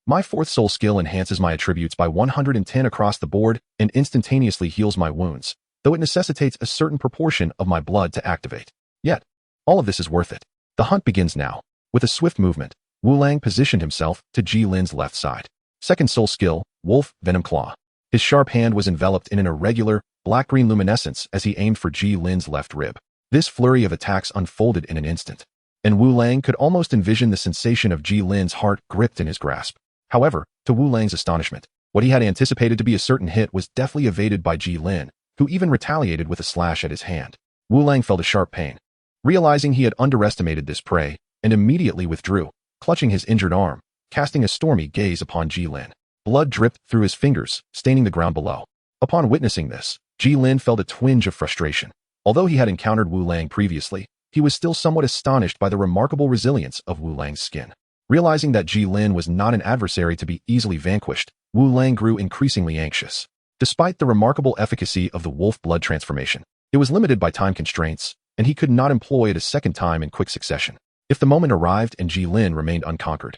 S1: "My fourth soul skill enhances my attributes by 110 across the board and instantaneously heals my wounds, though it necessitates a certain proportion of my blood to activate. Yet, all of this is worth it. The hunt begins now." With a swift movement, Wu Lang positioned himself to Jilin's left side. Second soul skill, Wolf Venom Claw. His sharp hand was enveloped in an irregular, black-green luminescence as he aimed for Jilin's left rib. This flurry of attacks unfolded in an instant, and Wu Lang could almost envision the sensation of Jilin's heart gripped in his grasp. However, to Wu Lang's astonishment, what he had anticipated to be a certain hit was deftly evaded by Gilin, who even retaliated with a slash at his hand. Wu Lang felt a sharp pain, realizing he had underestimated this prey, and immediately withdrew, clutching his injured arm, casting a stormy gaze upon Gilin. Blood dripped through his fingers, staining the ground below. Upon witnessing this, Gilin felt a twinge of frustration. Although he had encountered Wu Lang previously, he was still somewhat astonished by the remarkable resilience of Wu Lang's skin. Realizing that Gilin was not an adversary to be easily vanquished, Wu Lang grew increasingly anxious. Despite the remarkable efficacy of the wolf blood transformation, it was limited by time constraints, and he could not employ it a second time in quick succession. If the moment arrived and Gilin remained unconquered,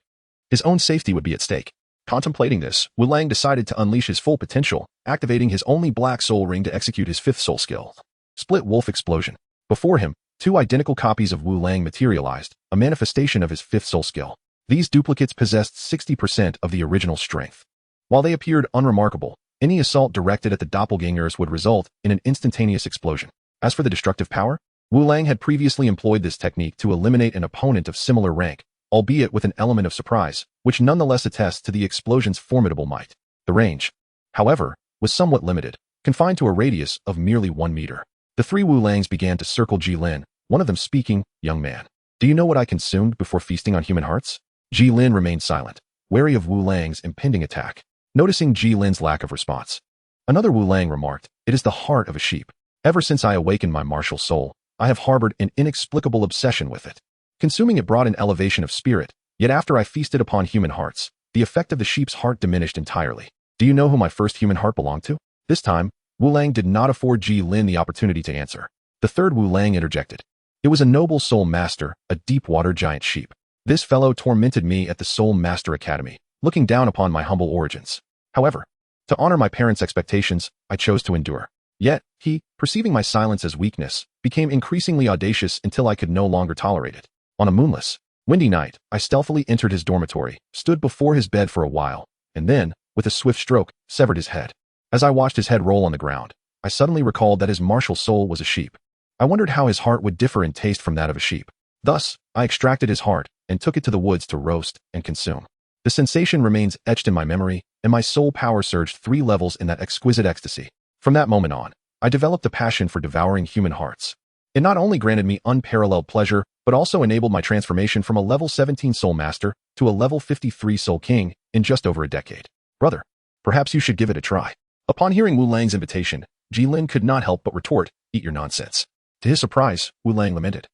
S1: his own safety would be at stake. Contemplating this, Wu Lang decided to unleash his full potential, activating his only black soul ring to execute his fifth soul skill, Split Wolf Explosion. Before him, two identical copies of Wu Lang materialized, a manifestation of his fifth soul skill. These duplicates possessed 60% of the original strength. While they appeared unremarkable, any assault directed at the doppelgangers would result in an instantaneous explosion. As for the destructive power, Wu Lang had previously employed this technique to eliminate an opponent of similar rank, albeit with an element of surprise, which nonetheless attests to the explosion's formidable might. The range, however, was somewhat limited, confined to a radius of merely 1 meter. The three Wu Langs began to circle Gilin, one of them speaking, "Young man, do you know what I consumed before feasting on human hearts?" Gilin remained silent, wary of Wu Lang's impending attack. Noticing Jilin's lack of response, another Wu Lang remarked, "It is the heart of a sheep. Ever since I awakened my martial soul, I have harbored an inexplicable obsession with it. Consuming it brought an elevation of spirit, yet after I feasted upon human hearts, the effect of the sheep's heart diminished entirely. Do you know who my first human heart belonged to?" This time, Wu Lang did not afford Gilin the opportunity to answer. The third Wu Lang interjected. "It was a noble soul master, a deep-water giant sheep. This fellow tormented me at the Soul Master Academy, looking down upon my humble origins. However, to honor my parents' expectations, I chose to endure. Yet, he, perceiving my silence as weakness, became increasingly audacious until I could no longer tolerate it. On a moonless, windy night, I stealthily entered his dormitory, stood before his bed for a while, and then, with a swift stroke, severed his head. As I watched his head roll on the ground, I suddenly recalled that his martial soul was a sheep. I wondered how his heart would differ in taste from that of a sheep. Thus, I extracted his heart and took it to the woods to roast and consume. The sensation remains etched in my memory, and my soul power surged 3 levels in that exquisite ecstasy. From that moment on, I developed a passion for devouring human hearts. It not only granted me unparalleled pleasure, but also enabled my transformation from a level 17 Soul Master to a level 53 Soul King in just over a decade. Brother, perhaps you should give it a try." Upon hearing Wu Lang's invitation, Gilin could not help but retort, "Eat your nonsense." To his surprise, Wu Lang lamented,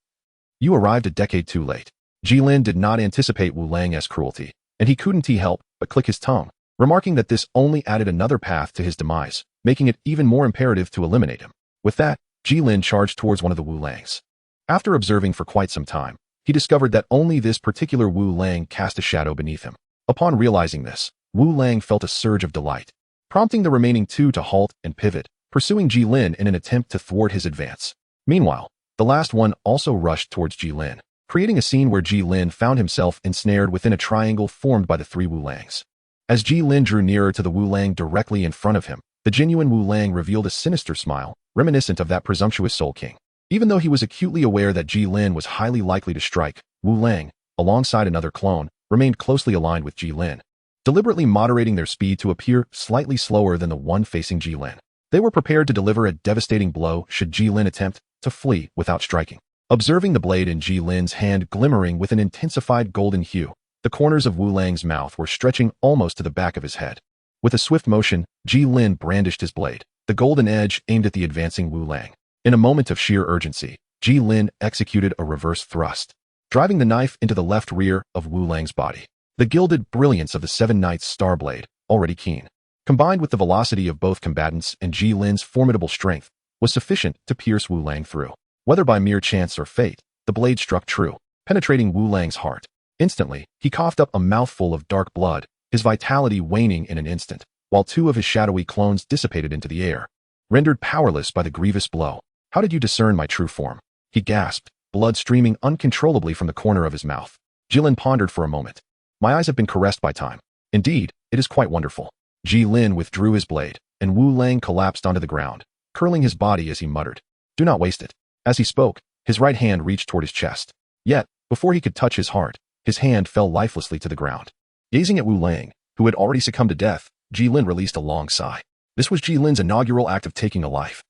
S1: "You arrived a decade too late." Gilin did not anticipate Wu Lang's cruelty, and he couldn't help but click his tongue, remarking that this only added another path to his demise, making it even more imperative to eliminate him. With that, Gilin charged towards one of the Wu Langs. After observing for quite some time, he discovered that only this particular Wu Lang cast a shadow beneath him. Upon realizing this, Wu Lang felt a surge of delight, prompting the remaining 2 to halt and pivot, pursuing Gilin in an attempt to thwart his advance. Meanwhile, the last one also rushed towards Gilin, creating a scene where Gilin found himself ensnared within a triangle formed by the three Wulangs. As Gilin drew nearer to the Wulang directly in front of him, the genuine Wulang revealed a sinister smile, reminiscent of that presumptuous Soul King. Even though he was acutely aware that Gilin was highly likely to strike, Wulang, alongside another clone, remained closely aligned with Gilin, deliberately moderating their speed to appear slightly slower than the one facing Gilin. They were prepared to deliver a devastating blow should Gilin attempt to flee without striking. Observing the blade in Jilin's hand glimmering with an intensified golden hue, the corners of Wulang's mouth were stretching almost to the back of his head. With a swift motion, Gilin brandished his blade, the golden edge aimed at the advancing Wulang. In a moment of sheer urgency, Gilin executed a reverse thrust, driving the knife into the left rear of Wulang's body. The gilded brilliance of the Seven Knights' star blade, already keen, combined with the velocity of both combatants and Jilin's formidable strength, was sufficient to pierce Wulang through. Whether by mere chance or fate, the blade struck true, penetrating Wulang's heart. Instantly, he coughed up a mouthful of dark blood, his vitality waning in an instant, while two of his shadowy clones dissipated into the air, rendered powerless by the grievous blow. "How did you discern my true form?" he gasped, blood streaming uncontrollably from the corner of his mouth. Gilin pondered for a moment. "My eyes have been caressed by time. Indeed, it is quite wonderful." Gilin withdrew his blade, and Wulang collapsed onto the ground, curling his body as he muttered, "Do not waste it." As he spoke, his right hand reached toward his chest. Yet, before he could touch his heart, his hand fell lifelessly to the ground. Gazing at Wulang, who had already succumbed to death, Gilin released a long sigh. This was Jilin's inaugural act of taking a life,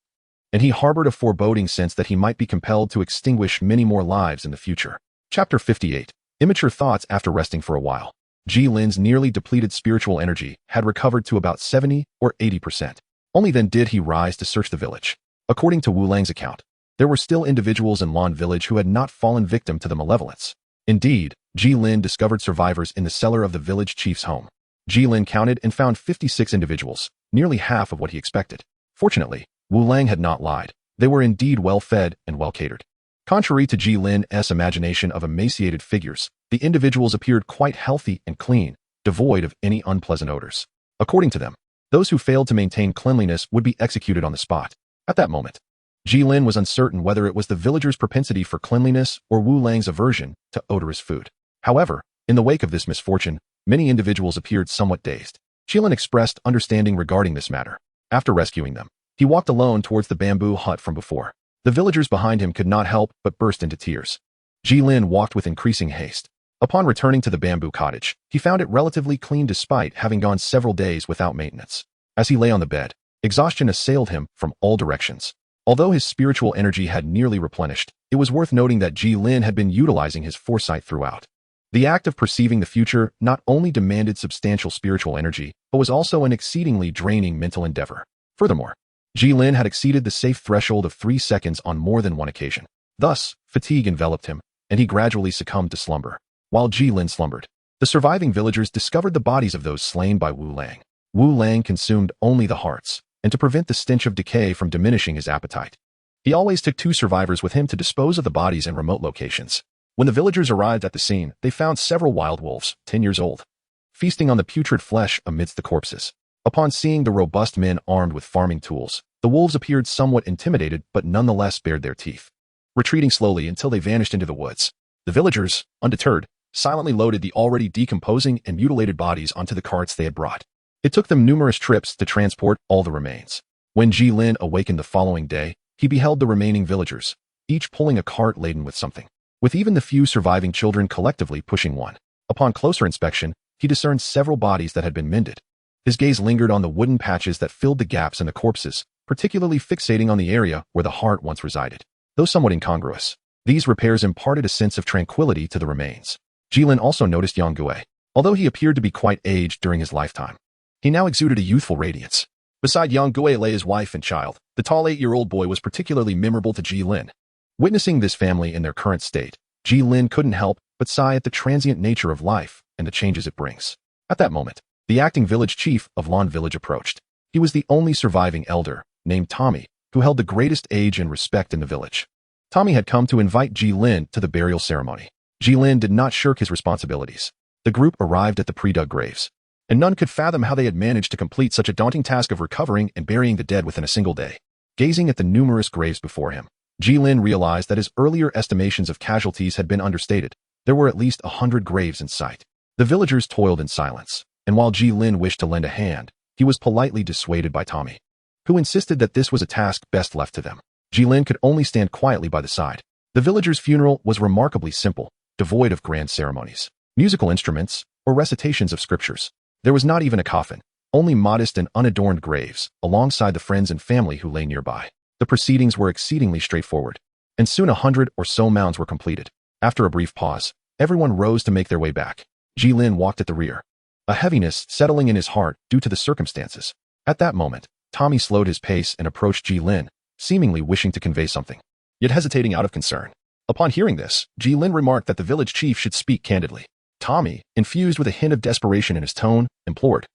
S1: and he harbored a foreboding sense that he might be compelled to extinguish many more lives in the future. Chapter 58. Immature thoughts. After resting for a while, Jilin's nearly depleted spiritual energy had recovered to about 70 or 80%. Only then did he rise to search the village. According to Wulang's account, there were still individuals in Lan village who had not fallen victim to the malevolence. Indeed, Gilin discovered survivors in the cellar of the village chief's home. Gilin counted and found 56 individuals, nearly half of what he expected. Fortunately, Wulang had not lied. They were indeed well-fed and well-catered. Contrary to Jilin's imagination of emaciated figures, the individuals appeared quite healthy and clean, devoid of any unpleasant odors. According to them, those who failed to maintain cleanliness would be executed on the spot. At that moment, Gilin was uncertain whether it was the villagers' propensity for cleanliness or Wulang's aversion to odorous food. However, in the wake of this misfortune, many individuals appeared somewhat dazed. Gilin expressed understanding regarding this matter. After rescuing them, he walked alone towards the bamboo hut from before. The villagers behind him could not help but burst into tears. Gilin walked with increasing haste. Upon returning to the bamboo cottage, he found it relatively clean despite having gone several days without maintenance. As he lay on the bed, exhaustion assailed him from all directions. Although his spiritual energy had nearly replenished, it was worth noting that Gilin had been utilizing his foresight throughout. The act of perceiving the future not only demanded substantial spiritual energy, but was also an exceedingly draining mental endeavor. Furthermore, Gilin had exceeded the safe threshold of 3 seconds on more than one occasion. Thus, fatigue enveloped him, and he gradually succumbed to slumber. While Gilin slumbered, the surviving villagers discovered the bodies of those slain by Wulang. Wulang consumed only the hearts, and to prevent the stench of decay from diminishing his appetite, he always took 2 survivors with him to dispose of the bodies in remote locations. When the villagers arrived at the scene, they found several wild wolves, 10 years old, feasting on the putrid flesh amidst the corpses. Upon seeing the robust men armed with farming tools, the wolves appeared somewhat intimidated but nonetheless bared their teeth, retreating slowly until they vanished into the woods. The villagers, undeterred, silently loaded the already decomposing and mutilated bodies onto the carts they had brought. It took them numerous trips to transport all the remains. When Gilin awakened the following day, he beheld the remaining villagers, each pulling a cart laden with something, with even the few surviving children collectively pushing one. Upon closer inspection, he discerned several bodies that had been mended. His gaze lingered on the wooden patches that filled the gaps in the corpses, particularly fixating on the area where the heart once resided. Though somewhat incongruous, these repairs imparted a sense of tranquility to the remains. Gilin also noticed Yang. Although he appeared to be quite aged during his lifetime, he now exuded a youthful radiance. Beside Yang lay his wife and child. The tall 8-year-old boy was particularly memorable to Gilin. Witnessing this family in their current state, Gilin couldn't help but sigh at the transient nature of life and the changes it brings. At that moment, the acting village chief of Lan village approached. He was the only surviving elder, named Tommy, who held the greatest age and respect in the village. Tommy had come to invite Gilin to the burial ceremony. Gilin did not shirk his responsibilities. The group arrived at the pre-dug graves, and none could fathom how they had managed to complete such a daunting task of recovering and burying the dead within a single day. Gazing at the numerous graves before him, Gilin realized that his earlier estimations of casualties had been understated. There were at least 100 graves in sight. The villagers toiled in silence, and while Gilin wished to lend a hand, he was politely dissuaded by Tommy, who insisted that this was a task best left to them. Gilin could only stand quietly by the side. The villagers' funeral was remarkably simple, devoid of grand ceremonies, musical instruments, or recitations of scriptures. There was not even a coffin, only modest and unadorned graves, alongside the friends and family who lay nearby. The proceedings were exceedingly straightforward, and soon 100 or so mounds were completed. After a brief pause, everyone rose to make their way back. Gilin walked at the rear, a heaviness settling in his heart due to the circumstances. At that moment, Tommy slowed his pace and approached Gilin, seemingly wishing to convey something, yet hesitating out of concern. Upon hearing this, Gilin remarked that the village chief should speak candidly. Tommy, infused with a hint of desperation in his tone, implored,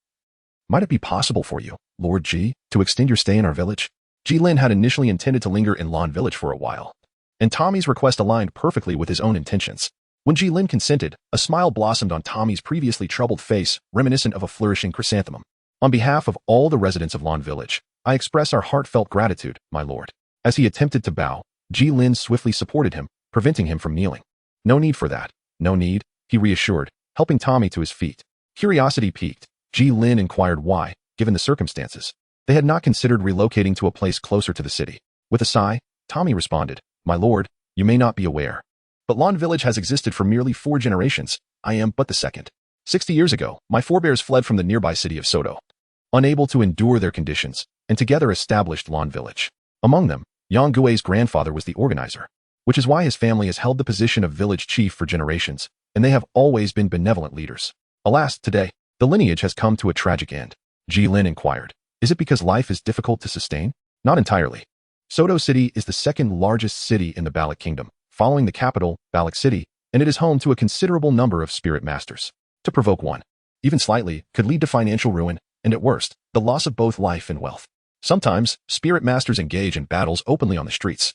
S1: "Might it be possible for you, Lord G, to extend your stay in our village?" Gilin had initially intended to linger in Lan village for a while, and Tommy's request aligned perfectly with his own intentions. When Gilin consented, a smile blossomed on Tommy's previously troubled face, reminiscent of a flourishing chrysanthemum. "On behalf of all the residents of Lan village, I express our heartfelt gratitude, my lord." As he attempted to bow, Gilin swiftly supported him, preventing him from kneeling. "No need for that. No need," he reassured, helping Tommy to his feet. Curiosity piqued. Gilin inquired why, given the circumstances. They had not considered relocating to a place closer to the city. With a sigh, Tommy responded, "My lord, you may not be aware, but Lan village has existed for merely 4 generations. I am but the second. 60 years ago, my forebears fled from the nearby city of Soto, unable to endure their conditions, and together established Lan village. Among them, Yang Gui's grandfather was the organizer, which is why his family has held the position of village chief for generations, and they have always been benevolent leaders. Alas, today, the lineage has come to a tragic end." Gilin inquired, "Is it because life is difficult to sustain?" "Not entirely. Soto City is the second largest city in the Balak Kingdom, following the capital, Balak City, and it is home to a considerable number of spirit masters. To provoke one, even slightly, could lead to financial ruin, and at worst, the loss of both life and wealth. Sometimes, spirit masters engage in battles openly on the streets,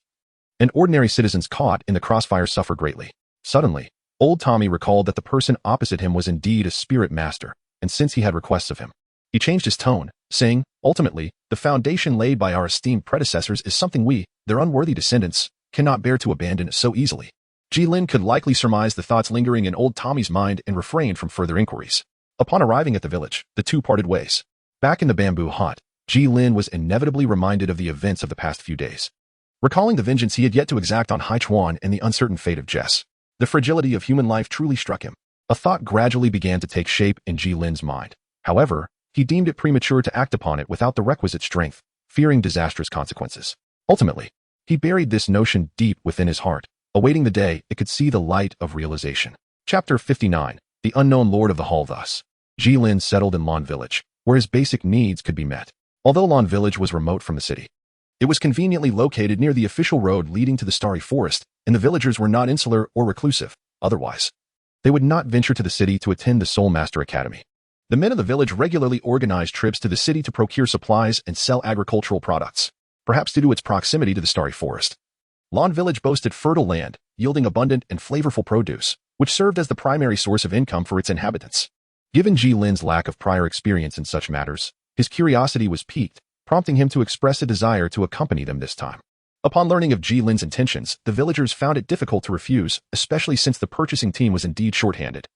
S1: and ordinary citizens caught in the crossfire suffer greatly." Suddenly, old Tommy recalled that the person opposite him was indeed a spirit master, and since he had requests of him, he changed his tone, saying, "Ultimately, the foundation laid by our esteemed predecessors is something we, their unworthy descendants, cannot bear to abandon so easily." Gilin could likely surmise the thoughts lingering in old Tommy's mind and refrained from further inquiries. Upon arriving at the village, the two parted ways. Back in the bamboo hut, Gilin was inevitably reminded of the events of the past few days, recalling the vengeance he had yet to exact on Haichuan and the uncertain fate of Jess. The fragility of human life truly struck him. A thought gradually began to take shape in Gilin's mind. However, he deemed it premature to act upon it without the requisite strength, fearing disastrous consequences. Ultimately, he buried this notion deep within his heart, awaiting the day it could see the light of realization. Chapter 59. The Unknown Lord of the Hall. Thus, Gilin settled in Lan village, where his basic needs could be met. Although Lan village was remote from the city, it was conveniently located near the official road leading to the Starry Forest, and the villagers were not insular or reclusive. Otherwise, they would not venture to the city to attend the Soul Master Academy. The men of the village regularly organized trips to the city to procure supplies and sell agricultural products, perhaps due to its proximity to the Starry Forest. Lan village boasted fertile land, yielding abundant and flavorful produce, which served as the primary source of income for its inhabitants. Given Gilin's lack of prior experience in such matters, his curiosity was piqued, prompting him to express a desire to accompany them this time. Upon learning of Gilin's intentions, the villagers found it difficult to refuse, especially since the purchasing team was indeed short-handed,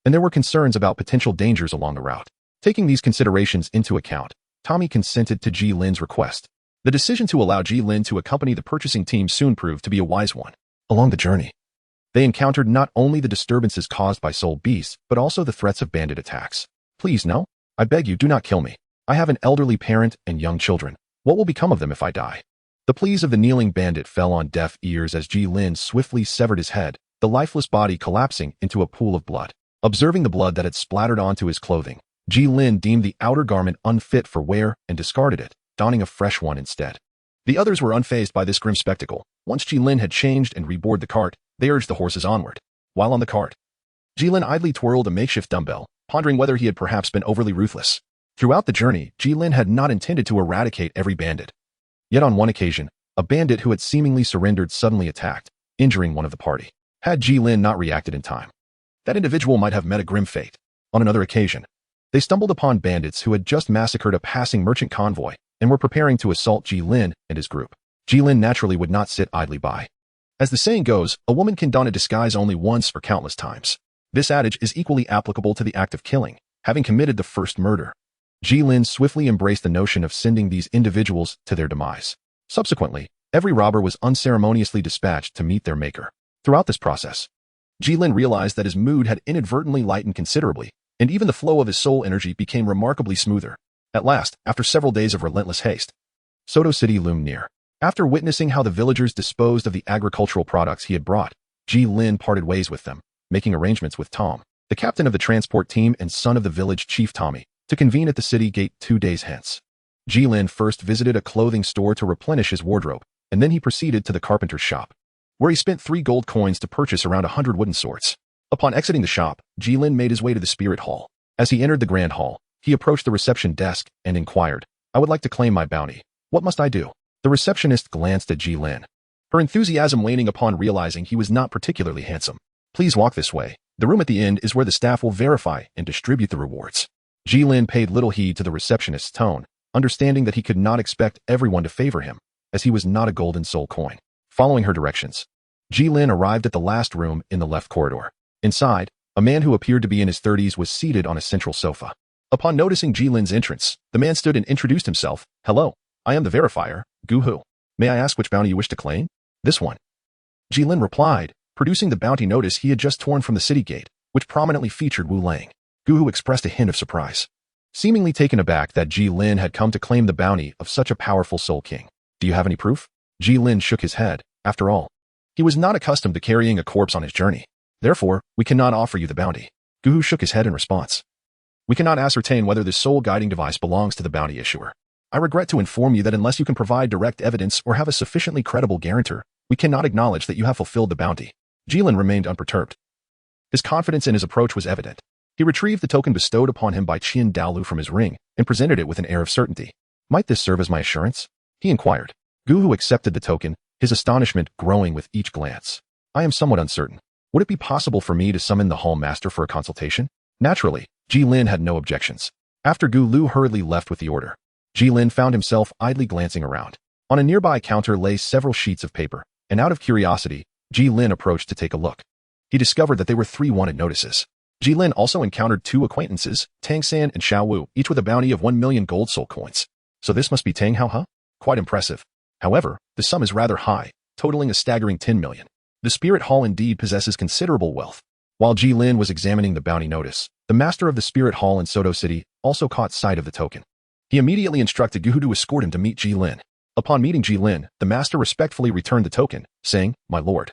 S1: and there were concerns about potential dangers along the route. Taking these considerations into account, Tommy consented to Gilin's request. The decision to allow Gilin to accompany the purchasing team soon proved to be a wise one. Along the journey, they encountered not only the disturbances caused by soul beasts, but also the threats of bandit attacks. "Please, no. I beg you, do not kill me. I have an elderly parent and young children. What will become of them if I die?" The pleas of the kneeling bandit fell on deaf ears as Gilin swiftly severed his head, the lifeless body collapsing into a pool of blood. Observing the blood that had splattered onto his clothing, Gilin deemed the outer garment unfit for wear and discarded it, donning a fresh one instead. The others were unfazed by this grim spectacle. Once Gilin had changed and reboarded the cart, they urged the horses onward. While on the cart, Gilin idly twirled a makeshift dumbbell, pondering whether he had perhaps been overly ruthless. Throughout the journey, Gilin had not intended to eradicate every bandit. Yet on one occasion, a bandit who had seemingly surrendered suddenly attacked, injuring one of the party. Had Gilin not reacted in time, that individual might have met a grim fate. On another occasion, they stumbled upon bandits who had just massacred a passing merchant convoy and were preparing to assault Gilin and his group. Gilin naturally would not sit idly by. As the saying goes, a woman can don a disguise only once or countless times. This adage is equally applicable to the act of killing, having committed the first murder. Gilin swiftly embraced the notion of sending these individuals to their demise. Subsequently, every robber was unceremoniously dispatched to meet their maker. Throughout this process, Gilin realized that his mood had inadvertently lightened considerably, and even the flow of his soul energy became remarkably smoother. At last, after several days of relentless haste, Soto City loomed near. After witnessing how the villagers disposed of the agricultural products he had brought, Gilin parted ways with them, making arrangements with Tom, the captain of the transport team and son of the village chief Tommy, to convene at the city gate 2 days hence. Gilin first visited a clothing store to replenish his wardrobe, and then he proceeded to the carpenter's shop, where he spent 3 gold coins to purchase around 100 wooden swords. Upon exiting the shop, Gilin made his way to the spirit hall. As he entered the grand hall, he approached the reception desk and inquired, "I would like to claim my bounty. What must I do?" The receptionist glanced at Gilin, her enthusiasm waning upon realizing he was not particularly handsome. "Please walk this way. The room at the end is where the staff will verify and distribute the rewards." Gilin paid little heed to the receptionist's tone, understanding that he could not expect everyone to favor him, as he was not a golden soul coin. Following her directions, Gilin arrived at the last room in the left corridor. Inside, a man who appeared to be in his 30s was seated on a central sofa. Upon noticing Gilin's entrance, the man stood and introduced himself. "Hello, I am the verifier, Guhu. May I ask which bounty you wish to claim?" "This one." Gilin replied, producing the bounty notice he had just torn from the city gate, which prominently featured Wu Lang. Guhu expressed a hint of surprise, seemingly taken aback that Gilin had come to claim the bounty of such a powerful soul king. "Do you have any proof?" Gilin shook his head. After all, he was not accustomed to carrying a corpse on his journey. "Therefore, we cannot offer you the bounty." Guhu shook his head in response. "We cannot ascertain whether this soul guiding device belongs to the bounty issuer. I regret to inform you that unless you can provide direct evidence or have a sufficiently credible guarantor, we cannot acknowledge that you have fulfilled the bounty." Gilin remained unperturbed. His confidence in his approach was evident. He retrieved the token bestowed upon him by Qian Douluo from his ring and presented it with an air of certainty. "Might this serve as my assurance?" he inquired. Guhu accepted the token, his astonishment growing with each glance. "I am somewhat uncertain. Would it be possible for me to summon the Hall Master for a consultation?" Naturally, Gilin had no objections. After Guhu hurriedly left with the order, Gilin found himself idly glancing around. On a nearby counter lay several sheets of paper, and out of curiosity, Gilin approached to take a look. He discovered that they were 3 wanted notices. Gilin also encountered 2 acquaintances, Tang San and Xiao Wu, each with a bounty of 1 million gold soul coins. So this must be Tang Hao, huh? Quite impressive. However, the sum is rather high, totaling a staggering 10 million. The Spirit Hall indeed possesses considerable wealth. While Gilin was examining the bounty notice, the master of the Spirit Hall in Soto City also caught sight of the token. He immediately instructed Guhu to escort him to meet Gilin. Upon meeting Gilin, the master respectfully returned the token, saying, "My lord,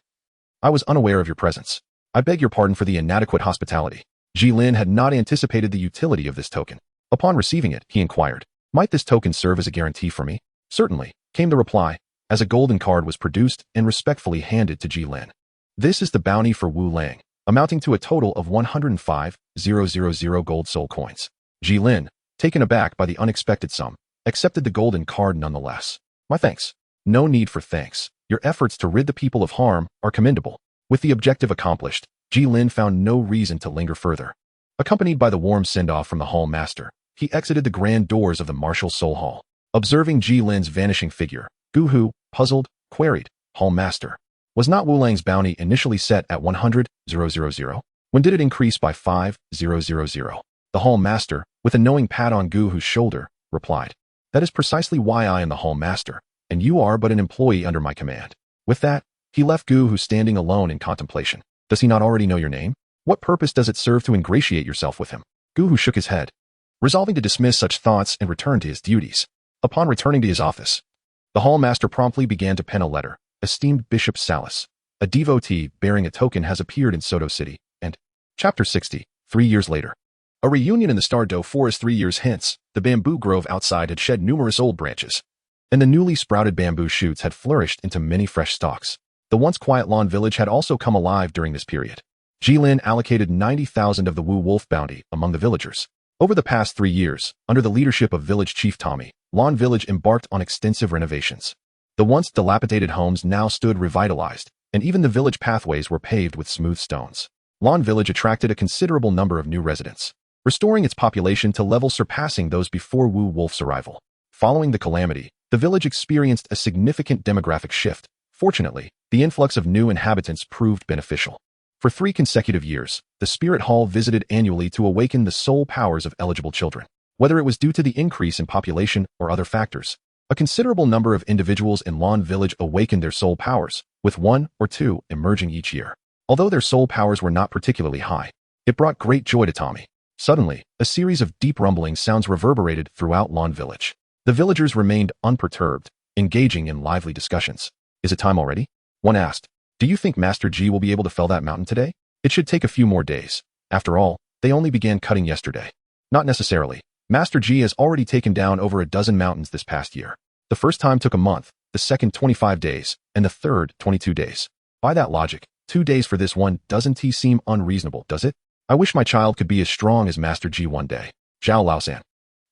S1: I was unaware of your presence. I beg your pardon for the inadequate hospitality." Gilin had not anticipated the utility of this token. Upon receiving it, he inquired, "Might this token serve as a guarantee for me?" "Certainly," came the reply, as a golden card was produced and respectfully handed to Gilin. "This is the bounty for Wu Lang, amounting to a total of 105,000 gold soul coins." Gilin, taken aback by the unexpected sum, accepted the golden card nonetheless. "My thanks." "No need for thanks. Your efforts to rid the people of harm are commendable." With the objective accomplished, Gilin found no reason to linger further. Accompanied by the warm send-off from the Hall Master, he exited the grand doors of the Martial Soul Hall. Observing Gilin's vanishing figure, Guhu, puzzled, queried, "Hall Master, was not Wu Lang's bounty initially set at 100,000? When did it increase by 5,000? The Hall Master, with a knowing pat on Guhu's shoulder, replied, "That is precisely why I am the Hall Master, and you are but an employee under my command." With that, he left Guhu standing alone in contemplation. "Does he not already know your name? What purpose does it serve to ingratiate yourself with him?" Guhu shook his head, resolving to dismiss such thoughts and return to his duties. Upon returning to his office, the Hall Master promptly began to pen a letter. "Esteemed Bishop Salas, a devotee bearing a token has appeared in Soto City, and..." Chapter 60, 3 years later. A reunion in the Stardow Forest 3 years hence, the bamboo grove outside had shed numerous old branches, and the newly sprouted bamboo shoots had flourished into many fresh stalks. The once quiet lawn village had also come alive during this period. Gilin allocated 90,000 of the Wu Wolf bounty among the villagers. Over the past 3 years, under the leadership of village chief Tommy, Lawn Village embarked on extensive renovations. The once dilapidated homes now stood revitalized, and even the village pathways were paved with smooth stones. Lawn Village attracted a considerable number of new residents, restoring its population to levels surpassing those before Wu Wolf's arrival. Following the calamity, The village experienced a significant demographic shift. Fortunately, the influx of new inhabitants proved beneficial. For 3 consecutive years, the Spirit Hall visited annually to awaken the soul powers of eligible children. Whether it was due to the increase in population or other factors, a considerable number of individuals in Lawn Village awakened their soul powers, with 1 or 2 emerging each year. Although their soul powers were not particularly high, it brought great joy to Tommy. Suddenly, a series of deep rumbling sounds reverberated throughout Lawn Village. The villagers remained unperturbed, engaging in lively discussions. Is it time already? One asked. Do you think Master G will be able to fell that mountain today? It should take a few more days. After all, they only began cutting yesterday. Not necessarily. Master G has already taken down over a dozen mountains this past year. The first time took a month, the second 25 days, and the third 22 days. By that logic, 2 days for this one doesn't seem unreasonable, does it? I wish my child could be as strong as Master G one day. Zhao Laosan.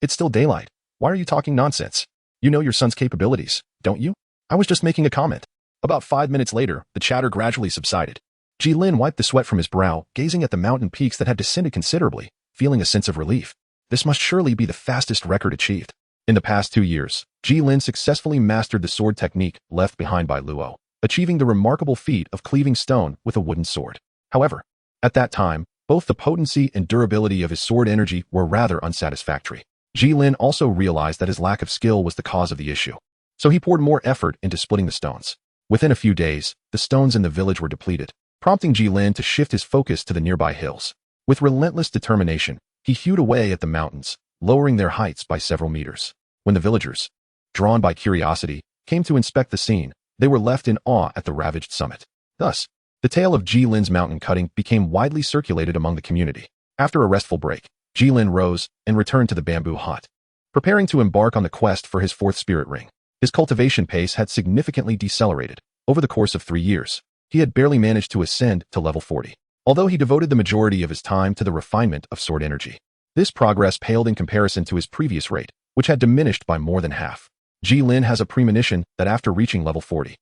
S1: It's still daylight. Why are you talking nonsense? You know your son's capabilities, don't you? I was just making a comment. About 5 minutes later, the chatter gradually subsided. Gilin wiped the sweat from his brow, gazing at the mountain peaks that had descended considerably, feeling a sense of relief. This must surely be the fastest record achieved. In the past 2 years, Gilin successfully mastered the sword technique left behind by Luo, achieving the remarkable feat of cleaving stone with a wooden sword. However, at that time, both the potency and durability of his sword energy were rather unsatisfactory. Gilin also realized that his lack of skill was the cause of the issue. So he poured more effort into splitting the stones. Within a few days, the stones in the village were depleted, prompting Gilin to shift his focus to the nearby hills. With relentless determination, he hewed away at the mountains, lowering their heights by several meters. When the villagers, drawn by curiosity, came to inspect the scene, they were left in awe at the ravaged summit. Thus, the tale of Gilin's mountain cutting became widely circulated among the community. After a restful break, Gilin rose and returned to the bamboo hut, preparing to embark on the quest for his 4th spirit ring. His cultivation pace had significantly decelerated. Over the course of 3 years, he had barely managed to ascend to level 40. Although he devoted the majority of his time to the refinement of sword energy, this progress paled in comparison to his previous rate, which had diminished by more than half. Gilin has a premonition that after reaching level 40,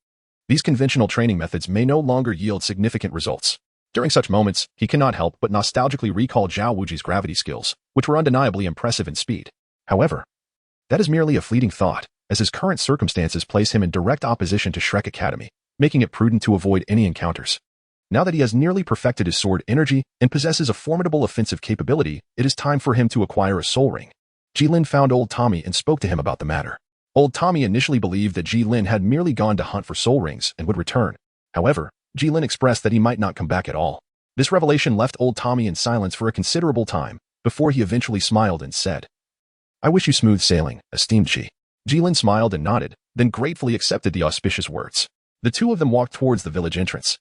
S1: these conventional training methods may no longer yield significant results. During such moments, he cannot help but nostalgically recall Zhao Wuji's gravity skills, which were undeniably impressive in speed. However, that is merely a fleeting thought, as his current circumstances place him in direct opposition to Shrek Academy, making it prudent to avoid any encounters. Now that he has nearly perfected his sword energy and possesses a formidable offensive capability, it is time for him to acquire a soul ring. Gilin found old Tommy and spoke to him about the matter. Old Tommy initially believed that Gilin had merely gone to hunt for soul rings and would return. However, Gilin expressed that he might not come back at all. This revelation left old Tommy in silence for a considerable time, before he eventually smiled and said, I wish you smooth sailing, esteemed Chi. Gilin smiled and nodded, then gratefully accepted the auspicious words. The two of them walked towards the village entrance.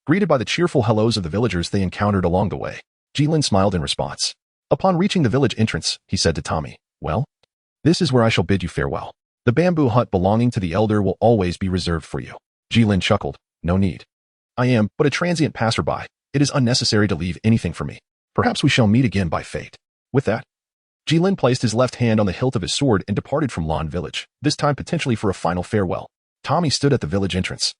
S1: Greeted by the cheerful hellos of the villagers they encountered along the way, Gilin smiled in response. Upon reaching the village entrance, he said to Tommy, Well, this is where I shall bid you farewell. The bamboo hut belonging to the elder will always be reserved for you. Gilin chuckled. No need. I am but a transient passerby. It is unnecessary to leave anything for me. Perhaps we shall meet again by fate. With that, Gilin placed his left hand on the hilt of his sword and departed from Lawn Village, this time potentially for a final farewell. Tommy stood at the village entrance,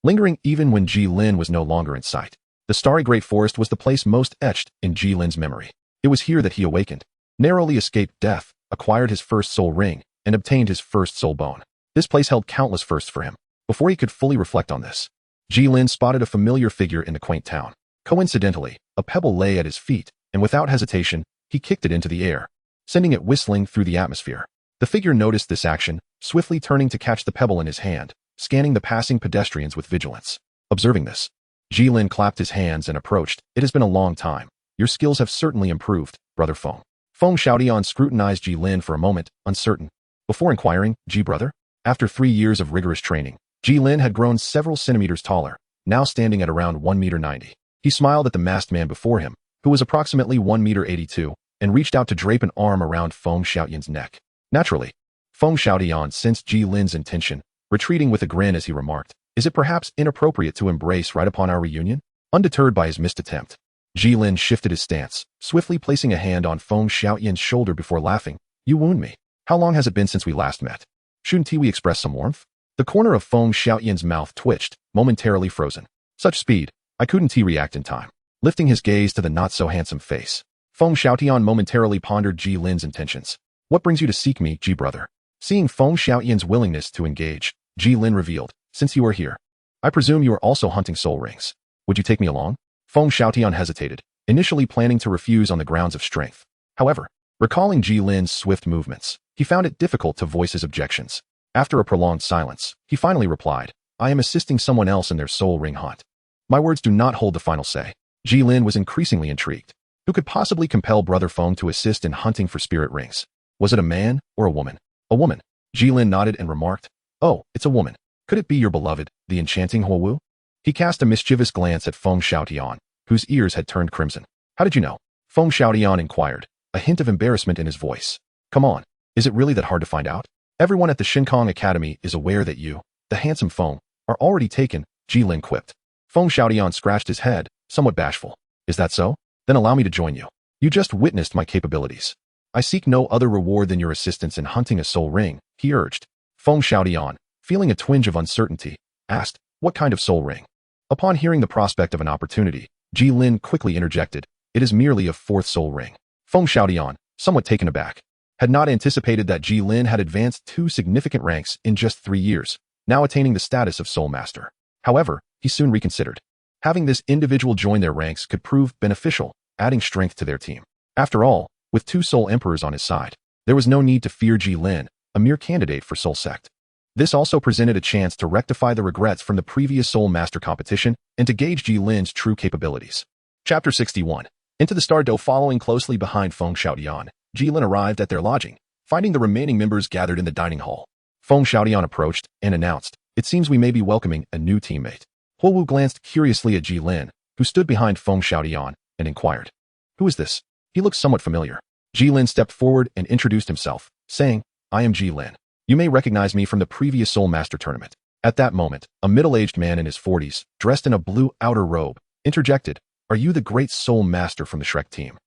S1: lingering even when Gilin was no longer in sight. The starry great forest was the place most etched in Gilin's memory. It was here that he awakened, narrowly escaped death, acquired his first soul ring, and obtained his first soul bone. This place held countless firsts for him. Before he could fully reflect on this, Gilin spotted a familiar figure in the quaint town. Coincidentally, a pebble lay at his feet, and without hesitation, he kicked it into the air, sending it whistling through the atmosphere. The figure noticed this action, swiftly turning to catch the pebble in his hand, scanning the passing pedestrians with vigilance. Observing this, Gilin clapped his hands and approached. It has been a long time. Your skills have certainly improved, Brother Feng. Feng Xiaodian scrutinized Gilin for a moment, uncertain. Before inquiring, Brother? After 3 years of rigorous training, Gilin had grown several centimeters taller, now standing at around 1 meter 90. He smiled at the masked man before him, who was approximately 1 meter 82, and reached out to drape an arm around Feng Xiaodian's neck. Naturally, Feng Xiaodian sensed Gilin's intention, retreating with a grin as he remarked, Is it perhaps inappropriate to embrace right upon our reunion? Undeterred by his missed attempt, Gilin shifted his stance, swiftly placing a hand on Feng Xiaodian's shoulder before laughing. You wound me. How long has it been since we last met? Shouldn't we express some warmth? The corner of Feng Xiaodian's mouth twitched, momentarily frozen. Such speed, I couldn't react in time. Lifting his gaze to the not-so-handsome face, Feng Xiaodian momentarily pondered Gilin's intentions. What brings you to seek me, Brother? Seeing Feng Xiaoyan's willingness to engage, Gilin revealed, "Since you are here, I presume you are also hunting soul rings. Would you take me along?" Feng Xiaotian hesitated, initially planning to refuse on the grounds of strength. However, recalling Gilin's swift movements, he found it difficult to voice his objections. After a prolonged silence, he finally replied, "I am assisting someone else in their soul ring hunt. My words do not hold the final say." Gilin was increasingly intrigued. Who could possibly compel Brother Feng to assist in hunting for spirit rings? Was it a man or a woman? A woman. Gilin nodded and remarked, "Oh, it's a woman. Could it be your beloved, the enchanting Huowu?" He cast a mischievous glance at Feng Xiaotian, whose ears had turned crimson. "How did you know?" Feng Xiaotian inquired, a hint of embarrassment in his voice. "Come on, is it really that hard to find out? Everyone at the Shinkong Academy is aware that you, the handsome Feng, are already taken," Gilin quipped. Feng Xiaotian scratched his head, somewhat bashful. "Is that so? Then allow me to join you. You just witnessed my capabilities. I seek no other reward than your assistance in hunting a soul ring," he urged. Feng Xiaotian, feeling a twinge of uncertainty, asked, "What kind of soul ring?" Upon hearing the prospect of an opportunity, Gilin quickly interjected, "It is merely a fourth soul ring." Feng Xiaotian, somewhat taken aback, had not anticipated that Gilin had advanced 2 significant ranks in just 3 years, now attaining the status of Soul Master. However, he soon reconsidered. Having this individual join their ranks could prove beneficial, adding strength to their team. After all, with 2 Soul Emperors on his side, there was no need to fear Gilin, a mere candidate for Soul Sect. This also presented a chance to rectify the regrets from the previous Soul Master competition and to gauge Gilin's true capabilities. Chapter 61. Into the Stardo. Following closely behind Feng Xiaotian, Gilin arrived at their lodging, finding the remaining members gathered in the dining hall. Feng Xiaotian approached and announced, "It seems we may be welcoming a new teammate." Huowu glanced curiously at Gilin, who stood behind Feng Xiaotian, and inquired, "Who is this? He looks somewhat familiar." Gilin stepped forward and introduced himself, saying, "I am Gilin. You may recognize me from the previous Soul Master tournament." At that moment, a middle-aged man in his 40s, dressed in a blue outer robe, interjected, "Are you the great Soul Master from the Shrek team,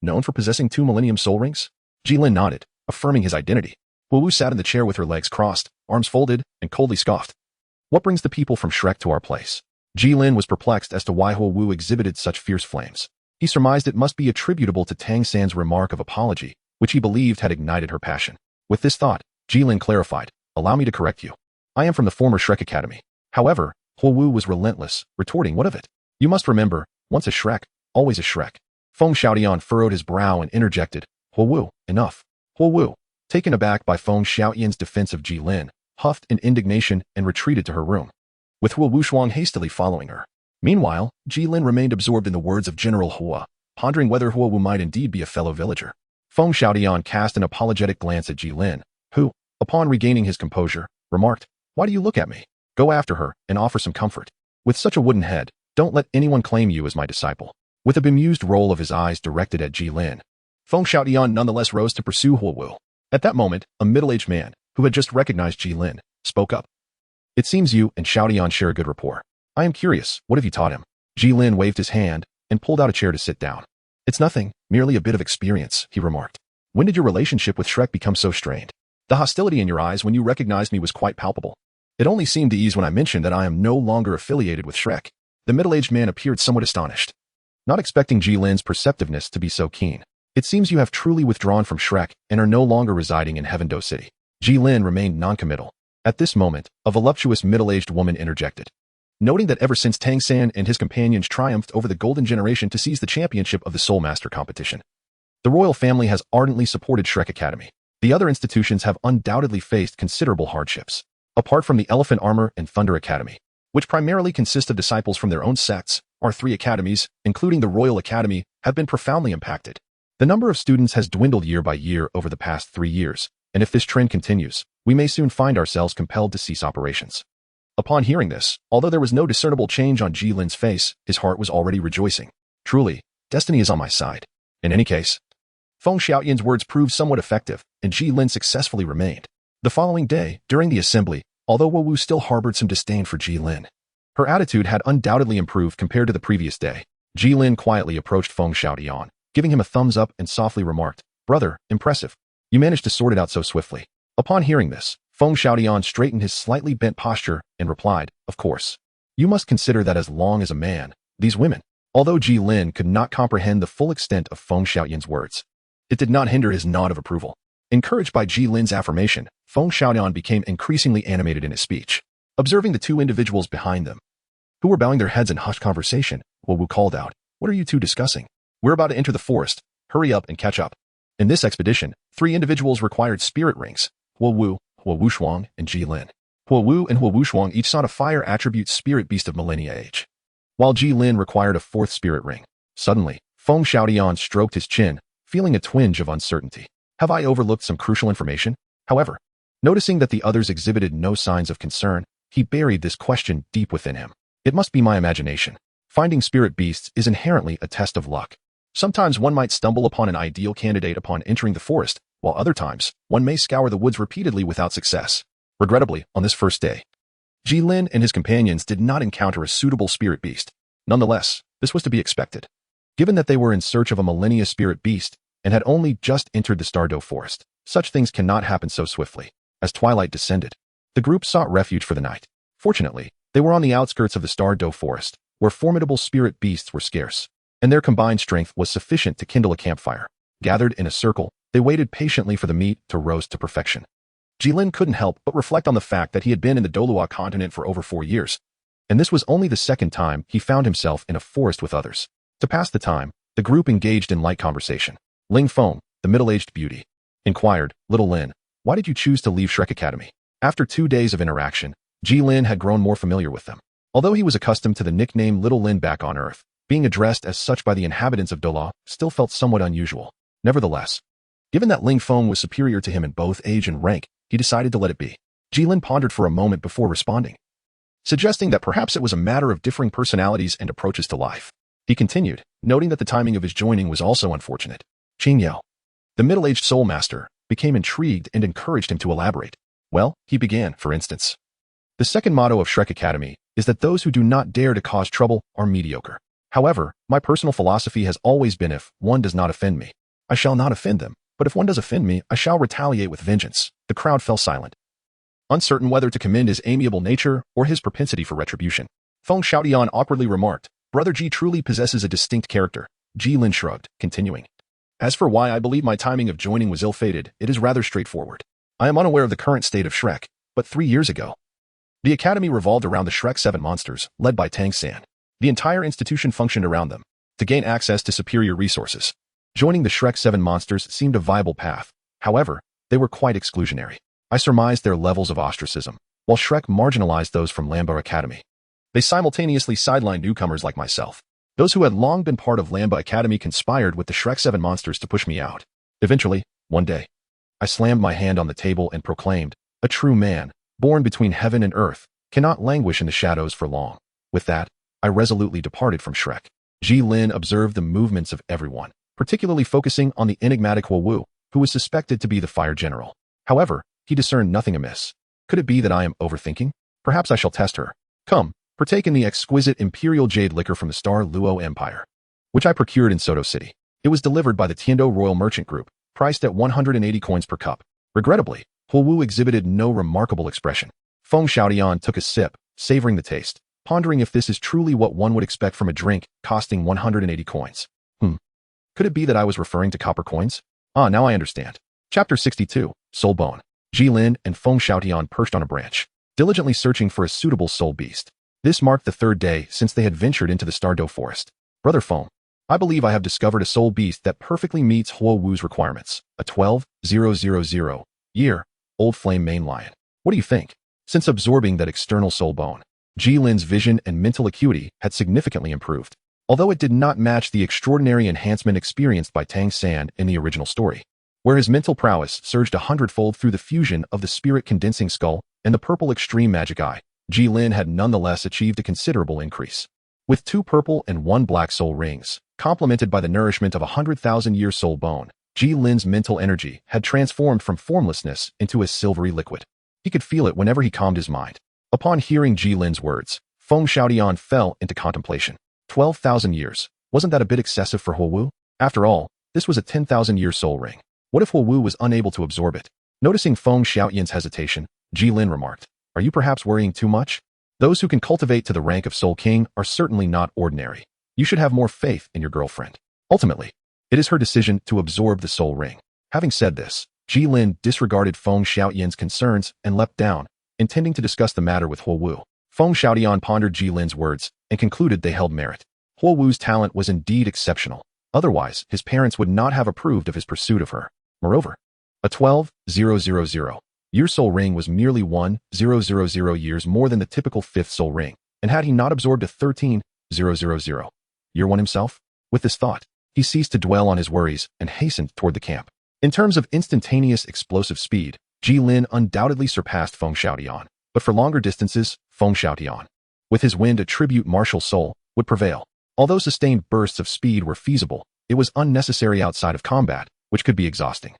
S1: known for possessing 2 Millennium Soul Rings?" Gilin nodded, affirming his identity. Huowu sat in the chair with her legs crossed, arms folded, and coldly scoffed. "What brings the people from Shrek to our place?" Gilin was perplexed as to why Huowu exhibited such fierce flames. He surmised it must be attributable to Tang San's remark of apology, which he believed had ignited her passion. With this thought, Gilin clarified, "Allow me to correct you. I am from the former Shrek Academy." However, Huowu was relentless, retorting, "What of it? You must remember, once a Shrek, always a Shrek." Feng Xiaotian furrowed his brow and interjected, "Huowu, enough." Huowu, taken aback by Feng Xiaotian's defense of Gilin, huffed in indignation and retreated to her room, with Huowu Shuang hastily following her. Meanwhile, Gilin remained absorbed in the words of General Hua, pondering whether Huowu might indeed be a fellow villager. Feng Xiaotian cast an apologetic glance at Gilin, who, upon regaining his composure, remarked, "Why do you look at me? Go after her and offer some comfort. With such a wooden head, don't let anyone claim you as my disciple." With a bemused roll of his eyes directed at Gilin, Feng Xiaotian nonetheless rose to pursue Huowu. At that moment, a middle-aged man, who had just recognized Gilin, spoke up. "It seems you and Xiaotian share a good rapport. I am curious, what have you taught him?" Gilin waved his hand and pulled out a chair to sit down. "It's nothing, merely a bit of experience," he remarked. "When did your relationship with Shrek become so strained? The hostility in your eyes when you recognized me was quite palpable. It only seemed to ease when I mentioned that I am no longer affiliated with Shrek." The middle-aged man appeared somewhat astonished, not expecting Gilin's perceptiveness to be so keen. "It seems you have truly withdrawn from Shrek and are no longer residing in Heaven Do City." Gilin remained noncommittal. At this moment, a voluptuous middle-aged woman interjected, noting that ever since Tang San and his companions triumphed over the Golden Generation to seize the championship of the Soul Master competition, the royal family has ardently supported Shrek Academy. The other institutions have undoubtedly faced considerable hardships. Apart from the Elephant Armor and Thunder Academy, which primarily consist of disciples from their own sects, our 3 academies, including the Royal Academy, have been profoundly impacted. The number of students has dwindled year by year over the past 3 years, and if this trend continues, we may soon find ourselves compelled to cease operations. Upon hearing this, although there was no discernible change on Gilin's face, his heart was already rejoicing. Truly, destiny is on my side. In any case, Feng Xiaotian's words proved somewhat effective, and Gilin successfully remained. The following day, during the assembly, although Huowu still harbored some disdain for Gilin, her attitude had undoubtedly improved compared to the previous day. Gilin quietly approached Feng Xiaotian, giving him a thumbs up and softly remarked, "Brother, impressive. You managed to sort it out so swiftly." Upon hearing this, Feng Xiaotian straightened his slightly bent posture and replied, "Of course. You must consider that as long as a man, these women." Although Gilin could not comprehend the full extent of Feng Xiaotian's words, it did not hinder his nod of approval. Encouraged by Jilin's affirmation, Feng Xiaoyan became increasingly animated in his speech. Observing the two individuals behind them, who were bowing their heads in hushed conversation, Wu called out, "What are you two discussing? We're about to enter the forest. Hurry up and catch up." In this expedition, 3 individuals required spirit rings: Wu Shuang, and Jilin. Wu and Wu Shuang each sought a fire attribute spirit beast of millennia age, while Jilin required a 4th spirit ring. Suddenly, Feng Xiaoyan stroked his chin, feeling a twinge of uncertainty. Have I overlooked some crucial information? However, noticing that the others exhibited no signs of concern, he buried this question deep within him. It must be my imagination. Finding spirit beasts is inherently a test of luck. Sometimes one might stumble upon an ideal candidate upon entering the forest, while other times, one may scour the woods repeatedly without success. Regrettably, on this first day, Jilin and his companions did not encounter a suitable spirit beast. Nonetheless, this was to be expected. Given that they were in search of a millennia spirit beast and had only just entered the Douluo forest, such things cannot happen so swiftly. As twilight descended, the group sought refuge for the night. Fortunately, they were on the outskirts of the Douluo forest, where formidable spirit beasts were scarce, and their combined strength was sufficient to kindle a campfire. Gathered in a circle, they waited patiently for the meat to roast to perfection. Gilin couldn't help but reflect on the fact that he had been in the Douluo continent for over 4 years, and this was only the second time he found himself in a forest with others. To pass the time, the group engaged in light conversation. Ling Feng, the middle-aged beauty, inquired, "Little Lin, why did you choose to leave Shrek Academy?" After 2 days of interaction, Jilin had grown more familiar with them. Although he was accustomed to the nickname Little Lin back on Earth, being addressed as such by the inhabitants of Douluo still felt somewhat unusual. Nevertheless, given that Ling Feng was superior to him in both age and rank, he decided to let it be. Jilin pondered for a moment before responding, suggesting that perhaps it was a matter of differing personalities and approaches to life. He continued, noting that the timing of his joining was also unfortunate. Qing Yao, the middle-aged soul master, became intrigued and encouraged him to elaborate. Well, he began, for instance. The second motto of Shrek Academy is that those who do not dare to cause trouble are mediocre. However, my personal philosophy has always been if one does not offend me, I shall not offend them, but if one does offend me, I shall retaliate with vengeance. The crowd fell silent, uncertain whether to commend his amiable nature or his propensity for retribution. Feng Xiaoyan awkwardly remarked, "Brother Ji truly possesses a distinct character." Jilin shrugged, continuing, "As for why I believe my timing of joining was ill-fated, it is rather straightforward. I am unaware of the current state of Shrek, but 3 years ago, the academy revolved around the Shrek 7 monsters, led by Tang San. The entire institution functioned around them, to gain access to superior resources. Joining the Shrek 7 monsters seemed a viable path. However, they were quite exclusionary. I surmised their levels of ostracism, while Shrek marginalized those from Lamba Academy. They simultaneously sidelined newcomers like myself. Those who had long been part of Lamba Academy conspired with the Shrek 7 monsters to push me out. Eventually, one day, I slammed my hand on the table and proclaimed, 'A true man, born between heaven and earth, cannot languish in the shadows for long.' With that, I resolutely departed from Shrek." Jilin observed the movements of everyone, particularly focusing on the enigmatic Wu, who was suspected to be the fire general. However, he discerned nothing amiss. Could it be that I am overthinking? Perhaps I shall test her. Come, partake in the exquisite imperial jade liquor from the Douluo Empire, which I procured in Soto City. It was delivered by the Tiando Royal Merchant Group, priced at 180 coins per cup. Regrettably, Wu exhibited no remarkable expression. Feng Xiaoyan took a sip, savoring the taste, pondering if this is truly what one would expect from a drink costing 180 coins. Could it be that I was referring to copper coins? Ah, now I understand. Chapter 62, Soul Bone. Jilin and Feng Xiaoyan perched on a branch, diligently searching for a suitable soul beast. This marked the 3rd day since they had ventured into the Douluo forest. "Brother Feng, I believe I have discovered a soul beast that perfectly meets Wu's requirements. A 12,000-year-old flame mane lion. What do you think?" Since absorbing that external soul bone, Jilin's vision and mental acuity had significantly improved, although it did not match the extraordinary enhancement experienced by Tang San in the original story, where his mental prowess surged 100-fold through the fusion of the spirit-condensing skull and the purple extreme magic eye. Jilin had nonetheless achieved a considerable increase. With 2 purple and 1 black soul rings, complemented by the nourishment of a 100,000-year soul bone, Jilin's mental energy had transformed from formlessness into a silvery liquid. He could feel it whenever he calmed his mind. Upon hearing Jilin's words, Feng Xiaoyan fell into contemplation. 12,000 years. Wasn't that a bit excessive for Wu? After all, this was a 10,000-year soul ring. What if Wu was unable to absorb it? Noticing Feng Xiaoyan's hesitation, Jilin remarked, "Are you perhaps worrying too much? Those who can cultivate to the rank of Soul King are certainly not ordinary. You should have more faith in your girlfriend. Ultimately, it is her decision to absorb the soul ring." Having said this, Gilin disregarded Feng Xiaoyan's concerns and leapt down, intending to discuss the matter with Huowu. Feng Xiaoyan pondered Jilin's words and concluded they held merit. Huowu's talent was indeed exceptional. Otherwise, his parents would not have approved of his pursuit of her. Moreover, a 12,000-year soul ring was merely 1,000 years more than the typical 5th soul ring, and had he not absorbed a 13,000-year one himself? With this thought, he ceased to dwell on his worries and hastened toward the camp. In terms of instantaneous explosive speed, Gilin undoubtedly surpassed Feng Xiaoyan, but for longer distances, Feng Xiaoyan, with his wind attribute martial soul, would prevail. Although sustained bursts of speed were feasible, it was unnecessary outside of combat, which could be exhausting.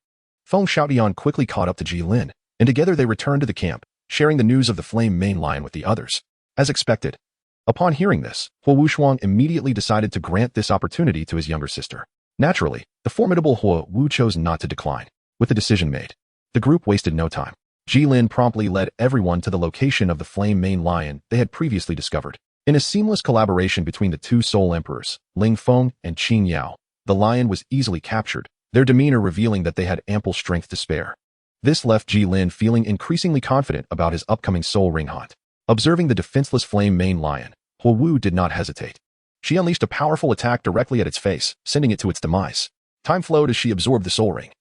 S1: Feng Xiaoyan quickly caught up to Gilin, and together they returned to the camp, sharing the news of the flame main line with the others. As expected, upon hearing this, Huo Shuang immediately decided to grant this opportunity to his younger sister. Naturally, the formidable Huo Wu chose not to decline. With the decision made, the group wasted no time. Gilin promptly led everyone to the location of the flame main lion they had previously discovered. In a seamless collaboration between the two soul emperors, Ling Feng and Qing Yao, the lion was easily captured, their demeanor revealing that they had ample strength to spare. This left Gilin feeling increasingly confident about his upcoming soul ring hunt. Observing the defenseless flame main lion, Huo Wu did not hesitate. She unleashed a powerful attack directly at its face, sending it to its demise. Time flowed as she absorbed the soul ring,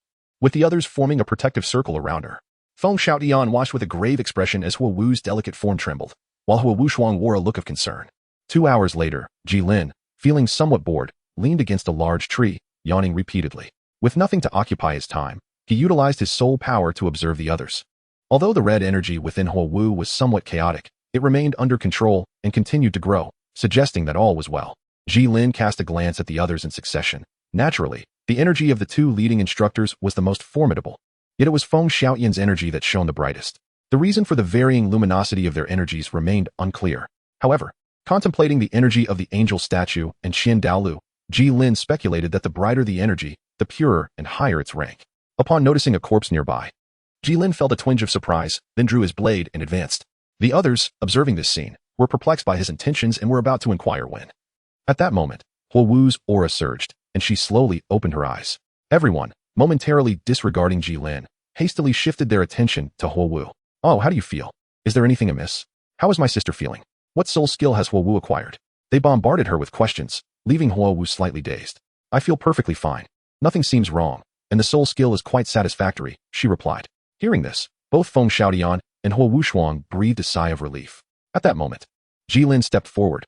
S1: with the others forming a protective circle around her. Feng Xiaoyan watched with a grave expression as Huo Wu's delicate form trembled, while Huo Shuang wore a look of concern. 2 hours later, Gilin, feeling somewhat bored, leaned against a large tree, yawning repeatedly. With nothing to occupy his time, he utilized his soul power to observe the others. Although the red energy within Huo Wu was somewhat chaotic, it remained under control and continued to grow, suggesting that all was well. Gilin cast a glance at the others in succession. Naturally, the energy of the two leading instructors was the most formidable. Yet it was Feng Xiaoyan's energy that shone the brightest. The reason for the varying luminosity of their energies remained unclear. However, contemplating the energy of the angel statue and Xian Douluo, Gilin speculated that the brighter the energy, the purer and higher its rank. Upon noticing a corpse nearby, Gilin felt a twinge of surprise, then drew his blade and advanced. The others, observing this scene, were perplexed by his intentions and were about to inquire when. At that moment, Huo Wu's aura surged, and she slowly opened her eyes. Everyone, momentarily disregarding Gilin, hastily shifted their attention to Huo Wu. Oh, how do you feel? Is there anything amiss? How is my sister feeling? What soul skill has Huo Wu acquired? They bombarded her with questions, leaving Huo Wu slightly dazed. I feel perfectly fine. Nothing seems wrong, and the soul skill is quite satisfactory, she replied. Hearing this, both Feng Xiaoyan and Huo Shuang breathed a sigh of relief. At that moment, Gilin stepped forward.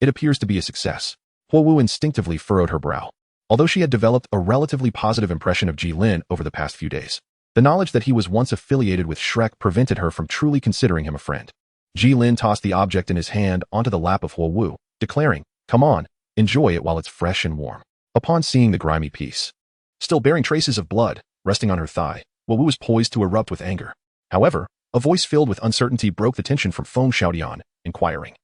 S1: It appears to be a success. Huo Wu instinctively furrowed her brow. Although she had developed a relatively positive impression of Gilin over the past few days, the knowledge that he was once affiliated with Shrek prevented her from truly considering him a friend. Gilin tossed the object in his hand onto the lap of Huo Wu, declaring, "Come on, enjoy it while it's fresh and warm." Upon seeing the grimy piece, still bearing traces of blood, resting on her thigh, Huo Wu was poised to erupt with anger. However, a voice filled with uncertainty broke the tension from Feng Xiaoyan, inquiring,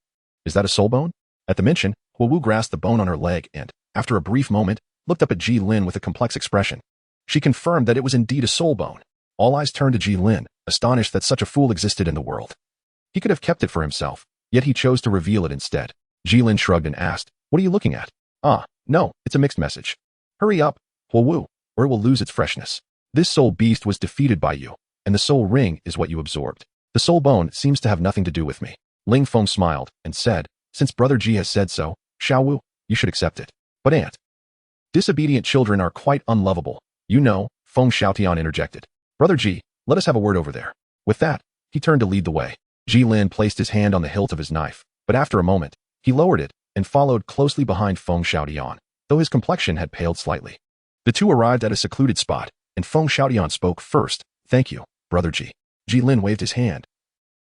S1: "Is that a soul bone?" At the mention, Huo Wu grasped the bone on her leg and, after a brief moment, looked up at Gilin with a complex expression. She confirmed that it was indeed a soul bone. All eyes turned to Gilin, astonished that such a fool existed in the world. He could have kept it for himself, yet he chose to reveal it instead. Gilin shrugged and asked, "What are you looking at?" No, it's a mixed message. Hurry up, Huo Wu, or it will lose its freshness. This soul beast was defeated by you, and the soul ring is what you absorbed. The soul bone seems to have nothing to do with me. Ling Feng smiled and said, "Since Brother Ji has said so, Xiao Wu, you should accept it." "But Aunt, disobedient children are quite unlovable. You know," Feng Xiaotian interjected. "Brother Ji, let us have a word over there." With that, he turned to lead the way. Gilin placed his hand on the hilt of his knife, but after a moment, he lowered it and followed closely behind Feng Xiaotian, though his complexion had paled slightly. The two arrived at a secluded spot, and Feng Xiaotian spoke first. "Thank you, Brother Ji." Gilin waved his hand,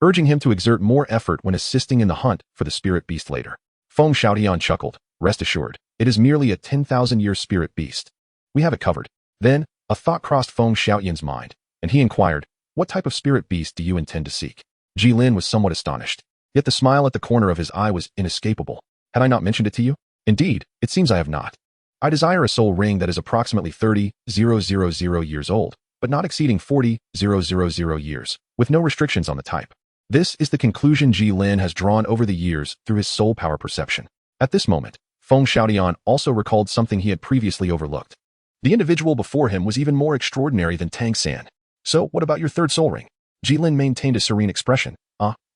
S1: urging him to exert more effort when assisting in the hunt for the spirit beast later. Feng Xiaotian chuckled. "Rest assured, it is merely a 10,000-year spirit beast. We have it covered." Then, a thought crossed Feng Xiaotian's mind, and he inquired, "What type of spirit beast do you intend to seek?" Gilin was somewhat astonished, yet the smile at the corner of his eye was inescapable. "Had I not mentioned it to you?" "Indeed, it seems I have not. I desire a soul ring that is approximately 30,000 years old, but not exceeding 40,000 years, with no restrictions on the type." This is the conclusion Gilin has drawn over the years through his soul power perception. At this moment, Feng Xiaotian also recalled something he had previously overlooked. The individual before him was even more extraordinary than Tang San. So, what about your third soul ring? Gilin maintained a serene expression.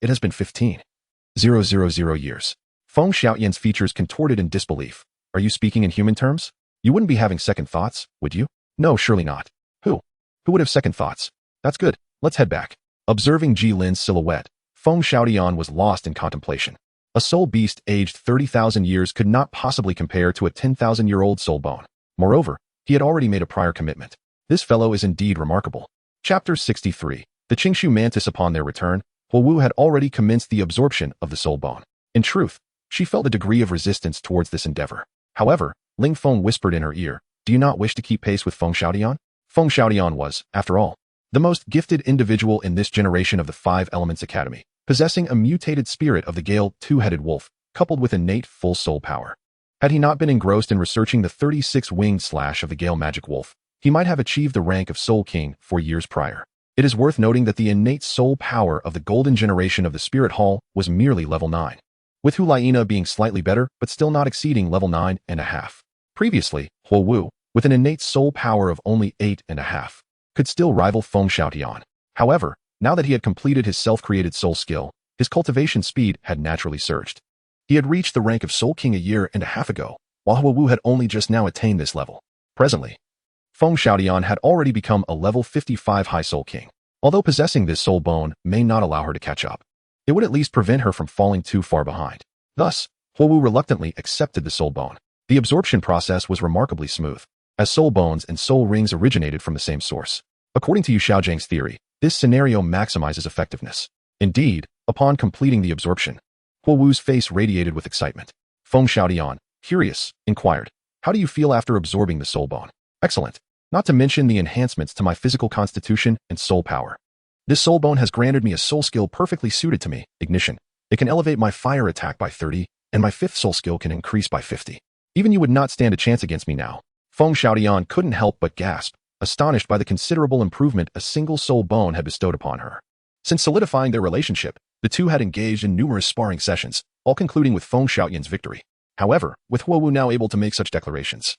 S1: It has been 15,000 years. Feng Xiaoyan's features contorted in disbelief. Are you speaking in human terms? You wouldn't be having second thoughts, would you? No, surely not. Who? Who would have second thoughts? That's good. Let's head back. Observing Jilin's silhouette, Feng Xiaoyan was lost in contemplation. A soul beast aged 30,000 years could not possibly compare to a 10,000-year-old soul bone. Moreover, he had already made a prior commitment. This fellow is indeed remarkable. Chapter 63. The Qingshu mantis. Upon their return, Huowu had already commenced the absorption of the soul bone. In truth, she felt a degree of resistance towards this endeavor. However, Ling Feng whispered in her ear, "Do you not wish to keep pace with Feng Xiaoyan?" Feng Xiaoyan was, after all, the most gifted individual in this generation of the Five Elements Academy, possessing a mutated spirit of the Gale two-headed wolf, coupled with innate full soul power. Had he not been engrossed in researching the 36-winged slash of the Gale magic wolf, he might have achieved the rank of Soul King 4 years prior. It is worth noting that the innate soul power of the golden generation of the Spirit Hall was merely level 9, with Hulaina being slightly better but still not exceeding level 9.5. Previously, Huowu, with an innate soul power of only 8.5, could still rival Feng Xiaoyan. However, now that he had completed his self-created soul skill, his cultivation speed had naturally surged. He had reached the rank of Soul King 1.5 years ago, while Huowu had only just now attained this level. Presently, Feng Xiaoyan had already become a level 55 high Soul King. Although possessing this soul bone may not allow her to catch up, it would at least prevent her from falling too far behind. Thus, Huowu reluctantly accepted the soul bone. The absorption process was remarkably smooth, as soul bones and soul rings originated from the same source. According to Yu Xiaojiang's theory, this scenario maximizes effectiveness. Indeed, upon completing the absorption, Huowu's face radiated with excitement. Feng Xiaoyan, curious, inquired, "How do you feel after absorbing the soul bone?" "Excellent. Not to mention the enhancements to my physical constitution and soul power. This soul bone has granted me a soul skill perfectly suited to me, ignition. It can elevate my fire attack by 30, and my 5th soul skill can increase by 50. Even you would not stand a chance against me now." Feng Xiaoyan couldn't help but gasp, astonished by the considerable improvement a single soul bone had bestowed upon her. Since solidifying their relationship, the two had engaged in numerous sparring sessions, all concluding with Feng Xiaoyan's victory. However, with Huowu now able to make such declarations,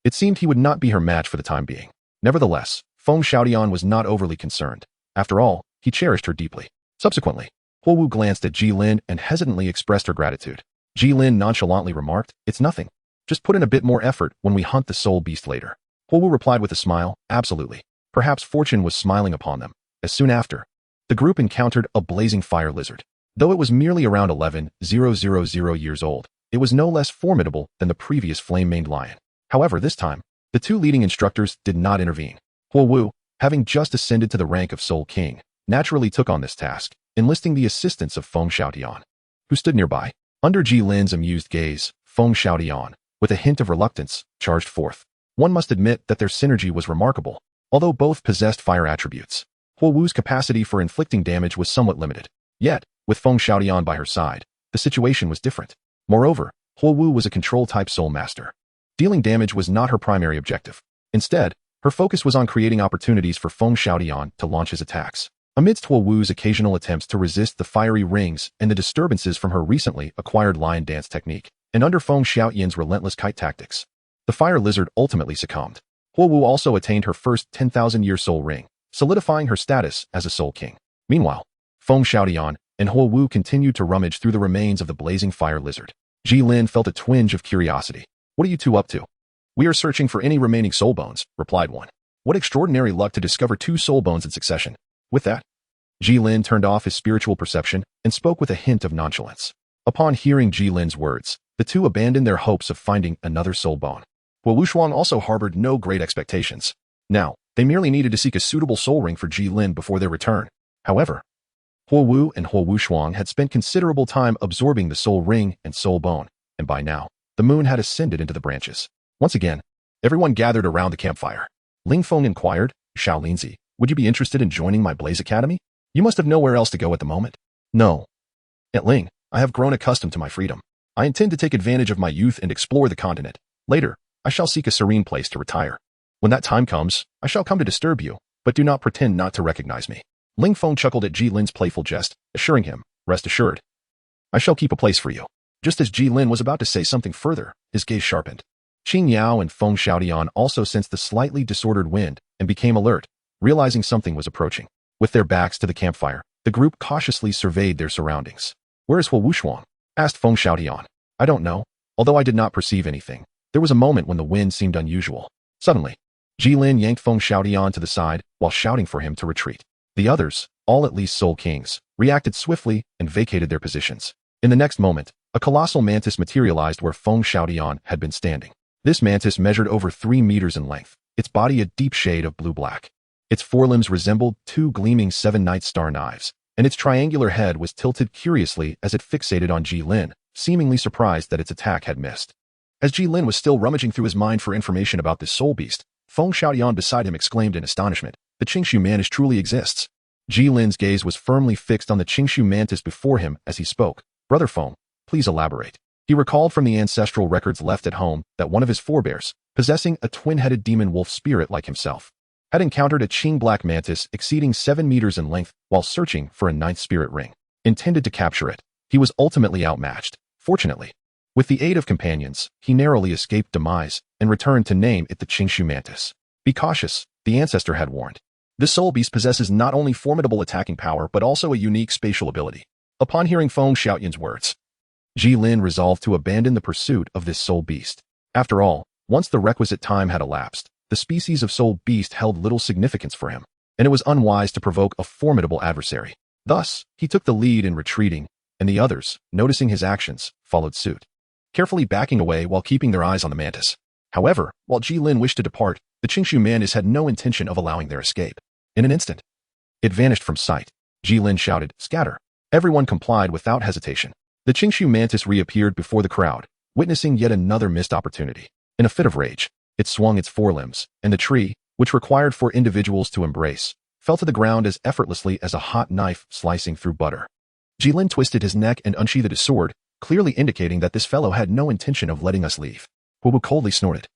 S1: it seemed he would not be her match for the time being. Nevertheless, Feng Xiaoyan was not overly concerned. After all, he cherished her deeply. Subsequently, Huowu glanced at Gilin and hesitantly expressed her gratitude. Gilin nonchalantly remarked, "It's nothing. Just put in a bit more effort when we hunt the soul beast later." Huowu replied with a smile, "Absolutely." Perhaps fortune was smiling upon them, as soon after, the group encountered a blazing fire lizard. Though it was merely around 11,000 years old, it was no less formidable than the previous flame-maned lion. However, this time, the two leading instructors did not intervene. Huowu, having just ascended to the rank of Soul King, naturally took on this task, enlisting the assistance of Feng Xiaoyan, who stood nearby. Under Jilin's amused gaze, Feng Xiaoyan, with a hint of reluctance, charged forth. One must admit that their synergy was remarkable, although both possessed fire attributes. Huowu's capacity for inflicting damage was somewhat limited. Yet, with Feng Xiaoyan by her side, the situation was different. Moreover, Huowu was a control-type soul master. Dealing damage was not her primary objective. Instead, her focus was on creating opportunities for Feng Xiaoyan to launch his attacks. Amidst Huowu's occasional attempts to resist the fiery rings and the disturbances from her recently acquired lion dance technique, and under Feng Xiaoyan's relentless kite tactics, the fire lizard ultimately succumbed. Huowu also attained her first 10,000-year soul ring, solidifying her status as a Soul King. Meanwhile, Feng Xiaoyan and Huowu continued to rummage through the remains of the blazing fire lizard. Gilin felt a twinge of curiosity. "What are you two up to?" "We are searching for any remaining soul bones," replied one. "What extraordinary luck to discover 2 soul bones in succession." With that, Gilin turned off his spiritual perception and spoke with a hint of nonchalance. Upon hearing Jilin's words, the two abandoned their hopes of finding another soul bone. Huowu Shuang also harbored no great expectations. Now, they merely needed to seek a suitable soul ring for Gilin before their return. However, Huowu and Huowu Shuang had spent considerable time absorbing the soul ring and soul bone, and by now, the moon had ascended into the branches. Once again, everyone gathered around the campfire. Ling Feng inquired, "Xiaolinzi, would you be interested in joining my Blaze Academy? You must have nowhere else to go at the moment." "No. Aunt Ling, I have grown accustomed to my freedom. I intend to take advantage of my youth and explore the continent. Later, I shall seek a serene place to retire. When that time comes, I shall come to disturb you, but do not pretend not to recognize me." Ling Feng chuckled at Jilin's playful jest, assuring him, "Rest assured, I shall keep a place for you." Just as Gilin was about to say something further, his gaze sharpened. Qing Yao and Feng Xiaotian also sensed the slightly disordered wind and became alert, realizing something was approaching. With their backs to the campfire, the group cautiously surveyed their surroundings. "Where is Huo Wushuang?" asked Feng Xiaotian. "I don't know. Although I did not perceive anything, there was a moment when the wind seemed unusual." Suddenly, Gilin yanked Feng Xiaotian to the side while shouting for him to retreat. The others, all at least Soul Kings, reacted swiftly and vacated their positions. In the next moment, a colossal mantis materialized where Feng Xiaotian had been standing. This mantis measured over 3 meters in length, its body a deep shade of blue-black. Its forelimbs resembled 2 gleaming 7-night star knives, and its triangular head was tilted curiously as it fixated on Gilin, seemingly surprised that its attack had missed. As Gilin was still rummaging through his mind for information about this soul beast, Feng Xiaotian beside him exclaimed in astonishment, "The Qingshu mantis truly exists." Jilin's gaze was firmly fixed on the Qingshu mantis before him as he spoke. "Brother Feng, please elaborate." He recalled from the ancestral records left at home that one of his forebears, possessing a twin-headed demon wolf spirit like himself, had encountered a Qing black mantis exceeding 7 meters in length while searching for a 9th spirit ring. Intended to capture it, he was ultimately outmatched. Fortunately, with the aid of companions, he narrowly escaped demise and returned to name it the Qingshu mantis. "Be cautious," the ancestor had warned. "This soul beast possesses not only formidable attacking power but also a unique spatial ability." Upon hearing Feng Xiaotian's words, Gilin resolved to abandon the pursuit of this soul beast. After all, once the requisite time had elapsed, the species of soul beast held little significance for him, and it was unwise to provoke a formidable adversary. Thus, he took the lead in retreating, and the others, noticing his actions, followed suit, carefully backing away while keeping their eyes on the mantis. However, while Gilin wished to depart, the Qingshu mantis had no intention of allowing their escape. In an instant, it vanished from sight. Gilin shouted, "Scatter!" Everyone complied without hesitation. The Qingshu mantis reappeared before the crowd, witnessing yet another missed opportunity. In a fit of rage, it swung its forelimbs, and the tree, which required 4 individuals to embrace, fell to the ground as effortlessly as a hot knife slicing through butter. Gilin twisted his neck and unsheathed his sword, clearly indicating that this fellow had no intention of letting us leave. Huo coldly snorted,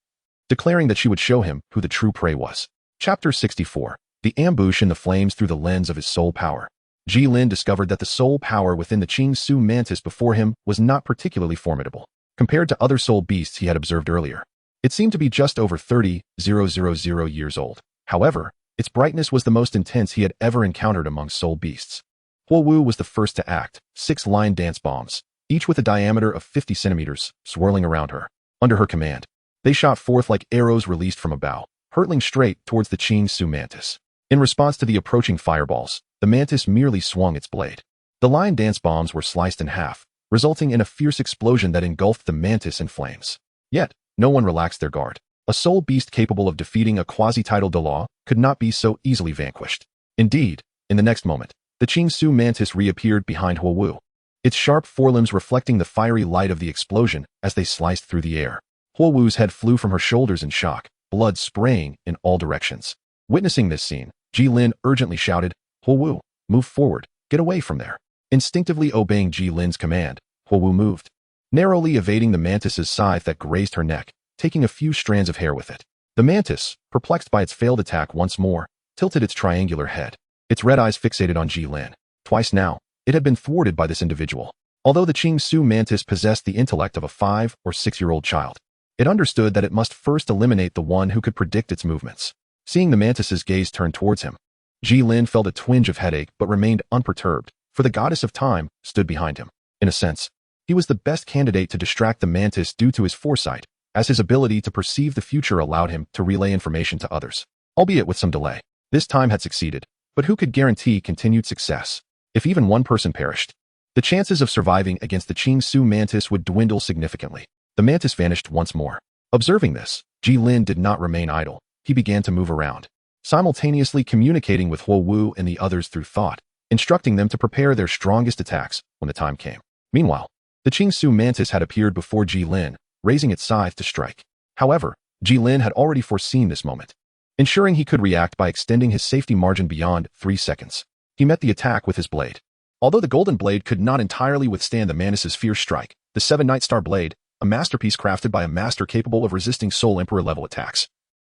S1: declaring that she would show him who the true prey was. Chapter 64. The ambush in the flames through the lens of his soul power. Gilin discovered that the soul power within the Qingshu mantis before him was not particularly formidable, compared to other soul beasts he had observed earlier. It seemed to be just over 30,000 years old. However, its brightness was the most intense he had ever encountered among soul beasts. Huo Wu was the first to act, 6 line dance bombs, each with a diameter of 50 centimeters, swirling around her. Under her command, they shot forth like arrows released from a bow, hurtling straight towards the Qingshu mantis. In response to the approaching fireballs, the mantis merely swung its blade. The line dance bombs were sliced in half, resulting in a fierce explosion that engulfed the mantis in flames. Yet, no one relaxed their guard. A soul beast capable of defeating a quasi-title Douluo could not be so easily vanquished. Indeed, in the next moment, the Qingshu mantis reappeared behind Huo Wu, its sharp forelimbs reflecting the fiery light of the explosion as they sliced through the air. Huo Wu's head flew from her shoulders in shock, blood spraying in all directions. Witnessing this scene, Gilin urgently shouted, "Huo Wu, move forward, get away from there." Instinctively obeying Jilin's command, Huo Wu moved, narrowly evading the mantis's scythe that grazed her neck, taking a few strands of hair with it. The mantis, perplexed by its failed attack once more, tilted its triangular head, its red eyes fixated on Gilin. Twice now, it had been thwarted by this individual. Although the Qingshu mantis possessed the intellect of a 5 or 6-year-old child, it understood that it must first eliminate the one who could predict its movements. Seeing the mantis's gaze turn towards him, Gilin felt a twinge of headache but remained unperturbed, for the goddess of time stood behind him. In a sense, he was the best candidate to distract the mantis due to his foresight, as his ability to perceive the future allowed him to relay information to others, albeit with some delay. This time had succeeded, but who could guarantee continued success? If even one person perished, the chances of surviving against the Qingshu mantis would dwindle significantly. The mantis vanished once more. Observing this, Gilin did not remain idle. He began to move around, simultaneously communicating with Huo Wu and the others through thought, instructing them to prepare their strongest attacks when the time came. Meanwhile, the Qingshu mantis had appeared before Gilin, raising its scythe to strike. However, Gilin had already foreseen this moment, ensuring he could react by extending his safety margin beyond 3 seconds. He met the attack with his blade. Although the golden blade could not entirely withstand the mantis's fierce strike, the 7-night star blade, a masterpiece crafted by a master capable of resisting Soul Emperor level attacks,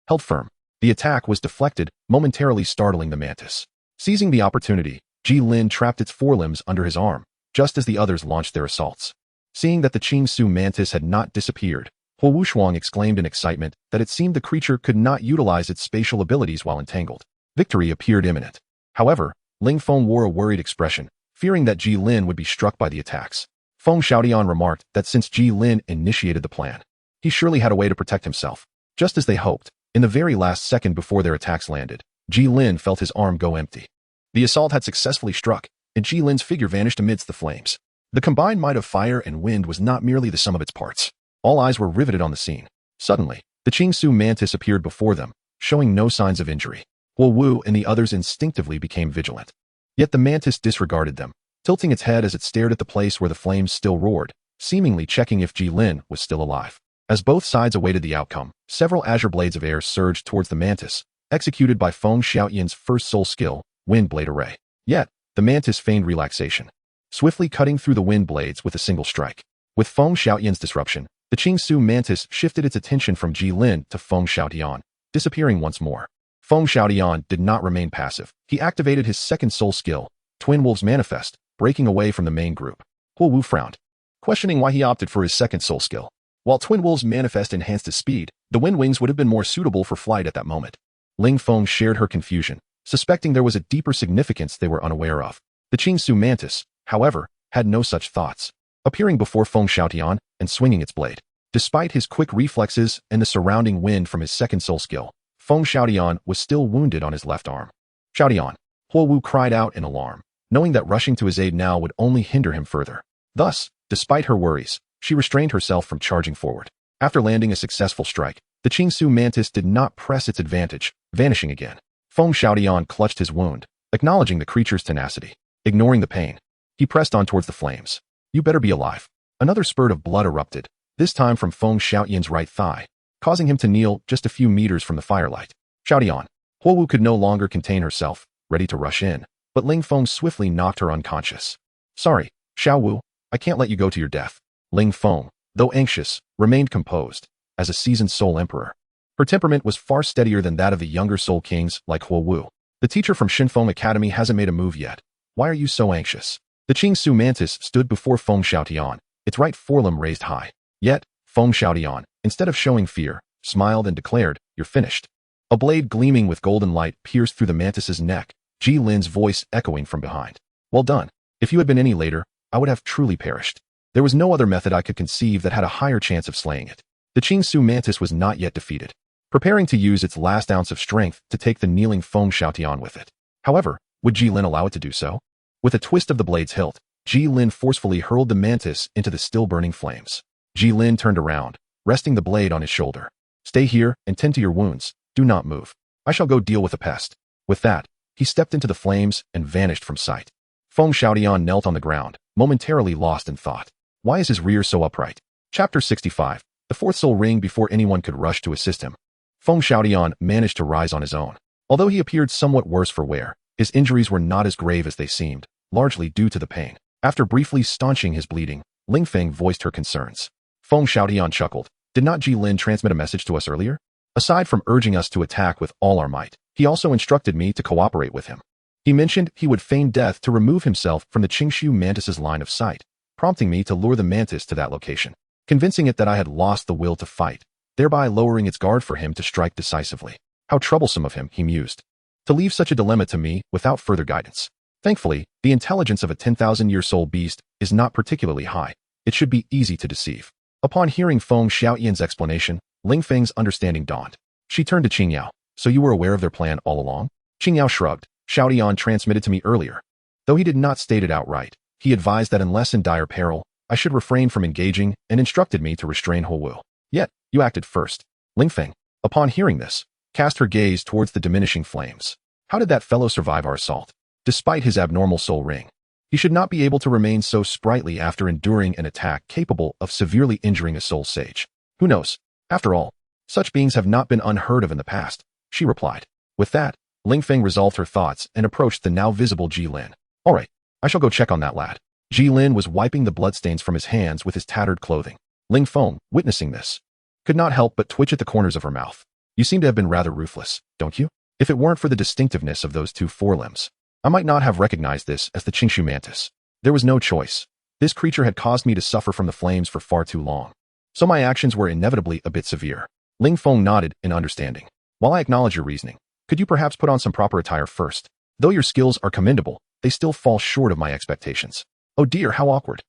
S1: held firm. The attack was deflected, momentarily startling the mantis. Seizing the opportunity, Gilin trapped its forelimbs under his arm, just as the others launched their assaults. Seeing that the Qingshu mantis had not disappeared, Huo Wushuang exclaimed in excitement that it seemed the creature could not utilize its spatial abilities while entangled. Victory appeared imminent. However, Ling Feng wore a worried expression, fearing that Gilin would be struck by the attacks. Feng Xiaotian remarked that since Gilin initiated the plan, he surely had a way to protect himself. Just as they hoped, in the very last second before their attacks landed, Gilin felt his arm go empty. The assault had successfully struck, and Jilin's figure vanished amidst the flames. The combined might of fire and wind was not merely the sum of its parts. All eyes were riveted on the scene. Suddenly, the Qingsu mantis appeared before them, showing no signs of injury. Huo Wu and the others instinctively became vigilant. Yet the mantis disregarded them, tilting its head as it stared at the place where the flames still roared, seemingly checking if Gilin was still alive. As both sides awaited the outcome, several azure blades of air surged towards the mantis, executed by Feng Xiaotian's first soul skill, Wind Blade Array. Yet, the mantis feigned relaxation, swiftly cutting through the wind blades with a single strike. With Feng Xiaotian's disruption, the Qingsu mantis shifted its attention from Gilin to Feng Xiaotian, disappearing once more. Feng Xiaotian did not remain passive. He activated his second soul skill, Twin Wolves Manifest, breaking away from the main group. Huo Wu frowned, questioning why he opted for his second soul skill. While Twin Wolves Manifest enhanced his speed, the Wind Wings would have been more suitable for flight at that moment. Ling Feng shared her confusion, suspecting there was a deeper significance they were unaware of. The Qingsu mantis, however, had no such thoughts, appearing before Feng Xiaotian and swinging its blade. Despite his quick reflexes and the surrounding wind from his second soul skill, Feng Xiaotian was still wounded on his left arm. Xiaotian, Huo Wu cried out in alarm, knowing that rushing to his aid now would only hinder him further. Thus, despite her worries, she restrained herself from charging forward. After landing a successful strike, the Qingsu mantis did not press its advantage, vanishing again. Feng Xiaotian clutched his wound, acknowledging the creature's tenacity. Ignoring the pain, he pressed on towards the flames. You better be alive. Another spurt of blood erupted, this time from Feng Xiaotian's right thigh, causing him to kneel just a few meters from the firelight. Xiaotian. Huo Wu could no longer contain herself, ready to rush in, but Ling Feng swiftly knocked her unconscious. Sorry, Xiao Wu, I can't let you go to your death. Ling Feng, though anxious, remained composed, as a seasoned soul emperor. Her temperament was far steadier than that of the younger soul kings like Huo Wu. The teacher from Shinfeng Academy hasn't made a move yet. Why are you so anxious? The Qingsu mantis stood before Feng Xiaotian, its right forelimb raised high. Yet, Feng Xiaotian, instead of showing fear, smiled and declared, You're finished. A blade gleaming with golden light pierced through the mantis's neck, Jilin's voice echoing from behind. Well done. If you had been any later, I would have truly perished. There was no other method I could conceive that had a higher chance of slaying it. The Qingsu mantis was not yet defeated, preparing to use its last ounce of strength to take the kneeling Feng Xiaotian with it. However, would Gilin allow it to do so? With a twist of the blade's hilt, Gilin forcefully hurled the mantis into the still-burning flames. Gilin turned around, resting the blade on his shoulder. Stay here and tend to your wounds. Do not move. I shall go deal with the pest. With that, he stepped into the flames and vanished from sight. Feng Xiaotian knelt on the ground, momentarily lost in thought. Why is his rear so upright? Chapter 65. The fourth soul ring before anyone could rush to assist him. Feng Xiaotian managed to rise on his own. Although he appeared somewhat worse for wear, his injuries were not as grave as they seemed, largely due to the pain. After briefly staunching his bleeding, Ling Feng voiced her concerns. Feng Xiaotian chuckled. Did not Gilin transmit a message to us earlier? Aside from urging us to attack with all our might, he also instructed me to cooperate with him. He mentioned he would feign death to remove himself from the Qingsu mantis's line of sight, prompting me to lure the mantis to that location, convincing it that I had lost the will to fight, thereby lowering its guard for him to strike decisively. How troublesome of him, he mused, to leave such a dilemma to me without further guidance. Thankfully, the intelligence of a 10,000-year soul beast is not particularly high. It should be easy to deceive. Upon hearing Feng Xiaotian's explanation, Ling Feng's understanding dawned. She turned to Qingyao. So you were aware of their plan all along? Qingyao shrugged. Xiaotian transmitted to me earlier. Though he did not state it outright, he advised that unless in dire peril, I should refrain from engaging and instructed me to restrain Huo Wu. Yet, you acted first. Ling Feng, upon hearing this, cast her gaze towards the diminishing flames. How did that fellow survive our assault? Despite his abnormal soul ring, he should not be able to remain so sprightly after enduring an attack capable of severely injuring a soul sage. Who knows? After all, such beings have not been unheard of in the past, she replied. With that, Ling Feng resolved her thoughts and approached the now visible Gilin. All right, I shall go check on that lad. Gilin was wiping the bloodstains from his hands with his tattered clothing. Ling Feng, witnessing this, could not help but twitch at the corners of her mouth. You seem to have been rather ruthless, don't you? If it weren't for the distinctiveness of those two forelimbs, I might not have recognized this as the Qingsu mantis. There was no choice. This creature had caused me to suffer from the flames for far too long. So my actions were inevitably a bit severe. Ling Feng nodded in understanding. While I acknowledge your reasoning, could you perhaps put on some proper attire first? Though your skills are commendable, they still fall short of my expectations. Oh dear, how awkward.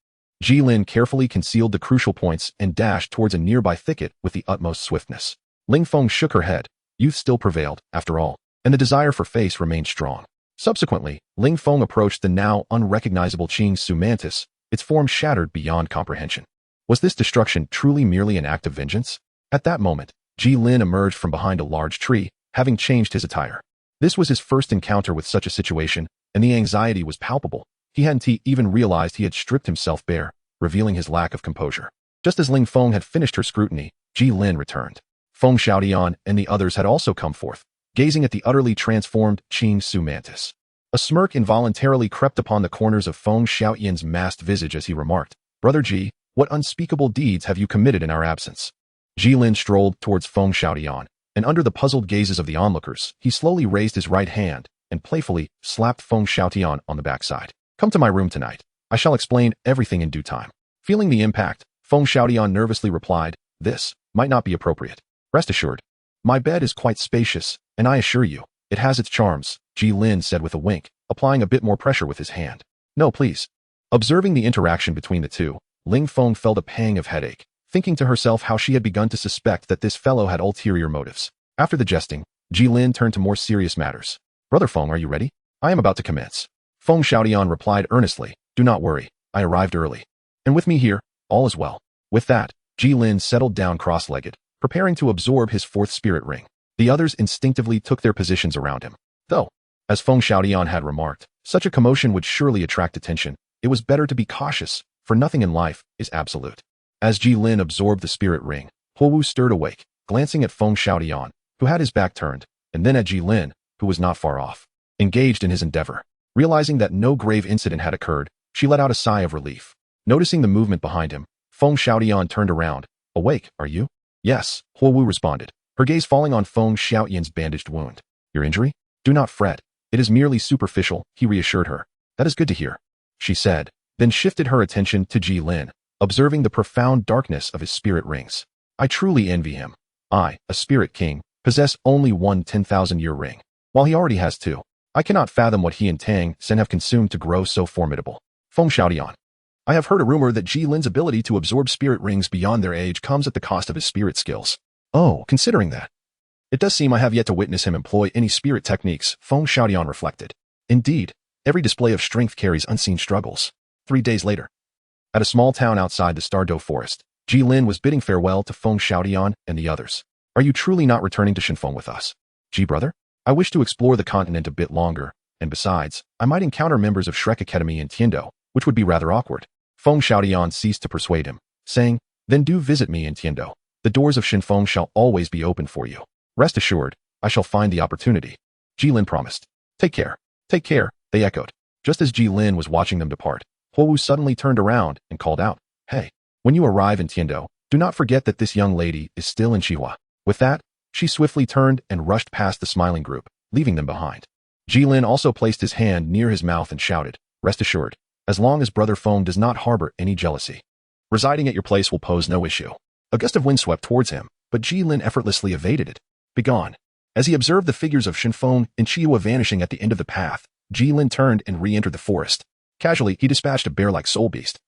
S1: Gilin carefully concealed the crucial points and dashed towards a nearby thicket with the utmost swiftness. Ling Feng shook her head. Youth still prevailed, after all, and the desire for face remained strong. Subsequently, Ling Feng approached the now unrecognizable Qing Su mantis, its form shattered beyond comprehension. Was this destruction truly merely an act of vengeance? At that moment, Gilin emerged from behind a large tree, having changed his attire. This was his first encounter with such a situation, and the anxiety was palpable. He hadn't even realized he had stripped himself bare, revealing his lack of composure. Just as Ling Feng had finished her scrutiny, Gilin returned. Feng Xiaotian and the others had also come forth, gazing at the utterly transformed Qing Su mantis. A smirk involuntarily crept upon the corners of Feng Xiaotian's masked visage as he remarked, "Brother Ji, what unspeakable deeds have you committed in our absence?" Gilin strolled towards Feng Xiaotian, and under the puzzled gazes of the onlookers, he slowly raised his right hand and playfully slapped Feng Xiaotian on the backside. "Come to my room tonight. I shall explain everything in due time." Feeling the impact, Feng Xiaotian nervously replied, "This might not be appropriate. Rest assured, my bed is quite spacious, and I assure you, it has its charms," Gilin said with a wink, applying a bit more pressure with his hand. "No, please." Observing the interaction between the two, Ling Feng felt a pang of headache, thinking to herself how she had begun to suspect that this fellow had ulterior motives. After the jesting, Gilin turned to more serious matters. "Brother Feng, are you ready? I am about to commence." Feng Xiaotian replied earnestly, "Do not worry, I arrived early. And with me here, all is well." With that, Gilin settled down cross-legged, preparing to absorb his fourth spirit ring. The others instinctively took their positions around him. Though, as Feng Xiaotian had remarked, such a commotion would surely attract attention, it was better to be cautious, for nothing in life is absolute. As Gilin absorbed the spirit ring, Huowu stirred awake, glancing at Feng Xiaotian, who had his back turned, and then at Gilin, who was not far off, engaged in his endeavor. Realizing that no grave incident had occurred, she let out a sigh of relief. Noticing the movement behind him, Feng Xiaotian turned around. "Awake, are you?" "Yes," Huowu responded, her gaze falling on Feng Xiaotian's bandaged wound. "Your injury? Do not fret. It is merely superficial," he reassured her. "That is good to hear," she said, then shifted her attention to Gilin, observing the profound darkness of his spirit rings. "I truly envy him. I, a spirit king, possess only one 10,000-year ring, while he already has two. I cannot fathom what he and Tang Sen have consumed to grow so formidable." Feng Xiaotian. "I have heard a rumor that Jilin's ability to absorb spirit rings beyond their age comes at the cost of his spirit skills." "Oh, considering that, it does seem I have yet to witness him employ any spirit techniques," Feng Xiaotian reflected. "Indeed, every display of strength carries unseen struggles." 3 days later, at a small town outside the Stardow forest, Gilin was bidding farewell to Feng Xiaotian and the others. "Are you truly not returning to Shinfeng with us?" "Ji brother, I wish to explore the continent a bit longer, and besides, I might encounter members of Shrek Academy in Tiando, which would be rather awkward." Feng Xiaotian ceased to persuade him, saying, "Then do visit me in Tiando. The doors of Shinfeng shall always be open for you. Rest assured, I shall find the opportunity." Gilin promised. "Take care. Take care," they echoed. Just as Gilin was watching them depart, Huowu suddenly turned around and called out, "Hey, when you arrive in Tiando, do not forget that this young lady is still in Chihua." With that, she swiftly turned and rushed past the smiling group, leaving them behind. Gilin also placed his hand near his mouth and shouted, "Rest assured, as long as Brother Feng does not harbor any jealousy, residing at your place will pose no issue." A gust of wind swept towards him, but Gilin effortlessly evaded it. "Begone." As he observed the figures of Shinfeng and Chihua vanishing at the end of the path, Gilin turned and re-entered the forest. Casually, he dispatched a bear-like soul beast.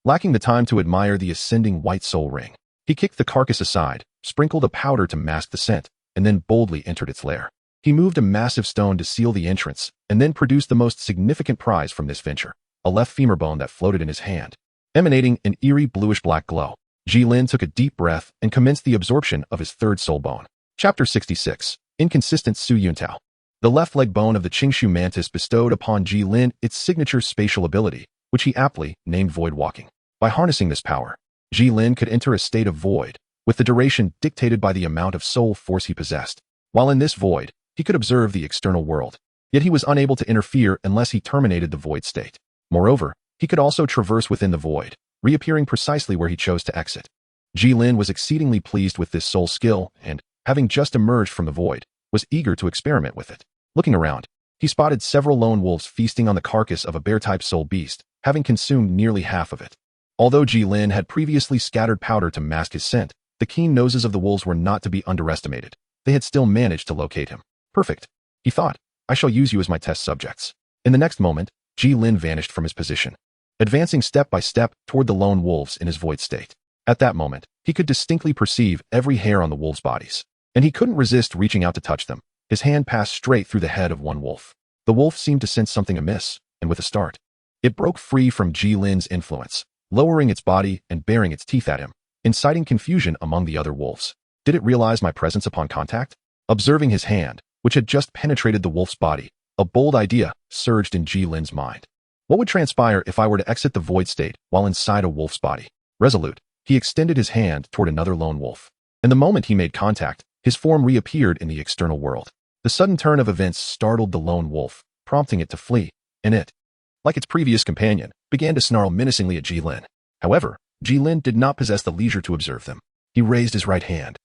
S1: Lacking the time to admire the ascending white soul ring, he kicked the carcass aside, sprinkled a powder to mask the scent, and then boldly entered its lair. He moved a massive stone to seal the entrance, and then produced the most significant prize from this venture, a left femur bone that floated in his hand. Emanating an eerie bluish-black glow, Gilin took a deep breath and commenced the absorption of his third soul bone. Chapter 66. Inconsistent Su Yuntao. The left leg bone of the Qingshu mantis bestowed upon Gilin its signature spatial ability, which he aptly named Void Walking. By harnessing this power, Gilin could enter a state of void, with the duration dictated by the amount of soul force he possessed. While in this void, he could observe the external world, yet he was unable to interfere unless he terminated the void state. Moreover, he could also traverse within the void, reappearing precisely where he chose to exit. Gilin was exceedingly pleased with this soul skill and, having just emerged from the void, was eager to experiment with it. Looking around, he spotted several lone wolves feasting on the carcass of a bear-type soul beast, having consumed nearly half of it. Although Gilin had previously scattered powder to mask his scent, the keen noses of the wolves were not to be underestimated. They had still managed to locate him. Perfect, he thought. I shall use you as my test subjects. In the next moment, Gilin vanished from his position, advancing step by step toward the lone wolves in his void state. At that moment, he could distinctly perceive every hair on the wolves' bodies, and he couldn't resist reaching out to touch them. His hand passed straight through the head of one wolf. The wolf seemed to sense something amiss, and with a start, it broke free from Gilin's influence, lowering its body and baring its teeth at him, inciting confusion among the other wolves. Did it realize my presence upon contact? Observing his hand, which had just penetrated the wolf's body, a bold idea surged in Gilin's mind. What would transpire if I were to exit the void state while inside a wolf's body? Resolute, he extended his hand toward another lone wolf. And the moment he made contact, his form reappeared in the external world. The sudden turn of events startled the lone wolf, prompting it to flee, and it, like its previous companion, began to snarl menacingly at Gilin. However, Gilin did not possess the leisure to observe them. He raised his right hand,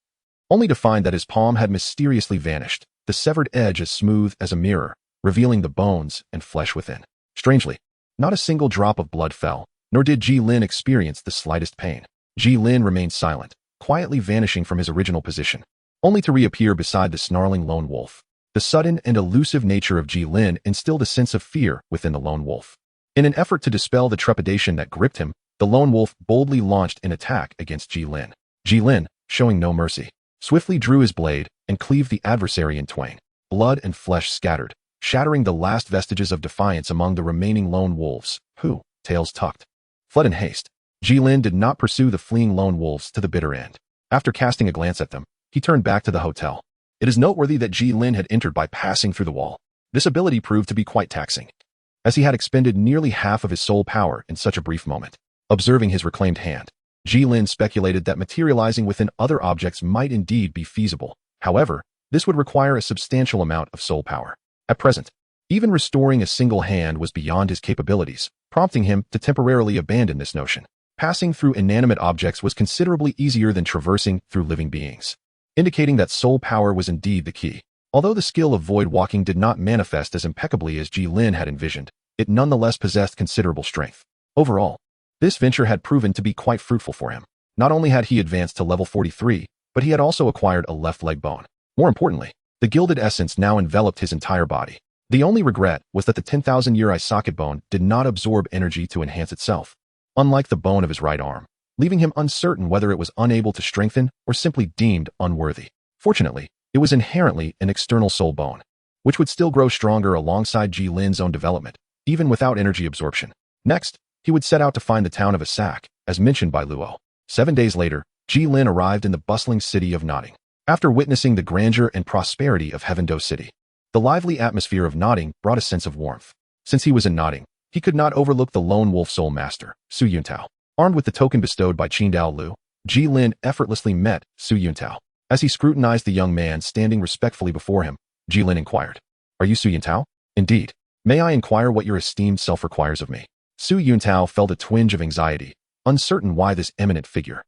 S1: only to find that his palm had mysteriously vanished, the severed edge as smooth as a mirror, revealing the bones and flesh within. Strangely, not a single drop of blood fell, nor did Gilin experience the slightest pain. Gilin remained silent, quietly vanishing from his original position, only to reappear beside the snarling lone wolf. The sudden and elusive nature of Gilin instilled a sense of fear within the lone wolf. In an effort to dispel the trepidation that gripped him, the lone wolf boldly launched an attack against Gilin. Gilin, showing no mercy, swiftly drew his blade and cleaved the adversary in twain. Blood and flesh scattered, shattering the last vestiges of defiance among the remaining lone wolves, who, tails tucked, fled in haste. Gilin did not pursue the fleeing lone wolves to the bitter end. After casting a glance at them, he turned back to the hotel. It is noteworthy that Gilin had entered by passing through the wall. This ability proved to be quite taxing, as he had expended nearly half of his soul power in such a brief moment. Observing his reclaimed hand, Gilin speculated that materializing within other objects might indeed be feasible. However, this would require a substantial amount of soul power. At present, even restoring a single hand was beyond his capabilities, prompting him to temporarily abandon this notion. Passing through inanimate objects was considerably easier than traversing through living beings, indicating that soul power was indeed the key. Although the skill of void walking did not manifest as impeccably as Gilin had envisioned, it nonetheless possessed considerable strength. Overall, this venture had proven to be quite fruitful for him. Not only had he advanced to level 43, but he had also acquired a left leg bone. More importantly, the gilded essence now enveloped his entire body. The only regret was that the 10,000-year eye socket bone did not absorb energy to enhance itself, unlike the bone of his right arm, leaving him uncertain whether it was unable to strengthen or simply deemed unworthy. Fortunately, it was inherently an external soul bone, which would still grow stronger alongside Gilin's own development, even without energy absorption. Next, he would set out to find the town of Asak, as mentioned by Luo. 7 days later, Gilin arrived in the bustling city of Notting. After witnessing the grandeur and prosperity of Heavendoe City, the lively atmosphere of Notting brought a sense of warmth. Since he was in Notting, he could not overlook the lone wolf soul master, Su Yuntao. Armed with the token bestowed by Qingdao Lu, Gilin effortlessly met Su Yuntao. As he scrutinized the young man standing respectfully before him, Gilin inquired, "Are you Su Yuntao?" "Indeed. May I inquire what your esteemed self requires of me?" Su Yuntao felt a twinge of anxiety, uncertain why this eminent figure,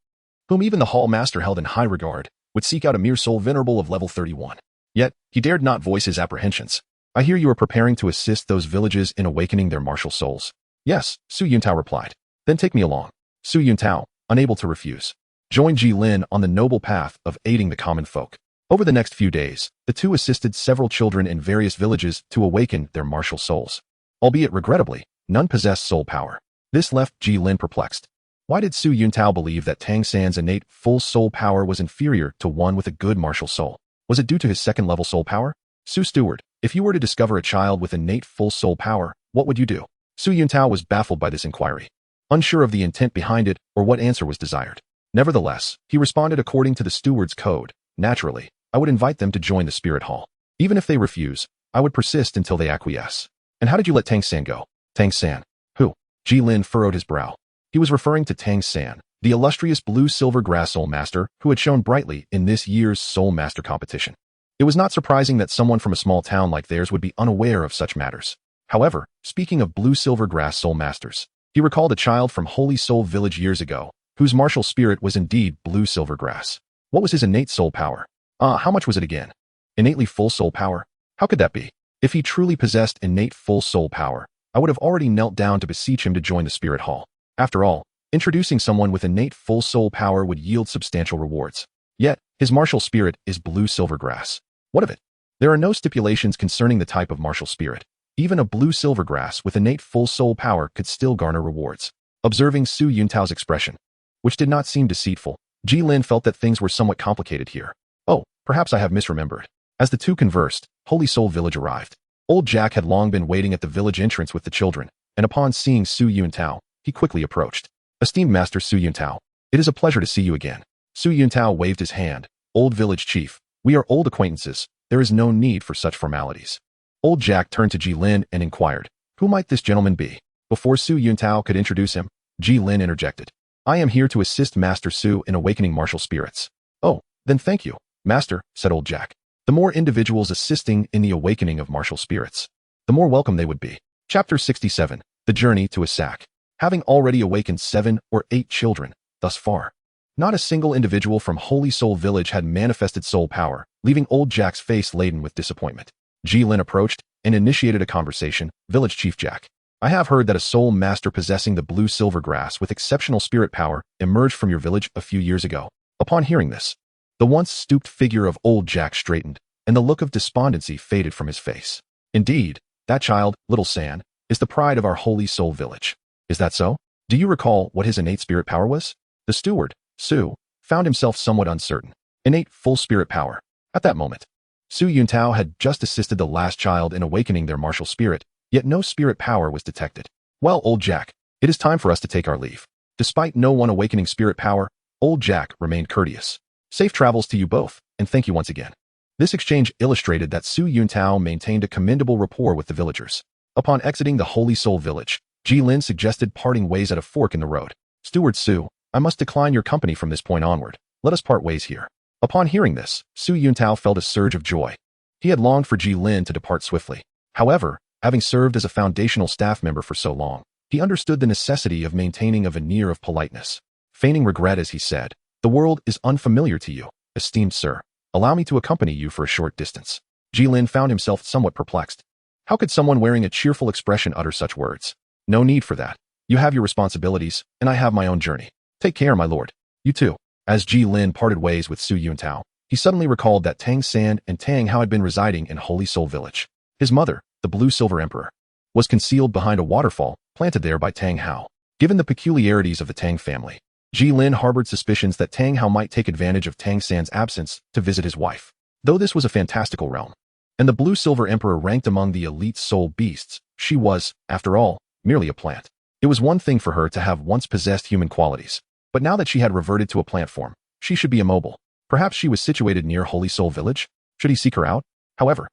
S1: whom even the hall master held in high regard, would seek out a mere soul venerable of level 31. Yet, he dared not voice his apprehensions. "I hear you are preparing to assist those villages in awakening their martial souls." "Yes," Su Yuntao replied. "Then take me along." Su Yuntao, unable to refuse, joined Gilin on the noble path of aiding the common folk. Over the next few days, the two assisted several children in various villages to awaken their martial souls. Albeit regrettably, none possessed soul power. This left Gilin perplexed. Why did Su Yuntao believe that Tang San's innate full soul power was inferior to one with a good martial soul? Was it due to his second-level soul power? Su Steward, if you were to discover a child with innate full soul power, what would you do? Su Yuntao was baffled by this inquiry, unsure of the intent behind it or what answer was desired. Nevertheless, he responded according to the steward's code. "Naturally, I would invite them to join the spirit hall. Even if they refuse, I would persist until they acquiesce." "And how did you let Tang San go?" "Tang San? Who?" Gilin furrowed his brow. He was referring to Tang San, the illustrious blue-silver grass soul master who had shone brightly in this year's soul master competition. It was not surprising that someone from a small town like theirs would be unaware of such matters. However, speaking of blue-silver grass soul masters, he recalled a child from Holy Soul Village years ago, whose martial spirit was indeed blue-silver grass. What was his innate soul power? How much was it again? Innately full soul power? How could that be? If he truly possessed innate full soul power, I would have already knelt down to beseech him to join the spirit hall. After all, Introducing someone with innate full soul power would yield substantial rewards. Yet, his martial spirit is blue silver grass. What of it? There are no stipulations concerning the type of martial spirit. Even a blue silver grass with innate full soul power could still garner rewards. Observing Su Yuntao's expression, which did not seem deceitful, Gilin felt that things were somewhat complicated here. Oh, perhaps I have misremembered. As the two conversed, Holy Soul Village arrived. Old Jack had long been waiting at the village entrance with the children, and upon seeing Su Yuntao, he quickly approached. Esteemed Master Su Yuntao, it is a pleasure to see you again. Su Yuntao waved his hand. Old village chief, we are old acquaintances. There is no need for such formalities. Old Jack turned to Gilin and inquired, who might this gentleman be? Before Su Yuntao could introduce him, Gilin interjected. I am here to assist Master Su in awakening martial spirits. Oh, then thank you, Master, said Old Jack. The more individuals assisting in the awakening of martial spirits, the more welcome they would be. Chapter 67, The Journey to a Sack. Having already awakened 7 or 8 children, thus far, not a single individual from Holy Soul Village had manifested soul power, leaving Old Jack's face laden with disappointment. Gilin approached and initiated a conversation. Village Chief Jack, I have heard that a soul master possessing the blue silver grass with exceptional spirit power emerged from your village a few years ago. Upon hearing this, the once stooped figure of Old Jack straightened, and the look of despondency faded from his face. Indeed, that child, Little San, is the pride of our Holy Soul Village. Is that so? Do you recall what his innate spirit power was? The steward, Su, found himself somewhat uncertain. Innate full spirit power. At that moment, Su Yuntao had just assisted the last child in awakening their martial spirit, yet no spirit power was detected. Well, Old Jack, it is time for us to take our leave. Despite no one awakening spirit power, Old Jack remained courteous. Safe travels to you both, and thank you once again. This exchange illustrated that Su Yuntao maintained a commendable rapport with the villagers. Upon exiting the Holy Soul Village, Gilin suggested parting ways at a fork in the road. Steward Su, I must decline your company from this point onward. Let us part ways here. Upon hearing this, Su Yuntao felt a surge of joy. He had longed for Gilin to depart swiftly. However, having served as a foundational staff member for so long, he understood the necessity of maintaining a veneer of politeness. Feigning regret as he said, the world is unfamiliar to you, esteemed sir. Allow me to accompany you for a short distance. Gilin found himself somewhat perplexed. How could someone wearing a cheerful expression utter such words? No need for that. You have your responsibilities, and I have my own journey. Take care, my lord. You too. As Gilin parted ways with Su Yuntao, he suddenly recalled that Tang San and Tang Hao had been residing in Holy Soul Village. His mother, the Blue Silver Emperor, was concealed behind a waterfall planted there by Tang Hao. Given the peculiarities of the Tang family, Gilin harbored suspicions that Tang Hao might take advantage of Tang San's absence to visit his wife. Though this was a fantastical realm, and the Blue Silver Emperor ranked among the elite soul beasts, she was, after all, merely a plant. It was one thing for her to have once possessed human qualities, but now that she had reverted to a plant form, she should be immobile. Perhaps she was situated near Holy Soul Village? Should he seek her out? However,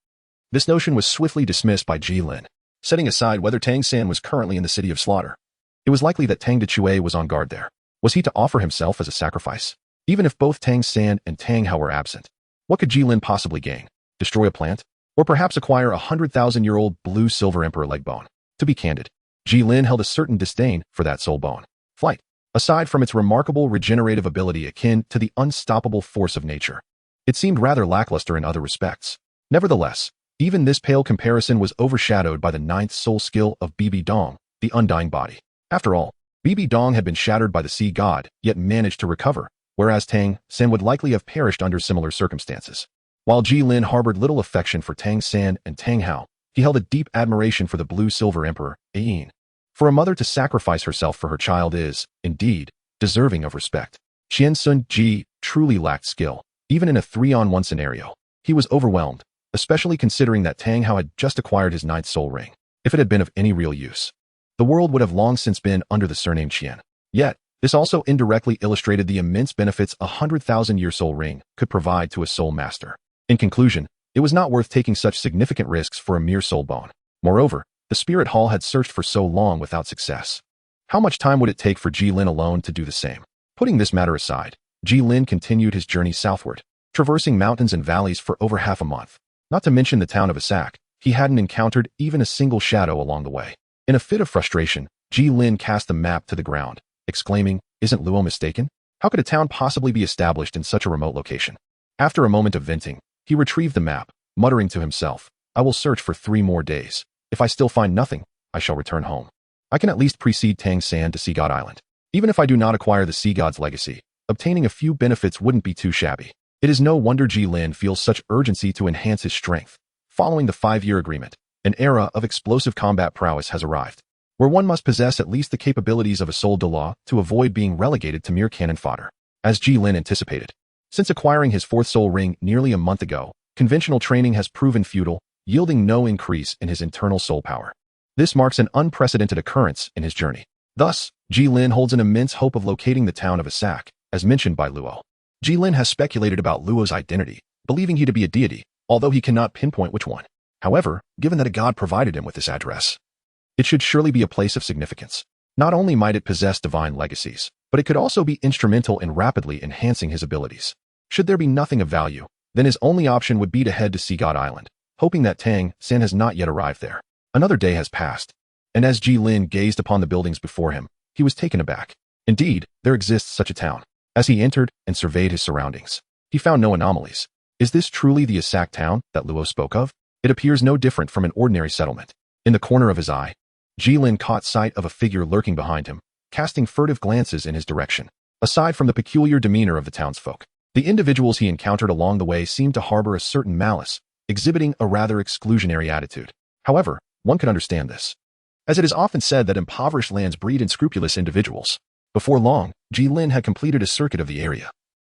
S1: this notion was swiftly dismissed by Gilin. Setting aside whether Tang San was currently in the City of Slaughter, it was likely that Tang Decue was on guard there. Was he to offer himself as a sacrifice? Even if both Tang San and Tang Hao were absent, what could Gilin possibly gain? Destroy a plant? Or perhaps acquire a 100,000-year-old Blue Silver Emperor leg bone? To be candid, Gilin held a certain disdain for that soul bone. Flight, aside from its remarkable regenerative ability akin to the unstoppable force of nature, it seemed rather lackluster in other respects. Nevertheless, even this pale comparison was overshadowed by the 9th soul skill of Bibi Dong, the undying body. After all, Bibi Dong had been shattered by the sea god, yet managed to recover, whereas Tang San would likely have perished under similar circumstances. While Gilin harbored little affection for Tang San and Tang Hao, he held a deep admiration for the Blue Silver Emperor, Ayin. For a mother to sacrifice herself for her child is, indeed, deserving of respect. Qian Sun Ji truly lacked skill, even in a 3-on-1 scenario. He was overwhelmed, especially considering that Tang Hao had just acquired his 9th soul ring. If it had been of any real use, the world would have long since been under the surname Qian. Yet, this also indirectly illustrated the immense benefits a 100,000-year soul ring could provide to a soul master. In conclusion, it was not worth taking such significant risks for a mere soul bone. Moreover, the spirit hall had searched for so long without success. How much time would it take for Gilin alone to do the same? Putting this matter aside, Gilin continued his journey southward, traversing mountains and valleys for over half a month. Not to mention the town of Asak, he hadn't encountered even a single shadow along the way. In a fit of frustration, Gilin cast the map to the ground, exclaiming, "Isn't Luo mistaken? How could a town possibly be established in such a remote location?" After a moment of venting, he retrieved the map, muttering to himself, "I will search for 3 more days. If I still find nothing, I shall return home. I can at least precede Tang San to Sea God Island." Even if I do not acquire the Sea God's legacy, obtaining a few benefits wouldn't be too shabby. It is no wonder Gilin feels such urgency to enhance his strength. Following the 5-year agreement, an era of explosive combat prowess has arrived, where one must possess at least the capabilities of a soul Douluo to avoid being relegated to mere cannon fodder. As Gilin anticipated, since acquiring his 4th soul ring nearly a month ago, conventional training has proven futile, yielding no increase in his internal soul power. This marks an unprecedented occurrence in his journey. Thus, Gilin holds an immense hope of locating the town of Asak, as mentioned by Luo. Gilin has speculated about Luo's identity, believing he to be a deity, although he cannot pinpoint which one. However, given that a god provided him with this address, it should surely be a place of significance. Not only might it possess divine legacies, but it could also be instrumental in rapidly enhancing his abilities. Should there be nothing of value, then his only option would be to head to Sea God Island, hoping that Tang San has not yet arrived there. Another day has passed, and as Gilin gazed upon the buildings before him, he was taken aback. Indeed, there exists such a town. As he entered and surveyed his surroundings, he found no anomalies. Is this truly the Asak town that Luo spoke of? It appears no different from an ordinary settlement. In the corner of his eye, Gilin caught sight of a figure lurking behind him, casting furtive glances in his direction. Aside from the peculiar demeanor of the townsfolk, the individuals he encountered along the way seemed to harbor a certain malice, exhibiting a rather exclusionary attitude. However, one could understand this, as it is often said that impoverished lands breed unscrupulous individuals. Before long, Gilin had completed a circuit of the area.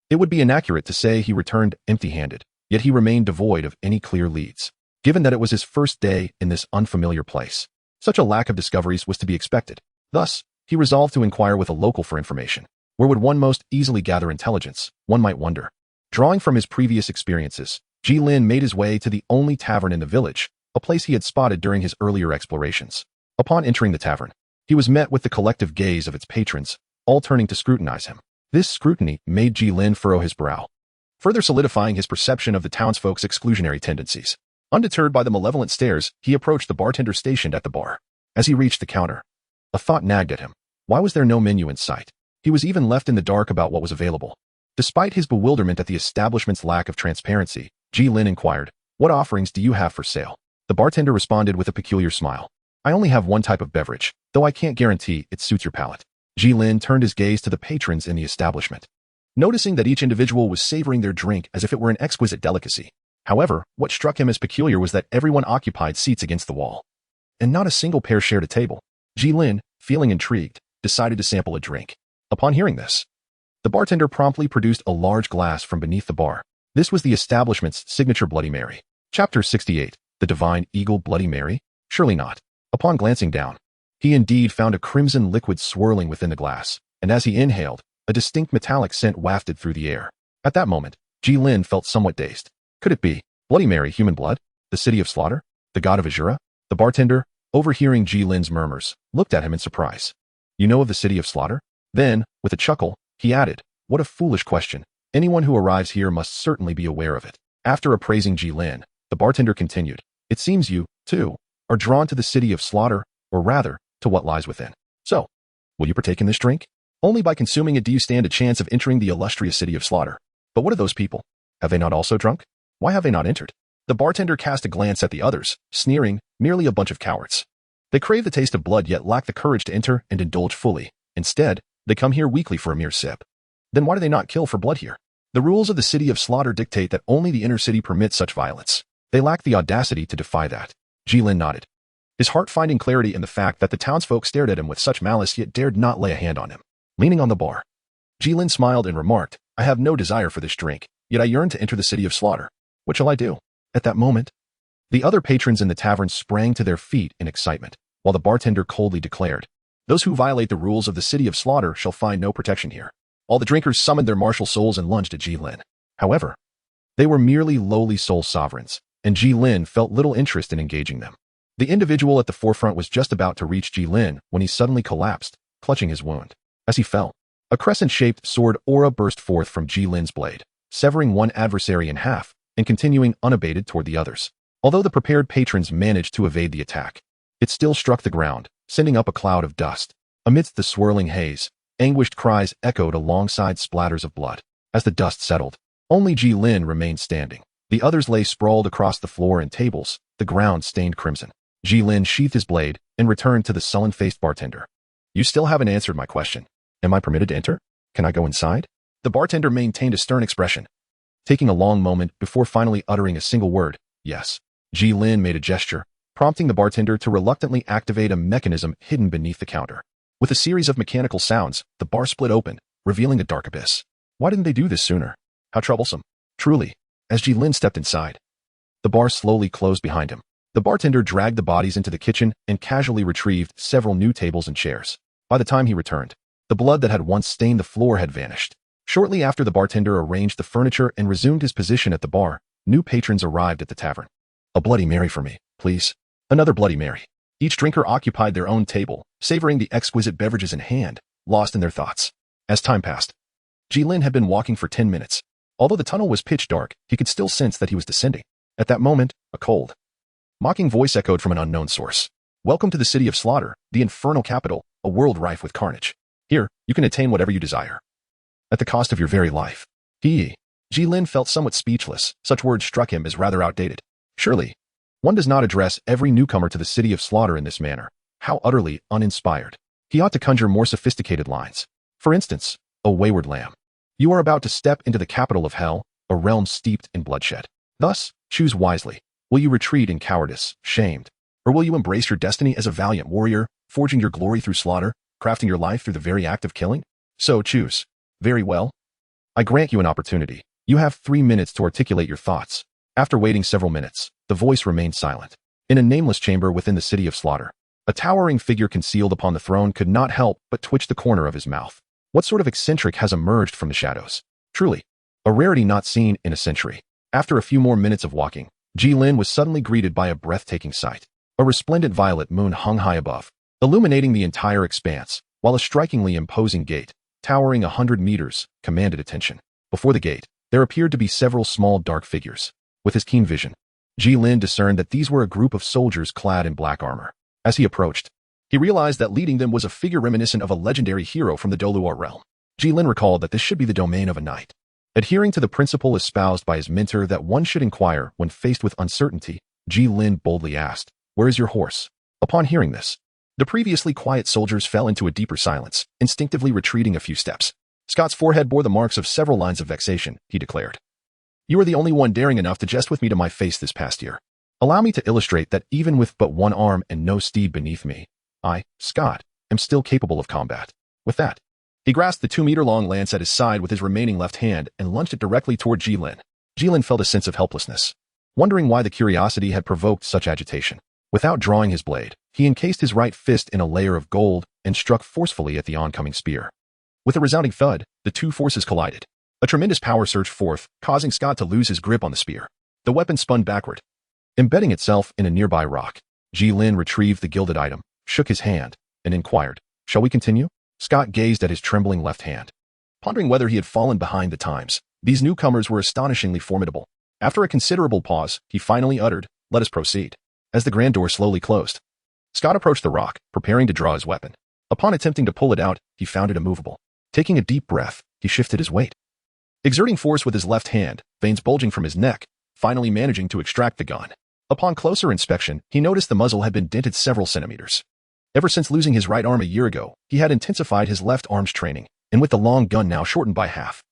S1: It would be inaccurate to say he returned empty-handed, yet he remained devoid of any clear leads. Given that it was his first day in this unfamiliar place, such a lack of discoveries was to be expected. Thus, he resolved to inquire with a local for information. Where would one most easily gather intelligence, one might wonder. Drawing from his previous experiences, Gilin made his way to the only tavern in the village, a place he had spotted during his earlier explorations. Upon entering the tavern, he was met with the collective gaze of its patrons, all turning to scrutinize him. This scrutiny made Gilin furrow his brow, further solidifying his perception of the townsfolk's exclusionary tendencies. Undeterred by the malevolent stares, he approached the bartender stationed at the bar. As he reached the counter, a thought nagged at him. Why was there no menu in sight? He was even left in the dark about what was available. Despite his bewilderment at the establishment's lack of transparency, Gilin inquired, "What offerings do you have for sale?" The bartender responded with a peculiar smile. "I only have one type of beverage, though I can't guarantee it suits your palate." Gilin turned his gaze to the patrons in the establishment, noticing that each individual was savoring their drink as if it were an exquisite delicacy. However, what struck him as peculiar was that everyone occupied seats against the wall, and not a single pair shared a table. Gilin, feeling intrigued, decided to sample a drink. Upon hearing this, the bartender promptly produced a large glass from beneath the bar. This was the establishment's signature Bloody Mary. Chapter 68, The Divine Eagle Bloody Mary? Surely not. Upon glancing down, he indeed found a crimson liquid swirling within the glass, and as he inhaled, a distinct metallic scent wafted through the air. At that moment, Gilin felt somewhat dazed. Could it be Bloody Mary human blood? The city of slaughter? The god of Azura? The bartender, overhearing Gilin's murmurs, looked at him in surprise. "You know of the city of slaughter?" Then, with a chuckle, he added, "What a foolish question. Anyone who arrives here must certainly be aware of it." After appraising Gilin, the bartender continued, "It seems you, too, are drawn to the city of slaughter, or rather, to what lies within. So, will you partake in this drink? Only by consuming it do you stand a chance of entering the illustrious city of slaughter. But what of those people? Have they not also drunk? Why have they not entered?" The bartender cast a glance at the others, sneering, "Merely a bunch of cowards. They crave the taste of blood yet lack the courage to enter and indulge fully. Instead, they come here weekly for a mere sip. Then why do they not kill for blood here? The rules of the city of slaughter dictate that only the inner city permits such violence. They lack the audacity to defy that." Gilin nodded, his heart finding clarity in the fact that the townsfolk stared at him with such malice yet dared not lay a hand on him. Leaning on the bar, Gilin smiled and remarked, "I have no desire for this drink, yet I yearn to enter the city of slaughter. What shall I do?" At that moment, the other patrons in the tavern sprang to their feet in excitement, while the bartender coldly declared, "Those who violate the rules of the city of slaughter shall find no protection here." All the drinkers summoned their martial souls and lunged at Gilin. However, they were merely lowly soul sovereigns, and Gilin felt little interest in engaging them. The individual at the forefront was just about to reach Gilin when he suddenly collapsed, clutching his wound. As he fell, a crescent-shaped sword aura burst forth from Gilin's blade, severing one adversary in half and continuing unabated toward the others. Although the prepared patrons managed to evade the attack, it still struck the ground, sending up a cloud of dust. Amidst the swirling haze, anguished cries echoed alongside splatters of blood. As the dust settled, only Gilin remained standing. The others lay sprawled across the floor and tables, the ground stained crimson. Gilin sheathed his blade and returned to the sullen-faced bartender. "You still haven't answered my question. Am I permitted to enter? Can I go inside? The bartender maintained a stern expression, taking a long moment before finally uttering a single word, yes. Gilin made a gesture, prompting the bartender to reluctantly activate a mechanism hidden beneath the counter. With a series of mechanical sounds, the bar split open, revealing a dark abyss. Why didn't they do this sooner? How troublesome. Truly. As Gilin stepped inside, the bar slowly closed behind him. The bartender dragged the bodies into the kitchen and casually retrieved several new tables and chairs. By the time he returned, the blood that had once stained the floor had vanished. Shortly after the bartender arranged the furniture and resumed his position at the bar, new patrons arrived at the tavern. A Bloody Mary for me, please. Another Bloody Mary. Each drinker occupied their own table, savoring the exquisite beverages in hand, lost in their thoughts. As time passed, Gilin had been walking for 10 minutes. Although the tunnel was pitch dark, he could still sense that he was descending. At that moment, a cold, mocking voice echoed from an unknown source. Welcome to the city of slaughter, the infernal capital, a world rife with carnage. Here, you can attain whatever you desire, at the cost of your very life. Gilin felt somewhat speechless. Such words struck him as rather outdated. Surely, one does not address every newcomer to the city of slaughter in this manner. How utterly uninspired. He ought to conjure more sophisticated lines. For instance, O wayward lamb, you are about to step into the capital of hell, a realm steeped in bloodshed. Thus, choose wisely. Will you retreat in cowardice, shamed? Or will you embrace your destiny as a valiant warrior, forging your glory through slaughter, crafting your life through the very act of killing? So choose. Very well. I grant you an opportunity. You have 3 minutes to articulate your thoughts. After waiting several minutes, the voice remained silent. In a nameless chamber within the city of slaughter, a towering figure concealed upon the throne could not help but twitch the corner of his mouth. What sort of eccentric has emerged from the shadows? Truly, a rarity not seen in a century. After a few more minutes of walking, Gilin was suddenly greeted by a breathtaking sight. A resplendent violet moon hung high above, illuminating the entire expanse, while a strikingly imposing gate, towering 100 meters, commanded attention. Before the gate, there appeared to be several small dark figures. With his keen vision, Gilin discerned that these were a group of soldiers clad in black armor. As he approached, he realized that leading them was a figure reminiscent of a legendary hero from the Douluo realm. Gilin recalled that this should be the domain of a knight. Adhering to the principle espoused by his mentor that one should inquire when faced with uncertainty, Gilin boldly asked, "Where is your horse?" Upon hearing this, the previously quiet soldiers fell into a deeper silence, instinctively retreating a few steps. Scott's forehead bore the marks of several lines of vexation, he declared. You are the only one daring enough to jest with me to my face this past year. Allow me to illustrate that even with but one arm and no steed beneath me, I, Scott, am still capable of combat. With that, he grasped the 2-meter-long lance at his side with his remaining left hand and lunged it directly toward Gilin. Gilin felt a sense of helplessness, wondering why the curiosity had provoked such agitation. Without drawing his blade, he encased his right fist in a layer of gold and struck forcefully at the oncoming spear. With a resounding thud, the two forces collided. A tremendous power surged forth, causing Scott to lose his grip on the spear. The weapon spun backward, embedding itself in a nearby rock. Gilin retrieved the gilded item, shook his hand, and inquired, "Shall we continue?" Scott gazed at his trembling left hand, pondering whether he had fallen behind the times. These newcomers were astonishingly formidable. After a considerable pause, he finally uttered, "Let us proceed." As the grand door slowly closed, Scott approached the rock, preparing to draw his weapon. Upon attempting to pull it out, he found it immovable. Taking a deep breath, he shifted his weight, exerting force with his left hand, veins bulging from his neck, finally managing to extract the gun. Upon closer inspection, he noticed the muzzle had been dented several centimeters. Ever since losing his right arm a year ago, he had intensified his left arm's training, and with the long gun now shortened by half,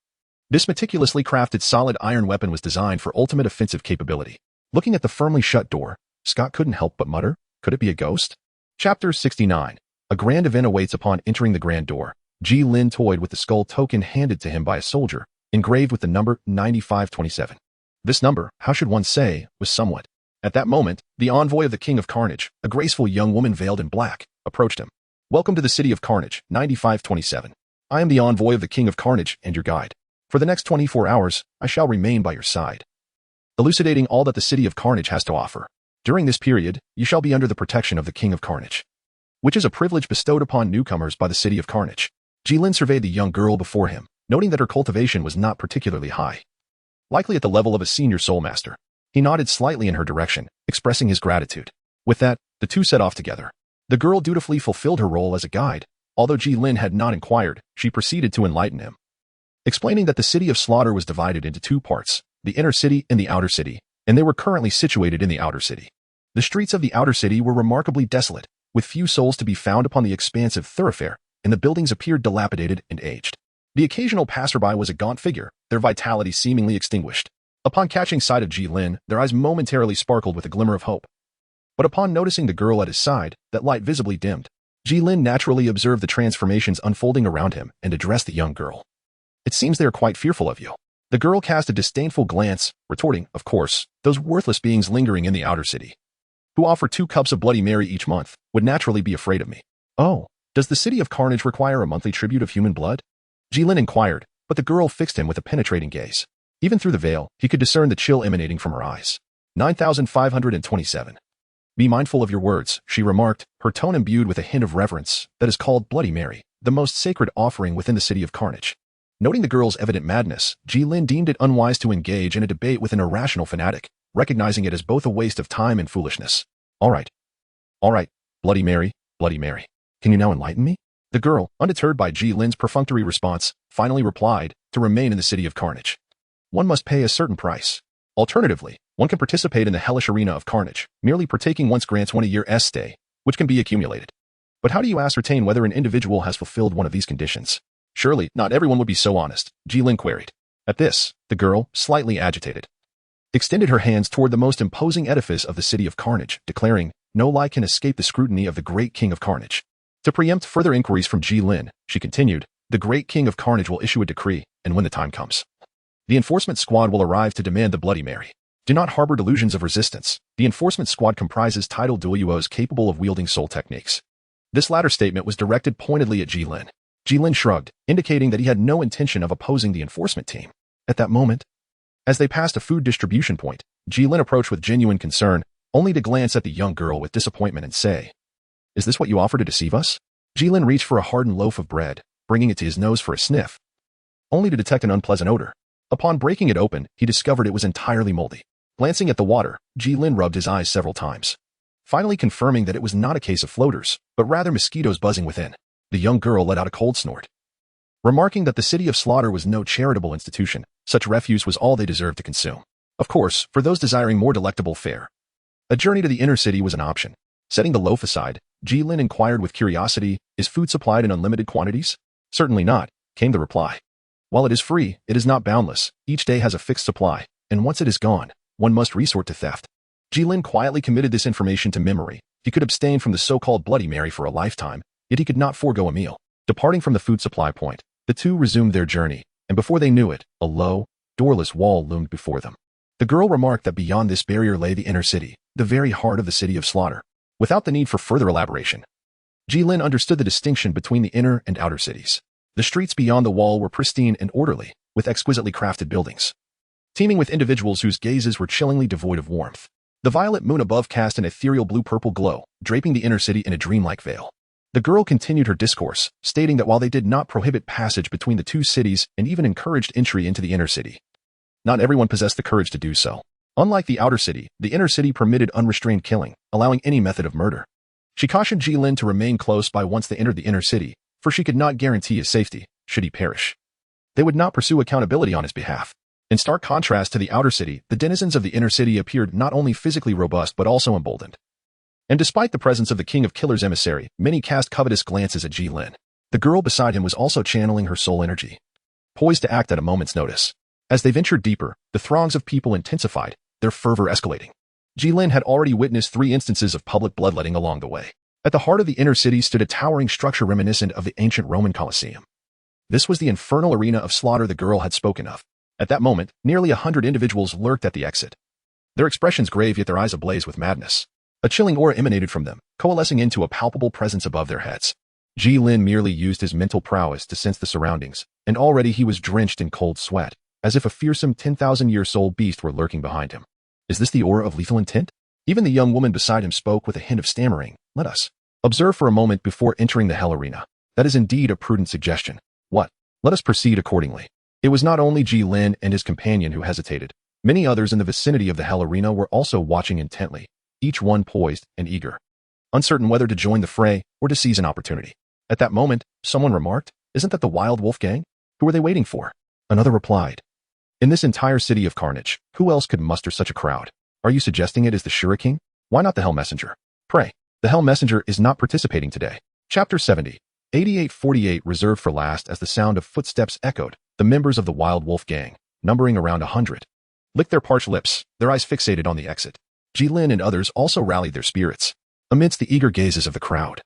S1: this meticulously crafted solid iron weapon was designed for ultimate offensive capability. Looking at the firmly shut door, Scott couldn't help but mutter, "Could it be a ghost?" Chapter 69. A grand event awaits upon entering the grand door. Gilin toyed with the skull token handed to him by a soldier, engraved with the number 9527. This number, how should one say, was somewhat. At that moment, the envoy of the King of Carnage, a graceful young woman veiled in black, approached him. "Welcome to the city of Carnage, 9527. I am the envoy of the King of Carnage and your guide. For the next 24 hours, I shall remain by your side, elucidating all that the city of Carnage has to offer. During this period, you shall be under the protection of the King of Carnage, which is a privilege bestowed upon newcomers by the city of Carnage." Gilin surveyed the young girl before him, noting that her cultivation was not particularly high, likely at the level of a senior soulmaster. He nodded slightly in her direction, expressing his gratitude. With that, the two set off together. The girl dutifully fulfilled her role as a guide. Although Gilin had not inquired, she proceeded to enlighten him, explaining that the city of slaughter was divided into two parts, the inner city and the outer city, and they were currently situated in the outer city. The streets of the outer city were remarkably desolate, with few souls to be found upon the expansive thoroughfare, and the buildings appeared dilapidated and aged. The occasional passerby was a gaunt figure, their vitality seemingly extinguished. Upon catching sight of Gilin, their eyes momentarily sparkled with a glimmer of hope. But upon noticing the girl at his side, that light visibly dimmed. Gilin naturally observed the transformations unfolding around him and addressed the young girl. "It seems they are quite fearful of you." The girl cast a disdainful glance, retorting, "Of course, those worthless beings lingering in the outer city, who offer 2 cups of Bloody Mary each month, would naturally be afraid of me." "Oh, does the city of Carnage require a monthly tribute of human blood?" Gilin inquired, but the girl fixed him with a penetrating gaze. Even through the veil, he could discern the chill emanating from her eyes. 9527. "Be mindful of your words," she remarked, her tone imbued with a hint of reverence. "That is called Bloody Mary, the most sacred offering within the city of Carnage." Noting the girl's evident madness, Gilin deemed it unwise to engage in a debate with an irrational fanatic, recognizing it as both a waste of time and foolishness. All right, Bloody Mary, Bloody Mary. Can you now enlighten me?" The girl, undeterred by Gilin's perfunctory response, finally replied, "To remain in the city of Carnage, one must pay a certain price. Alternatively, one can participate in the hellish arena of Carnage, merely partaking once grants one a year's stay, which can be accumulated. But how do you ascertain whether an individual has fulfilled one of these conditions?" "Surely, not everyone would be so honest," Gilin queried. At this, the girl, slightly agitated, extended her hands toward the most imposing edifice of the city of Carnage, declaring, "No lie can escape the scrutiny of the great king of Carnage." To preempt further inquiries from Gilin, she continued, "The great king of Carnage will issue a decree, and when the time comes, the enforcement squad will arrive to demand the Bloody Mary. Do not harbor delusions of resistance. The enforcement squad comprises titled Douluos capable of wielding soul techniques." This latter statement was directed pointedly at Gilin. Gilin shrugged, indicating that he had no intention of opposing the enforcement team. At that moment, as they passed a food distribution point, Gilin approached with genuine concern, only to glance at the young girl with disappointment and say, "Is this what you offer to deceive us?" Gilin reached for a hardened loaf of bread, bringing it to his nose for a sniff, only to detect an unpleasant odor. Upon breaking it open, he discovered it was entirely moldy. Glancing at the water, Gilin rubbed his eyes several times, finally confirming that it was not a case of floaters, but rather mosquitoes buzzing within. The young girl let out a cold snort, remarking that the city of Slaughter was no charitable institution. Such refuse was all they deserved to consume. Of course, for those desiring more delectable fare, a journey to the inner city was an option. Setting the loaf aside, Gilin inquired with curiosity, "Is food supplied in unlimited quantities?" "Certainly not," came the reply. "While it is free, it is not boundless. Each day has a fixed supply, and once it is gone, one must resort to theft." Gilin quietly committed this information to memory. He could abstain from the so-called Bloody Mary for a lifetime, yet he could not forego a meal. Departing from the food supply point, the two resumed their journey, and before they knew it, a low, doorless wall loomed before them. The girl remarked that beyond this barrier lay the inner city, the very heart of the city of Slaughter. Without the need for further elaboration, Gilin understood the distinction between the inner and outer cities. The streets beyond the wall were pristine and orderly, with exquisitely crafted buildings, teeming with individuals whose gazes were chillingly devoid of warmth. The violet moon above cast an ethereal blue-purple glow, draping the inner city in a dreamlike veil. The girl continued her discourse, stating that while they did not prohibit passage between the two cities and even encouraged entry into the inner city, not everyone possessed the courage to do so. Unlike the outer city, the inner city permitted unrestrained killing, allowing any method of murder. She cautioned Gilin to remain close by once they entered the inner city, for she could not guarantee his safety, should he perish. They would not pursue accountability on his behalf. In stark contrast to the outer city, the denizens of the inner city appeared not only physically robust but also emboldened. And despite the presence of the King of Killers' emissary, many cast covetous glances at Gilin. The girl beside him was also channeling her soul energy, poised to act at a moment's notice. As they ventured deeper, the throngs of people intensified, their fervor escalating. Gilin had already witnessed 3 instances of public bloodletting along the way. At the heart of the inner city stood a towering structure reminiscent of the ancient Roman Colosseum. This was the infernal arena of slaughter the girl had spoken of. At that moment, nearly 100 individuals lurked at the exit, their expressions grave yet their eyes ablaze with madness. A chilling aura emanated from them, coalescing into a palpable presence above their heads. Gilin merely used his mental prowess to sense the surroundings, and already he was drenched in cold sweat, as if a fearsome 10,000-year-old beast were lurking behind him. Is this the aura of lethal intent? Even the young woman beside him spoke with a hint of stammering. "Let us observe for a moment before entering the hell arena. That is indeed a prudent suggestion. What? Let us proceed accordingly." It was not only Gilin and his companion who hesitated. Many others in the vicinity of the hell arena were also watching intently, each one poised and eager, uncertain whether to join the fray or to seize an opportunity. At that moment, someone remarked, "Isn't that the Wild Wolf Gang? Who are they waiting for?" Another replied, "In this entire city of Carnage, who else could muster such a crowd? Are you suggesting it is the Shuriken? Why not the Hell Messenger?" "Pray, the Hell Messenger is not participating today." Chapter 70. 8848 reserved for last as the sound of footsteps echoed. The members of the Wild Wolf gang, numbering around 100, licked their parched lips, their eyes fixated on the exit. Gilin and others also rallied their spirits. Amidst the eager gazes of the crowd,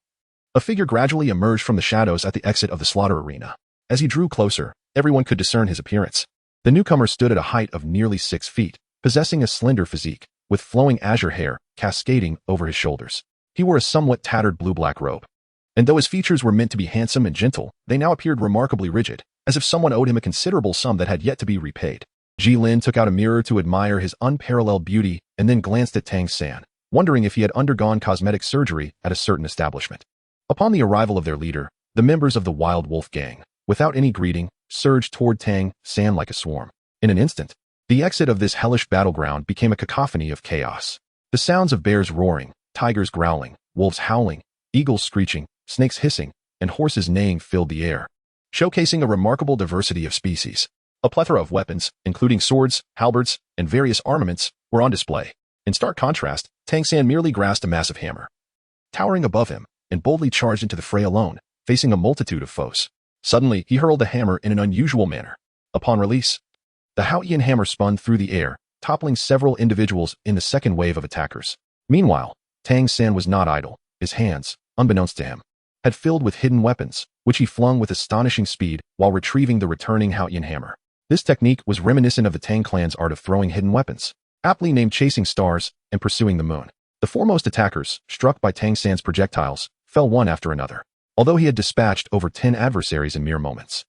S1: a figure gradually emerged from the shadows at the exit of the slaughter arena. As he drew closer, everyone could discern his appearance. The newcomer stood at a height of nearly 6 feet, possessing a slender physique, with flowing azure hair cascading over his shoulders. He wore a somewhat tattered blue-black robe, and though his features were meant to be handsome and gentle, they now appeared remarkably rigid, as if someone owed him a considerable sum that had yet to be repaid. Gilin took out a mirror to admire his unparalleled beauty and then glanced at Tang San, wondering if he had undergone cosmetic surgery at a certain establishment. Upon the arrival of their leader, the members of the Wild Wolf gang, without any greeting, surged toward Tang San like a swarm. In an instant, the exit of this hellish battleground became a cacophony of chaos. The sounds of bears roaring, tigers growling, wolves howling, eagles screeching, snakes hissing, and horses neighing filled the air, showcasing a remarkable diversity of species. A plethora of weapons, including swords, halberds, and various armaments, were on display. In stark contrast, Tang San merely grasped a massive hammer, towering above him, and boldly charged into the fray alone, facing a multitude of foes. Suddenly, he hurled the hammer in an unusual manner. Upon release, the Haotian hammer spun through the air, toppling several individuals in the second wave of attackers. Meanwhile, Tang San was not idle. His hands, unbeknownst to him, had filled with hidden weapons, which he flung with astonishing speed while retrieving the returning Haotian hammer. This technique was reminiscent of the Tang clan's art of throwing hidden weapons, aptly named chasing stars and pursuing the moon. The foremost attackers, struck by Tang San's projectiles, fell one after another, although he had dispatched over 10 adversaries in mere moments.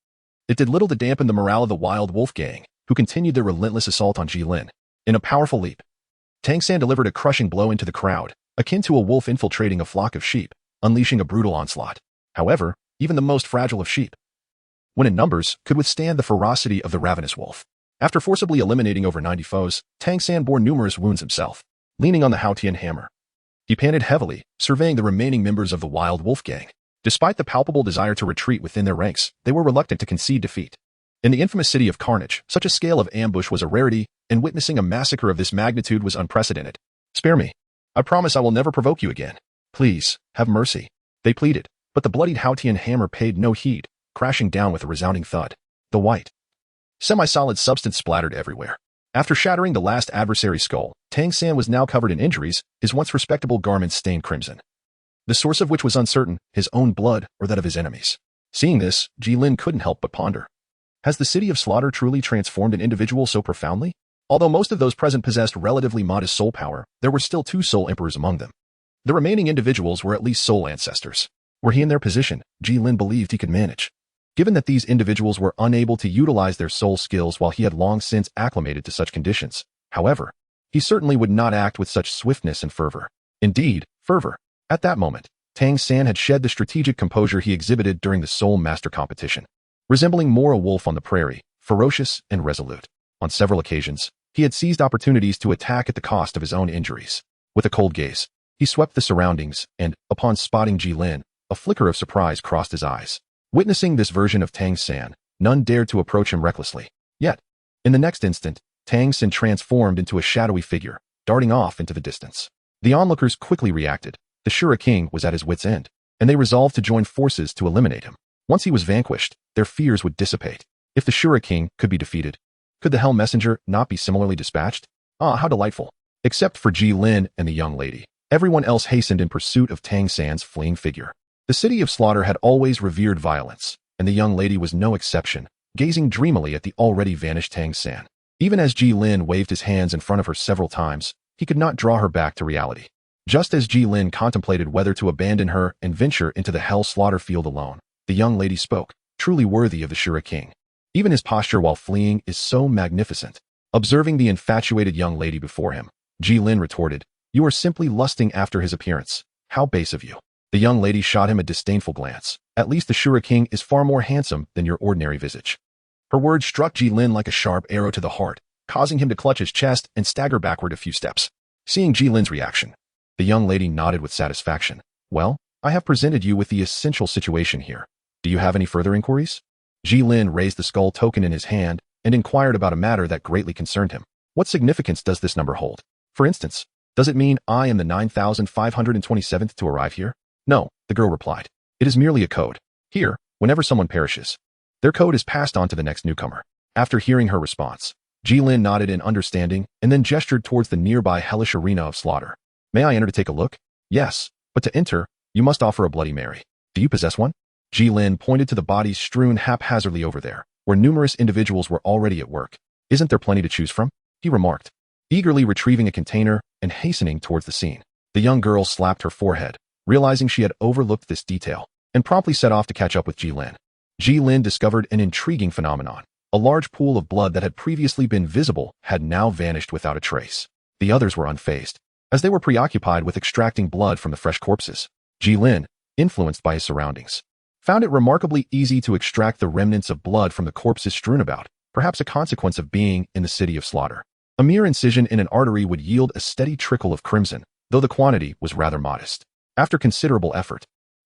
S1: It did little to dampen the morale of the Wild Wolf gang, who continued their relentless assault on Gilin. In a powerful leap, Tang San delivered a crushing blow into the crowd, akin to a wolf infiltrating a flock of sheep, unleashing a brutal onslaught. However, even the most fragile of sheep, when in numbers, could withstand the ferocity of the ravenous wolf. After forcibly eliminating over 90 foes, Tang San bore numerous wounds himself. Leaning on the Haotian hammer, he panted heavily, surveying the remaining members of the Wild Wolf gang. Despite the palpable desire to retreat within their ranks, they were reluctant to concede defeat. In the infamous city of Carnage, such a scale of ambush was a rarity, and witnessing a massacre of this magnitude was unprecedented. "Spare me. I promise I will never provoke you again. Please, have mercy," they pleaded, but the bloodied Haotian hammer paid no heed, crashing down with a resounding thud. The white, semi-solid substance splattered everywhere. After shattering the last adversary's skull, Tang San was now covered in injuries, his once respectable garments stained crimson, the source of which was uncertain, his own blood or that of his enemies. Seeing this, Gilin couldn't help but ponder. Has the city of slaughter truly transformed an individual so profoundly? Although most of those present possessed relatively modest soul power, there were still 2 soul emperors among them. The remaining individuals were at least soul ancestors. Were he in their position, Gilin believed he could manage. Given that these individuals were unable to utilize their soul skills while he had long since acclimated to such conditions, however, he certainly would not act with such swiftness and fervor. Indeed, fervor. At that moment, Tang San had shed the strategic composure he exhibited during the Soul Master competition. Resembling more a wolf on the prairie, ferocious and resolute. On several occasions, he had seized opportunities to attack at the cost of his own injuries. With a cold gaze, he swept the surroundings and, upon spotting Gilin, a flicker of surprise crossed his eyes. Witnessing this version of Tang San, none dared to approach him recklessly. Yet, in the next instant, Tang San transformed into a shadowy figure, darting off into the distance. The onlookers quickly reacted. The Shura King was at his wit's end, and they resolved to join forces to eliminate him. Once he was vanquished, their fears would dissipate. If the Shura King could be defeated, could the Hell Messenger not be similarly dispatched? Ah, how delightful. Except for Gilin and the young lady, everyone else hastened in pursuit of Tang San's fleeing figure. The city of slaughter had always revered violence, and the young lady was no exception, gazing dreamily at the already vanished Tang San. Even as Gilin waved his hands in front of her several times, he could not draw her back to reality. Just as Gilin contemplated whether to abandon her and venture into the Hell Slaughter field alone, the young lady spoke, truly worthy of the Shura King. Even his posture while fleeing is so magnificent. Observing the infatuated young lady before him, Gilin retorted, "You are simply lusting after his appearance. How base of you." The young lady shot him a disdainful glance. "At least the Shura King is far more handsome than your ordinary visage." Her words struck Gilin like a sharp arrow to the heart, causing him to clutch his chest and stagger backward a few steps. Seeing Gilin's reaction, the young lady nodded with satisfaction. "Well, I have presented you with the essential situation here. Do you have any further inquiries?" Gilin raised the skull token in his hand and inquired about a matter that greatly concerned him. "What significance does this number hold? For instance, does it mean I am the 9,527th to arrive here?" "No," the girl replied. "It is merely a code. Here, whenever someone perishes, their code is passed on to the next newcomer. After hearing her response, Gilin nodded in understanding and then gestured towards the nearby hellish arena of slaughter. May I enter to take a look? Yes, but to enter, you must offer a Bloody Mary. Do you possess one? Gilin pointed to the bodies strewn haphazardly over there, where numerous individuals were already at work. Isn't there plenty to choose from? He remarked, eagerly retrieving a container and hastening towards the scene. The young girl slapped her forehead, realizing she had overlooked this detail, and promptly set off to catch up with Gilin. Gilin discovered an intriguing phenomenon. A large pool of blood that had previously been visible had now vanished without a trace. The others were unfazed, as they were preoccupied with extracting blood from the fresh corpses. Gilin, influenced by his surroundings, found it remarkably easy to extract the remnants of blood from the corpses strewn about, perhaps a consequence of being in the city of slaughter. A mere incision in an artery would yield a steady trickle of crimson, though the quantity was rather modest. After considerable effort,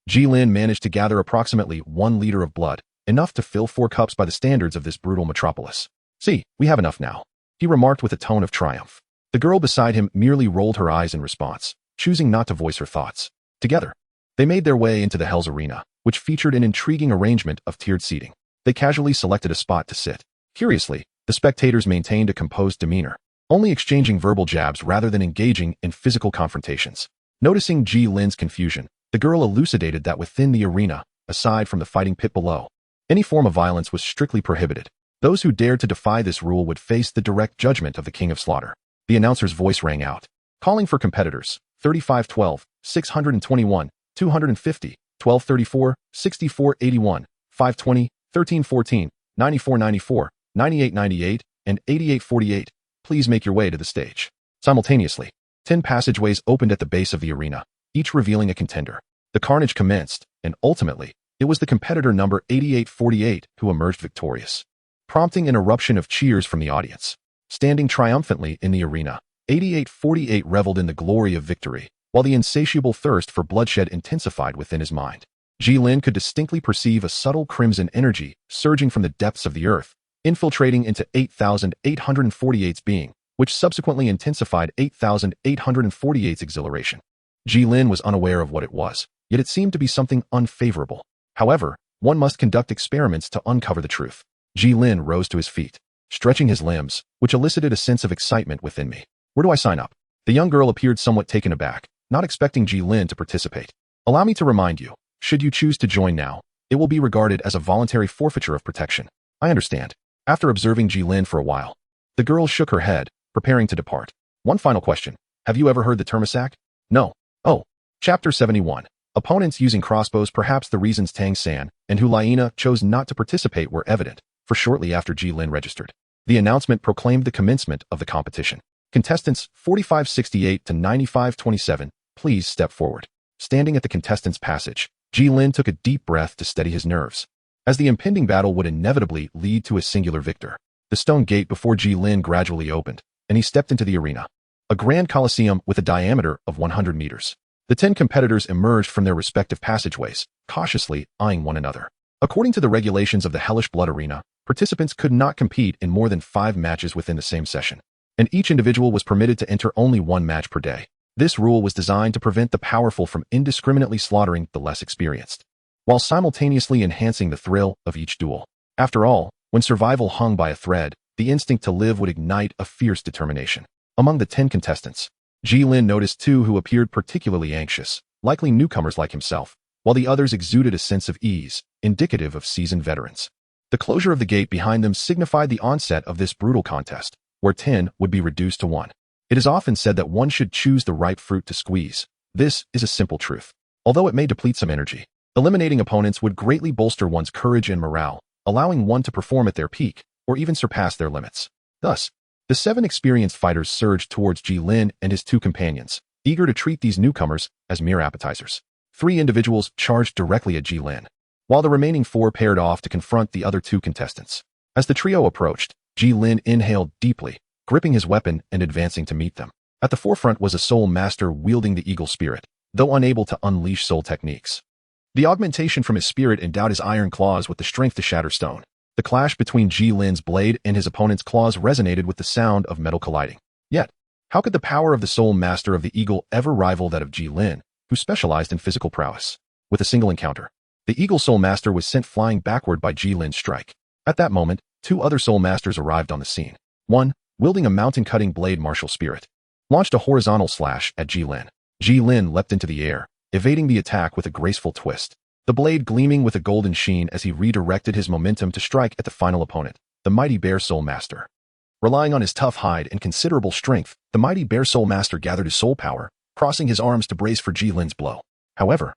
S1: Gilin managed to gather approximately 1 liter of blood, enough to fill 4 cups by the standards of this brutal metropolis. See, we have enough now, he remarked with a tone of triumph. The girl beside him merely rolled her eyes in response, choosing not to voice her thoughts. Together, they made their way into the Hell's Arena, which featured an intriguing arrangement of tiered seating. They casually selected a spot to sit. Curiously, the spectators maintained a composed demeanor, only exchanging verbal jabs rather than engaging in physical confrontations. Noticing Gilin's confusion, the girl elucidated that within the arena, aside from the fighting pit below, any form of violence was strictly prohibited. Those who dared to defy this rule would face the direct judgment of the King of Slaughter. The announcer's voice rang out, calling for competitors: 3512, 621, 250, 1234, 6481, 520, 1314, 9494, 9898, and 8848. Please make your way to the stage. Simultaneously, 10 passageways opened at the base of the arena, each revealing a contender. The carnage commenced, and ultimately, it was the competitor number 8848 who emerged victorious, prompting an eruption of cheers from the audience. Standing triumphantly in the arena, 8848 reveled in the glory of victory, while the insatiable thirst for bloodshed intensified within his mind. Gilin could distinctly perceive a subtle crimson energy surging from the depths of the earth, infiltrating into 8848's being, which subsequently intensified 8848's exhilaration. Gilin was unaware of what it was, yet it seemed to be something unfavorable. However, one must conduct experiments to uncover the truth. Gilin rose to his feet, stretching his limbs, which elicited a sense of excitement within me. Where do I sign up? The young girl appeared somewhat taken aback, not expecting Gilin to participate. Allow me to remind you, should you choose to join now, it will be regarded as a voluntary forfeiture of protection. I understand. After observing Gilin for a while, the girl shook her head, preparing to depart. One final question. Have you ever heard the term a sack? No. Oh. Chapter 71. Opponents using crossbows. Perhaps the reasons Tang San and Hulaina chose not to participate were evident, for shortly after Gilin registered, the announcement proclaimed the commencement of the competition. Contestants 4568 to 9527, please step forward. Standing at the contestants' passage, Gilin took a deep breath to steady his nerves, as the impending battle would inevitably lead to a singular victor. The stone gate before Gilin gradually opened, and he stepped into the arena, a grand coliseum with a diameter of 100 meters. The 10 competitors emerged from their respective passageways, cautiously eyeing one another. According to the regulations of the Hellish Blood Arena, participants could not compete in more than 5 matches within the same session, and each individual was permitted to enter only 1 match per day. This rule was designed to prevent the powerful from indiscriminately slaughtering the less experienced, while simultaneously enhancing the thrill of each duel. After all, when survival hung by a thread, the instinct to live would ignite a fierce determination. Among the 10 contestants, Gilin noticed 2 who appeared particularly anxious, likely newcomers like himself, while the others exuded a sense of ease, indicative of seasoned veterans. The closure of the gate behind them signified the onset of this brutal contest, where 10 would be reduced to 1. It is often said that one should choose the ripe fruit to squeeze. This is a simple truth. Although it may deplete some energy, eliminating opponents would greatly bolster one's courage and morale, allowing one to perform at their peak, or even surpass their limits. Thus, the 7 experienced fighters surged towards Gilin and his 2 companions, eager to treat these newcomers as mere appetizers. 3 individuals charged directly at Gilin, while the remaining 4 paired off to confront the other 2 contestants. As the trio approached, Gilin inhaled deeply, gripping his weapon and advancing to meet them. At the forefront was a soul master wielding the eagle spirit, though unable to unleash soul techniques. The augmentation from his spirit endowed his iron claws with the strength to shatter stone. The clash between Gilin's blade and his opponent's claws resonated with the sound of metal colliding. Yet, how could the power of the soul master of the eagle ever rival that of Gilin, who specialized in physical prowess? With a single encounter, The Eagle Soul Master was sent flying backward by Jilin's strike. At that moment, two other Soul Masters arrived on the scene. One, wielding a mountain-cutting blade martial spirit, launched a horizontal slash at Gilin. Gilin leapt into the air, evading the attack with a graceful twist, the blade gleaming with a golden sheen as he redirected his momentum to strike at the final opponent, the mighty Bear Soul Master. Relying on his tough hide and considerable strength, the mighty Bear Soul Master gathered his soul power, crossing his arms to brace for Jilin's blow. However,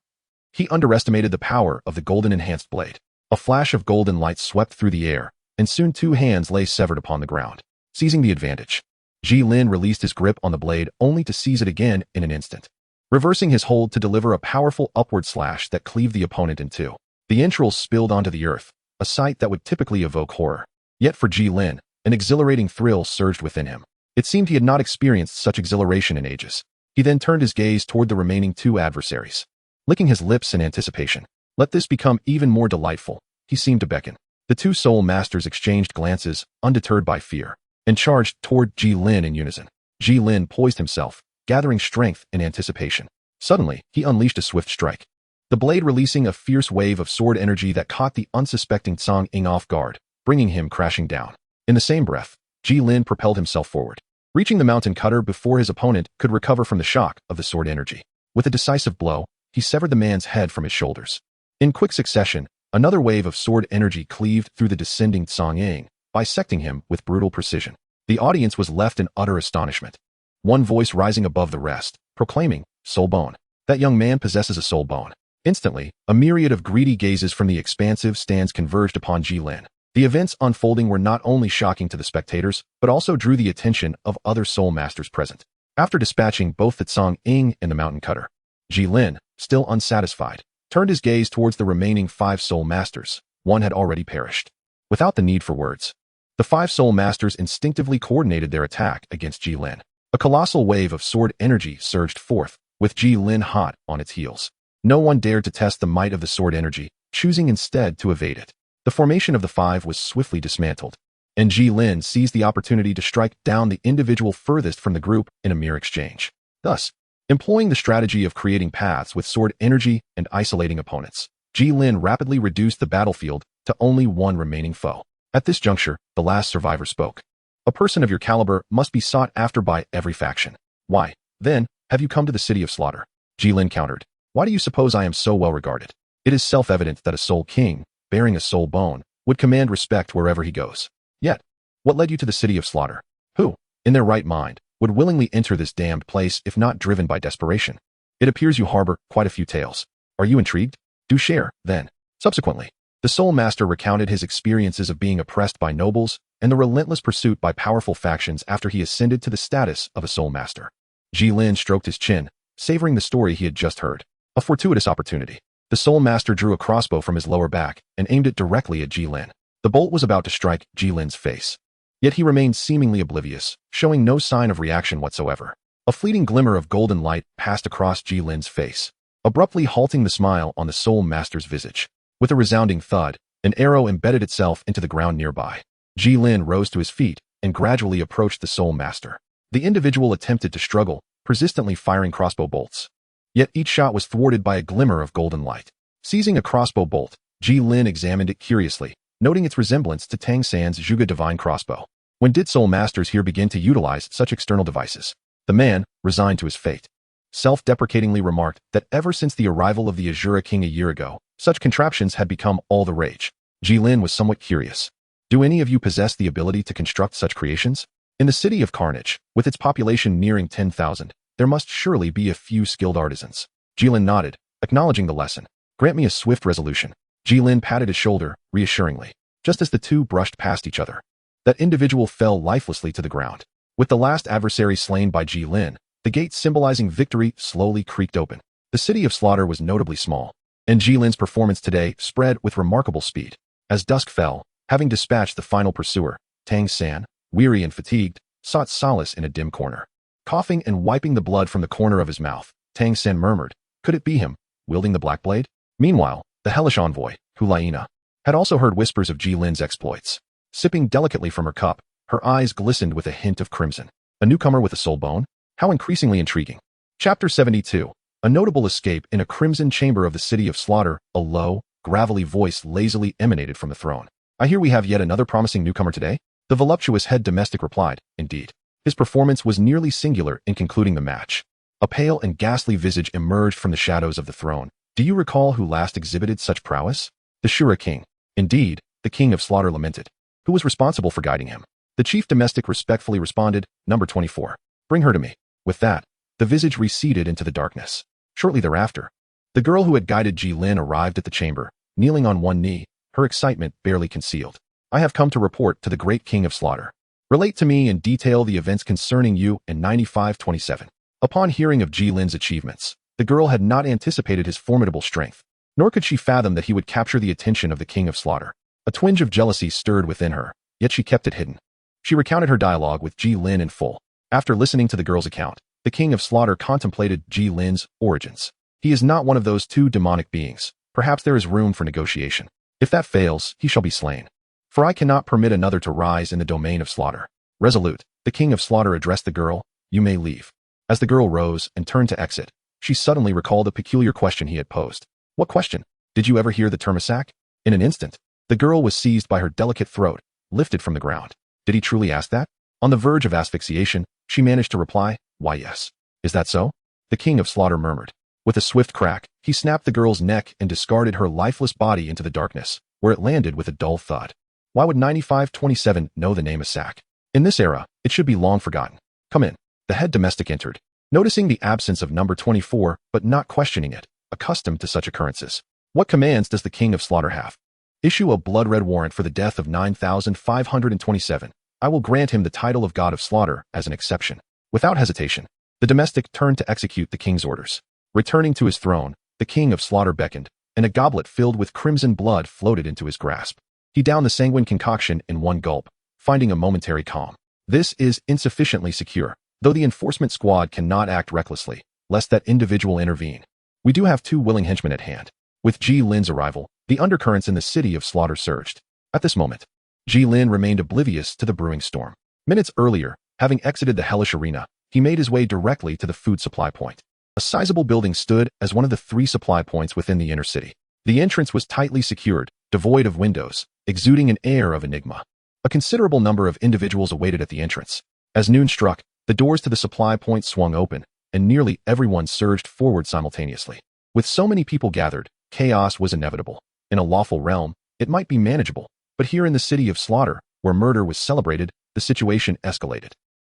S1: he underestimated the power of the golden-enhanced blade. A flash of golden light swept through the air, and soon two hands lay severed upon the ground. Seizing the advantage, Gilin released his grip on the blade only to seize it again in an instant, reversing his hold to deliver a powerful upward slash that cleaved the opponent in two. The entrails spilled onto the earth, a sight that would typically evoke horror. Yet for Gilin, an exhilarating thrill surged within him. It seemed he had not experienced such exhilaration in ages. He then turned his gaze toward the remaining two adversaries, licking his lips in anticipation. Let this become even more delightful, he seemed to beckon. The two Soul Masters exchanged glances, undeterred by fear, and charged toward Gilin in unison. Gilin poised himself, gathering strength in anticipation. Suddenly, he unleashed a swift strike, the blade releasing a fierce wave of sword energy that caught the unsuspecting Song Ying off guard, bringing him crashing down. In the same breath, Gilin propelled himself forward, reaching the mountain cutter before his opponent could recover from the shock of the sword energy. With a decisive blow, he severed the man's head from his shoulders. In quick succession, another wave of sword energy cleaved through the descending Song Ying, bisecting him with brutal precision. The audience was left in utter astonishment, one voice rising above the rest, proclaiming, "Soul bone. That young man possesses a soul bone." Instantly, a myriad of greedy gazes from the expansive stands converged upon Gilin. The events unfolding were not only shocking to the spectators, but also drew the attention of other Soul Masters present. After dispatching both the Song Ying and the mountain cutter, Gilin, still unsatisfied, turned his gaze towards the remaining 5 Soul Masters. One had already perished. Without the need for words, the 5 Soul Masters instinctively coordinated their attack against Gilin. A colossal wave of sword energy surged forth, with Gilin hot on its heels. No one dared to test the might of the sword energy, choosing instead to evade it. The formation of the 5 was swiftly dismantled, and Gilin seized the opportunity to strike down the individual furthest from the group in a mere exchange. Thus, employing the strategy of creating paths with sword energy and isolating opponents, Gilin rapidly reduced the battlefield to only one remaining foe. At this juncture, the last survivor spoke. "A person of your caliber must be sought after by every faction. Why, then, have you come to the City of Slaughter?" Gilin countered. "Why do you suppose I am so well regarded? It is self-evident that a soul king, bearing a soul bone, would command respect wherever he goes. Yet, what led you to the City of Slaughter? Who, in their right mind, would willingly enter this damned place if not driven by desperation? It appears you harbor quite a few tales. Are you intrigued? Do share, then." Subsequently, the Soul Master recounted his experiences of being oppressed by nobles and the relentless pursuit by powerful factions after he ascended to the status of a Soul Master. Gilin stroked his chin, savoring the story he had just heard. A fortuitous opportunity. The Soul Master drew a crossbow from his lower back and aimed it directly at Gilin. The bolt was about to strike Gilin's face. Yet he remained seemingly oblivious, showing no sign of reaction whatsoever. A fleeting glimmer of golden light passed across Gilin's face, abruptly halting the smile on the Soul Master's visage. With a resounding thud, an arrow embedded itself into the ground nearby. Gilin rose to his feet and gradually approached the Soul Master. The individual attempted to struggle, persistently firing crossbow bolts. Yet each shot was thwarted by a glimmer of golden light. Seizing a crossbow bolt, Gilin examined it curiously, noting its resemblance to Tang San's Zhuge Divine crossbow. When did Soul Masters here begin to utilize such external devices? The man, resigned to his fate, self-deprecatingly remarked that ever since the arrival of the Azura King a year ago, such contraptions had become all the rage. Gilin was somewhat curious. Do any of you possess the ability to construct such creations? In the City of Carnage, with its population nearing 10,000, there must surely be a few skilled artisans. Gilin nodded, acknowledging the lesson. Grant me a swift resolution. Gilin patted his shoulder, reassuringly. Just as the two brushed past each other, that individual fell lifelessly to the ground. With the last adversary slain by Gilin, the gate symbolizing victory slowly creaked open. The City of Slaughter was notably small, and Gilin's performance today spread with remarkable speed. As dusk fell, having dispatched the final pursuer, Tang San, weary and fatigued, sought solace in a dim corner. Coughing and wiping the blood from the corner of his mouth, Tang San murmured, "Could it be him, wielding the black blade?" Meanwhile, the hellish envoy, Hulaina, had also heard whispers of Gilin's exploits. Sipping delicately from her cup, her eyes glistened with a hint of crimson. A newcomer with a soul bone? How increasingly intriguing. Chapter 72. A notable escape in a crimson chamber of the City of Slaughter. A low, gravelly voice lazily emanated from the throne. I hear we have yet another promising newcomer today? The voluptuous head domestic replied, indeed. His performance was nearly singular in concluding the match. A pale and ghastly visage emerged from the shadows of the throne. Do you recall who last exhibited such prowess? The Shura king. Indeed, the king of slaughter lamented. Who was responsible for guiding him? The chief domestic respectfully responded, number 24. Bring her to me. With that, the visage receded into the darkness. Shortly thereafter, the girl who had guided Gilin arrived at the chamber, kneeling on one knee, her excitement barely concealed. I have come to report to the great king of slaughter. Relate to me in detail the events concerning you in 9527. Upon hearing of Gilin's achievements, the girl had not anticipated his formidable strength, nor could she fathom that he would capture the attention of the king of slaughter. A twinge of jealousy stirred within her, yet she kept it hidden. She recounted her dialogue with Gilin in full. After listening to the girl's account, the king of slaughter contemplated Gilin's origins. He is not one of those two demonic beings. Perhaps there is room for negotiation. If that fails, he shall be slain. For I cannot permit another to rise in the domain of slaughter. Resolute, the king of slaughter addressed the girl, you may leave. As the girl rose and turned to exit, she suddenly recalled a peculiar question he had posed. What question? Did you ever hear the term sack? In an instant, the girl was seized by her delicate throat, lifted from the ground. Did he truly ask that? On the verge of asphyxiation, she managed to reply, why yes. Is that so? The king of slaughter murmured. With a swift crack, he snapped the girl's neck and discarded her lifeless body into the darkness, where it landed with a dull thud. Why would 9527 know the name sack? In this era, it should be long forgotten. Come in. The head domestic entered, noticing the absence of number 24, but not questioning it, accustomed to such occurrences. What commands does the king of slaughter have? Issue a blood-red warrant for the death of 9527. I will grant him the title of god of slaughter as an exception. Without hesitation, the domestic turned to execute the king's orders. Returning to his throne, the king of slaughter beckoned, and a goblet filled with crimson blood floated into his grasp. He downed the sanguine concoction in one gulp, finding a momentary calm. This is insufficiently secure, though the enforcement squad cannot act recklessly, lest that individual intervene. We do have two willing henchmen at hand. With Gilin's arrival, the undercurrents in the city of slaughter surged. At this moment, Gilin remained oblivious to the brewing storm. Minutes earlier, having exited the hellish arena, he made his way directly to the food supply point. A sizable building stood as one of the 3 supply points within the inner city. The entrance was tightly secured, devoid of windows, exuding an air of enigma. A considerable number of individuals awaited at the entrance. As noon struck, the doors to the supply point swung open, and nearly everyone surged forward simultaneously. With so many people gathered, chaos was inevitable. In a lawful realm, it might be manageable, but here in the city of slaughter, where murder was celebrated, the situation escalated.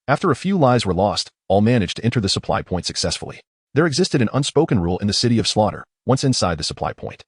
S1: After a few lives were lost, all managed to enter the supply point successfully. There existed an unspoken rule in the city of slaughter. Once inside the supply point,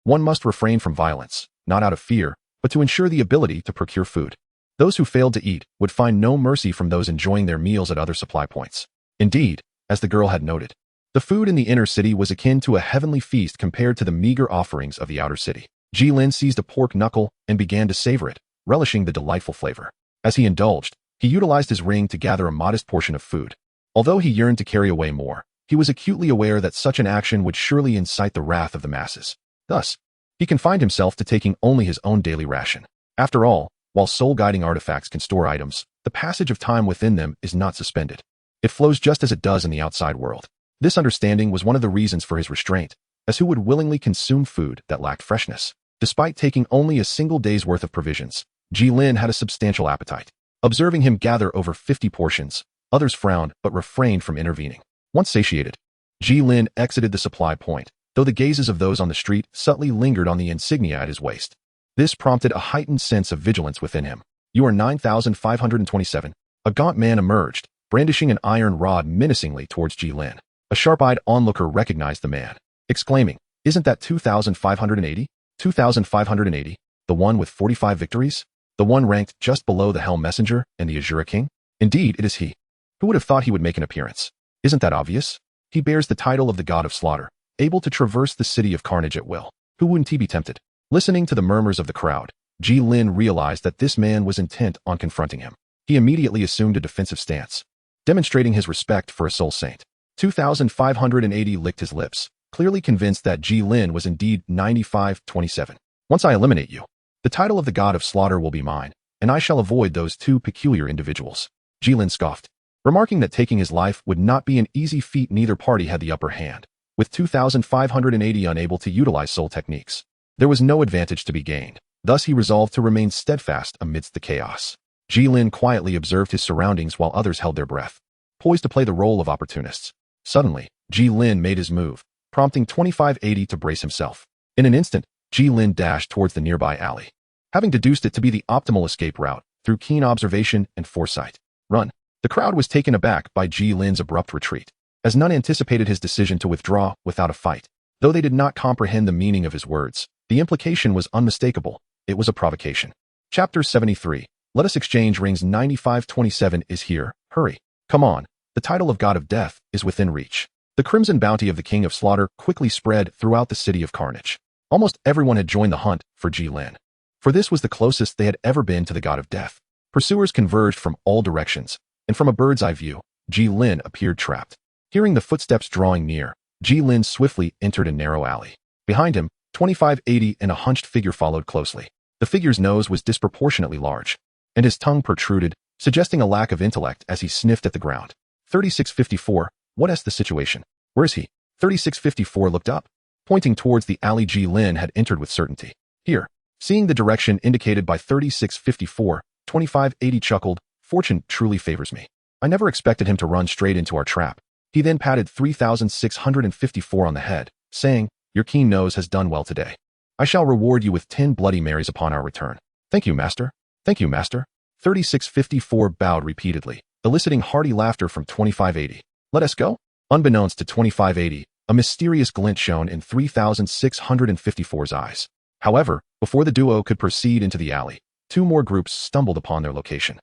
S1: one must refrain from violence, not out of fear, but to ensure the ability to procure food. Those who failed to eat would find no mercy from those enjoying their meals at other supply points. Indeed, as the girl had noted, the food in the inner city was akin to a heavenly feast compared to the meager offerings of the outer city. Gilin seized a pork knuckle and began to savor it, relishing the delightful flavor. As he indulged, he utilized his ring to gather a modest portion of food. Although he yearned to carry away more, he was acutely aware that such an action would surely incite the wrath of the masses. Thus, he confined himself to taking only his own daily ration. After all, while soul-guiding artifacts can store items, the passage of time within them is not suspended. It flows just as it does in the outside world. This understanding was one of the reasons for his restraint, as who would willingly consume food that lacked freshness? Despite taking only a single day's worth of provisions, Gilin had a substantial appetite. Observing him gather over 50 portions, others frowned but refrained from intervening. Once satiated, Gilin exited the supply point, though the gazes of those on the street subtly lingered on the insignia at his waist. This prompted a heightened sense of vigilance within him. You are 9527. A gaunt man emerged, brandishing an iron rod menacingly towards Gilin. A sharp-eyed onlooker recognized the man, exclaiming, isn't that 2580? 2580, the one with 45 victories? The one ranked just below the Hell Messenger and the Azura King? Indeed, it is he. Who would have thought he would make an appearance? Isn't that obvious? He bears the title of the God of Slaughter, able to traverse the city of carnage at will. Who wouldn't he be tempted? Listening to the murmurs of the crowd, Gilin realized that this man was intent on confronting him. He immediately assumed a defensive stance, demonstrating his respect for a soul saint. 2580 licked his lips, clearly convinced that Gilin was indeed 9527. Once I eliminate you, the title of the God of Slaughter will be mine, and I shall avoid those two peculiar individuals. Gilin scoffed, remarking that taking his life would not be an easy feat. Neither party had the upper hand, with 2580 unable to utilize soul techniques. There was no advantage to be gained. Thus he resolved to remain steadfast amidst the chaos. Gilin quietly observed his surroundings while others held their breath, poised to play the role of opportunists. Suddenly, Gilin made his move, prompting 2580 to brace himself. In an instant, Gilin dashed towards the nearby alley, having deduced it to be the optimal escape route through keen observation and foresight. Run! The crowd was taken aback by Gilin's abrupt retreat, as none anticipated his decision to withdraw without a fight. Though they did not comprehend the meaning of his words, the implication was unmistakable. It was a provocation. Chapter 73. Let us exchange rings. 9527 is here. Hurry. Come on. The title of God of Death is within reach. The crimson bounty of the King of Slaughter quickly spread throughout the City of Carnage. Almost everyone had joined the hunt for Gilin, for this was the closest they had ever been to the God of Death. Pursuers converged from all directions, and from a bird's eye view, Gilin appeared trapped. Hearing the footsteps drawing near, Gilin swiftly entered a narrow alley. Behind him, 2580 and a hunched figure followed closely. The figure's nose was disproportionately large, and his tongue protruded, suggesting a lack of intellect as he sniffed at the ground. 3654, what is the situation? Where is he? 3654 looked up, pointing towards the alley Gilin had entered with certainty. Here. Seeing the direction indicated by 3654, 2580 chuckled, fortune truly favors me. I never expected him to run straight into our trap. He then patted 3654 on the head, saying, your keen nose has done well today. I shall reward you with 10 Bloody Marys upon our return. Thank you, master. Thank you, master. 3654 bowed repeatedly, eliciting hearty laughter from 2580. Let us go? Unbeknownst to 2580, a mysterious glint shone in 3654's eyes. However, before the duo could proceed into the alley, two more groups stumbled upon their location,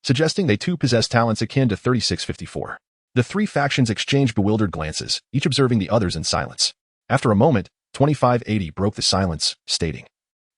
S1: suggesting they too possessed talents akin to 3654. The three factions exchanged bewildered glances, each observing the others in silence. After a moment, 2580 broke the silence, stating,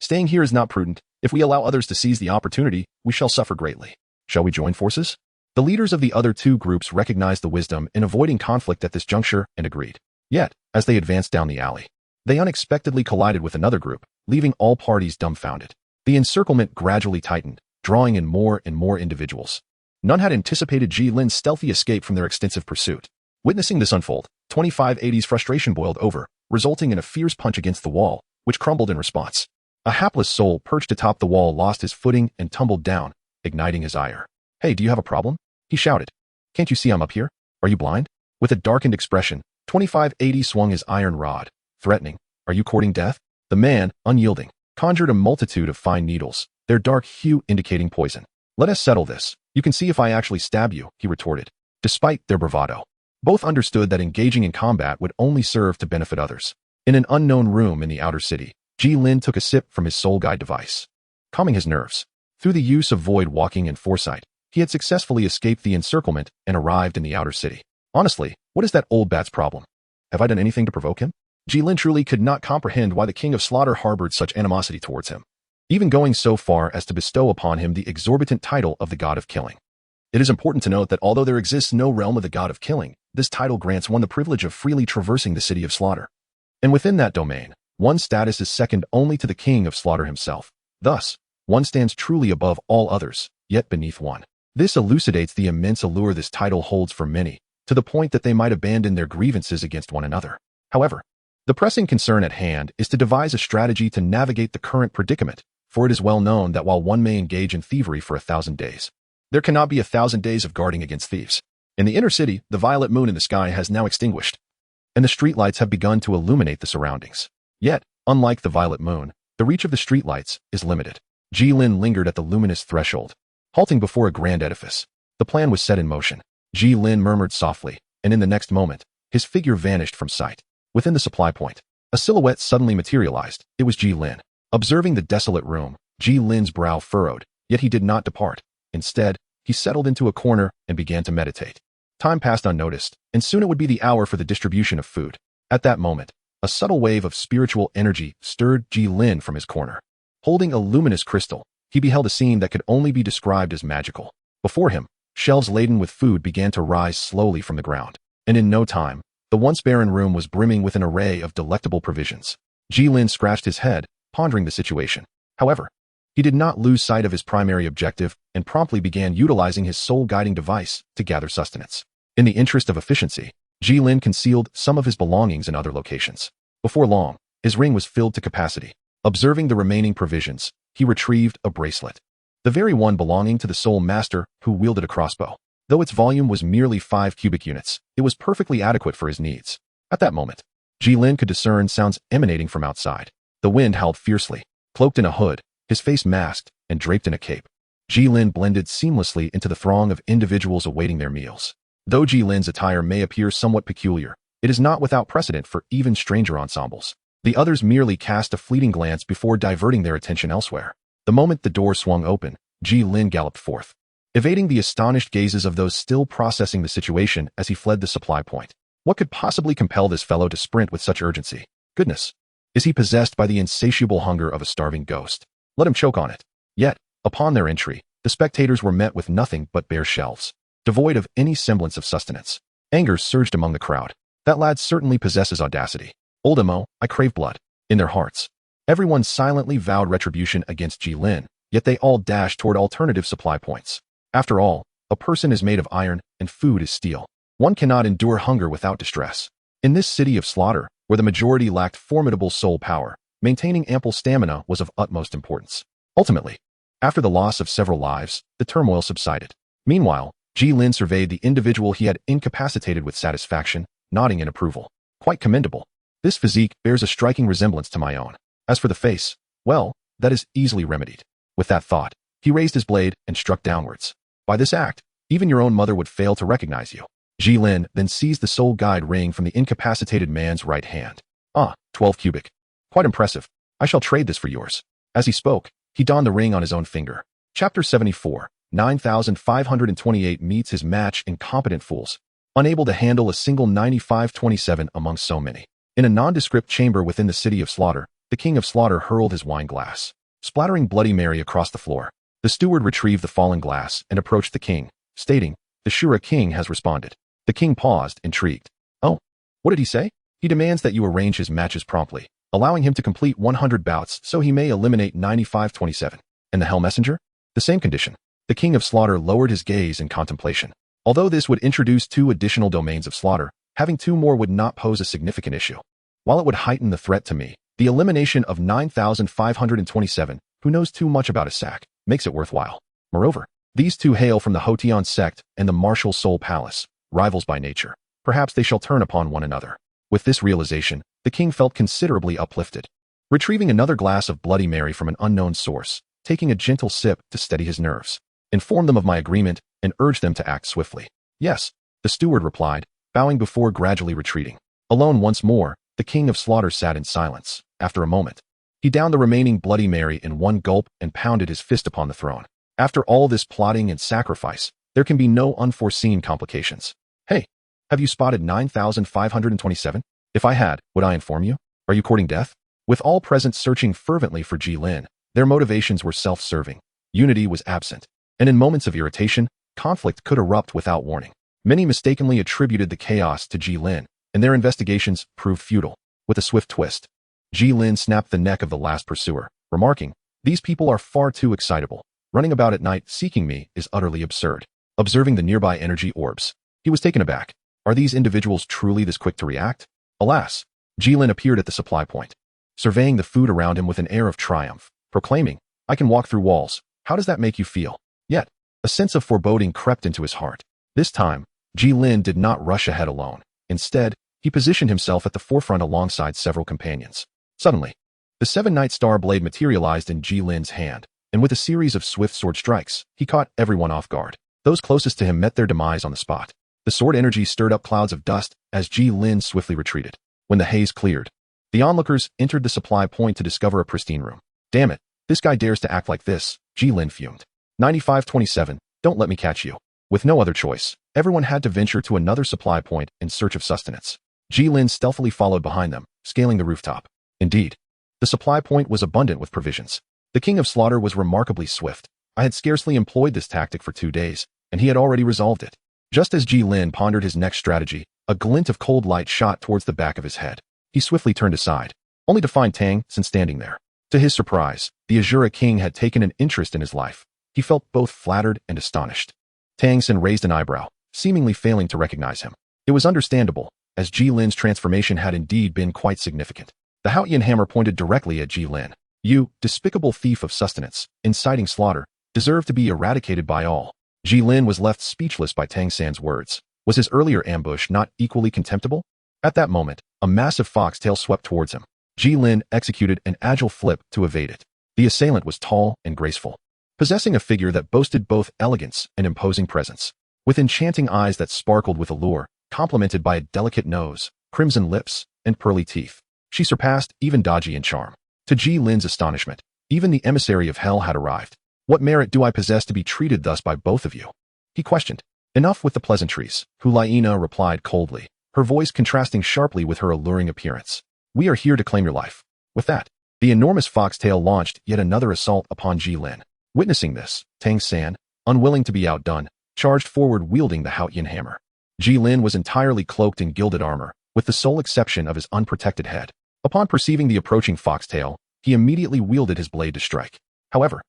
S1: staying here is not prudent. If we allow others to seize the opportunity, we shall suffer greatly. Shall we join forces? The leaders of the other two groups recognized the wisdom in avoiding conflict at this juncture and agreed. Yet, as they advanced down the alley, they unexpectedly collided with another group, leaving all parties dumbfounded. The encirclement gradually tightened, drawing in more and more individuals. None had anticipated Gilin's stealthy escape from their extensive pursuit. Witnessing this unfold, 2580's frustration boiled over, resulting in a fierce punch against the wall, which crumbled in response. A hapless soul perched atop the wall lost his footing and tumbled down, igniting his ire. Hey, do you have a problem? He shouted. Can't you see I'm up here? Are you blind? With a darkened expression, 2580 swung his iron rod, threatening, are you courting death? The man, unyielding, conjured a multitude of fine needles, their dark hue indicating poison. Let us settle this. You can see if I actually stab you, he retorted. Despite their bravado, both understood that engaging in combat would only serve to benefit others. In an unknown room in the outer city, Gilin took a sip from his soul guide device, calming his nerves. Through the use of void walking and foresight, he had successfully escaped the encirclement and arrived in the outer city. Honestly, what is that old bat's problem? Have I done anything to provoke him? Gilin truly could not comprehend why the King of Slaughter harbored such animosity towards him, even going so far as to bestow upon him the exorbitant title of the God of Killing. It is important to note that although there exists no realm of the God of Killing, this title grants one the privilege of freely traversing the City of Slaughter. And within that domain, one's status is second only to the King of Slaughter himself. Thus, one stands truly above all others, yet beneath one. This elucidates the immense allure this title holds for many, to the point that they might abandon their grievances against one another. However, the pressing concern at hand is to devise a strategy to navigate the current predicament, for it is well known that while one may engage in thievery for 1,000 days, there cannot be 1,000 days of guarding against thieves. In the inner city, the violet moon in the sky has now extinguished, and the streetlights have begun to illuminate the surroundings. Yet, unlike the violet moon, the reach of the streetlights is limited. Gilin lingered at the luminous threshold, halting before a grand edifice. The plan was set in motion. Gilin murmured softly, and in the next moment, his figure vanished from sight. Within the supply point, a silhouette suddenly materialized. It was Gilin. Observing the desolate room, Gilin's brow furrowed, yet he did not depart. Instead, he settled into a corner and began to meditate. Time passed unnoticed, and soon it would be the hour for the distribution of food. At that moment, a subtle wave of spiritual energy stirred Gilin from his corner. Holding a luminous crystal, he beheld a scene that could only be described as magical. Before him, shelves laden with food began to rise slowly from the ground, and in no time, the once barren room was brimming with an array of delectable provisions. Gilin scratched his head, pondering the situation. However, he did not lose sight of his primary objective and promptly began utilizing his soul-guiding device to gather sustenance. In the interest of efficiency, Gilin concealed some of his belongings in other locations. Before long, his ring was filled to capacity. Observing the remaining provisions, he retrieved a bracelet. The very one belonging to the sole master who wielded a crossbow. Though its volume was merely 5 cubic units, it was perfectly adequate for his needs. At that moment, Gilin could discern sounds emanating from outside. The wind howled fiercely. Cloaked in a hood, his face masked and draped in a cape, Gilin blended seamlessly into the throng of individuals awaiting their meals. Though Gilin's attire may appear somewhat peculiar, it is not without precedent for even stranger ensembles. The others merely cast a fleeting glance before diverting their attention elsewhere. The moment the door swung open, Gilin galloped forth, evading the astonished gazes of those still processing the situation as he fled the supply point. What could possibly compel this fellow to sprint with such urgency? Goodness! Is he possessed by the insatiable hunger of a starving ghost? Let him choke on it. Yet, upon their entry, the spectators were met with nothing but bare shelves, devoid of any semblance of sustenance. Anger surged among the crowd. That lad certainly possesses audacity. Old Mo, I crave blood. In their hearts, everyone silently vowed retribution against Gilin, yet they all dashed toward alternative supply points. After all, a person is made of iron and food is steel. One cannot endure hunger without distress. In this city of slaughter, where the majority lacked formidable soul power, maintaining ample stamina was of utmost importance. Ultimately, after the loss of several lives, the turmoil subsided. Meanwhile, Gilin surveyed the individual he had incapacitated with satisfaction, nodding in approval. Quite commendable. This physique bears a striking resemblance to my own. As for the face, well, that is easily remedied. With that thought, he raised his blade and struck downwards. By this act, even your own mother would fail to recognize you. Gilin then seized the soul guide ring from the incapacitated man's right hand. 12 cubic. Quite impressive. I shall trade this for yours. As he spoke, he donned the ring on his own finger. Chapter 74, 9528 meets his match incompetent fools. Unable to handle a single 9527 among so many. In a nondescript chamber within the city of slaughter, the king of slaughter hurled his wine glass, splattering Bloody Mary across the floor. The steward retrieved the fallen glass and approached the king, stating, "The Shura king has responded." The king paused, intrigued. "Oh, what did he say?" "He demands that you arrange his matches promptly, allowing him to complete 100 bouts so he may eliminate 9527. And the Hell Messenger?" "The same condition." The king of slaughter lowered his gaze in contemplation. Although this would introduce 2 additional domains of slaughter, having 2 more would not pose a significant issue. While it would heighten the threat to me, the elimination of 9527, who knows too much about a sack, makes it worthwhile. Moreover, these 2 hail from the Hotion sect and the Martial Soul Palace, rivals by nature. Perhaps they shall turn upon one another. With this realization, the king felt considerably uplifted. Retrieving another glass of Bloody Mary from an unknown source, taking a gentle sip to steady his nerves, informed them of my agreement and urged them to act swiftly. "Yes," the steward replied, bowing before gradually retreating. Alone once more, the king of slaughter sat in silence. After a moment, he downed the remaining Bloody Mary in one gulp and pounded his fist upon the throne. After all this plotting and sacrifice, there can be no unforeseen complications. "Hey, have you spotted 9527? If I had, would I inform you? Are you courting death?" With all present searching fervently for Gilin, their motivations were self-serving. Unity was absent, and in moments of irritation, conflict could erupt without warning. Many mistakenly attributed the chaos to Gilin, and their investigations proved futile. With a swift twist, Gilin snapped the neck of the last pursuer, remarking, "These people are far too excitable. Running about at night seeking me is utterly absurd." Observing the nearby energy orbs, he was taken aback. Are these individuals truly this quick to react? Alas, Gilin appeared at the supply point, surveying the food around him with an air of triumph, proclaiming, "I can walk through walls. How does that make you feel?" Yet, a sense of foreboding crept into his heart. This time, Gilin did not rush ahead alone. Instead, he positioned himself at the forefront alongside several companions. Suddenly, the 7-night star blade materialized in Gilin's hand, and with a series of swift sword strikes, he caught everyone off guard. Those closest to him met their demise on the spot. The sword energy stirred up clouds of dust as Gilin swiftly retreated. When the haze cleared, the onlookers entered the supply point to discover a pristine room. "Damn it, this guy dares to act like this," Gilin fumed. 9527, don't let me catch you." With no other choice, everyone had to venture to another supply point in search of sustenance. Gilin stealthily followed behind them, scaling the rooftop. Indeed, the supply point was abundant with provisions. The king of slaughter was remarkably swift. I had scarcely employed this tactic for 2 days, and he had already resolved it. Just as Gilin pondered his next strategy, a glint of cold light shot towards the back of his head. He swiftly turned aside, only to find Tang Sin standing there. To his surprise, the Azura king had taken an interest in his life. He felt both flattered and astonished. Tang Sin raised an eyebrow, seemingly failing to recognize him. It was understandable, as Gilin's transformation had indeed been quite significant. The Houtian hammer pointed directly at Gilin. You, despicable thief of sustenance, inciting slaughter, deserve to be eradicated by all. Gilin was left speechless by Tang San's words. Was his earlier ambush not equally contemptible? At that moment, a massive foxtail swept towards him. Gilin executed an agile flip to evade it. The assailant was tall and graceful, possessing a figure that boasted both elegance and imposing presence. With enchanting eyes that sparkled with allure, complemented by a delicate nose, crimson lips, and pearly teeth, she surpassed even Daji in charm. To Jilin's astonishment, even the emissary of hell had arrived. What merit do I possess to be treated thus by both of you? He questioned. Enough with the pleasantries, Hulaina replied coldly, her voice contrasting sharply with her alluring appearance. We are here to claim your life. With that, the enormous foxtail launched yet another assault upon Gilin. Witnessing this, Tang San, unwilling to be outdone, charged forward wielding the Haotian hammer. Gilin was entirely cloaked in gilded armor, with the sole exception of his unprotected head. Upon perceiving the approaching foxtail, he immediately wielded his blade to strike. However,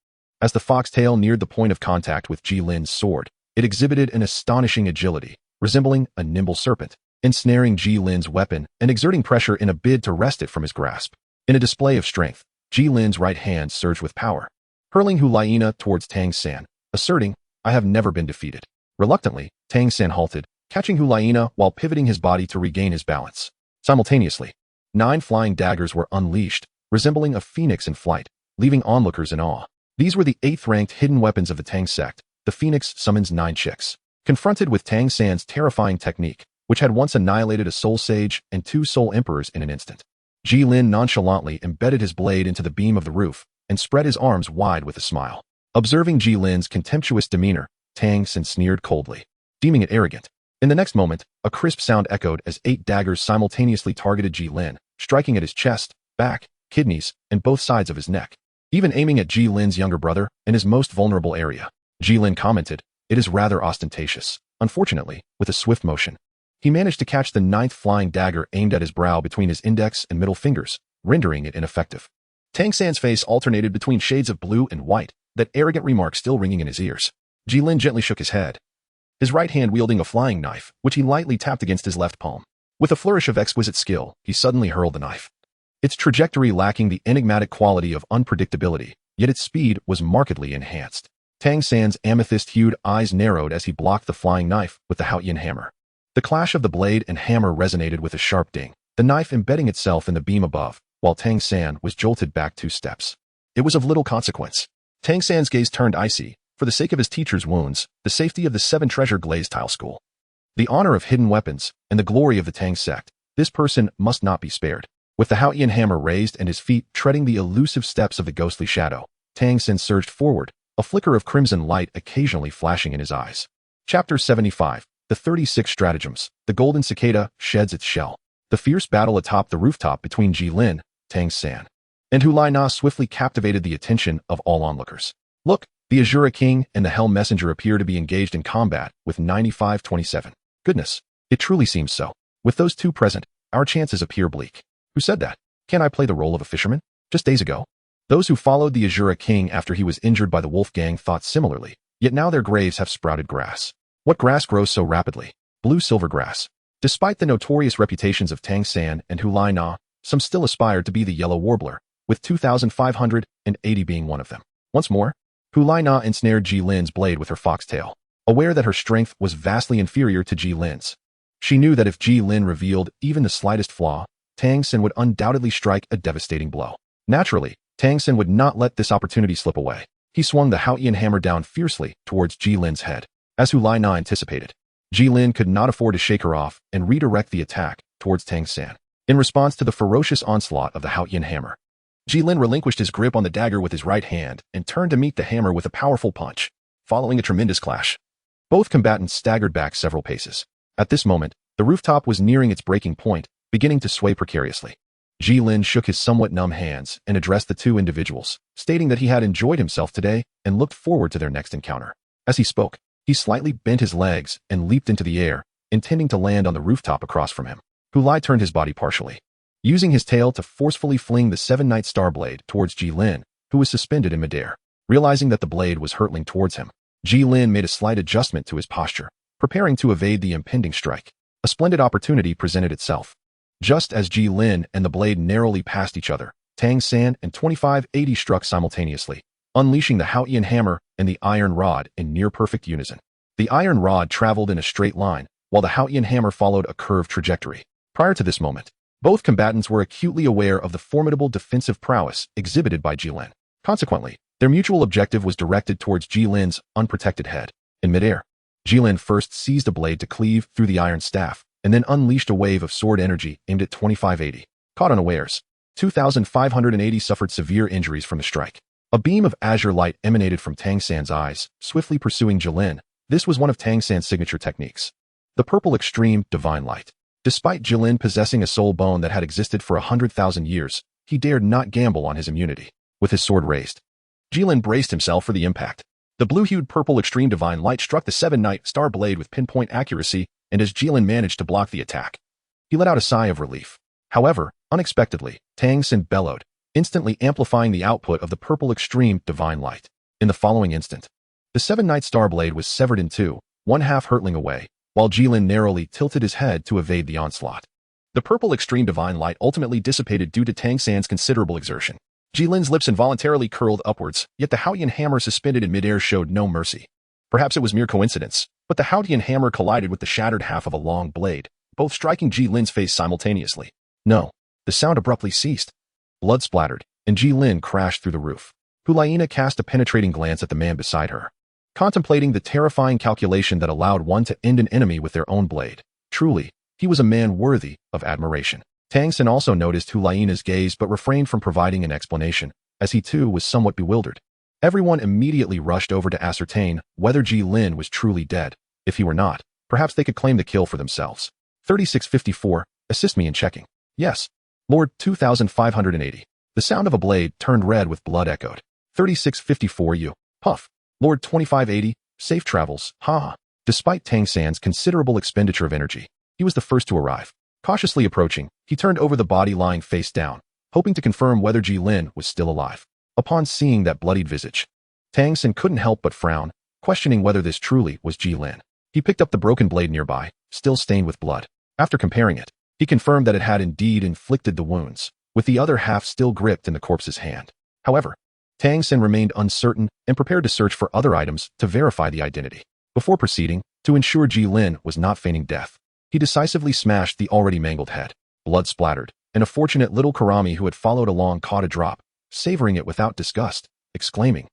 S1: as the foxtail neared the point of contact with Jilin's sword, it exhibited an astonishing agility, resembling a nimble serpent, ensnaring Jilin's weapon and exerting pressure in a bid to wrest it from his grasp. In a display of strength, Jilin's right hand surged with power, hurling Hulaina towards Tang San, asserting, I have never been defeated. Reluctantly, Tang San halted, catching Hulaina while pivoting his body to regain his balance. Simultaneously, 9 flying daggers were unleashed, resembling a phoenix in flight, leaving onlookers in awe. These were the 8th-ranked hidden weapons of the Tang sect. The phoenix summons 9 chicks. Confronted with Tang San's terrifying technique, which had once annihilated a soul sage and 2 soul emperors in an instant, Gilin nonchalantly embedded his blade into the beam of the roof and spread his arms wide with a smile. Observing Jilin's contemptuous demeanor, Tang San sneered coldly, deeming it arrogant. In the next moment, a crisp sound echoed as 8 daggers simultaneously targeted Gilin, striking at his chest, back, kidneys, and both sides of his neck, even aiming at Jilin's younger brother and his most vulnerable area. Gilin commented, it is rather ostentatious. Unfortunately, with a swift motion, he managed to catch the 9th flying dagger aimed at his brow between his index and middle fingers, rendering it ineffective. Tang San's face alternated between shades of blue and white, that arrogant remark still ringing in his ears. Gilin gently shook his head, his right hand wielding a flying knife, which he lightly tapped against his left palm. With a flourish of exquisite skill, he suddenly hurled the knife. Its trajectory lacking the enigmatic quality of unpredictability, yet its speed was markedly enhanced. Tang San's amethyst-hued eyes narrowed as he blocked the flying knife with the Haotian hammer. The clash of the blade and hammer resonated with a sharp ding, the knife embedding itself in the beam above, while Tang San was jolted back 2 steps. It was of little consequence. Tang San's gaze turned icy. For the sake of his teacher's wounds, the safety of the 7 treasure glazed tile school, the honor of hidden weapons, and the glory of the Tang sect, this person must not be spared. With the Haotian hammer raised and his feet treading the elusive steps of the ghostly shadow, Tang San surged forward, a flicker of crimson light occasionally flashing in his eyes. Chapter 75. The 36 Stratagems. The golden cicada sheds its shell. The fierce battle atop the rooftop between Gilin, Tang San, and Hulaina swiftly captivated the attention of all onlookers. Look, the Azura King and the Hell Messenger appear to be engaged in combat with 95-27. Goodness, it truly seems so. With those 2 present, our chances appear bleak. Who said that? Can I play the role of a fisherman? Just days ago, those who followed the Azura King after he was injured by the wolf gang thought similarly, yet now their graves have sprouted grass. What grass grows so rapidly? Blue-silver grass. Despite the notorious reputations of Tang San and Hulaina, some still aspired to be the yellow warbler, with 2,580 being one of them. Once more, Hulaina ensnared Jilin's blade with her foxtail, aware that her strength was vastly inferior to Jilin's. She knew that if Gilin revealed even the slightest flaw, Tang San would undoubtedly strike a devastating blow. Naturally, Tang San would not let this opportunity slip away. He swung the Haotian hammer down fiercely towards Jilin's head. As Hulaina anticipated, Gilin could not afford to shake her off and redirect the attack towards Tang San. In response to the ferocious onslaught of the Haotian hammer, Gilin relinquished his grip on the dagger with his right hand and turned to meet the hammer with a powerful punch. Following a tremendous clash, both combatants staggered back several paces. At this moment, the rooftop was nearing its breaking point, beginning to sway precariously. Gilin shook his somewhat numb hands and addressed the 2 individuals, stating that he had enjoyed himself today and looked forward to their next encounter. As he spoke, he slightly bent his legs and leaped into the air, intending to land on the rooftop across from him. Hulai turned his body partially, using his tail to forcefully fling the 7-night star blade towards Gilin, who was suspended in midair. Realizing that the blade was hurtling towards him, Gilin made a slight adjustment to his posture, preparing to evade the impending strike. A splendid opportunity presented itself. Just as Gilin and the blade narrowly passed each other, Tang San and 2580 struck simultaneously, unleashing the Haotian hammer and the iron rod in near-perfect unison. The iron rod traveled in a straight line, while the Haotian hammer followed a curved trajectory. Prior to this moment, both combatants were acutely aware of the formidable defensive prowess exhibited by Gilin. Consequently, their mutual objective was directed towards Gilin's unprotected head. In midair, Gilin first seized a blade to cleave through the iron staff, and then unleashed a wave of sword energy aimed at 2580. Caught unawares, 2580 suffered severe injuries from the strike. A beam of azure light emanated from Tang San's eyes, swiftly pursuing Gilin. This was one of Tang San's signature techniques, the purple extreme divine light. Despite Gilin possessing a soul bone that had existed for 100,000 years, he dared not gamble on his immunity. With his sword raised, Gilin braced himself for the impact. The blue-hued purple extreme divine light struck the seven-night star blade with pinpoint accuracy, and as Gilin managed to block the attack, he let out a sigh of relief. However, unexpectedly, Tang San bellowed, instantly amplifying the output of the purple extreme divine light. In the following instant, the seven-night star blade was severed in two, one half hurtling away, while Gilin narrowly tilted his head to evade the onslaught. The purple extreme divine light ultimately dissipated due to Tang San's considerable exertion. Gilin's lips involuntarily curled upwards, yet the Haotian hammer suspended in midair showed no mercy. Perhaps it was mere coincidence, but the Haotian hammer collided with the shattered half of a long blade, both striking Gilin's face simultaneously. No, the sound abruptly ceased. Blood splattered, and Gilin crashed through the roof. Hulaina cast a penetrating glance at the man beside her, contemplating the terrifying calculation that allowed one to end an enemy with their own blade. Truly, he was a man worthy of admiration. Tang San also noticed Hulaina's gaze but refrained from providing an explanation, as he too was somewhat bewildered. Everyone immediately rushed over to ascertain whether Gilin was truly dead. If he were not, perhaps they could claim the kill for themselves. 3654, assist me in checking. Yes. Lord 2580. The sound of a blade turned red with blood echoed. 3654 you. Puff. Lord 2580, safe travels, haha. Despite Tang San's considerable expenditure of energy, he was the first to arrive. Cautiously approaching, he turned over the body lying face down, hoping to confirm whether Gilin was still alive. Upon seeing that bloodied visage, Tang San couldn't help but frown, questioning whether this truly was Gilin. He picked up the broken blade nearby, still stained with blood. After comparing it, he confirmed that it had indeed inflicted the wounds, with the other half still gripped in the corpse's hand. However, Tang San remained uncertain and prepared to search for other items to verify the identity. Before proceeding, to ensure Gilin was not feigning death, he decisively smashed the already mangled head. Blood splattered, and a fortunate little Karami who had followed along caught a drop, savoring it without disgust, exclaiming,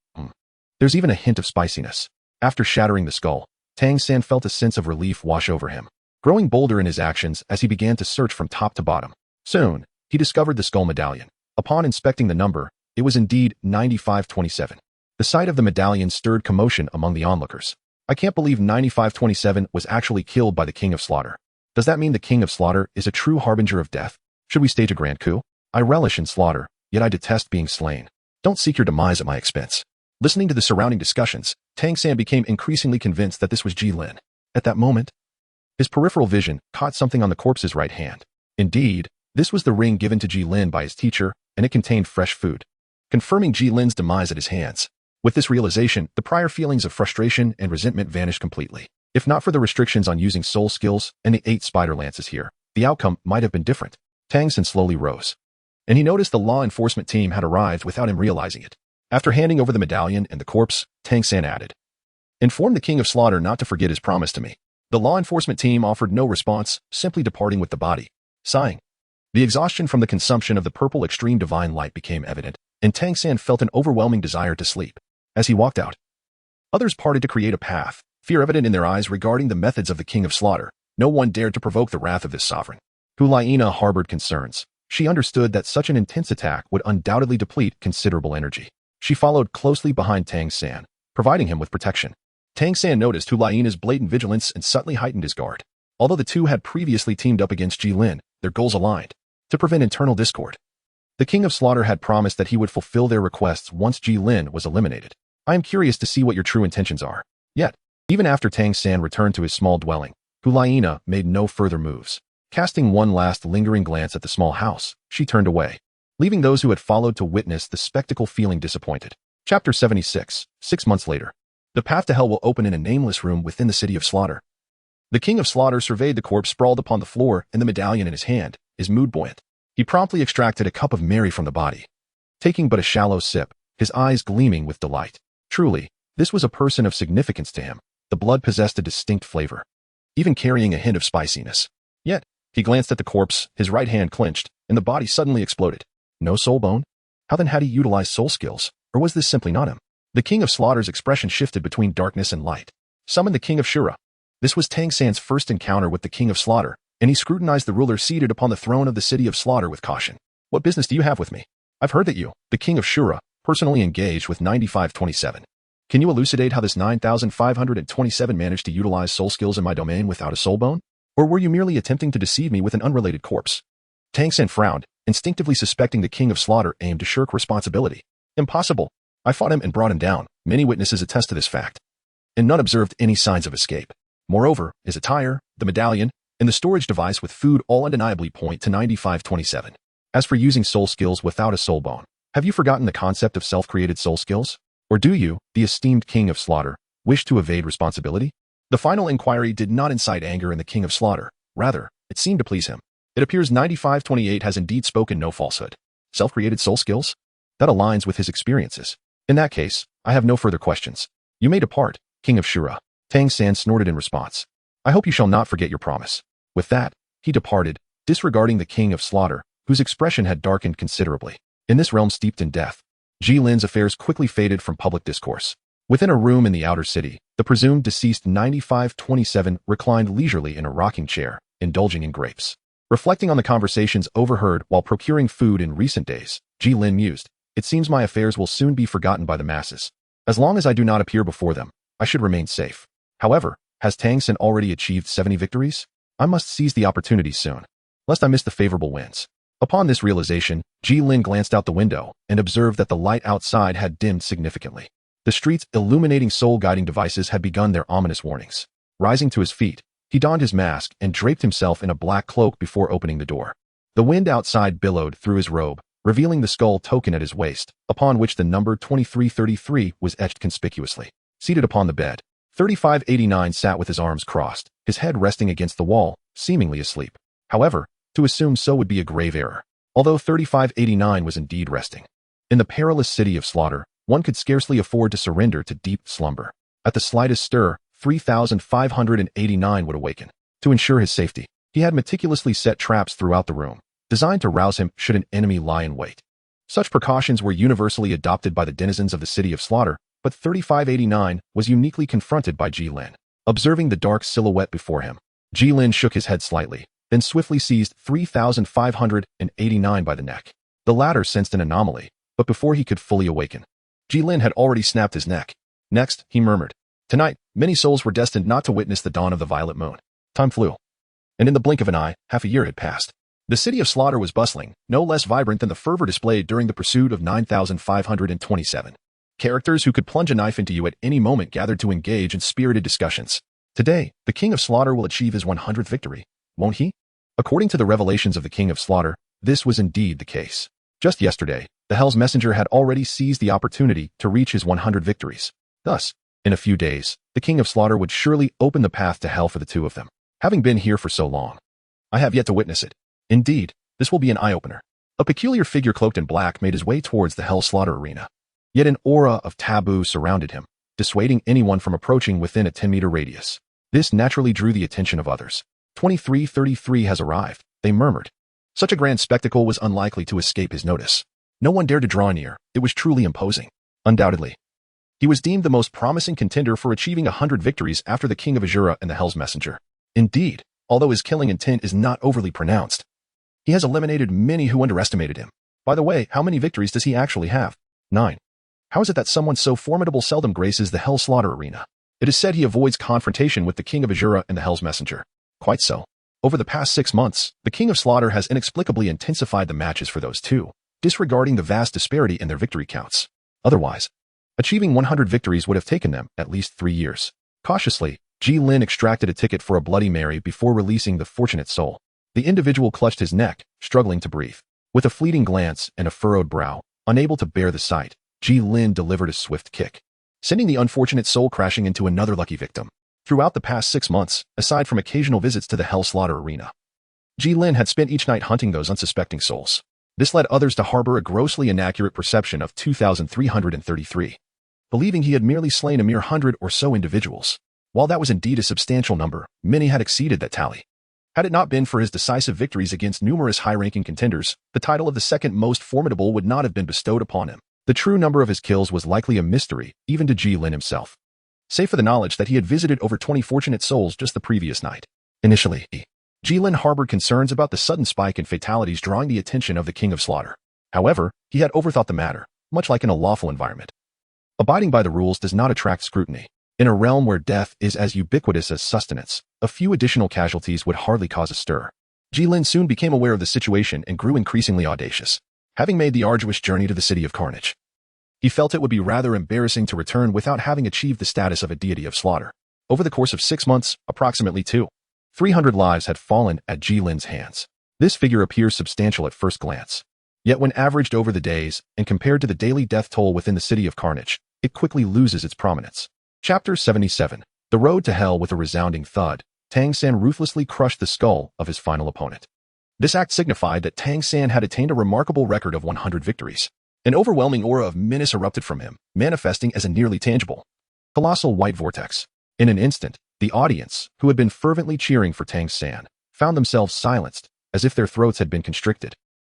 S1: There's even a hint of spiciness. After shattering the skull, Tang San felt a sense of relief wash over him, growing bolder in his actions as he began to search from top to bottom. Soon, he discovered the skull medallion. Upon inspecting the number, it was indeed 9527. The sight of the medallion stirred commotion among the onlookers. I can't believe 9527 was actually killed by the King of Slaughter. Does that mean the King of Slaughter is a true harbinger of death? Should we stage a grand coup? I relish in slaughter, yet I detest being slain. Don't seek your demise at my expense. Listening to the surrounding discussions, Tang San became increasingly convinced that this was Gilin. At that moment, his peripheral vision caught something on the corpse's right hand. Indeed, this was the ring given to Gilin by his teacher, and it contained fresh food, confirming Gilin's demise at his hands. With this realization, the prior feelings of frustration and resentment vanished completely. If not for the restrictions on using soul skills and the 8 spider lances here, the outcome might have been different. Tang San slowly rose, and he noticed the law enforcement team had arrived without him realizing it. After handing over the medallion and the corpse, Tang San added, Inform the King of Slaughter not to forget his promise to me. The law enforcement team offered no response, simply departing with the body. Sighing, the exhaustion from the consumption of the purple extreme divine light became evident, and Tang San felt an overwhelming desire to sleep. As he walked out, others parted to create a path, fear evident in their eyes regarding the methods of the King of Slaughter. No one dared to provoke the wrath of this sovereign. Hulaina harbored concerns. She understood that such an intense attack would undoubtedly deplete considerable energy. She followed closely behind Tang San, providing him with protection. Tang San noticed Hulaina's blatant vigilance and subtly heightened his guard. Although the two had previously teamed up against Gilin, their goals aligned, to prevent internal discord. The King of Slaughter had promised that he would fulfill their requests once Gilin was eliminated. I am curious to see what your true intentions are. Yet, even after Tang San returned to his small dwelling, Hulaina made no further moves. Casting one last lingering glance at the small house, she turned away, leaving those who had followed to witness the spectacle feeling disappointed. Chapter 76, 6 months later. The path to hell will open in a nameless room within the city of Slaughter. The King of Slaughter surveyed the corpse sprawled upon the floor and the medallion in his hand, his mood buoyant. He promptly extracted a cup of Mary from the body, taking but a shallow sip, his eyes gleaming with delight. Truly, this was a person of significance to him. The blood possessed a distinct flavor, even carrying a hint of spiciness. Yet, he glanced at the corpse, his right hand clenched, and the body suddenly exploded. No soul bone? How then had he utilized soul skills, or was this simply not him? The King of Slaughter's expression shifted between darkness and light. Summon the King of Shura. This was Tang San's first encounter with the King of Slaughter, and he scrutinized the ruler seated upon the throne of the city of Slaughter with caution. What business do you have with me? I've heard that you, the King of Shura, personally engaged with 9527. Can you elucidate how this 9527 managed to utilize soul skills in my domain without a soul bone? Or were you merely attempting to deceive me with an unrelated corpse? Tang San frowned, instinctively suspecting the King of Slaughter aimed to shirk responsibility. Impossible. I fought him and brought him down. Many witnesses attest to this fact. And none observed any signs of escape. Moreover, his attire, the medallion, and the storage device with food all undeniably point to 9527. As for using soul skills without a soul bone, have you forgotten the concept of self-created soul skills? Or do you, the esteemed King of Slaughter, wish to evade responsibility? The final inquiry did not incite anger in the King of Slaughter. Rather, it seemed to please him. It appears 9528 has indeed spoken no falsehood. Self-created soul skills? That aligns with his experiences. In that case, I have no further questions. You may depart, King of Shura. Tang San snorted in response. I hope you shall not forget your promise. With that, he departed, disregarding the King of Slaughter, whose expression had darkened considerably. In this realm steeped in death, Gilin's affairs quickly faded from public discourse. Within a room in the outer city, the presumed deceased 9527 reclined leisurely in a rocking chair, indulging in grapes. Reflecting on the conversations overheard while procuring food in recent days, Gilin mused, it seems my affairs will soon be forgotten by the masses. As long as I do not appear before them, I should remain safe. However, has Tang San already achieved 70 victories? I must seize the opportunity soon, lest I miss the favorable winds. Upon this realization, Gilin glanced out the window and observed that the light outside had dimmed significantly. The street's illuminating soul-guiding devices had begun their ominous warnings. Rising to his feet, he donned his mask and draped himself in a black cloak before opening the door. The wind outside billowed through his robe, revealing the skull token at his waist, upon which the number 2333 was etched conspicuously. Seated upon the bed, 3589 sat with his arms crossed, his head resting against the wall, seemingly asleep. However, to assume so would be a grave error, although 3589 was indeed resting. In the perilous city of Slaughter, one could scarcely afford to surrender to deep slumber. At the slightest stir, 3589 would awaken. To ensure his safety, he had meticulously set traps throughout the room, designed to rouse him should an enemy lie in wait. Such precautions were universally adopted by the denizens of the city of Slaughter, but 3589 was uniquely confronted by Gilin. Observing the dark silhouette before him, Gilin shook his head slightly, then swiftly seized 3589 by the neck. The latter sensed an anomaly, but before he could fully awaken, Gilin had already snapped his neck. Next, he murmured, tonight, many souls were destined not to witness the dawn of the violet moon. Time flew. And in the blink of an eye, half a year had passed. The city of Slaughter was bustling, no less vibrant than the fervor displayed during the pursuit of 9527. Characters who could plunge a knife into you at any moment gathered to engage in spirited discussions. Today, the King of Slaughter will achieve his 100th victory, won't he? According to the revelations of the King of Slaughter, this was indeed the case. Just yesterday, the Hell's Messenger had already seized the opportunity to reach his 100 victories. Thus, in a few days, the King of Slaughter would surely open the path to hell for the two of them. Having been here for so long, I have yet to witness it. Indeed, this will be an eye-opener. A peculiar figure cloaked in black made his way towards the Hell Slaughter arena. Yet an aura of taboo surrounded him, dissuading anyone from approaching within a 10-meter radius. This naturally drew the attention of others. 2333 has arrived, they murmured. Such a grand spectacle was unlikely to escape his notice. No one dared to draw near. It was truly imposing. Undoubtedly, he was deemed the most promising contender for achieving 100 victories after the King of Azura and the Hell's Messenger. Indeed, although his killing intent is not overly pronounced, he has eliminated many who underestimated him. By the way, how many victories does he actually have? 9. How is it that someone so formidable seldom graces the Hell Slaughter arena? It is said he avoids confrontation with the King of Azura and the Hell's Messenger. Quite so. Over the past 6 months, the King of Slaughter has inexplicably intensified the matches for those two, disregarding the vast disparity in their victory counts. Otherwise, achieving 100 victories would have taken them at least 3 years. Cautiously, Gilin extracted a ticket for a Bloody Mary before releasing the fortunate soul. The individual clutched his neck, struggling to breathe. With a fleeting glance and a furrowed brow, unable to bear the sight, Gilin delivered a swift kick, sending the unfortunate soul crashing into another lucky victim. Throughout the past 6 months, aside from occasional visits to the Hell Slaughter arena, Gilin had spent each night hunting those unsuspecting souls. This led others to harbor a grossly inaccurate perception of 2,333, believing he had merely slain a mere 100 or so individuals. While that was indeed a substantial number, many had exceeded that tally. Had it not been for his decisive victories against numerous high-ranking contenders, the title of the second most formidable would not have been bestowed upon him. The true number of his kills was likely a mystery, even to Gilin himself, save for the knowledge that he had visited over 20 fortunate souls just the previous night. Initially, Gilin harbored concerns about the sudden spike in fatalities drawing the attention of the King of Slaughter. However, he had overthought the matter, much like in a lawful environment. Abiding by the rules does not attract scrutiny. In a realm where death is as ubiquitous as sustenance, a few additional casualties would hardly cause a stir. Gilin soon became aware of the situation and grew increasingly audacious. Having made the arduous journey to the city of carnage, he felt it would be rather embarrassing to return without having achieved the status of a deity of slaughter. Over the course of 6 months, approximately 300 lives had fallen at Gilin's hands. This figure appears substantial at first glance. Yet when averaged over the days and compared to the daily death toll within the city of carnage, it quickly loses its prominence. Chapter 77. The road to hell. With a resounding thud, Tang San ruthlessly crushed the skull of his final opponent. This act signified that Tang San had attained a remarkable record of 100 victories. An overwhelming aura of menace erupted from him, manifesting as a nearly tangible, colossal white vortex. In an instant, the audience, who had been fervently cheering for Tang San, found themselves silenced, as if their throats had been constricted,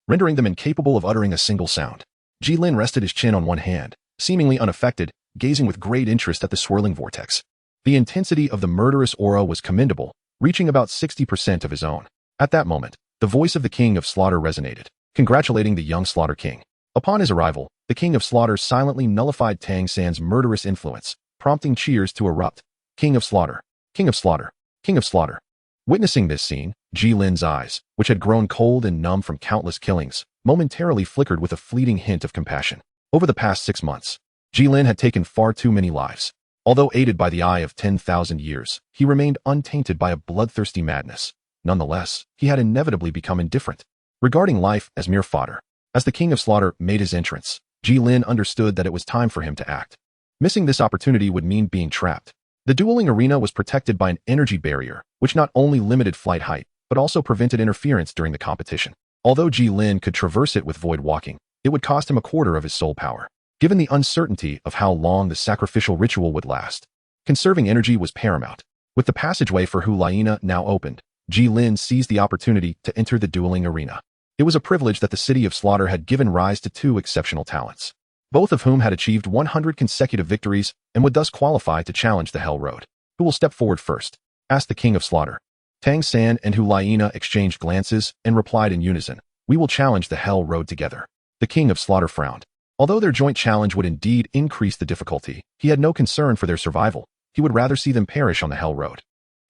S1: rendering them incapable of uttering a single sound. Gilin rested his chin on one hand, seemingly unaffected, gazing with great interest at the swirling vortex. The intensity of the murderous aura was commendable, reaching about 60% of his own. At that moment, the voice of the King of Slaughter resonated, congratulating the young Slaughter King. Upon his arrival, the King of Slaughter silently nullified Tang San's murderous influence, prompting cheers to erupt. King of Slaughter, King of Slaughter, King of Slaughter. Witnessing this scene, Gilin's eyes, which had grown cold and numb from countless killings, momentarily flickered with a fleeting hint of compassion. Over the past 6 months, Gilin had taken far too many lives. Although aided by the eye of 10,000 years, he remained untainted by a bloodthirsty madness. Nonetheless, he had inevitably become indifferent, regarding life as mere fodder. As the King of Slaughter made his entrance, Gilin understood that it was time for him to act. Missing this opportunity would mean being trapped. The dueling arena was protected by an energy barrier, which not only limited flight height, but also prevented interference during the competition. Although Gilin could traverse it with void walking, it would cost him a quarter of his soul power. Given the uncertainty of how long the sacrificial ritual would last, conserving energy was paramount. With the passageway for Hulaina now opened, Gilin seized the opportunity to enter the dueling arena. It was a privilege that the city of Slaughter had given rise to 2 exceptional talents, both of whom had achieved 100 consecutive victories and would thus qualify to challenge the Hell Road. Who will step forward first? Asked the King of Slaughter. Tang San and Hulaina exchanged glances and replied in unison, "We will challenge the Hell Road together." The King of Slaughter frowned. Although their joint challenge would indeed increase the difficulty, he had no concern for their survival. He would rather see them perish on the Hell Road.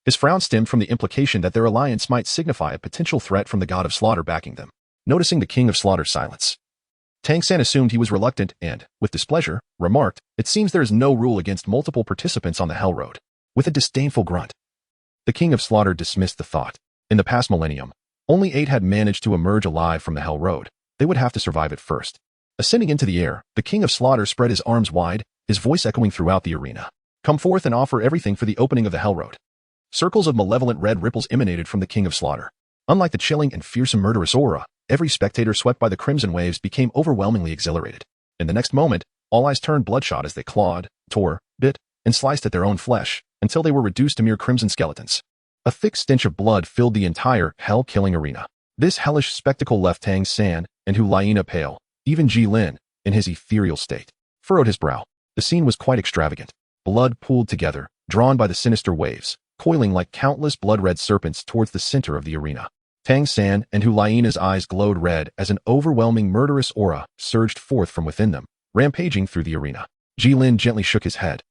S1: His frown stemmed from the implication that their alliance might signify a potential threat from the God of Slaughter backing them. Noticing the King of Slaughter's silence, Tang San assumed he was reluctant and, with displeasure, remarked, "It seems there is no rule against multiple participants on the Hell Road." With a disdainful grunt, the King of Slaughter dismissed the thought. In the past millennium, only 8 had managed to emerge alive from the Hell Road. They would have to survive it first. Ascending into the air, the King of Slaughter spread his arms wide, his voice echoing throughout the arena. "Come forth and offer everything for the opening of the Hell Road." Circles of malevolent red ripples emanated from the King of Slaughter. Unlike the chilling and fearsome murderous aura, every spectator swept by the crimson waves became overwhelmingly exhilarated. In the next moment, all eyes turned bloodshot as they clawed, tore, bit, and sliced at their own flesh, until they were reduced to mere crimson skeletons. A thick stench of blood filled the entire hell-killing arena. This hellish spectacle left Tang San and Hulaina pale. Even Gilin, in his ethereal state, furrowed his brow. The scene was quite extravagant. Blood pooled together, drawn by the sinister waves, coiling like countless blood-red serpents towards the center of the arena. Tang San and Hulaina's eyes glowed red as an overwhelming murderous aura surged forth from within them, rampaging through the arena. Gilin gently shook his head,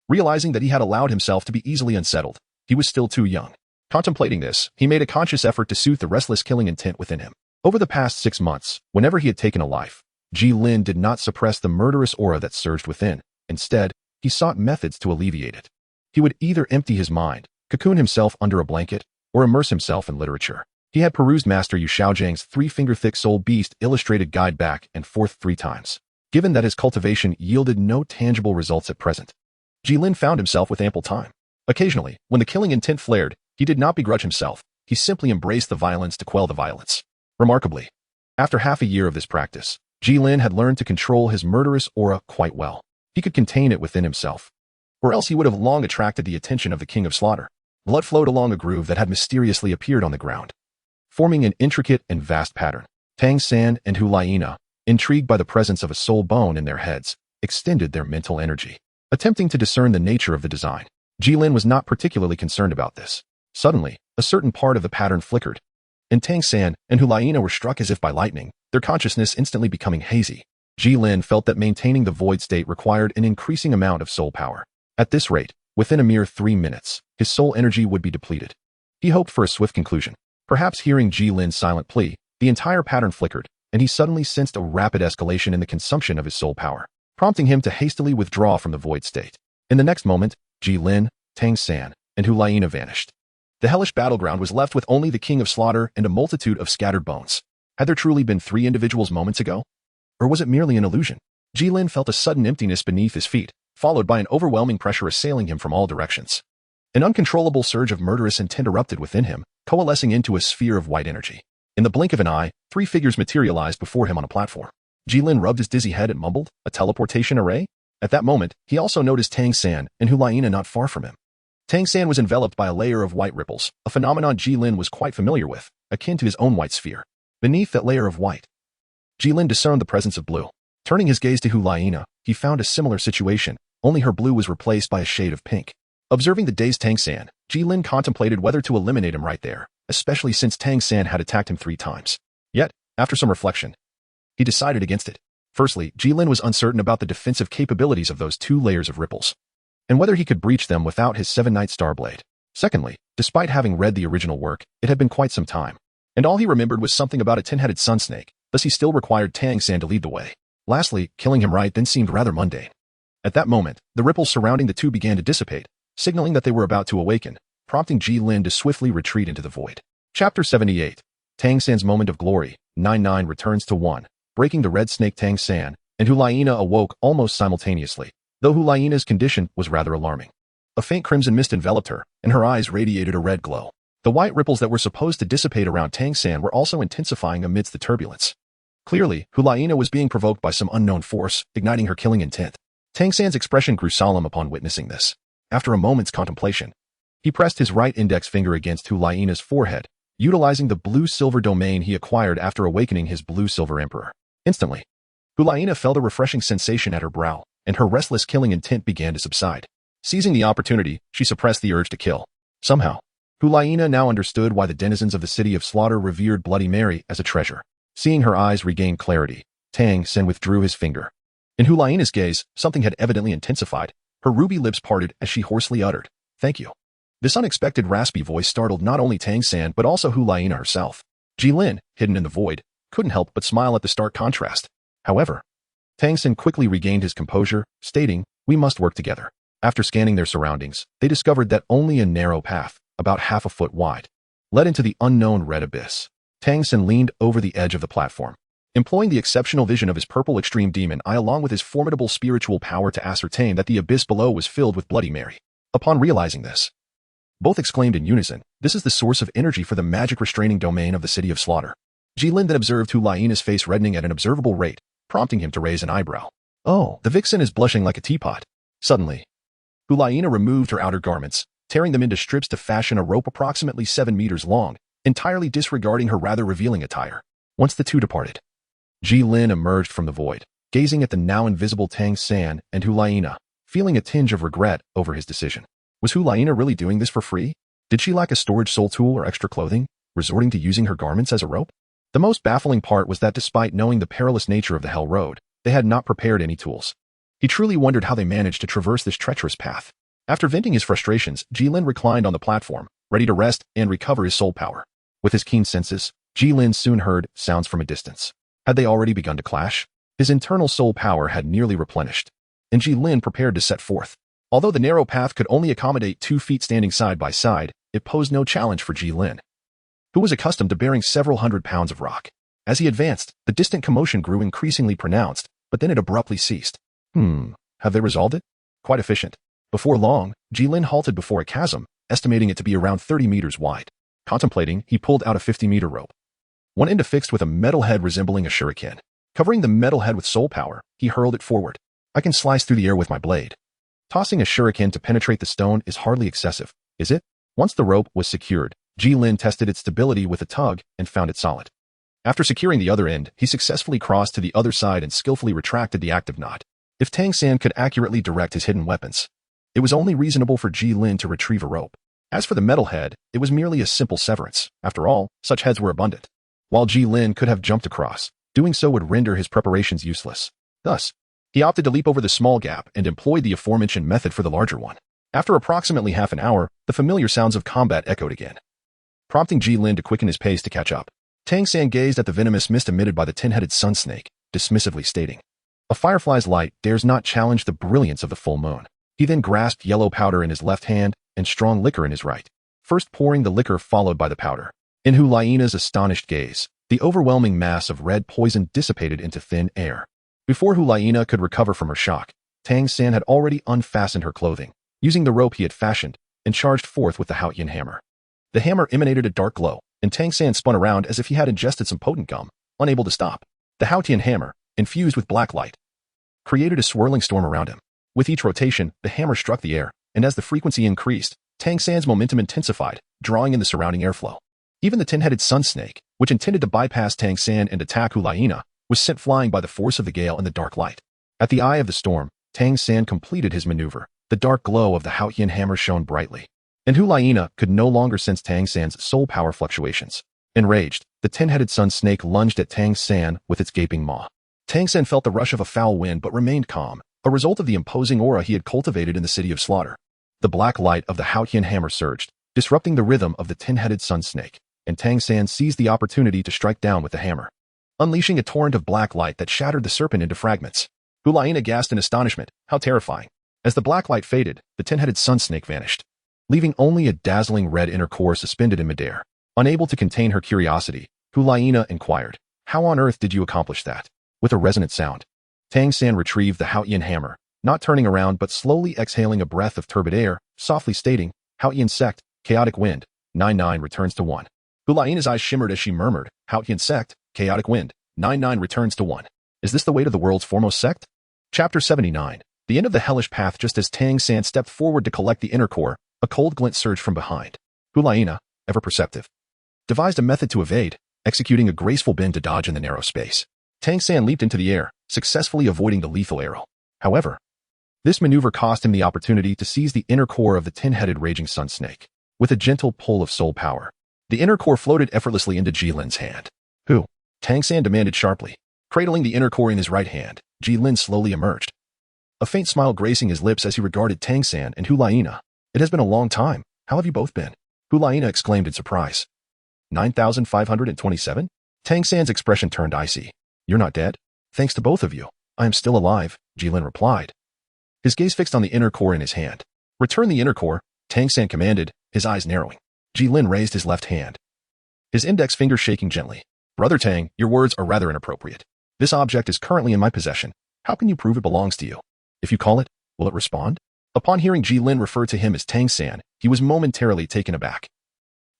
S1: realizing that he had allowed himself to be easily unsettled. He was still too young. Contemplating this, he made a conscious effort to soothe the restless killing intent within him. Over the past 6 months, whenever he had taken a life, Gilin did not suppress the murderous aura that surged within. Instead, he sought methods to alleviate it. He would either empty his mind, cocoon himself under a blanket, or immerse himself in literature. He had perused Master Yu Shaojiang's 3-finger-thick Soul Beast illustrated guide back and forth 3 times. Given that his cultivation yielded no tangible results at present, Gilin found himself with ample time. Occasionally, when the killing intent flared, he did not begrudge himself. He simply embraced the violence to quell the violence. Remarkably, After half a year of this practice, Gilin had learned to control his murderous aura quite well. He could contain it within himself, or else he would have long attracted the attention of the King of Slaughter. Blood flowed along a groove that had mysteriously appeared on the ground, forming an intricate and vast pattern. Tang San and Hulaina, intrigued by the presence of a soul bone in their heads, extended their mental energy, attempting to discern the nature of the design. Gilin was not particularly concerned about this. Suddenly, a certain part of the pattern flickered, and Tang San and Hulaina were struck as if by lightning, their consciousness instantly becoming hazy. Gilin felt that maintaining the void state required an increasing amount of soul power. At this rate, within a mere 3 minutes, his soul energy would be depleted. He hoped for a swift conclusion. Perhaps hearing Gilin's silent plea, the entire pattern flickered, and he suddenly sensed a rapid escalation in the consumption of his soul power, prompting him to hastily withdraw from the void state. In the next moment, Gilin, Tang San, and Hulaina vanished. The hellish battleground was left with only the King of Slaughter and a multitude of scattered bones. Had there truly been 3 individuals moments ago? Or was it merely an illusion? Gilin felt a sudden emptiness beneath his feet, followed by an overwhelming pressure assailing him from all directions. An uncontrollable surge of murderous intent erupted within him, coalescing into a sphere of white energy. In the blink of an eye, 3 figures materialized before him on a platform. Gilin rubbed his dizzy head and mumbled, "A teleportation array?" At that moment, he also noticed Tang San and Hulaina not far from him. Tang San was enveloped by a layer of white ripples, a phenomenon Gilin was quite familiar with, akin to his own white sphere. Beneath that layer of white, Gilin discerned the presence of blue. Turning his gaze to Hulaina, he found a similar situation, only her blue was replaced by a shade of pink. Observing the dazed Tang San, Gilin contemplated whether to eliminate him right there, especially since Tang San had attacked him 3 times. Yet, after some reflection, he decided against it. Firstly, Gilin was uncertain about the defensive capabilities of those 2 layers of ripples, and whether he could breach them without his 7-night star blade. Secondly, despite having read the original work, it had been quite some time, and all he remembered was something about a 10-headed sun snake, thus he still required Tang San to lead the way. Lastly, killing him right then seemed rather mundane. At that moment, the ripples surrounding the 2 began to dissipate, signaling that they were about to awaken, prompting Gilin to swiftly retreat into the void. Chapter 78. Tang San's Moment of Glory, 9-9 returns to 1, breaking the red snake. Tang San and Hulaina awoke almost simultaneously, though Hulaina's condition was rather alarming. A faint crimson mist enveloped her, and her eyes radiated a red glow. The white ripples that were supposed to dissipate around Tang San were also intensifying amidst the turbulence. Clearly, Hulaina was being provoked by some unknown force, igniting her killing intent. Tang San's expression grew solemn upon witnessing this. After a moment's contemplation, he pressed his right index finger against Hulaina's forehead, utilizing the blue-silver domain he acquired after awakening his blue-silver emperor. Instantly, Hulaina felt a refreshing sensation at her brow, and her restless killing intent began to subside. Seizing the opportunity, she suppressed the urge to kill. Somehow, Hulaina now understood why the denizens of the city of Slaughter revered Bloody Mary as a treasure. Seeing her eyes regain clarity, Tang San withdrew his finger. In Hulaina's gaze, something had evidently intensified. Her ruby lips parted as she hoarsely uttered, "Thank you." This unexpected raspy voice startled not only Tang San but also Hulaina herself. Gilin, hidden in the void, couldn't help but smile at the stark contrast. However, Tang San quickly regained his composure, stating, "We must work together." After scanning their surroundings, they discovered that only a narrow path, about half a foot wide, led into the unknown red abyss. Tang San leaned over the edge of the platform, employing the exceptional vision of his purple extreme demon eye along with his formidable spiritual power to ascertain that the abyss below was filled with Bloody Mary. Upon realizing this, both exclaimed in unison, "This is the source of energy for the magic restraining domain of the city of Slaughter." Gilin then observed Hulaina's face reddening at an observable rate, prompting him to raise an eyebrow. "Oh, the vixen is blushing like a teapot." Suddenly, Hulaina removed her outer garments, tearing them into strips to fashion a rope approximately 7 meters long, entirely disregarding her rather revealing attire. Once the 2 departed, Gilin emerged from the void, gazing at the now invisible Tang San and Hulaina, feeling a tinge of regret over his decision. Was Hulaina really doing this for free? Did she lack a storage soul tool or extra clothing, resorting to using her garments as a rope? The most baffling part was that despite knowing the perilous nature of the Hell Road, they had not prepared any tools. He truly wondered how they managed to traverse this treacherous path. After venting his frustrations, Gilin reclined on the platform, ready to rest and recover his soul power. With his keen senses, Gilin soon heard sounds from a distance. Had they already begun to clash? His internal soul power had nearly replenished, and Gilin prepared to set forth. Although the narrow path could only accommodate 2 feet standing side by side, it posed no challenge for Gilin, who was accustomed to bearing several hundred pounds of rock. As he advanced, the distant commotion grew increasingly pronounced, but then it abruptly ceased. Have they resolved it? Quite efficient. Before long, Gilin halted before a chasm, estimating it to be around 30 meters wide. Contemplating, he pulled out a 50-meter rope. one end affixed with a metal head resembling a shuriken. Covering the metal head with soul power, he hurled it forward. I can slice through the air with my blade. Tossing a shuriken to penetrate the stone is hardly excessive, is it? Once the rope was secured, Gilin tested its stability with a tug and found it solid. After securing the other end, he successfully crossed to the other side and skillfully retracted the active knot. If Tang San could accurately direct his hidden weapons, it was only reasonable for Gilin to retrieve a rope. As for the metal head, it was merely a simple severance. After all, such heads were abundant. While Gilin could have jumped across, doing so would render his preparations useless. Thus, he opted to leap over the small gap and employed the aforementioned method for the larger one. After approximately half an hour, the familiar sounds of combat echoed again, prompting Gilin to quicken his pace to catch up. Tang San gazed at the venomous mist emitted by the tin-headed sun snake, dismissively stating, "A firefly's light dares not challenge the brilliance of the full moon." He then grasped yellow powder in his left hand and strong liquor in his right, first pouring the liquor followed by the powder. In Hulaina's astonished gaze, the overwhelming mass of red poison dissipated into thin air. Before Hulaina could recover from her shock, Tang San had already unfastened her clothing, using the rope he had fashioned, and charged forth with the Haotian hammer. The hammer emanated a dark glow, and Tang San spun around as if he had ingested some potent gum, unable to stop. The Haotian hammer, infused with black light, created a swirling storm around him. With each rotation, the hammer struck the air, and as the frequency increased, Tang San's momentum intensified, drawing in the surrounding airflow. Even the tin-headed sun snake, which intended to bypass Tang San and attack Hulaina, was sent flying by the force of the gale and the dark light. At the eye of the storm, Tang San completed his maneuver. The dark glow of the Haotian hammer shone brightly, and Hulaina could no longer sense Tang San's soul power fluctuations. Enraged, the tin-headed sun snake lunged at Tang San with its gaping maw. Tang San felt the rush of a foul wind but remained calm, a result of the imposing aura he had cultivated in the city of slaughter. The black light of the Haotian hammer surged, disrupting the rhythm of the tin-headed sun snake, and Tang San seized the opportunity to strike down with the hammer, unleashing a torrent of black light that shattered the serpent into fragments. Hulaina gasped in astonishment. How terrifying. As the black light faded, the tin-headed sun snake vanished, leaving only a dazzling red inner core suspended in midair. Unable to contain her curiosity, Hulaina inquired, "How on earth did you accomplish that?" With a resonant sound, Tang San retrieved the Haotian hammer, not turning around but slowly exhaling a breath of turbid air, softly stating, "Haotian sect, chaotic wind, 99 returns to 1. Hulaina's eyes shimmered as she murmured, "Haotian sect, chaotic wind, 99 returns to 1. Is this the way to the world's foremost sect?" Chapter 79. The end of the hellish path. Just as Tang San stepped forward to collect the inner core, a cold glint surged from behind. Hulaina, ever perceptive, devised a method to evade, executing a graceful bend to dodge in the narrow space. Tang San leaped into the air, successfully avoiding the lethal arrow. However, this maneuver cost him the opportunity to seize the inner core of the tin-headed raging sun snake. With a gentle pull of soul power, the inner core floated effortlessly into Gilin's hand. "Who?" Tang San demanded sharply. Cradling the inner core in his right hand, Gilin slowly emerged, a faint smile gracing his lips as he regarded Tang San and Hulaina. "It has been a long time. How have you both been?" Hulaina exclaimed in surprise. 9,527? Tang San's expression turned icy. "You're not dead? Thanks to both of you, I am still alive," Gilin replied, his gaze fixed on the inner core in his hand. "Return the inner core," Tang San commanded, his eyes narrowing. Gilin raised his left hand, his index finger shaking gently. "Brother Tang, your words are rather inappropriate. This object is currently in my possession. How can you prove it belongs to you? If you call it, will it respond?" Upon hearing Gilin refer to him as Tang San, he was momentarily taken aback,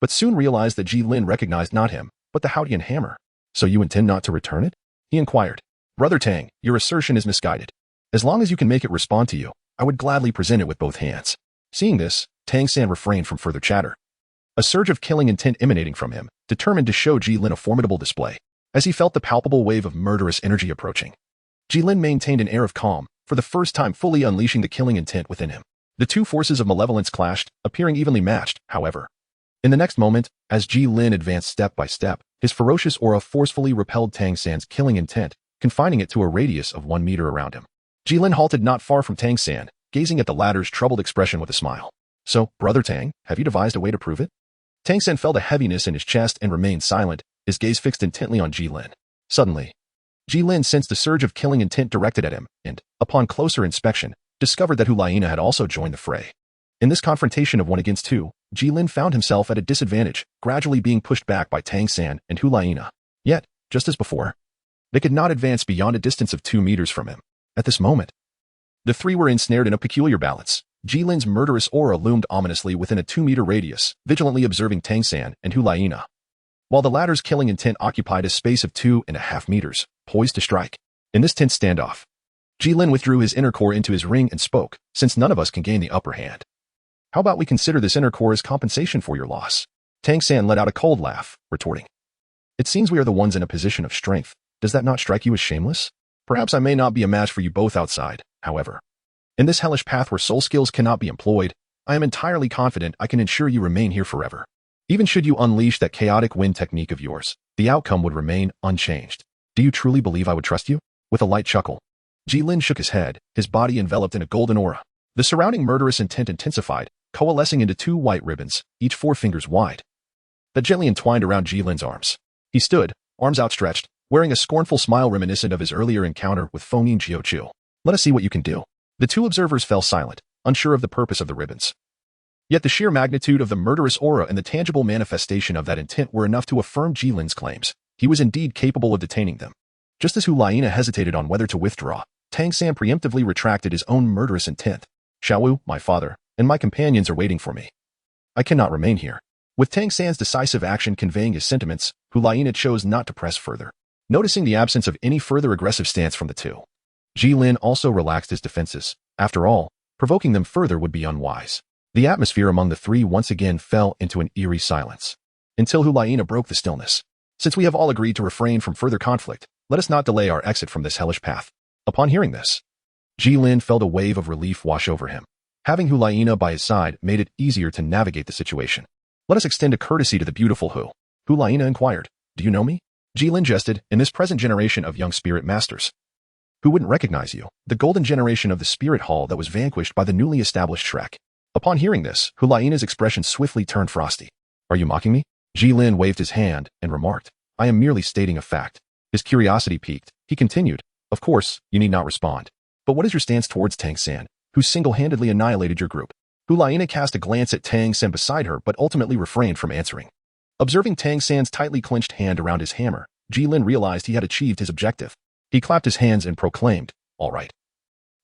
S1: but soon realized that Gilin recognized not him, but the Haotian hammer. "So you intend not to return it?" he inquired. "Brother Tang, your assertion is misguided. As long as you can make it respond to you, I would gladly present it with both hands." Seeing this, Tang San refrained from further chatter, a surge of killing intent emanating from him, determined to show Gilin a formidable display. As he felt the palpable wave of murderous energy approaching, Gilin maintained an air of calm, for the first time fully unleashing the killing intent within him. The two forces of malevolence clashed, appearing evenly matched, however. In the next moment, as Gilin advanced step by step, his ferocious aura forcefully repelled Tang San's killing intent, confining it to a radius of 1 meter around him. Gilin halted not far from Tang San, gazing at the latter's troubled expression with a smile. "So, Brother Tang, have you devised a way to prove it?" Tang San felt a heaviness in his chest and remained silent, his gaze fixed intently on Gilin. Suddenly, Gilin sensed a surge of killing intent directed at him, and, upon closer inspection, discovered that Hulaina had also joined the fray. In this confrontation of 1 against 2, Gilin found himself at a disadvantage, gradually being pushed back by Tang San and Hulaina. Yet, just as before, they could not advance beyond a distance of 2 meters from him. At this moment, the three were ensnared in a peculiar balance. Gilin's murderous aura loomed ominously within a 2-meter radius, vigilantly observing Tang San and Hulaina. while the latter's killing intent occupied a space of 2.5 meters, poised to strike. In this tense standoff, Gilin withdrew his inner core into his ring and spoke, "Since none of us can gain the upper hand, how about we consider this inner core as compensation for your loss?" Tang San let out a cold laugh, retorting, "It seems we are the ones in a position of strength. Does that not strike you as shameless? Perhaps I may not be a match for you both outside, however. In this hellish path where soul skills cannot be employed, I am entirely confident I can ensure you remain here forever. Even should you unleash that chaotic wind technique of yours, the outcome would remain unchanged. Do you truly believe I would trust you?" With a light chuckle, Gilin shook his head, his body enveloped in a golden aura. The surrounding murderous intent intensified, coalescing into 2 white ribbons, each 4 fingers wide, that gently entwined around Jilin's arms. He stood, arms outstretched, wearing a scornful smile reminiscent of his earlier encounter with Fengyin Jiuqiu. "Let us see what you can do." The 2 observers fell silent, unsure of the purpose of the ribbons. Yet the sheer magnitude of the murderous aura and the tangible manifestation of that intent were enough to affirm Jilin's claims. He was indeed capable of detaining them. Just as Hu Laina hesitated on whether to withdraw, Tang San preemptively retracted his own murderous intent. "Xiaowu, my father, and my companions are waiting for me. I cannot remain here." With Tang San's decisive action conveying his sentiments, Hu Laina chose not to press further. Noticing the absence of any further aggressive stance from the 2, Gilin also relaxed his defenses. After all, provoking them further would be unwise. The atmosphere among the 3 once again fell into an eerie silence, until Hu Laina broke the stillness. "Since we have all agreed to refrain from further conflict, let us not delay our exit from this hellish path." Upon hearing this, Gilin felt a wave of relief wash over him. Having Hu Laina by his side made it easier to navigate the situation. "Let us extend a courtesy to the beautiful Hu." Hu Laina inquired, "Do you know me?" Gilin jested, "In this present generation of young spirit masters, who wouldn't recognize you? The golden generation of the spirit hall that was vanquished by the newly established Shrek." Upon hearing this, Hu Laina's expression swiftly turned frosty. "Are you mocking me?" Gilin waved his hand and remarked, "I am merely stating a fact." His curiosity piqued. He continued, "Of course, you need not respond. But what is your stance towards Tang San, who single-handedly annihilated your group?" Hu Laina cast a glance at Tang San beside her but ultimately refrained from answering. Observing Tang San's tightly clenched hand around his hammer, Gilin realized he had achieved his objective. He clapped his hands and proclaimed, "All right.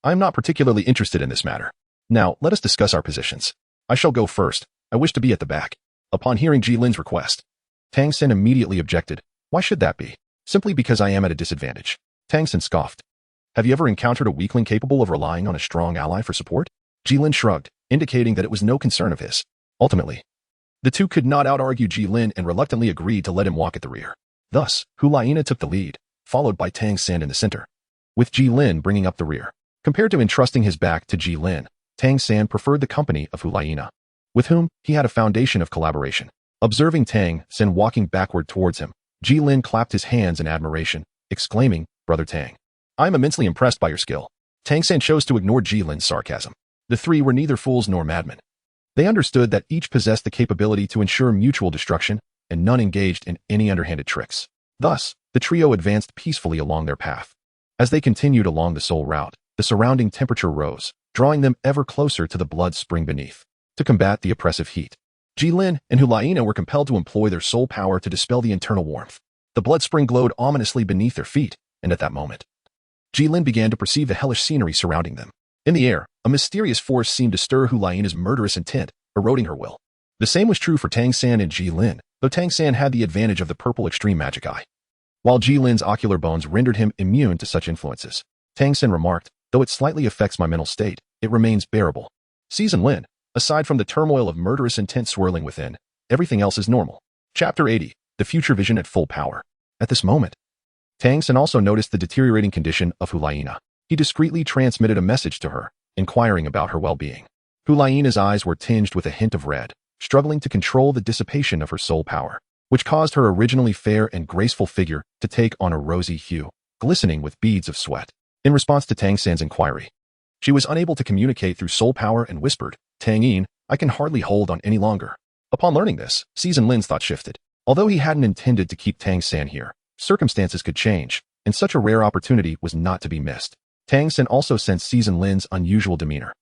S1: I am not particularly interested in this matter. Now, let us discuss our positions. I shall go first. I wish to be at the back." Upon hearing Jilin's request, Tang San immediately objected. "Why should that be?" "Simply because I am at a disadvantage." Tang San scoffed. "Have you ever encountered a weakling capable of relying on a strong ally for support?" Gilin shrugged, indicating that it was no concern of his. Ultimately, the 2 could not out-argue Gilin and reluctantly agreed to let him walk at the rear. Thus, Hu Laina took the lead, followed by Tang San in the center, with Gilin bringing up the rear. Compared to entrusting his back to Gilin, Tang San preferred the company of Hu Laina, with whom he had a foundation of collaboration. Observing Tang San walking backward towards him, Gilin clapped his hands in admiration, exclaiming, "Brother Tang, I am immensely impressed by your skill." Tang San chose to ignore Jilin's sarcasm. The 3 were neither fools nor madmen. They understood that each possessed the capability to ensure mutual destruction, and none engaged in any underhanded tricks. Thus, the trio advanced peacefully along their path. As they continued along the soul route, the surrounding temperature rose, drawing them ever closer to the blood spring beneath. To combat the oppressive heat, Gilin and Hu Laina were compelled to employ their soul power to dispel the internal warmth. The blood spring glowed ominously beneath their feet, and at that moment, Gilin began to perceive the hellish scenery surrounding them. In the air, a mysterious force seemed to stir Hu Laina's murderous intent, eroding her will. The same was true for Tang San and Gilin, though Tang San had the advantage of the purple extreme magic eye. While Jilin's ocular bones rendered him immune to such influences, Tang San remarked, "Though it slightly affects my mental state, it remains bearable." Season Lin, aside from the turmoil of murderous intent swirling within, everything else is normal. Chapter 80, The Future Vision at Full Power. At this moment, Tang San also noticed the deteriorating condition of Hu Laina. He discreetly transmitted a message to her, inquiring about her well-being. Hu Laina's eyes were tinged with a hint of red, struggling to control the dissipation of her soul power, which caused her originally fair and graceful figure to take on a rosy hue, glistening with beads of sweat. In response to Tang San's inquiry, she was unable to communicate through soul power and whispered, "Tang Yin, I can hardly hold on any longer." Upon learning this, Season Lin's thought shifted. Although he hadn't intended to keep Tang San here, circumstances could change, and such a rare opportunity was not to be missed. Tang San also sensed Season Lin's unusual demeanor,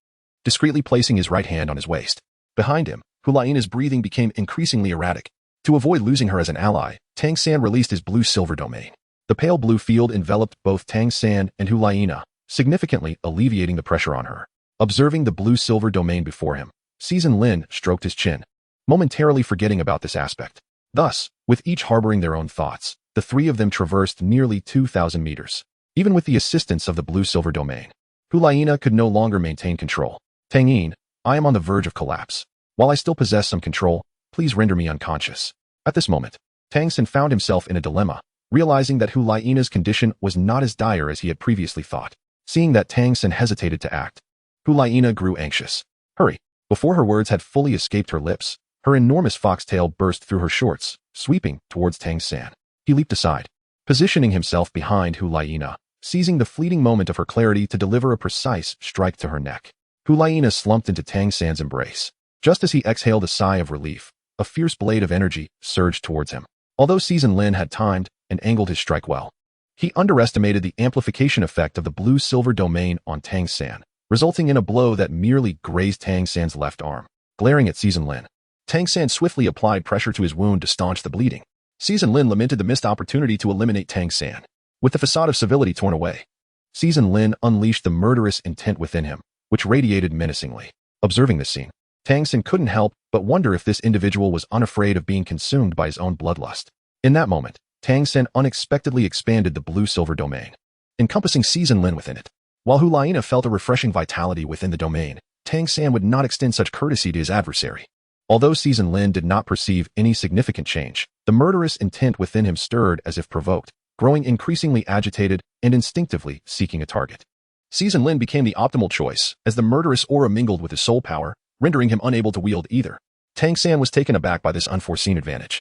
S1: discreetly placing his right hand on his waist. Behind him, Hu Laina's breathing became increasingly erratic. To avoid losing her as an ally, Tang San released his blue-silver domain. The pale blue field enveloped both Tang San and Hu Laina, significantly alleviating the pressure on her. Observing the blue-silver domain before him, Season Lin stroked his chin, momentarily forgetting about this aspect. Thus, with each harboring their own thoughts, the three of them traversed nearly 2,000 meters. Even with the assistance of the blue-silver domain, Hulaina could no longer maintain control. Tangyin, I am on the verge of collapse. While I still possess some control, please render me unconscious. At this moment, Tang Xin found himself in a dilemma, realizing that Hulaina's condition was not as dire as he had previously thought. Seeing that Tang Xin hesitated to act, Hulaina grew anxious. Hurry! Before her words had fully escaped her lips, her enormous foxtail burst through her shorts, sweeping towards Tang San. He leaped aside, positioning himself behind Hulaina, seizing the fleeting moment of her clarity to deliver a precise strike to her neck. Hulaina slumped into Tang San's embrace. Just as he exhaled a sigh of relief, a fierce blade of energy surged towards him. Although Season Lin had timed and angled his strike well, he underestimated the amplification effect of the blue-silver domain on Tang San, resulting in a blow that merely grazed Tang San's left arm. Glaring at Season Lin, Tang San swiftly applied pressure to his wound to staunch the bleeding. Season Lin lamented the missed opportunity to eliminate Tang San. With the facade of civility torn away, Season Lin unleashed the murderous intent within him, which radiated menacingly. Observing this scene, Tang San couldn't help but wonder if this individual was unafraid of being consumed by his own bloodlust. In that moment, Tang San unexpectedly expanded the blue-silver domain, encompassing Season Lin within it. While Hulaina felt a refreshing vitality within the domain, Tang San would not extend such courtesy to his adversary. Although Season Lin did not perceive any significant change, the murderous intent within him stirred as if provoked, growing increasingly agitated and instinctively seeking a target. Season Lin became the optimal choice, as the murderous aura mingled with his soul power, rendering him unable to wield either. Tang San was taken aback by this unforeseen advantage.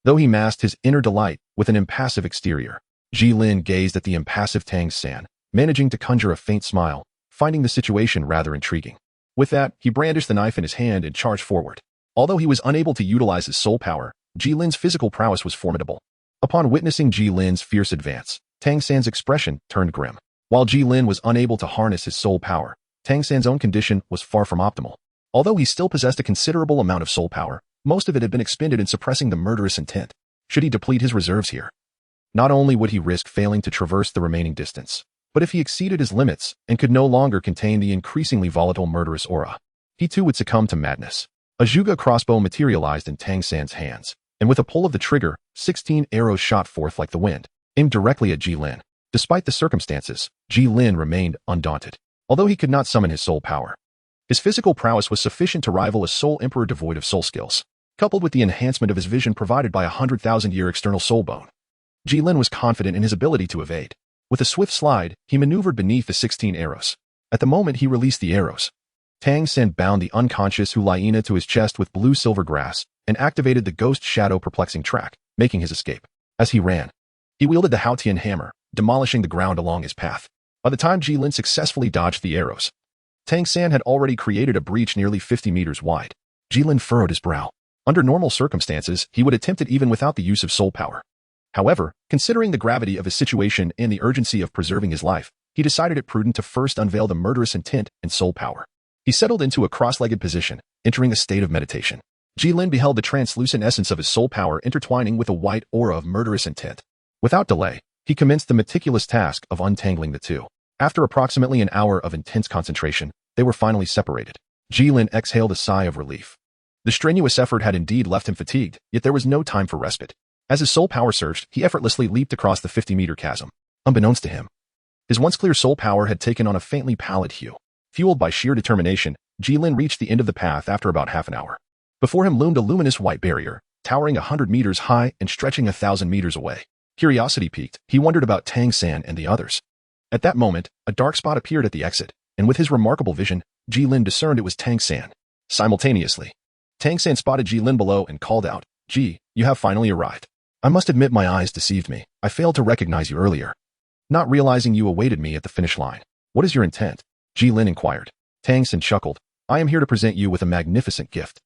S1: Though he masked his inner delight with an impassive exterior, Gilin gazed at the impassive Tang San, managing to conjure a faint smile, finding the situation rather intriguing. With that, he brandished the knife in his hand and charged forward. Although he was unable to utilize his soul power, Gilin's physical prowess was formidable. Upon witnessing Gilin's fierce advance, Tang San's expression turned grim. While Gilin was unable to harness his soul power, Tang San's own condition was far from optimal. Although he still possessed a considerable amount of soul power, most of it had been expended in suppressing the murderous intent. Should he deplete his reserves here, not only would he risk failing to traverse the remaining distance, but if he exceeded his limits and could no longer contain the increasingly volatile murderous aura, he too would succumb to madness. A Zhuge crossbow materialized in Tang San's hands, and with a pull of the trigger, 16 arrows shot forth like the wind, aimed directly at Gilin. Despite the circumstances, Gilin remained undaunted. Although he could not summon his soul power, his physical prowess was sufficient to rival a soul emperor devoid of soul skills. Coupled with the enhancement of his vision provided by a 100,000-year external soul bone, Gilin was confident in his ability to evade. With a swift slide, he maneuvered beneath the 16 arrows. At the moment he released the arrows, Tang San bound the unconscious Hulaina to his chest with blue-silver grass and activated the ghost shadow perplexing track, making his escape. As he ran, he wielded the Haotian hammer, demolishing the ground along his path. By the time Gilin successfully dodged the arrows, Tang San had already created a breach nearly 50 meters wide. Gilin furrowed his brow. Under normal circumstances, he would attempt it even without the use of soul power. However, considering the gravity of his situation and the urgency of preserving his life, he decided it prudent to first unveil the murderous intent and soul power. He settled into a cross-legged position, entering a state of meditation. Gilin beheld the translucent essence of his soul power intertwining with a white aura of murderous intent. Without delay, he commenced the meticulous task of untangling the two. After approximately an hour of intense concentration, they were finally separated. Gilin exhaled a sigh of relief. The strenuous effort had indeed left him fatigued, yet there was no time for respite. As his soul power surged, he effortlessly leaped across the 50-meter chasm. Unbeknownst to him, his once clear soul power had taken on a faintly pallid hue. Fueled by sheer determination, Gilin reached the end of the path after about half an hour. Before him loomed a luminous white barrier, towering 100 meters high and stretching 1,000 meters away. Curiosity piqued, he wondered about Tang San and the others. At that moment, a dark spot appeared at the exit, and with his remarkable vision, Gilin discerned it was Tang San. Simultaneously, Tang San spotted Gilin below and called out, "G, you have finally arrived. I must admit my eyes deceived me. I failed to recognize you earlier, not realizing you awaited me at the finish line. What is your intent?" Gilin inquired. Tang San chuckled. "I am here to present you with a magnificent gift."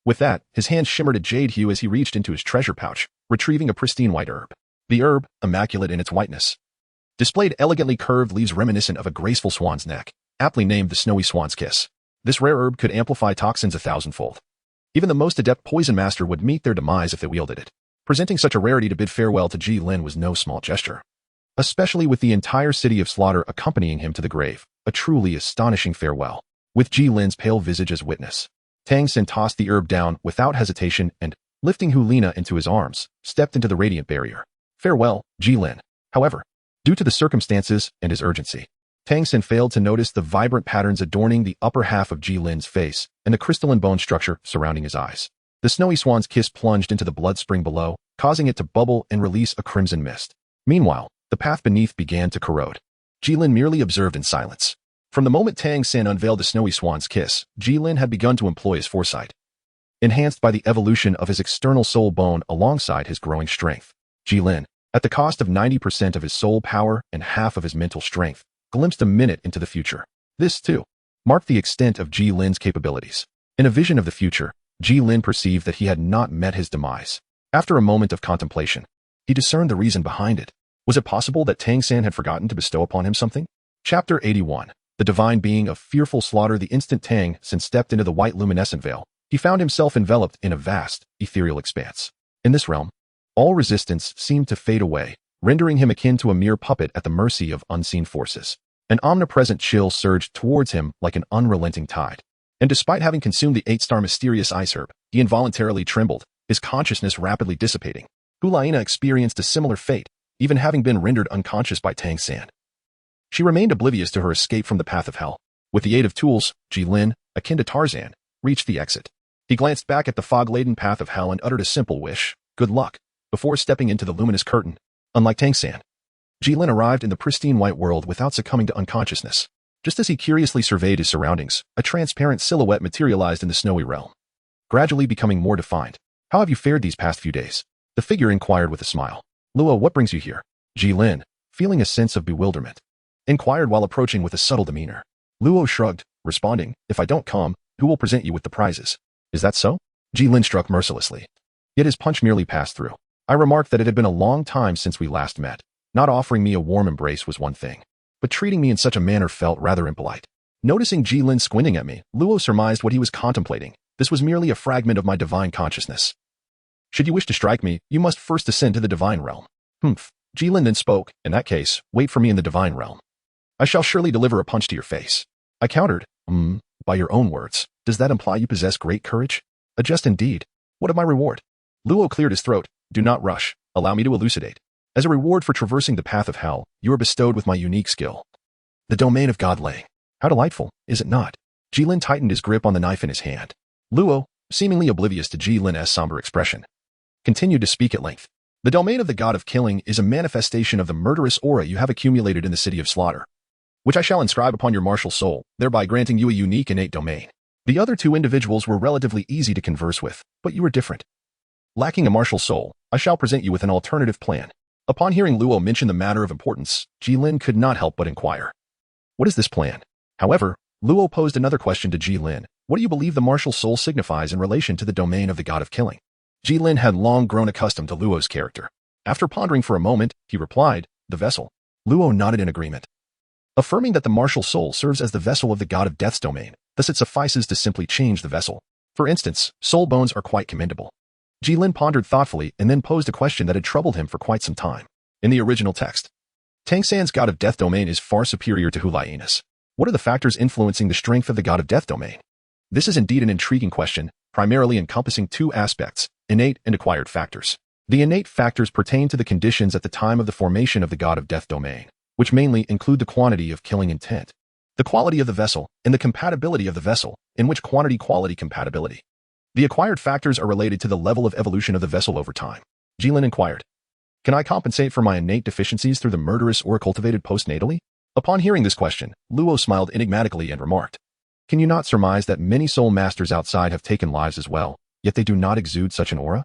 S1: With that, his hand shimmered a jade hue as he reached into his treasure pouch, retrieving a pristine white herb. The herb, immaculate in its whiteness, displayed elegantly curved leaves reminiscent of a graceful swan's neck, aptly named the snowy swan's kiss. This rare herb could amplify toxins 1,000-fold. Even the most adept poison master would meet their demise if they wielded it. Presenting such a rarity to bid farewell to Gilin was no small gesture, especially with the entire city of Slaughter accompanying him to the grave, a truly astonishing farewell. With Gilin's pale visage as witness, Tang San tossed the herb down without hesitation and, Lifting Hulina into his arms, stepped into the radiant barrier. Farewell, Gilin. However, due to the circumstances and his urgency, Tang Xin failed to notice the vibrant patterns adorning the upper half of Jilin's face and the crystalline bone structure surrounding his eyes. The snowy swan's kiss plunged into the blood spring below, causing it to bubble and release a crimson mist. Meanwhile, the path beneath began to corrode. Gilin merely observed in silence. From the moment Tang Xin unveiled the snowy swan's kiss, Gilin had begun to employ his foresight, enhanced by the evolution of his external soul bone alongside his growing strength. Gilin, at the cost of 90% of his soul power and half of his mental strength, glimpsed a minute into the future. This, too, marked the extent of Jilin's capabilities. In a vision of the future, Gilin perceived that he had not met his demise. After a moment of contemplation, he discerned the reason behind it. Was it possible that Tang Xin had forgotten to bestow upon him something? Chapter 81. The divine being of fearful slaughter. The instant Tang Xin stepped into the white luminescent veil, he found himself enveloped in a vast, ethereal expanse. In this realm, all resistance seemed to fade away, rendering him akin to a mere puppet at the mercy of unseen forces. An omnipresent chill surged towards him like an unrelenting tide. And despite having consumed the 8-star mysterious ice herb, he involuntarily trembled, his consciousness rapidly dissipating. Hulina experienced a similar fate, even having been rendered unconscious by Tang Xin. She remained oblivious to her escape from the path of hell. With the aid of tools, Gilin, akin to Tarzan, reached the exit. He glanced back at the fog-laden path of hell and uttered a simple wish, good luck, before stepping into the luminous curtain. Unlike Tang Xin, Gilin arrived in the pristine white world without succumbing to unconsciousness. Just as he curiously surveyed his surroundings, a transparent silhouette materialized in the snowy realm, gradually becoming more defined. How have you fared these past few days? The figure inquired with a smile. Luo, what brings you here? Gilin, feeling a sense of bewilderment, inquired while approaching with a subtle demeanor. Luo shrugged, responding, if I don't come, who will present you with the prizes? Is that so? Gilin struck mercilessly. Yet his punch merely passed through. I remarked that it had been a long time since we last met. Not offering me a warm embrace was one thing, but treating me in such a manner felt rather impolite. Noticing Gilin squinting at me, Luo surmised what he was contemplating. This was merely a fragment of my divine consciousness. Should you wish to strike me, you must first ascend to the divine realm. Humph. Gilin then spoke, in that case, wait for me in the divine realm. I shall surely deliver a punch to your face. I countered, by your own words. Does that imply you possess great courage? A jest indeed. What of my reward? Luo cleared his throat. Do not rush. Allow me to elucidate. As a reward for traversing the path of hell, you are bestowed with my unique skill, the domain of God-laying. How delightful, is it not? Gilin tightened his grip on the knife in his hand. Luo, seemingly oblivious to Gilin's somber expression, continued to speak at length. The domain of the god of killing is a manifestation of the murderous aura you have accumulated in the city of slaughter, which I shall inscribe upon your martial soul, thereby granting you a unique innate domain. The other two individuals were relatively easy to converse with, but you were different. Lacking a martial soul, I shall present you with an alternative plan. Upon hearing Luo mention the matter of importance, Gilin could not help but inquire. What is this plan? However, Luo posed another question to Gilin. What do you believe the martial soul signifies in relation to the domain of the god of killing? Gilin had long grown accustomed to Luo's character. After pondering for a moment, he replied, the vessel. Luo nodded in agreement, affirming that the martial soul serves as the vessel of the god of death's domain, thus it suffices to simply change the vessel. For instance, soul bones are quite commendable. Gilin pondered thoughtfully and then posed a question that had troubled him for quite some time. In the original text, Tang Xin's god of death domain is far superior to Hulina's. What are the factors influencing the strength of the god of death domain? This is indeed an intriguing question, primarily encompassing two aspects, innate and acquired factors. The innate factors pertain to the conditions at the time of the formation of the god of death domain, which mainly include the quantity of killing intent, the quality of the vessel, and the compatibility of the vessel, in which quantity-quality compatibility. The acquired factors are related to the level of evolution of the vessel over time. Gilin inquired, can I compensate for my innate deficiencies through the murderous or cultivated postnatally? Upon hearing this question, Luo smiled enigmatically and remarked, can you not surmise that many soul masters outside have taken lives as well, yet they do not exude such an aura?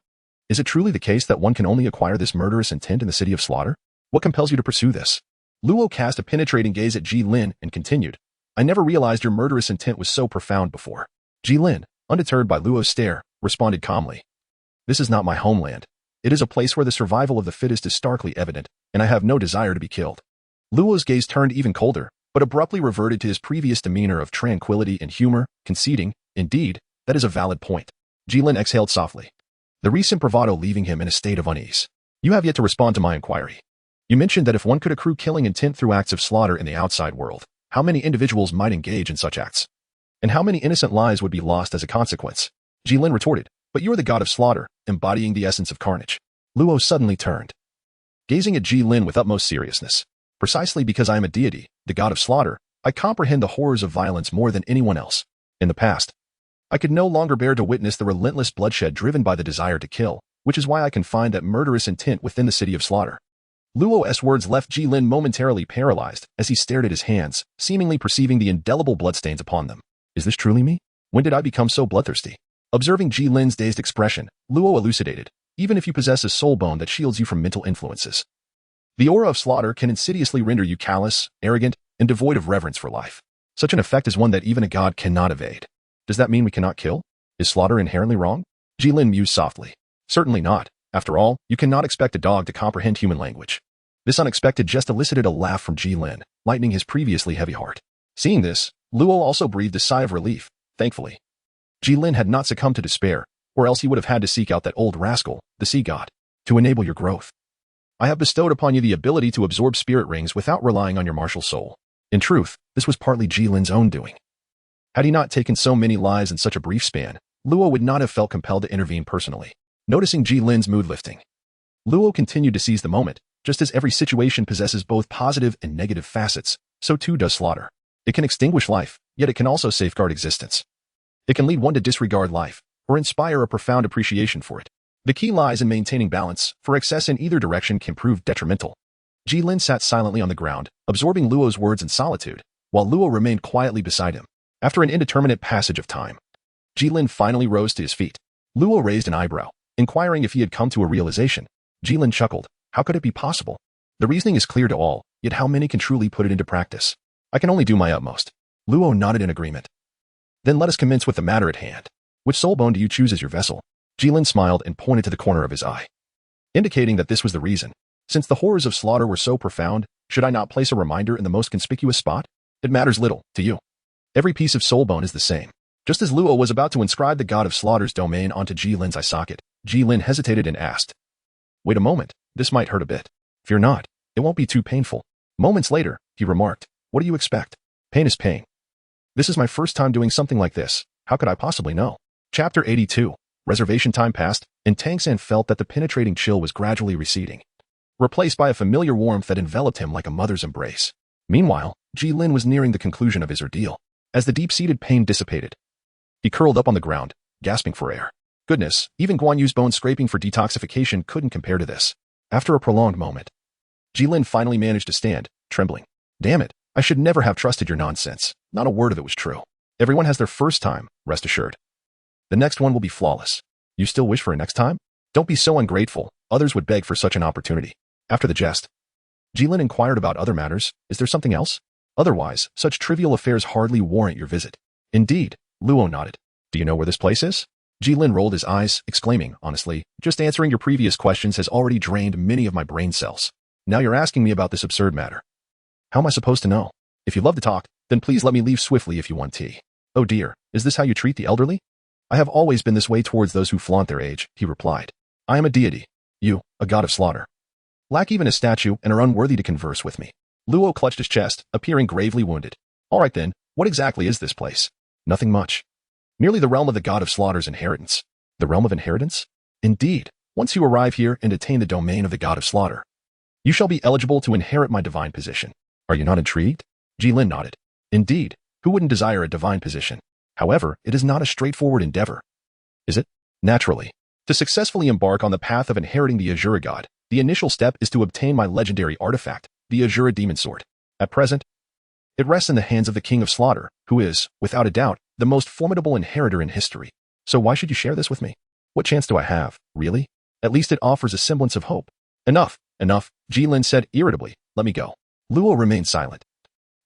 S1: Is it truly the case that one can only acquire this murderous intent in the city of slaughter? What compels you to pursue this? Luo cast a penetrating gaze at Gilin and continued, I never realized your murderous intent was so profound before. Gilin, undeterred by Luo's stare, responded calmly, this is not my homeland. It is a place where the survival of the fittest is starkly evident, and I have no desire to be killed. Luo's gaze turned even colder, but abruptly reverted to his previous demeanor of tranquility and humor, conceding, indeed, that is a valid point. Gilin exhaled softly, the recent bravado leaving him in a state of unease. You have yet to respond to my inquiry. You mentioned that if one could accrue killing intent through acts of slaughter in the outside world, how many individuals might engage in such acts? And how many innocent lives would be lost as a consequence? Gilin retorted, But you're the god of slaughter, embodying the essence of carnage. Luo suddenly turned, gazing at Gilin with utmost seriousness. Precisely because I am a deity, the god of slaughter, I comprehend the horrors of violence more than anyone else. In the past, I could no longer bear to witness the relentless bloodshed driven by the desire to kill, which is why I can find that murderous intent within the city of slaughter. Luo's words left Gilin momentarily paralyzed as he stared at his hands, seemingly perceiving the indelible bloodstains upon them. Is this truly me? When did I become so bloodthirsty? Observing Gilin's dazed expression, Luo elucidated, even if you possess a soul bone that shields you from mental influences, the aura of slaughter can insidiously render you callous, arrogant, and devoid of reverence for life. Such an effect is one that even a god cannot evade. Does that mean we cannot kill? Is slaughter inherently wrong? Gilin mused softly. Certainly not. After all, you cannot expect a dog to comprehend human language. This unexpected jest elicited a laugh from Gilin, lightening his previously heavy heart. Seeing this, Luo also breathed a sigh of relief, thankfully. Gilin had not succumbed to despair, or else he would have had to seek out that old rascal, the sea god, to enable your growth. I have bestowed upon you the ability to absorb spirit rings without relying on your martial soul. In truth, this was partly Gilin's own doing. Had he not taken so many lives in such a brief span, Luo would not have felt compelled to intervene personally. Noticing Gilin's mood lifting, Luo continued to seize the moment. Just as every situation possesses both positive and negative facets, so too does slaughter. It can extinguish life, yet it can also safeguard existence. It can lead one to disregard life, or inspire a profound appreciation for it. The key lies in maintaining balance, for excess in either direction can prove detrimental. Gilin sat silently on the ground, absorbing Luo's words in solitude, while Luo remained quietly beside him. After an indeterminate passage of time, Gilin finally rose to his feet. Luo raised an eyebrow, inquiring if he had come to a realization. Gilin chuckled. How could it be possible? The reasoning is clear to all, yet how many can truly put it into practice? I can only do my utmost. Luo nodded in agreement. Then let us commence with the matter at hand. Which soul bone do you choose as your vessel? Gilin smiled and pointed to the corner of his eye, indicating that this was the reason. Since the horrors of slaughter were so profound, should I not place a reminder in the most conspicuous spot? It matters little, to you. Every piece of soul bone is the same. Just as Luo was about to inscribe the god of slaughter's domain onto Gilin's eye socket, Gilin hesitated and asked, Wait a moment. This might hurt a bit. Fear not. It won't be too painful. Moments later, he remarked, What do you expect? Pain is pain. This is my first time doing something like this. How could I possibly know? Chapter 82. Reservation time passed, and Tangsan felt that the penetrating chill was gradually receding, replaced by a familiar warmth that enveloped him like a mother's embrace. Meanwhile, Gilin was nearing the conclusion of his ordeal. As the deep-seated pain dissipated, he curled up on the ground, gasping for air. Goodness, even Guan Yu's bone scraping for detoxification couldn't compare to this. After a prolonged moment, Gilin finally managed to stand, trembling. Damn it, I should never have trusted your nonsense. Not a word of it was true. Everyone has their first time, rest assured. The next one will be flawless. You still wish for a next time? Don't be so ungrateful. Others would beg for such an opportunity. After the jest, Gilin inquired about other matters. Is there something else? Otherwise, such trivial affairs hardly warrant your visit. Indeed, Luo nodded. Do you know where this place is? Gilin rolled his eyes, exclaiming, honestly, just answering your previous questions has already drained many of my brain cells. Now you're asking me about this absurd matter. How am I supposed to know? If you love to talk, then please let me leave swiftly if you want tea. Oh dear, is this how you treat the elderly? I have always been this way towards those who flaunt their age, he replied. I am a deity. You, a god of slaughter, lack even a statue and are unworthy to converse with me. Luo clutched his chest, appearing gravely wounded. All right then, what exactly is this place? Nothing much. Merely the realm of the god of slaughter's inheritance. The realm of inheritance? Indeed, once you arrive here and attain the domain of the god of slaughter, you shall be eligible to inherit my divine position. Are you not intrigued? Gilin nodded. Indeed, who wouldn't desire a divine position? However, it is not a straightforward endeavor. Is it? Naturally. To successfully embark on the path of inheriting the Azura god, the initial step is to obtain my legendary artifact, the Azura demon sword. At present, it rests in the hands of the king of slaughter, who is, without a doubt, the most formidable inheritor in history. So why should you share this with me? What chance do I have, really? At least it offers a semblance of hope. Enough, Gilin said irritably. Let me go. Luo remained silent,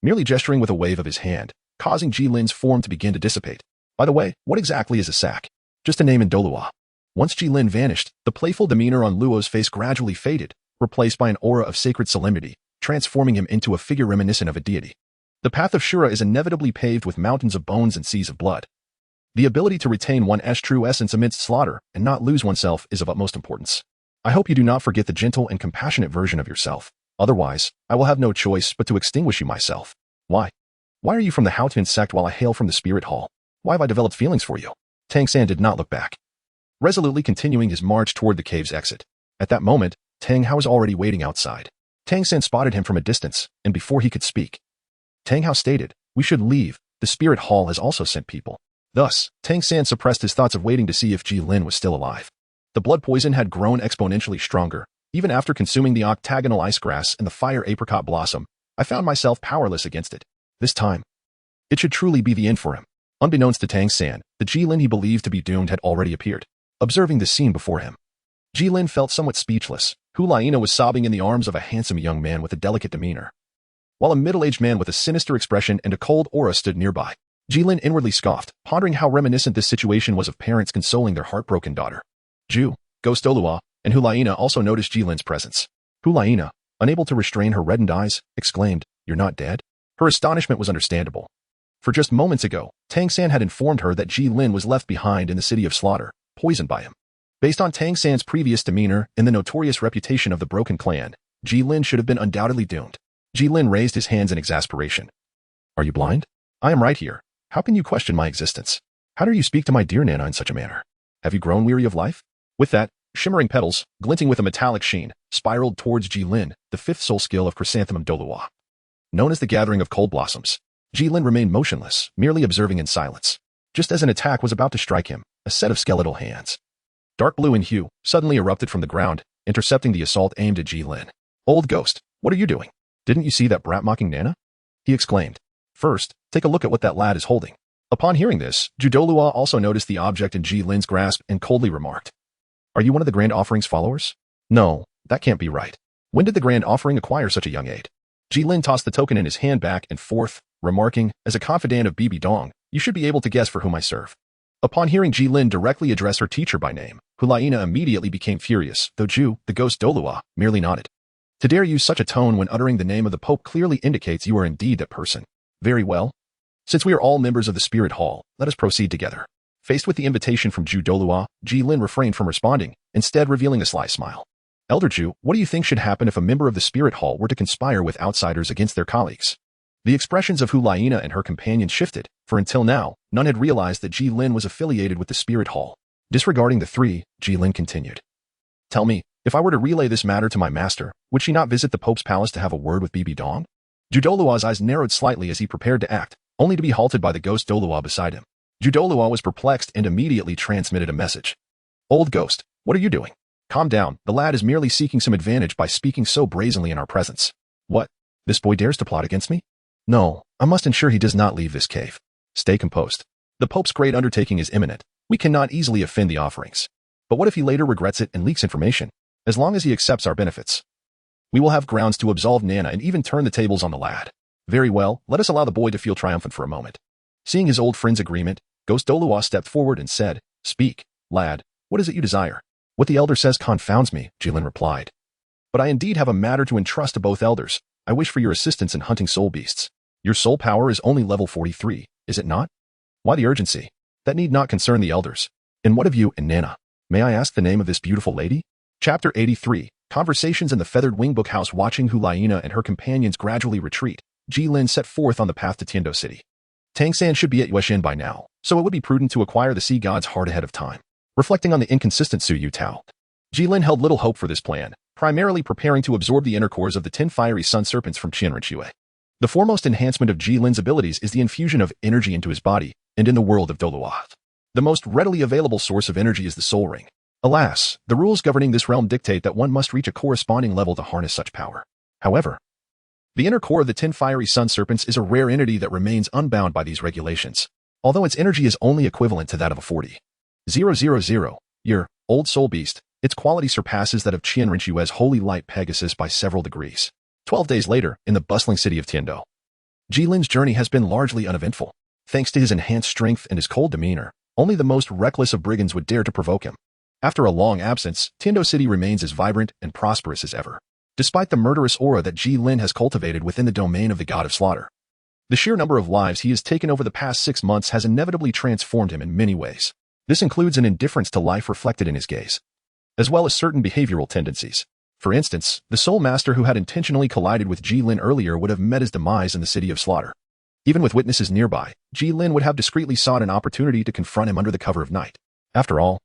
S1: merely gesturing with a wave of his hand, causing Gilin's form to begin to dissipate. By the way, what exactly is a sack? Just a name in Douluo. Once Gilin vanished, the playful demeanor on Luo's face gradually faded, replaced by an aura of sacred solemnity, transforming him into a figure reminiscent of a deity. The path of Shura is inevitably paved with mountains of bones and seas of blood. The ability to retain one's true essence amidst slaughter and not lose oneself is of utmost importance. I hope you do not forget the gentle and compassionate version of yourself. Otherwise, I will have no choice but to extinguish you myself. Why? Why are you from the Haotian sect while I hail from the spirit hall? Why have I developed feelings for you? Tangsan did not look back. resolutely continuing his march toward the cave's exit. At that moment, Tang Hao was already waiting outside. Tang San spotted him from a distance, and before he could speak, Tang Hao stated, "We should leave. The spirit hall has also sent people." Thus, Tang San suppressed his thoughts of waiting to see if Gilin was still alive. The blood poison had grown exponentially stronger. Even after consuming the octagonal ice grass and the fire apricot blossom, I found myself powerless against it. This time, it should truly be the end for him. Unbeknownst to Tang San, the Gilin he believed to be doomed had already appeared. Observing the scene before him, Gilin felt somewhat speechless. Hulaina was sobbing in the arms of a handsome young man with a delicate demeanor, while a middle-aged man with a sinister expression and a cold aura stood nearby. Gilin inwardly scoffed, pondering how reminiscent this situation was of parents consoling their heartbroken daughter. Ju, Ghost Douluo, and Hulaina also noticed Gilin's presence. Hulaina, unable to restrain her reddened eyes, exclaimed, "You're not dead?" Her astonishment was understandable. For just moments ago, Tang San had informed her that Gilin was left behind in the city of slaughter, poisoned by him. Based on Tang San's previous demeanor and the notorious reputation of the Broken Clan, Gilin should have been undoubtedly doomed. Gilin raised his hands in exasperation. "Are you blind? I am right here. How can you question my existence? How dare you speak to my dear Nana in such a manner? Have you grown weary of life?" With that, shimmering petals, glinting with a metallic sheen, spiraled towards Gilin, the fifth soul skill of Chrysanthemum Douluo. Known as the Gathering of Cold Blossoms, Gilin remained motionless, merely observing in silence. Just as an attack was about to strike him, a set of skeletal hands, dark blue in hue, suddenly erupted from the ground, intercepting the assault aimed at Gilin. "Old ghost, what are you doing? Didn't you see that brat mocking Nana?" he exclaimed. "First, take a look at what that lad is holding." Upon hearing this, Douluo also noticed the object in Gilin's grasp and coldly remarked, "Are you one of the Grand Offering's followers?" "No, that can't be right. When did the Grand Offering acquire such a young aid?" Gilin tossed the token in his hand back and forth, remarking, "As a confidant of Bibi Dong, you should be able to guess for whom I serve." Upon hearing Gilin directly address her teacher by name, Hulaina immediately became furious, though Ju, the ghost Douluo, merely nodded. To dare use such a tone when uttering the name of the Pope clearly indicates you are indeed that person. Very well. Since we are all members of the Spirit Hall, let us proceed together. Faced with the invitation from Ju Douluo, Gilin refrained from responding, instead revealing a sly smile. "Elder Ju, what do you think should happen if a member of the Spirit Hall were to conspire with outsiders against their colleagues?" The expressions of Hulaina and her companions shifted, for until now, none had realized that Gilin was affiliated with the Spirit Hall. Disregarding the three, Gilin continued. "Tell me, if I were to relay this matter to my master, would she not visit the Pope's palace to have a word with Bibi Dong?" Ju Douluo's eyes narrowed slightly as he prepared to act, only to be halted by the ghost Douluo beside him. Ju Douluo was perplexed and immediately transmitted a message. "Old ghost, what are you doing? Calm down, the lad is merely seeking some advantage by speaking so brazenly in our presence." "What? This boy dares to plot against me?" "No, I must ensure he does not leave this cave." "Stay composed. The Pope's great undertaking is imminent. We cannot easily offend the offerings. But what if he later regrets it and leaks information? As long as he accepts our benefits, we will have grounds to absolve Nana and even turn the tables on the lad." "Very well, let us allow the boy to feel triumphant for a moment." Seeing his old friend's agreement, Ghost Douluo stepped forward and said, "Speak, lad, what is it you desire?" "What the elder says confounds me," Gilin replied. "But I indeed have a matter to entrust to both elders. I wish for your assistance in hunting soul beasts. Your soul power is only level 43, is it not? Why the urgency? That need not concern the elders. And what of you and Nana? May I ask the name of this beautiful lady?" Chapter 83, Conversations in the Feathered Wing Bookhouse. Watching Hulaina and her companions gradually retreat, Gilin set forth on the path to Tiando City. Tang San should be at Yueshin by now, so it would be prudent to acquire the sea god's heart ahead of time. Reflecting on the inconsistent Su Yu Tao, Gilin held little hope for this plan, primarily preparing to absorb the inner cores of the 10 fiery sun serpents from Qianrenxue. The foremost enhancement of Gilin's abilities is the infusion of energy into his body, and in the world of Douluo, the most readily available source of energy is the soul ring. Alas, the rules governing this realm dictate that one must reach a corresponding level to harness such power. However, the inner core of the 10 fiery sun serpents is a rare entity that remains unbound by these regulations, although its energy is only equivalent to that of a 40,000-year-old soul beast. Its quality surpasses that of Qianrenxue's holy light Pegasus by several degrees. 12 days later, in the bustling city of Tiando, Gilin's journey has been largely uneventful. Thanks to his enhanced strength and his cold demeanor, only the most reckless of brigands would dare to provoke him. After a long absence, Tiando City remains as vibrant and prosperous as ever, despite the murderous aura that Gilin has cultivated within the domain of the god of slaughter. The sheer number of lives he has taken over the past 6 months has inevitably transformed him in many ways. This includes an indifference to life reflected in his gaze, as well as certain behavioral tendencies. For instance, the Soul Master who had intentionally collided with Gilin earlier would have met his demise in the city of slaughter. Even with witnesses nearby, Gilin would have discreetly sought an opportunity to confront him under the cover of night. After all,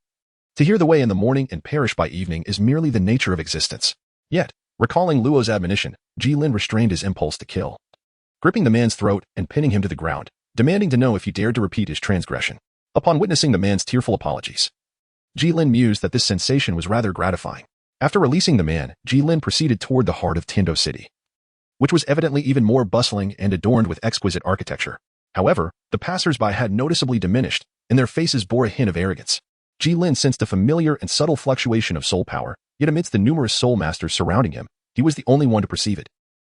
S1: To hear the way in the morning and perish by evening is merely the nature of existence. Yet, recalling Luo's admonition, Gilin restrained his impulse to kill, gripping the man's throat and pinning him to the ground, demanding to know if he dared to repeat his transgression. Upon witnessing the man's tearful apologies, Gilin mused that this sensation was rather gratifying. After releasing the man, Gilin proceeded toward the heart of Tindo City, which was evidently even more bustling and adorned with exquisite architecture. However, the passers-by had noticeably diminished, and their faces bore a hint of arrogance. Gilin sensed a familiar and subtle fluctuation of soul power, yet amidst the numerous soul masters surrounding him, he was the only one to perceive it.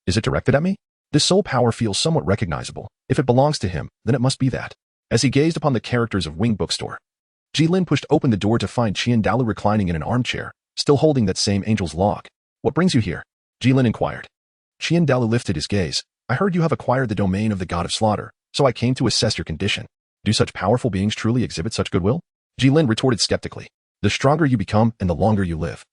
S1: Is it directed at me? This soul power feels somewhat recognizable. If it belongs to him, then it must be that. As he gazed upon the characters of Wing Bookstore, Gilin pushed open the door to find Douluo reclining in an armchair, still holding that same angel's log. What brings you here? Gilin inquired. Douluo lifted his gaze. I heard you have acquired the domain of the god of slaughter, so I came to assess your condition. Do such powerful beings truly exhibit such goodwill? Gilin retorted skeptically. The stronger you become and the longer you live,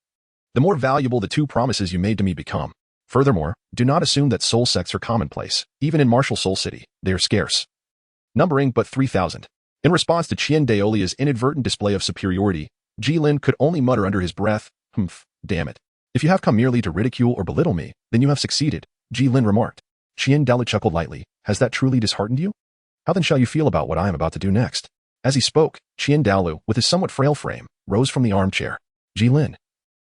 S1: the more valuable the two promises you made to me become. Furthermore, do not assume that soul sects are commonplace. Even in Martial Soul City, they are scarce, numbering but 3,000. In response to Douluo's inadvertent display of superiority, Gilin could only mutter under his breath, damn it. If you have come merely to ridicule or belittle me, then you have succeeded, Gilin remarked. Douluo chuckled lightly. Has that truly disheartened you? How then shall you feel about what I am about to do next? As he spoke, Douluo, with his somewhat frail frame, rose from the armchair. Gilin,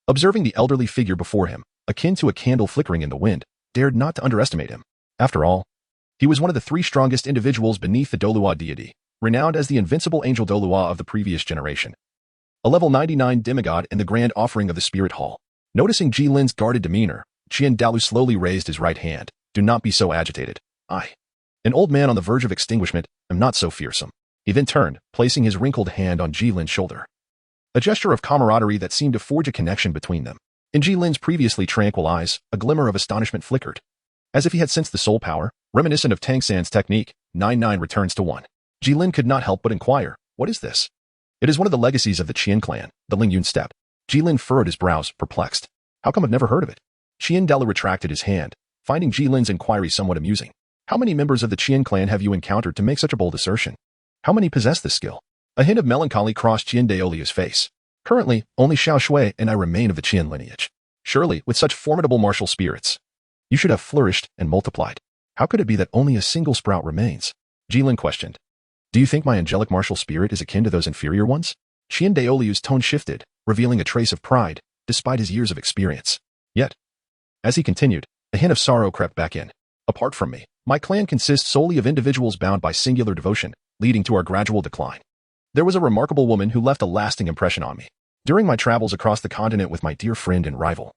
S1: observing the elderly figure before him, akin to a candle flickering in the wind, dared not to underestimate him. After all, he was one of the 3 strongest individuals beneath the Douluo deity, renowned as the invincible angel Douluo of the previous generation, a level 99 demigod in the grand offering of the Spirit Hall. Noticing Gilin's guarded demeanor, Douluo slowly raised his right hand. Do not be so agitated. I, an old man on the verge of extinguishment, am not so fearsome. He then turned, placing his wrinkled hand on Gilin's shoulder, a gesture of camaraderie that seemed to forge a connection between them. In Gilin's previously tranquil eyes, a glimmer of astonishment flickered. As if he had sensed the soul power, reminiscent of Tang San's technique, 9-9 returns to 1. Gilin could not help but inquire, what is this? It is one of the legacies of the Qian clan, the Lingyun step. Gilin furrowed his brows, perplexed. How come I've never heard of it? Douluo retracted his hand, finding Gilin's inquiry somewhat amusing. How many members of the Qian clan have you encountered to make such a bold assertion? How many possess this skill? A hint of melancholy crossed Douluo's face. Currently, only Xiao Shui and I remain of the Qian lineage. Surely, with such formidable martial spirits, you should have flourished and multiplied. How could it be that only a single sprout remains? Gilin questioned. Do you think my angelic martial spirit is akin to those inferior ones? Douluo's tone shifted, revealing a trace of pride, despite his years of experience. Yet, as he continued, a hint of sorrow crept back in. Apart from me, my clan consists solely of individuals bound by singular devotion, leading to our gradual decline. There was a remarkable woman who left a lasting impression on me. During my travels across the continent with my dear friend and rival,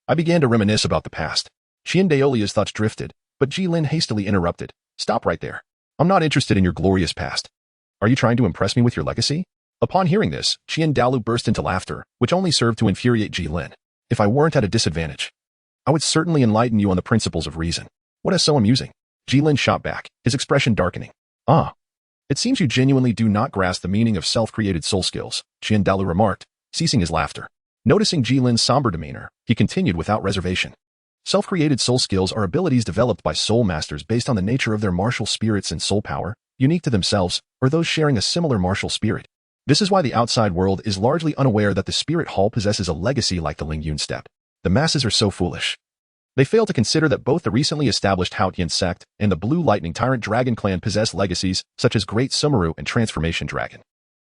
S1: I began to reminisce about the past. Douluo's thoughts drifted, but Gilin hastily interrupted. Stop right there. I'm not interested in your glorious past. Are you trying to impress me with your legacy? Upon hearing this, Douluo burst into laughter, which only served to infuriate Gilin. If I weren't at a disadvantage, I would certainly enlighten you on the principles of reason. What is so amusing? Gilin shot back, his expression darkening. Ah. It seems you genuinely do not grasp the meaning of self-created soul skills, Douluo remarked, ceasing his laughter. Noticing Gilin's somber demeanor, he continued without reservation. Self-created soul skills are abilities developed by soul masters based on the nature of their martial spirits and soul power, unique to themselves, or those sharing a similar martial spirit. This is why the outside world is largely unaware that the Spirit Hall possesses a legacy like the Lingyun step. The masses are so foolish. They fail to consider that both the recently established Haotian sect and the Blue Lightning Tyrant Dragon clan possess legacies such as Great Sumeru and Transformation Dragon.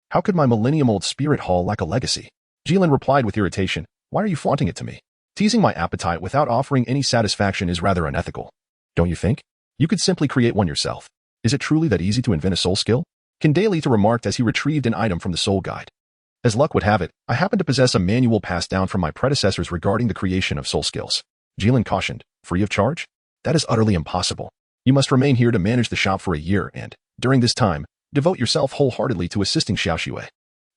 S1: How could my millennium-old Spirit Hall lack a legacy? Gilin replied with irritation. Why are you flaunting it to me? Teasing my appetite without offering any satisfaction is rather unethical. Don't you think? You could simply create one yourself. Is it truly that easy to invent a soul skill? Douluo remarked as he retrieved an item from the soul guide. As luck would have it, I happen to possess a manual passed down from my predecessors regarding the creation of soul skills. Gilin cautioned. Free of charge? That is utterly impossible. You must remain here to manage the shop for a year and, during this time, devote yourself wholeheartedly to assisting Xiao Shui.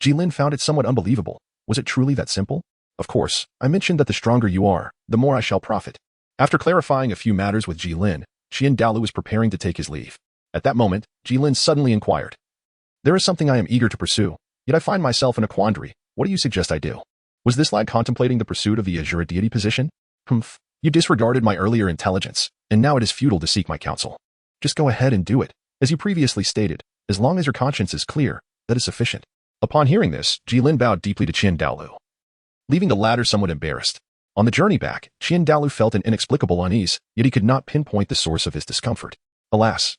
S1: Gilin found it somewhat unbelievable. Was it truly that simple? Of course, I mentioned that the stronger you are, the more I shall profit. After clarifying a few matters with Gilin, Douluo was preparing to take his leave. At that moment, Gilin suddenly inquired. There is something I am eager to pursue, yet I find myself in a quandary. What do you suggest I do? Was this lad contemplating the pursuit of the Azure deity position? Humph. You disregarded my earlier intelligence, and now it is futile to seek my counsel. Just go ahead and do it. As you previously stated, as long as your conscience is clear, that is sufficient. Upon hearing this, Gilin bowed deeply to Douluo, leaving the latter somewhat embarrassed. On the journey back, Douluo felt an inexplicable unease, yet he could not pinpoint the source of his discomfort. Alas,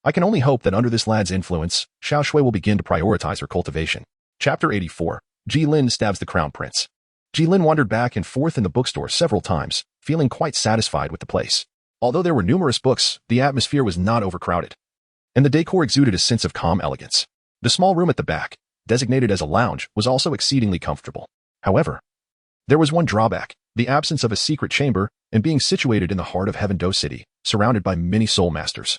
S1: I can only hope that under this lad's influence, Xiao Shui will begin to prioritize her cultivation. Chapter 84. Gilin stabs the Crown Prince. Gilin wandered back and forth in the bookstore several times, feeling quite satisfied with the place. Although there were numerous books, the atmosphere was not overcrowded, and the decor exuded a sense of calm elegance. The small room at the back, designated as a lounge, was also exceedingly comfortable. However, there was one drawback: the absence of a secret chamber and being situated in the heart of Heaven-Do City, surrounded by many soul masters.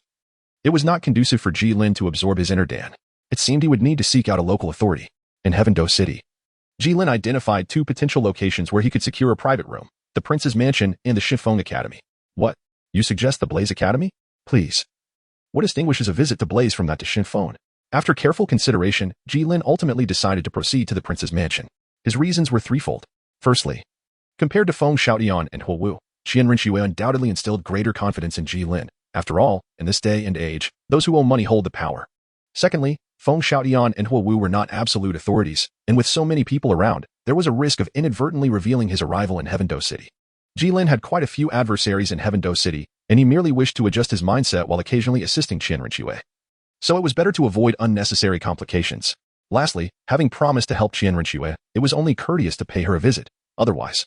S1: It was not conducive for Gilin to absorb his inner Dan. It seemed he would need to seek out a local authority. In Heaven-Do City, Gilin identified two potential locations where he could secure a private room: the Prince's Mansion and the Chiffon Academy. What? You suggest the Blaze Academy? Please. What distinguishes a visit to Blaze from that to Chiffon? After careful consideration, Gilin ultimately decided to proceed to the Prince's Mansion. His reasons were threefold. Firstly, compared to Feng Xiaotian and Huowu, Qian Rinxue undoubtedly instilled greater confidence in Gilin. After all, in this day and age, those who own money hold the power. Secondly, Feng Xiaotian and Huowu were not absolute authorities, and with so many people around, there was a risk of inadvertently revealing his arrival in Heaven-Do City. Gilin had quite a few adversaries in Heaven-Do City, and he merely wished to adjust his mindset while occasionally assisting Qian Rinxue. So it was better to avoid unnecessary complications. Lastly, having promised to help Qian Rinxue, it was only courteous to pay her a visit. Otherwise,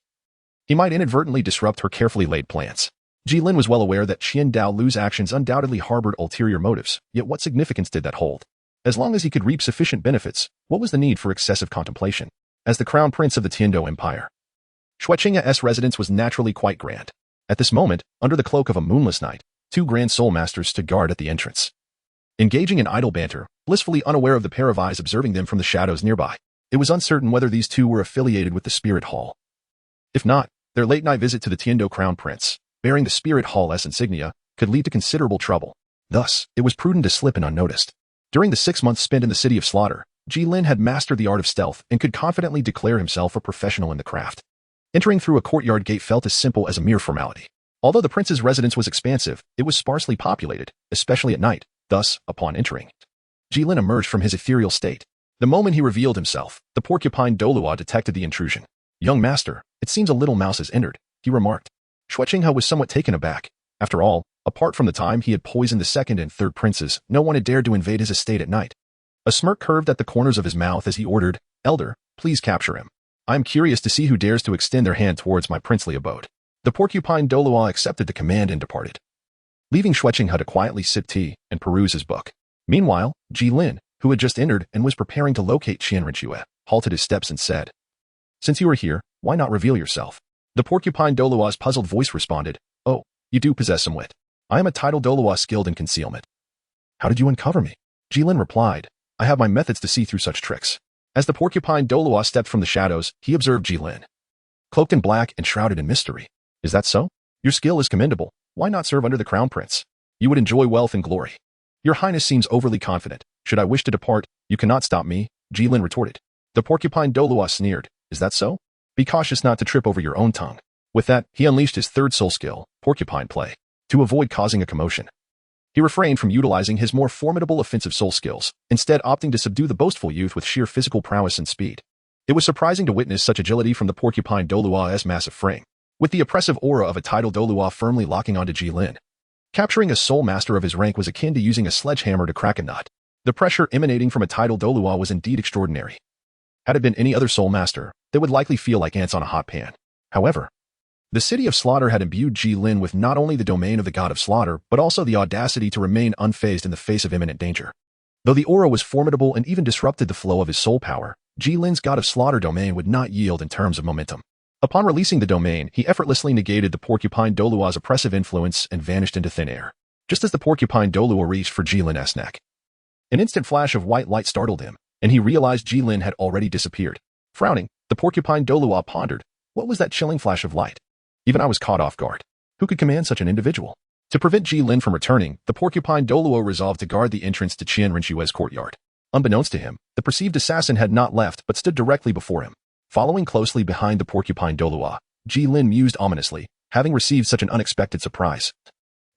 S1: he might inadvertently disrupt her carefully laid plans. Gilin was well aware that Douluo's actions undoubtedly harbored ulterior motives, yet what significance did that hold? As long as he could reap sufficient benefits, what was the need for excessive contemplation? As the crown prince of the Tiando Empire, Shueqing's residence was naturally quite grand. At this moment, under the cloak of a moonless night, two grand soul masters stood guard at the entrance, engaging in idle banter, blissfully unaware of the pair of eyes observing them from the shadows nearby. It was uncertain whether these two were affiliated with the Spirit Hall. If not, their late-night visit to the Tiando Crown Prince, bearing the Spirit Hall-s insignia, could lead to considerable trouble. Thus, it was prudent to slip in unnoticed. During the 6 months spent in the City of Slaughter, Gilin had mastered the art of stealth and could confidently declare himself a professional in the craft. Entering through a courtyard gate felt as simple as a mere formality. Although the prince's residence was expansive, it was sparsely populated, especially at night. Thus, upon entering, Gilin emerged from his ethereal state. The moment he revealed himself, the porcupine Douluo detected the intrusion. "Young master, it seems a little mouse has entered," he remarked. Shueqinghe was somewhat taken aback. After all, apart from the time he had poisoned the second and third princes, no one had dared to invade his estate at night. A smirk curved at the corners of his mouth as he ordered, "Elder, please capture him. I am curious to see who dares to extend their hand towards my princely abode." The porcupine Douluo accepted the command and departed, leaving Shueqinghe to quietly sip tea and peruse his book. Meanwhile, Gilin, who had just entered and was preparing to locate Qian Rinxue, halted his steps and said, "Since you are here, why not reveal yourself?" The porcupine Douluo's puzzled voice responded, "Oh, you do possess some wit. I am a title Douluo skilled in concealment." "How did you uncover me?" Gilin replied, "I have my methods to see through such tricks." As the porcupine Douluo stepped from the shadows, he observed Gilin, cloaked in black and shrouded in mystery. "Is that so? Your skill is commendable. Why not serve under the crown prince? You would enjoy wealth and glory." "Your highness seems overly confident. Should I wish to depart, you cannot stop me," Gilin retorted. The porcupine Douluo sneered, "Is that so? Be cautious not to trip over your own tongue." With that, he unleashed his third soul skill, porcupine play, to avoid causing a commotion. He refrained from utilizing his more formidable offensive soul skills, instead opting to subdue the boastful youth with sheer physical prowess and speed. It was surprising to witness such agility from the porcupine Douluo's massive frame, with the oppressive aura of a title Douluo firmly locking onto Gilin. Capturing a soul master of his rank was akin to using a sledgehammer to crack a nut. The pressure emanating from a title Douluo was indeed extraordinary. Had it been any other soul master, they would likely feel like ants on a hot pan. However, the City of Slaughter had imbued Gilin with not only the domain of the god of slaughter, but also the audacity to remain unfazed in the face of imminent danger. Though the aura was formidable and even disrupted the flow of his soul power, Gilin's god of slaughter domain would not yield in terms of momentum. Upon releasing the domain, he effortlessly negated the porcupine Douluo's oppressive influence and vanished into thin air, just as the porcupine Douluo reached for Gilin's neck. An instant flash of white light startled him, and he realized Gilin had already disappeared. Frowning, the porcupine Douluo pondered, what was that chilling flash of light? Even I was caught off guard. Who could command such an individual? To prevent Gilin from returning, the porcupine Douluo resolved to guard the entrance to Qian Rinxue's courtyard. Unbeknownst to him, the perceived assassin had not left but stood directly before him. Following closely behind the porcupine Douluo, Gilin mused ominously, having received such an unexpected surprise.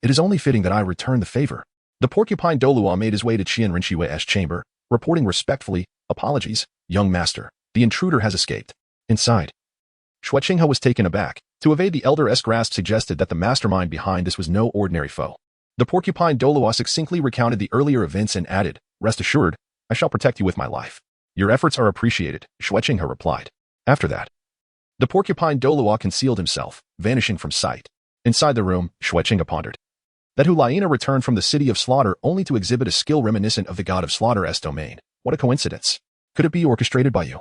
S1: "It is only fitting that I return the favor." The porcupine Douluo made his way to Qian Rinxue's chamber, reporting respectfully, "Apologies, Young master, the intruder has escaped. Inside. Xue Qinghe was taken aback. To evade the elder's grasp suggested that the mastermind behind this was no ordinary foe. The porcupine Douluo succinctly recounted the earlier events and added, "Rest assured, I shall protect you with my life." "Your efforts are appreciated," Xue Qinghe replied. After that, the porcupine Douluo concealed himself, vanishing from sight. Inside the room, Xue Qinghe pondered. That Hulaina returned from the city of slaughter only to exhibit a skill reminiscent of the god of slaughter's domain. What a coincidence. Could it be orchestrated by you?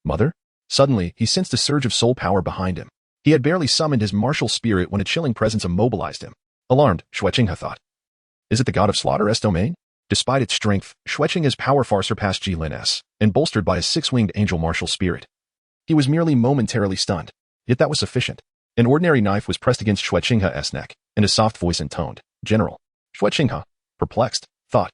S1: Mother? Suddenly, he sensed a surge of soul power behind him. He had barely summoned his martial spirit when a chilling presence immobilized him. Alarmed, Xue Qinghe thought. Is it the god of slaughter's domain? Despite its strength, Xue Qinghe's power far surpassed Gilin's, and bolstered by a six-winged angel martial spirit. He was merely momentarily stunned, yet that was sufficient. An ordinary knife was pressed against Xue Qinghe's neck, and a soft voice intoned, "General." Xue Qinghe, perplexed, thought.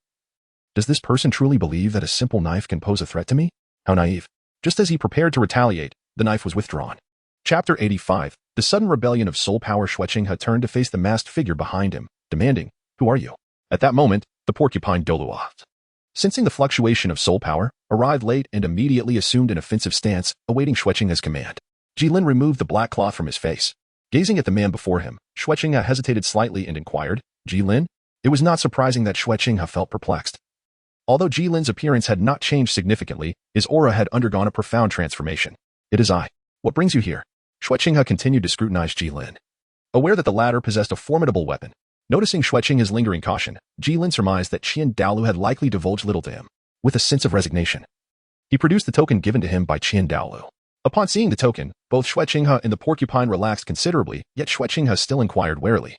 S1: Does this person truly believe that a simple knife can pose a threat to me? How naive. Just as he prepared to retaliate, the knife was withdrawn. Chapter 85. The sudden rebellion of soul power. Xue Qinghe turned to face the masked figure behind him, demanding, "Who are you?" At that moment, the porcupine Douluo, sensing the fluctuation of soul power, arrived late and immediately assumed an offensive stance, awaiting Xue Qinghe's command. Gilin removed the black cloth from his face. Gazing at the man before him, Xue Qinghe hesitated slightly and inquired, "Gilin?" It was not surprising that Xue Qinghe felt perplexed. Although Gilin's appearance had not changed significantly, his aura had undergone a profound transformation. "It is I. What brings you here?" Xue Qinghe continued to scrutinize Gilin. Aware that the latter possessed a formidable weapon, noticing Xue Qinghe's lingering caution, Gilin surmised that Douluo had likely divulged little to him. With a sense of resignation, he produced the token given to him by Douluo. Upon seeing the token, both Xue Qinghe and the porcupine relaxed considerably, yet Xue Qinghe still inquired warily.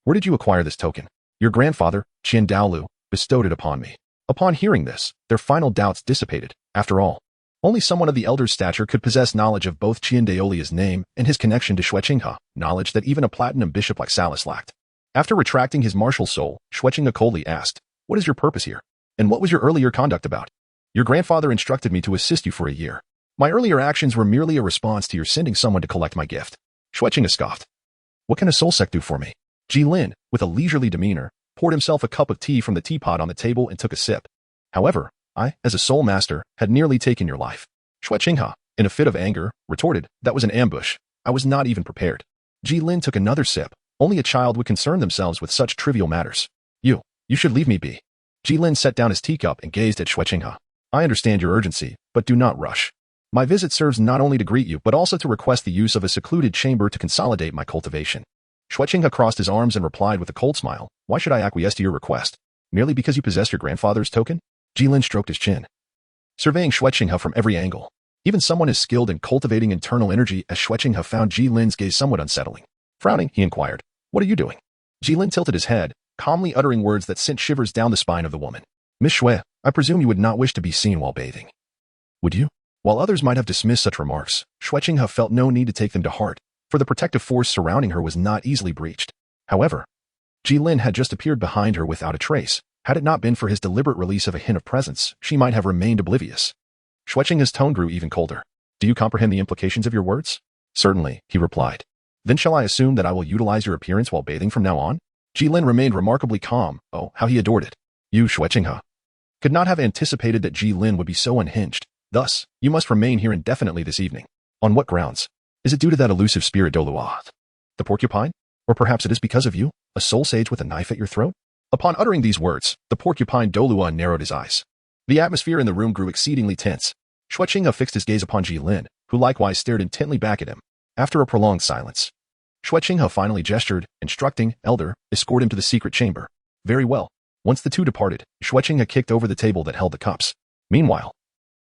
S1: "Where did you acquire this token?" "Your grandfather, Douluo, bestowed it upon me." Upon hearing this, their final doubts dissipated. After all, only someone of the elder's stature could possess knowledge of both Douluo's name and his connection to Xue Qinghe, knowledge that even a platinum bishop like Salas lacked. After retracting his martial soul, Xue Qinghe coldly asked, "What is your purpose here? And what was your earlier conduct about?" "Your grandfather instructed me to assist you for a year. My earlier actions were merely a response to your sending someone to collect my gift." Xue Qinghe scoffed. "What can a soul sect do for me?" Gilin, with a leisurely demeanor, poured himself a cup of tea from the teapot on the table and took a sip. "However, I, as a soul master, had nearly taken your life." Xue Qinghe, in a fit of anger, retorted, "That was an ambush. I was not even prepared." Gilin took another sip. Only a child would concern themselves with such trivial matters. You should leave me be." Gilin set down his teacup and gazed at Xue Qinghe. "I understand your urgency, but do not rush. My visit serves not only to greet you but also to request the use of a secluded chamber to consolidate my cultivation." Xue Qinghe crossed his arms and replied with a cold smile, "Why should I acquiesce to your request? Merely because you possess your grandfather's token?" Gilin stroked his chin, surveying Xue Qinghe from every angle. Even someone as skilled in cultivating internal energy as Xue Qinghe found Gilin's gaze somewhat unsettling. Frowning, he inquired, "What are you doing?" Gilin tilted his head, calmly uttering words that sent shivers down the spine of the woman. "Miss Xue, I presume you would not wish to be seen while bathing. Would you?" While others might have dismissed such remarks, Xue Qinghe felt no need to take them to heart, for the protective force surrounding her was not easily breached. However, Gilin had just appeared behind her without a trace. Had it not been for his deliberate release of a hint of presence, she might have remained oblivious. Xue Qinghe's tone grew even colder. "Do you comprehend the implications of your words?" "Certainly," he replied. "Then shall I assume that I will utilize your appearance while bathing from now on?" Gilin remained remarkably calm. Oh, how he adored it. You, Xue Qinghe, could not have anticipated that Gilin would be so unhinged. "Thus, you must remain here indefinitely this evening." "On what grounds? Is it due to that elusive spirit Douluo, the porcupine? Or perhaps it is because of you, a soul sage with a knife at your throat?" Upon uttering these words, the porcupine Douluo narrowed his eyes. The atmosphere in the room grew exceedingly tense. Xue Qinghe fixed his gaze upon Gilin, who likewise stared intently back at him. After a prolonged silence, Xue Qinghe finally gestured, instructing, "Elder, escort him to the secret chamber." "Very well." Once the two departed, Xue Qinghe kicked over the table that held the cups. Meanwhile,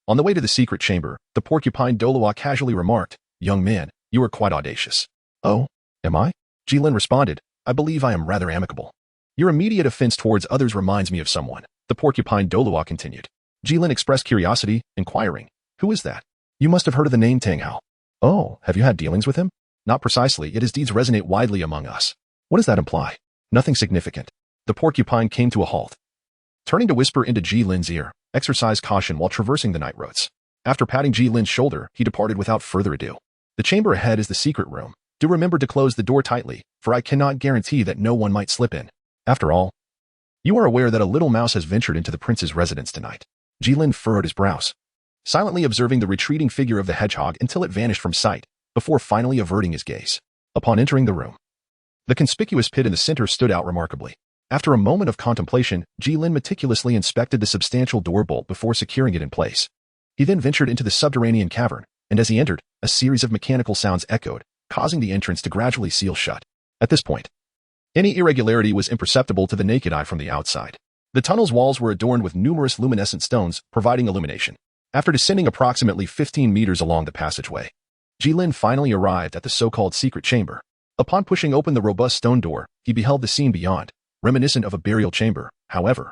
S1: on the way to the secret chamber, the porcupine Douluo casually remarked, "Young man, you are quite audacious." "Oh, am I?" Gilin responded, "I believe I am rather amicable." "Your immediate offense towards others reminds me of someone," the porcupine Douluo continued. Gilin expressed curiosity, inquiring, "Who is that?" "You must have heard of the name Tang Hao." "Oh, have you had dealings with him?" "Not precisely, yet his deeds resonate widely among us." "What does that imply?" "Nothing significant." The porcupine came to a halt. Turning to whisper into Gilin's ear, "Exercise caution while traversing the night roads." After patting Gilin's shoulder, he departed without further ado. "The chamber ahead is the secret room. Do remember to close the door tightly, for I cannot guarantee that no one might slip in. After all, you are aware that a little mouse has ventured into the prince's residence tonight." Gilin furrowed his brows. silently observing the retreating figure of the hedgehog until it vanished from sight, before finally averting his gaze. Upon entering the room, the conspicuous pit in the center stood out remarkably. After a moment of contemplation, Gilin meticulously inspected the substantial door bolt before securing it in place. He then ventured into the subterranean cavern, and as he entered, a series of mechanical sounds echoed, causing the entrance to gradually seal shut. At this point, any irregularity was imperceptible to the naked eye from the outside. The tunnel's walls were adorned with numerous luminescent stones, providing illumination. After descending approximately 15 meters along the passageway, Gilin finally arrived at the so-called secret chamber. Upon pushing open the robust stone door, he beheld the scene beyond, reminiscent of a burial chamber. However,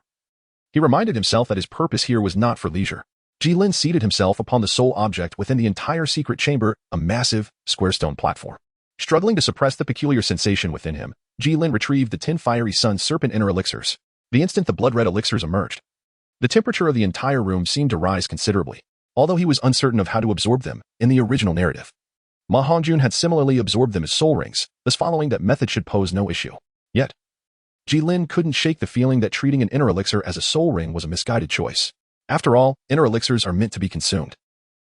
S1: he reminded himself that his purpose here was not for leisure. Gilin seated himself upon the sole object within the entire secret chamber, a massive, square stone platform. Struggling to suppress the peculiar sensation within him, Gilin retrieved the 10 fiery sun serpent inner elixirs. The instant the blood-red elixirs emerged, the temperature of the entire room seemed to rise considerably, although he was uncertain of how to absorb them in the original narrative. Ma Hongjun had similarly absorbed them as soul rings, thus following that method should pose no issue. Yet, Gilin couldn't shake the feeling that treating an inner elixir as a soul ring was a misguided choice. After all, inner elixirs are meant to be consumed.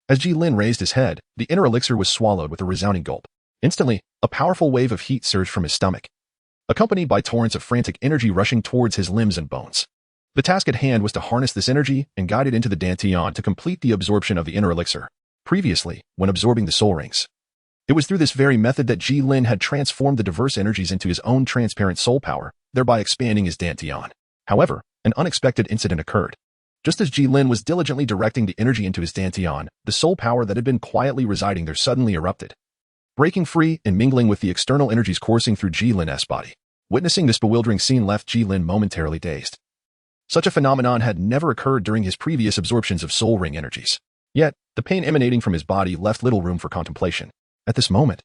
S1: As Gilin raised his head, the inner elixir was swallowed with a resounding gulp. Instantly, a powerful wave of heat surged from his stomach, accompanied by torrents of frantic energy rushing towards his limbs and bones. The task at hand was to harness this energy and guide it into the Dantian to complete the absorption of the inner elixir. Previously, when absorbing the soul rings, it was through this very method that Gilin had transformed the diverse energies into his own transparent soul power, thereby expanding his Dantian. However, an unexpected incident occurred. Just as Gilin was diligently directing the energy into his Dantian, the soul power that had been quietly residing there suddenly erupted, breaking free and mingling with the external energies coursing through Gilin's body. Witnessing this bewildering scene left Gilin momentarily dazed. Such a phenomenon had never occurred during his previous absorptions of soul ring energies. Yet, the pain emanating from his body left little room for contemplation. At this moment,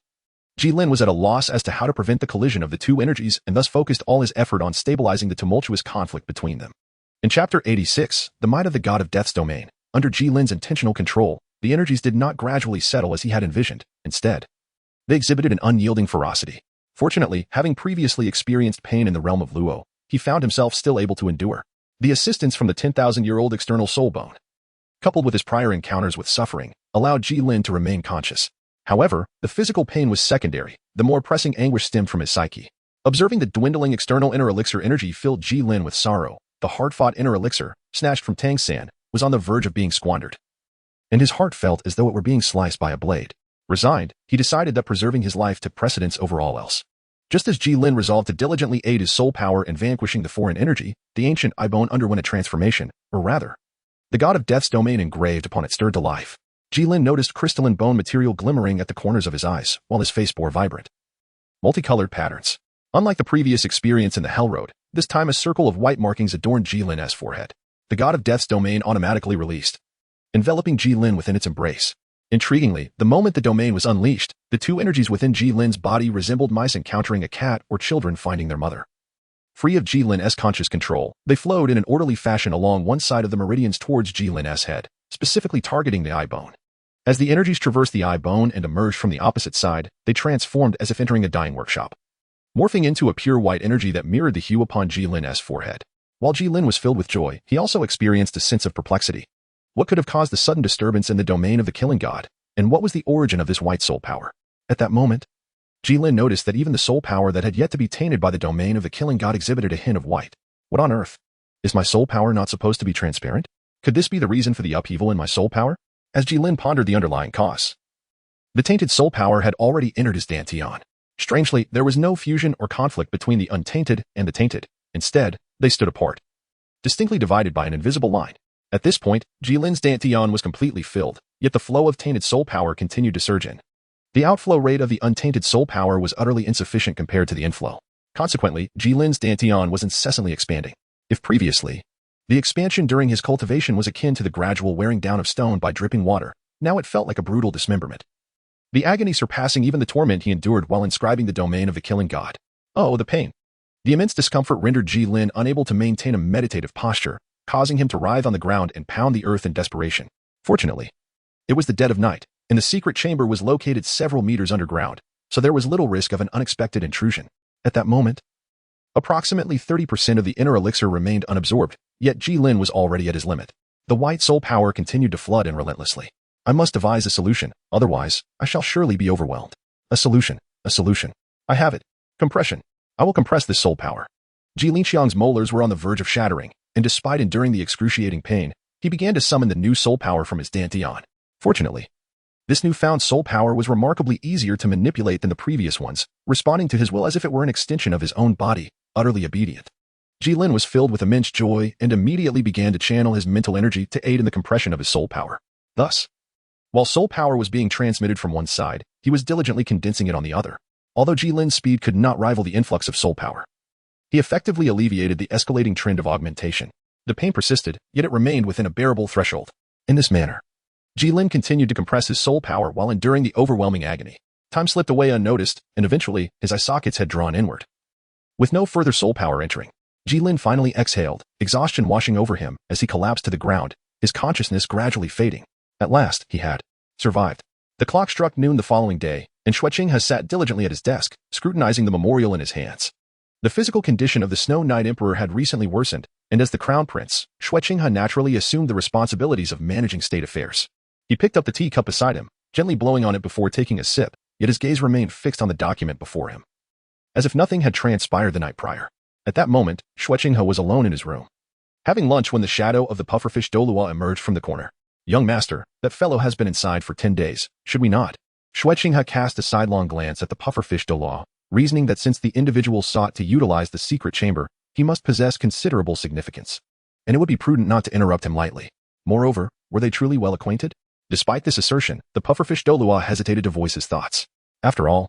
S1: Gilin was at a loss as to how to prevent the collision of the two energies and thus focused all his effort on stabilizing the tumultuous conflict between them. In Chapter 86, The Might of the God of Death's Domain, under Gilin's intentional control, the energies did not gradually settle as he had envisioned. Instead, they exhibited an unyielding ferocity. Fortunately, having previously experienced pain in the realm of Luo, he found himself still able to endure. The assistance from the 10,000-year-old external soul bone, coupled with his prior encounters with suffering, allowed Gilin to remain conscious. However, the physical pain was secondary. The more pressing anguish stemmed from his psyche. Observing the dwindling external inner elixir energy filled Gilin with sorrow. The hard-fought inner elixir, snatched from Tang San, was on the verge of being squandered, and his heart felt as though it were being sliced by a blade. Resigned, he decided that preserving his life took precedence over all else. Just as Gilin resolved to diligently aid his soul power in vanquishing the foreign energy, the ancient eye-bone underwent a transformation, or rather, the god of death's domain engraved upon it stirred to life. Gilin noticed crystalline bone material glimmering at the corners of his eyes, while his face bore vibrant, multicolored patterns. Unlike the previous experience in the Hell Road, this time a circle of white markings adorned Gilin's forehead. The god of death's domain automatically released, enveloping Gilin within its embrace. Intriguingly, the moment the domain was unleashed, the two energies within Gilin's body resembled mice encountering a cat or children finding their mother. Free of Gilin's conscious control, they flowed in an orderly fashion along one side of the meridians towards Gilin's head, specifically targeting the eye bone. As the energies traversed the eye bone and emerged from the opposite side, they transformed as if entering a dyeing workshop, morphing into a pure white energy that mirrored the hue upon Gilin's forehead. While Gilin was filled with joy, he also experienced a sense of perplexity. What could have caused the sudden disturbance in the domain of the killing god, and what was the origin of this white soul power? At that moment, Gilin noticed that even the soul power that had yet to be tainted by the domain of the killing god exhibited a hint of white. What on earth? Is my soul power not supposed to be transparent? Could this be the reason for the upheaval in my soul power? As Gilin pondered the underlying cause, the tainted soul power had already entered his Dantian. Strangely, there was no fusion or conflict between the untainted and the tainted. Instead, they stood apart, distinctly divided by an invisible line. At this point, Gilin's Dantian was completely filled, yet the flow of tainted soul power continued to surge in. The outflow rate of the untainted soul power was utterly insufficient compared to the inflow. Consequently, Gilin's Dantian was incessantly expanding. If previously, the expansion during his cultivation was akin to the gradual wearing down of stone by dripping water, now it felt like a brutal dismemberment. The agony surpassing even the torment he endured while inscribing the domain of the killing god. Oh, the pain. The immense discomfort rendered Gilin unable to maintain a meditative posture, causing him to writhe on the ground and pound the earth in desperation. Fortunately, it was the dead of night, and the secret chamber was located several meters underground, so there was little risk of an unexpected intrusion. At that moment, approximately 30% of the inner elixir remained unabsorbed, yet Gilin was already at his limit. The white soul power continued to flood in relentlessly. I must devise a solution, otherwise, I shall surely be overwhelmed. A solution. A solution. I have it. Compression. I will compress this soul power. Gilin Xiang's molars were on the verge of shattering, and despite enduring the excruciating pain, he began to summon the new soul power from his dantian. Fortunately, this newfound soul power was remarkably easier to manipulate than the previous ones, responding to his will as if it were an extension of his own body, utterly obedient. Gilin was filled with immense joy and immediately began to channel his mental energy to aid in the compression of his soul power. Thus, while soul power was being transmitted from one side, he was diligently condensing it on the other. Although Gilin's speed could not rival the influx of soul power, he effectively alleviated the escalating trend of augmentation. The pain persisted, yet it remained within a bearable threshold. In this manner, Gilin continued to compress his soul power while enduring the overwhelming agony. Time slipped away unnoticed, and eventually, his eye sockets had drawn inward. With no further soul power entering, Gilin finally exhaled, exhaustion washing over him as he collapsed to the ground, his consciousness gradually fading. At last, he had survived. The clock struck noon the following day, and Xueqing sat diligently at his desk, scrutinizing the memorial in his hands. The physical condition of the Snow Knight Emperor had recently worsened, and as the crown prince, Xueqing naturally assumed the responsibilities of managing state affairs. He picked up the teacup beside him, gently blowing on it before taking a sip, yet his gaze remained fixed on the document before him, as if nothing had transpired the night prior. At that moment, Xueqing was alone in his room, having lunch when the shadow of the pufferfish Douluo emerged from the corner. Young master, that fellow has been inside for 10 days, should we not? Xueqing cast a sidelong glance at the pufferfish Douluo, reasoning that since the individual sought to utilize the secret chamber, he must possess considerable significance, and it would be prudent not to interrupt him lightly. Moreover, were they truly well acquainted? Despite this assertion, the pufferfish Douluo hesitated to voice his thoughts. After all,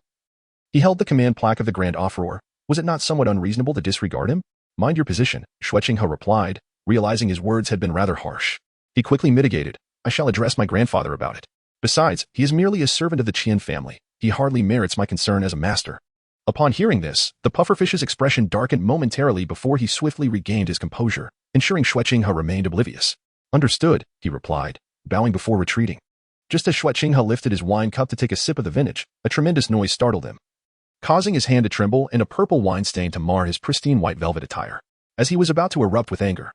S1: he held the command plaque of the Grand Offeror. Was it not somewhat unreasonable to disregard him? Mind your position, Xueqing replied, realizing his words had been rather harsh. He quickly mitigated. I shall address my grandfather about it. Besides, he is merely a servant of the Qian family. He hardly merits my concern as a master. Upon hearing this, the pufferfish's expression darkened momentarily before he swiftly regained his composure, ensuring Xueqing remained oblivious. Understood, he replied, bowing before retreating. Just as Xueqing lifted his wine cup to take a sip of the vintage, a tremendous noise startled him, causing his hand to tremble and a purple wine stain to mar his pristine white velvet attire. As he was about to erupt with anger,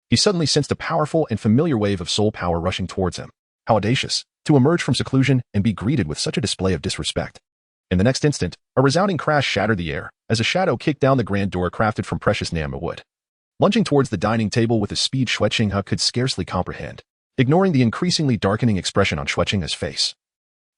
S1: he suddenly sensed a powerful and familiar wave of soul power rushing towards him. How audacious, to emerge from seclusion and be greeted with such a display of disrespect. In the next instant, a resounding crash shattered the air, as a shadow kicked down the grand door crafted from precious Nama wood. Lunging towards the dining table with a speed Xueqing could scarcely comprehend, ignoring the increasingly darkening expression on Xueqing's face.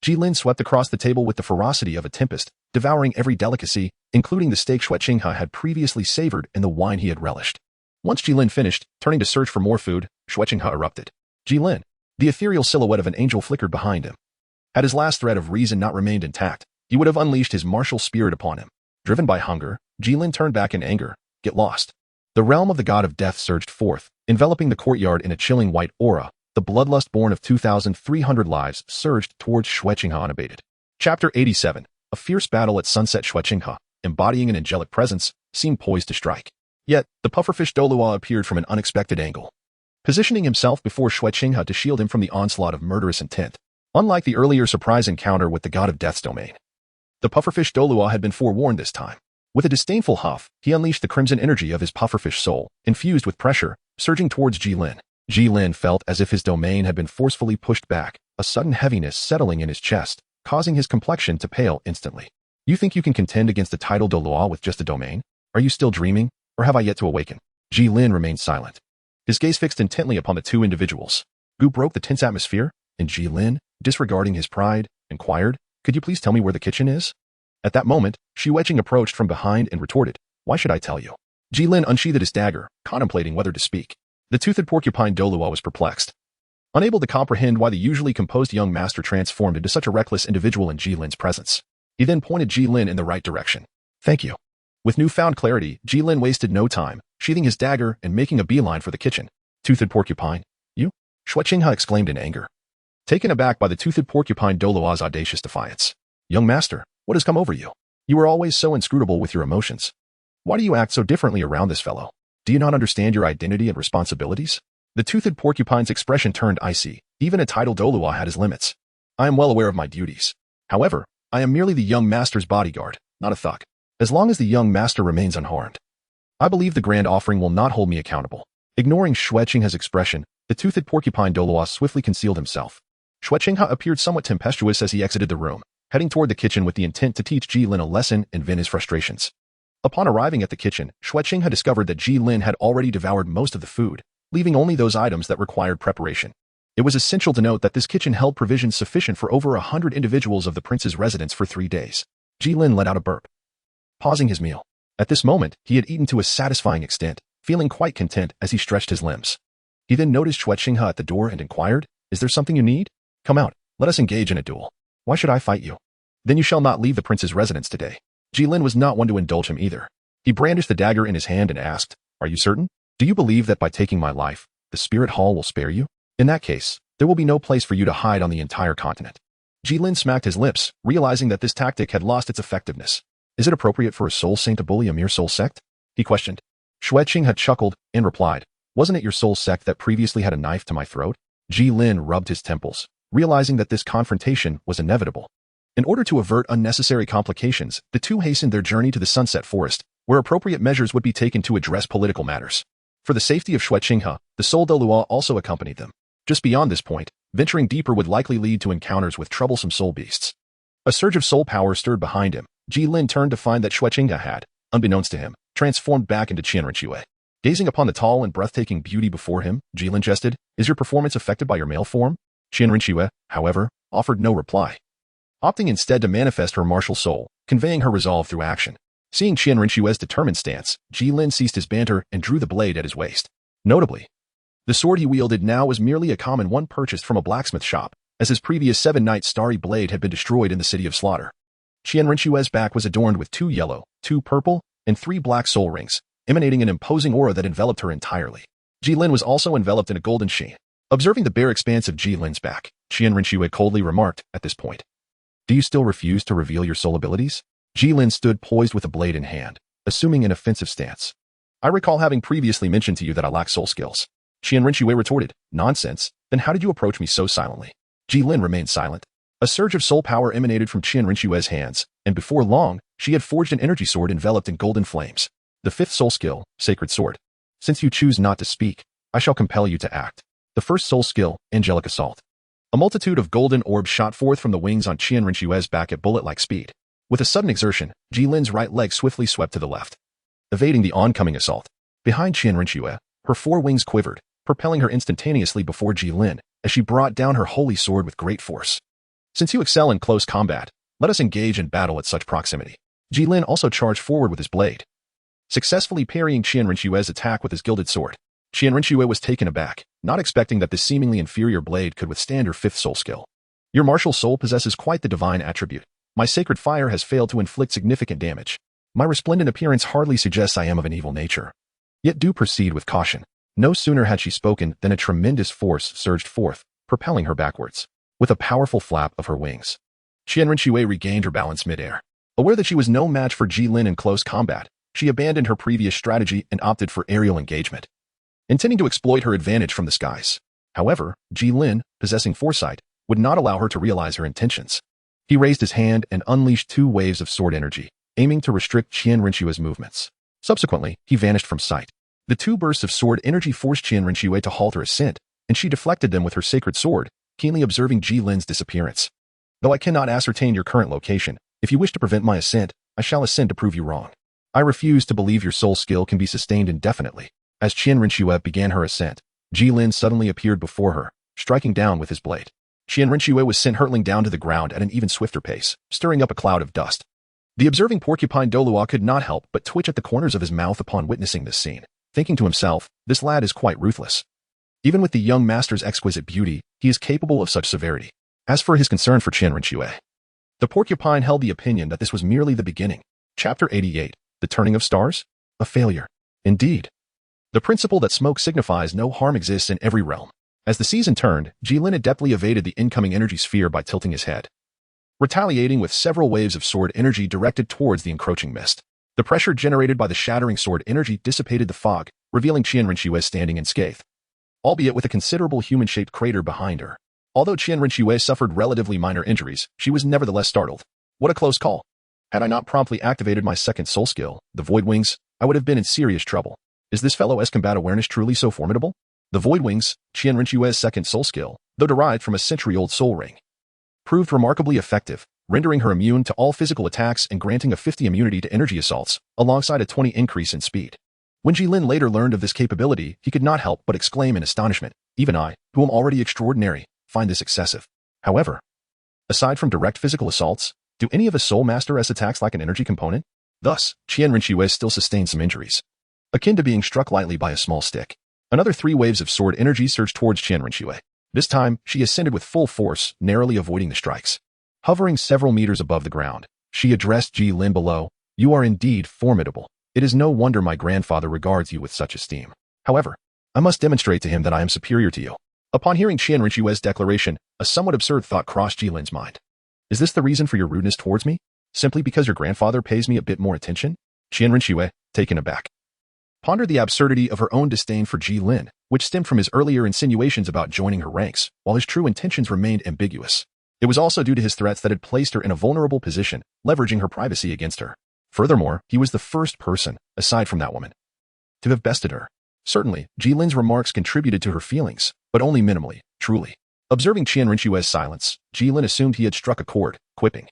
S1: Gilin swept across the table with the ferocity of a tempest, devouring every delicacy, including the steak Xueqing had previously savored and the wine he had relished. Once Gilin finished, turning to search for more food, Xueqing erupted. Gilin, the ethereal silhouette of an angel flickered behind him. Had his last thread of reason not remained intact, he would have unleashed his martial spirit upon him. Driven by hunger, Gilin turned back in anger. Get lost. The realm of the god of death surged forth, enveloping the courtyard in a chilling white aura. The bloodlust born of 2,300 lives surged towards Xueqing unabated. Chapter 87. A fierce battle at sunset. Xueqing, embodying an angelic presence, seemed poised to strike. Yet, the pufferfish Douluo appeared from an unexpected angle, positioning himself before Xueqing to shield him from the onslaught of murderous intent. Unlike the earlier surprise encounter with the god of death's domain, the pufferfish Douluo had been forewarned this time. With a disdainful huff, he unleashed the crimson energy of his pufferfish soul, infused with pressure, surging towards Gilin. Gilin felt as if his domain had been forcefully pushed back, a sudden heaviness settling in his chest, causing his complexion to pale instantly. You think you can contend against the title Douluo with just a domain? Are you still dreaming, or have I yet to awaken? Gilin remained silent, his gaze fixed intently upon the two individuals. Gu broke the tense atmosphere, and Gilin, disregarding his pride, inquired, could you please tell me where the kitchen is? At that moment, Xueqing approached from behind and retorted, why should I tell you? Gilin unsheathed his dagger, contemplating whether to speak. The toothed porcupine Douluo was perplexed, unable to comprehend why the usually composed young master transformed into such a reckless individual in Gilin's presence. He then pointed Gilin in the right direction. Thank you. With newfound clarity, Gilin wasted no time, sheathing his dagger and making a beeline for the kitchen. Toothed porcupine? You? Xueqing exclaimed in anger, taken aback by the toothed porcupine Douluo's audacious defiance. Young master, what has come over you? You were always so inscrutable with your emotions. Why do you act so differently around this fellow? Do you not understand your identity and responsibilities? The toothed porcupine's expression turned icy. Even a title Douluo had his limits. I am well aware of my duties. However, I am merely the young master's bodyguard, not a thug. As long as the young master remains unharmed, I believe the grand offering will not hold me accountable. Ignoring Xueqinghe's expression, the toothed porcupine Douluo swiftly concealed himself. Xueqinghe appeared somewhat tempestuous as he exited the room, heading toward the kitchen with the intent to teach Gilin a lesson and vent his frustrations. Upon arriving at the kitchen, Xueqinghe discovered that Gilin had already devoured most of the food, leaving only those items that required preparation. It was essential to note that this kitchen held provisions sufficient for over 100 individuals of the prince's residence for 3 days. Gilin let out a burp, pausing his meal. At this moment, he had eaten to a satisfying extent, feeling quite content as he stretched his limbs. He then noticed Xueqinghe at the door and inquired, "Is there something you need? Come out, let us engage in a duel. Why should I fight you? Then you shall not leave the prince's residence today." Gilin was not one to indulge him either. He brandished the dagger in his hand and asked, "Are you certain? Do you believe that by taking my life, the spirit hall will spare you? In that case, there will be no place for you to hide on the entire continent." Gilin smacked his lips, realizing that this tactic had lost its effectiveness. "Is it appropriate for a soul saint to bully a mere soul sect?" he questioned. Xueqing had chuckled and replied, "Wasn't it your soul sect that previously had a knife to my throat?" Gilin rubbed his temples, realizing that this confrontation was inevitable. In order to avert unnecessary complications, the two hastened their journey to the Sunset Forest, where appropriate measures would be taken to address political matters. For the safety of Xueqinghe, the Soul Douluo also accompanied them. Just beyond this point, venturing deeper would likely lead to encounters with troublesome soul beasts. A surge of soul power stirred behind him. Gilin turned to find that Xueqinghe had, unbeknownst to him, transformed back into Qianrenxue. Gazing upon the tall and breathtaking beauty before him, Gilin jested, "Is your performance affected by your male form?" Qianrenxue, however, offered no reply, opting instead to manifest her martial soul, conveying her resolve through action. Seeing Qianrenxue's determined stance, Gilin ceased his banter and drew the blade at his waist. Notably, the sword he wielded now was merely a common one purchased from a blacksmith shop, as his previous 7-night starry blade had been destroyed in the City of Slaughter. Qianrenxue's back was adorned with 2 yellow, 2 purple, and 3 black soul rings, emanating an imposing aura that enveloped her entirely. Gilin was also enveloped in a golden sheen. Observing the bare expanse of Jilin's back, Qianrenxue coldly remarked, "At this point, do you still refuse to reveal your soul abilities?" Gilin stood poised with a blade in hand, assuming an offensive stance. "I recall having previously mentioned to you that I lack soul skills." Qianrenxue retorted, "Nonsense, then how did you approach me so silently?" Gilin remained silent. A surge of soul power emanated from Qianrenxue's hands, and before long, she had forged an energy sword enveloped in golden flames. The 5th soul skill, Sacred Sword. Since you choose not to speak, I shall compel you to act. The 1st soul skill, Angelic Assault. A multitude of golden orbs shot forth from the wings on Qianrenxue's back at bullet-like speed. With a sudden exertion, Jilin's right leg swiftly swept to the left, evading the oncoming assault. Behind Qianrenxue, her 4 wings quivered, propelling her instantaneously before Gilin, as she brought down her holy sword with great force. "Since you excel in close combat, let us engage in battle at such proximity." Gilin also charged forward with his blade, successfully parrying Qianrenxue's attack with his gilded sword. Qianrenxue was taken aback, not expecting that this seemingly inferior blade could withstand her 5th soul skill. "Your martial soul possesses quite the divine attribute. My sacred fire has failed to inflict significant damage. My resplendent appearance hardly suggests I am of an evil nature. Yet do proceed with caution." No sooner had she spoken than a tremendous force surged forth, propelling her backwards. With a powerful flap of her wings, Qianrenxue regained her balance mid-air. Aware that she was no match for Gilin in close combat, she abandoned her previous strategy and opted for aerial engagement, intending to exploit her advantage from the skies. However, Gilin, possessing foresight, would not allow her to realize her intentions. He raised his hand and unleashed 2 waves of sword energy, aiming to restrict Qianrenxue's movements. Subsequently, he vanished from sight. The 2 bursts of sword energy forced Qianrenxue to halt her ascent, and she deflected them with her sacred sword, keenly observing Jilin's disappearance. "Though I cannot ascertain your current location, if you wish to prevent my ascent, I shall ascend to prove you wrong. I refuse to believe your soul skill can be sustained indefinitely." As Qianrenxue began her ascent, Gilin suddenly appeared before her, striking down with his blade. Qianrenxue was sent hurtling down to the ground at an even swifter pace, stirring up a cloud of dust. The observing porcupine Douluo could not help but twitch at the corners of his mouth upon witnessing this scene, thinking to himself, "This lad is quite ruthless. Even with the young master's exquisite beauty, he is capable of such severity." As for his concern for Qianrenxue, the porcupine held the opinion that this was merely the beginning. Chapter 88, The Turning of Stars? A failure. Indeed. The principle that smoke signifies no harm exists in every realm. As the season turned, Gilin adeptly evaded the incoming energy sphere by tilting his head, retaliating with several waves of sword energy directed towards the encroaching mist. The pressure generated by the shattering sword energy dissipated the fog, revealing Qianrenxue standing unscathed, albeit with a considerable human-shaped crater behind her. Although Qianrenxue suffered relatively minor injuries, she was nevertheless startled. What a close call. Had I not promptly activated my 2nd soul skill, the Void Wings, I would have been in serious trouble. Is this fellow's combat awareness truly so formidable? The Void Wings, Qian Rinchue's second soul skill, though derived from a century-old soul ring, proved remarkably effective, rendering her immune to all physical attacks and granting a 50 immunity to energy assaults, alongside a 20 increase in speed. When Gilin later learned of this capability, he could not help but exclaim in astonishment, "Even I, who am already extraordinary, find this excessive." However, aside from direct physical assaults, do any of the Soul Master's attacks lack an energy component? Thus, Qian Rinchue still sustained some injuries, akin to being struck lightly by a small stick. Another 3 waves of sword energy surged towards Qian Rinchue. This time, she ascended with full force, narrowly avoiding the strikes. Hovering several meters above the ground, she addressed Gilin below, "You are indeed formidable. It is no wonder my grandfather regards you with such esteem. However, I must demonstrate to him that I am superior to you." Upon hearing Qian Rinchue's declaration, a somewhat absurd thought crossed Gilin's mind. "Is this the reason for your rudeness towards me? Simply because your grandfather pays me a bit more attention?" Qian Rinchue, taken aback, pondered the absurdity of her own disdain for Gilin, which stemmed from his earlier insinuations about joining her ranks, while his true intentions remained ambiguous. It was also due to his threats that had placed her in a vulnerable position, leveraging her privacy against her. Furthermore, he was the first person, aside from that woman, to have bested her. Certainly, Gilin's remarks contributed to her feelings, but only minimally, truly. Observing Qian Rinchue's silence, Gilin assumed he had struck a chord, quipping,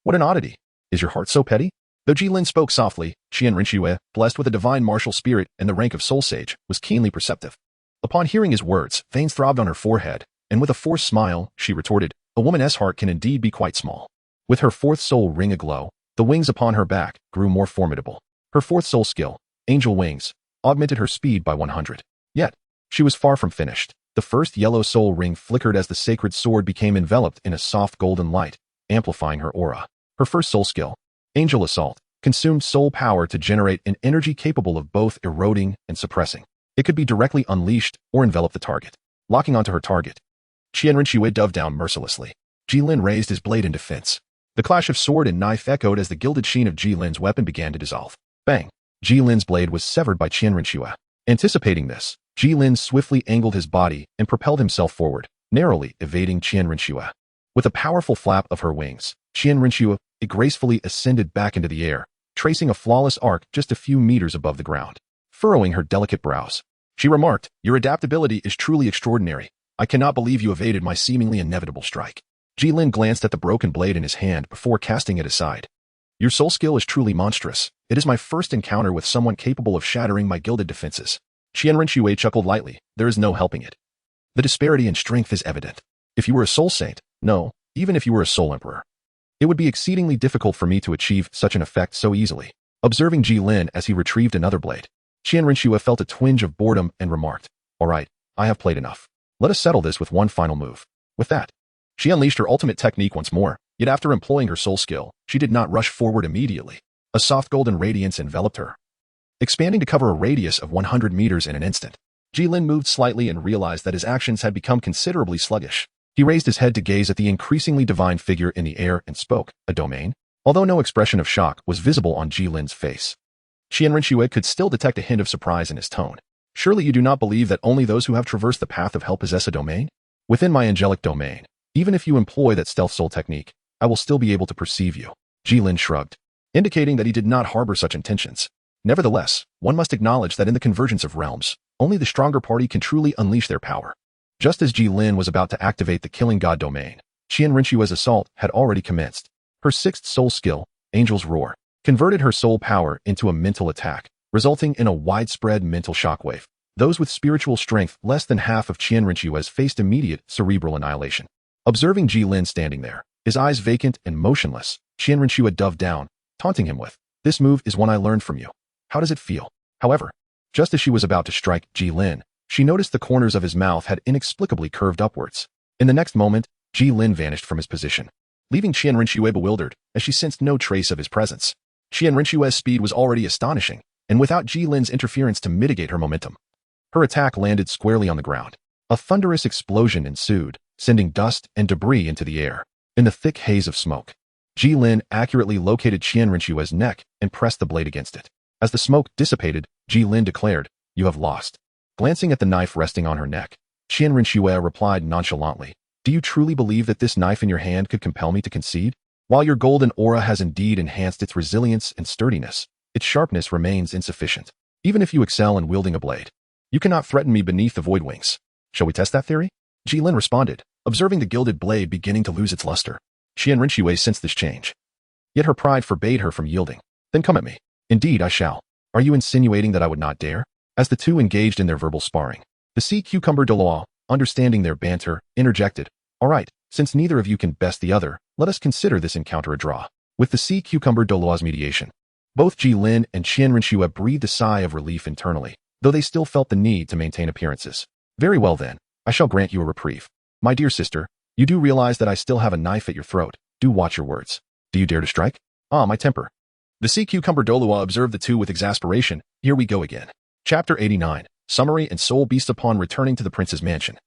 S1: "What an oddity! Is your heart so petty?" Though Gilin spoke softly, Qian Rinchue, blessed with a divine martial spirit and the rank of soul sage, was keenly perceptive. Upon hearing his words, veins throbbed on her forehead, and with a forced smile, she retorted, "A woman's heart can indeed be quite small." With her 4th soul ring aglow, the wings upon her back grew more formidable. Her 4th soul skill, Angel Wings, augmented her speed by 100. Yet, she was far from finished. The first yellow soul ring flickered as the sacred sword became enveloped in a soft golden light, amplifying her aura. Her first soul skill, Angel Assault, consumed soul power to generate an energy capable of both eroding and suppressing. It could be directly unleashed or envelop the target. Locking onto her target, Qian Rinchue dove down mercilessly. Gilin raised his blade in defense. The clash of sword and knife echoed as the gilded sheen of Gilin's weapon began to dissolve. Bang! Gilin's blade was severed by Qian Rinchue. Anticipating this, Gilin swiftly angled his body and propelled himself forward, narrowly evading Qian Rinchue. With a powerful flap of her wings, Qian Rinchue gracefully ascended back into the air, tracing a flawless arc just a few meters above the ground. Furrowing her delicate brows, she remarked, "Your adaptability is truly extraordinary. I cannot believe you evaded my seemingly inevitable strike." Gilin glanced at the broken blade in his hand before casting it aside. "Your soul skill is truly monstrous. It is my first encounter with someone capable of shattering my gilded defenses." Qian Rinchue chuckled lightly. "There is no helping it. The disparity in strength is evident. If you were a soul saint, no, even if you were a soul emperor, it would be exceedingly difficult for me to achieve such an effect so easily." Observing Gilin as he retrieved another blade, Qian Rinchue felt a twinge of boredom and remarked, "All right, I have played enough. Let us settle this with one final move." With that, she unleashed her ultimate technique once more, yet after employing her soul skill, she did not rush forward immediately. A soft golden radiance enveloped her, expanding to cover a radius of 100 meters in an instant. Gilin moved slightly and realized that his actions had become considerably sluggish. He raised his head to gaze at the increasingly divine figure in the air and spoke, "A domain?" Although no expression of shock was visible on Gilin's face, Qian Rinchue could still detect a hint of surprise in his tone. "Surely you do not believe that only those who have traversed the path of hell possess a domain? Within my angelic domain, even if you employ that stealth soul technique, I will still be able to perceive you." Gilin shrugged, indicating that he did not harbor such intentions. Nevertheless, one must acknowledge that in the convergence of realms, only the stronger party can truly unleash their power. Just as Gilin was about to activate the Killing God domain, Qian Rinchue's assault had already commenced. Her 6th soul skill, Angel's Roar, converted her soul power into a mental attack, resulting in a widespread mental shockwave. Those with spiritual strength less than half of Qian Rinchue's faced immediate cerebral annihilation. Observing Gilin standing there, his eyes vacant and motionless, Qian Rinchue dove down, taunting him with, "This move is one I learned from you. How does it feel?" However, just as she was about to strike Gilin, she noticed the corners of his mouth had inexplicably curved upwards. In the next moment, Gilin vanished from his position, leaving Qian Rinchue bewildered as she sensed no trace of his presence. Qian Rinchue's speed was already astonishing, and without Gilin's interference to mitigate her momentum, her attack landed squarely on the ground. A thunderous explosion ensued, sending dust and debris into the air. In the thick haze of smoke, Gilin accurately located Qian Rinchue's neck and pressed the blade against it. As the smoke dissipated, Gilin declared, "You have lost." Glancing at the knife resting on her neck, Qian Rinchue replied nonchalantly, "Do you truly believe that this knife in your hand could compel me to concede? While your golden aura has indeed enhanced its resilience and sturdiness, its sharpness remains insufficient." Even if you excel in wielding a blade, you cannot threaten me beneath the void wings. Shall we test that theory? Gilin responded, observing the gilded blade beginning to lose its luster. She and Rinqiwei sensed this change. Yet her pride forbade her from yielding. Then come at me. Indeed, I shall. Are you insinuating that I would not dare? As the two engaged in their verbal sparring, the sea cucumber Douluo, understanding their banter, interjected. All right, since neither of you can best the other, let us consider this encounter a draw. With the sea cucumber Douluo's mediation, both Gilin and Qian Rinqiwei breathed a sigh of relief internally, though they still felt the need to maintain appearances. Very well then, I shall grant you a reprieve. My dear sister, you do realize that I still have a knife at your throat. Do watch your words. Do you dare to strike? Ah, my temper. The sea cucumber Douluo observed the two with exasperation. Here we go again. Chapter 89. Summary and Soul Beast. Upon returning to the prince's mansion,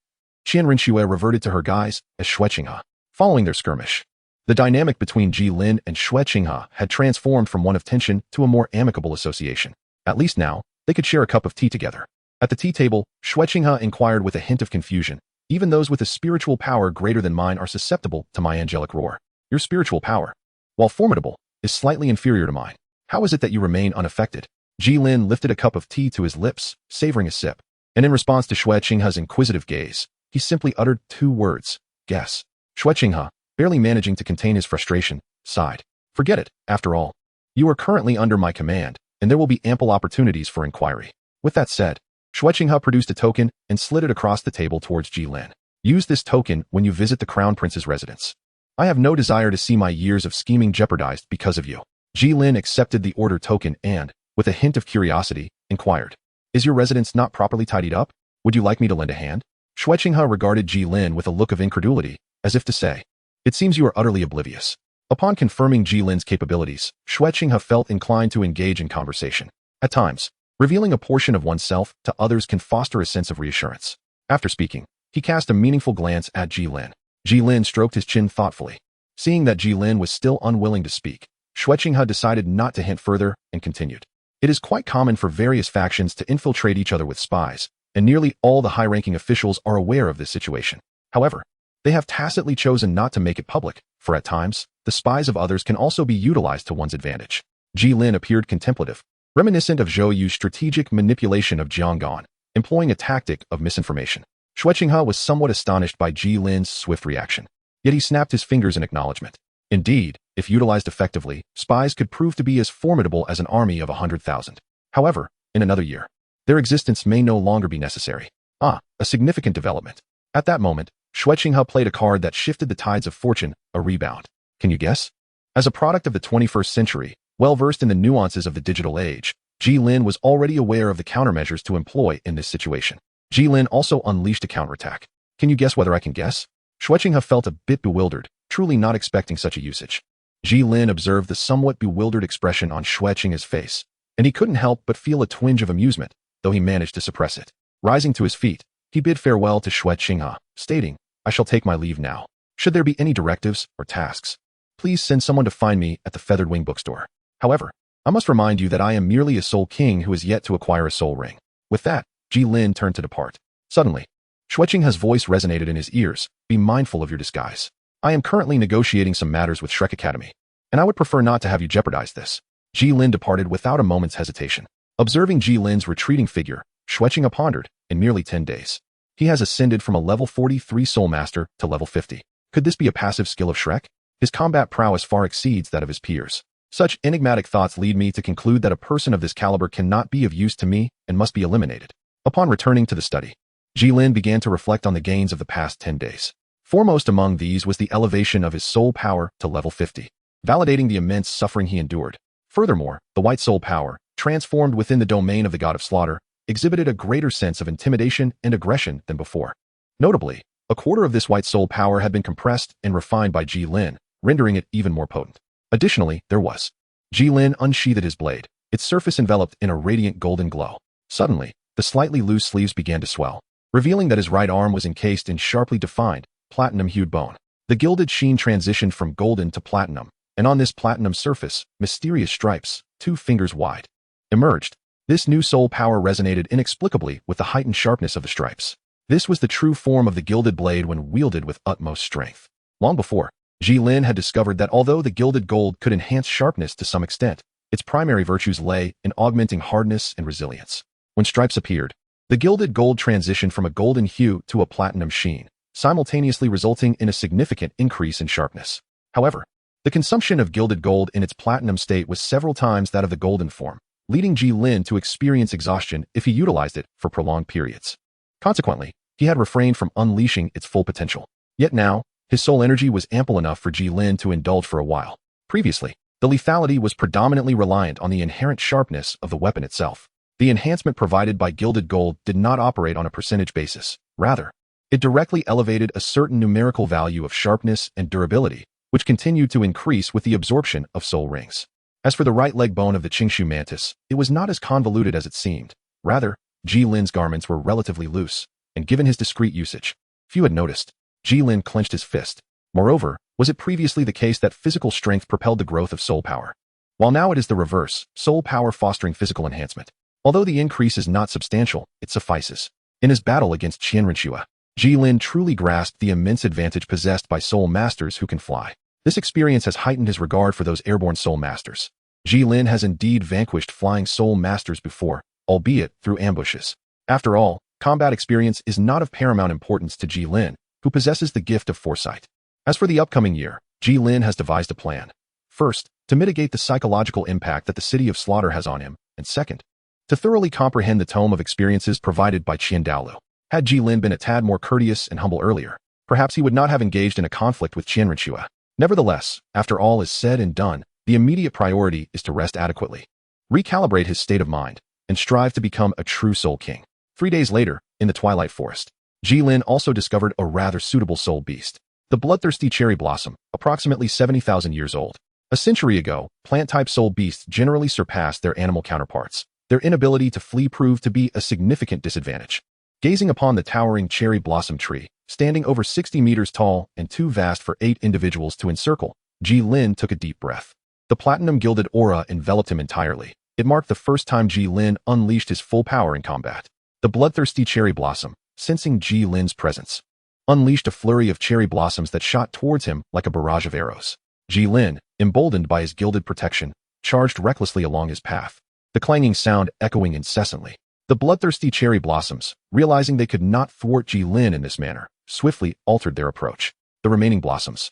S1: Qian Rinqiwei reverted to her guise as Shueqinghe. Following their skirmish, the dynamic between Gilin and Shueqinghe had transformed from one of tension to a more amicable association. At least now, they could share a cup of tea together. At the tea table, Shueqinghe inquired with a hint of confusion. Even those with a spiritual power greater than mine are susceptible to my angelic roar. Your spiritual power, while formidable, is slightly inferior to mine. How is it that you remain unaffected? Gilin lifted a cup of tea to his lips, savoring a sip, and in response to Shueqinghe's inquisitive gaze, he simply uttered two words, guess. Shueqinghe, barely managing to contain his frustration, sighed. Forget it, after all. You are currently under my command, and there will be ample opportunities for inquiry. With that said, Shueqinghe produced a token and slid it across the table towards Gilin. Use this token when you visit the Crown Prince's residence. I have no desire to see my years of scheming jeopardized because of you. Gilin accepted the order token and, with a hint of curiosity, inquired. Is your residence not properly tidied up? Would you like me to lend a hand? Shueqinghe regarded Gilin with a look of incredulity, as if to say, it seems you are utterly oblivious. Upon confirming Gilin's capabilities, Shueqinghe felt inclined to engage in conversation. At times, revealing a portion of oneself to others can foster a sense of reassurance. After speaking, he cast a meaningful glance at Gilin. Gilin stroked his chin thoughtfully. Seeing that Gilin was still unwilling to speak, Shueqinghe decided not to hint further and continued. It is quite common for various factions to infiltrate each other with spies, and nearly all the high-ranking officials are aware of this situation. However, they have tacitly chosen not to make it public, for at times, the spies of others can also be utilized to one's advantage. Gilin appeared contemplative, reminiscent of Zhou Yu's strategic manipulation of Jianggan, employing a tactic of misinformation. Shueqinghe was somewhat astonished by Gilin's swift reaction, yet he snapped his fingers in acknowledgement. Indeed, if utilized effectively, spies could prove to be as formidable as an army of 100,000. However, in another year, their existence may no longer be necessary. A significant development. At that moment, Shueqinghe played a card that shifted the tides of fortune, a rebound. Can you guess? As a product of the 21st century, well-versed in the nuances of the digital age, Gilin was already aware of the countermeasures to employ in this situation. Gilin also unleashed a counterattack. Can you guess whether I can guess? Shueqinghe felt a bit bewildered, truly not expecting such a usage. Gilin observed the somewhat bewildered expression on Shueqinghe's face, and he couldn't help but feel a twinge of amusement, though he managed to suppress it. Rising to his feet, he bid farewell to Shueqinghe, stating, I shall take my leave now. Should there be any directives or tasks, please send someone to find me at the Feathered Wing bookstore. However, I must remind you that I am merely a soul king who has yet to acquire a soul ring. With that, Gilin turned to depart. Suddenly, Shueqinghe's voice resonated in his ears. Be mindful of your disguise. I am currently negotiating some matters with Shrek Academy, and I would prefer not to have you jeopardize this. Gilin departed without a moment's hesitation. Observing Gilin's retreating figure, Shueqinghe pondered. In merely 10 days, he has ascended from a level 43 soul master to level 50. Could this be a passive skill of Shrek? His combat prowess far exceeds that of his peers. Such enigmatic thoughts lead me to conclude that a person of this caliber cannot be of use to me and must be eliminated. Upon returning to the study, Gilin began to reflect on the gains of the past 10 days. Foremost among these was the elevation of his soul power to level 50, validating the immense suffering he endured. Furthermore, the white soul power, transformed within the domain of the god of slaughter, exhibited a greater sense of intimidation and aggression than before. Notably, a quarter of this white soul power had been compressed and refined by Gilin, rendering it even more potent. Additionally, there was. Gilin unsheathed his blade, its surface enveloped in a radiant golden glow. Suddenly, the slightly loose sleeves began to swell, revealing that his right arm was encased in sharply defined, platinum-hued bone. The gilded sheen transitioned from golden to platinum, and on this platinum surface, mysterious stripes, 2 fingers wide, emerged. This new soul power resonated inexplicably with the heightened sharpness of the stripes. This was the true form of the gilded blade when wielded with utmost strength. Long before, Gilin had discovered that although the gilded gold could enhance sharpness to some extent, Its primary virtues lay in augmenting hardness and resilience. When stripes appeared, the gilded gold transitioned from a golden hue to a platinum sheen, simultaneously resulting in a significant increase in sharpness. However, the consumption of gilded gold in its platinum state was several times that of the golden form, leading Gilin to experience exhaustion if he utilized it for prolonged periods. Consequently, he had refrained from unleashing its full potential. Yet now, his soul energy was ample enough for Gilin to indulge for a while. Previously, the lethality was predominantly reliant on the inherent sharpness of the weapon itself. The enhancement provided by gilded gold did not operate on a percentage basis. Rather, it directly elevated a certain numerical value of sharpness and durability, which continued to increase with the absorption of soul rings. As for the right leg bone of the Qingshu mantis, it was not as convoluted as it seemed. Rather, Jilin's garments were relatively loose, and given his discreet usage, few had noticed. Gilin clenched his fist. Moreover, was it previously the case that physical strength propelled the growth of soul power? While now it is the reverse, soul power fostering physical enhancement. Although the increase is not substantial, it suffices. In his battle against Qianrenshua, Gilin truly grasped the immense advantage possessed by soul masters who can fly. This experience has heightened his regard for those airborne soul masters. Gilin has indeed vanquished flying soul masters before, albeit through ambushes. After all, combat experience is not of paramount importance to Gilin, who possesses the gift of foresight. As for the upcoming year, Gilin has devised a plan. First, to mitigate the psychological impact that the city of slaughter has on him, and second, to thoroughly comprehend the tome of experiences provided by Douluo. Had Gilin been a tad more courteous and humble earlier, perhaps he would not have engaged in a conflict with Qianrenshua. Nevertheless, after all is said and done, the immediate priority is to rest adequately, recalibrate his state of mind, and strive to become a true soul king. 3 days later, in the Twilight Forest, Gilin also discovered a rather suitable soul beast, the bloodthirsty cherry blossom, approximately 70,000 years old. A century ago, plant-type soul beasts generally surpassed their animal counterparts. Their inability to flee proved to be a significant disadvantage. Gazing upon the towering cherry blossom tree, standing over 60 meters tall and too vast for 8 individuals to encircle, Gilin took a deep breath. The platinum-gilded aura enveloped him entirely. It marked the first time Gilin unleashed his full power in combat. The bloodthirsty cherry blossom, sensing Gilin's presence, unleashed a flurry of cherry blossoms that shot towards him like a barrage of arrows. Gilin, emboldened by his gilded protection, charged recklessly along his path, the clanging sound echoing incessantly. The bloodthirsty cherry blossoms, realizing they could not thwart Gilin in this manner, swiftly altered their approach. The remaining blossoms,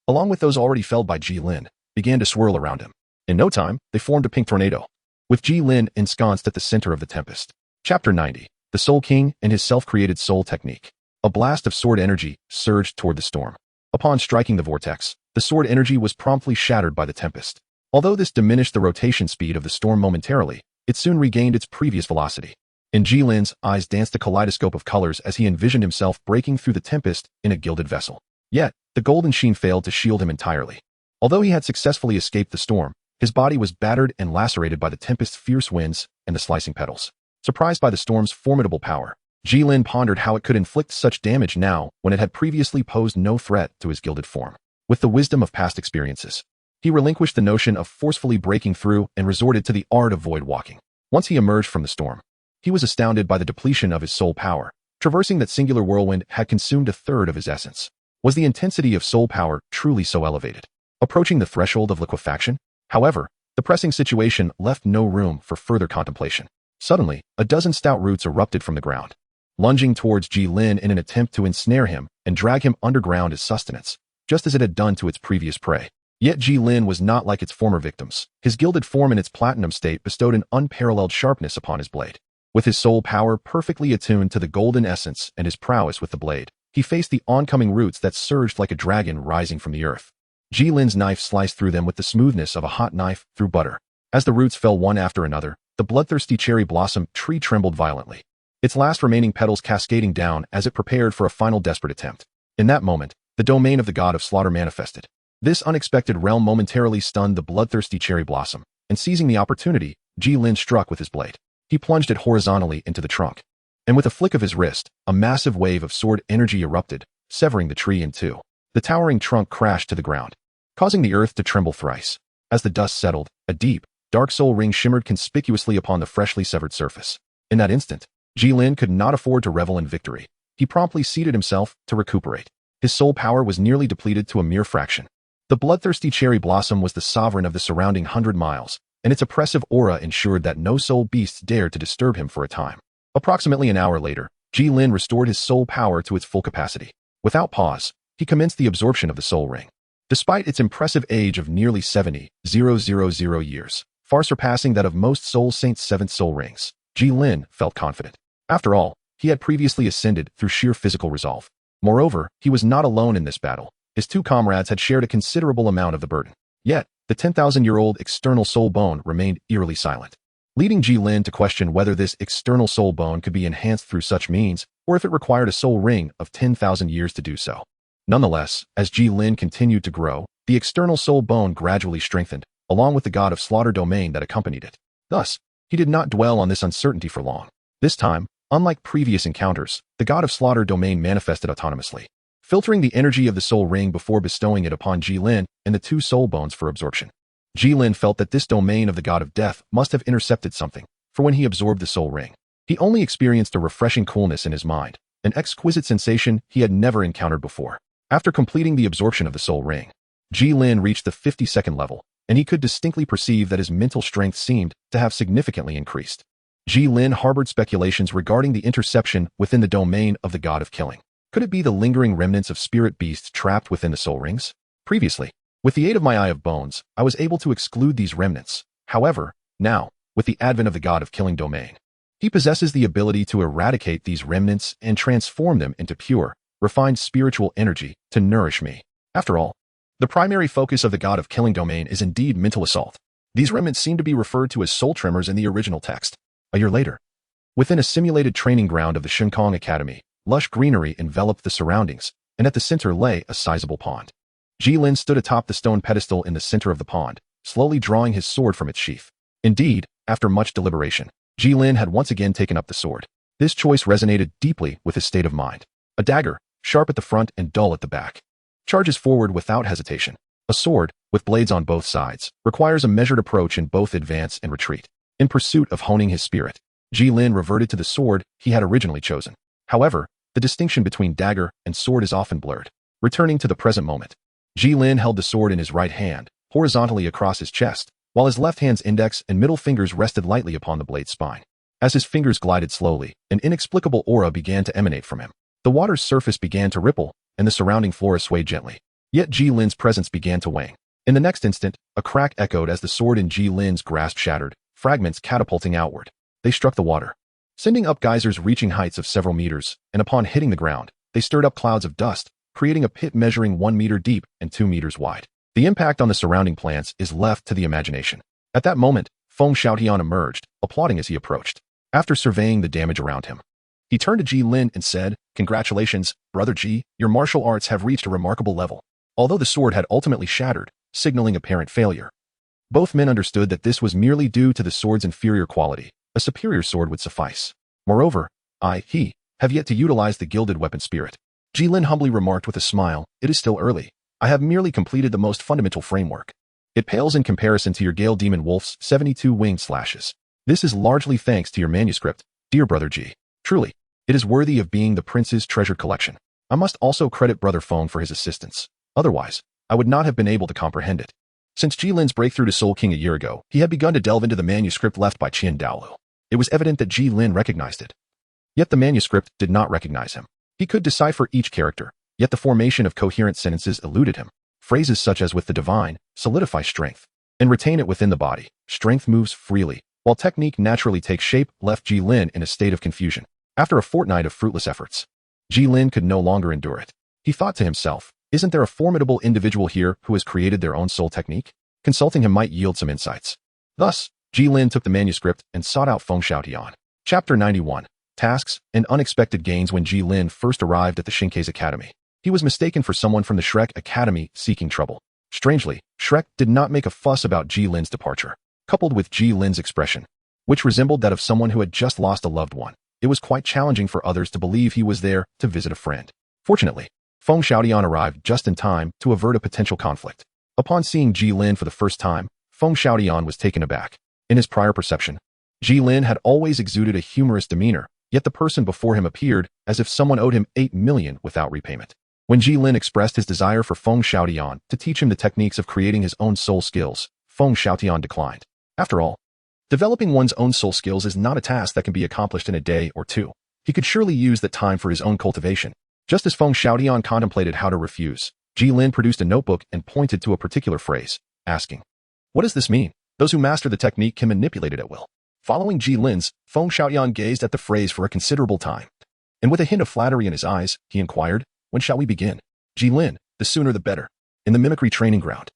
S1: along with those already felled by Gilin, began to swirl around him. In no time, they formed a pink tornado, with Gilin ensconced at the center of the tempest. Chapter 90. The Soul King and His Self-Created Soul Technique. A blast of sword energy surged toward the storm. Upon striking the vortex, the sword energy was promptly shattered by the tempest. Although this diminished the rotation speed of the storm momentarily, it soon regained its previous velocity. In Gilin's eyes danced a kaleidoscope of colors as he envisioned himself breaking through the tempest in a gilded vessel. Yet, the golden sheen failed to shield him entirely. Although he had successfully escaped the storm, his body was battered and lacerated by the tempest's fierce winds and the slicing petals. Surprised by the storm's formidable power, Gilin pondered how it could inflict such damage now when it had previously posed no threat to his gilded form. With the wisdom of past experiences, he relinquished the notion of forcefully breaking through and resorted to the art of void walking. Once he emerged from the storm, he was astounded by the depletion of his soul power. Traversing that singular whirlwind had consumed a third of his essence. Was the intensity of soul power truly so elevated? Approaching the threshold of liquefaction? However, the pressing situation left no room for further contemplation. Suddenly, a dozen stout roots erupted from the ground, lunging towards Gilin in an attempt to ensnare him and drag him underground as sustenance, just as it had done to its previous prey. Yet Gilin was not like its former victims. His gilded form in its platinum state bestowed an unparalleled sharpness upon his blade. With his soul power perfectly attuned to the golden essence and his prowess with the blade, he faced the oncoming roots that surged like a dragon rising from the earth. Gilin's knife sliced through them with the smoothness of a hot knife through butter. As the roots fell one after another, the bloodthirsty cherry blossom tree trembled violently, its last remaining petals cascading down as it prepared for a final desperate attempt. In that moment, the domain of the god of slaughter manifested. This unexpected realm momentarily stunned the bloodthirsty cherry blossom, and seizing the opportunity, Gilin struck with his blade. He plunged it horizontally into the trunk, and with a flick of his wrist, a massive wave of sword energy erupted, severing the tree in two. The towering trunk crashed to the ground, causing the earth to tremble thrice. As the dust settled, a deep, dark soul ring shimmered conspicuously upon the freshly severed surface. In that instant, Gilin could not afford to revel in victory. He promptly seated himself to recuperate. His soul power was nearly depleted to a mere fraction. The bloodthirsty cherry blossom was the sovereign of the surrounding 100 miles, and its oppressive aura ensured that no soul beasts dared to disturb him for a time. Approximately an hour later, Gilin restored his soul power to its full capacity. Without pause, he commenced the absorption of the soul ring. Despite its impressive age of nearly 70,000 years, far surpassing that of most Soul Saints' seventh soul rings, Gilin felt confident. After all, he had previously ascended through sheer physical resolve. Moreover, he was not alone in this battle. His two comrades had shared a considerable amount of the burden. Yet, the 10,000-year-old external soul bone remained eerily silent, leading Gilin to question whether this external soul bone could be enhanced through such means, or if it required a soul ring of 10,000 years to do so. Nonetheless, as Gilin continued to grow, the external soul bone gradually strengthened, along with the god of slaughter domain that accompanied it. Thus, he did not dwell on this uncertainty for long. This time, unlike previous encounters, the god of slaughter domain manifested autonomously, filtering the energy of the soul ring before bestowing it upon Gilin and the two soul bones for absorption. Gilin felt that this domain of the god of death must have intercepted something, for when he absorbed the soul ring, he only experienced a refreshing coolness in his mind, an exquisite sensation he had never encountered before. After completing the absorption of the soul ring, Gilin reached the 52nd level, and he could distinctly perceive that his mental strength seemed to have significantly increased. Gilin harbored speculations regarding the interception within the domain of the god of killing. Could it be the lingering remnants of spirit beasts trapped within the soul rings? Previously, with the aid of my Eye of Bones, I was able to exclude these remnants. However, now, with the advent of the god of killing domain, he possesses the ability to eradicate these remnants and transform them into pure, refined spiritual energy to nourish me. After all, the primary focus of the god of killing domain is indeed mental assault. These remnants seem to be referred to as soul tremors in the original text. A year later, within a simulated training ground of the Shinkong Academy, lush greenery enveloped the surroundings, and at the center lay a sizable pond. Gilin stood atop the stone pedestal in the center of the pond, slowly drawing his sword from its sheath. Indeed, after much deliberation, Gilin had once again taken up the sword. This choice resonated deeply with his state of mind. A dagger, sharp at the front and dull at the back, charges forward without hesitation. A sword, with blades on both sides, requires a measured approach in both advance and retreat. In pursuit of honing his spirit, Gilin reverted to the sword he had originally chosen. However, the distinction between dagger and sword is often blurred. Returning to the present moment, Gilin held the sword in his right hand, horizontally across his chest, while his left hand's index and middle fingers rested lightly upon the blade's spine. As his fingers glided slowly, an inexplicable aura began to emanate from him. The water's surface began to ripple, and the surrounding flora swayed gently. Yet Gilin's presence began to wane. In the next instant, a crack echoed as the sword in Gilin's grasp shattered, fragments catapulting outward. They struck the water, sending up geysers reaching heights of several meters, and upon hitting the ground, they stirred up clouds of dust, creating a pit measuring 1 meter deep and 2 meters wide. The impact on the surrounding plants is left to the imagination. At that moment, Feng Xiaotian emerged, applauding as he approached. After surveying the damage around him, he turned to Gilin and said, "Congratulations, Brother Ji, your martial arts have reached a remarkable level." Although the sword had ultimately shattered, signaling apparent failure, both men understood that this was merely due to the sword's inferior quality. A superior sword would suffice. Moreover, he have yet to utilize the gilded weapon spirit. Gilin humbly remarked with a smile, "It is still early. I have merely completed the most fundamental framework. It pales in comparison to your Gale Demon Wolf's 72 winged slashes. This is largely thanks to your manuscript, dear Brother Ji. Truly, it is worthy of being the prince's treasured collection. I must also credit Brother Feng for his assistance. Otherwise, I would not have been able to comprehend it." Since Gilin's breakthrough to Soul King a year ago, he had begun to delve into the manuscript left by Qin Douluo. It was evident that Gilin recognized it. Yet the manuscript did not recognize him. He could decipher each character, yet the formation of coherent sentences eluded him. Phrases such as "with the divine," "solidify strength," and "retain it within the body," "strength moves freely," while technique naturally takes shape, left Gilin in a state of confusion. After a fortnight of fruitless efforts, Gilin could no longer endure it. He thought to himself, "Isn't there a formidable individual here who has created their own soul technique? Consulting him might yield some insights." Thus, Gilin took the manuscript and sought out Feng Xiaotian. Chapter 91. Tasks and Unexpected Gains. When Gilin first arrived at the Shinkei's Academy, he was mistaken for someone from the Shrek Academy seeking trouble. Strangely, Shrek did not make a fuss about Gilin's departure. Coupled with Gilin's expression, which resembled that of someone who had just lost a loved one, it was quite challenging for others to believe he was there to visit a friend. Fortunately, Feng Xiaotian arrived just in time to avert a potential conflict. Upon seeing Gilin for the first time, Feng Xiaotian was taken aback. In his prior perception, Gilin had always exuded a humorous demeanor, yet the person before him appeared as if someone owed him 8 million without repayment. When Gilin expressed his desire for Feng Xiaotian to teach him the techniques of creating his own soul skills, Feng Xiaotian declined. After all, developing one's own soul skills is not a task that can be accomplished in a day or two. He could surely use that time for his own cultivation. Just as Feng Xiaotian contemplated how to refuse, Gilin produced a notebook and pointed to a particular phrase, asking, "What does this mean?" Those who master the technique can manipulate it at will. Following Jilin's, Feng Xiaotian gazed at the phrase for a considerable time. And with a hint of flattery in his eyes, he inquired, "When shall we begin?" Gilin, "The sooner the better." In the mimicry training ground.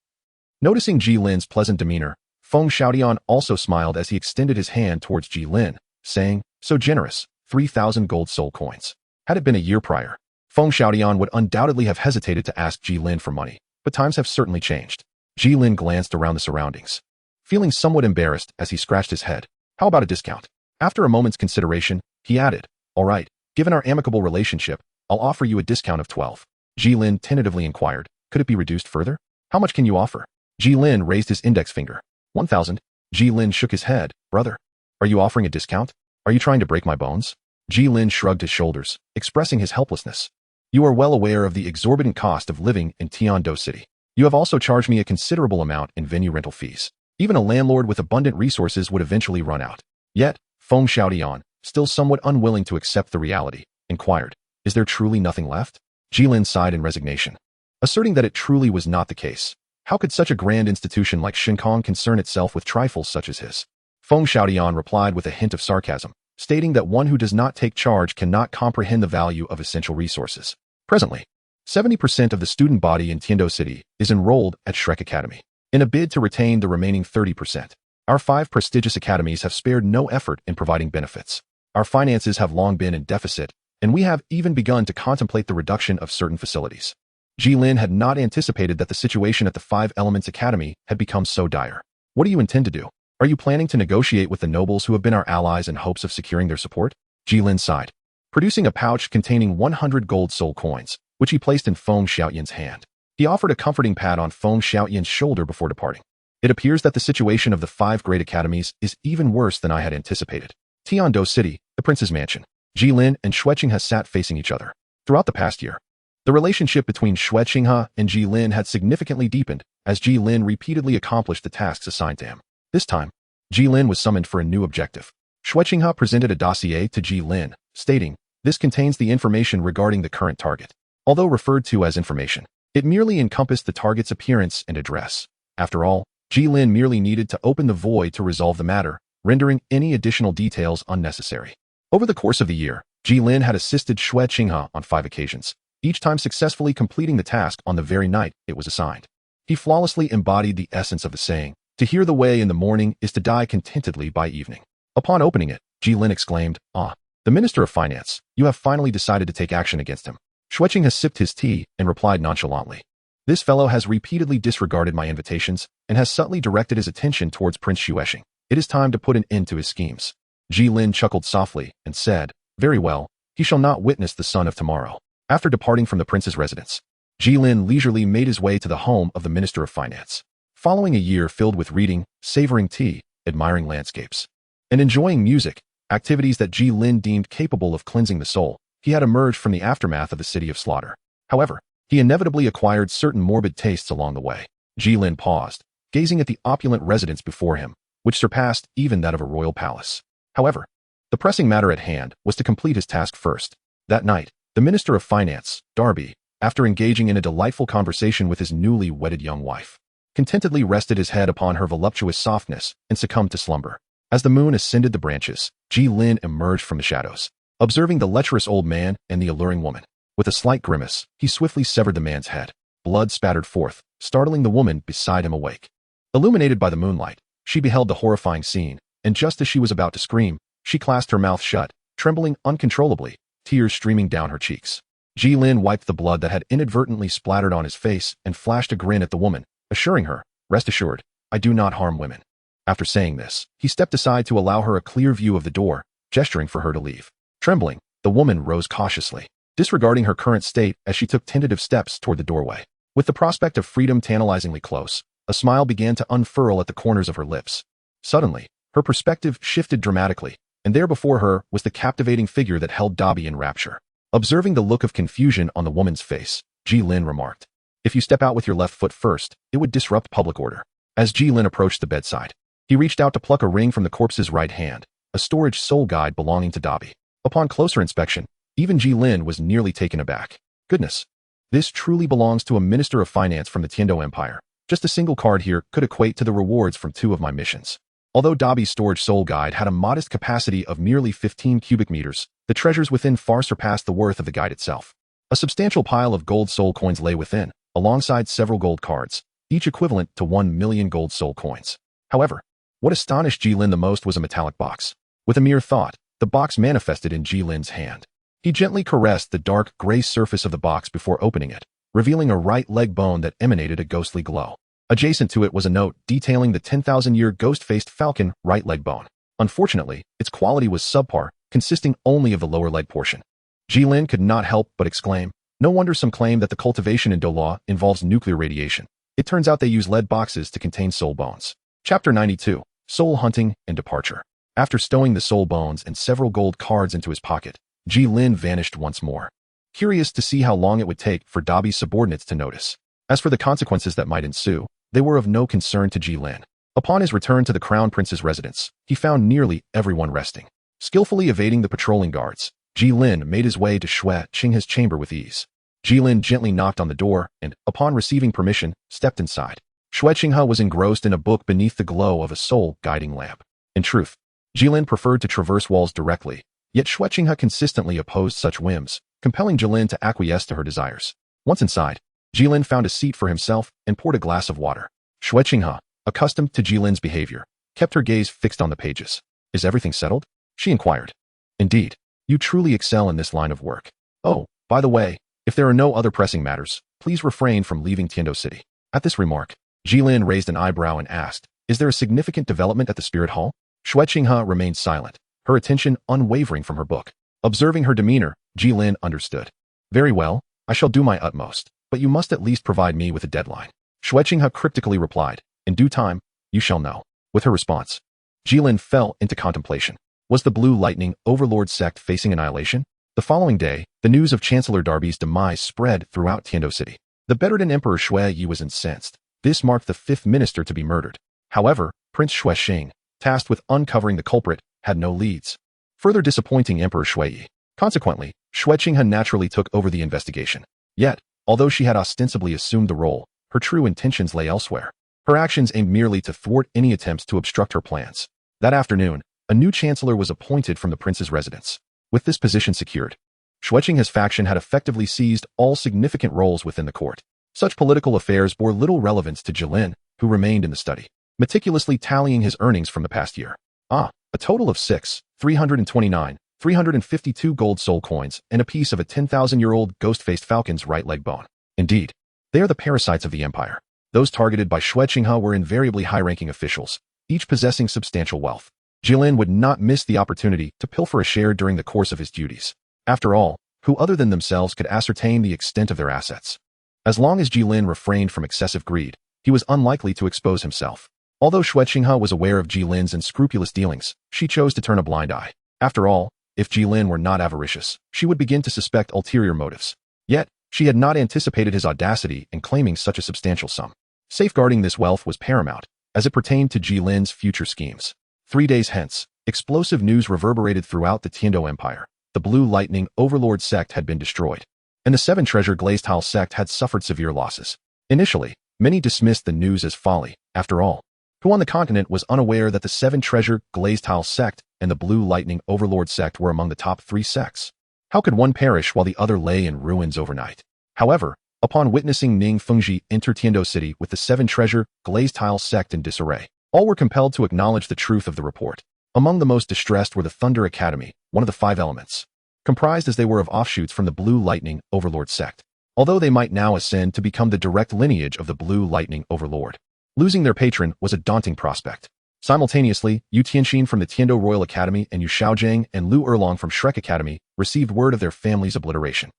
S1: Noticing Jilin's pleasant demeanor, Feng Xiaotian also smiled as he extended his hand towards Gilin, saying, "So generous, 3,000 gold soul coins." Had it been a year prior, Feng Xiaotian would undoubtedly have hesitated to ask Gilin for money, but times have certainly changed. Gilin glanced around the surroundings, feeling somewhat embarrassed as he scratched his head. "How about a discount?" After a moment's consideration, he added, "All right, given our amicable relationship, I'll offer you a discount of 12. Gilin tentatively inquired, "Could it be reduced further? How much can you offer?" Gilin raised his index finger. 1,000. Gilin shook his head. "Brother, are you offering a discount? Are you trying to break my bones?" Gilin shrugged his shoulders, expressing his helplessness. "You are well aware of the exorbitant cost of living in Douluo City. You have also charged me a considerable amount in venue rental fees. Even a landlord with abundant resources would eventually run out." Yet, Feng Xiaotian, still somewhat unwilling to accept the reality, inquired, "Is there truly nothing left?" Gilin sighed in resignation, asserting that it truly was not the case. How could such a grand institution like Shinkong concern itself with trifles such as his? Feng Xiaotian replied with a hint of sarcasm, stating that one who does not take charge cannot comprehend the value of essential resources. Presently, 70% of the student body in Douluo City is enrolled at Shrek Academy. In a bid to retain the remaining 30%, our 5 prestigious academies have spared no effort in providing benefits. Our finances have long been in deficit, and we have even begun to contemplate the reduction of certain facilities. Gilin had not anticipated that the situation at the 5 Elements Academy had become so dire. "What do you intend to do? Are you planning to negotiate with the nobles who have been our allies in hopes of securing their support?" Gilin sighed, producing a pouch containing 100 gold soul coins, which he placed in Feng Xiaotian's hand. He offered a comforting pat on Feng Xiaotian's shoulder before departing. "It appears that the situation of the 5 great academies is even worse than I had anticipated." Douluo City, the prince's mansion. Gilin and Xueqinghe sat facing each other. Throughout the past year, the relationship between Xueqinghe and Gilin had significantly deepened as Gilin repeatedly accomplished the tasks assigned to him. This time, Gilin was summoned for a new objective. Xueqinghe presented a dossier to Gilin, stating, "This contains the information regarding the current target." Although referred to as information, it merely encompassed the target's appearance and address. After all, Gilin merely needed to open the void to resolve the matter, rendering any additional details unnecessary. Over the course of the year, Gilin had assisted Xueqinghe on 5 occasions, each time successfully completing the task on the very night it was assigned. He flawlessly embodied the essence of the saying, "To hear the way in the morning is to die contentedly by evening." Upon opening it, Gilin exclaimed, "Ah, the Minister of Finance, you have finally decided to take action against him." Xueqinghe sipped his tea and replied nonchalantly, "This fellow has repeatedly disregarded my invitations and has subtly directed his attention towards Prince Xuexing. It is time to put an end to his schemes." Gilin chuckled softly and said, "Very well, he shall not witness the sun of tomorrow." After departing from the prince's residence, Gilin leisurely made his way to the home of the Minister of Finance. Following a year filled with reading, savoring tea, admiring landscapes, and enjoying music, activities that Gilin deemed capable of cleansing the soul, he had emerged from the aftermath of the City of Slaughter. However, he inevitably acquired certain morbid tastes along the way. Gilin paused, gazing at the opulent residence before him, which surpassed even that of a royal palace. However, the pressing matter at hand was to complete his task first. That night, the Minister of Finance, Darby, after engaging in a delightful conversation with his newly wedded young wife, contentedly rested his head upon her voluptuous softness and succumbed to slumber. As the moon ascended the branches, Gilin emerged from the shadows, observing the lecherous old man and the alluring woman. With a slight grimace, he swiftly severed the man's head. Blood spattered forth, startling the woman beside him awake. Illuminated by the moonlight, she beheld the horrifying scene, and just as she was about to scream, she clasped her mouth shut, trembling uncontrollably, tears streaming down her cheeks. Gilin wiped the blood that had inadvertently splattered on his face and flashed a grin at the woman, assuring her, "Rest assured, I do not harm women." After saying this, he stepped aside to allow her a clear view of the door, gesturing for her to leave. Trembling, the woman rose cautiously, disregarding her current state as she took tentative steps toward the doorway. With the prospect of freedom tantalizingly close, a smile began to unfurl at the corners of her lips. Suddenly, her perspective shifted dramatically, and there before her was the captivating figure that held Dobby in rapture. Observing the look of confusion on the woman's face, Gilin remarked, "If you step out with your left foot first, it would disrupt public order." As Gilin approached the bedside, He reached out to pluck a ring from the corpse's right hand, a storage soul guide belonging to Dabi. Upon closer inspection, even Gilin was nearly taken aback. Goodness. This truly belongs to a minister of finance from the Tiando Empire. Just a single card here could equate to the rewards from 2 of my missions. Although Dabi's storage soul guide had a modest capacity of merely 15 cubic meters, the treasures within far surpassed the worth of the guide itself. A substantial pile of gold soul coins lay within, alongside several gold cards, each equivalent to 1 million gold soul coins. However, what astonished Gilin the most was a metallic box. With a mere thought, the box manifested in Gilin's hand. He gently caressed the dark gray surface of the box before opening it, revealing a right leg bone that emanated a ghostly glow. Adjacent to it was a note detailing the 10,000-year ghost-faced falcon right leg bone. Unfortunately, its quality was subpar, consisting only of the lower leg portion. Gilin could not help but exclaim, "No wonder some claim that the cultivation in Douluo involves nuclear radiation. It turns out they use lead boxes to contain soul bones." Chapter 92, Soul Hunting and Departure. After stowing the soul bones and several gold cards into his pocket, Gilin vanished once more, curious to see how long it would take for Dabi's subordinates to notice. As for the consequences that might ensue, they were of no concern to Gilin. Upon his return to the Crown Prince's residence, he found nearly everyone resting. Skillfully evading the patrolling guards, Gilin made his way to Shui Qinghe's chamber with ease. Gilin gently knocked on the door and, upon receiving permission, stepped inside. Shui Qinghe was engrossed in a book beneath the glow of a soul-guiding lamp. In truth, Gilin preferred to traverse walls directly, yet Shui Qinghe consistently opposed such whims, compelling Gilin to acquiesce to her desires. Once inside, Gilin found a seat for himself and poured a glass of water. Shui Qinghe, accustomed to Jilin's behavior, kept her gaze fixed on the pages. "Is everything settled?" she inquired. "Indeed, you truly excel in this line of work. Oh, by the way, if there are no other pressing matters, please refrain from leaving Tiando City." At this remark, Gilin raised an eyebrow and asked, "Is there a significant development at the Spirit Hall?" Shui Qinghe remained silent, her attention unwavering from her book. Observing her demeanor, Gilin understood. "Very well, I shall do my utmost, but you must at least provide me with a deadline." Shui Qinghe cryptically replied, "In due time, you shall know." With her response, Gilin fell into contemplation. Was the Blue Lightning Overlord sect facing annihilation? The following day, the news of Chancellor Darby's demise spread throughout Tiando City. The Bedouin Emperor Shui Yi was incensed. This marked the 5th minister to be murdered. However, Prince Shui Xing, tasked with uncovering the culprit, had no leads, further disappointing Emperor Shui Yi. Consequently, Shui Qinghe naturally took over the investigation. Yet, although she had ostensibly assumed the role, her true intentions lay elsewhere. Her actions aimed merely to thwart any attempts to obstruct her plans. That afternoon, a new chancellor was appointed from the prince's residence. With this position secured, Shui Qinghe's faction had effectively seized all significant roles within the court. Such political affairs bore little relevance to Gilin, who remained in the study, meticulously tallying his earnings from the past year. A total of 352 gold soul coins and a piece of a 10,000-year-old ghost-faced falcon's right leg bone. Indeed, they are the parasites of the empire. Those targeted by Shui Qinghe were invariably high-ranking officials, each possessing substantial wealth. Gilin would not miss the opportunity to pilfer a share during the course of his duties. After all, who other than themselves could ascertain the extent of their assets? As long as Gilin refrained from excessive greed, he was unlikely to expose himself. Although Shui Qinghe was aware of Jilin's unscrupulous dealings, she chose to turn a blind eye. After all, if Gilin were not avaricious, she would begin to suspect ulterior motives. Yet, she had not anticipated his audacity in claiming such a substantial sum. Safeguarding this wealth was paramount, as it pertained to Jilin's future schemes. 3 days hence, explosive news reverberated throughout the Tiando Empire. The Blue Lightning Overlord sect had been destroyed, and the 7 Treasure Glazed Tile sect had suffered severe losses. Initially, many dismissed the news as folly. After all, who on the continent was unaware that the 7 Treasure Glazed Tile sect and the Blue Lightning Overlord sect were among the top 3 sects? How could one perish while the other lay in ruins overnight? However, upon witnessing Ning Fengji enter Tiando City with the 7 Treasure Glazed Tile sect in disarray, all were compelled to acknowledge the truth of the report. Among the most distressed were the Thunder Academy, one of the 5 elements, comprised as they were of offshoots from the Blue Lightning Overlord sect, although they might now ascend to become the direct lineage of the Blue Lightning Overlord. Losing their patron was a daunting prospect. Simultaneously, Yu Tianxin from the Tiando Royal Academy and Yu Shaojiang and Lu Erlong from Shrek Academy received word of their family's obliteration.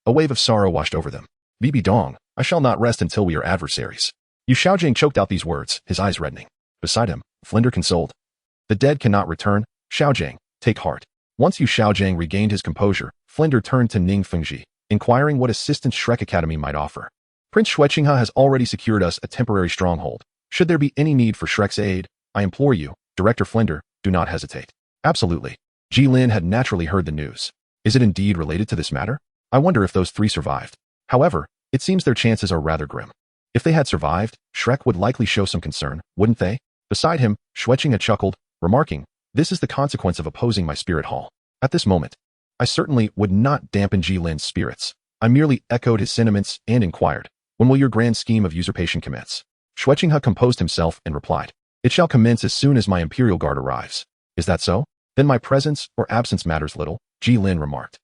S1: A wave of sorrow washed over them. "Bibi Dong, I shall not rest until we are adversaries." Yu Shaojiang choked out these words, his eyes reddening. Beside him, Flinder consoled. "The dead cannot return. Shaojiang, take heart." Once Yu Shaojiang regained his composure, Flinder turned to Ning Fengji, inquiring what assistance Shrek Academy might offer. "Prince Shui Qinghe has already secured us a temporary stronghold. Should there be any need for Shrek's aid, I implore you, Director Flinder, do not hesitate. Absolutely. Gilin had naturally heard the news. Is it indeed related to this matter? I wonder if those three survived. However, it seems their chances are rather grim. If they had survived, Shrek would likely show some concern, wouldn't they? Beside him, Schwetching had chuckled, remarking, "This is the consequence of opposing my spirit hall." At this moment, I certainly would not dampen Gilin's spirits. I merely echoed his sentiments and inquired, "When will your grand scheme of usurpation commence?" Schwetching composed himself and replied, "It shall commence as soon as my Imperial Guard arrives." "Is that so? Then my presence or absence matters little," Gilin remarked.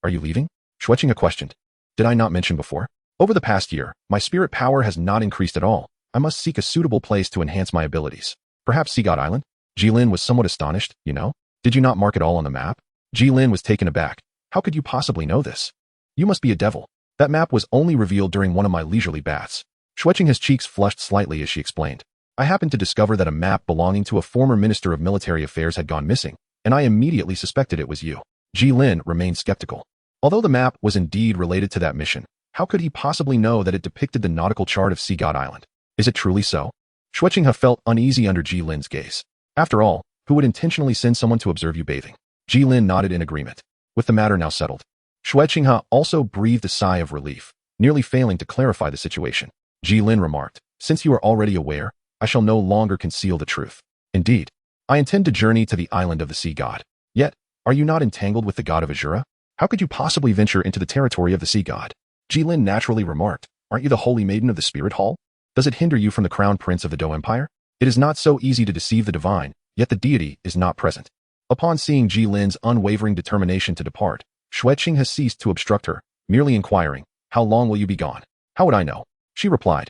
S1: Are you leaving?" Schwetching questioned. "Did I not mention before? Over the past year, my spirit power has not increased at all. I must seek a suitable place to enhance my abilities. Perhaps Sea God Island?" Gilin was somewhat astonished, Did you not mark it all on the map? Gilin was taken aback. How could you possibly know this? You must be a devil. That map was only revealed during one of my leisurely baths. Schwetching cheeks flushed slightly as she explained. I happened to discover that a map belonging to a former Minister of Military Affairs had gone missing, and I immediately suspected it was you. Gilin remained skeptical. Although the map was indeed related to that mission, how could he possibly know that it depicted the nautical chart of Sea God Island? Is it truly so? Schwetching felt uneasy under Gilin's gaze. After all, who would intentionally send someone to observe you bathing? Gilin nodded in agreement. With the matter now settled, Schwetching also breathed a sigh of relief, nearly failing to clarify the situation. Gilin remarked, "Since you are already aware, I shall no longer conceal the truth. Indeed, I intend to journey to the island of the sea god. Yet, are you not entangled with the god of Azura? How could you possibly venture into the territory of the sea god?" Gilin naturally remarked, "Aren't you the holy maiden of the spirit hall? Does it hinder you from the crown prince of the Do Empire? It is not so easy to deceive the divine, yet the deity is not present." Upon seeing Gilin's unwavering determination to depart, Schwetching ceased to obstruct her, merely inquiring, "How long will you be gone?" "How would I know?" She replied,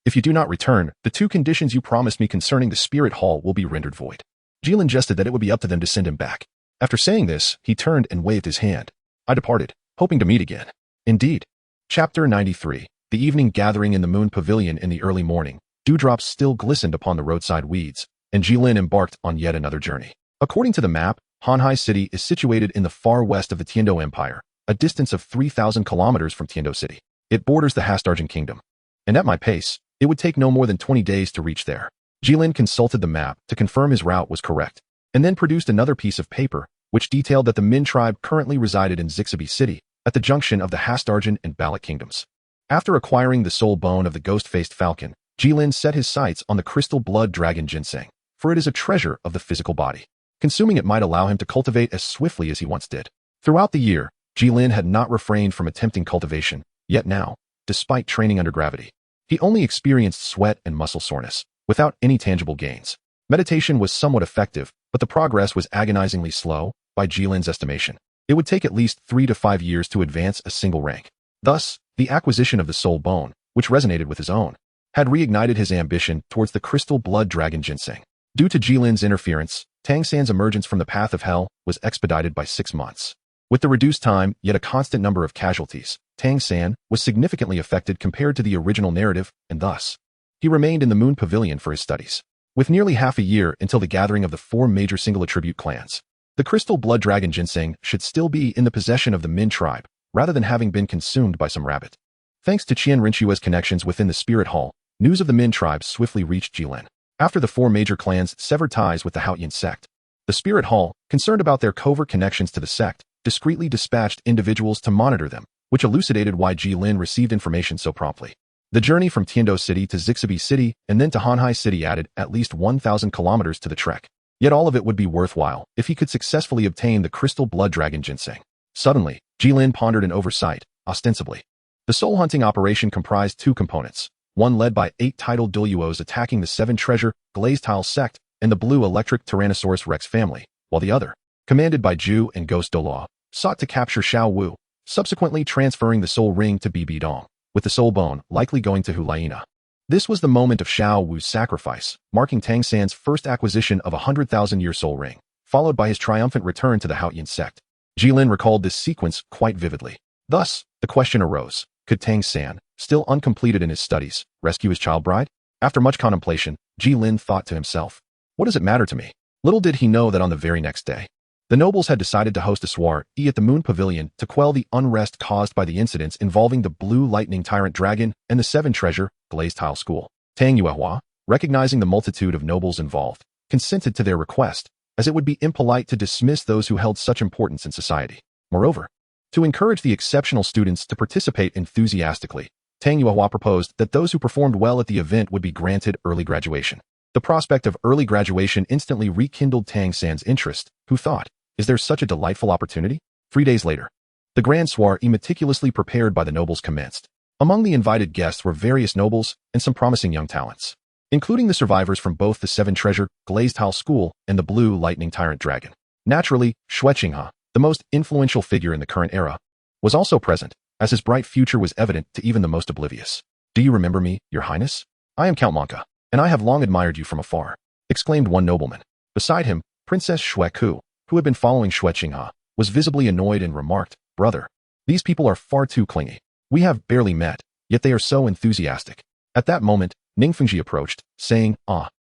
S1: "If you do not return, the 2 conditions you promised me concerning the spirit hall will be rendered void." Gilin jested that it would be up to them to send him back. After saying this, he turned and waved his hand. I departed, hoping to meet again. Indeed. Chapter 93. The evening gathering in the Moon Pavilion in the early morning. Dewdrops still glistened upon the roadside weeds, and Gilin embarked on yet another journey. According to the map, Hanhai City is situated in the far west of the Tiendo Empire, a distance of 3,000 kilometers from Tiendo City. It borders the Hastarjan Kingdom. And at my pace, it would take no more than 20 days to reach there. Gilin consulted the map to confirm his route was correct, and then produced another piece of paper, which detailed that the Min tribe currently resided in Zixabi City, at the junction of the Hastarjan and Balak kingdoms. After acquiring the soul bone of the ghost-faced falcon, Gilin set his sights on the crystal blood dragon ginseng, for it is a treasure of the physical body. Consuming it might allow him to cultivate as swiftly as he once did. Throughout the year, Gilin had not refrained from attempting cultivation, yet now, despite training under gravity, he only experienced sweat and muscle soreness, without any tangible gains. Meditation was somewhat effective, but the progress was agonizingly slow, by Gilin's estimation. It would take at least 3 to 5 years to advance a single rank. Thus, the acquisition of the soul bone, which resonated with his own, had reignited his ambition towards the crystal blood dragon ginseng. Due to Gilin's interference, Tang San's emergence from the path of hell was expedited by 6 months. With the reduced time, yet a constant number of casualties, Tang San was significantly affected compared to the original narrative, and thus, he remained in the Moon Pavilion for his studies. With nearly half a year until the gathering of the 4 major single attribute clans, the crystal blood dragon ginseng should still be in the possession of the Min tribe, rather than having been consumed by some rabbit. Thanks to Qian Rinchua's connections within the spirit hall, news of the Min tribe swiftly reached Gilin. After the 4 major clans severed ties with the Haotian sect, the spirit hall, concerned about their covert connections to the sect, discreetly dispatched individuals to monitor them, which elucidated why Gilin received information so promptly. The journey from Tiendo City to Zixabi City and then to Hanhai City added at least 1,000 kilometers to the trek. Yet all of it would be worthwhile if he could successfully obtain the crystal blood dragon ginseng. Suddenly, Gilin pondered an oversight, ostensibly. The soul hunting operation comprised 2 components, one led by 8 titled Douluos attacking the 7 treasure glazed tile sect and the blue electric Tyrannosaurus Rex family, while the other, commanded by Ju and Ghost Douluo, sought to capture Xiao Wu, subsequently transferring the soul ring to Bibi Dong, with the soul bone likely going to Hulaina. This was the moment of Xiao Wu's sacrifice, marking Tang San's first acquisition of a 100,000-year soul ring, followed by his triumphant return to the Haotian sect. Gilin recalled this sequence quite vividly. Thus, the question arose, could Tang San, still uncompleted in his studies, rescue his child bride? After much contemplation, Gilin thought to himself, what does it matter to me? Little did he know that on the very next day, the nobles had decided to host a soiree at the Moon Pavilion to quell the unrest caused by the incidents involving the blue lightning tyrant dragon and the 7 treasure glazed tile school. Tang Yuehua, recognizing the multitude of nobles involved, consented to their request, as it would be impolite to dismiss those who held such importance in society. Moreover, to encourage the exceptional students to participate enthusiastically, Tang Yuehua proposed that those who performed well at the event would be granted early graduation. The prospect of early graduation instantly rekindled Tang San's interest, who thought, is there such a delightful opportunity? 3 days later, the grand soiree meticulously prepared by the nobles commenced. Among the invited guests were various nobles and some promising young talents, including the survivors from both the Seven Treasure Glazed Tile School and the Blue Lightning Tyrant Dragon. Naturally, Xue Qinghe, the most influential figure in the current era, was also present, as his bright future was evident to even the most oblivious. Do you remember me, your highness? I am Count Monka, and I have long admired you from afar, exclaimed one nobleman. Beside him, Princess Xue Ku, who had been following Xue Qinghe, was visibly annoyed and remarked, Brother, these people are far too clingy. We have barely met, yet they are so enthusiastic. At that moment, Ning Fengji approached, saying,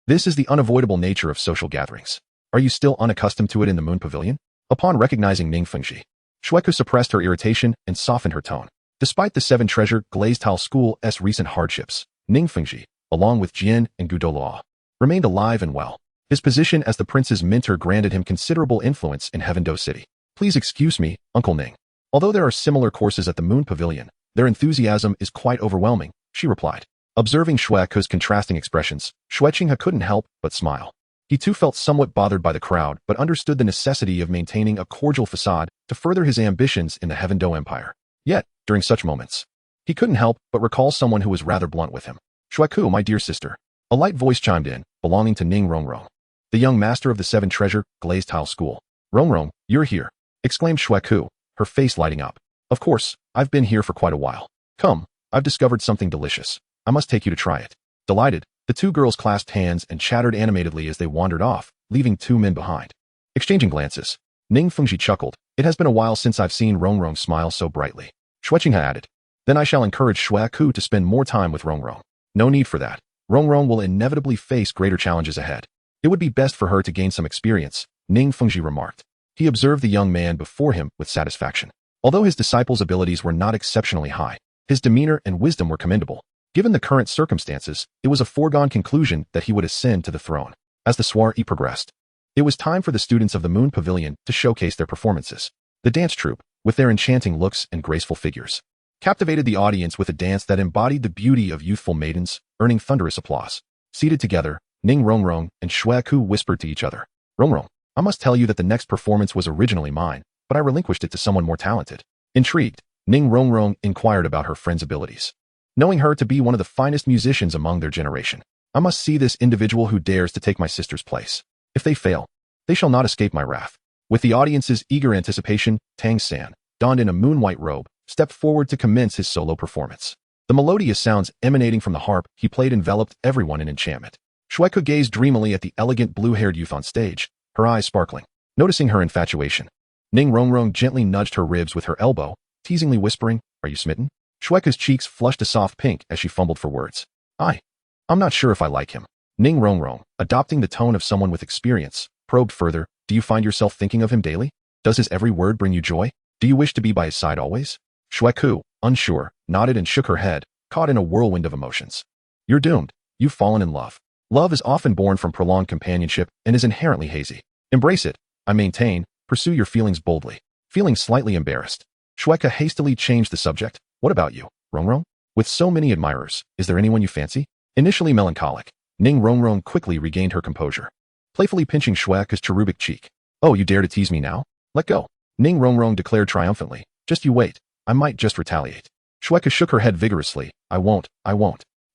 S1: this is the unavoidable nature of social gatherings. Are you still unaccustomed to it in the Moon Pavilion? Upon recognizing Ning Fengji, Xue Ku suppressed her irritation and softened her tone. Despite the Seven Treasure Glazed Tile School's recent hardships, Ning Fengji, along with Jian and Douluo, remained alive and well. His position as the prince's mentor granted him considerable influence in Heaven-Do City. Please excuse me, Uncle Ning. Although there are similar courses at the Moon Pavilion, their enthusiasm is quite overwhelming, she replied. Observing Xue Ku's contrasting expressions, Xue Qinghe couldn't help but smile. He too felt somewhat bothered by the crowd but understood the necessity of maintaining a cordial facade to further his ambitions in the Heaven-Do Empire. Yet, during such moments, he couldn't help but recall someone who was rather blunt with him. Xue Ku, my dear sister. A light voice chimed in, belonging to Ning Rongrong, the young master of the Seven Treasure Glazed Tile School. Rongrong, you're here, exclaimed Xue Ku, her face lighting up. Of course, I've been here for quite a while. Come, I've discovered something delicious. I must take you to try it. Delighted, the two girls clasped hands and chattered animatedly as they wandered off, leaving two men behind. Exchanging glances, Ning Fengji chuckled. It has been a while since I've seen Rongrong smile so brightly. Xue Qinghe added. Then I shall encourage Xue Ku to spend more time with Rongrong. No need for that. Rongrong will inevitably face greater challenges ahead. It would be best for her to gain some experience, Ning Fengji remarked. He observed the young man before him with satisfaction. Although his disciple's abilities were not exceptionally high, his demeanor and wisdom were commendable. Given the current circumstances, it was a foregone conclusion that he would ascend to the throne. As the soiree progressed, it was time for the students of the Moon Pavilion to showcase their performances. The dance troupe, with their enchanting looks and graceful figures, captivated the audience with a dance that embodied the beauty of youthful maidens, earning thunderous applause. Seated together, Ning Rongrong and Xue Ku whispered to each other. Rongrong, I must tell you that the next performance was originally mine, but I relinquished it to someone more talented. Intrigued, Ning Rongrong inquired about her friend's abilities. Knowing her to be one of the finest musicians among their generation, I must see this individual who dares to take my sister's place. If they fail, they shall not escape my wrath. With the audience's eager anticipation, Tang San, donned in a moon-white robe, stepped forward to commence his solo performance. The melodious sounds emanating from the harp he played enveloped everyone in enchantment. Xue Ku gazed dreamily at the elegant blue-haired youth on stage, her eyes sparkling. Noticing her infatuation, Ning Rongrong gently nudged her ribs with her elbow, teasingly whispering, Are you smitten? Xue Ku's cheeks flushed a soft pink as she fumbled for words. I'm not sure if I like him. Ning Rongrong, adopting the tone of someone with experience, probed further. Do you find yourself thinking of him daily? Does his every word bring you joy? Do you wish to be by his side always? Xue Ku, unsure, nodded and shook her head, caught in a whirlwind of emotions. You're doomed. You've fallen in love. Love is often born from prolonged companionship and is inherently hazy. Embrace it, I maintain. Pursue your feelings boldly. Feeling slightly embarrassed, Xue Ku hastily changed the subject. What about you, Rongrong? With so many admirers, is there anyone you fancy? Initially melancholic, Ning Rongrong quickly regained her composure, playfully pinching Xue Ku's cherubic cheek. Oh, you dare to tease me now? Let go. Ning Rongrong declared triumphantly. Just you wait. I might just retaliate. Xue Ku shook her head vigorously. I won't.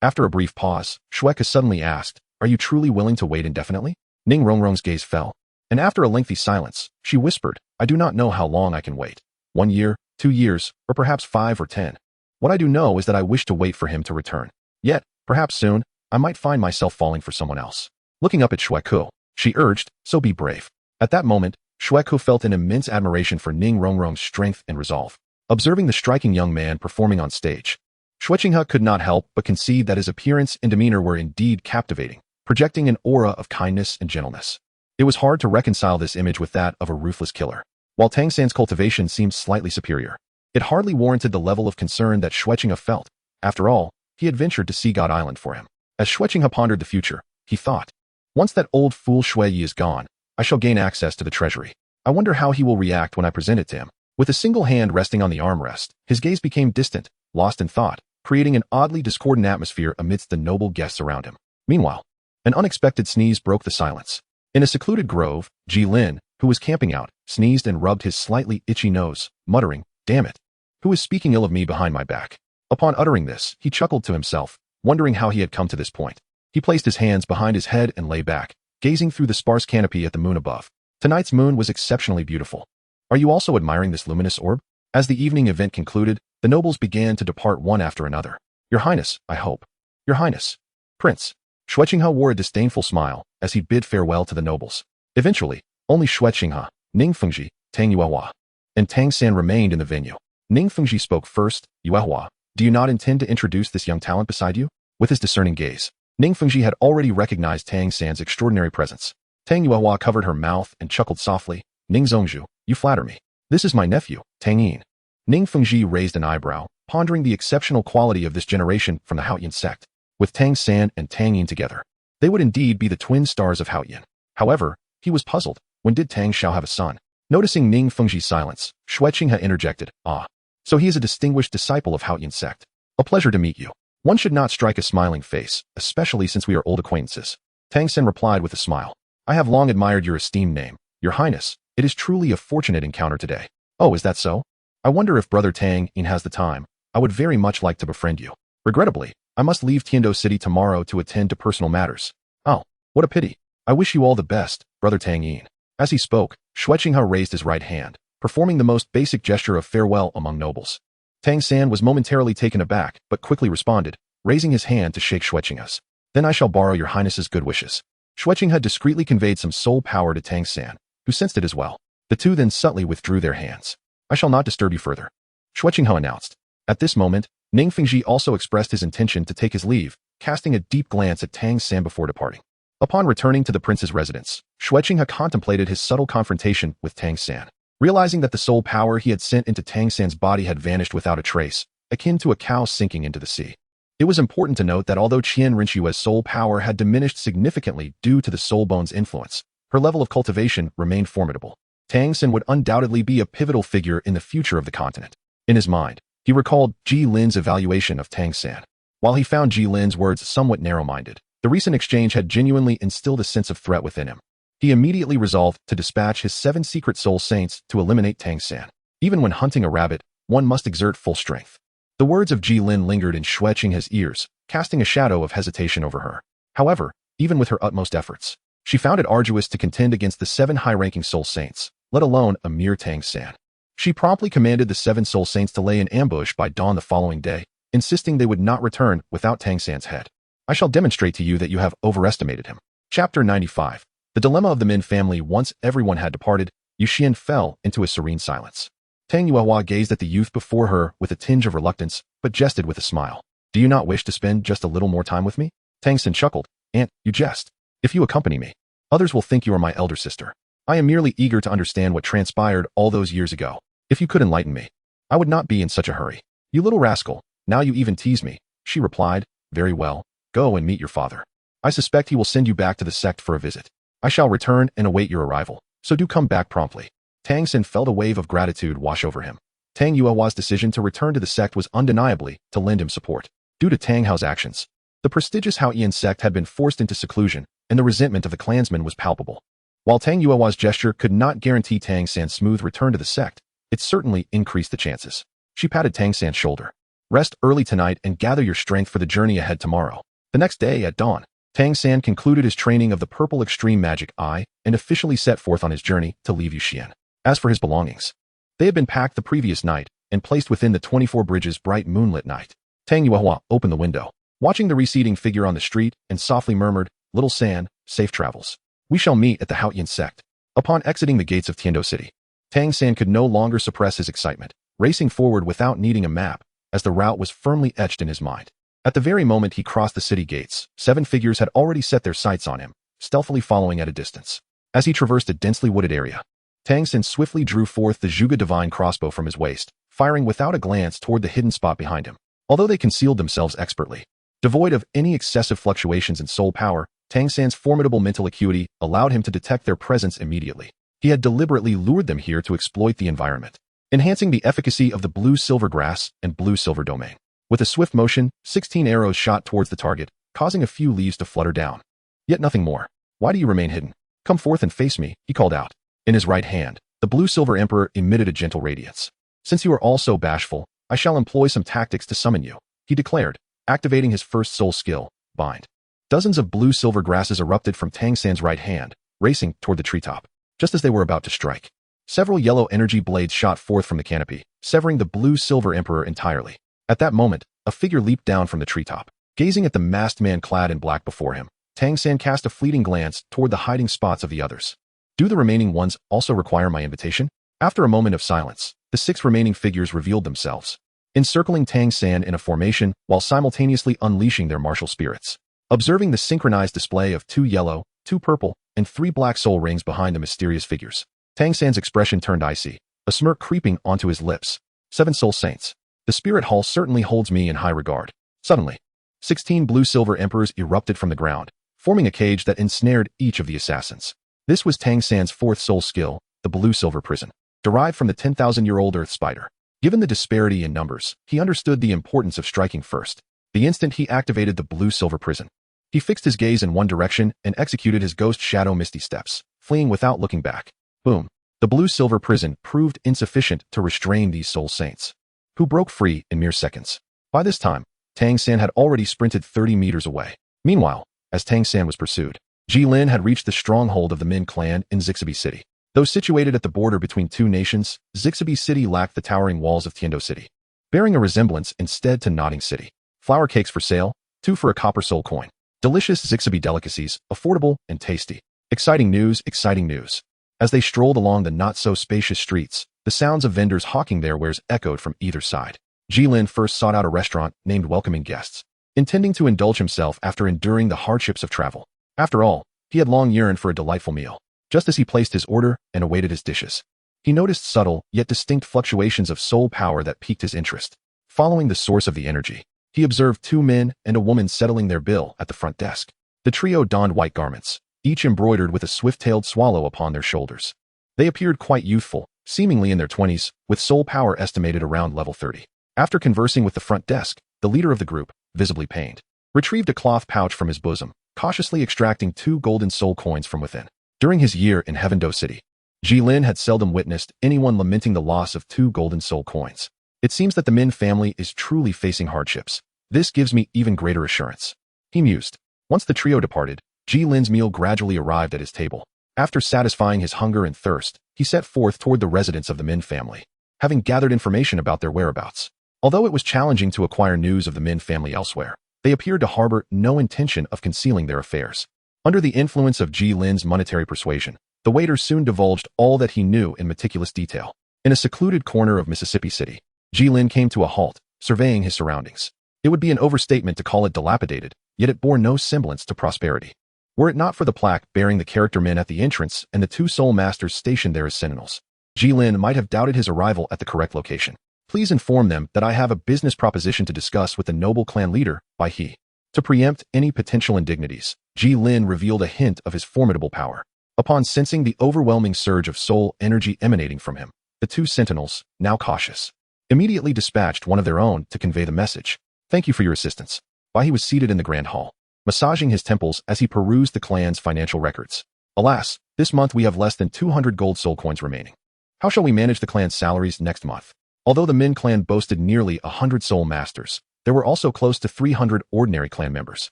S1: After a brief pause, Xue Ku suddenly asked, Are you truly willing to wait indefinitely? Ning Rongrong's gaze fell, and after a lengthy silence, she whispered, I do not know how long I can wait. 1 year, 2 years, or perhaps 5 or 10. What I do know is that I wish to wait for him to return. Yet, perhaps soon, I might find myself falling for someone else. Looking up at Xue Ku, she urged, So be brave. At that moment, Xue Ku felt an immense admiration for Ning Rongrong's strength and resolve. Observing the striking young man performing on stage, Xue Qinghe could not help but concede that his appearance and demeanor were indeed captivating, projecting an aura of kindness and gentleness. It was hard to reconcile this image with that of a ruthless killer. While Tang San's cultivation seemed slightly superior, it hardly warranted the level of concern that Xue Qinghe felt. After all, he had ventured to Sea God Island for him. As Shueqinghe pondered the future, he thought, once that old fool Shui Yi is gone, I shall gain access to the treasury. I wonder how he will react when I present it to him. With a single hand resting on the armrest, his gaze became distant, lost in thought, creating an oddly discordant atmosphere amidst the noble guests around him. Meanwhile, an unexpected sneeze broke the silence. In a secluded grove, Gilin, who was camping out, sneezed and rubbed his slightly itchy nose, muttering, "Damn it! Who is speaking ill of me behind my back?" Upon uttering this, he chuckled to himself, wondering how he had come to this point. He placed his hands behind his head and lay back, gazing through the sparse canopy at the moon above. Tonight's moon was exceptionally beautiful. Are you also admiring this luminous orb? As the evening event concluded, the nobles began to depart one after another. Your Highness, I hope. Your Highness. Prince. Shueqinghe wore a disdainful smile as he bid farewell to the nobles. Eventually, only Shueqinghe, Ning Fengji, Tang Yuehua, and Tang San remained in the venue. Ning Fengji spoke first. Yuehua, do you not intend to introduce this young talent beside you? With his discerning gaze, Ning Fengji had already recognized Tang San's extraordinary presence. Tang Yuehua covered her mouth and chuckled softly. Ning Zongzhu, you flatter me. This is my nephew, Tang Yin. Ning Fengji raised an eyebrow, pondering the exceptional quality of this generation from the Haoyan sect. With Tang San and Tang Yin together, they would indeed be the twin stars of Haoyan. However, he was puzzled. When did Tang Xiao have a son? Noticing Ning Fengji's silence, Shueqinghe interjected, "Ah, so he is a distinguished disciple of Haoyan sect. A pleasure to meet you. One should not strike a smiling face, especially since we are old acquaintances." Tang San replied with a smile. "I have long admired your esteemed name, Your Highness. It is truly a fortunate encounter today." "Oh, is that so? I wonder if Brother Tang Yin has the time. I would very much like to befriend you. Regrettably, I must leave Tiando City tomorrow to attend to personal matters." "Oh, what a pity. I wish you all the best, Brother Tang Yin." As he spoke, Shueqinghe raised his right hand, performing the most basic gesture of farewell among nobles. Tang San was momentarily taken aback, but quickly responded, raising his hand to shake Shueqinghe's. "Then I shall borrow your Highness's good wishes." Shueqinghe discreetly conveyed some soul power to Tang San, who sensed it as well. The two then subtly withdrew their hands. "I shall not disturb you further," Shueqinghe announced. At this moment, Ning Fengji also expressed his intention to take his leave, casting a deep glance at Tang San before departing. Upon returning to the prince's residence, Shueqinghe contemplated his subtle confrontation with Tang San. Realizing that the soul power he had sent into Tang San's body had vanished without a trace, akin to a cow sinking into the sea. It was important to note that although Qian Rinxue's soul power had diminished significantly due to the soul bone's influence, her level of cultivation remained formidable. Tang San would undoubtedly be a pivotal figure in the future of the continent. In his mind, he recalled Jilin's evaluation of Tang San. While he found Jilin's words somewhat narrow-minded, the recent exchange had genuinely instilled a sense of threat within him. He immediately resolved to dispatch his 7 secret soul saints to eliminate Tang San. Even when hunting a rabbit, one must exert full strength. The words of Gilin lingered in Shueqinghe's ears, casting a shadow of hesitation over her. However, even with her utmost efforts, she found it arduous to contend against the 7 high-ranking soul saints, let alone a mere Tang San. She promptly commanded the 7 soul saints to lay in ambush by dawn the following day, insisting they would not return without Tang San's head. "I shall demonstrate to you that you have overestimated him." Chapter 95. The dilemma of the Min family. Once everyone had departed, Yuxian fell into a serene silence. Tang Yuehua gazed at the youth before her with a tinge of reluctance, but jested with a smile. "Do you not wish to spend just a little more time with me?" Tang San chuckled. "Aunt, you jest. If you accompany me, others will think you are my elder sister. I am merely eager to understand what transpired all those years ago. If you could enlighten me, I would not be in such a hurry." "You little rascal, now you even tease me," she replied. "Very well, go and meet your father. I suspect he will send you back to the sect for a visit. I shall return and await your arrival, so do come back promptly." Tang San felt a wave of gratitude wash over him. Tang Yuehua's decision to return to the sect was undeniably to lend him support. Due to Tang Hao's actions, the prestigious Haoyan sect had been forced into seclusion, and the resentment of the clansmen was palpable. While Tang Yuehua's gesture could not guarantee Tang San's smooth return to the sect, it certainly increased the chances. She patted Tang San's shoulder. "Rest early tonight and gather your strength for the journey ahead tomorrow." The next day at dawn, Tang San concluded his training of the purple extreme magic eye and officially set forth on his journey to leave Yuxian. As for his belongings, they had been packed the previous night and placed within the 24 Bridges bright moonlit night. Tang Yuehua opened the window, watching the receding figure on the street, and softly murmured, "Little San, safe travels. We shall meet at the Haoyan sect." Upon exiting the gates of Tiando City, Tang San could no longer suppress his excitement, racing forward without needing a map, as the route was firmly etched in his mind. At the very moment he crossed the city gates, 7 figures had already set their sights on him, stealthily following at a distance. As he traversed a densely wooded area, Tang San swiftly drew forth the Zhuge Divine crossbow from his waist, firing without a glance toward the hidden spot behind him. Although they concealed themselves expertly, Devoid of any excessive fluctuations in soul power, Tang San's formidable mental acuity allowed him to detect their presence immediately. He had deliberately lured them here to exploit the environment, enhancing the efficacy of the blue-silver grass and blue-silver domain. With a swift motion, 16 arrows shot towards the target, causing a few leaves to flutter down. Yet nothing more. Why do you remain hidden? Come forth and face me, he called out. In his right hand, the blue-silver emperor emitted a gentle radiance. Since you are all so bashful, I shall employ some tactics to summon you, he declared, activating his first soul skill, Bind. Dozens of blue-silver grasses erupted from Tang San's right hand, racing toward the treetop. Just as they were about to strike, several yellow energy blades shot forth from the canopy, severing the blue-silver emperor entirely. At that moment, a figure leaped down from the treetop. Gazing at the masked man clad in black before him, Tang San cast a fleeting glance toward the hiding spots of the others. Do the remaining ones also require my invitation? After a moment of silence, the 6 remaining figures revealed themselves, encircling Tang San in a formation while simultaneously unleashing their martial spirits. Observing the synchronized display of 2 yellow, 2 purple, and 3 black soul rings behind the mysterious figures, Tang San's expression turned icy, a smirk creeping onto his lips. 7 soul saints. The spirit hall certainly holds me in high regard. Suddenly, 16 blue-silver emperors erupted from the ground, forming a cage that ensnared each of the assassins. This was Tang San's 4th soul skill, the blue-silver prison, derived from the 10,000-year-old earth spider. Given the disparity in numbers, he understood the importance of striking first. The instant he activated the blue-silver prison, he fixed his gaze in one direction and executed his ghost shadow misty steps, fleeing without looking back. Boom. The blue-silver prison proved insufficient to restrain these soul saints, who broke free in mere seconds. By this time, Tang San had already sprinted 30 meters away. Meanwhile, as Tang San was pursued, Gilin had reached the stronghold of the Min clan in Zixabi City. Though situated at the border between 2 nations, Zixabi City lacked the towering walls of Tiando City, bearing a resemblance instead to Nodding City. Flour cakes for sale, 2 for a copper soul coin. Delicious Zixabi delicacies, affordable and tasty. Exciting news, exciting news. As they strolled along the not-so-spacious streets, the sounds of vendors hawking their wares echoed from either side. Gilin first sought out a restaurant named Welcoming Guests, intending to indulge himself after enduring the hardships of travel. After all, he had long yearned for a delightful meal. Just as he placed his order and awaited his dishes, he noticed subtle yet distinct fluctuations of soul power that piqued his interest. Following the source of the energy, he observed 2 men and a woman settling their bill at the front desk. The trio donned white garments, each embroidered with a swift-tailed swallow upon their shoulders. They appeared quite youthful, seemingly in their 20s, with soul power estimated around level 30. After conversing with the front desk, the leader of the group, visibly pained, retrieved a cloth pouch from his bosom, cautiously extracting 2 golden soul coins from within. During his year in Heavendo City, Gilin had seldom witnessed anyone lamenting the loss of 2 golden soul coins. It seems that the Min family is truly facing hardships. This gives me even greater assurance, he mused. Once the trio departed, Gilin's meal gradually arrived at his table. After satisfying his hunger and thirst, he set forth toward the residence of the Min family, having gathered information about their whereabouts. Although it was challenging to acquire news of the Min family elsewhere, they appeared to harbor no intention of concealing their affairs. Under the influence of Gilin's monetary persuasion, the waiter soon divulged all that he knew in meticulous detail. In a secluded corner of Mississippi City, Gilin came to a halt, surveying his surroundings. It would be an overstatement to call it dilapidated, yet it bore no semblance to prosperity. Were it not for the plaque bearing the character Min at the entrance and the 2 soul masters stationed there as sentinels, Gilin might have doubted his arrival at the correct location. Please inform them that I have a business proposition to discuss with the noble clan leader, by he. To preempt any potential indignities, Gilin revealed a hint of his formidable power. Upon sensing the overwhelming surge of soul energy emanating from him, the 2 sentinels, now cautious, immediately dispatched one of their own to convey the message. Thank you for your assistance. While he was seated in the grand hall, massaging his temples as he perused the clan's financial records. Alas, this month we have less than 200 gold soul coins remaining. How shall we manage the clan's salaries next month? Although the Min clan boasted nearly 100 soul masters, there were also close to 300 ordinary clan members.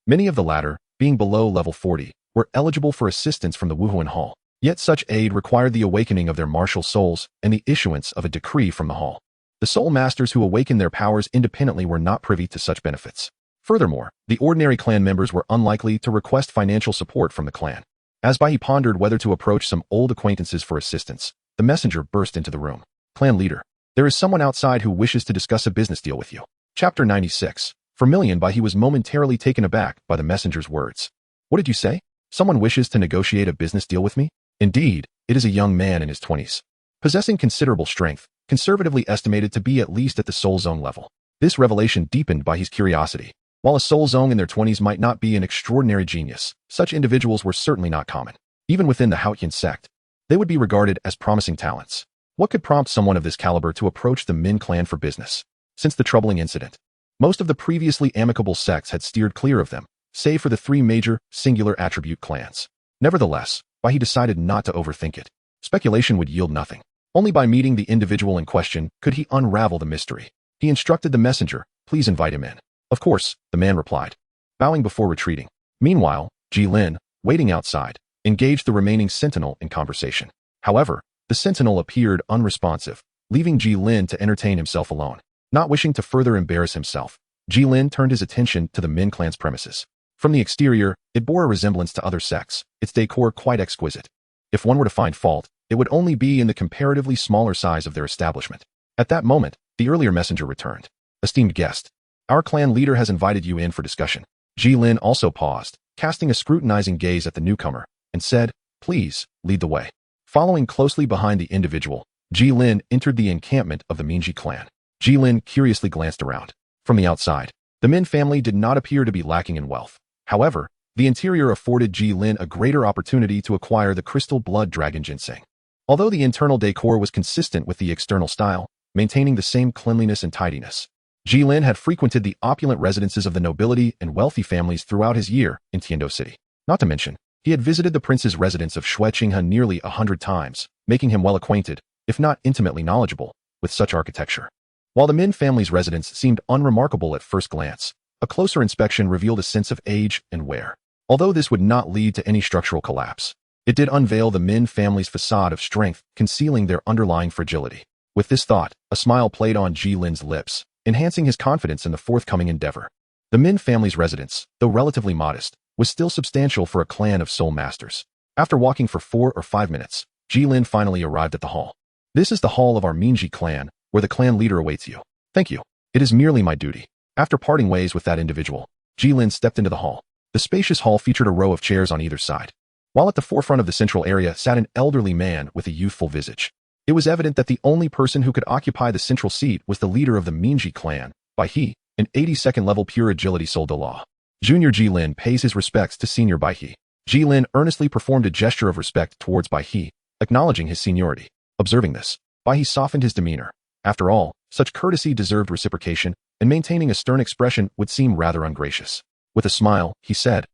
S1: Many of the latter, being below level 40, were eligible for assistance from the Wuhuan Hall. Yet such aid required the awakening of their martial souls and the issuance of a decree from the hall. The soul masters who awakened their powers independently were not privy to such benefits. Furthermore, the ordinary clan members were unlikely to request financial support from the clan. As Bai pondered whether to approach some old acquaintances for assistance, the messenger burst into the room. Clan leader, there is someone outside who wishes to discuss a business deal with you. Chapter 96. For Bai was momentarily taken aback by the messenger's words. What did you say? Someone wishes to negotiate a business deal with me? Indeed, it is a young man in his 20s, possessing considerable strength, conservatively estimated to be at least at the soul zone level. This revelation deepened Bai's curiosity. While a soul zong in their 20s might not be an extraordinary genius, such individuals were certainly not common. Even within the Haotian sect, they would be regarded as promising talents. What could prompt someone of this caliber to approach the Min clan for business? Since the troubling incident, most of the previously amicable sects had steered clear of them, save for the three major, singular attribute clans. Nevertheless, Bai He decided not to overthink it. Speculation would yield nothing. Only by meeting the individual in question could he unravel the mystery. He instructed the messenger, please invite him in. Of course, the man replied, bowing before retreating. Meanwhile, Gilin, waiting outside, engaged the remaining sentinel in conversation. However, the sentinel appeared unresponsive, leaving Gilin to entertain himself alone. Not wishing to further embarrass himself, Gilin turned his attention to the Min clan's premises. From the exterior, it bore a resemblance to other sects, its decor quite exquisite. If one were to find fault, it would only be in the comparatively smaller size of their establishment. At that moment, the earlier messenger returned. Esteemed guest, our clan leader has invited you in for discussion. Gilin also paused, casting a scrutinizing gaze at the newcomer, and said, please, lead the way. Following closely behind the individual, Gilin entered the encampment of the Minji clan. Gilin curiously glanced around. From the outside, the Min family did not appear to be lacking in wealth. However, the interior afforded Gilin a greater opportunity to acquire the crystal blood dragon ginseng. Although the internal decor was consistent with the external style, maintaining the same cleanliness and tidiness, Gilin had frequented the opulent residences of the nobility and wealthy families throughout his year in Tiando City. Not to mention, he had visited the prince's residence of Shueqinghe nearly 100 times, making him well acquainted, if not intimately knowledgeable, with such architecture. While the Min family's residence seemed unremarkable at first glance, a closer inspection revealed a sense of age and wear. Although this would not lead to any structural collapse, it did unveil the Min family's facade of strength, concealing their underlying fragility. With this thought, a smile played on Gilin's lips, enhancing his confidence in the forthcoming endeavor. The Min family's residence, though relatively modest, was still substantial for a clan of soul masters. After walking for 4 or 5 minutes, Gilin finally arrived at the hall. This is the hall of our Minji clan, where the clan leader awaits you. Thank you. It is merely my duty. After parting ways with that individual, Gilin stepped into the hall. The spacious hall featured a row of chairs on either side. While at the forefront of the central area sat an elderly man with a youthful visage. It was evident that the only person who could occupy the central seat was the leader of the Minji clan, Bai He, an 82nd level pure agility soul Douluo. Junior Gilin pays his respects to Senior Bai He. Gilin earnestly performed a gesture of respect towards Bai He, acknowledging his seniority. Observing this, Bai He softened his demeanor. After all, such courtesy deserved reciprocation, and maintaining a stern expression would seem rather ungracious. With a smile, he said,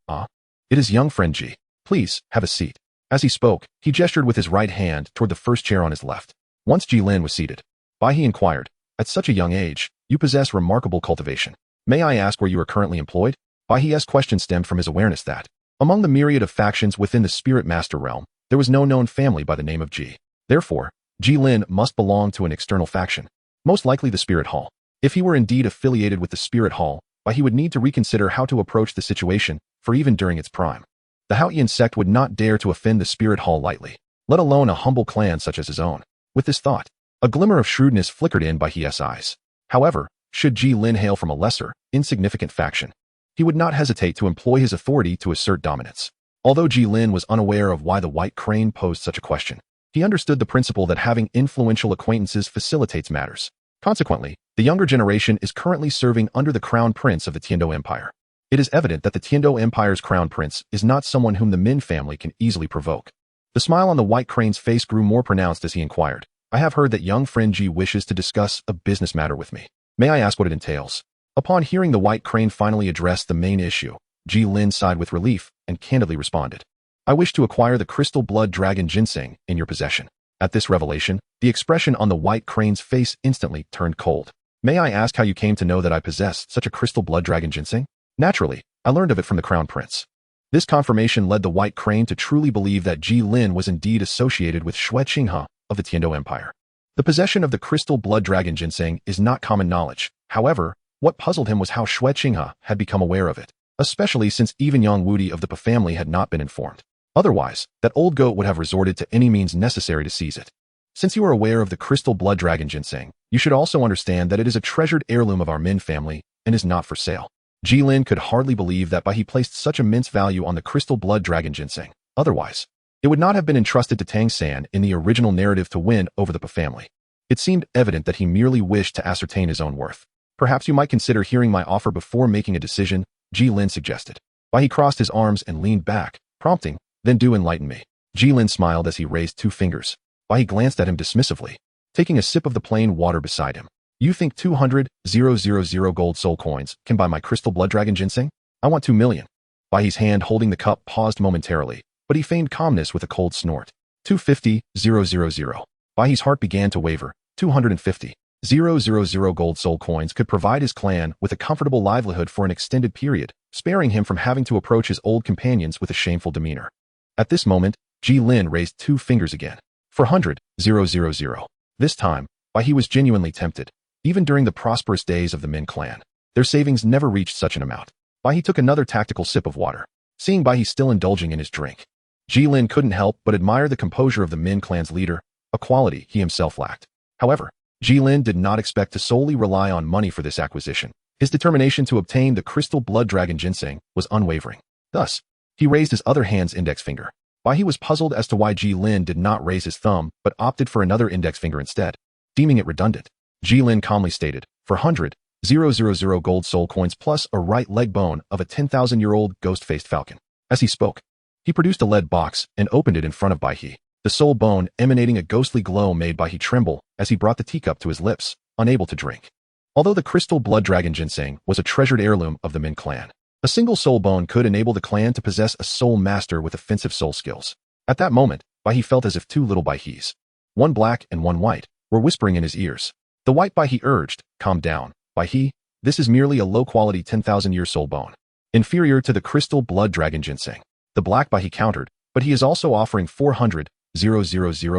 S1: it is young friend Ji. Please, have a seat. As he spoke, he gestured with his right hand toward the first chair on his left. Once Gilin was seated, Bai He inquired, at such a young age, you possess remarkable cultivation. May I ask where you are currently employed? Bai He's question stemmed from his awareness that, among the myriad of factions within the Spirit Master realm, there was no known family by the name of Ji. Therefore, Gilin must belong to an external faction, most likely the Spirit Hall. If he were indeed affiliated with the Spirit Hall, Bai He would need to reconsider how to approach the situation, for even during its prime, the Haotian sect would not dare to offend the Spirit Hall lightly, let alone a humble clan such as his own. With this thought, a glimmer of shrewdness flickered in Bai He's eyes. However, should Gilin hail from a lesser, insignificant faction, he would not hesitate to employ his authority to assert dominance. Although Gilin was unaware of why the White Crane posed such a question, he understood the principle that having influential acquaintances facilitates matters. Consequently, the younger generation is currently serving under the Crown Prince of the Tiando Empire. It is evident that the Tiando Empire's Crown Prince is not someone whom the Min family can easily provoke. The smile on the White Crane's face grew more pronounced as he inquired, I have heard that young friend Ji wishes to discuss a business matter with me. May I ask what it entails? Upon hearing the White Crane finally address the main issue, Gilin sighed with relief and candidly responded, I wish to acquire the crystal blood dragon ginseng in your possession. At this revelation, the expression on the White Crane's face instantly turned cold. May I ask how you came to know that I possess such a crystal blood dragon ginseng? Naturally, I learned of it from the Crown Prince. This confirmation led the White Crane to truly believe that Gilin was indeed associated with Shueqinghe of the Tiando Empire. The possession of the crystal blood dragon ginseng is not common knowledge. However, what puzzled him was how Shueqinghe had become aware of it, especially since even Yang Wudi of the Pa family had not been informed. Otherwise, that old goat would have resorted to any means necessary to seize it. Since you are aware of the crystal blood dragon ginseng, you should also understand that it is a treasured heirloom of our Min family and is not for sale. Gilin could hardly believe that Bai He placed such immense value on the crystal blood dragon ginseng. Otherwise, it would not have been entrusted to Tang San in the original narrative to win over the Pa family. It seemed evident that he merely wished to ascertain his own worth. Perhaps you might consider hearing my offer before making a decision, Gilin suggested. He crossed his arms and leaned back, prompting, then do enlighten me. Gilin smiled as he raised 2 fingers. He glanced at him dismissively, taking a sip of the plain water beside him. You think 200,000 gold soul coins can buy my crystal blood dragon ginseng? I want 2 million. His hand holding the cup paused momentarily, but he feigned calmness with a cold snort. 250,000. His heart began to waver. 250,000 gold soul coins could provide his clan with a comfortable livelihood for an extended period, sparing him from having to approach his old companions with a shameful demeanor. At this moment, Gilin raised 2 fingers again. 400,000. This time, he was genuinely tempted. Even during the prosperous days of the Min clan, their savings never reached such an amount. He took another tactical sip of water, seeing he's still indulging in his drink. Gilin couldn't help but admire the composure of the Min clan's leader, a quality he himself lacked. However, Gilin did not expect to solely rely on money for this acquisition. His determination to obtain the crystal blood dragon ginseng was unwavering. Thus, he raised his other hand's index finger. He was puzzled as to why Gilin did not raise his thumb but opted for another index finger instead, deeming it redundant. Gilin calmly stated, 400,000 gold soul coins plus a right leg bone of a 10,000-year-old ghost-faced falcon. As he spoke, he produced a lead box and opened it in front of Baihe. The soul bone emanating a ghostly glow made Baihe tremble as he brought the teacup to his lips, unable to drink. Although the crystal blood dragon ginseng was a treasured heirloom of the Min clan, a single soul bone could enable the clan to possess a soul master with offensive soul skills. At that moment, Baihe felt as if 2 little Baihes, one black and one white, were whispering in his ears. The white Baihe urged, calm down, Baihe, this is merely a low-quality 10,000-year soul bone, inferior to the crystal blood dragon ginseng. The black Baihe countered, but he is also offering 400,000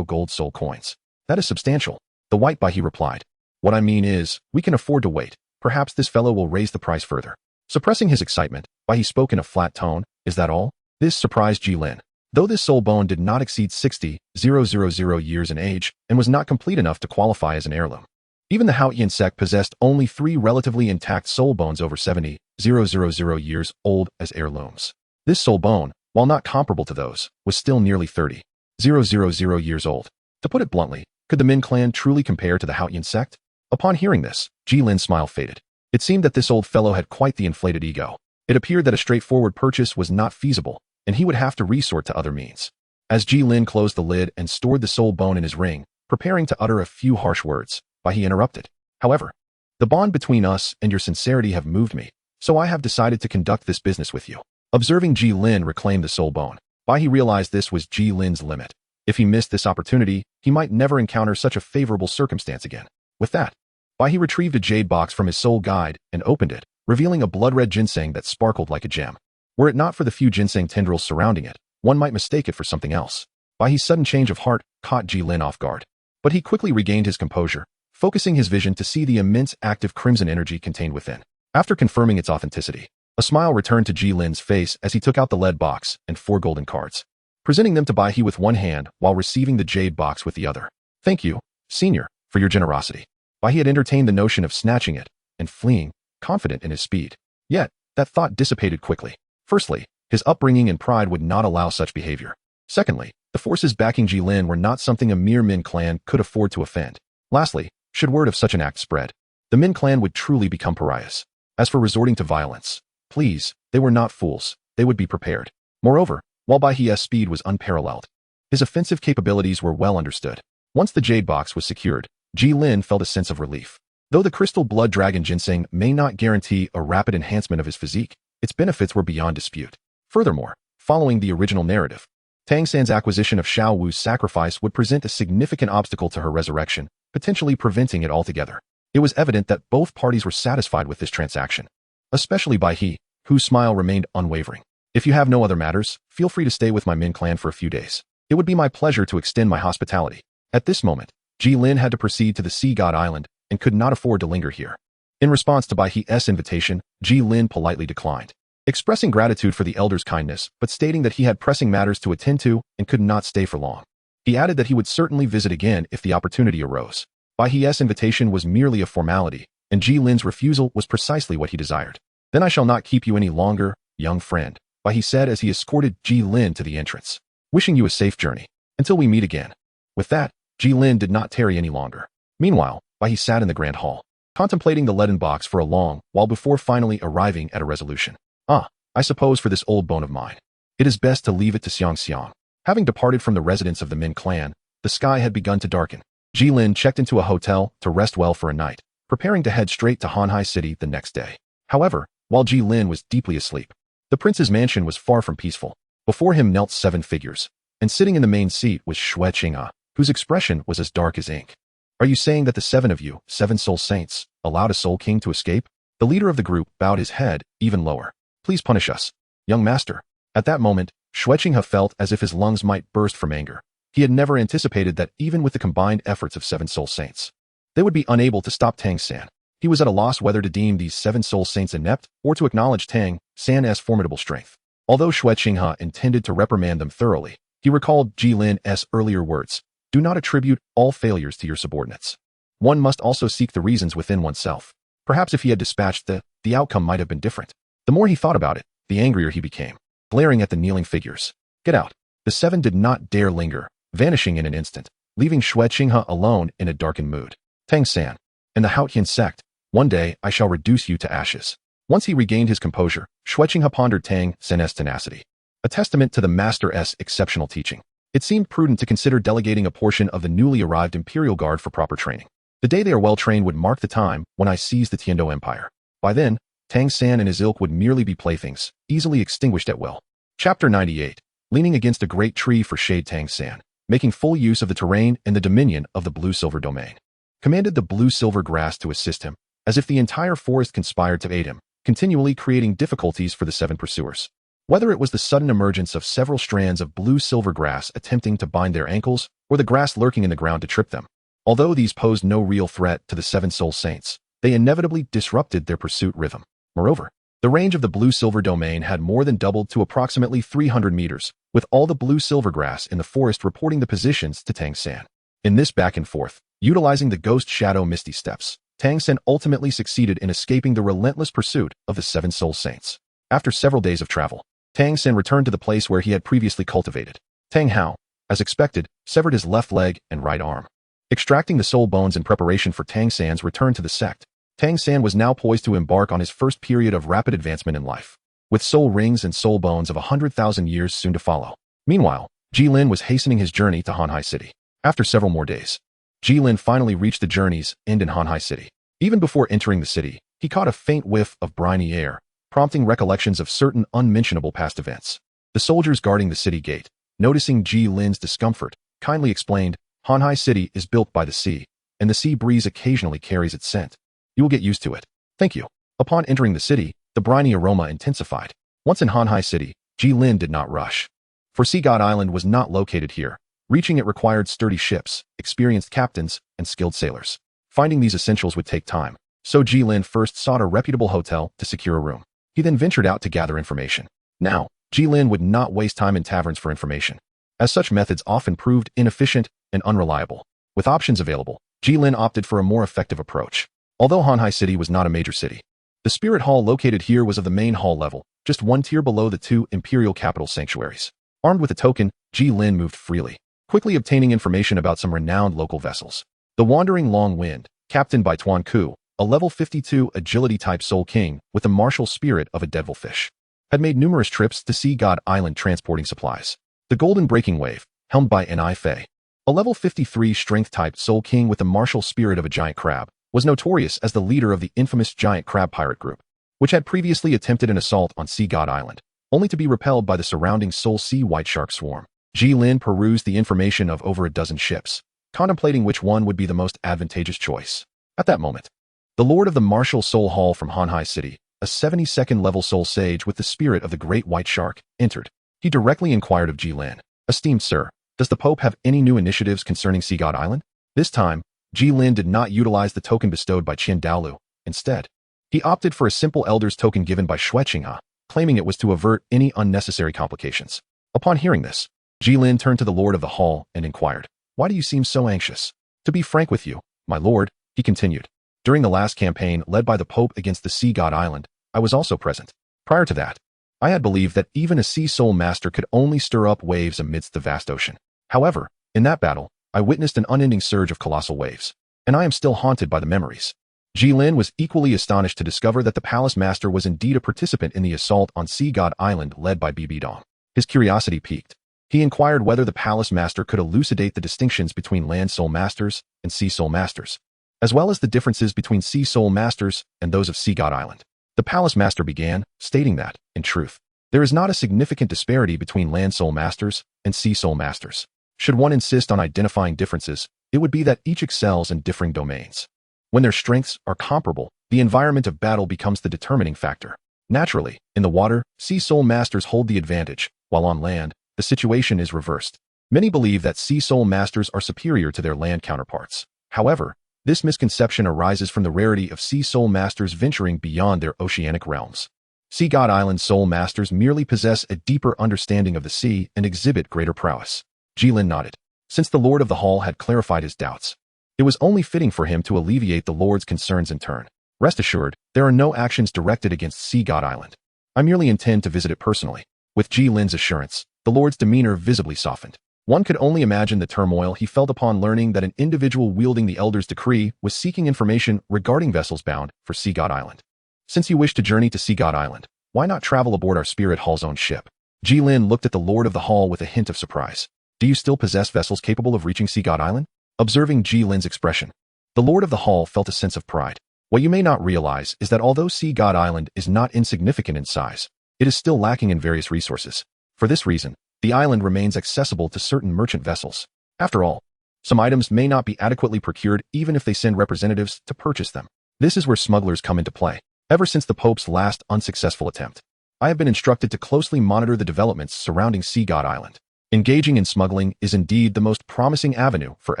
S1: gold soul coins. That is substantial. The white Baihe replied. What I mean is, we can afford to wait. Perhaps this fellow will raise the price further. Suppressing his excitement, Baihe spoke in a flat tone, is that all? This surprised Gilin. Though this soul bone did not exceed 60,000 years in age and was not complete enough to qualify as an heirloom. Even the Haotian sect possessed only 3 relatively intact soul bones over 70,000 years old as heirlooms. This soul bone, while not comparable to those, was still nearly 30,000 years old. To put it bluntly, could the Min clan truly compare to the Haotian sect? Upon hearing this, Gilin's smile faded. It seemed that this old fellow had quite the inflated ego. It appeared that a straightforward purchase was not feasible, and he would have to resort to other means. As Gilin closed the lid and stored the soul bone in his ring, preparing to utter a few harsh words, Baihe interrupted. However, the bond between us and your sincerity have moved me, so I have decided to conduct this business with you. Observing Gilin reclaim the soul bone, Baihe realized this was Gilin's limit. If he missed this opportunity, he might never encounter such a favorable circumstance again. With that, Baihe retrieved a jade box from his soul guide and opened it, revealing a blood-red ginseng that sparkled like a gem. Were it not for the few ginseng tendrils surrounding it, one might mistake it for something else. Baihe's sudden change of heart caught Gilin off guard, but he quickly regained his composure, focusing his vision to see the immense active crimson energy contained within. After confirming its authenticity, a smile returned to Gilin's face as he took out the lead box and 4 golden cards, presenting them to Baihe with one hand while receiving the jade box with the other. Thank you, senior, for your generosity. Baihe had entertained the notion of snatching it and fleeing, confident in his speed. Yet, that thought dissipated quickly. Firstly, his upbringing and pride would not allow such behavior. Secondly, the forces backing Gilin were not something a mere Min clan could afford to offend. Lastly, should word of such an act spread, the Min clan would truly become pariahs. As for resorting to violence, please, they were not fools, they would be prepared. Moreover, while Baihe's speed was unparalleled, his offensive capabilities were well understood. Once the jade box was secured, Gilin felt a sense of relief. Though the crystal blood dragon ginseng may not guarantee a rapid enhancement of his physique, its benefits were beyond dispute. Furthermore, following the original narrative, Tang San's acquisition of Xiao Wu's sacrifice would present a significant obstacle to her resurrection, potentially preventing it altogether. It was evident that both parties were satisfied with this transaction, especially Baihe, whose smile remained unwavering. If you have no other matters, feel free to stay with my Min clan for a few days. It would be my pleasure to extend my hospitality. At this moment, Gilin had to proceed to the Sea God Island and could not afford to linger here. In response to Baihe's invitation, Gilin politely declined, expressing gratitude for the elder's kindness, but stating that he had pressing matters to attend to and could not stay for long. He added that he would certainly visit again if the opportunity arose. Baihe's invitation was merely a formality, and Gilin's refusal was precisely what he desired. Then I shall not keep you any longer, young friend, Baihe said as he escorted Gilin to the entrance. Wishing you a safe journey. Until we meet again. With that, Gilin did not tarry any longer. Meanwhile, Baihe sat in the grand hall, contemplating the leaden box for a long while before finally arriving at a resolution. I suppose for this old bone of mine, it is best to leave it to Xiang Xiang. Having departed from the residence of the Min clan, the sky had begun to darken. Gilin checked into a hotel to rest well for a night, preparing to head straight to Hanhai City the next day. However, while Gilin was deeply asleep, the prince's mansion was far from peaceful. Before him knelt 7 figures, and sitting in the main seat was Xue Qinghe, whose expression was as dark as ink. Are you saying that the 7 of you, 7 soul saints, allowed a soul king to escape? The leader of the group bowed his head even lower. Please punish us, young master. At that moment, Xue Qinghe felt as if his lungs might burst from anger. He had never anticipated that even with the combined efforts of 7 soul saints, they would be unable to stop Tang San. He was at a loss whether to deem these 7 soul saints inept or to acknowledge Tang San's formidable strength. Although Xue Qinghe intended to reprimand them thoroughly, he recalled Jilin's earlier words, "Do not attribute all failures to your subordinates. One must also seek the reasons within oneself." Perhaps if he had dispatched the outcome might have been different. The more he thought about it, the angrier he became, glaring at the kneeling figures. Get out. The 7 did not dare linger, vanishing in an instant, leaving Xue Qinghe alone in a darkened mood. Tang San, and the Haotian sect, one day I shall reduce you to ashes. Once he regained his composure, Xue Qinghe pondered Tang San's tenacity, a testament to the master's exceptional teaching. It seemed prudent to consider delegating a portion of the newly arrived Imperial Guard for proper training. The day they are well trained would mark the time when I seize the Tiando Empire. By then, Tang San and his ilk would merely be playthings, easily extinguished at will. Chapter 98. Leaning against a great tree for shade, Tang San, making full use of the terrain and the dominion of the blue-silver domain, commanded the blue-silver grass to assist him, as if the entire forest conspired to aid him, continually creating difficulties for the 7 pursuers. Whether it was the sudden emergence of several strands of blue-silver grass attempting to bind their ankles, or the grass lurking in the ground to trip them, although these posed no real threat to the 7 soul saints, they inevitably disrupted their pursuit rhythm. Moreover, the range of the blue-silver domain had more than doubled to approximately 300 meters, with all the blue-silver grass in the forest reporting the positions to Tang San. In this back and forth, utilizing the ghost shadow misty steps, Tang San ultimately succeeded in escaping the relentless pursuit of the 7 soul saints. After several days of travel, Tang San returned to the place where he had previously cultivated. Tang Hao, as expected, severed his left leg and right arm. Extracting the soul bones in preparation for Tang San's return to the sect, Tang San was now poised to embark on his first period of rapid advancement in life, with soul rings and soul bones of 100,000 years soon to follow. Meanwhile, Gilin was hastening his journey to Hanhai City. After several more days, Gilin finally reached the journey's end in Hanhai City. Even before entering the city, he caught a faint whiff of briny air, prompting recollections of certain unmentionable past events. The soldiers guarding the city gate, noticing Jilin's discomfort, kindly explained, "Hanhai City is built by the sea, and the sea breeze occasionally carries its scent. You will get used to it. Thank you." Upon entering the city, the briny aroma intensified. Once in Hanhai City, Gilin did not rush. For Sea God Island was not located here. Reaching it required sturdy ships, experienced captains, and skilled sailors. Finding these essentials would take time, so Gilin first sought a reputable hotel to secure a room. He then ventured out to gather information. Now, Gilin would not waste time in taverns for information, as such methods often proved inefficient and unreliable. With options available, Gilin opted for a more effective approach. Although Hanhai City was not a major city, the spirit hall located here was of the main hall level, just one tier below the 2 imperial capital sanctuaries. Armed with a token, Gilin moved freely, quickly obtaining information about some renowned local vessels. The Wandering Long Wind, captained by Tuan Ku, a level 52 agility-type soul king with the martial spirit of a devilfish, had made numerous trips to Sea God Island transporting supplies. The Golden Breaking Wave, helmed by Ni Fei, a level 53 strength-type soul king with the martial spirit of a giant crab, was notorious as the leader of the infamous giant crab pirate group, which had previously attempted an assault on Sea God Island, only to be repelled by the surrounding soul sea white shark swarm. Gilin perused the information of over a dozen ships, contemplating which one would be the most advantageous choice. At that moment, the Lord of the Martial Soul Hall from Hanhai City, a 72nd level soul sage with the spirit of the great white shark, entered. He directly inquired of Gilin, "Esteemed sir, does the Pope have any new initiatives concerning Sea God Island?" This time, Gilin did not utilize the token bestowed by Qian Douluo. Instead, he opted for a simple elder's token given by Xue Qinghe, claiming it was to avert any unnecessary complications. Upon hearing this, Gilin turned to the Lord of the Hall and inquired, "Why do you seem so anxious?" "To be frank with you, my lord," he continued, "during the last campaign led by the Pope against the Sea God Island, I was also present. Prior to that, I had believed that even a sea soul master could only stir up waves amidst the vast ocean. However, in that battle, I witnessed an unending surge of colossal waves, and I am still haunted by the memories. Gilin was equally astonished to discover that the palace master was indeed a participant in the assault on Sea God Island led by Bibi Dong. His curiosity piqued. He inquired whether the palace master could elucidate the distinctions between land soul masters and sea soul masters, as well as the differences between sea soul masters and those of Sea God Island. The palace master began, stating that, in truth, there is not a significant disparity between land soul masters and sea soul masters. Should one insist on identifying differences, it would be that each excels in differing domains. When their strengths are comparable, the environment of battle becomes the determining factor. Naturally, in the water, sea soul masters hold the advantage, while on land, the situation is reversed. Many believe that sea soul masters are superior to their land counterparts. However, this misconception arises from the rarity of sea soul masters venturing beyond their oceanic realms. Sea God Island soul masters merely possess a deeper understanding of the sea and exhibit greater prowess. Gilin nodded. Since the Lord of the Hall had clarified his doubts, it was only fitting for him to alleviate the Lord's concerns in turn. Rest assured, there are no actions directed against Sea God Island. I merely intend to visit it personally. With Gilin's assurance, the Lord's demeanor visibly softened. One could only imagine the turmoil he felt upon learning that an individual wielding the Elder's decree was seeking information regarding vessels bound for Sea God Island. Since you wish to journey to Sea God Island, why not travel aboard our Spirit Hall's own ship? Gilin looked at the Lord of the Hall with a hint of surprise. Do you still possess vessels capable of reaching Sea God Island? Observing Gilin's expression, the Lord of the Hall felt a sense of pride. What you may not realize is that although Sea God Island is not insignificant in size, it is still lacking in various resources. For this reason, the island remains accessible to certain merchant vessels. After all, some items may not be adequately procured even if they send representatives to purchase them. This is where smugglers come into play. Ever since the Pope's last unsuccessful attempt, I have been instructed to closely monitor the developments surrounding Sea God Island. Engaging in smuggling is indeed the most promising avenue for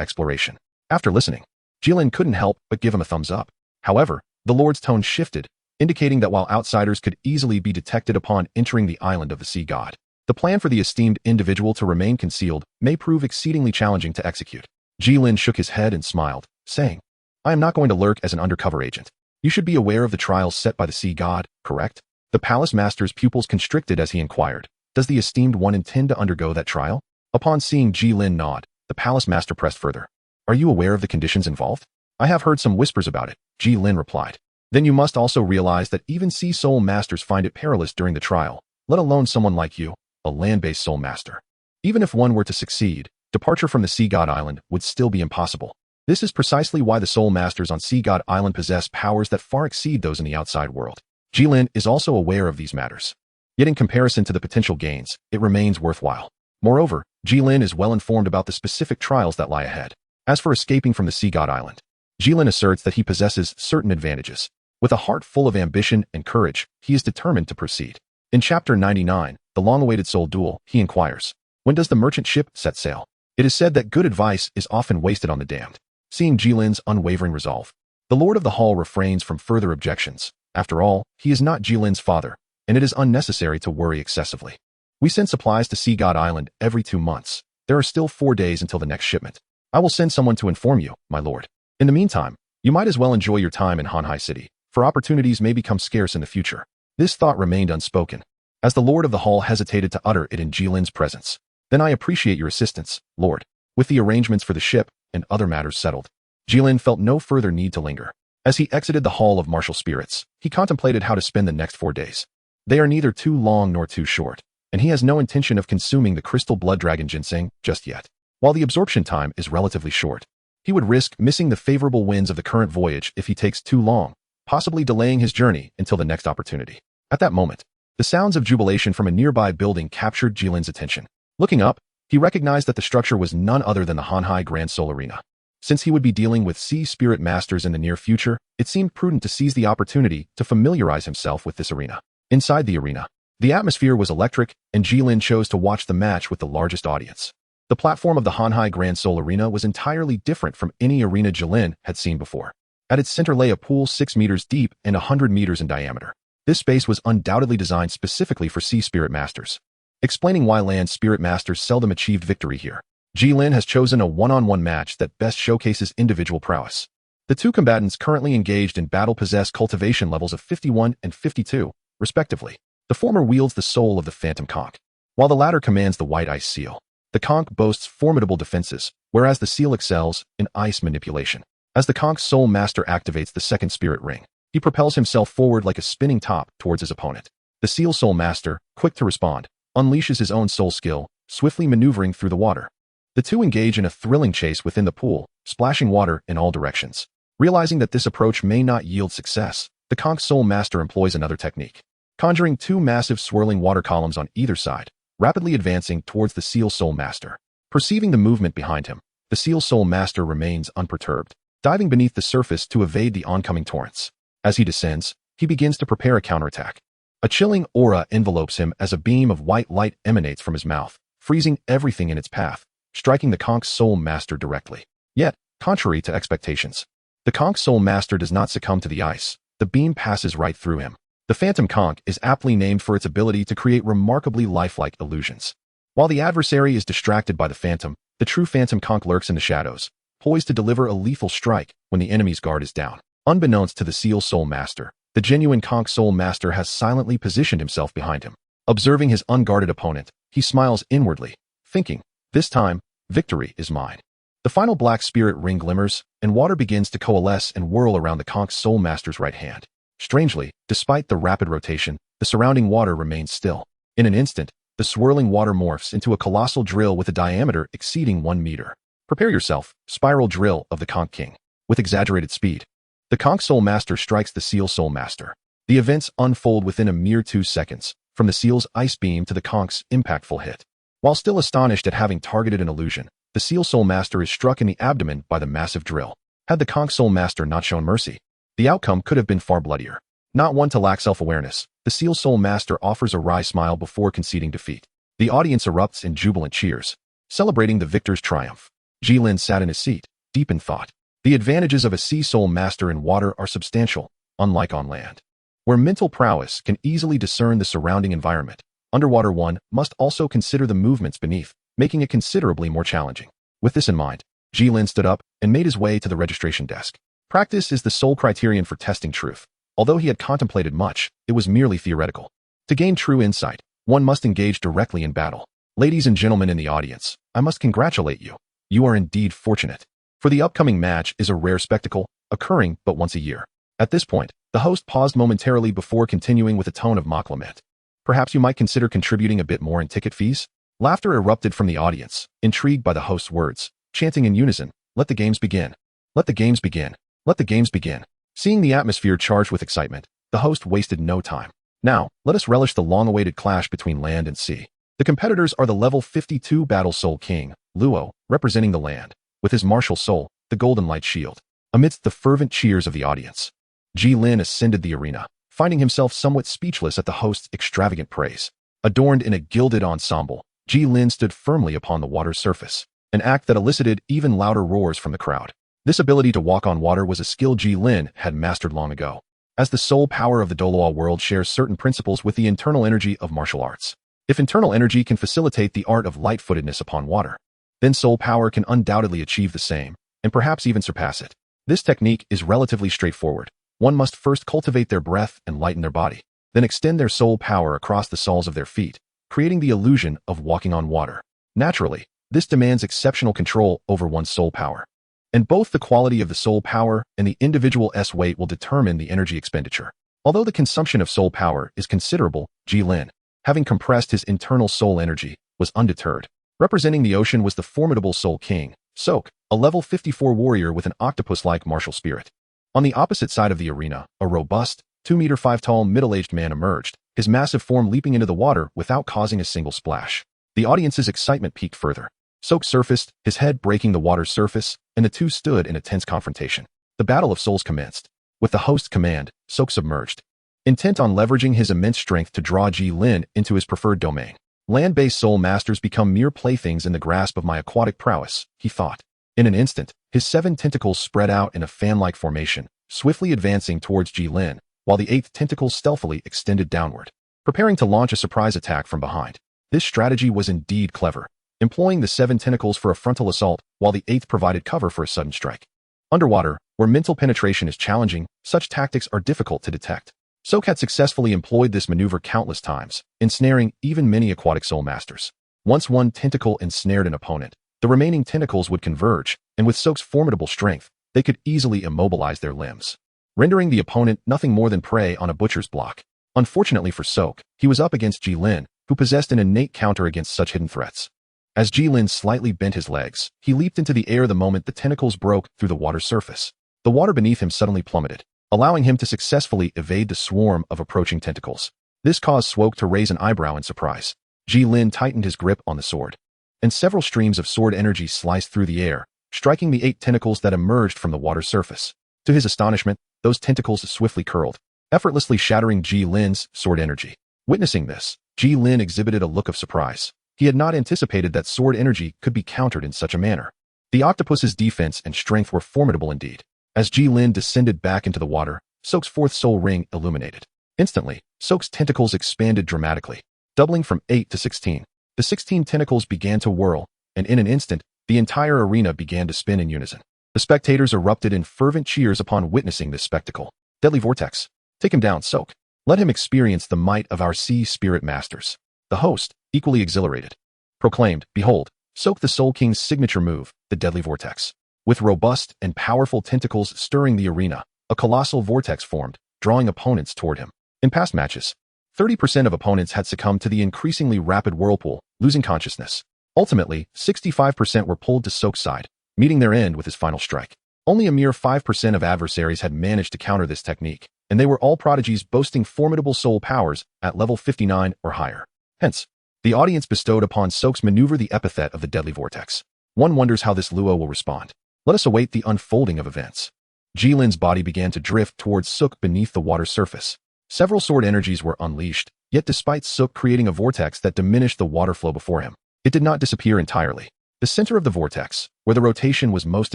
S1: exploration. After listening, Gilin couldn't help but give him a thumbs up. However, the Lord's tone shifted, indicating that while outsiders could easily be detected upon entering the island of the sea god, the plan for the esteemed individual to remain concealed may prove exceedingly challenging to execute. Gilin shook his head and smiled, saying, I am not going to lurk as an undercover agent. You should be aware of the trials set by the sea god, correct? The palace master's pupils constricted as he inquired, does the esteemed one intend to undergo that trial? Upon seeing Gilin nod, the palace master pressed further. Are you aware of the conditions involved? I have heard some whispers about it, Gilin replied. Then you must also realize that even sea soul masters find it perilous during the trial, let alone someone like you, a land-based soul master. Even if one were to succeed, departure from the Sea God Island would still be impossible. This is precisely why the soul masters on Sea God Island possess powers that far exceed those in the outside world. Gilin is also aware of these matters. Yet in comparison to the potential gains, it remains worthwhile. Moreover, Gilin is well informed about the specific trials that lie ahead. As for escaping from the Sea God Island, Gilin asserts that he possesses certain advantages. With a heart full of ambition and courage, he is determined to proceed. In Chapter 99, The Long-Awaited Soul Duel, he inquires, when does the merchant ship set sail? It is said that good advice is often wasted on the damned. Seeing Gilin's unwavering resolve, the Lord of the Hall refrains from further objections. After all, he is not Gilin's father, and it is unnecessary to worry excessively. We send supplies to Sea God Island every 2 months. There are still 4 days until the next shipment. I will send someone to inform you, my lord. In the meantime, you might as well enjoy your time in Hanhai City, for opportunities may become scarce in the future. This thought remained unspoken, as the Lord of the Hall hesitated to utter it in Gilin's presence. Then I appreciate your assistance, Lord. With the arrangements for the ship and other matters settled, Gilin felt no further need to linger. As he exited the Hall of Martial Spirits, he contemplated how to spend the next 4 days. They are neither too long nor too short, and he has no intention of consuming the crystal blood dragon ginseng just yet. While the absorption time is relatively short, he would risk missing the favorable winds of the current voyage if he takes too long, possibly delaying his journey until the next opportunity. At that moment, the sounds of jubilation from a nearby building captured Gilin's attention. Looking up, he recognized that the structure was none other than the Hanhai Grand Soul Arena. Since he would be dealing with sea spirit masters in the near future, it seemed prudent to seize the opportunity to familiarize himself with this arena. Inside the arena, the atmosphere was electric, and Gilin chose to watch the match with the largest audience. The platform of the Hanhai Grand Soul Arena was entirely different from any arena Gilin had seen before. At its center lay a pool 6 meters deep and 100 meters in diameter. This space was undoubtedly designed specifically for sea spirit masters. Explaining why land spirit masters seldom achieved victory here, Gilin has chosen a one-on-one match that best showcases individual prowess. The two combatants currently engaged in battle possess cultivation levels of 51 and 52, respectively. The former wields the soul of the Phantom Conch, while the latter commands the White Ice Seal. The Conch boasts formidable defenses, whereas the Seal excels in ice manipulation. As the Conch Soul Master activates the second spirit ring, he propels himself forward like a spinning top towards his opponent. The Seal Soul Master, quick to respond, unleashes his own soul skill, swiftly maneuvering through the water. The two engage in a thrilling chase within the pool, splashing water in all directions. Realizing that this approach may not yield success, the Conch Soul Master employs another technique, conjuring two massive swirling water columns on either side, rapidly advancing towards the Seal Soul Master. Perceiving the movement behind him, the Seal Soul Master remains unperturbed, diving beneath the surface to evade the oncoming torrents. As he descends, he begins to prepare a counterattack. A chilling aura envelopes him as a beam of white light emanates from his mouth, freezing everything in its path, striking the Conch Soul Master directly. Yet, contrary to expectations, the Conch Soul Master does not succumb to the ice. The beam passes right through him. The Phantom Conch is aptly named for its ability to create remarkably lifelike illusions. While the adversary is distracted by the Phantom, the true Phantom Conch lurks in the shadows, poised to deliver a lethal strike when the enemy's guard is down. Unbeknownst to the Seal Soul Master, the genuine Conch Soul Master has silently positioned himself behind him. Observing his unguarded opponent, he smiles inwardly, thinking, "This time, victory is mine." The final black spirit ring glimmers, and water begins to coalesce and whirl around the Conch Soul Master's right hand. Strangely, despite the rapid rotation, the surrounding water remains still. In an instant, the swirling water morphs into a colossal drill with a diameter exceeding 1 meter. Prepare yourself, spiral drill of the Conch King. With exaggerated speed, the Conch Soul Master strikes the Seal Soul Master. The events unfold within a mere 2 seconds, from the Seal's ice beam to the Conch's impactful hit. While still astonished at having targeted an illusion, the Seal Soul Master is struck in the abdomen by the massive drill. Had the Conch Soul Master not shown mercy, the outcome could have been far bloodier. Not one to lack self-awareness, the Seal Soul Master offers a wry smile before conceding defeat. The audience erupts in jubilant cheers, celebrating the victor's triumph. Gilin sat in his seat, deep in thought. The advantages of a Sea Soul Master in water are substantial, unlike on land, where mental prowess can easily discern the surrounding environment. Underwater one must also consider the movements beneath, making it considerably more challenging. With this in mind, Gilin stood up and made his way to the registration desk. Practice is the sole criterion for testing truth. Although he had contemplated much, it was merely theoretical. To gain true insight, one must engage directly in battle. Ladies and gentlemen in the audience, I must congratulate you. You are indeed fortunate. For the upcoming match is a rare spectacle, occurring but once a year. At this point, the host paused momentarily before continuing with a tone of mock lament. Perhaps you might consider contributing a bit more in ticket fees? Laughter erupted from the audience, intrigued by the host's words, chanting in unison, "Let the games begin. Let the games begin. Let the games begin." Seeing the atmosphere charged with excitement, the host wasted no time. Now, let us relish the long-awaited clash between land and sea. The competitors are the level 52 Battle Soul King, Douluo, representing the land, with his martial soul, the Golden Light Shield. Amidst the fervent cheers of the audience, Gilin ascended the arena, finding himself somewhat speechless at the host's extravagant praise. Adorned in a gilded ensemble, Gilin stood firmly upon the water's surface, an act that elicited even louder roars from the crowd. This ability to walk on water was a skill Gilin had mastered long ago, as the soul power of the Douluo world shares certain principles with the internal energy of martial arts. If internal energy can facilitate the art of light-footedness upon water, then soul power can undoubtedly achieve the same, and perhaps even surpass it. This technique is relatively straightforward. One must first cultivate their breath and lighten their body, then extend their soul power across the soles of their feet, creating the illusion of walking on water. Naturally, this demands exceptional control over one's soul power. And both the quality of the soul power and the individual's weight will determine the energy expenditure. Although the consumption of soul power is considerable, Gilin, having compressed his internal soul energy, was undeterred. Representing the ocean was the formidable Soul King, Sok, a level 54 warrior with an octopus-like martial spirit. On the opposite side of the arena, a robust, 2-meter-5 tall middle-aged man emerged, his massive form leaping into the water without causing a single splash. The audience's excitement peaked further. Sok surfaced, his head breaking the water's surface, and the two stood in a tense confrontation. The battle of souls commenced. With the host's command, Sok submerged, intent on leveraging his immense strength to draw Gilin into his preferred domain. Land-based soul masters become mere playthings in the grasp of my aquatic prowess, he thought. In an instant, his 7 tentacles spread out in a fan-like formation, swiftly advancing towards Gilin, while the 8th tentacle stealthily extended downward, preparing to launch a surprise attack from behind. This strategy was indeed clever, employing the 7 tentacles for a frontal assault, while the 8th provided cover for a sudden strike. Underwater, where mental penetration is challenging, such tactics are difficult to detect. Sok had successfully employed this maneuver countless times, ensnaring even many aquatic soul masters. Once one tentacle ensnared an opponent, the remaining tentacles would converge, and with Sok's formidable strength, they could easily immobilize their limbs, rendering the opponent nothing more than prey on a butcher's block. Unfortunately for Sok, he was up against Gilin, who possessed an innate counter against such hidden threats. As Gilin slightly bent his legs, he leaped into the air the moment the tentacles broke through the water's surface. The water beneath him suddenly plummeted, allowing him to successfully evade the swarm of approaching tentacles. This caused Swok to raise an eyebrow in surprise. Gilin tightened his grip on the sword, and several streams of sword energy sliced through the air, striking the 8 tentacles that emerged from the water's surface. To his astonishment, those tentacles swiftly curled, effortlessly shattering Gilin's sword energy. Witnessing this, Gilin exhibited a look of surprise. He had not anticipated that sword energy could be countered in such a manner. The octopus's defense and strength were formidable indeed. As Gilin descended back into the water, Sok's 4th soul ring illuminated. Instantly, Sok's tentacles expanded dramatically, doubling from 8 to 16. The 16 tentacles began to whirl, and in an instant, the entire arena began to spin in unison. The spectators erupted in fervent cheers upon witnessing this spectacle. Deadly Vortex. Take him down, Sok. Let him experience the might of our sea spirit masters. The host, equally exhilarated, proclaimed, "Behold, Sok the Soul King's signature move, the Deadly Vortex." With robust and powerful tentacles stirring the arena, a colossal vortex formed, drawing opponents toward him. In past matches, 30% of opponents had succumbed to the increasingly rapid whirlpool, losing consciousness. Ultimately, 65% were pulled to Sok's side, meeting their end with his final strike. Only a mere 5% of adversaries had managed to counter this technique, and they were all prodigies boasting formidable soul powers at level 59 or higher. Hence, the audience bestowed upon Sok's maneuver the epithet of the Deadly Vortex. One wonders how this Luo will respond. Let us await the unfolding of events. Gilin's body began to drift towards Sok beneath the water's surface. Several sword energies were unleashed, yet despite Sok creating a vortex that diminished the water flow before him, it did not disappear entirely. The center of the vortex, where the rotation was most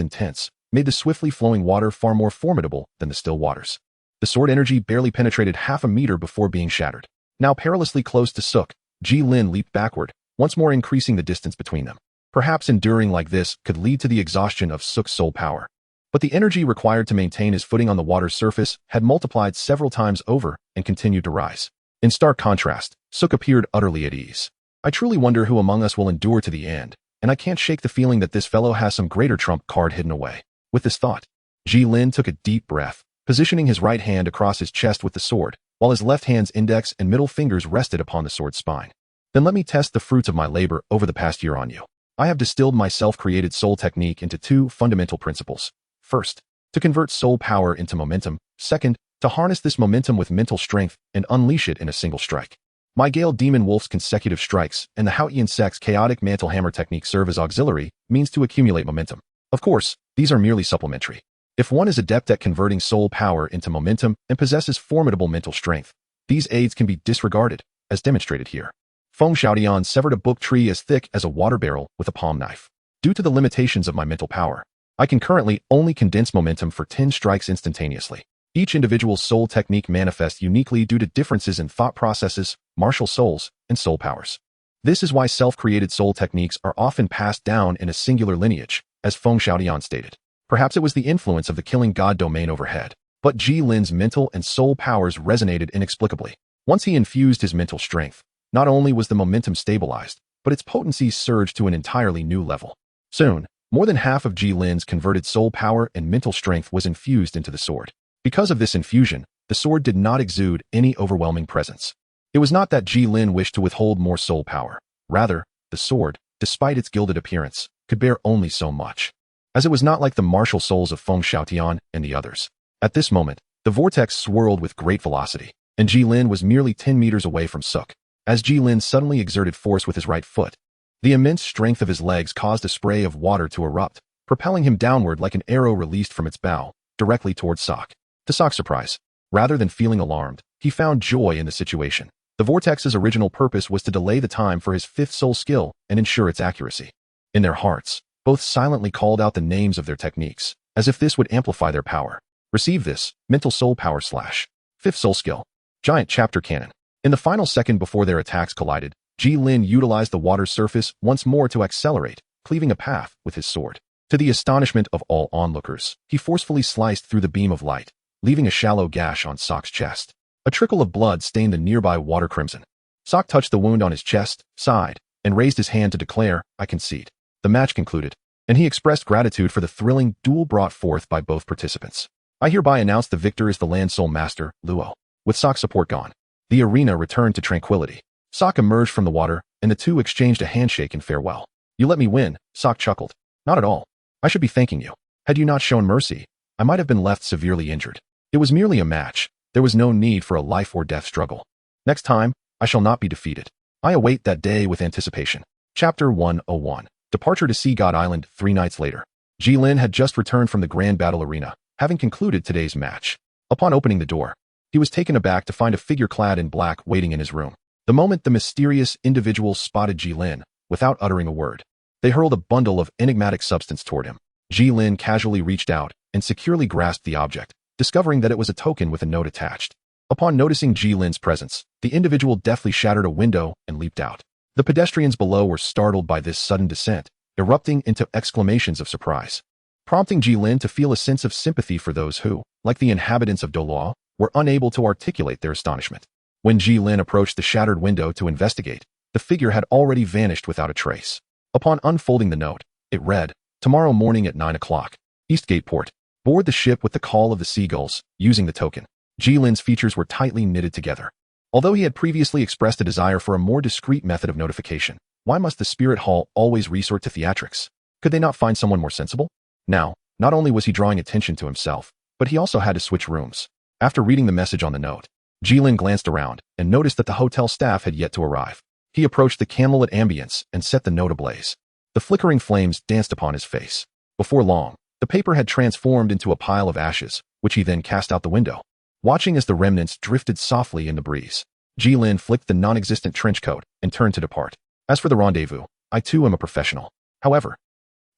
S1: intense, made the swiftly flowing water far more formidable than the still waters. The sword energy barely penetrated half a meter before being shattered. Now perilously close to Sok, Gilin leaped backward, once more increasing the distance between them. Perhaps enduring like this could lead to the exhaustion of Sok's soul power. But the energy required to maintain his footing on the water's surface had multiplied several times over and continued to rise. In stark contrast, Sok appeared utterly at ease. I truly wonder who among us will endure to the end, and I can't shake the feeling that this fellow has some greater trump card hidden away. With this thought, Gilin took a deep breath, positioning his right hand across his chest with the sword, while his left hand's index and middle fingers rested upon the sword's spine. Then let me test the fruits of my labor over the past year on you. I have distilled my self-created soul technique into 2 fundamental principles. First, to convert soul power into momentum. Second, to harness this momentum with mental strength and unleash it in a single strike. My Gale Demon Wolf's consecutive strikes and the Haotian Sect's chaotic mantle hammer technique serve as auxiliary means to accumulate momentum. Of course, these are merely supplementary. If one is adept at converting soul power into momentum and possesses formidable mental strength, these aids can be disregarded, as demonstrated here. Feng Xiaotian severed a book tree as thick as a water barrel with a palm knife. Due to the limitations of my mental power, I can currently only condense momentum for 10 strikes instantaneously. Each individual soul technique manifests uniquely due to differences in thought processes, martial souls, and soul powers. This is why self-created soul techniques are often passed down in a singular lineage, as Feng Xiaotian stated. Perhaps it was the influence of the killing god domain overhead, but Gilin's mental and soul powers resonated inexplicably. Once he infused his mental strength, not only was the momentum stabilized, but its potency surged to an entirely new level. Soon, more than half of Gilin's converted soul power and mental strength was infused into the sword. Because of this infusion, the sword did not exude any overwhelming presence. It was not that Gilin wished to withhold more soul power. Rather, the sword, despite its gilded appearance, could bear only so much, as it was not like the martial souls of Feng Xiaotian and the others. At this moment, the vortex swirled with great velocity, and Gilin was merely 10 meters away from Sok. As Gilin suddenly exerted force with his right foot, the immense strength of his legs caused a spray of water to erupt, propelling him downward like an arrow released from its bow, directly towards Sok. To Sok's surprise, rather than feeling alarmed, he found joy in the situation. The vortex's original purpose was to delay the time for his 5th soul skill and ensure its accuracy. In their hearts, both silently called out the names of their techniques, as if this would amplify their power. Receive this, mental soul power / 5th soul skill. Giant chapter cannon. In the final second before their attacks collided, Gilin utilized the water's surface once more to accelerate, cleaving a path with his sword. To the astonishment of all onlookers, he forcefully sliced through the beam of light, leaving a shallow gash on Sok's chest. A trickle of blood stained the nearby water crimson. Sok touched the wound on his chest, sighed, and raised his hand to declare, "I concede." The match concluded. and he expressed gratitude for the thrilling duel brought forth by both participants. I hereby announce the victor is the Land Soul Master, Luo. With Sok's support gone, the arena returned to tranquility. Sok emerged from the water, and the two exchanged a handshake in farewell. You let me win, Sok chuckled. Not at all. I should be thanking you. Had you not shown mercy, I might have been left severely injured. It was merely a match. There was no need for a life or death struggle. Next time, I shall not be defeated. I await that day with anticipation. Chapter 101. Departure to Sea God Island 3 nights later. Gilin had just returned from the Grand Battle Arena, having concluded today's match. Upon opening the door, he was taken aback to find a figure clad in black waiting in his room. The moment the mysterious individual spotted Gilin, without uttering a word, they hurled a bundle of enigmatic substance toward him. Gilin casually reached out and securely grasped the object, discovering that it was a token with a note attached. Upon noticing Gilin's presence, the individual deftly shattered a window and leaped out. The pedestrians below were startled by this sudden descent, erupting into exclamations of surprise, prompting Gilin to feel a sense of sympathy for those who, like the inhabitants of Douluo, were unable to articulate their astonishment. When Gilin approached the shattered window to investigate, the figure had already vanished without a trace. Upon unfolding the note, it read, "Tomorrow morning at 9 o'clock, Eastgate Port. Board the ship with the call of the seagulls, using the token." Gilin's features were tightly knitted together. Although he had previously expressed a desire for a more discreet method of notification, why must the Spirit Hall always resort to theatrics? Could they not find someone more sensible? Now, not only was he drawing attention to himself, but he also had to switch rooms. After reading the message on the note, Gilin glanced around and noticed that the hotel staff had yet to arrive. He approached the candlelit ambience and set the note ablaze. The flickering flames danced upon his face. Before long, the paper had transformed into a pile of ashes, which he then cast out the window. Watching as the remnants drifted softly in the breeze, Gilin flicked the non-existent trench coat and turned to depart. As for the rendezvous, I too am a professional. However,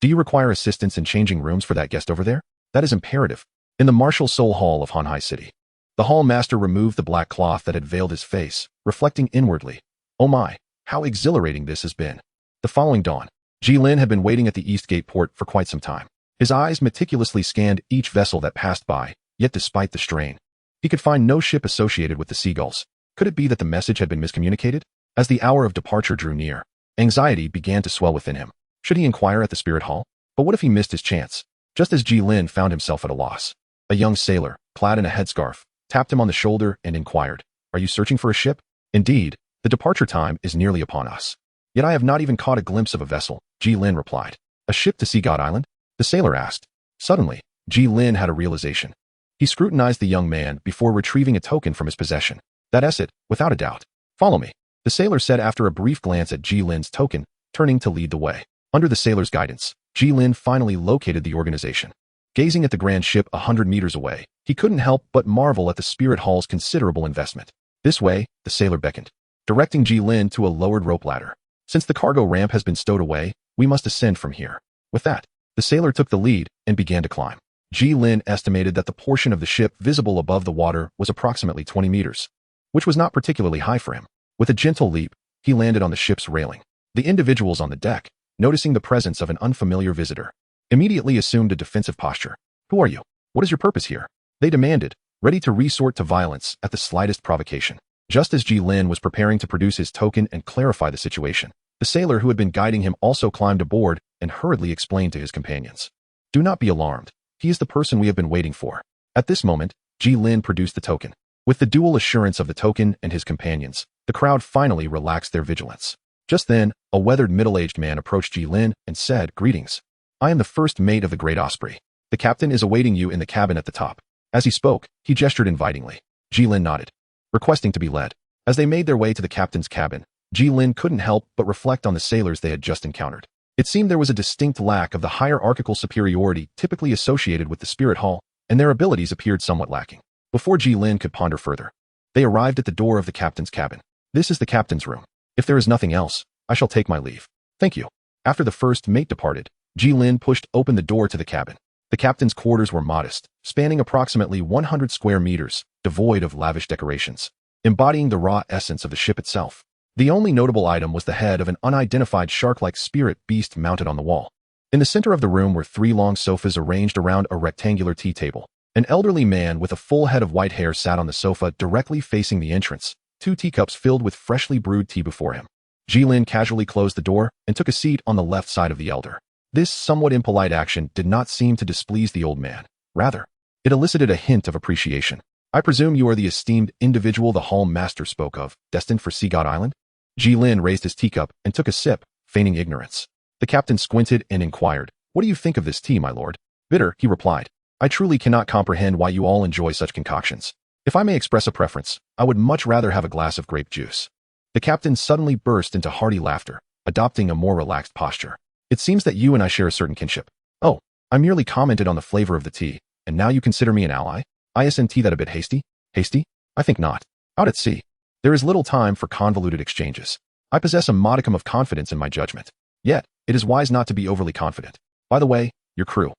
S1: do you require assistance in changing rooms for that guest over there? That is imperative. In the Martial Soul Hall of Hanhai City, the hall master removed the black cloth that had veiled his face, reflecting inwardly, "Oh my, how exhilarating this has been." The following dawn, Gilin had been waiting at the Eastgate Port for quite some time. His eyes meticulously scanned each vessel that passed by, yet despite the strain, he could find no ship associated with the seagulls. Could it be that the message had been miscommunicated? As the hour of departure drew near, anxiety began to swell within him. Should he inquire at the Spirit Hall? But what if he missed his chance? Just as Gilin found himself at a loss, a young sailor, clad in a headscarf, tapped him on the shoulder and inquired, "Are you searching for a ship?" "Indeed, the departure time is nearly upon us. Yet I have not even caught a glimpse of a vessel," Gilin replied. "A ship to Sea God Island?" the sailor asked. Suddenly, Gilin had a realization. He scrutinized the young man before retrieving a token from his possession. "That's it, without a doubt. Follow me," the sailor said after a brief glance at Gilin's token, turning to lead the way. Under the sailor's guidance, Gilin finally located the organization. Gazing at the grand ship 100 meters away, he couldn't help but marvel at the Spirit Hall's considerable investment. "This way," the sailor beckoned, directing Gilin to a lowered rope ladder. "Since the cargo ramp has been stowed away, we must ascend from here." With that, the sailor took the lead and began to climb. Gilin estimated that the portion of the ship visible above the water was approximately 20 meters, which was not particularly high for him. With a gentle leap, he landed on the ship's railing. The individuals on the deck, noticing the presence of an unfamiliar visitor, immediately assumed a defensive posture. "Who are you? What is your purpose here?" they demanded, ready to resort to violence at the slightest provocation. Just as Gilin was preparing to produce his token and clarify the situation, the sailor who had been guiding him also climbed aboard and hurriedly explained to his companions, "Do not be alarmed. He is the person we have been waiting for." At this moment, Gilin produced the token. With the dual assurance of the token and his companions, the crowd finally relaxed their vigilance. Just then, a weathered middle-aged man approached Gilin and said, "Greetings. I am the first mate of the Great Osprey. The captain is awaiting you in the cabin at the top." As he spoke, he gestured invitingly. Gilin nodded, requesting to be led. As they made their way to the captain's cabin, Gilin couldn't help but reflect on the sailors they had just encountered. It seemed there was a distinct lack of the hierarchical superiority typically associated with the Spirit Hall, and their abilities appeared somewhat lacking. Before Gilin could ponder further, they arrived at the door of the captain's cabin. "This is the captain's room. If there is nothing else, I shall take my leave. Thank you." After the first mate departed, Gilin pushed open the door to the cabin. The captain's quarters were modest, spanning approximately 100 square meters, devoid of lavish decorations, embodying the raw essence of the ship itself. The only notable item was the head of an unidentified shark-like spirit beast mounted on the wall. In the center of the room were 3 long sofas arranged around a rectangular tea table. An elderly man with a full head of white hair sat on the sofa directly facing the entrance, 2 teacups filled with freshly brewed tea before him. Gilin casually closed the door and took a seat on the left side of the elder. This somewhat impolite action did not seem to displease the old man. Rather, it elicited a hint of appreciation. I presume you are the esteemed individual the hall master spoke of, destined for Sea God Island? Gilin raised his teacup and took a sip, feigning ignorance. The captain squinted and inquired, "What do you think of this tea, my lord?" "Bitter," he replied. "I truly cannot comprehend why you all enjoy such concoctions. If I may express a preference, I would much rather have a glass of grape juice." The captain suddenly burst into hearty laughter, adopting a more relaxed posture. "It seems that you and I share a certain kinship." "Oh, I merely commented on the flavor of the tea, and now you consider me an ally? Isn't that a bit hasty?" "Hasty? I think not. Out at sea, there is little time for convoluted exchanges. I possess a modicum of confidence in my judgment. Yet, it is wise not to be overly confident. By the way, your crew."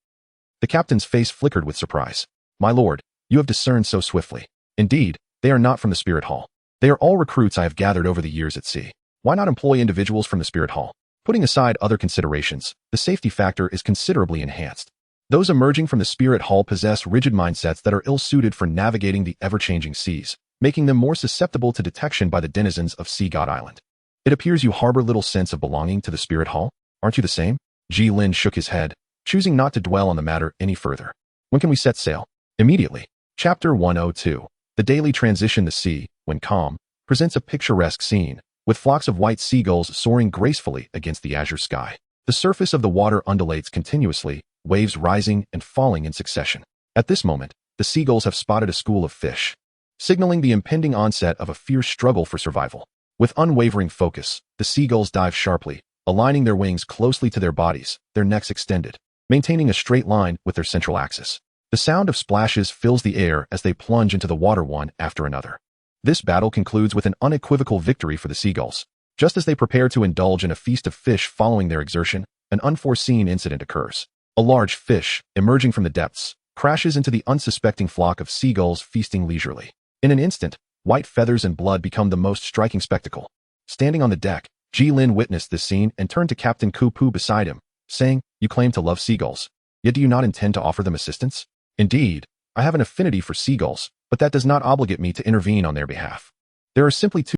S1: The captain's face flickered with surprise. "My lord, you have discerned so swiftly. Indeed, they are not from the Spirit Hall. They are all recruits I have gathered over the years at sea. Why not employ individuals from the Spirit Hall? Putting aside other considerations, the safety factor is considerably enhanced. Those emerging from the Spirit Hall possess rigid mindsets that are ill-suited for navigating the ever-changing seas, making them more susceptible to detection by the denizens of Sea God Island. It appears you harbor little sense of belonging to the Spirit Hall. Aren't you the same?" Gilin shook his head, choosing not to dwell on the matter any further. "When can we set sail?" "Immediately." Chapter 102. The daily transition. The sea, when calm, presents a picturesque scene, with flocks of white seagulls soaring gracefully against the azure sky. The surface of the water undulates continuously, waves rising and falling in succession. At this moment, the seagulls have spotted a school of fish, signaling the impending onset of a fierce struggle for survival. With unwavering focus, the seagulls dive sharply, aligning their wings closely to their bodies, their necks extended, maintaining a straight line with their central axis. The sound of splashes fills the air as they plunge into the water one after another. This battle concludes with an unequivocal victory for the seagulls. Just as they prepare to indulge in a feast of fish following their exertion, an unforeseen incident occurs. A large fish, emerging from the depths, crashes into the unsuspecting flock of seagulls feasting leisurely. In an instant, white feathers and blood become the most striking spectacle. Standing on the deck, Gilin witnessed this scene and turned to Captain Kupu beside him, saying, "You claim to love seagulls. Yet do you not intend to offer them assistance?" "Indeed, I have an affinity for seagulls, but that does not obligate me to intervene on their behalf. There are simply two